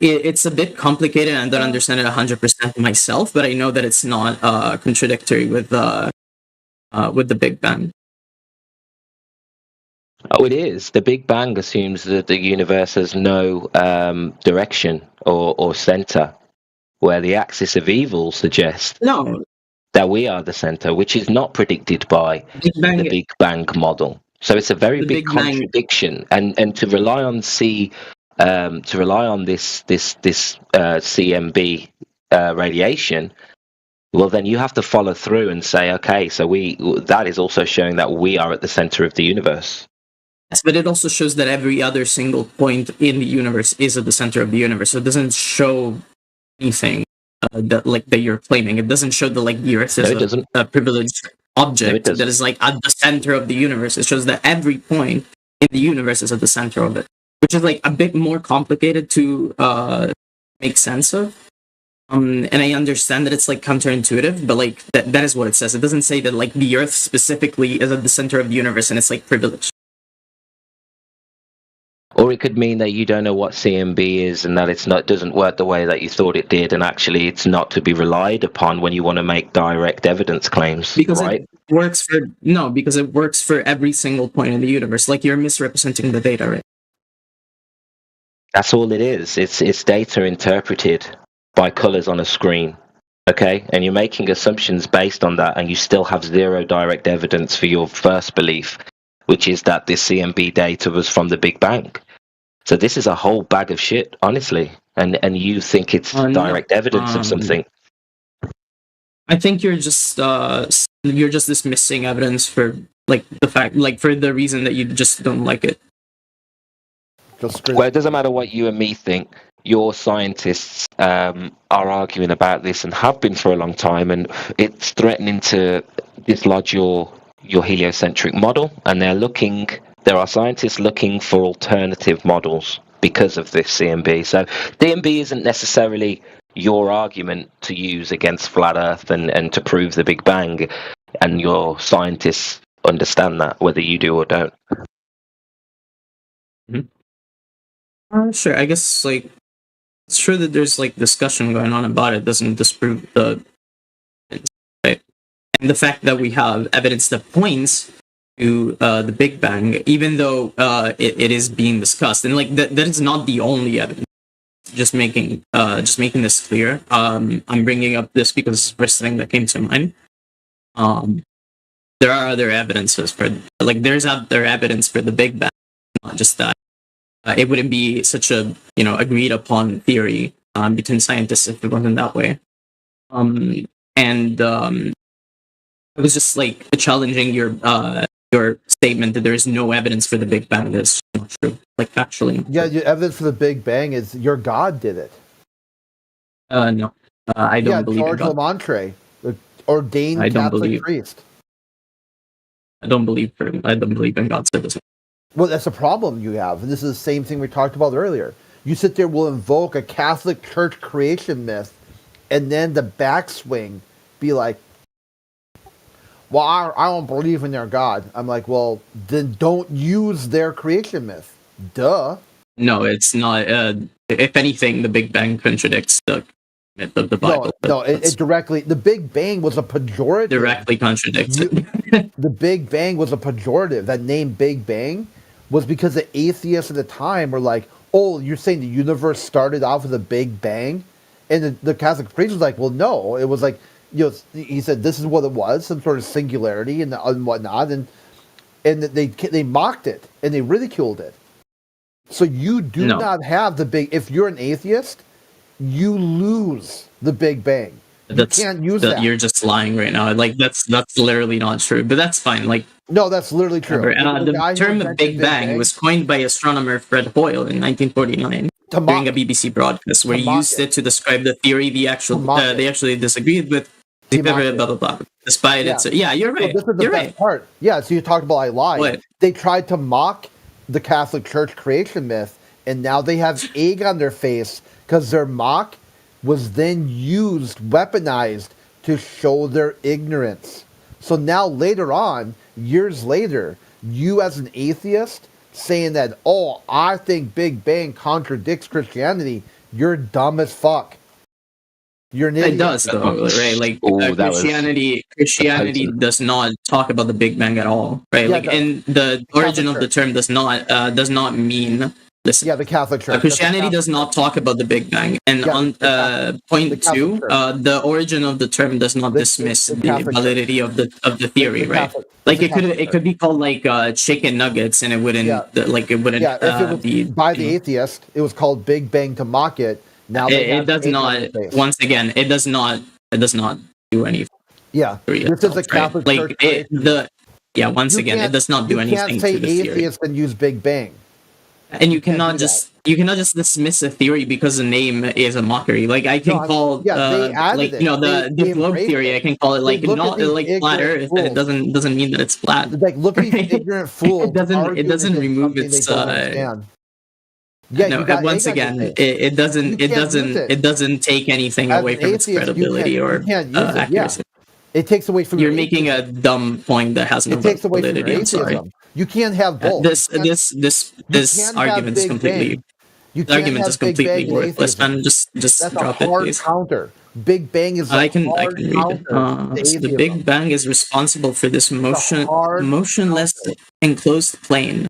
It's a bit complicated and I don't understand it 100% myself, but I know that it's not contradictory with the Big Bang. Oh, it is. The Big Bang assumes that the universe has no direction or center, where the axis of evil suggests that we are the center, which is not predicted by the Big Bang model. So it's a very big contradiction, and to rely on this CMB radiation, well, then you have to follow through and say, okay, so that is also showing that we are at the center of the universe. Yes, but it also shows that every other single point in the universe is at the center of the universe. So it doesn't show anything that you're claiming. It doesn't show that the Earth is a privileged object that is like at the center of the universe. It shows that every point in the universe is at the center of it, which is like a bit more complicated to make sense of. And I understand that it's like counterintuitive, but like that is what it says. It doesn't say that like the Earth specifically is at the center of the universe and it's like privileged. Or it could mean that you don't know what CMB is and that doesn't work the way that you thought it did, and actually it's not to be relied upon when you want to make direct evidence claims, right? Because it works for every single point in the universe. Like you're misrepresenting the data, right? That's all it is. It's data interpreted by colors on a screen, okay? And you're making assumptions based on that, and you still have zero direct evidence for your first belief, which is that this CMB data was from the Big Bang. So this is a whole bag of shit, honestly. And you think it's direct evidence of something. I think you're just dismissing evidence for like the fact, like for the reason that you just don't like it. Well, it doesn't matter what you and me think. Your scientists are arguing about this and have been for a long time, and it's threatening to dislodge your heliocentric model, and there are scientists looking for alternative models because of this CMB. So DMB isn't necessarily your argument to use against flat Earth and to prove the Big Bang, and your scientists understand that, whether you do or don't. Sure, I guess like it's true that there's like discussion going on about it doesn't disprove the right? And the fact that we have evidence that points to the Big Bang, even though it is being discussed, and like that is not the only evidence. Just making this clear. I'm bringing up this because it's the first thing that came to mind. There are other evidences there's other evidence for the Big Bang, not just that. It wouldn't be such a agreed upon theory between scientists if it wasn't that way. I was just like challenging your statement that there is no evidence for the Big Bang. That's not true. Like factually. Yeah, the evidence for the Big Bang is your God did it. No, I don't believe George Lamontre, the ordained Catholic priest. I don't believe in God's service. Well, that's a problem you have, and this is the same thing we talked about earlier. You sit there, will invoke a Catholic Church creation myth, and then the backswing be like, well, I don't believe in their God. I'm like, well, then don't use their creation myth. Duh. No, it's not. If anything, the Big Bang contradicts the myth of the Bible. No, it directly. The Big Bang was a pejorative. Directly contradicts it. The Big Bang was a pejorative. That name Big Bang was because the atheists at the time were like, oh, you're saying the universe started off with a Big Bang? And the Catholic priest was like, well, no. It was like, he said this is what it was, some sort of singularity and whatnot, and they mocked it and they ridiculed it. So you do not have the big. If you're an atheist, you lose the Big Bang. You can't use that. You're just lying right now. Like that's literally not true. But that's fine. Like no, that's literally true. The term Big Bang was coined by astronomer Fred Hoyle in 1949 during a BBC broadcast, where he used it to describe the theory they actually disagreed with. Blah blah blah. Despite it, so yeah, you're right. So this is the you're best right. part. Yeah, so you talked about I lied. What? They tried to mock the Catholic Church creation myth, and now they have egg on their face because their mock was then used, weaponized to show their ignorance. So now later on, years later, you as an atheist saying that, oh, I think Big Bang contradicts Christianity, you're dumb as fuck. You're an idiot. It does though, right? Like Christianity does not talk about the Big Bang at all, right? Like, and the origin of the term does not mean. Listen, the Catholic Church. Christianity does not talk about the Big Bang. And on point two, the origin of the term does not dismiss the validity of the theory, right? Like it could be called like chicken nuggets, and it wouldn't like it wouldn't. If it was be by the atheist, it was called Big Bang to mock it. Now it does not. Once again, it does not do anything. Yeah, this is a Catholic Church. Once again, it does not do anything. You can't say to the theory. atheist and use Big Bang. And you cannot just dismiss a theory because the name is a mockery. Like I can call the globe theory. I can call it like not like flat Earth, and it doesn't mean that it's flat. Like look at these ignorant fools. It doesn't remove its. Once again, it doesn't take anything away from its credibility or accuracy. It takes away from. You're making a dumb point that has no validity. I'm sorry. You can't have both. This argument is completely. This argument is completely worthless, man. Just drop it, please. Counter. Big Bang is. I can read it. So the Big Bang is responsible for this motionless enclosed plane.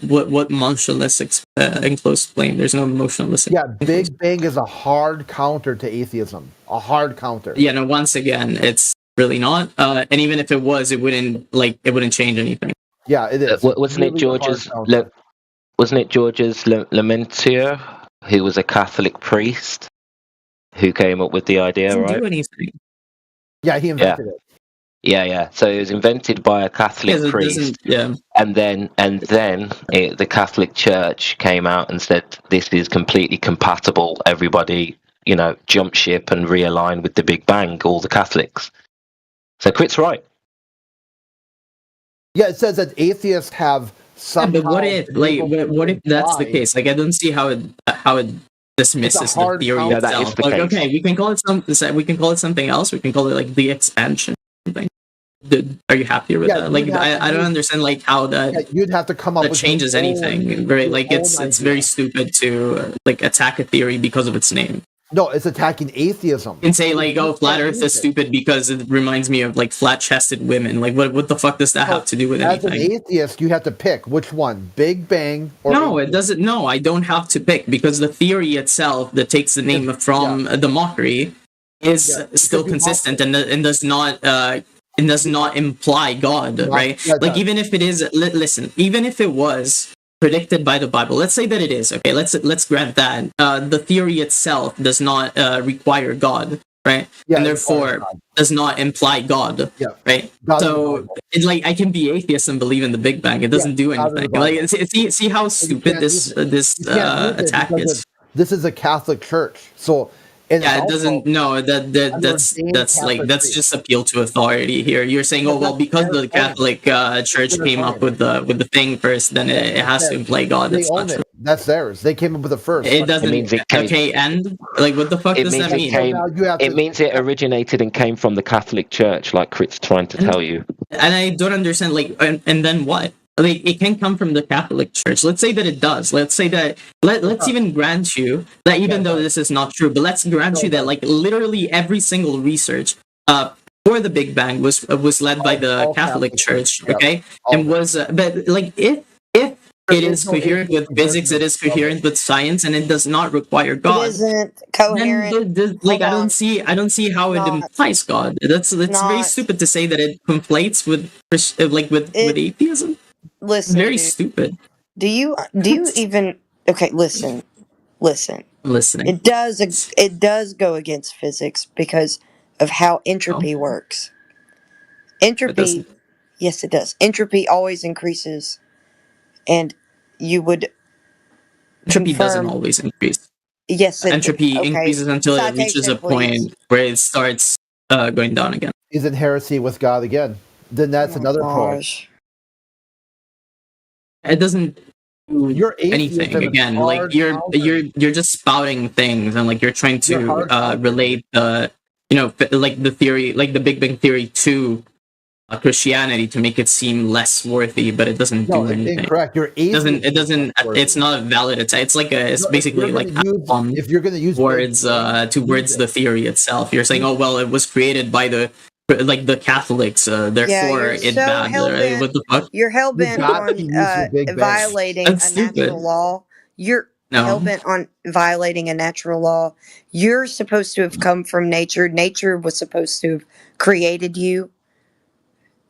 What motionless enclosed plane? There's no motionless. Yeah, Big Bang is a hard counter to atheism. A hard counter. Yeah, no. Once again, it's really not. And even if it was, it wouldn't change anything. Yeah, it is. Wasn't it George's Lementier, who was a Catholic priest, who came up with the idea, right? Do anything. Yeah, he invented it. Yeah. So it was invented by a Catholic priest. And then the Catholic Church came out and said this is completely compatible. Everybody, jump ship and realign with the Big Bang. All the Catholics. So Crit's right. Yeah, it says that atheists have some. But what if that's the case? Like, I don't see how it dismisses the theory itself. That is the case. Okay, we can call it something else. We can call it like the expansion. Are you happy with that? Like, I don't understand like how that you'd have to come up that with changes anything, right? Like, it's very stupid to like attack a theory because of its name. No, it's attacking atheism. You can say like, oh, flat Earth is stupid because it reminds me of like flat-chested women. Like, what the fuck does that have to do with anything? As an atheist, you have to pick which one, Big Bang or no, it doesn't. No, I don't have to pick because the theory itself that takes the name from the mockery is still consistent and does not imply God, right? Like even if it is, listen, even if it was predicted by the Bible, let's say that it is, okay, let's grant that the theory itself does not require God, right? And therefore does not imply God, right? So it's like I can be atheist and believe in the Big Bang. It doesn't do anything. Like see how stupid this attack is. This is a Catholic Church, so. It doesn't. No, that's just appeal to authority here. You're saying, oh well, because the Catholic Church came up with the thing first, then it has to imply God. That's not true. That's theirs. They came up with it first. It doesn't. Okay, and like, what the fuck does that mean? It means it originated and came from the Catholic Church, like Crit's trying to tell you. And I don't understand. Like, and then what? Like, it can come from the Catholic Church. Let's say that it does. Let's say that. Let's even grant you that, even though this is not true, but let's grant you that, like, literally every single research for the Big Bang was led by the Catholic Church, okay? And was, but like, if it is coherent with physics, it is coherent with science, and it does not require God. It isn't coherent. Then, like, I don't see how it implies God. It's very stupid to say that it conflates with atheism. Listen, very stupid. Do you even? Okay, listen. Listening. It does go against physics because of how entropy works. Entropy, yes, it does. Entropy always increases, and you would. Entropy doesn't always increase. Yes, entropy okay. increases until it reaches a Citation, please. point where it starts going down again. Is it heresy with God again? Then that's another point. It doesn't do Your anything atheism is again. Like hard you're just spouting things, and like you're trying to relate the like the theory, like the Big Bang Theory to Christianity to make it seem less worthy, but it doesn't do anything. Incorrect. Your atheism it's not valid. It's like it's basically like if you're going to use words towards the theory itself. You're saying, oh well, it was created by the Catholics, therefore it's bad. What the fuck? You're hell bent on violating a natural law. You're hell bent on violating a natural law. You're supposed to have come from nature. Nature was supposed to have created you.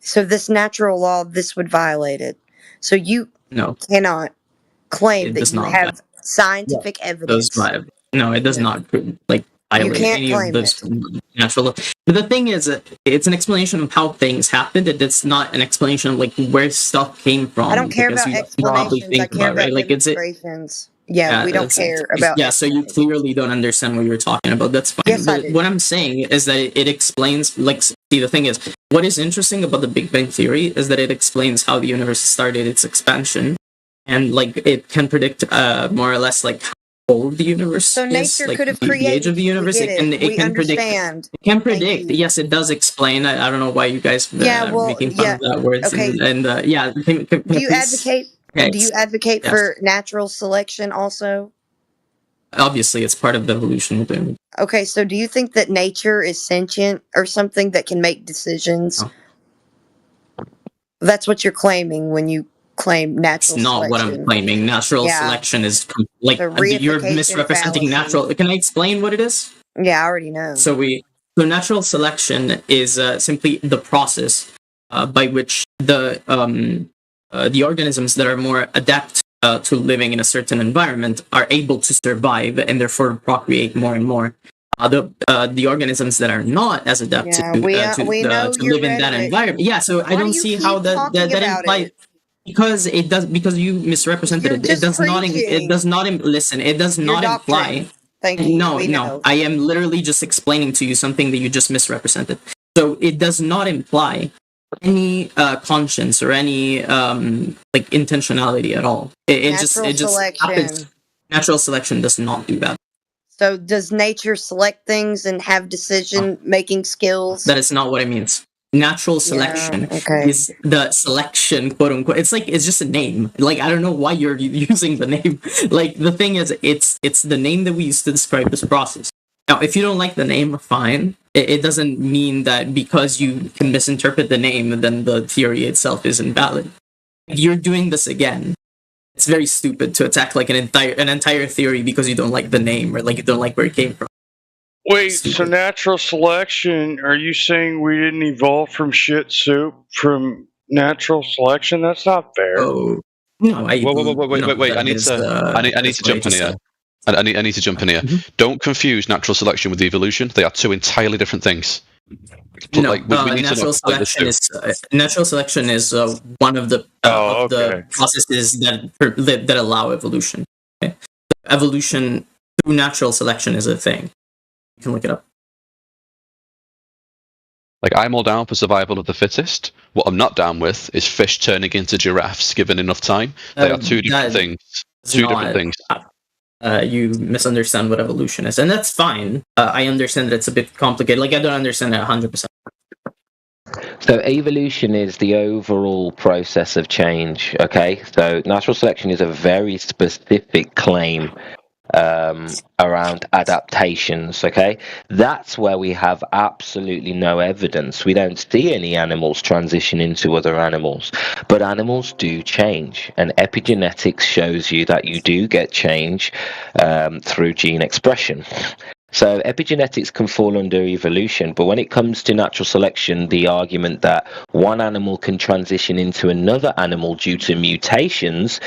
So this natural law, this would violate it. So you cannot claim that you have scientific evidence. No, it does not like violate any of those natural laws. But the thing is, it's an explanation of how things happened. It's not an explanation of like where stuff came from. I don't care about explanations. I care about demonstrations. Yeah, we don't care about. Yeah, so you clearly don't understand what you're talking about. That's fine. Yes, but what I'm saying is that it explains. Like, see, the thing is, what is interesting about the Big Bang Theory is that it explains how the universe started its expansion, and like it can predict more or less like how old the universe so is. Nature like, could have the created. age of the universe. It can predict. It can predict. Yes, it does explain. I don't know why you guys making fun of that words. Okay. Do you advocate? Okay. Do you advocate for natural selection also? Obviously, it's part of the evolution. Okay, so do you think that nature is sentient or something that can make decisions? No. That's what you're claiming when you claim natural selection. It's not what I'm claiming. Natural selection is like you're misrepresenting natural. Can I explain what it is? Yeah, I already know. So natural selection is simply the process by which the organisms that are more adept to living in a certain environment are able to survive and therefore procreate more and more. The organisms that are not as adept to live in that environment. Yeah, so I don't see how that implies. Because it does. Because you misrepresented it. It does not. It does not. Listen. It does not imply. Thank you. No. I am literally just explaining to you something that you just misrepresented. So it does not imply any conscience or any like intentionality at all. It just happens. Natural selection does not do that. So does nature select things and have decision-making skills? That is not what it means. Natural selection is the selection, quote unquote. It's just a name. Like, I don't know why you're using the name. Like, the thing is, it's the name that we use to describe this process. Now, if you don't like the name, fine. It doesn't mean that because you can misinterpret the name, then the theory itself is invalid. You're doing this again. It's very stupid to attack like an entire theory because you don't like the name or like you don't like where it came from. Wait, so natural selection, are you saying we didn't evolve from shit soup from natural selection? That's not fair. Oh, no. Wait. I need to jump in here. I need to jump in here. Don't confuse natural selection with evolution. They are two entirely different things. Natural selection is one of the processes that allow evolution. Okay? Evolution through natural selection is a thing. You can look it up. Like, I'm all down for survival of the fittest. What I'm not down with is fish turning into giraffes given enough time. They are two different things. Different things. You misunderstand what evolution is, and that's fine. I understand that it's a bit complicated. Like, I don't understand it 100%. So evolution is the overall process of change. Okay, so natural selection is a very specific claim around adaptations. Okay, that's where we have absolutely no evidence. We don't see any animals transition into other animals, but animals do change, and epigenetics shows you that you do get change through gene expression. So epigenetics can fall under evolution, but when it comes to natural selection, the argument that one animal can transition into another animal due to mutations,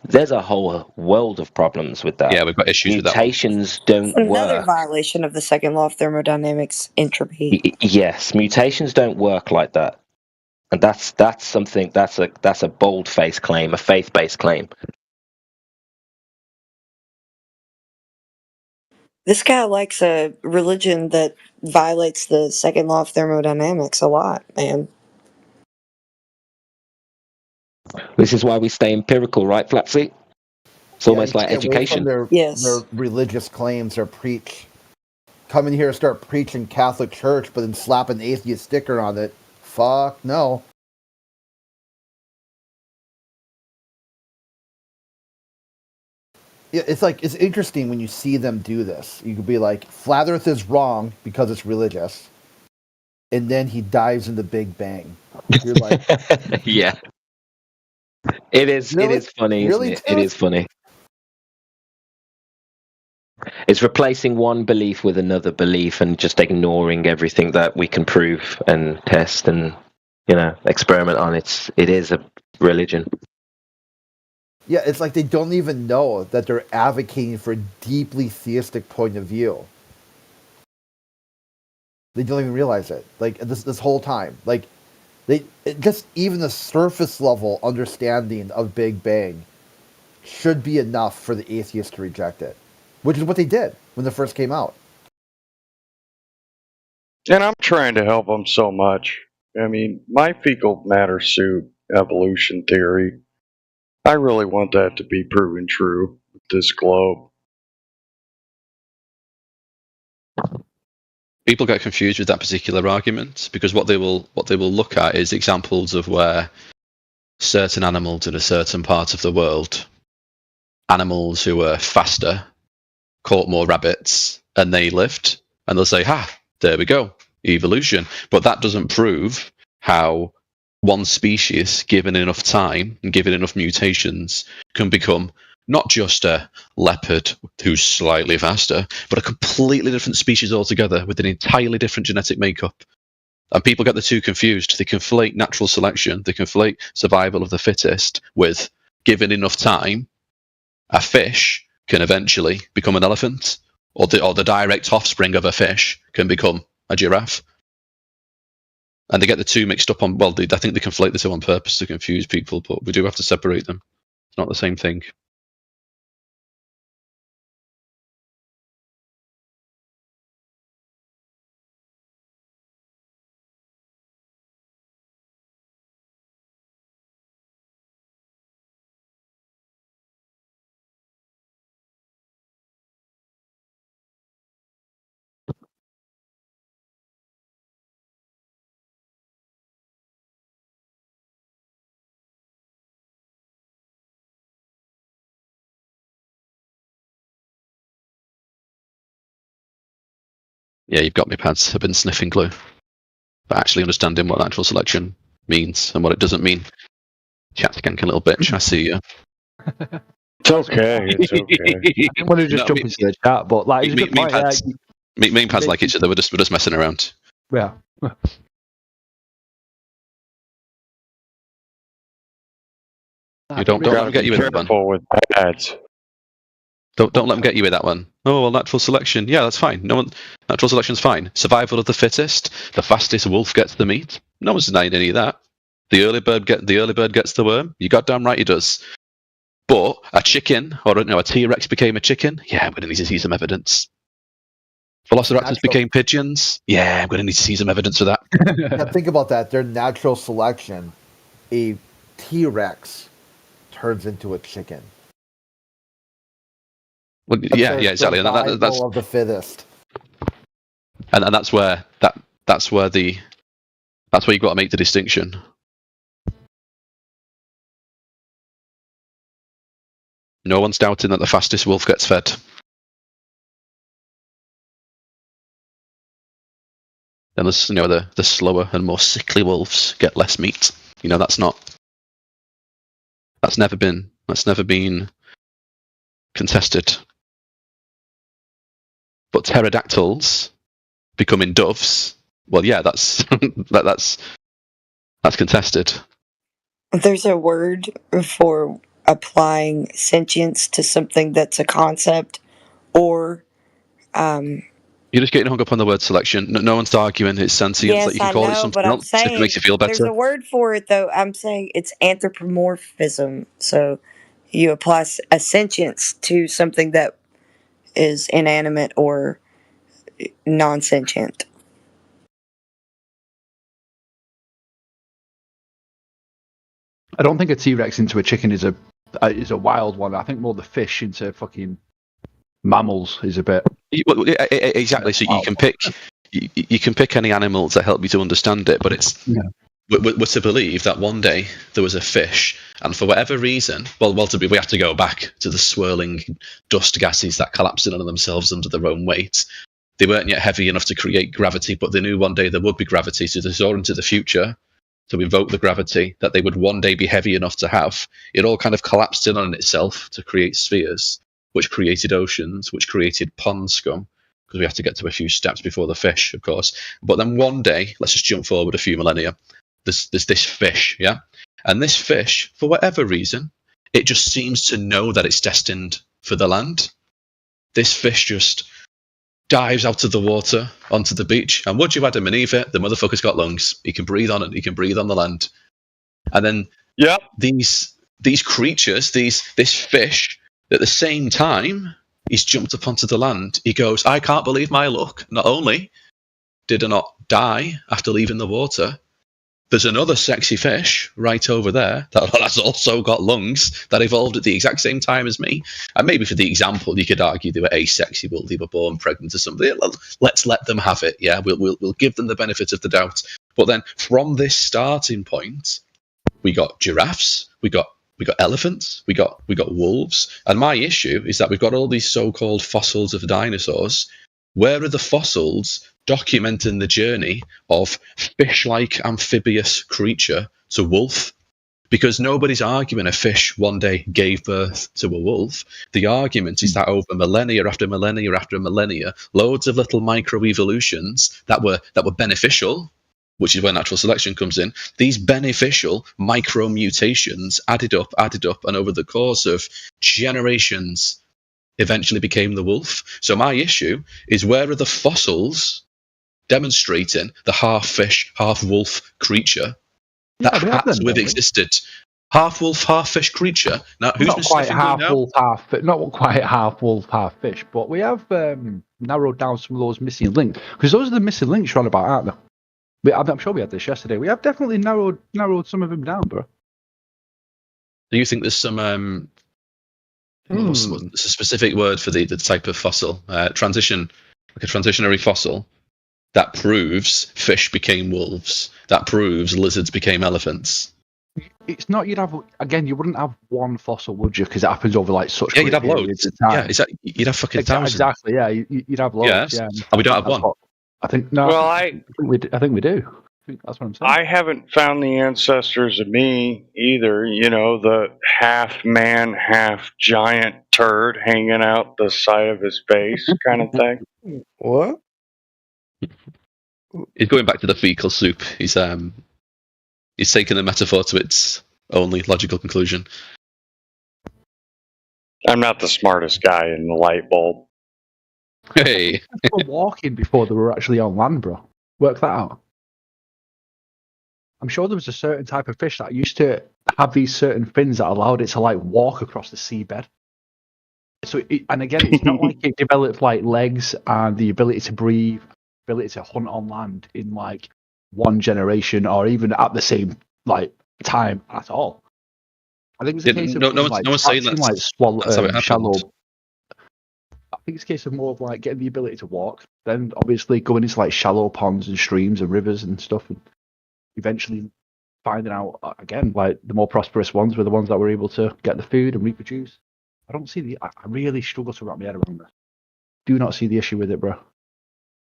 There's a whole world of problems with that. Yeah, we've got issues with that. Mutations don't Another work. violation of the second law of thermodynamics, entropy. Yes, mutations don't work like that, and that's something that's a bold-faced claim, a faith-based claim. This guy likes a religion that violates the second law of thermodynamics a lot, man. This is why we stay empirical, right, Flapsy? It's almost like education. Their religious claims or preach. Come in here and start preaching Catholic Church, but then slap an atheist sticker on it. Fuck no. Yeah, it's interesting when you see them do this. You could be like, Flat Earth is wrong because it's religious, and then he dives into Big Bang. You're like, yeah, it is. Really? It is funny, Really, isn't it? It is funny. It's replacing one belief with another belief and just ignoring everything that we can prove and test and experiment on. It is a religion. Yeah, it's like they don't even know that they're advocating for a deeply theistic point of view. They don't even realize it. Like this whole time, like just even the surface level understanding of Big Bang should be enough for the atheists to reject it, which is what they did when it first came out. And I'm trying to help them so much. I mean, my fecal matter suit evolution theory, I really want that to be proven true with this globe. People get confused with that particular argument because what they will look at is examples of where certain animals in a certain part of the world, animals who were faster, caught more rabbits, and they lived, and they'll say, there we go, evolution. But that doesn't prove how one species, given enough time and given enough mutations, can become not just a leopard who's slightly faster, but a completely different species altogether with an entirely different genetic makeup. And people get the two confused. They conflate natural selection, they conflate survival of the fittest with, given enough time, a fish can eventually become an elephant, or the direct offspring of a fish can become a giraffe. And they get the two mixed up on, I think they conflate the two on purpose to confuse people, but we do have to separate them. It's not the same thing. Yeah, you've got me, Pads. I've been sniffing glue. But actually understanding what natural selection means and what it doesn't mean. Chat skank a little bitch, I see you. It's okay, it's okay. I didn't want to just jump into the chat, but like, me and Pads like each other, we're just messing around. Yeah. Don't let them get you with that one. With Pads. Don't let them get you with that one. Oh, well, natural selection. Yeah, that's fine. Natural selection's fine. Survival of the fittest. The fastest wolf gets the meat. No one's denying any of that. The early bird gets the worm. You goddamn right he does. But a chicken or a T-Rex became a chicken. Yeah, I'm going to need to see some evidence. Velociraptors became pigeons. Yeah, I'm going to need to see some evidence for that. Yeah, think about that. Their natural selection, a T-Rex turns into a chicken. Well, yeah, exactly. And that's of the fittest. And that's where that's where you've got to make the distinction. No one's doubting that the fastest wolf gets fed. Then there's the slower and more sickly wolves get less meat. That's never been contested. But pterodactyls becoming doves, well, yeah, that's that's contested. There's a word for applying sentience to something that's a concept, or You're just getting hung up on the word selection. No one's arguing it's sentience. yes, Like you can I call it know, something but I'm else if it saying makes you feel there's better. a word for it, though. I'm saying it's anthropomorphism. So you apply a sentience to something that is inanimate or non-sentient. I don't think a T-Rex into a chicken is a wild one. I think more the fish into fucking mammals is a bit. Exactly. So you can pick any animal to help you to understand it, but it's we're to believe that one day there was a fish, and for whatever reason, we have to go back to the swirling dust gases that collapsed in on themselves under their own weight. They weren't yet heavy enough to create gravity, but they knew one day there would be gravity, so they saw into the future to invoke the gravity that they would one day be heavy enough to have. It all kind of collapsed in on itself to create spheres, which created oceans, which created pond scum, because we have to get to a few steps before the fish, of course. But then one day, let's just jump forward a few millennia, there's this fish, yeah? And this fish, for whatever reason, it just seems to know that it's destined for the land. This fish just dives out of the water onto the beach, and would you Adam and Eve it, the motherfucker's got lungs. He can breathe on it, he can breathe on the land. And then these creatures, this fish, at the same time, he's jumped up onto the land. He goes, I can't believe my luck. Not only did I not die after leaving the water, there's another sexy fish right over there that's also got lungs that evolved at the exact same time as me. And maybe for the example, you could argue they were asexual, they were born pregnant or something. Let's let them have it. Yeah, we'll give them the benefit of the doubt. But then from this starting point, we got giraffes, we got elephants, we got wolves. And my issue is that we've got all these so-called fossils of dinosaurs. Where are the fossils documenting the journey of fish-like amphibious creature to wolf? Because nobody's arguing a fish one day gave birth to a wolf. The argument is that over millennia after millennia after millennia, loads of little microevolutions that were beneficial, which is where natural selection comes in. These beneficial micro-mutations added up, and over the course of generations, eventually became the wolf. So my issue is, where are the fossils demonstrating the half fish, half wolf creature that had to have existed? Half wolf, half fish creature. Now, who's not quite half wolf, not quite half wolf, half fish, but we have narrowed down some of those missing links, because those are the missing links you're on about, aren't they? I'm sure we had this yesterday. We have definitely narrowed some of them down, bro. Do you think there's some there's a specific word for the type of fossil, transition, like a transitionary fossil, that proves fish became wolves, that proves lizards became elephants? It's not, you wouldn't have one fossil, would you? Because it happens over like such you'd have loads. Yeah, you'd have fucking thousands. Exactly, yeah, you'd have loads. Yeah. And we don't have one. I think no. Well, I think we do. That's what I'm saying. I haven't found the ancestors of me either. You know, the half man, half giant turd hanging out the side of his face kind of thing. What? He's going back to the fecal soup. He's taking the metaphor to its only logical conclusion. I'm not the smartest guy in the light bulb. Hey. They were walking before they were actually on land, bro. Work that out. I'm sure there was a certain type of fish that used to have these certain fins that allowed it to like walk across the seabed. So, and again, it's not like it developed like legs and the ability to breathe, ability to hunt on land in like one generation or even at the same like time at all. I think it's a case of no one's saying that. Like shallow. I think it's a case of more of like getting the ability to walk, then obviously going into like shallow ponds and streams and rivers and stuff, and eventually finding out again like the more prosperous ones were the ones that were able to get the food and reproduce. I really struggle to wrap my head around this. Do not see the issue with it, bro.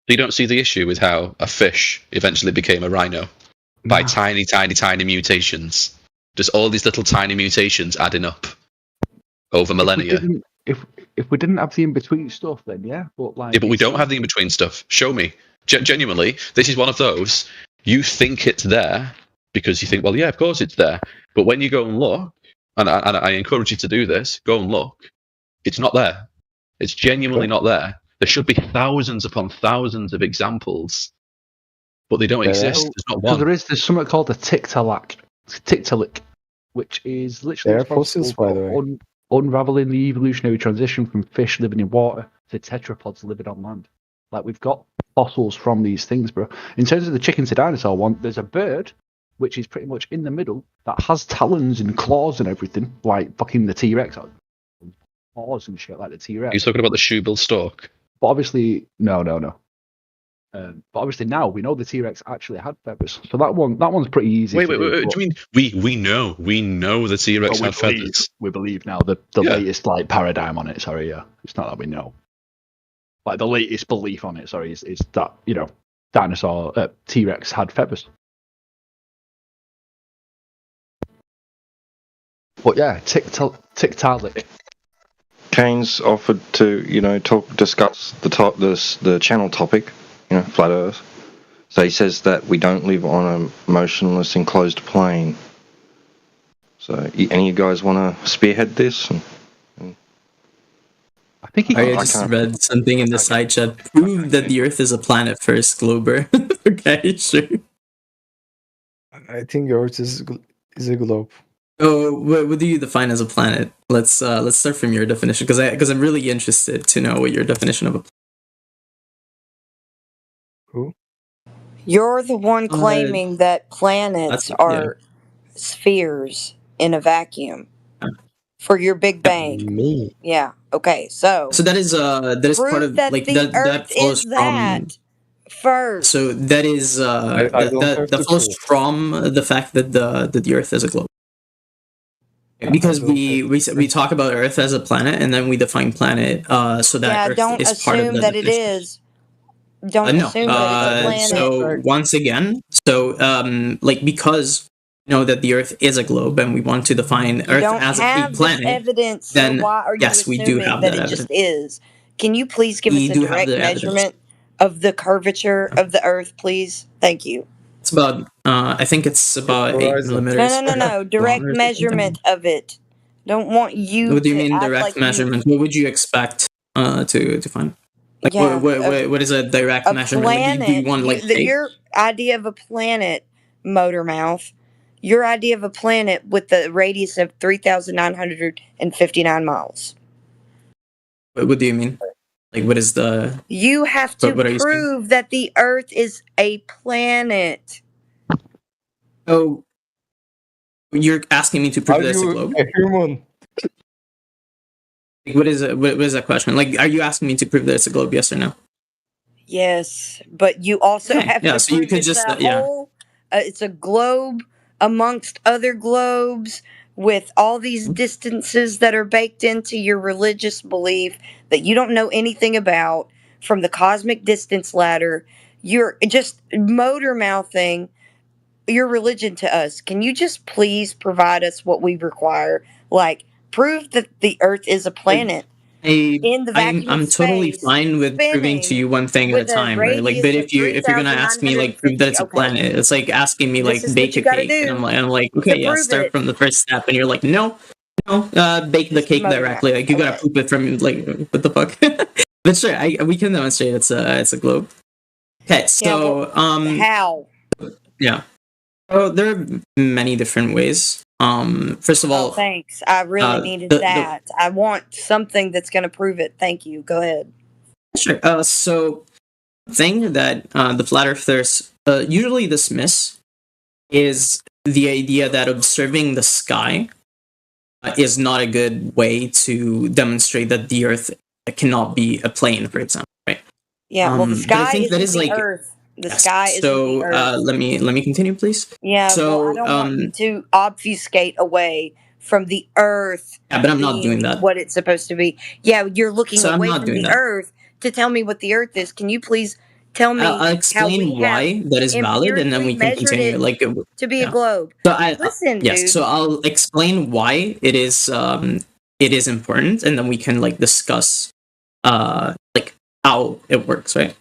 You don't see the issue with how a fish eventually became a rhino by tiny mutations. Just all these little tiny mutations adding up over millennia. If we didn't have the in-between stuff, then yeah. But we don't have the in-between stuff. Show me. Genuinely, this is one of those. You think it's there because you think, well, yeah, of course it's there. But when you go and look, and I encourage you to do this, go and look. It's not there. It's genuinely not there. There should be thousands upon thousands of examples, but they don't exist. There's not So one. there's something called a Tiktaalik, which is literally There are fossils, by the way. Unraveling the evolutionary transition from fish living in water to tetrapods living on land. Like, we've got fossils from these things, bro. In terms of the chicken to dinosaur one, there's a bird which is pretty much in the middle that has talons and claws and everything, like fucking the T-Rex. Claws and shit like the T-Rex. You're talking about the shoebill stork. But obviously, no. But obviously now we know the T-Rex actually had feathers, so that one's pretty easy. Wait. Do you mean we know the T-Rex had feathers? We believe now the latest like paradigm on it. Sorry, yeah, it's not that we know. Like the latest belief on it. Sorry, is that dinosaur T-Rex had feathers. But yeah, Tiktaalik. Kane's offered to discuss the channel topic. Flat Earth. So he says that we don't live on a motionless enclosed plane. So any of you guys want to spearhead this? I think I just read something in the side chat. Prove that the Earth is a planet first, Glober. Okay, sure. I think Earth is a globe. Oh, what do you define as a planet? Let's start from your definition, because I'm really interested to know what your definition of a planet. Who? You're the one claiming that planets are spheres in a vacuum for your Big Bang. Me. Yeah. Okay. So that is part of that like the that Earth flows is that from. First. So that is that flows from the fact that the Earth is a globe. Because we talk about Earth as a planet, and then we define planet so that Earth don't is part of assume the that it definition. is. Don't assume that it's a planet. So once again, because you know that the Earth is a globe, and we want to define Earth as a planet, evidence, then so why are you yes, we do assuming have that that it evidence. just is? Can you please give We us do a have direct the evidence. measurement of the curvature of the Earth, please? Thank you. It's about I think it's about 8 millimeters. No. Direct measurement of it. Don't want you. What do you to mean act direct like you- measurement? What would you expect to find? Like, Yeah, what is a direct a measurement? Like, planet. do you want like Your idea of a planet, Motormouth. Your idea of a planet with the radius of 3,959 miles. what do you mean? Like, what is the? You have to what are you saying? prove that the Earth is a planet. Oh, you're asking me to prove that it's a globe? A human. Like, what is that question? Like, are you asking me to prove that it's a globe? Yes or no? Yes, but you also Okay, have yeah, to so you prove could it's just, a yeah. whole. It's a globe amongst other globes with all these distances that are baked into your religious belief that you don't know anything about from the cosmic distance ladder. You're just motor mouthing your religion to us. Can you just please provide us what we require? Like, prove that the Earth is a planet. In the vacuum I'm totally space, fine with proving to you one thing at a with a time, right? Like, but radius if you're gonna ask me like prove that it's a 3,950, planet, it's like asking me like This is bake what you a gotta cake, and do I'm like okay, to yeah, prove start it. from the first step, and you're like no, bake the cake motor directly. Like you gotta prove it from like what the fuck? But sure, we can demonstrate it's a globe. Okay, so how? yeah. Oh, there are many different ways. First of all, Thanks. I really needed that. I want something that's going to prove it. Thank you. Go ahead. Sure. So, the thing that the flat earthers usually dismiss is the idea that observing the sky is not a good way to demonstrate that the Earth cannot be a plane, for example, right? Yeah. Well, the but I sky think is that is the like Earth. The sky is so. the Earth. Let me continue, please. Yeah. So, well, I don't want you to obfuscate away from the Earth. Yeah, but I'm not being doing that. What it's supposed to be. Yeah, you're looking So I'm away not from doing the that. Earth to tell me what the Earth is. Can you please tell me? I'll how explain we why have that is valid, and then we can empirically continue. measured Like it to be yeah. a globe. So Listen, yes. dude. So I'll explain why it is important, and then we can like discuss like how it works, right?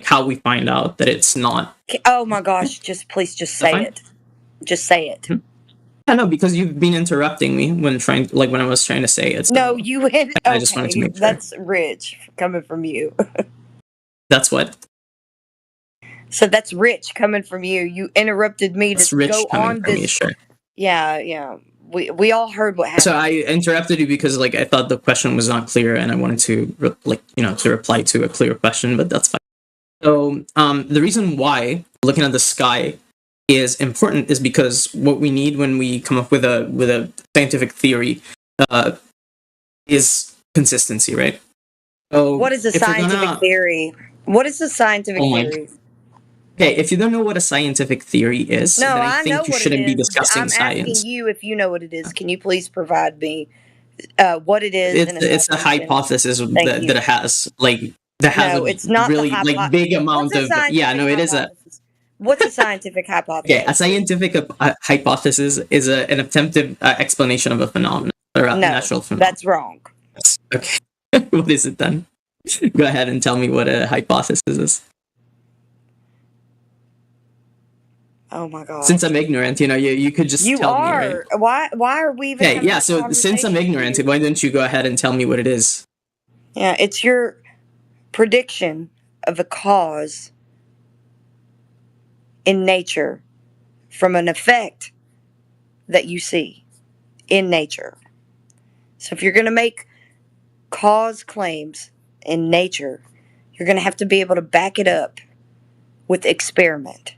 How we find out that it's not. Oh my gosh! Just please, just say fine. it. Just say it. Yeah, no, because you've been interrupting me when when I was trying to say it. So No, you went. I just wanted to make sure. That's rich coming from you. That's what. So that's rich coming from you. You interrupted me That's to rich go coming on from this. me, sure. Yeah. We all heard what happened. So I interrupted you because like I thought the question was not clear, and I wanted to to reply to a clear question, but that's fine. So the reason why looking at the sky is important is because what we need when we come up with a scientific theory is consistency, right? So what is a scientific theory? What is a scientific theory? Okay, if you don't know what a scientific theory is, No, then I I think know you what shouldn't it be is. discussing I'm science. asking you if you know what it is. Can you please provide me what it is? It's a hypothesis that it has it's not really the big amount of it is a. What's a scientific hypothesis? Okay, a scientific hypothesis is an attempted explanation of a phenomenon or a natural phenomenon. That's wrong. Okay, what is it then? Go ahead and tell me what a hypothesis is. Oh my god! Since I'm ignorant, you could just tell me, right? Why are we even? Okay, yeah. So since I'm ignorant, why don't you go ahead and tell me what it is? Yeah, it's your prediction of a cause in nature from an effect that you see in nature. So if you're going to make cause claims in nature, you're going to have to be able to back it up with experiment.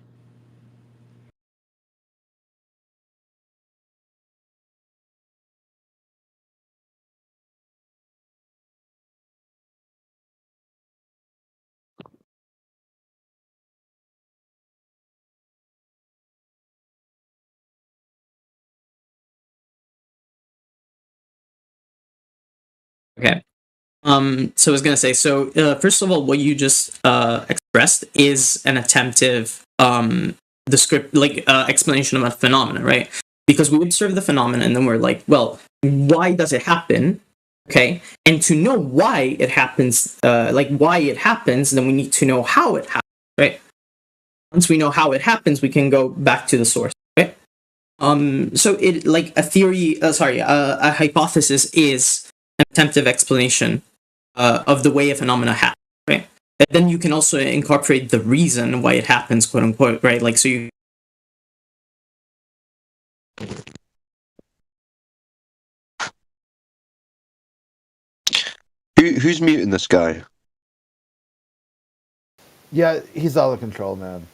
Okay. So I was gonna say. So first of all, what you just expressed is an attemptive explanation of a phenomenon, right? Because we observe the phenomenon and then we're like, well, why does it happen? Okay, and to know why it happens, then we need to know how it happens, right? Once we know how it happens, we can go back to the source, right? So it a hypothesis is an attemptive explanation of the way a phenomena happens, right? And then you can also incorporate the reason why it happens, quote unquote, right? Like, so you. Who's muting this guy? Yeah, he's out of control, man.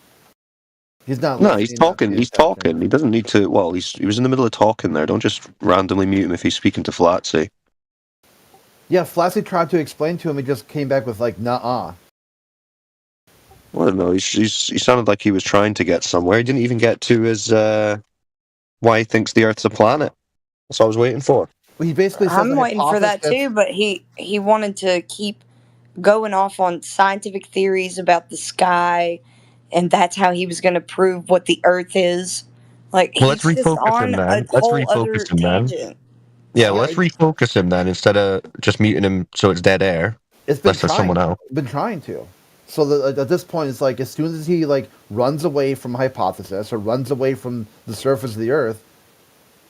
He's not. No, he's talking. He's talking. He doesn't need to. Well, he was in the middle of talking there. Don't just randomly mute him if he's speaking to Flatsy. Yeah, Flatsy tried to explain to him. He just came back with like, "Nuh-uh." Well, no, he sounded like he was trying to get somewhere. He didn't even get to his why he thinks the Earth's a planet. That's what I was waiting for. Well, he basically says I'm waiting for that too, but he wanted to keep going off on scientific theories about the sky, and that's how he was going to prove what the Earth is. Like, well, let's he's just refocus on him, man. Let's refocus him, man. Tangent. Yeah, well, let's refocus him then instead of just muting him so it's dead air. It's been trying. Someone else. Been trying to. So at this point, it's like as soon as he like runs away from hypothesis or runs away from the surface of the Earth,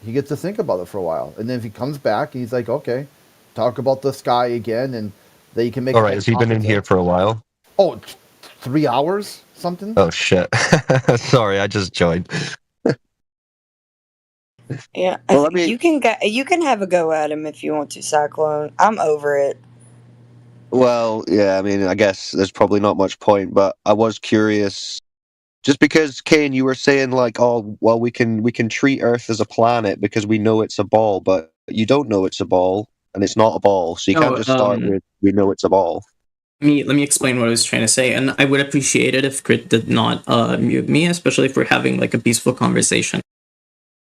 he gets to think about it for a while, and then if he comes back, he's like, okay, talk about the sky again, and then you can make. All right, has he been in here for a while? Oh, 3 hours, something. Oh shit! Sorry, I just joined. Yeah, well, I mean, you can have a go at him if you want to, Cyclone. I'm over it. Well, yeah, I mean, I guess there's probably not much point, but I was curious. Just because, Kane, you were saying like, oh, well, we can treat Earth as a planet because we know it's a ball, but you don't know it's a ball, and it's not a ball, so you can't just start with we know it's a ball. Let me explain what I was trying to say, and I would appreciate it if Crit did not mute me, especially if we're having like a peaceful conversation.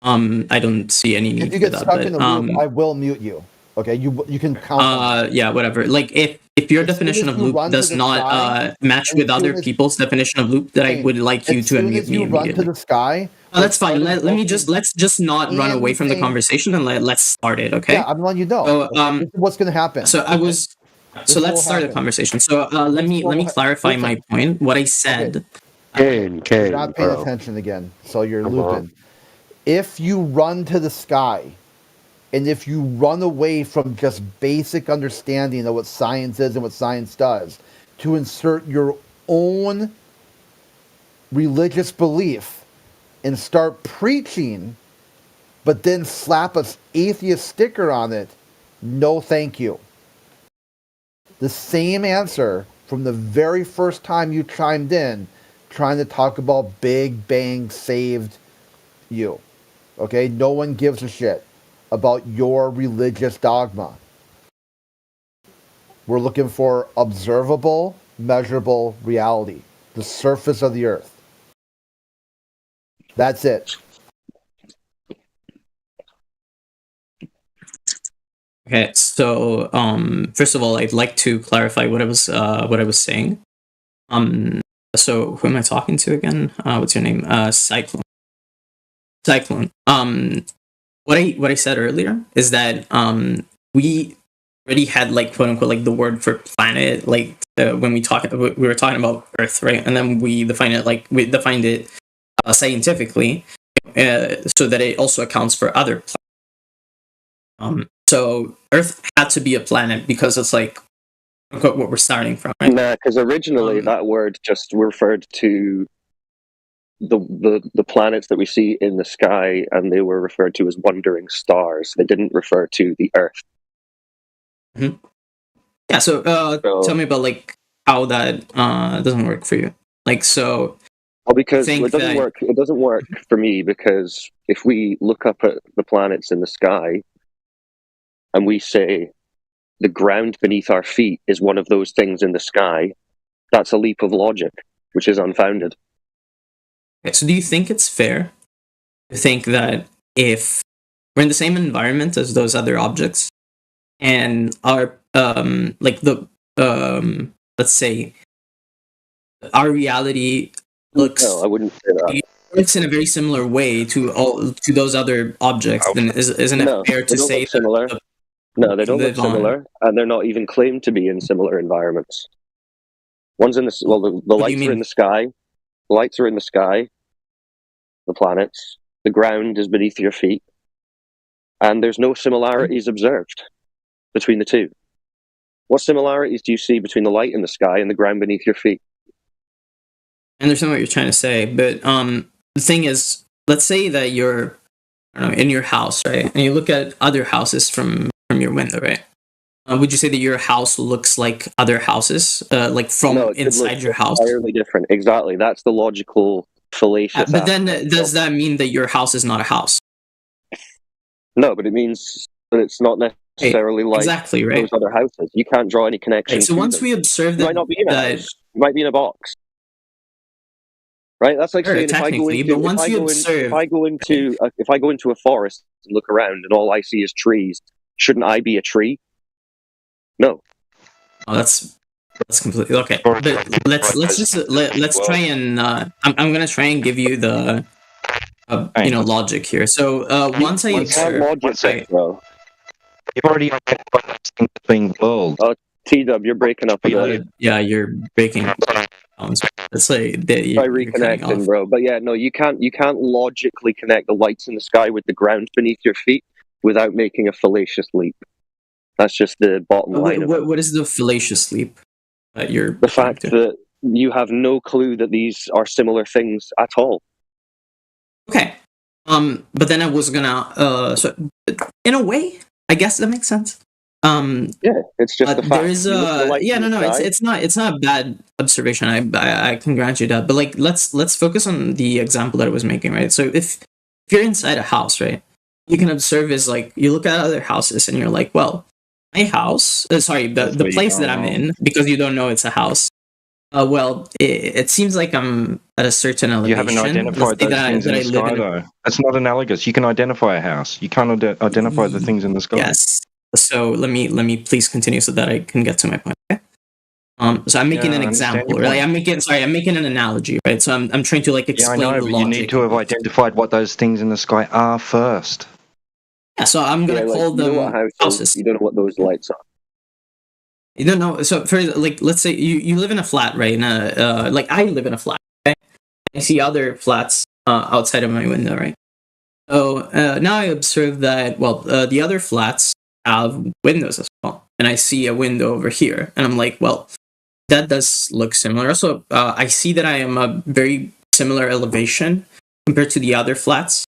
I don't see any need if you for get that, stuck in the loop, I will mute you. Okay, you can count. Yeah, whatever. Like if your definition of loop does not match with other people's definition of loop, then I would like you to unmute me immediately. Run to the sky. That's fine. Let's just not run away from the conversation and let's start it. Okay. Yeah, I'm letting you know. So, this is what's going to happen. So let's start the conversation. So let me clarify my point. What I said. Kane, you're not paying attention again. So you're looping. if you run to the sky, and if you run away from just basic understanding of what science is and what science does, to insert your own religious belief and start preaching, but then slap an atheist sticker on it, no thank you. The same answer from the very first time you chimed in, trying to talk about Big Bang saved you. Okay? No one gives a shit about your religious dogma. We're looking for observable, measurable reality. The surface of the earth. That's it. Okay, so first of all, I'd like to clarify what I was saying. So who am I talking to again? What's your name? Cyclone. Cyclone. What I said earlier is that we already had like quote unquote like the word for planet like when we were talking about Earth, right? And then we defined it scientifically so that it also accounts for other planets. So Earth had to be a planet because it's like what we're starting from, right? Nah, because originally that word just referred to the planets that we see in the sky, and they were referred to as wandering stars. They didn't refer to the Earth. Mm-hmm. Yeah. So tell me about like how that doesn't work for you. Like so. Well, because it doesn't work. It doesn't work for me because if we look up at the planets in the sky, and we say the ground beneath our feet is one of those things in the sky, that's a leap of logic, which is unfounded. Okay, so do you think it's fair to think that if we're in the same environment as those other objects, and our like the let's say our reality looks no, I wouldn't say that. Looks in a very similar way to those other objects, then isn't it fair to say similar? No, they don't look similar, and they're not even claimed to be in similar environments. One's in the the lights are in the sky. The lights are in the sky. The planets. The ground is beneath your feet, and there's no similarities observed between the two. What similarities do you see between the light in the sky and the ground beneath your feet? I understand what you're trying to say, but the thing is, let's say that you're in your house, right, and you look at other houses from your window, right? Would you say that your house looks like other houses, like from inside your house? Entirely different. Exactly. That's the logical fallacious. But then, does that mean that your house is not a house? No, but it means that it's not necessarily like exactly right. those other houses. You can't draw any connection. Right, so once we observe that, you might not be in a house. You might be in a box. Right, that's like saying if I go into a forest and look around and all I see is trees, shouldn't I be a tree? No. Oh, that's completely okay. But let's try and I'm gonna try and give you the logic here. So once I observe, bro. You've already identified that thing between worlds. Oh, T-Dub, you're breaking up. Yeah, you're breaking up. Let's say that you're reconnecting, bro. But yeah, no, you can't logically connect the lights in the sky with the ground beneath your feet without making a fallacious leap. That's just the bottom line. What is the fallacious leap that you're? The fact that you have no clue that these are similar things at all. Okay. But then I was gonna so in a way, I guess that makes sense. Yeah, it's just the fact. There is it's not a bad observation. I can grant you that. But like let's focus on the example that I was making, right? So if you're inside a house, right, you can observe is like you look at other houses and you're like, well, my house, the place that I'm in, because you don't know it's a house. Well, it seems like I'm at a certain elevation. You haven't identified those things in the sky, though. That's not analogous. You can identify a house. You can't identify the things in the sky. Yes. So let me please continue so that I can get to my point. Okay. So I'm making an example, right? I'm making an analogy, right? So I'm trying to like explain the logic. You need to have identified what those things in the sky are first. Yeah, so I'm gonna call them houses. You don't know what those lights are. You don't know. So for like, let's say you live in a flat, right? Like I live in a flat. Okay? I see other flats outside of my window, right? Oh, now I observe that, well, the other flats have windows as well. And I see a window over here. And I'm like, well, that does look similar. Also, I see that I am a very similar elevation compared to the other flats.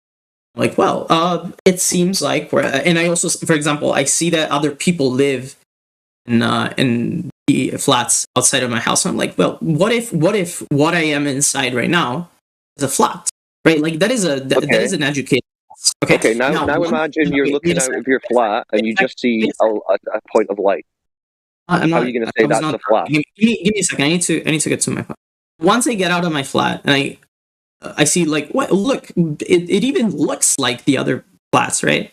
I'm like, well, it seems like and I also, for example, I see that other people live in the flats outside of my house. And I'm like, well, what if what I am inside right now is a flat? Right, like that is an educated. Okay. Now imagine you're looking out of your flat and you just see a point of light. How are you going to say that's a flat? Give me a second. I need to get to my flat. Once I get out of my flat and I see like what? Look, it even looks like the other flats, right?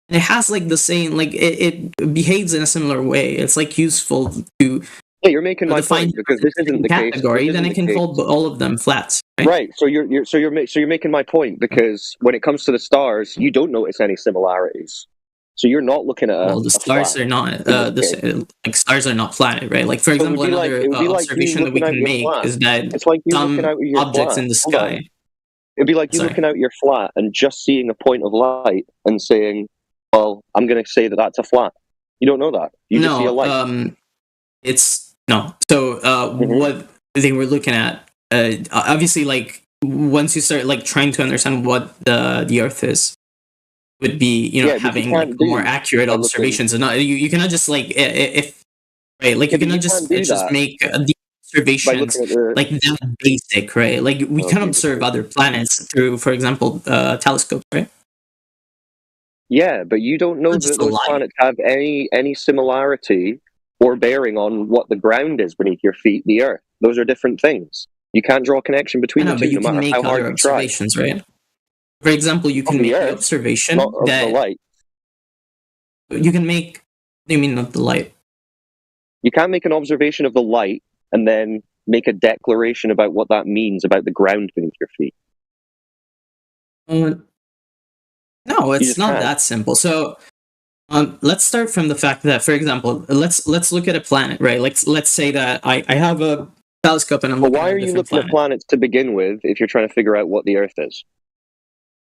And it has like the same, like it behaves in a similar way. It's like useful to. Yeah, you're making my point because this isn't the category. Then I can call all of them flats. Right. So you're making my point because when it comes to the stars, you don't notice any similarities. So you're not looking at. Well, the stars are not. Like stars are not flat, right? Like for example, another observation that we can make is that some objects in the sky. It'd be like you looking out your flat and just seeing a point of light and saying, "Well, I'm going to say that that's a flat." You don't know that. You just see a light. It's no. So what they were looking at, obviously, like once you start like trying to understand what the Earth is, would be having like more accurate observations, and not you cannot just like if right like you cannot just make the observations like that basic, right? Like we can observe other planets through, for example, telescopes, right? Yeah, but you don't know that those planets have any similarity or bearing on what the ground is beneath your feet, the Earth. Those are different things. You can't draw a connection between the two, but you no can matter make how hard other you try. observations, right? For example, you can make the observation that the light. You can make. What do you mean not the light? You can't make an observation of the light and then make a declaration about what that means about the ground beneath your feet. No, it's not that simple. So, let's start from the fact that, for example, let's look at a planet, right? Let's say that I have a telescope and I'm looking at a why are you looking at planets to begin with if you're trying to figure out what the Earth is?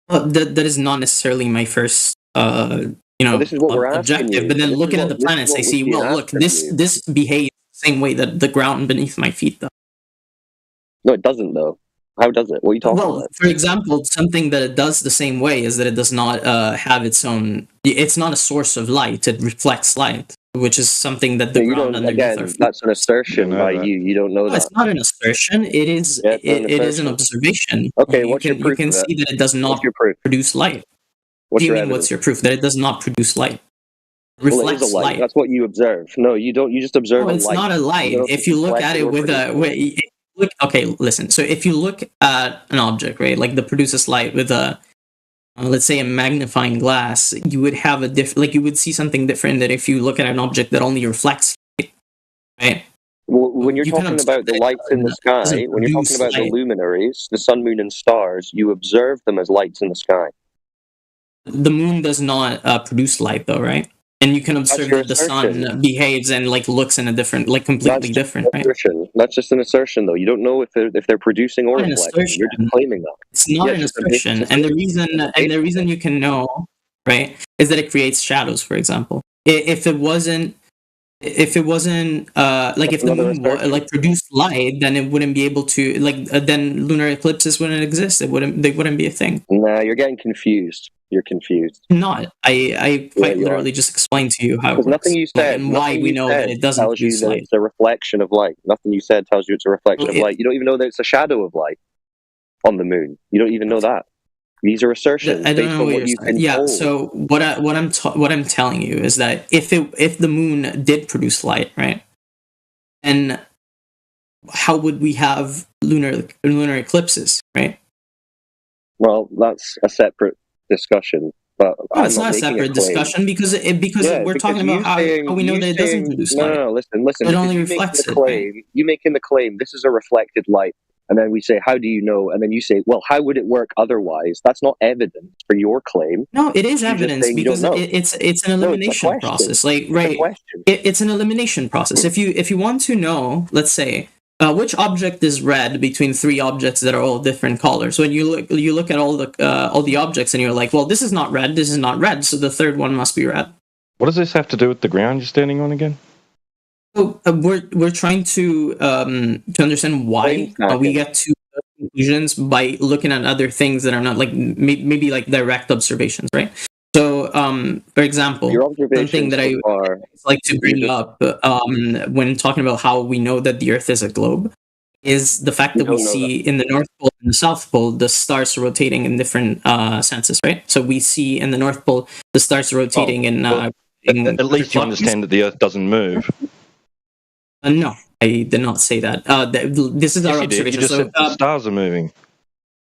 Well, that is not necessarily my first, this is what we're objective. You. But then looking at the planets, I see, well, look, this behaves the same way that the ground beneath my feet does. No, it doesn't, though. How does it? What are you talking about? For example, something that it does the same way is that it does not have its own. It's not a source of light. It reflects light, which is something that the ground underneath our feet. That's an assertion by you. You don't know that. It's not an assertion. It is. It is an observation. Okay, what's your proof? You can see that it does not produce light. What's your What's your proof that it does not produce light? Well, it is a light. That's what you observe. No, you don't. You just observe. No, it's not a light. If you look at it with a. Okay, listen. So if you look at an object, right, like that produces light with a, let's say, a magnifying glass, you would have you would see something different than if you look at an object that only reflects light, right? Well, when you're talking about the lights in the sky, when you're talking about the luminaries, the sun, moon, and stars, you observe them as lights in the sky. The moon does not produce light, though, right? And you can observe that the sun behaves and like looks in a different, like completely different, right? That's just an assertion, though. You don't know if they're producing or reflecting. You're just claiming that. It's not an assertion, and the reason you can know, right, is that it creates shadows. For example, if it wasn't like if the moon like produced light, then it wouldn't be able to then lunar eclipses wouldn't exist. They wouldn't be a thing. Nah, you're getting confused. You're confused. Not. I quite literally just explained to you how it works. Nothing you said, and why we know that it doesn't produce light. It's a reflection of light. Nothing you said tells you it's a reflection of light. You don't even know that it's a shadow of light on the moon. You don't even know that. These are assertions. I don't know what you're saying. Yeah. So what I'm telling you is that if the moon did produce light, right, and how would we have lunar eclipses, right? Well, that's a separate discussion, but it's not a separate discussion because we're talking about how we know that it doesn't produce light. No, listen. It only reflects it. You making the claim this is a reflected light, and then we say, how do you know? And then you say, well, how would it work otherwise? That's not evidence for your claim. No, it is evidence because it's an elimination process. Like, right? It's an elimination process. If you want to know, let's say, which object is red between three objects that are all different colors? When you look at all the objects and you're like, well, this is not red, this is not red, so the third one must be red. What does this have to do with the ground you're standing on again? So we're trying to understand why we get to conclusions by looking at other things that are not like maybe like direct observations, right? So, for example, something that I like to bring up when talking about how we know that the Earth is a globe is the fact that we see in the North Pole and the South Pole the stars rotating in different senses, right? So we see in the North Pole the stars rotating at least you understand that the Earth doesn't move. No, I did not say that. This is our observation. You just said the stars are moving.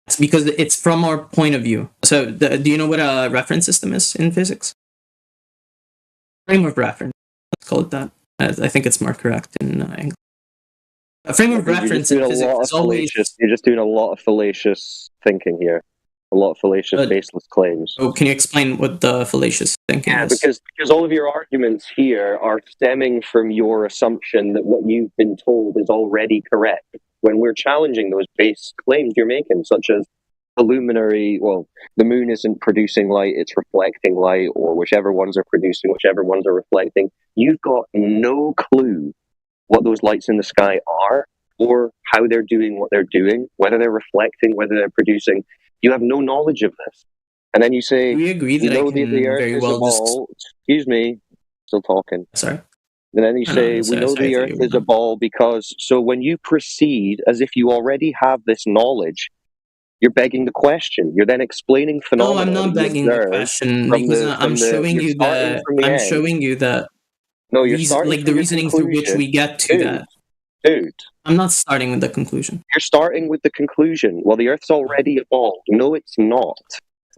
It's because it's from our point of view. So, do you know what a reference system is in physics? Frame of reference. Let's call it that. I think it's more correct in English. A frame of reference in physics is always... You're just doing a lot of fallacious thinking here. A lot of fallacious, baseless claims. Oh, can you explain what the fallacious thinking is? Because all of your arguments here are stemming from your assumption that what you've been told is already correct. When we're challenging those base claims you're making, such as the moon isn't producing light, it's reflecting light, or whichever ones are producing, whichever ones are reflecting, you've got no clue what those lights in the sky are, or how they're doing what they're doing, whether they're reflecting, whether they're producing. You have no knowledge of this. And then you say, we agree that the Earth is a ball. Excuse me, still talking. Sorry. And then you say, we know the Earth is a ball because... So when you proceed as if you already have this knowledge, you're begging the question. You're then explaining phenomena. No, I'm not begging the question because I'm showing you that... No, you're starting like the reasoning through which we get to that. Dude. I'm not starting with the conclusion. You're starting with the conclusion. Well, the Earth's already a ball. No, it's not.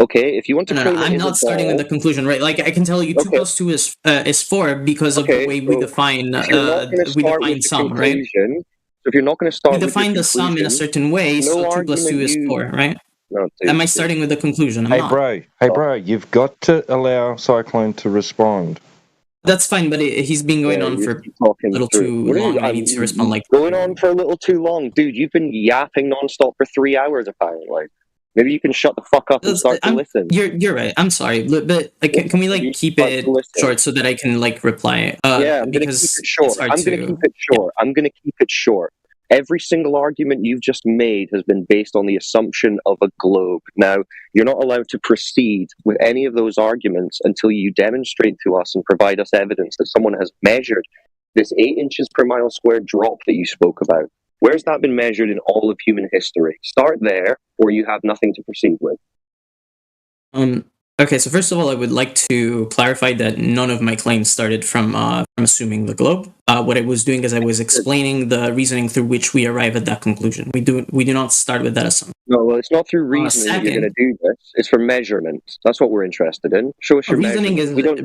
Okay, if you want to claim I'm not starting with the conclusion, right? Like I can tell you 2 plus 2 is 4 because of the way we define sum, right? So if you're not going to start, we define the sum in a certain way, so 2 plus 2 is 4, right? No, dude, Am I starting with the conclusion? Hey, bro, you've got to allow Cyclone to respond. That's fine, but he's been going on for a little too long. I need to respond like going on for a little too long, dude. You've been yapping nonstop for 3 hours, apparently. Maybe you can shut the fuck up and start to listen. You're right. I'm sorry, but can we like keep it short so that I can like reply? Yeah, I'm gonna keep it short. I'm gonna keep it short. Every single argument you've just made has been based on the assumption of a globe. Now, you're not allowed to proceed with any of those arguments until you demonstrate to us and provide us evidence that someone has measured this 8 inches per mile squared drop that you spoke about. Where's that been measured in all of human history? Start there, or you have nothing to proceed with. Okay, so first of all, I would like to clarify that none of my claims started from assuming the globe. What I was doing is I was explaining the reasoning through which we arrive at that conclusion. We do not start with that assumption. No, well, it's not through reasoning that you're going to do this. It's for measurement. That's what we're interested in. Show us your reasoning.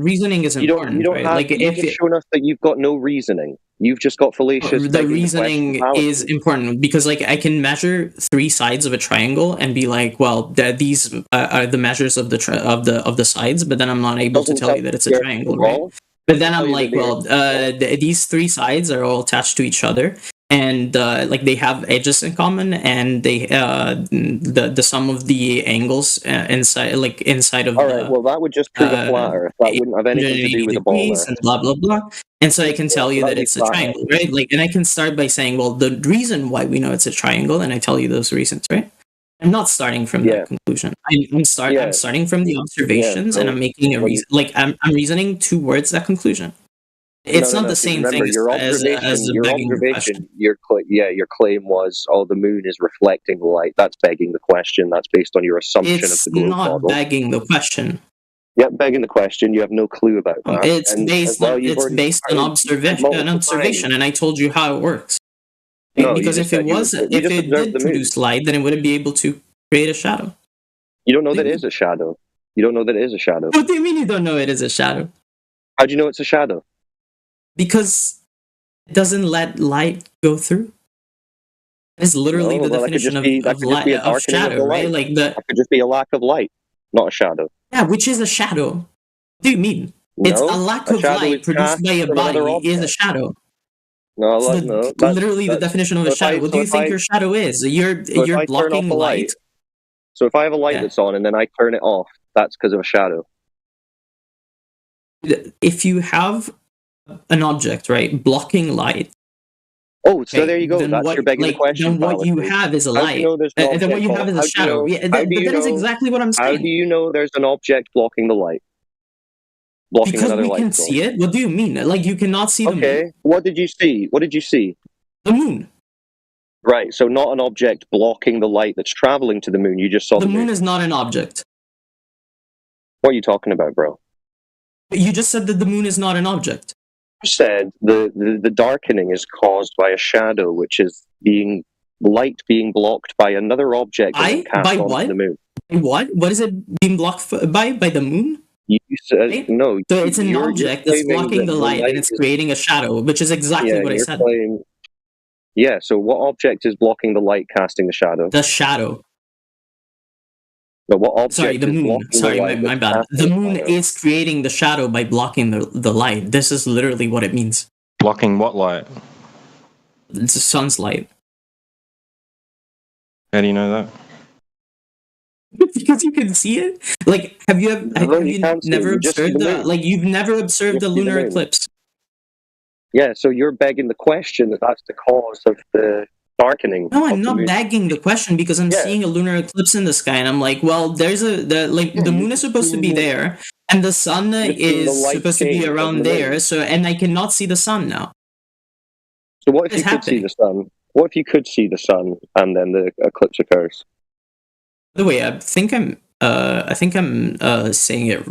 Reasoning is important. You don't have shown us that you've got no reasoning. You've just got fallacious. The reasoning is important because, like, I can measure 3 sides of a triangle and be like, well, these are the measures of the sides, but then I'm not able to tell you that it's a triangle, right? But then I'm like, well, these 3 sides are all attached to each other, and like they have edges in common, and they the sum of the angles inside of. All right, well, that would just prove a flat Earth. That wouldn't have anything to do with the ball Earth. And blah blah blah. And so I can tell you that it's a triangle, right? Like, and I can start by saying, well, the reason why we know it's a triangle, and I tell you those reasons, right? I'm not starting from that conclusion. I'm starting from the observations, and I'm making a reason. Like I'm reasoning towards that conclusion. It's not the same thing as a begging question. Your claim was, oh, the moon is reflecting light. That's begging the question. That's based on your assumption of the globe model. It's not begging the question. Yep, begging the question. You have no clue about that. It's based on observation, and I told you how it works. No, because if it did produce light, then it wouldn't be able to create a shadow. You don't know that it is a shadow. You don't know that it is a shadow. What do you mean you don't know it is a shadow? How do you know it's a shadow? Because it doesn't let light go through. It's literally the definition of shadow, right? Like that could just be a lack of light, not a shadow. Yeah, which is a shadow. What do you mean? It's a lack of light produced by a body is a shadow. No, literally the definition of a shadow. What do you think your shadow is? You're blocking light. So if I have a light that's on and then I turn it off, that's because of a shadow. If you have an object, right, blocking light. Oh, so there you go. That's your begging the question. Then what you have is a light. And then what you have is a shadow. That is exactly what I'm saying. How do you know there's an object blocking the light? Because we can see it. What do you mean? Like you cannot see the moon? Okay. What did you see? What did you see? The moon. Right. So not an object blocking the light that's traveling to the moon. You just saw the moon. Is not an object. What are you talking about, bro? You just said that the moon is not an object. You said the darkening is caused by a shadow, which is light being blocked by another object and cast by onto what? the moon. What? What is it being blocked by? By the moon? You said no. So it's an object that's blocking the light and it's creating a shadow, which is exactly what I said. Yeah. So what object is blocking the light, casting the shadow? The shadow. But what object? Sorry, the moon. Sorry, my bad. The moon is creating the shadow by blocking the light. This is literally what it means. Blocking what light? It's the sun's light. How do you know that? Because you can see it. Like, have you never observed you've never observed a lunar eclipse? Yeah, so you're begging the question that's the cause of the darkening. No, I'm not begging the question because I'm seeing a lunar eclipse in the sky, and I'm like, well, the moon is supposed to be there, and the sun is supposed to be around there. So, and I cannot see the sun now. So what if you could see the sun? What if you could see the sun and then the eclipse occurs? By the way, I think I'm saying it.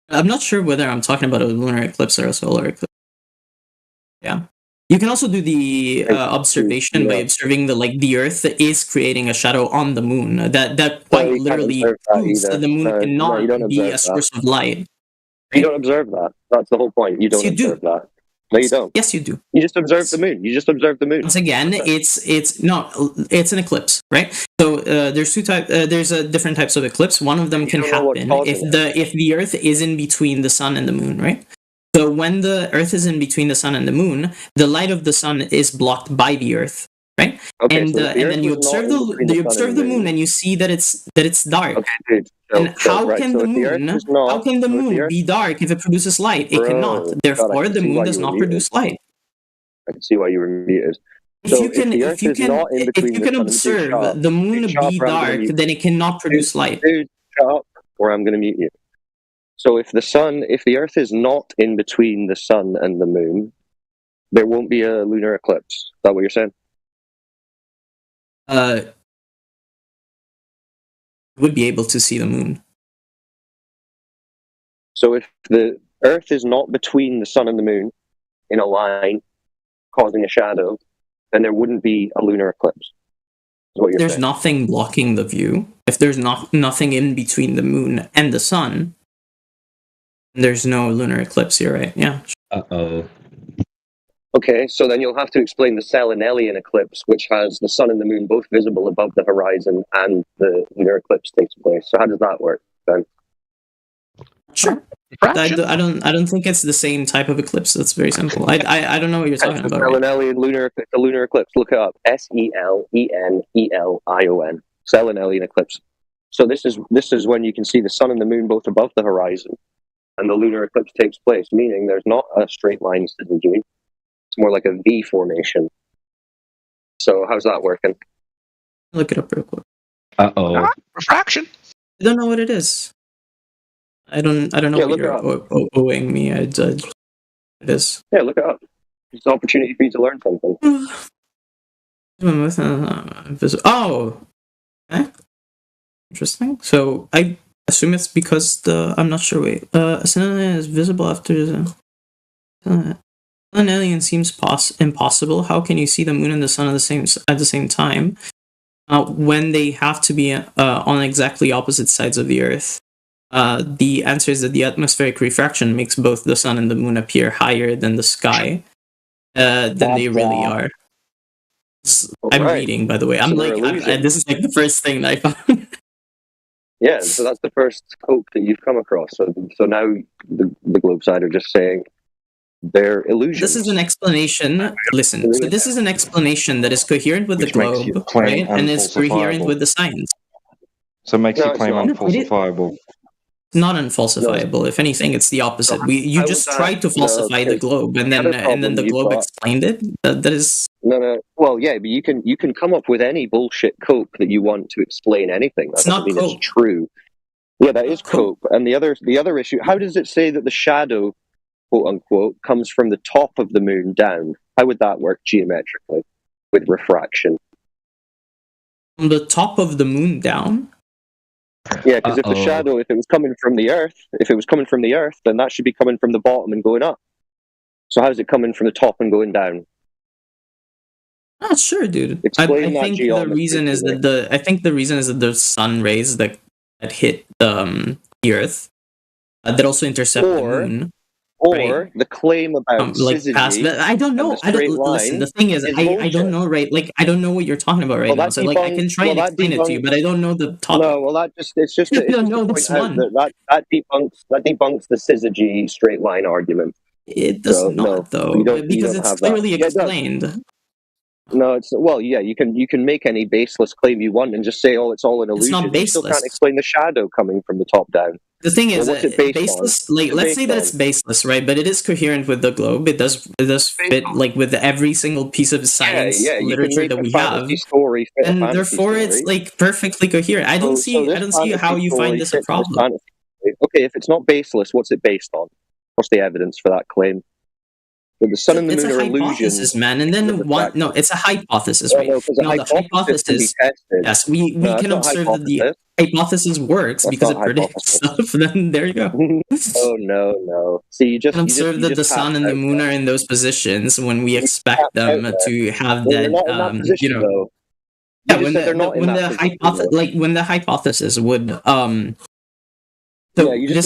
I'm not sure whether I'm talking about a lunar eclipse or a solar eclipse. Yeah, you can also do the observation by observing the Earth is creating a shadow on the moon. That quite literally proves that the moon cannot be a source of light. You don't observe that. That's the whole point. You don't observe that. No, you don't. Yes, you do. You just observe the moon. You just observe the moon. Once again, it's an eclipse, right? So there's different types of eclipse. One of them can happen if the Earth is in between the sun and the moon, right? So when the Earth is in between the sun and the moon, the light of the sun is blocked by the Earth, right? Okay, and then you observe the moon and you see that it's dark. Okay, dude. And how can the moon be dark if it produces light? It cannot. Therefore, the moon does not produce light. I can see why you were muted. If you can observe the moon be dark, then it cannot produce light. Dude, shut up, or I'm going to mute you. So if the Earth is not in between the sun and the moon, there won't be a lunar eclipse. Is that what you're saying? Would be able to see the moon. So if the Earth is not between the sun and the moon in a line, causing a shadow, then there wouldn't be a lunar eclipse. There's nothing blocking the view. If there's nothing in between the moon and the sun, there's no lunar eclipse here, right? Yeah. Uh-oh. Okay, so then you'll have to explain the Selenelian eclipse, which has the sun and the moon both visible above the horizon, and the lunar eclipse takes place. So how does that work then? Sure. I don't think it's the same type of eclipse. That's very simple. I don't know what you're talking about. Selenelian lunar eclipse. Look it up. Selenelion. Selenelian eclipse. So this is when you can see the sun and the moon both above the horizon, and the lunar eclipse takes place, meaning there's not a straight line to the moon. It's more like a V formation. So how's that working? Look it up real quick. Uh-oh. Refraction. I don't know what it is. I don't know what you're owing me. It is. Yeah, look it up. It's an opportunity for you to learn something. Oh! Okay. Interesting. So I assume it's because I'm not sure. Wait. Selenelian is visible after the Selenelian seems impossible. How can you see the moon and the sun at the same time when they have to be on exactly opposite sides of the Earth? The answer is that the atmospheric refraction makes both the sun and the moon appear higher than the sky than they really are. I'm reading, by the way. I'm this is like the first thing that I found. Yeah, so that's the first hope that you've come across. So now the Globeside are just saying They're illusions. This is an explanation. Listen, so this is an explanation that is coherent with Which the makes your globe, claim right? And it's coherent unfalsifiable. with the science. So it makes No, your it's claim not. unfalsifiable. It's not unfalsifiable. If anything, it's the opposite. You How just is that? tried to falsify the because globe, and the then other problem the you've globe got. explained it. That is No. Well, yeah, but you can come up with any bullshit cope that you want to explain anything. That it's doesn't not mean cope. it's true. Yeah, that is Cope. cope. And the other issue, how does it say that the shadow, quote unquote, comes from the top of the moon down? How would that work geometrically with refraction? From the top of the moon down. Yeah, because if the shadow, if it was coming from the Earth, then that should be coming from the bottom and going up. So how's it coming from the top and going down? Oh, sure, dude. I think the reason is that the sun rays that hit the Earth that also intercept the moon. Or the claim about syzygy. I don't know. Listen, the thing is, I don't know, right? Like, I don't know what you're talking about right now. So, like, I can try and explain it to you, but I don't know the topic. No, well, it's just to point out that debunks the syzygy straight line argument. It does not, though, because it's clearly explained. No, it's you can make any baseless claim you want and just say, oh, it's all an illusion. It's not baseless. You still can't explain the shadow coming from the top down. The thing is, what's it based baseless. on? Like, let's say that it's baseless, right? But it is coherent with the globe. It does fit like with every single piece of science literature that we have, and therefore it's like perfectly coherent. I don't see how you find this a problem. Okay, if it's not baseless, what's it based on? What's the evidence for that claim? The sun and the moon are illusions, man. And then it's a hypothesis, right? The hypothesis. Yes, we can observe that the hypothesis works because it predicts stuff. Then there you go. Oh no! See, you just observe that the sun and the moon are in those positions when we expect them to have that. Yeah, when the hypothesis would So you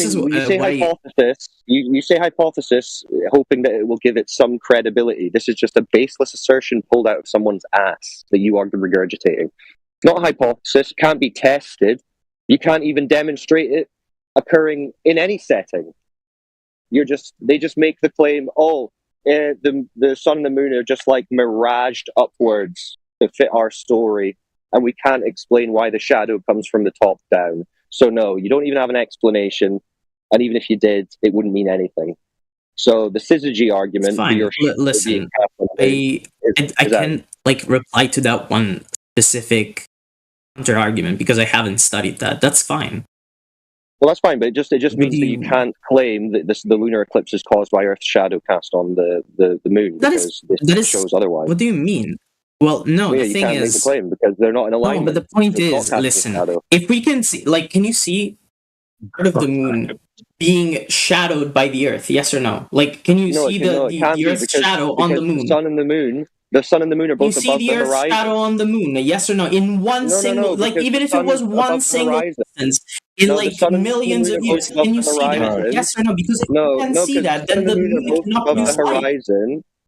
say hypothesis, hoping that it will give it some credibility. This is just a baseless assertion pulled out of someone's ass that you are regurgitating. It's not a hypothesis. It can't be tested. You can't even demonstrate it occurring in any setting. They just make the claim, the sun and the moon are just like miraged upwards to fit our story, and we can't explain why the shadow comes from the top down. So no, you don't even have an explanation, and even if you did, it wouldn't mean anything. So the syzygy argument. Listen, I can't reply to that one specific counter argument because I haven't studied that. That's fine. Well, that's fine, but it just means that you can't claim that the lunar eclipse is caused by Earth's shadow cast on the moon. That shows otherwise. What do you mean? Well, no, the thing you can't is, make the claim because they're not in alignment. No, but the point is, listen, if we can see, can you see part of the moon being shadowed by the Earth? Yes or no? Can you see the Earth's shadow on the moon? The sun and the moon are both above the horizon. You see the Earth's shadow on the moon? Yes or no? In one single, even if it was one single instance, in millions of years, can you see that? Yes or no? Because if you can see that, then the moon cannot produce light.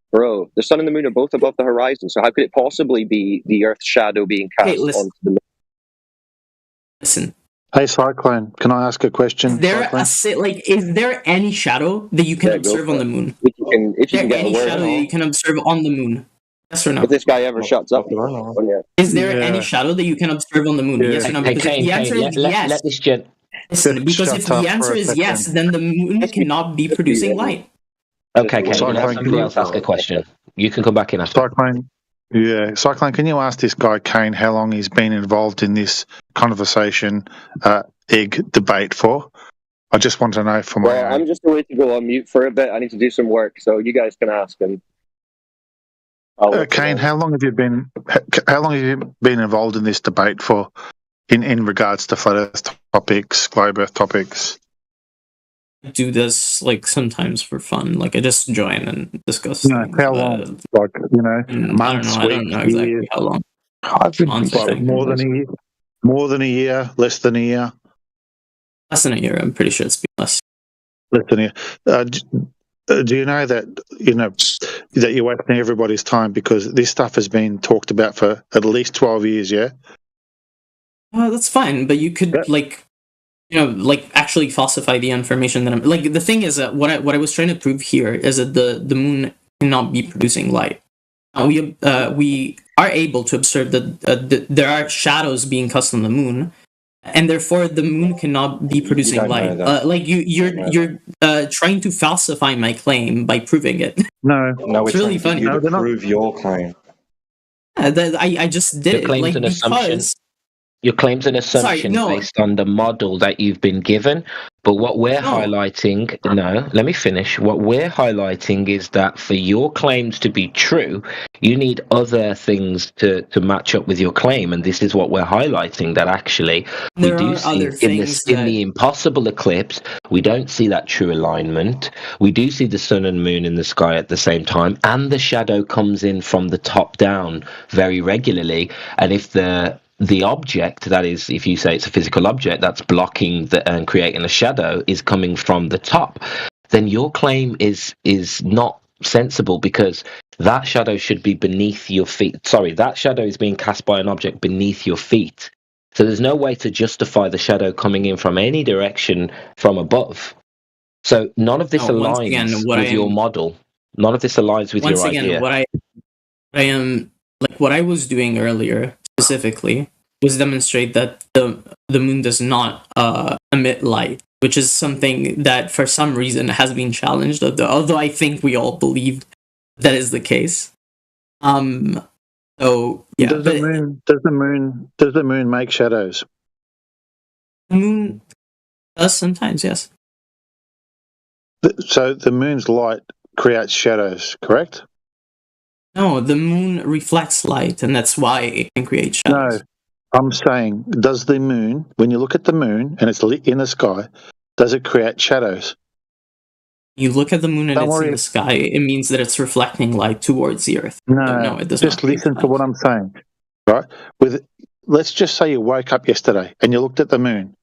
Bro, the sun and the moon are both above the horizon, so how could it possibly be the Earth's shadow being cast onto the moon? Listen. Hey, Cyclone, can I ask a question? Is there any shadow that you can observe on the moon? If you can get any shadow that you can observe on the moon? Yes or no? If this guy ever shuts up. Is there any shadow that you can observe on the moon? Yes or no? Because if the answer is yes. Let this gent. Listen, because if the answer is yes, then the moon cannot be producing light. Okay, Kane, let somebody else ask a question. You can come back in after. Cyclone, can you ask this guy, Kane, how long he's been involved in this conversation, egg debate for? I just want to know for my I'm just going to go on mute for a bit. I need to do some work, so you guys can ask him. Kane, how long have you been involved in this debate for, in regards to flat Earth topics, globe Earth topics? I do this sometimes for fun. I just join and discuss. How long? Months, I don't know exactly how long. I've been more than a year, less than a year. Less than a year. I'm pretty sure it's been less. Less than a year. Do you know that you're wasting everybody's time because this stuff has been talked about for at least 12 years? Yeah. That's fine, but you could like actually falsify the information that I'm like. The thing is that what I was trying to prove here is that the moon cannot be producing light. We are able to observe that there are shadows being cast on the moon, and therefore the moon cannot be producing light. Like you're trying to falsify my claim by proving it. No, it's really funny. You to prove your claim. I just did Your claim's it an because. assumption. Your claim's an assumption based on the model that you've been given. But what we're highlighting, let me finish. What we're highlighting is that for your claims to be true, you need other things to match up with your claim. And this is what we're highlighting, that actually we do see in the impossible eclipse, we don't see that true alignment. We do see the sun and moon in the sky at the same time. And the shadow comes in from the top down very regularly. And if the object, that is, if you say it's a physical object that's blocking and creating a shadow, is coming from the top, then your claim is not sensible, because that shadow should be beneath your feet. Sorry, that shadow is being cast by an object beneath your feet. So there's no way to justify the shadow coming in from any direction from above. So none of this aligns with your model. None of this aligns with your idea. What I was doing earlier specifically was demonstrate that the moon does not emit light, which is something that for some reason has been challenged, although I think we all believe that is the case. So yeah. Does the moon make shadows? The moon does sometimes, yes. So the moon's light creates shadows, correct? No, the moon reflects light, and that's why it can create shadows. No, I'm saying, does the moon, when you look at the moon and it's lit in the sky, does it create shadows? You look at the moon and it's in the sky, it means that it's reflecting light towards the earth. No, it does not. Just listen to what I'm saying, right? Let's just say you woke up yesterday and you looked at the moon,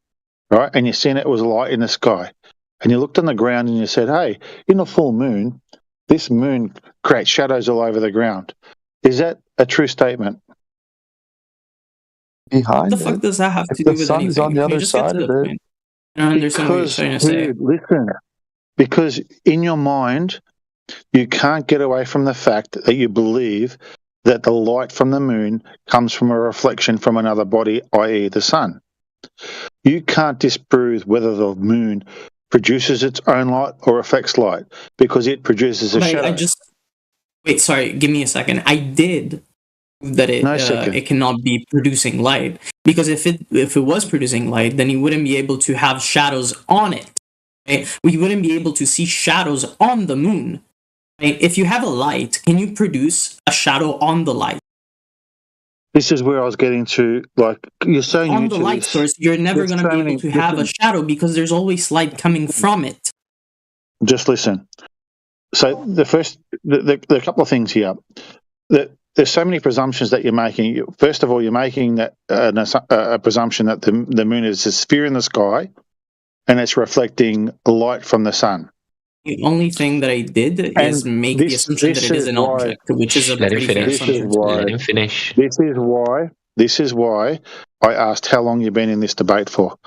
right? And you seen it was light in the sky. And you looked on the ground and you said, hey, in a full moon, this moon creates shadows all over the ground. Is that a true statement? Behind what the fuck does that have to do with anything? The sun is on the other side of it. I don't understand what you're trying to say. Listen, because in your mind, you can't get away from the fact that you believe that the light from the moon comes from a reflection from another body, i.e. the sun. You can't disprove whether the moon produces its own light or affects light, because it produces a shadow. Wait, sorry, give me a second. I did that it cannot be producing light, because if it was producing light, then you wouldn't be able to have shadows on it. Right? We wouldn't be able to see shadows on the moon. Right? If you have a light, can you produce a shadow on the light? This is where I was getting to. Like, you're so on the light source, you're never going to be able to have a shadow because there's always light coming from it. Just listen. So the couple of things here. There's so many presumptions that you're making. First of all, you're making that a presumption that the moon is a sphere in the sky, and it's reflecting light from the sun. The only thing that I did is make the assumption that it is an object, which is a pretty fair assumption. Let him finish. This is why I asked how long you've been in this debate for,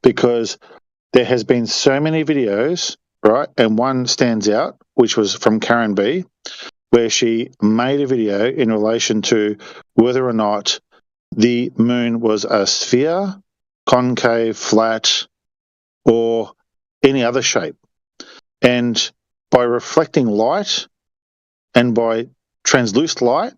because there has been so many videos, right? And one stands out, which was from Karen B, where she made a video in relation to whether or not the moon was a sphere, concave, flat, or any other shape. And by reflecting light and by translucent light,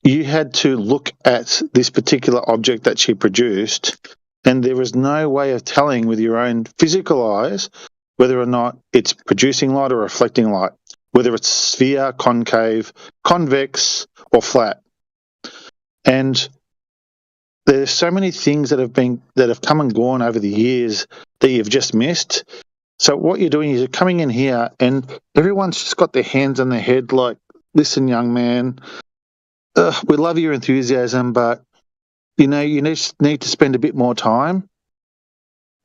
you had to look at this particular object that she produced, and there was no way of telling with your own physical eyes whether or not it's producing light or reflecting light, whether it's sphere, concave, convex, or flat. And there's so many things that have come and gone over the years that you've just missed. So what you're doing is you're coming in here and everyone's just got their hands on their head like, listen, young man, we love your enthusiasm, but, you need to spend a bit more time,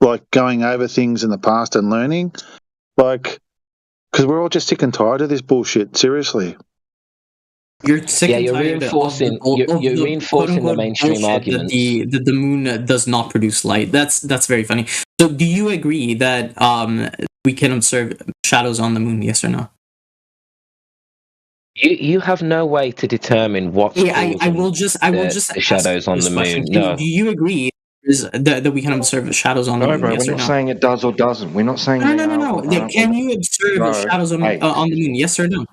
like, going over things in the past and learning, like, because we're all just sick and tired of this bullshit, seriously. You're sick and you're tired reinforcing. You're reinforcing the mainstream arguments. That the moon does not produce light. That's very funny. So, do you agree that we can observe shadows on the moon? Yes or no? You have no way to determine what. I will just the shadows on the moon. No. Do you agree that we can observe shadows on the moon? Bro, Yes we're or not no? saying it does or doesn't. We're not saying No. Can you observe shadows on the moon? Yes or no?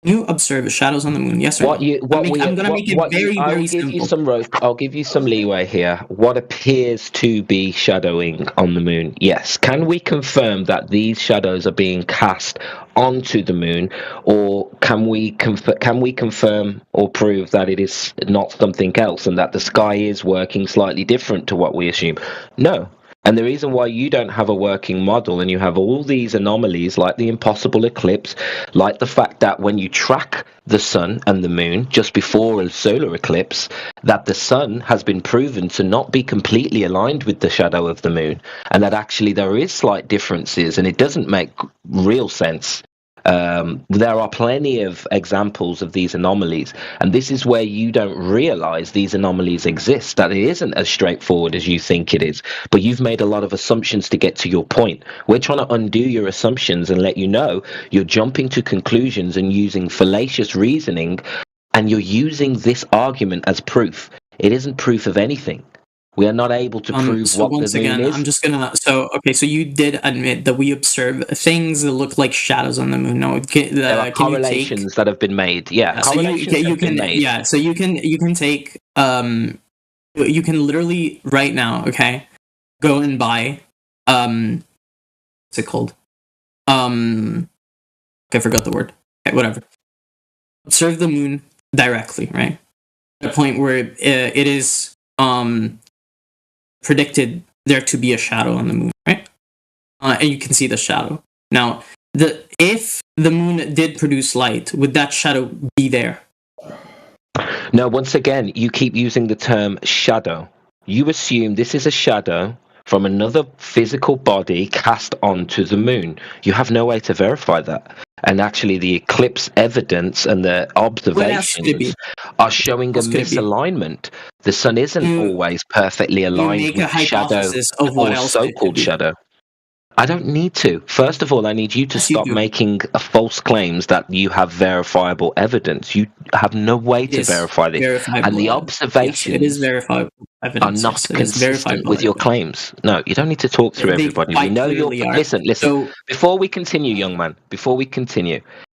Can you observe shadows on the moon? Yes or no? I'm gonna make it very simple. I'll give you some leeway here. What appears to be shadowing on the moon? Yes. Can we confirm that these shadows are being cast onto the moon, or can we confirm or prove that it is not something else and that the sky is working slightly different to what we assume? No. And the reason why you don't have a working model and you have all these anomalies like the impossible eclipse, like the fact that when you track the sun and the moon just before a solar eclipse, that the sun has been proven to not be completely aligned with the shadow of the moon, and that actually there is slight differences and it doesn't make real sense. There are plenty of examples of these anomalies, and this is where you don't realize these anomalies exist, that it isn't as straightforward as you think it is, but you've made a lot of assumptions to get to your point. We're trying to undo your assumptions and let you know you're jumping to conclusions and using fallacious reasoning, and you're using this argument as proof. It isn't proof of anything. We are not able to prove what the moon is. I'm just gonna. So you did admit that we observe things that look like shadows on the moon. No, there are correlations that have been made. Yeah, so you can. Yeah, so you can take. You can literally right now. Okay, go and buy. What's it called? Okay, I forgot the word. Okay, whatever. Observe the moon directly, right? At a point where it is predicted there to be a shadow on the moon, right? And you can see the shadow. Now, if the moon did produce light, would that shadow be there? No, once again, you keep using the term shadow. You assume this is a shadow from another physical body cast onto the moon. You have no way to verify that. And actually, the eclipse evidence and the observations are showing a misalignment. The sun isn't always perfectly aligned with shadow or so-called shadow. I don't need to. First of all, I need you to stop making false claims that you have verifiable evidence. You have no way to verify this. And the observations it is verifiable evidence. Are not consistent with your claims. No, you don't need to talk through everybody. We know you're... Listen. So, before we continue, young man,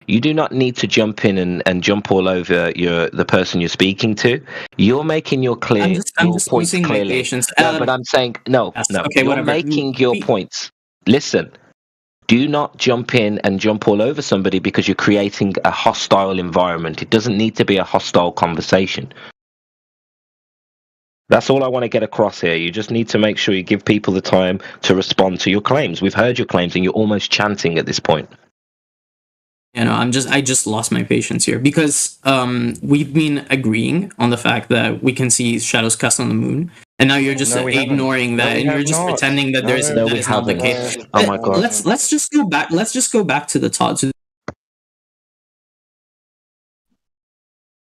you do not need to jump in and jump all over the person you're speaking to. You're making your points clearly. No, but I'm saying, no. Okay, you're making your points. Listen, do not jump in and jump all over somebody because you're creating a hostile environment. It doesn't need to be a hostile conversation. That's all I want to get across here. You just need to make sure you give people the time to respond to your claims. We've heard your claims and you're almost chanting at this point. You know, I just lost my patience here because we've been agreeing on the fact that we can see shadows cast on the moon, and now you're just ignoring that, and you're just pretending that that is not the case. Oh my god! Let's just go back. Let's just go back to the Todd.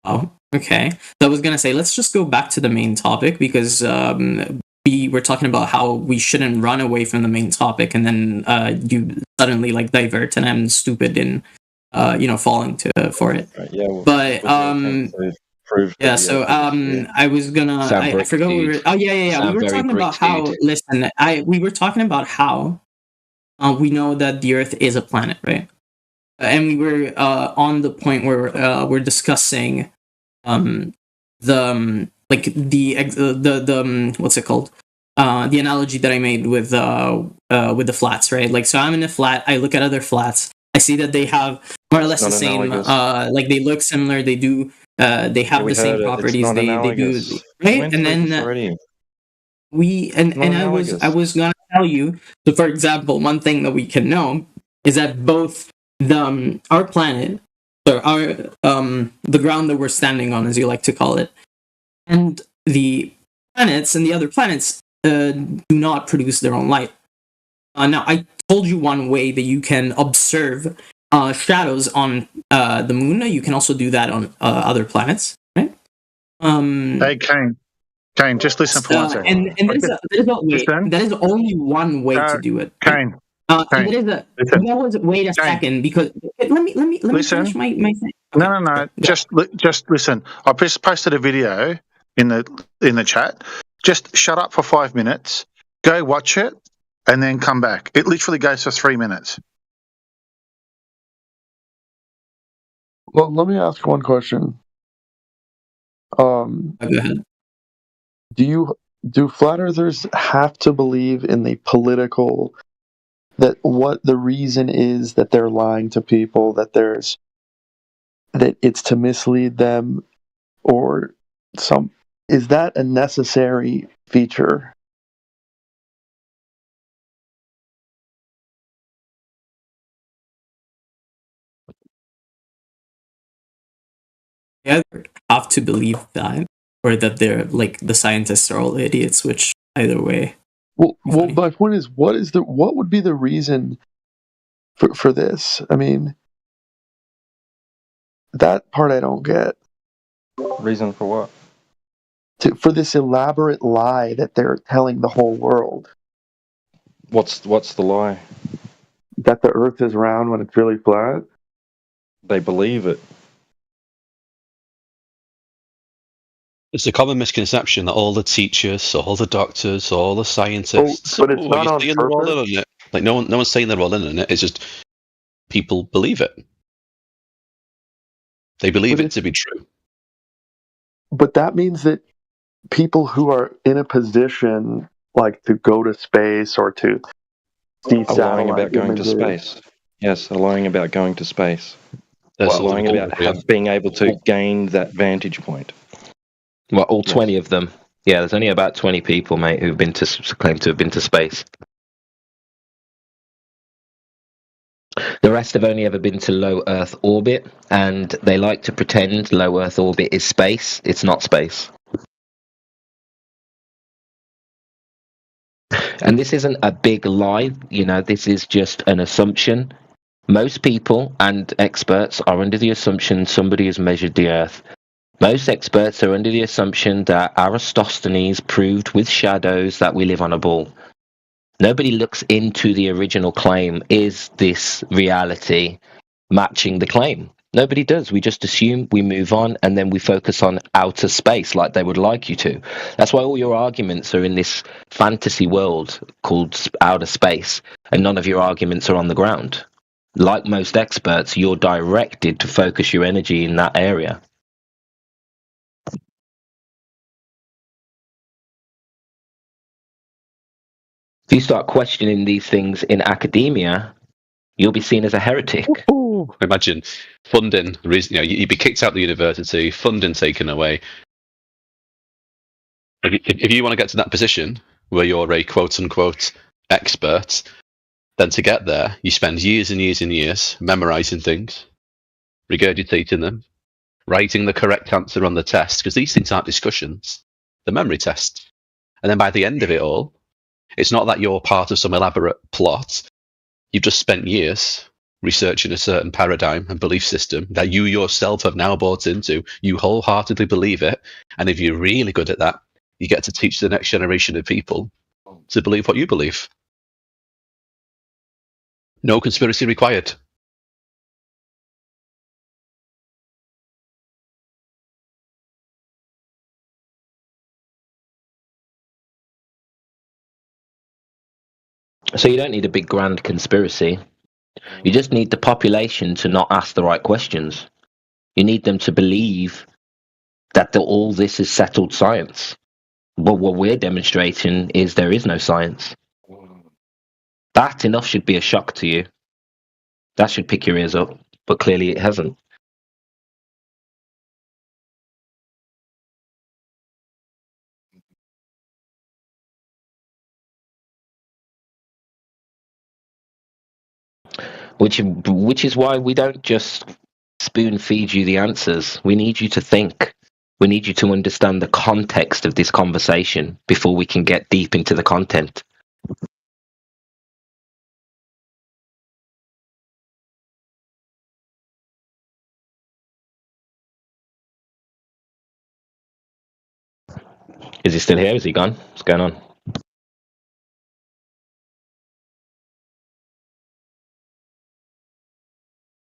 Oh, okay. So I was gonna say let's just go back to the main topic because we were talking about how we shouldn't run away from the main topic, and then you suddenly divert, and I'm stupid in. Falling for it. Yeah, but yeah. So I was gonna. I forgot what we were. Oh yeah. We were talking about how. Listen, we were talking about how we know that the Earth is a planet, right? And we were on the point where we're discussing the what's it called? The analogy that I made with the flats, right? So I'm in a flat. I look at other flats. I see that they have more or less the same, they look similar. They do, they have the same properties. They do, right? And then I was gonna tell you. So, for example, one thing that we can know is that both our planet, or the ground that we're standing on, as you like to call it, and the planets and the other planets do not produce their own light. Now, I told you one way that you can observe shadows on the moon. You can also do that on other planets, right? Hey, Kane, just listen for 1 second. And that is only one way to do it. Kane, Wait a second, because let me finish my thing. Okay, no. Just listen. I just posted a video in the chat. Just shut up for 5 minutes, go watch it, and then come back. It literally goes for 3 minutes. Well, let me ask one question. Go ahead. Do flat earthers have to believe in the political, that what the reason is that they're lying to people, that it's to mislead them, or is that a necessary feature? Yeah, have to believe that, or that they're like the scientists are all idiots. Which either way. Well, my point is, what would be the reason for this? I mean, that part I don't get. Reason for what? For this elaborate lie that they're telling the whole world. What's the lie? That the Earth is round when it's really flat. They believe it. It's a common misconception that all the teachers, all the doctors, all the scientists, but it's not on purpose. In it. Like no one's saying they're all in it. It's just people believe it. They believe it to be true. But that means that people who are in a position like to go to space or to see lying about going to space. Yes, they're lying about going to space. They're lying about being able to gain that vantage point. Well, all 20 of them. Yeah, there's only about 20 people, mate, who've claim to have been to space. The rest have only ever been to low Earth orbit, and they like to pretend low Earth orbit is space. It's not space. And this isn't a big lie, this is just an assumption. Most people and experts are under the assumption somebody has measured the Earth. Most experts are under the assumption that Eratosthenes proved with shadows that we live on a ball. Nobody looks into the original claim. Is this reality matching the claim? Nobody does. We just assume, we move on, and then we focus on outer space like they would like you to. That's why all your arguments are in this fantasy world called outer space, and none of your arguments are on the ground. Like most experts, you're directed to focus your energy in that area. If you start questioning these things in academia, you'll be seen as a heretic. Ooh. Imagine funding, you'd be kicked out of the university, funding taken away. If you want to get to that position where you're a quote-unquote expert, then to get there, you spend years and years and years memorizing things, regurgitating them, writing the correct answer on the test, because these things aren't discussions, they're memory tests. And then by the end of it all, it's not that you're part of some elaborate plot. You've just spent years researching a certain paradigm and belief system that you yourself have now bought into. You wholeheartedly believe it. And if you're really good at that, you get to teach the next generation of people to believe what you believe. No conspiracy required. So you don't need a big grand conspiracy. You just need the population to not ask the right questions. You need them to believe that all this is settled science. But what we're demonstrating is there is no science. That enough should be a shock to you. That should pick your ears up, but clearly it hasn't. Which is why we don't just spoon feed you the answers. We need you to think. We need you to understand the context of this conversation before we can get deep into the content. Is he still here? Is he gone? What's going on?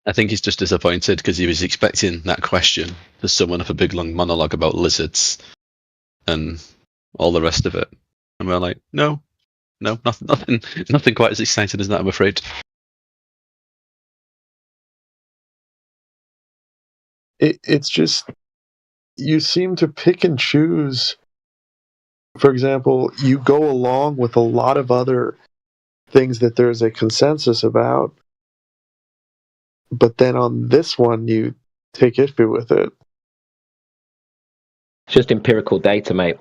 I think he's just disappointed because he was expecting that question to summon up a big long monologue about lizards and all the rest of it. And we're like, no, nothing quite as exciting as that, I'm afraid. It's just, you seem to pick and choose. For example, you go along with a lot of other things that there's a consensus about, but then on this one you take issue with it. It's just empirical data, mate.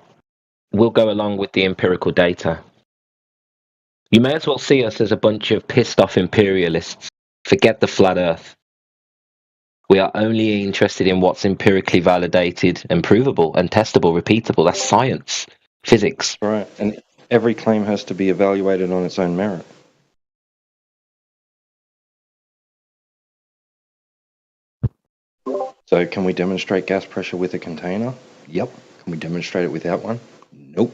We'll go along with the empirical data. You may as well see us as a bunch of pissed off imperialists. Forget the flat earth. We are only interested in what's empirically validated and provable and testable, repeatable. That's science, physics. Right, and every claim has to be evaluated on its own merit. So can we demonstrate gas pressure with a container? Yep. Can we demonstrate it without one? Nope.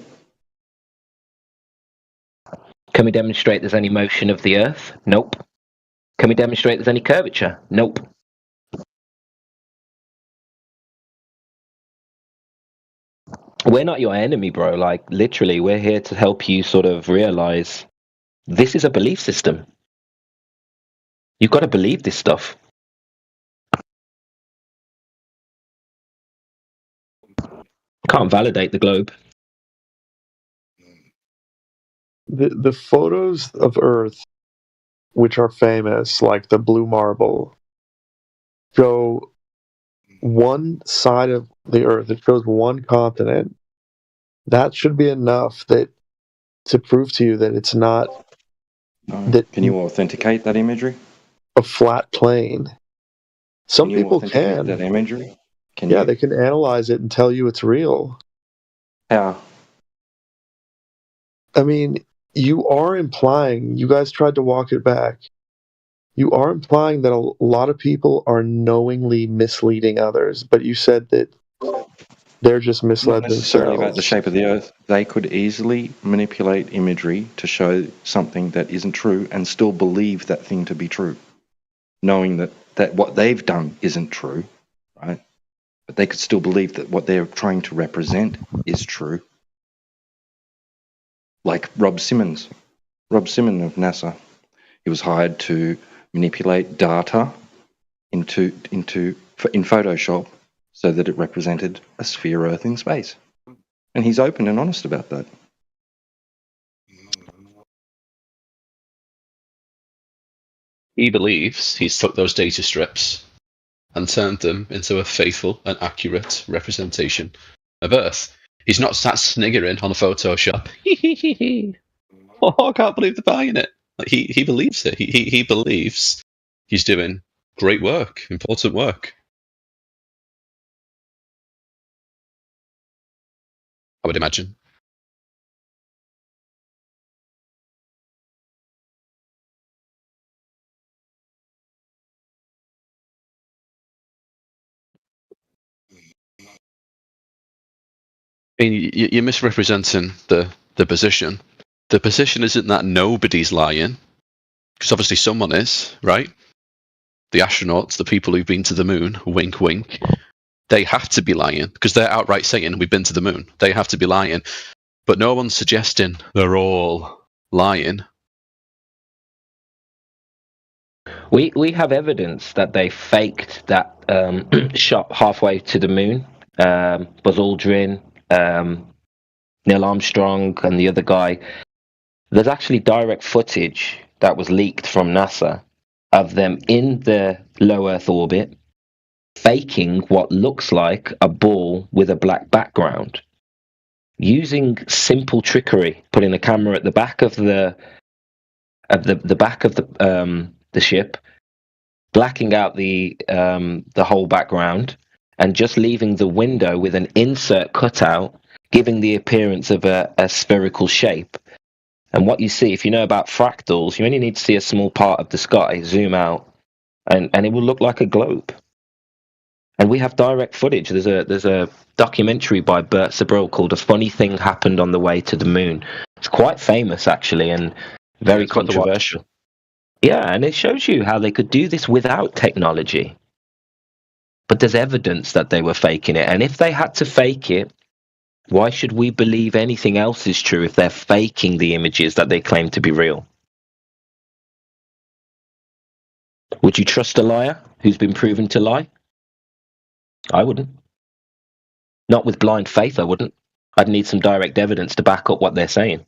Can we demonstrate there's any motion of the earth? Nope. Can we demonstrate there's any curvature? Nope. We're not your enemy, bro. Like, literally, we're here to help you sort of realize this is a belief system. You've got to believe this stuff. Can't validate the globe. The photos of Earth, which are famous, like the blue marble, show one side of the Earth. It shows one continent. That should be enough to prove to you that it's not. Can you authenticate that imagery? A flat plane. Some people can. That imagery? They can analyze it and tell you it's real. How? I mean, you are implying, you guys tried to walk it back. You are implying that a lot of people are knowingly misleading others, but you said that they're just misled Not necessarily themselves. about the shape of the Earth. They could easily manipulate imagery to show something that isn't true and still believe that thing to be true, knowing that what they've done isn't true, right? But they could still believe that what they're trying to represent is true. Like Rob Simmons of NASA. He was hired to manipulate data in Photoshop so that it represented a sphere Earth in space. And he's open and honest about that. He believes he's took those data strips and turned them into a faithful and accurate representation of Earth. He's not sat sniggering on Photoshop. Oh, I can't believe they're buying it. Like, he believes it. He believes he's doing great work, important work. I would imagine. I mean, you're misrepresenting the position. The position isn't that nobody's lying, because obviously someone is, right? The astronauts, the people who've been to the moon, wink, wink, they have to be lying, because they're outright saying we've been to the moon. They have to be lying. But no one's suggesting they're all lying. We have evidence that they faked that shot halfway to the moon. Buzz Aldrin, Neil Armstrong, and the other guy. There's actually direct footage that was leaked from NASA of them in the low Earth orbit, faking what looks like a ball with a black background, using simple trickery, putting a camera at the back of the back of the ship, blacking out the whole background, and just leaving the window with an insert cutout, giving the appearance of a spherical shape. And what you see, if you know about fractals, you only need to see a small part of the sky, zoom out, and it will look like a globe. And we have direct footage. There's a documentary by Bert Sabril called "A Funny Thing Happened on the Way to the Moon." It's quite famous actually, and very controversial. Yeah, and it shows you how they could do this without technology. But there's evidence that they were faking it, and if they had to fake it, why should we believe anything else is true if they're faking the images that they claim to be real? Would you trust a liar who's been proven to lie? I wouldn't. Not with blind faith, I wouldn't. I'd need some direct evidence to back up what they're saying.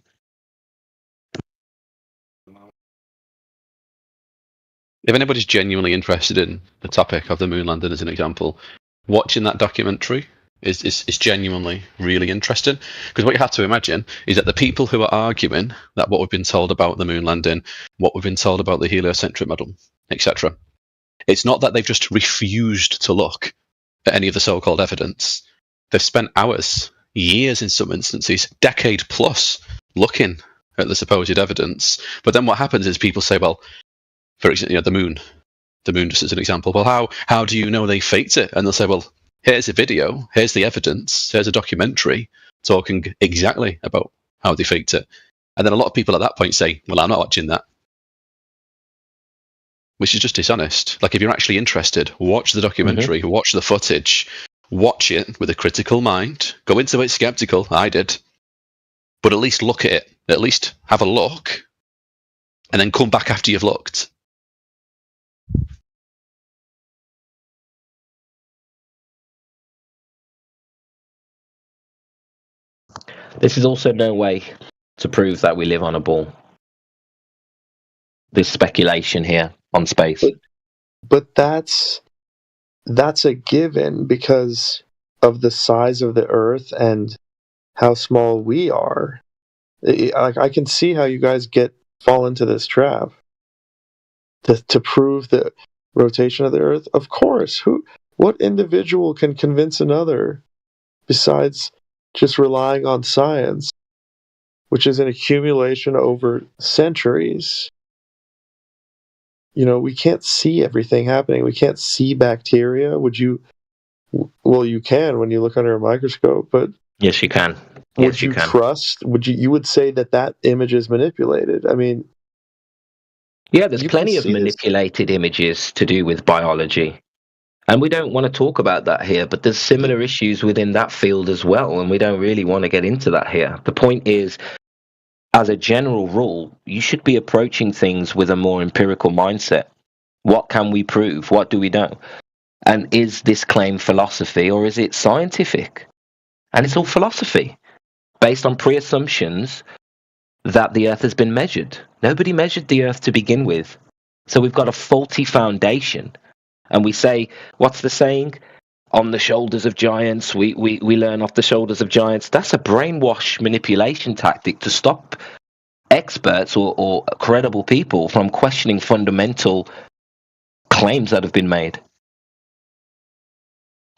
If anybody's genuinely interested in the topic of the moon landing as an example, watching that documentary is genuinely really interesting. Because what you have to imagine is that the people who are arguing that what we've been told about the moon landing, what we've been told about the heliocentric model, etc., it's not that they've just refused to look at any of the so-called evidence. They've spent hours, years in some instances, decade plus, looking at the supposed evidence. But then what happens is people say, well, for example, the moon just as an example. Well, how do you know they faked it? And they'll say, well, here's a video, here's the evidence, here's a documentary talking exactly about how they faked it. And then a lot of people at that point say, well, I'm not watching that. Which is just dishonest. Like, if you're actually interested, watch the documentary, watch the footage, watch it with a critical mind, go into it skeptical, I did, but at least look at it, at least have a look, and then come back after you've looked. This is also no way to prove that we live on a ball. There's speculation here on space. But that's a given because of the size of the Earth and how small we are. I can see how you guys fall into this trap. To prove the rotation of the Earth, of course. What individual can convince another besides just relying on science, which is an accumulation over centuries? We can't see everything happening. We can't see bacteria. Well, you can when you look under a microscope, but yes, you can. Would you trust? You would say that image is manipulated? I mean, yeah, there's plenty of manipulated images to do with biology. And we don't want to talk about that here, but there's similar issues within that field as well, and we don't really want to get into that here. The point is, as a general rule, you should be approaching things with a more empirical mindset. What can we prove? What do we know? And is this claim philosophy or is it scientific? And it's all philosophy, based on pre-assumptions that the Earth has been measured. Nobody measured the Earth to begin with. So we've got a faulty foundation. And we say, what's the saying? On the shoulders of giants, we learn off the shoulders of giants. That's a brainwash manipulation tactic to stop experts or credible people from questioning fundamental claims that have been made.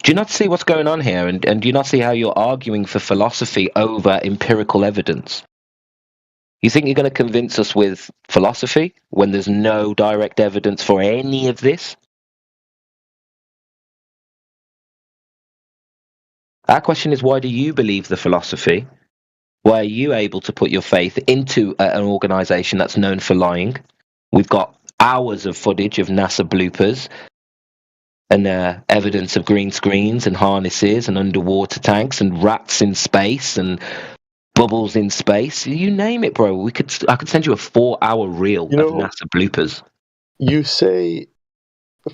Do you not see what's going on here? And do you not see how you're arguing for philosophy over empirical evidence? You think you're going to convince us with philosophy when there's no direct evidence for any of this? Our question is, why do you believe the philosophy? Why are you able to put your faith into an organization that's known for lying? We've got hours of footage of NASA bloopers and evidence of green screens and harnesses and underwater tanks and rats in space and bubbles in space. You name it, bro. I could send you a 4-hour reel of NASA bloopers. You say,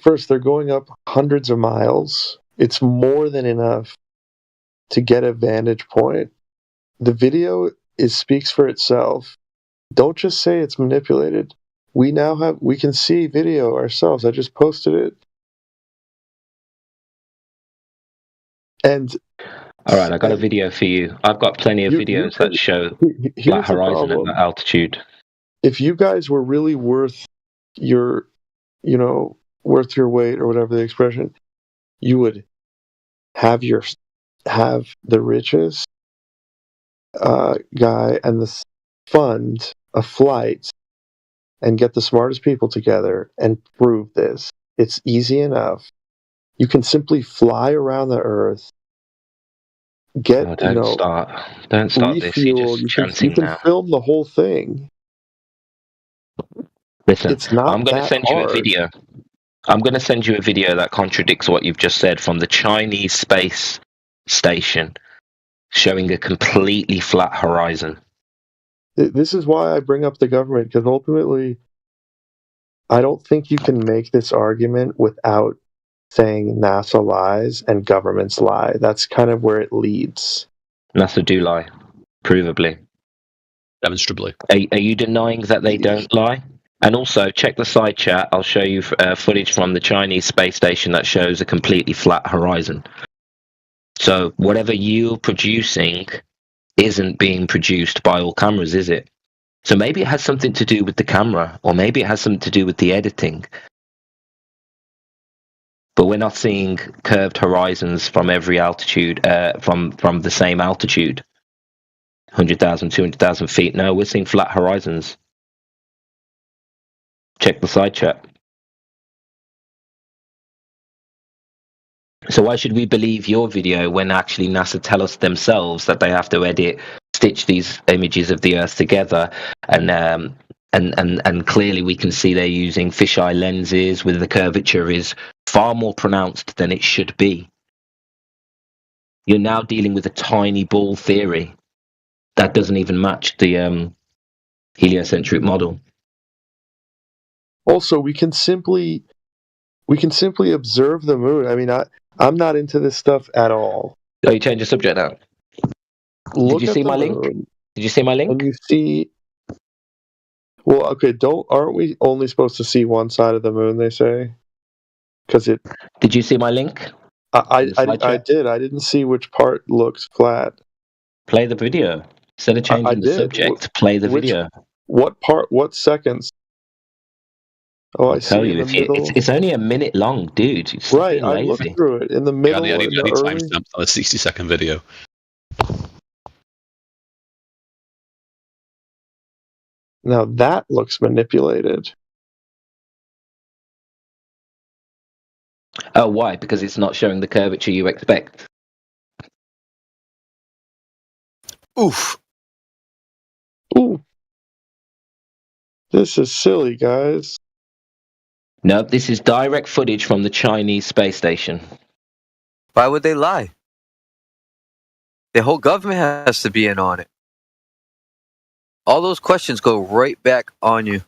first, they're going up hundreds of miles. It's more than enough to get a vantage point. The video speaks for itself. Don't just say it's manipulated. We can see video ourselves. I just posted it. And all right, I got a video for you. I've got plenty of videos that show Black Horizon at that altitude. If you guys were really worth your weight or whatever the expression, you would have the richest guy and the fund a flight and get the smartest people together and prove this. It's easy enough. You can simply fly around the Earth, get Don't start this. You're refuel. just You chanting can now. film the whole thing. Listen, It's not I'm going to that send you a hard. video. I'm going to send you a video that contradicts what you've just said from the Chinese space station, showing a completely flat horizon. This is why I bring up the government, because ultimately, I don't think you can make this argument without saying NASA lies and governments lie. That's kind of where it leads. NASA do lie, provably. Demonstrably. Are you denying that they don't lie? And also, check the side chat. I'll show you footage from the Chinese space station that shows a completely flat horizon. So whatever you're producing isn't being produced by all cameras, is it? So maybe it has something to do with the camera, or maybe it has something to do with the editing. But we're not seeing curved horizons from every altitude, from the same altitude. 100,000, 200,000 feet. No, we're seeing flat horizons. Check the side chat. So why should we believe your video when actually NASA tell us themselves that they have to stitch these images of the Earth together, and clearly we can see they're using fisheye lenses with the curvature is far more pronounced than it should be. You're now dealing with a tiny ball theory that doesn't even match the heliocentric model. Also, we can simply observe the moon. I mean, I'm not into this stuff at all. Oh, you changed the subject now. Did you see my link? Did you see my link? And you see. Well, okay. Aren't we only supposed to see one side of the moon? They say. Because it. Did you see my link? I did. I didn't see which part looked flat. Play the video instead of changing the subject. Play the video. What part? What seconds? Oh, I'll tell you, it's only a minute long, dude. It's right, I looked through it in the middle. I need timestamps on a 60-second video. Now that looks manipulated. Oh, why? Because it's not showing the curvature you expect. Oof. Ooh. This is silly, guys. No, this is direct footage from the Chinese space station. Why would they lie? The whole government has to be in on it. All those questions go right back on you.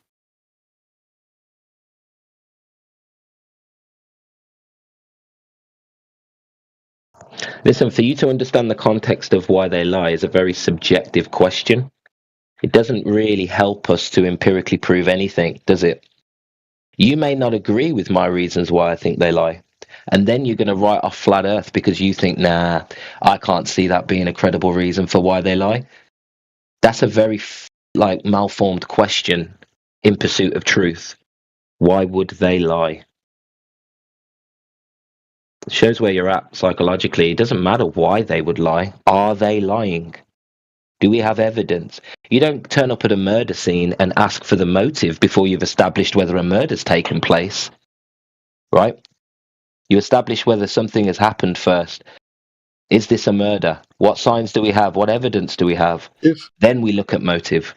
Listen, for you to understand the context of why they lie is a very subjective question. It doesn't really help us to empirically prove anything, does it? You may not agree with my reasons why I think they lie. And then you're going to write off flat Earth because you think, nah, I can't see that being a credible reason for why they lie. That's a very malformed question in pursuit of truth. Why would they lie? It shows where you're at psychologically. It doesn't matter why they would lie. Are they lying? Do we have evidence? You don't turn up at a murder scene and ask for the motive before you've established whether a murder's taken place, right? You establish whether something has happened first. Is this a murder? What signs do we have? What evidence do we have? Then we look at motive.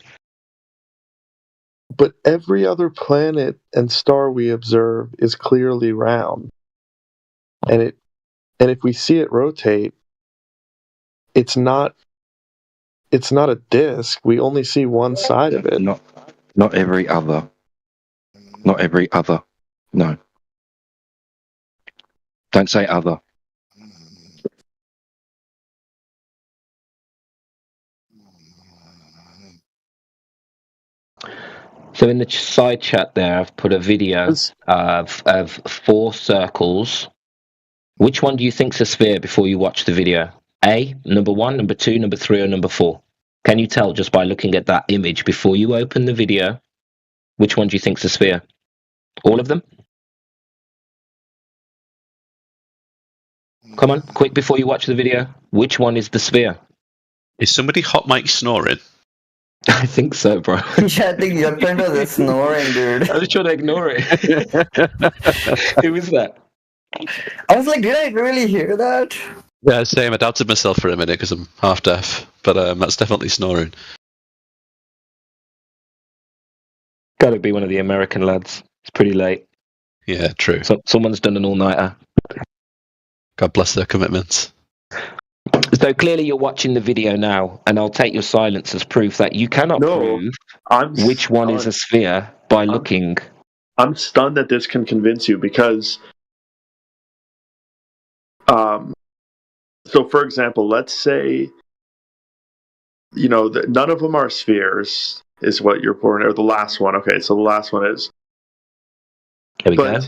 But every other planet and star we observe is clearly round. And if we see it rotate, it's not a disc. We only see one side of it. Not every other. Not every other. No. Don't say other. So in the side chat there, I've put a video of 4 circles. Which one do you think's a sphere before you watch the video? A, number 1, number 2, number 3, or number 4? Can you tell just by looking at that image before you open the video, which one do you think's a sphere? All of them? Come on, quick before you watch the video. Which one is the sphere? Is somebody hot mic snoring? I think so, bro. Yeah, I think you're kind of the snoring, dude. I was trying to ignore it. Who is that? I was like, did I really hear that? Yeah, same. I doubted myself for a minute because I'm half deaf, but that's definitely snoring. Got to be one of the American lads. It's pretty late. Yeah, true. So, someone's done an all-nighter. God bless their commitments. So clearly you're watching the video now, and I'll take your silence as proof that you cannot prove which one is a sphere by looking. I'm stunned that this can convince you because, so for example, let's say, that none of them are spheres, is what you're pointing, or the last one. Okay, so the last one is. There we go.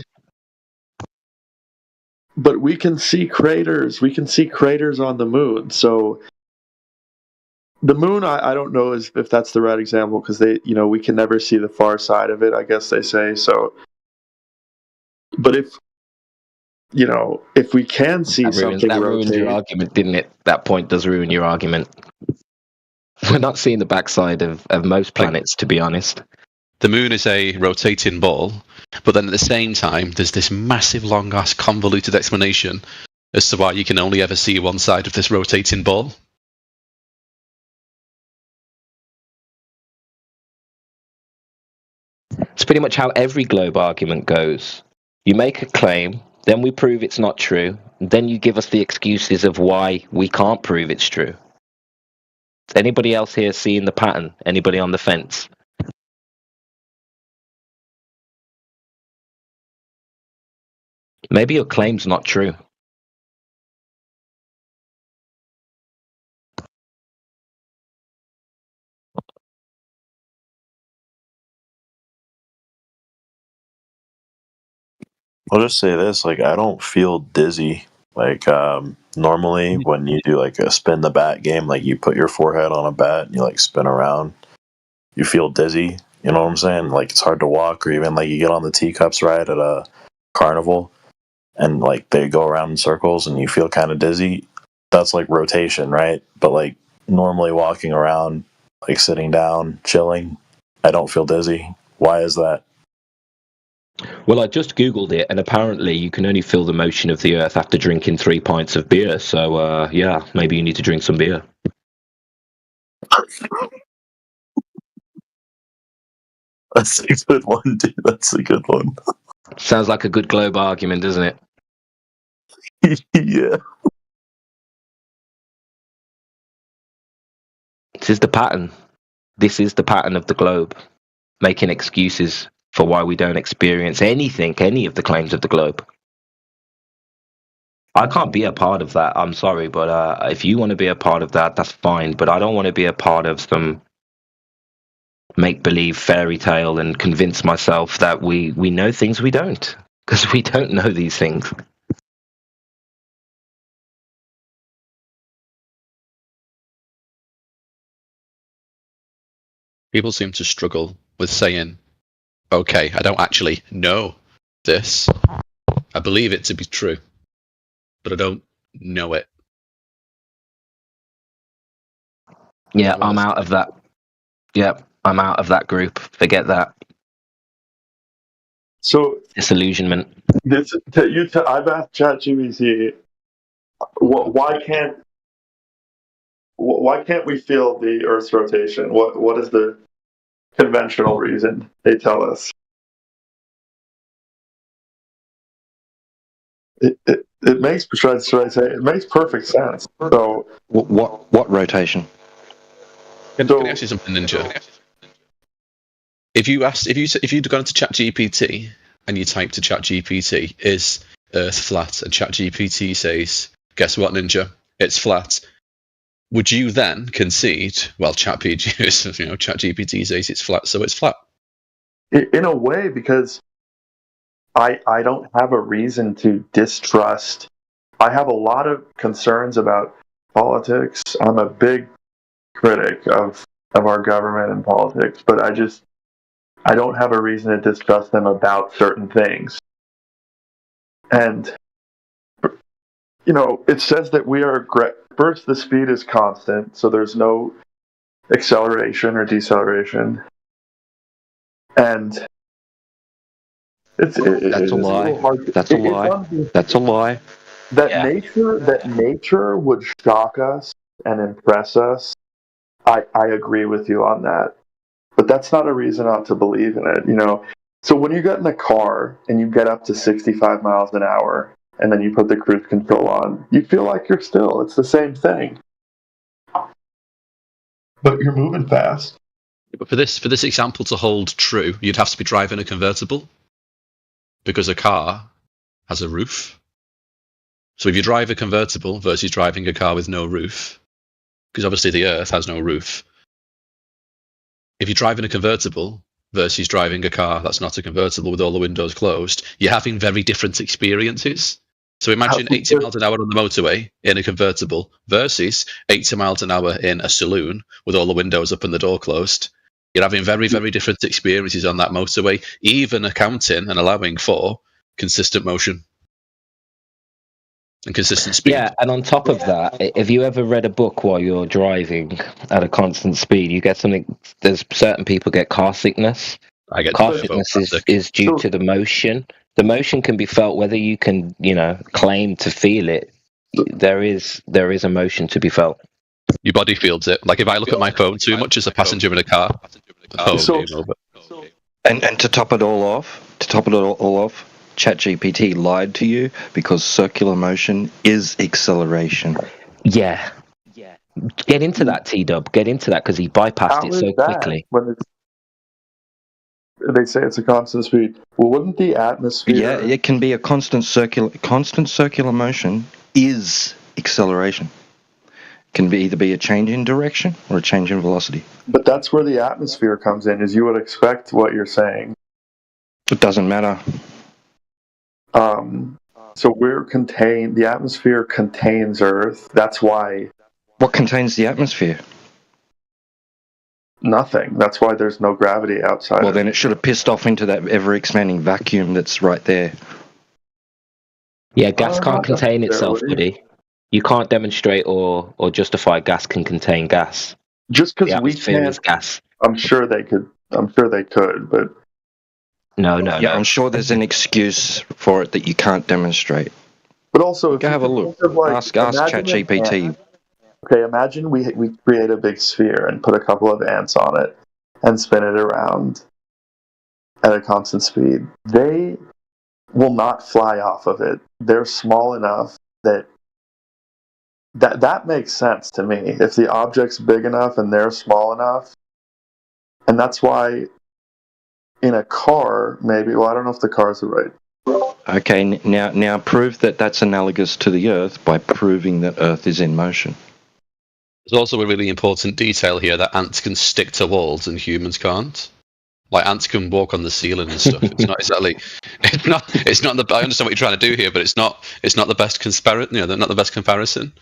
But we can see craters. We can see craters on the moon. So the moon, I don't know if that's the right example because we can never see the far side of it. I guess they say so. But if we can see that ruined your argument, didn't it? That point does ruin your argument. We're not seeing the backside of most planets, to be honest. The moon is a rotating ball, but then at the same time, there's this massive, long-ass, convoluted explanation as to why you can only ever see one side of this rotating ball. It's pretty much how every globe argument goes. You make a claim, then we prove it's not true, and then you give us the excuses of why we can't prove it's true. Is anybody else here seeing the pattern? Anybody on the fence? Maybe your claim's not true. I'll just say this, I don't feel dizzy. Normally when you do a spin the bat game, you put your forehead on a bat and you spin around, you feel dizzy. You know what I'm saying? It's hard to walk, or even you get on the teacups ride at a carnival and they go around in circles and you feel kind of dizzy. That's rotation, right? But normally walking around, sitting down, chilling, I don't feel dizzy. Why is that? Well, I just Googled it, and apparently you can only feel the motion of the Earth after drinking 3 pints of beer. So, yeah, maybe you need to drink some beer. That's a good one, dude. That's a good one. Sounds like a good globe argument, doesn't it? Yeah. This is the pattern. This is the pattern of the globe. Making excuses for why we don't experience any of the claims of the globe. I can't be a part of that. I'm sorry, but if you want to be a part of that, that's fine. But I don't want to be a part of some make-believe fairy tale and convince myself that we know things we don't, because we don't know these things. People seem to struggle with saying, okay, I don't actually know this. I believe it to be true, but I don't know it. Yeah, I'm out of that. Yep, I'm out of that group. Forget that. So disillusionment. I've asked ChatGPT, why can't we feel the Earth's rotation? What is the conventional reason they tell us? It makes it makes perfect sense. So what rotation? Can I ask you something, Ninja? If you'd gone to ChatGPT and you typed to ChatGPT, is Earth flat? And ChatGPT says, guess what, Ninja? It's flat. Would you then concede? Well, ChatGPT says it's flat, so it's flat. In a way, because I don't have a reason to distrust. I have a lot of concerns about politics. I'm a big critic of our government and politics, but I don't have a reason to distrust them about certain things. And it says that we are first, the speed is constant, so there's no acceleration or deceleration. And That's a lie. That's a lie. That's a lie. That nature would shock us and impress us. I agree with you on that, but that's not a reason not to believe in it. So when you get in a car and you get up to 65 miles an hour, and then you put the cruise control on, you feel like you're still. It's the same thing, but you're moving fast. But for this example to hold true, you'd have to be driving a convertible, because a car has a roof. So if you drive a convertible versus driving a car with no roof, because obviously the Earth has no roof. If you're driving a convertible versus driving a car that's not a convertible with all the windows closed, you're having very different experiences. So imagine 80 miles an hour on the motorway in a convertible versus 80 miles an hour in a saloon with all the windows up and the door closed. You're having very, very different experiences on that motorway, even accounting and allowing for consistent motion and consistent speed. Yeah, and on top of that, if you ever read a book while you're driving at a constant speed, you get something. There's certain people get car sickness. I get car sickness is due to the motion. The motion can be felt whether you can, claim to feel it. There is a motion to be felt. Your body feels it. Like if I look at my phone too much as a passenger in a car, game over. And to top it all off, ChatGPT lied to you because circular motion is acceleration. Yeah. Get into that, T-Dub. Get into that because he bypassed it so quickly. They say it's a constant speed. Well, wouldn't the atmosphere? Yeah, it can be a constant circular motion is acceleration. Can either be a change in direction or a change in velocity. But that's where the atmosphere comes in, is you would expect what you're saying. It doesn't matter. So the atmosphere contains Earth. That's why. What contains the atmosphere? Nothing. That's why there's no gravity outside. Well, then it should have pissed off into that ever-expanding vacuum that's right there. Yeah, gas can't contain itself, buddy. You can't demonstrate or justify gas can contain gas. Just because we can't. Gas. I'm sure they could, but. No. I'm sure there's an excuse for it that you can't demonstrate. But also, if go have a look. Ask ChatGPT. Okay, imagine we create a big sphere and put a couple of ants on it and spin it around at a constant speed. They will not fly off of it. They're small enough that makes sense to me. If the object's big enough and they're small enough, and that's why in a car, maybe. Well, I don't know if the cars are right. Okay, now prove that that's analogous to the Earth by proving that Earth is in motion. There's also a really important detail here that ants can stick to walls and humans can't. Like ants can walk on the ceiling and stuff. It's not exactly. It's not the. I understand what you're trying to do here, but it's not the best comparison. They're not the best comparison.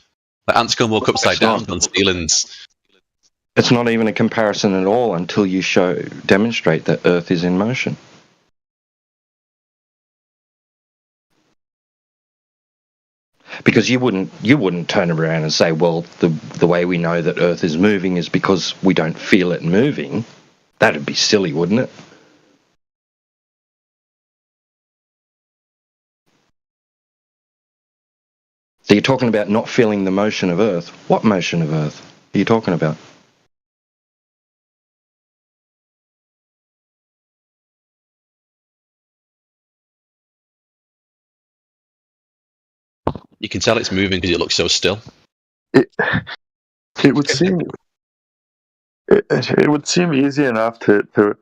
Like ants can walk upside down on ceilings. It's not even a comparison at all until you demonstrate that Earth is in motion. Because you wouldn't turn around and say, well, the way we know that Earth is moving is because we don't feel it moving. That'd be silly, wouldn't it? So you're talking about not feeling the motion of Earth. What motion of Earth are you talking about? You can tell it's moving because it looks so still. It would seem it would seem easy enough to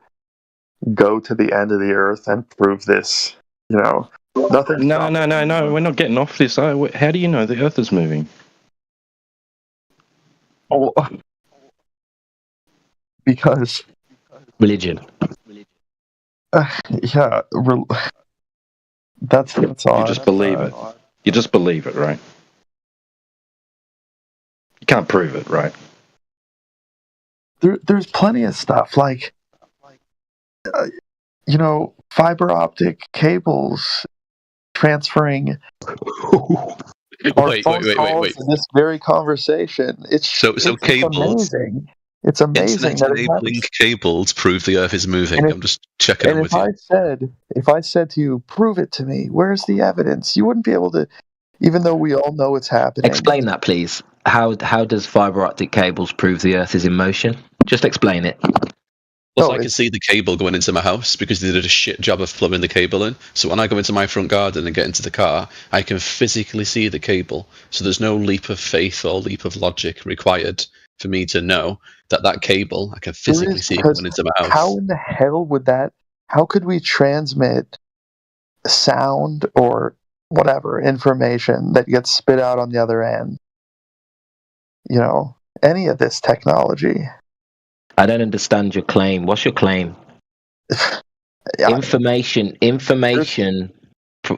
go to the end of the Earth and prove this. Nothing. No. We're not getting off this. How do you know the Earth is moving? Oh, because religion. Yeah, that's all. You just believe it. You just believe it, right? You can't prove it, right? There's plenty of stuff like, fiber optic cables transferring our phone calls in this very conversation. It's cables. Amazing. It's amazing. Internet-enabling cables prove the Earth is moving. I'm just checking in with you. If I said to you, prove it to me, where's the evidence? You wouldn't be able to, even though we all know it's happening. Explain that, please. How does fiber optic cables prove the Earth is in motion? Just explain it. Well, I can see the cable going into my house because they did a shit job of plumbing the cable in. So when I go into my front garden and get into the car, I can physically see the cable. So there's no leap of faith or leap of logic required for me to know that cable, I can physically see going into my house. How in the hell would that, how could we transmit sound or whatever information that gets spit out on the other end? You know, any of this technology. I don't understand your claim. What's your claim? Information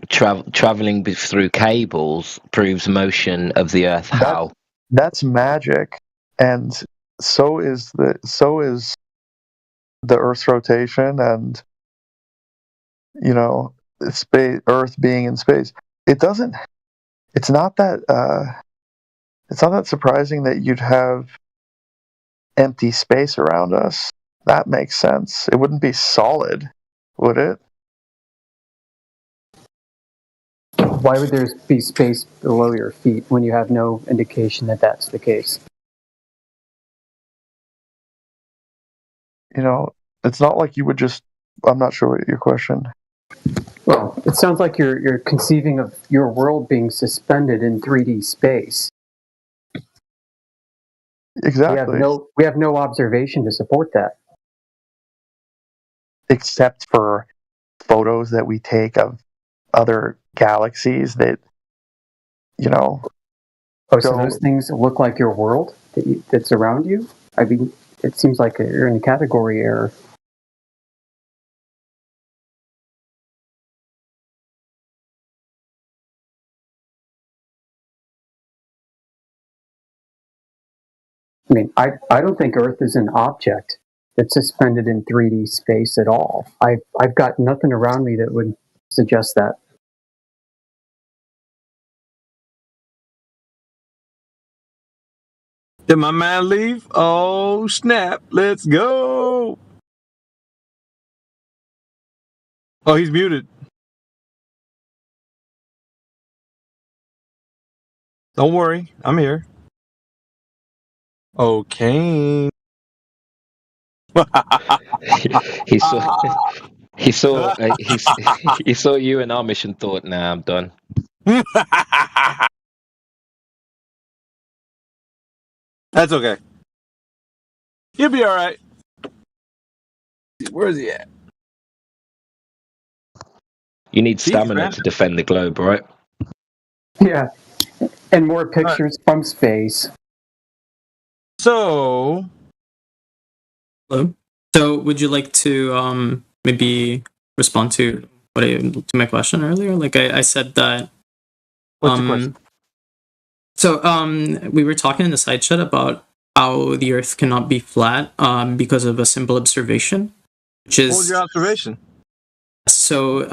traveling through cables proves motion of the Earth. How? That's magic, and so is the Earth's rotation, and you know, space, Earth being in space. It's not that surprising that you'd have empty space around us. That makes sense. It wouldn't be solid, would it? Why would there be space below your feet when you have no indication that that's the case? You know, it's not like you would just... I'm not sure what your question... Well, it sounds like you're conceiving of your world being suspended in 3D space. Exactly. We have no observation to support that. Except for photos that we take of other galaxies that, you know... Oh, so those things look like your world that's around you? I mean, it seems like you're in a category error. I mean, I don't think Earth is an object that's suspended in 3D space at all. I've got nothing around me that would suggest that. Did my man leave? Oh, snap. Let's go. Oh, he's muted. Don't worry. I'm here. Okay. he saw you in our mission, thought, nah, I'm done. That's okay. He'll be all right. Where is he at? You need stamina to defend the globe, right? Yeah, and more pictures from space. So, hello. So, would you like to maybe respond to my question earlier? Like I said that. What's your question? So, we were talking in the side chat about how the Earth cannot be flat because of a simple observation, which is. What was your observation? So,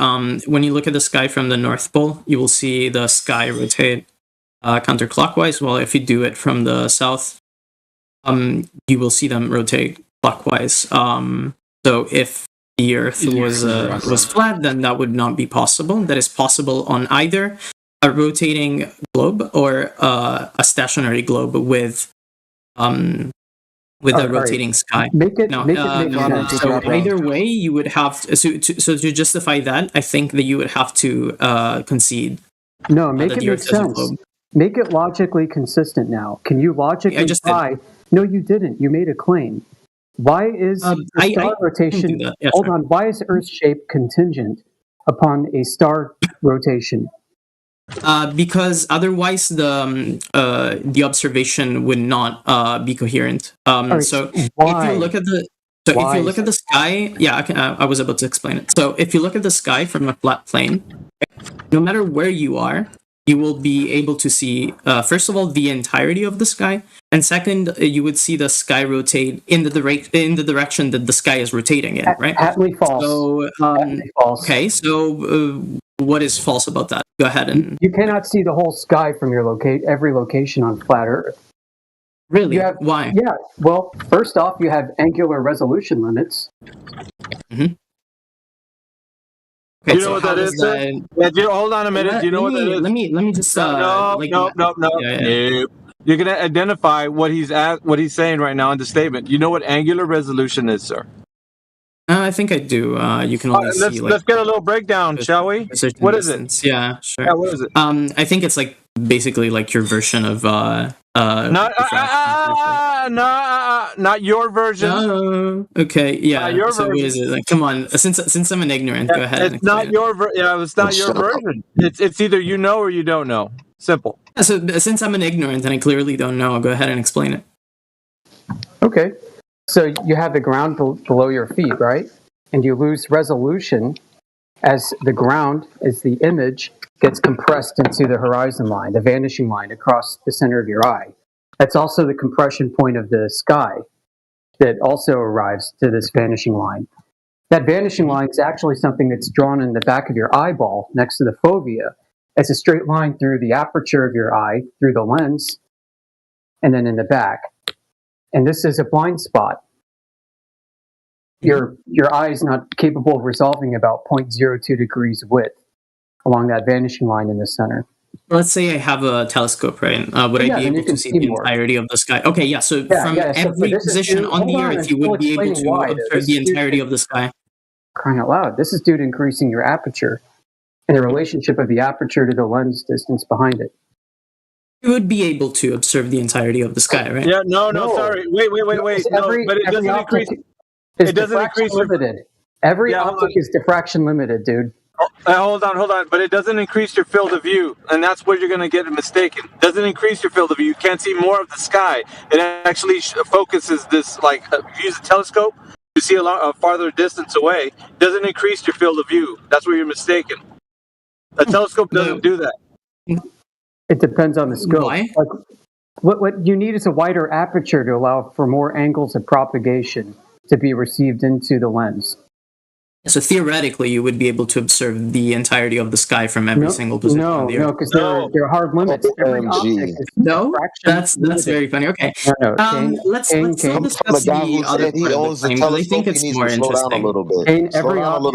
when you look at the sky from the North Pole, you will see the sky rotate counterclockwise. Well, if you do it from the south, you will see them rotate clockwise. So if the Earth was flat, then that would not be possible. That is possible on either a rotating globe or a stationary globe with a rotating sky. Make it sense. So either way, you would have to justify that. I think that you would have to concede. No, make it make sense. Make it logically consistent now. Can you logically apply? No, you didn't. You made a claim. Why is star rotation... hold on. Why is Earth's shape contingent upon a star rotation? Because otherwise the observation would not be coherent. So if you look at the sky, I was about to explain it. So if you look at the sky from a flat plane, no matter where you are, you will be able to see, first of all, the entirety of the sky, and second, you would see the sky rotate in the direction that the sky is rotating in, right? Patently false. So, false. Okay, so what is false about that? Go ahead and... You cannot see the whole sky from your every location on flat Earth. Really? Why? Yeah. Well, first off, you have angular resolution limits. Mm-hmm. Okay, you know what that is? Hold on a minute. Do you know what that is? Let me just. No. You're gonna identify what he's saying right now in the statement. You know what angular resolution is, sir? I think I do. You can only see. Let's get a little breakdown, shall we? What is it? Yeah, sure. Yeah, what is it? I think it's like basically like your version of not your version. Okay, yeah. Not your so version. what is it? Like, come on. Since I'm an ignorant, go ahead. It's not your it's not your version. It's either you know or you don't know. Simple. So since I'm an ignorant and I clearly don't know, I'll go ahead and explain it. Okay. So you have the ground below your feet, right? And you lose resolution as the ground, as the image gets compressed into the horizon line, the vanishing line across the center of your eye. That's also the compression point of the sky that also arrives to this vanishing line. That vanishing line is actually something that's drawn in the back of your eyeball next to the fovea. It's a straight line through the aperture of your eye, through the lens, and then in the back. And this is a blind spot. Your eye is not capable of resolving about 0.02 degrees width along that vanishing line in the center. Let's say I have a telescope, right? Would I be able to see the entirety of the sky? Okay, yeah. So from every position on the Earth, you would be able to observe the entirety of the sky. Crying out loud! This is due to increasing your aperture and the relationship of the aperture to the lens distance behind it. You would be able to observe the entirety of the sky, right? Yeah. No. Sorry. Wait. But it doesn't increase. It doesn't increase limited. Every optic is diffraction limited, dude. Hold on. But it doesn't increase your field of view, and that's where you're going to get mistaken. It doesn't increase your field of view. You can't see more of the sky. It actually focuses this, like, if you use a telescope, you see a farther distance away. It doesn't increase your field of view. That's where you're mistaken. A telescope doesn't do that. It depends on the scope. Why? Like, what you need is a wider aperture to allow for more angles of propagation to be received into the lens. So theoretically, you would be able to observe the entirety of the sky from every single position on the Earth. No, because there are hard limits. No, that's very funny. Okay, let's still discuss the other part of the claim, because I think it's more interesting. Slow down a little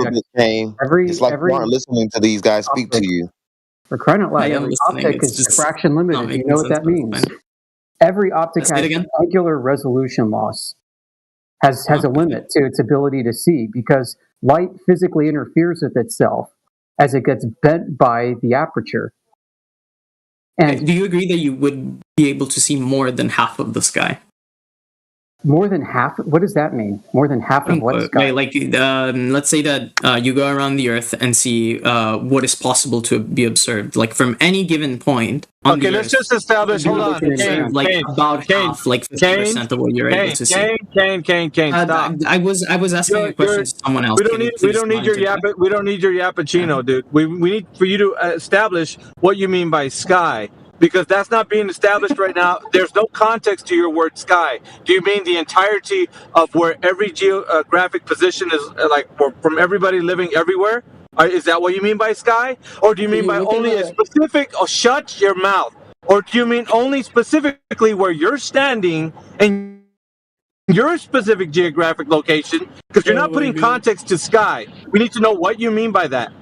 bit, Kane. It's like you aren't listening to these guys speak to you. For crying out loud, every optic is diffraction limited. You know what that means? Every optic has angular resolution loss. Has a limit to its ability to see, because light physically interferes with itself as it gets bent by the aperture. And do you agree that you would be able to see more than half of the sky? More than half? What does that mean? More than half of what sky? Like, let's say that you go around the Earth and see what is possible to be observed, like from any given point. Okay, let's just establish. Hold on, half, like 50% of what you're able to see. Kane, stop. I was asking a question to someone else. We don't need your yappuccino, dude. We need for you to establish what you mean by sky. Because that's not being established right now. There's no context to your word sky. Do you mean the entirety of where every geographic position is, like, from everybody living everywhere? Is that what you mean by sky? Or do you mean by only a specific, shut your mouth. Or do you mean only specifically where you're standing in your specific geographic location? Because you're not putting context to sky. We need to know what you mean by that.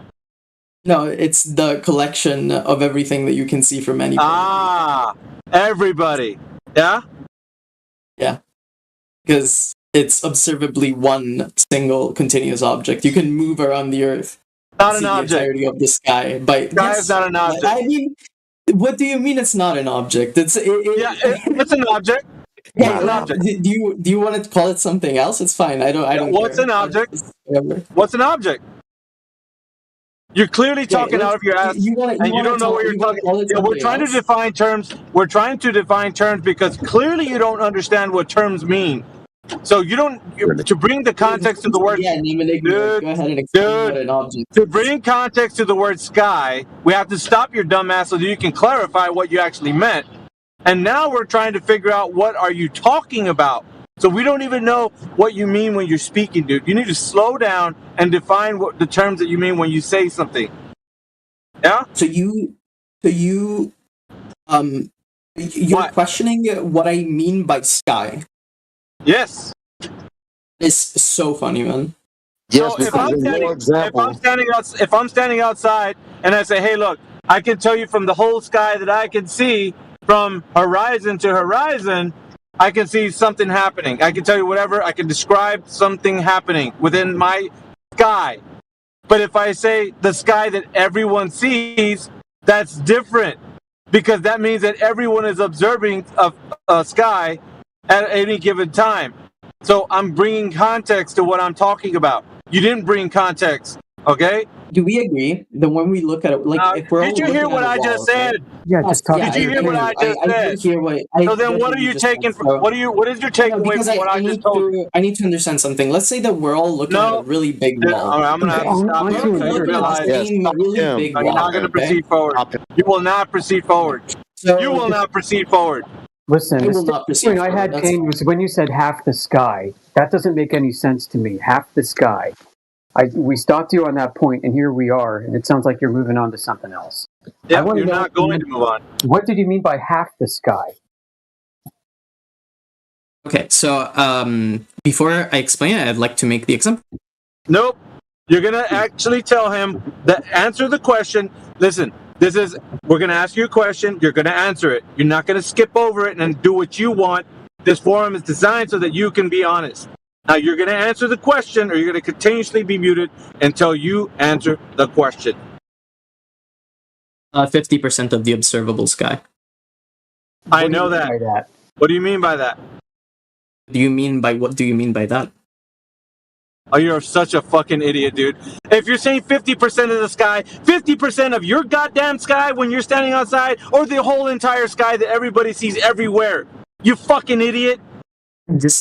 No, it's the collection of everything that you can see from any point. Everybody. Yeah? Yeah. Because it's observably one single continuous object. You can move around the Earth. Not an object. The entirety of the sky. Sky is not an object. I mean, what do you mean it's not an object? It's an object. Yeah, an object. Do you want to call it something else? It's fine. I don't What's care. An object? What's an object? You're clearly talking out of your ass, and you don't know what you're talking. We're trying to define terms. We're trying to define terms because clearly you don't understand what terms mean. So you don't to bring the context to the word. Yeah, go ahead and explain what an object. To bring context to the word sky, we have to stop your dumb ass so that you can clarify what you actually meant. And now we're trying to figure out what are you talking about. So we don't even know what you mean when you're speaking, dude. You need to slow down and define what the terms that you mean when you say something. Yeah? So you You're questioning what I mean by sky. Yes. It's so funny, man. Yes, so if I'm standing outside and I say, "Hey, look, I can tell you from the whole sky that I can see from horizon to horizon, I can see something happening. I can tell you whatever. I can describe something happening within my sky. But if I say the sky that everyone sees, that's different because that means that everyone is observing a sky at any given time. So I'm bringing context to what I'm talking about. You didn't bring context, okay? Do we agree that when we look at it, like if we're did you hear what I just said? Yeah, just talk. Did you hear what I just said? I did hear what. So then, what are you taking? What is your takeaway from what I just told you? I need to understand something. Let's say that we're all looking at a really big wall. All right, I'm gonna have to stop you. You're not going to proceed forward. You will not proceed forward. You will not proceed forward. Listen, the thing I had, Kane, was when you said half the sky. That doesn't make any sense to me. Half the sky. We stopped you on that point, and here we are, and it sounds like you're moving on to something else. Yeah, you're not going to move on. What did you mean by half the sky? Okay, so before I explain it, I'd like to make the example. Nope. You're going to actually tell him that answer the question. Listen, we're going to ask you a question. You're going to answer it. You're not going to skip over it and do what you want. This forum is designed so that you can be honest. Now, you're going to answer the question or you're going to continuously be muted until you answer the question. 50% of the observable sky. I know that. What do you mean by that? What do you mean by that? Oh, you're such a fucking idiot, dude. If you're saying 50% of the sky, 50% of your goddamn sky when you're standing outside, or the whole entire sky that everybody sees everywhere. You fucking idiot.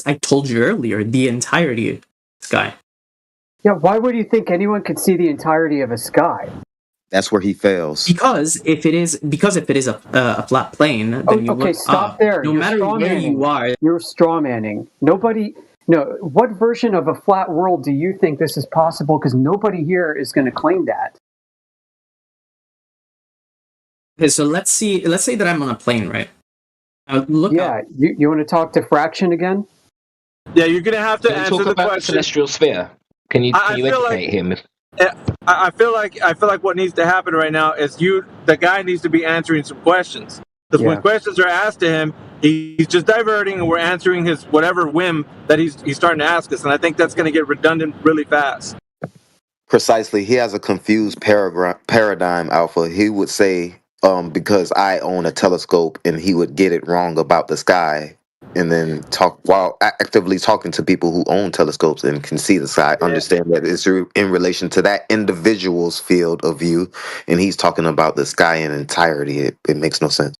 I told you earlier, the entirety of the sky. Yeah, why would you think anyone could see the entirety of a sky? That's where he fails. Because if it is a flat plane, then you look stop up. there. No matter where you are, you're strawmanning. What version of a flat world do you think this is possible? Because nobody here is going to claim that. Okay, so let's say that I'm on a plane, right? Look up. You want to talk to Fraction again? Yeah, you're going to have to answer the question. The celestial sphere. Can you educate him? I feel like what needs to happen right now is the guy needs to be answering some questions. Because when questions are asked to him, he's just diverting, and we're answering his whatever whim that he's starting to ask us. And I think that's going to get redundant really fast. Precisely. He has a confused paradigm, Alpha. He would say, because I own a telescope, and he would get it wrong about the sky, and then talk while actively talking to people who own telescopes and can see the sky, understand that it's in relation to that individual's field of view, and he's talking about the sky in entirety. It makes no sense.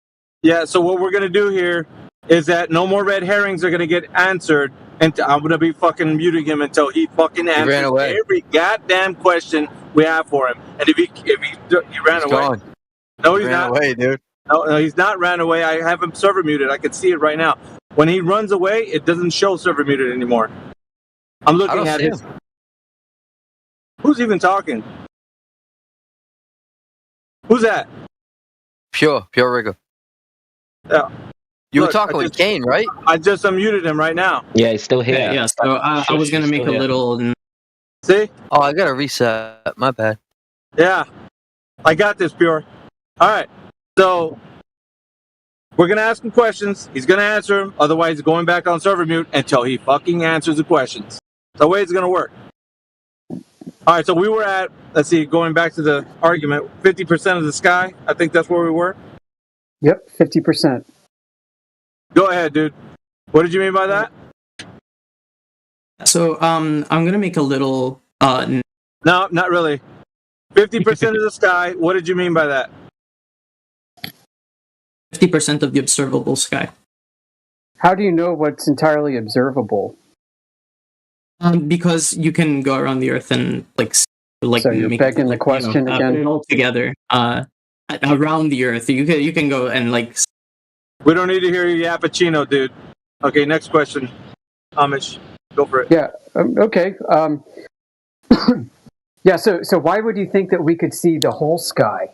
Yeah, so what we're going to do here is that no more red herrings are going to get answered, and I'm going to be fucking muting him until he fucking answers every goddamn question we have for him. And if he ran away. Gone. No, he's ran not. Away, dude. No, he's not ran away. I have him server muted. I can see it right now. When he runs away, it doesn't show server muted anymore. I'm looking at his. Who's even talking? Who's that? Pure Rigger. Yeah. You were talking with Kane, right? I just unmuted him right now. Yeah, he's still here. Yeah, so I was going to make a little... See? Oh, I got to reset. My bad. Yeah. I got this, Pure. All right. So, we're going to ask him questions. He's going to answer them. Otherwise, he's going back on server mute until he fucking answers the questions. That's the way it's going to work. All right, so we were at, let's see, going back to the argument, 50% of the sky. I think that's where we were. Yep, 50%. Go ahead, dude. What did you mean by that? So, I'm going to make a little... No, not really. 50% of the sky, what did you mean by that? 50% of the observable sky. How do you know what's entirely observable? Because you can go around the Earth and So you're begging the question again. Put it all together. Around the Earth, you can go and We don't need to hear you Yappuccino, dude. Okay, next question. Amish, go for it. Yeah. Okay. Yeah. So why would you think that we could see the whole sky?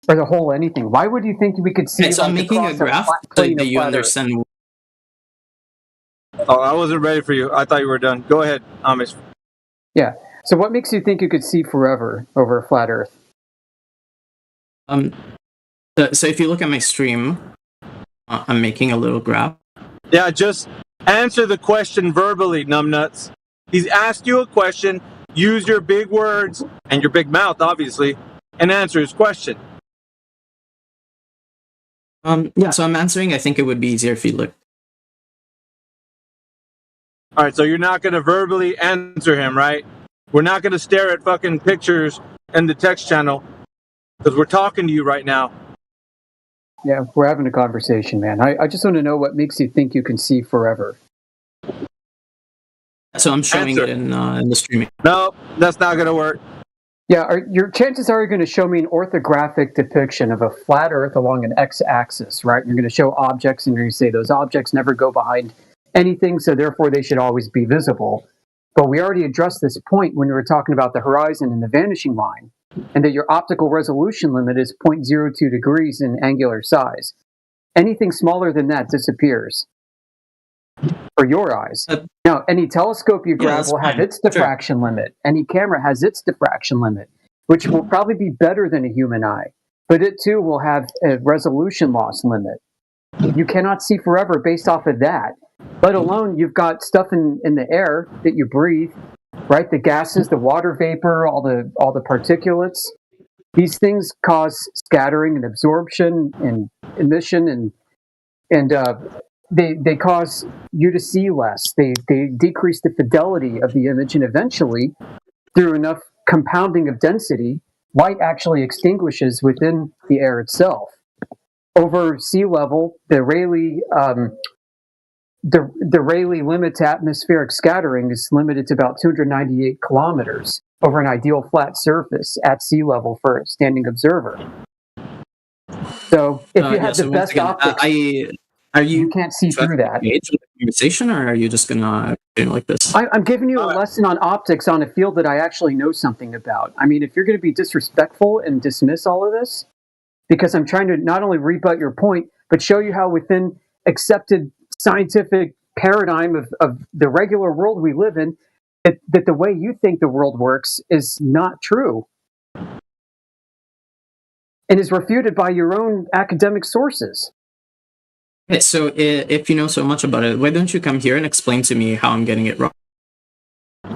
or the whole anything. Why would you think we could see? So I'm making a graph so that you understand. Oh, I wasn't ready for you. I thought you were done. Go ahead, Amish. Yeah. So what makes you think you could see forever over a flat Earth? So if you look at my stream, I'm making a little graph. Yeah, just answer the question verbally, numbnuts. He's asked you a question. Use your big words and your big mouth, obviously, and answer his question. Yeah, so I'm answering. I think it would be easier if you look. All right, so you're not going to verbally answer him, right? We're not going to stare at fucking pictures in the text channel because we're talking to you right now. Yeah, we're having a conversation, man. I just want to know what makes you think you can see forever. So I'm showing it in the streaming. No, that's not going to work. Yeah, your chances are you're going to show me an orthographic depiction of a flat Earth along an x-axis, right? You're going to show objects, and you're going to say those objects never go behind anything, so therefore they should always be visible. But we already addressed this point when we were talking about the horizon and the vanishing line, and that your optical resolution limit is 0.02 degrees in angular size. Anything smaller than that disappears for your eyes. Now, any telescope you grab will have its diffraction limit. Any camera has its diffraction limit, which will probably be better than a human eye. But it too will have a resolution loss limit. You cannot see forever based off of that. Let alone you've got stuff in the air that you breathe, right? The gases, the water vapor, all the particulates. These things cause scattering and absorption and emission, and they cause you to see less. They decrease the fidelity of the image, and eventually, through enough compounding of density, light actually extinguishes within the air itself. Over sea level, the Rayleigh limit to atmospheric scattering is limited to about 298 kilometers over an ideal flat surface at sea level for a standing observer. So if you have the best optics, you can't see through that. Conversation, or are you just gonna do like this? I'm giving you a lesson on optics on a field that I actually know something about. I mean, if you're going to be disrespectful and dismiss all of this, because I'm trying to not only rebut your point, but show you how within accepted scientific paradigm of the regular world we live in, that the way you think the world works is not true. And is refuted by your own academic sources. Okay, so if you know so much about it, why don't you come here and explain to me how I'm getting it wrong?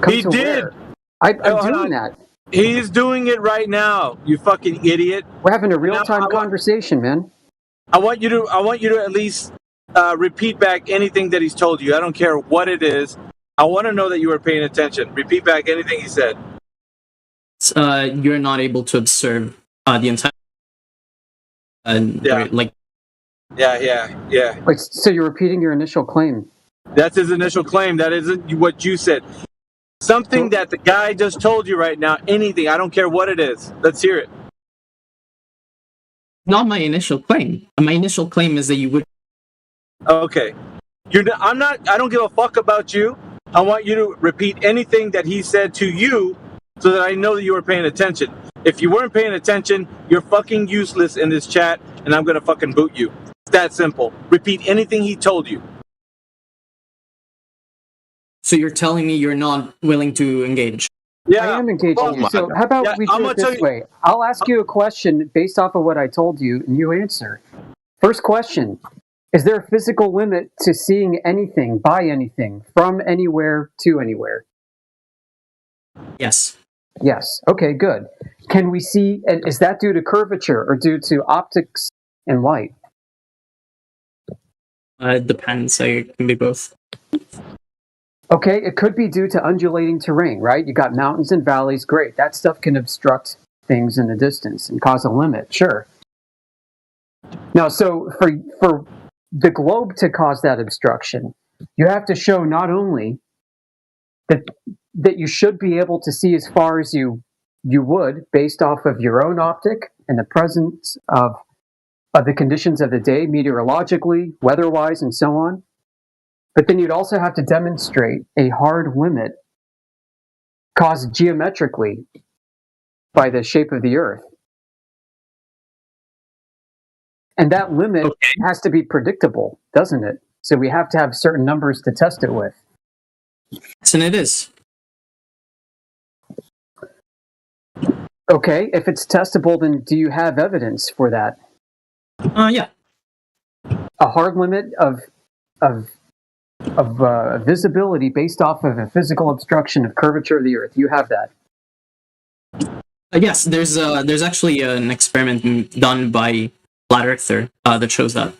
He did. I'm doing that. He's doing it right now. You fucking idiot. We're having a real-time conversation, man. I want you to at least repeat back anything that he's told you. I don't care what it is. I want to know that you were paying attention. Repeat back anything he said. You're not able to observe the entire. Yeah. Wait, so you're repeating your initial claim? That's his initial claim. That isn't what you said. Something that the guy just told you right now. Anything. I don't care what it is. Let's hear it. Not my initial claim. My initial claim is that you would. Okay. I don't give a fuck about you. I want you to repeat anything that he said to you so that I know that you were paying attention. If you weren't paying attention, you're fucking useless in this chat, and I'm going to fucking boot you. It's that simple. Repeat anything he told you. So you're telling me you're not willing to engage? Yeah. I am engaging. So how about we do it this way? I'll ask you a question based off of what I told you, and you answer. First question. Is there a physical limit to seeing anything, by anything, from anywhere to anywhere? Yes. Yes. Okay, good. Can we see, and is that due to curvature or due to optics and light? It depends. It can be both. Okay, it could be due to undulating terrain, right? You got mountains and valleys, great. That stuff can obstruct things in the distance and cause a limit, sure. Now, so for the globe to cause that obstruction, you have to show not only that you should be able to see as far as you would based off of your own optic and the presence of the conditions of the day, meteorologically, weather-wise, and so on, but then you'd also have to demonstrate a hard limit caused geometrically by the shape of the Earth. And that limit has to be predictable, doesn't it? So we have to have certain numbers to test it with. Yes, and it is. Okay, if it's testable, then do you have evidence for that? Yeah. A hard limit of visibility based off of a physical obstruction of curvature of the Earth. You have that. Yes, there's actually an experiment done by Flat Earther that shows that.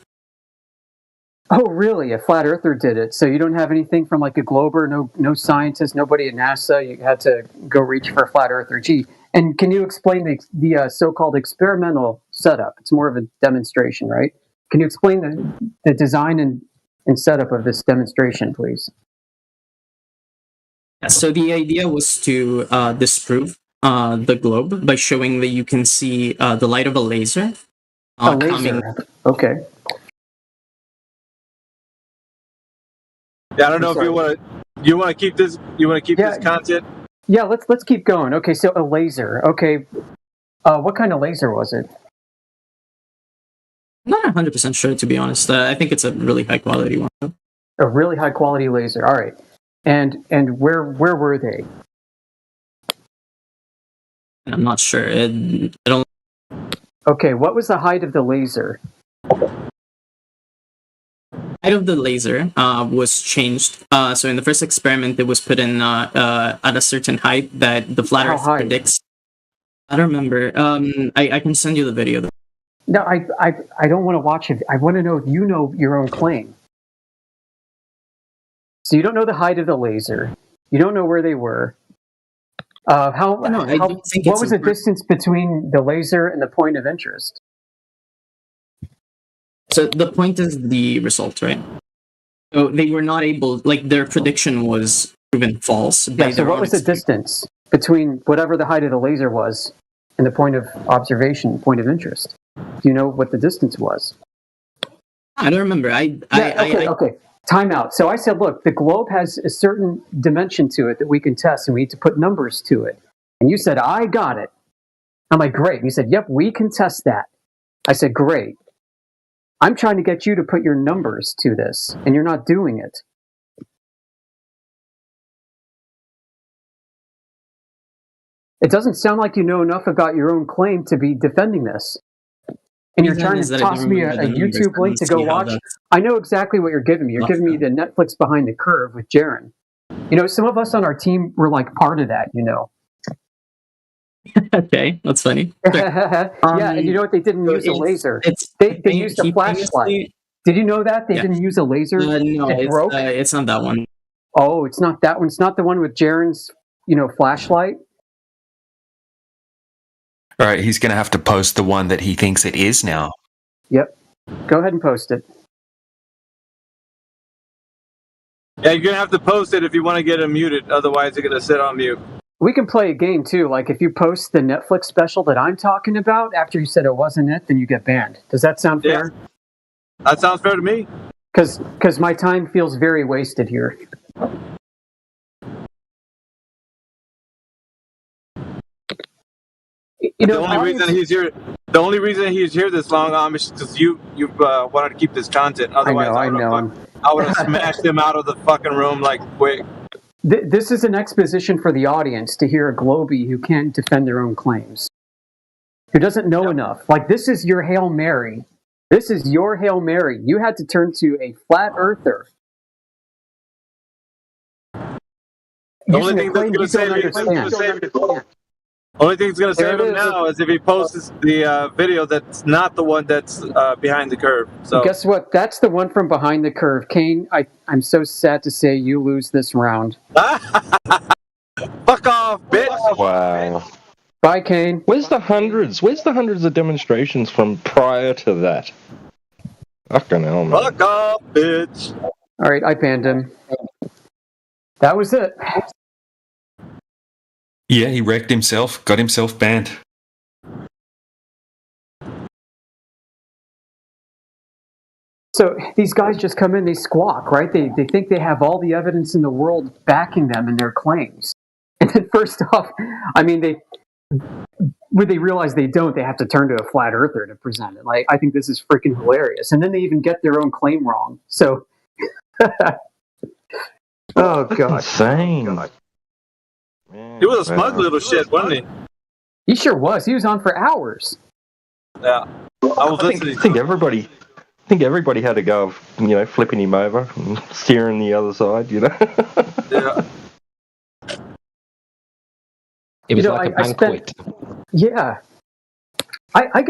Oh, really? A flat earther did it. So you don't have anything from like a Glober, no scientist, nobody at NASA. You had to go reach for a flat earther. Gee, and can you explain the so-called experimental setup? It's more of a demonstration, right? Can you explain the design and setup of this demonstration, please? Yeah, so the idea was to disprove the globe by showing that you can see the light of a laser. A laser. Okay. Yeah, I don't know if you want to keep this. You want to keep this content. Yeah, let's keep going. Okay, so a laser. Okay, what kind of laser was it? I'm not 100% sure, to be honest. I think it's a really high quality one. A really high quality laser. All right, and where were they? I'm not sure. I don't. Okay, what was the height of the laser? Height of the laser was changed. So in the first experiment, it was put in at a certain height that the flat Earth predicts. I don't remember. I can send you the video though. No, I don't want to watch it. I want to know if you know your own claim. So you don't know the height of the laser. You don't know where they were. What was the distance between the laser and the point of interest? So the point is the result, right? So they were not able, like their prediction was proven false. Yeah, so what was the distance between whatever the height of the laser was and the point of observation, point of interest? Do you know what the distance was? I don't remember. Okay. Time out. So I said, look, the globe has a certain dimension to it that we can test, and we need to put numbers to it. And you said, I got it. I'm like, great. And you said, yep, we can test that. I said, great. I'm trying to get you to put your numbers to this, and you're not doing it. It doesn't sound like you know enough about your own claim to be defending this. And you're trying to toss me a YouTube link to go watch. I know exactly what you're giving me. You're giving me the Netflix Behind the Curve with Jaren. You know, some of us on our team were like part of that, you know. Okay, that's funny. Yeah, and you know what? They didn't use a laser. They used a flashlight. Did you know that? They didn't use a laser? No, it's not that one. Oh, it's not that one. It's not the one with Jaren's, flashlight? All right, he's going to have to post the one that he thinks it is now. Yep. Go ahead and post it. Yeah, you're going to have to post it if you want to get him muted. Otherwise, you're going to sit on mute. We can play a game, too. Like, if you post the Netflix special that I'm talking about, after you said it wasn't it, then you get banned. Does that sound fair? That sounds fair to me. Because my time feels very wasted here. The only reason he's here this long, Amish, is because you wanted to keep this content. Otherwise, I would have smashed him out of the fucking room like quick. This is an exposition for the audience to hear a Globie who can't defend their own claims, who doesn't know enough. Like, this is your Hail Mary. This is your Hail Mary. You had to turn to a flat earther. The only thing that's going to save him. Only thing that's going to save him now is if he posts the video that's not the one that's behind the curve. So guess what? That's the one from behind the curve. Kane, I'm so sad to say you lose this round. Fuck off, bitch! Wow. Bye, Kane. Where's the hundreds of demonstrations from prior to that? Fucking hell, man. Fuck off, bitch! All right, I banned him. That was it. Yeah, he wrecked himself, got himself banned. So these guys just come in, they squawk, right? They think they have all the evidence in the world backing them in their claims. And then first off, I mean, when they realize they don't, they have to turn to a flat earther to present it. Like, I think this is freaking hilarious. And then they even get their own claim wrong. So, oh god, insane. He was a smug little shit, wasn't he? He sure was. He was on for hours. Yeah, I think everybody had to go of, flipping him over and steering the other side. Yeah. It was like a banquet. Yeah. I get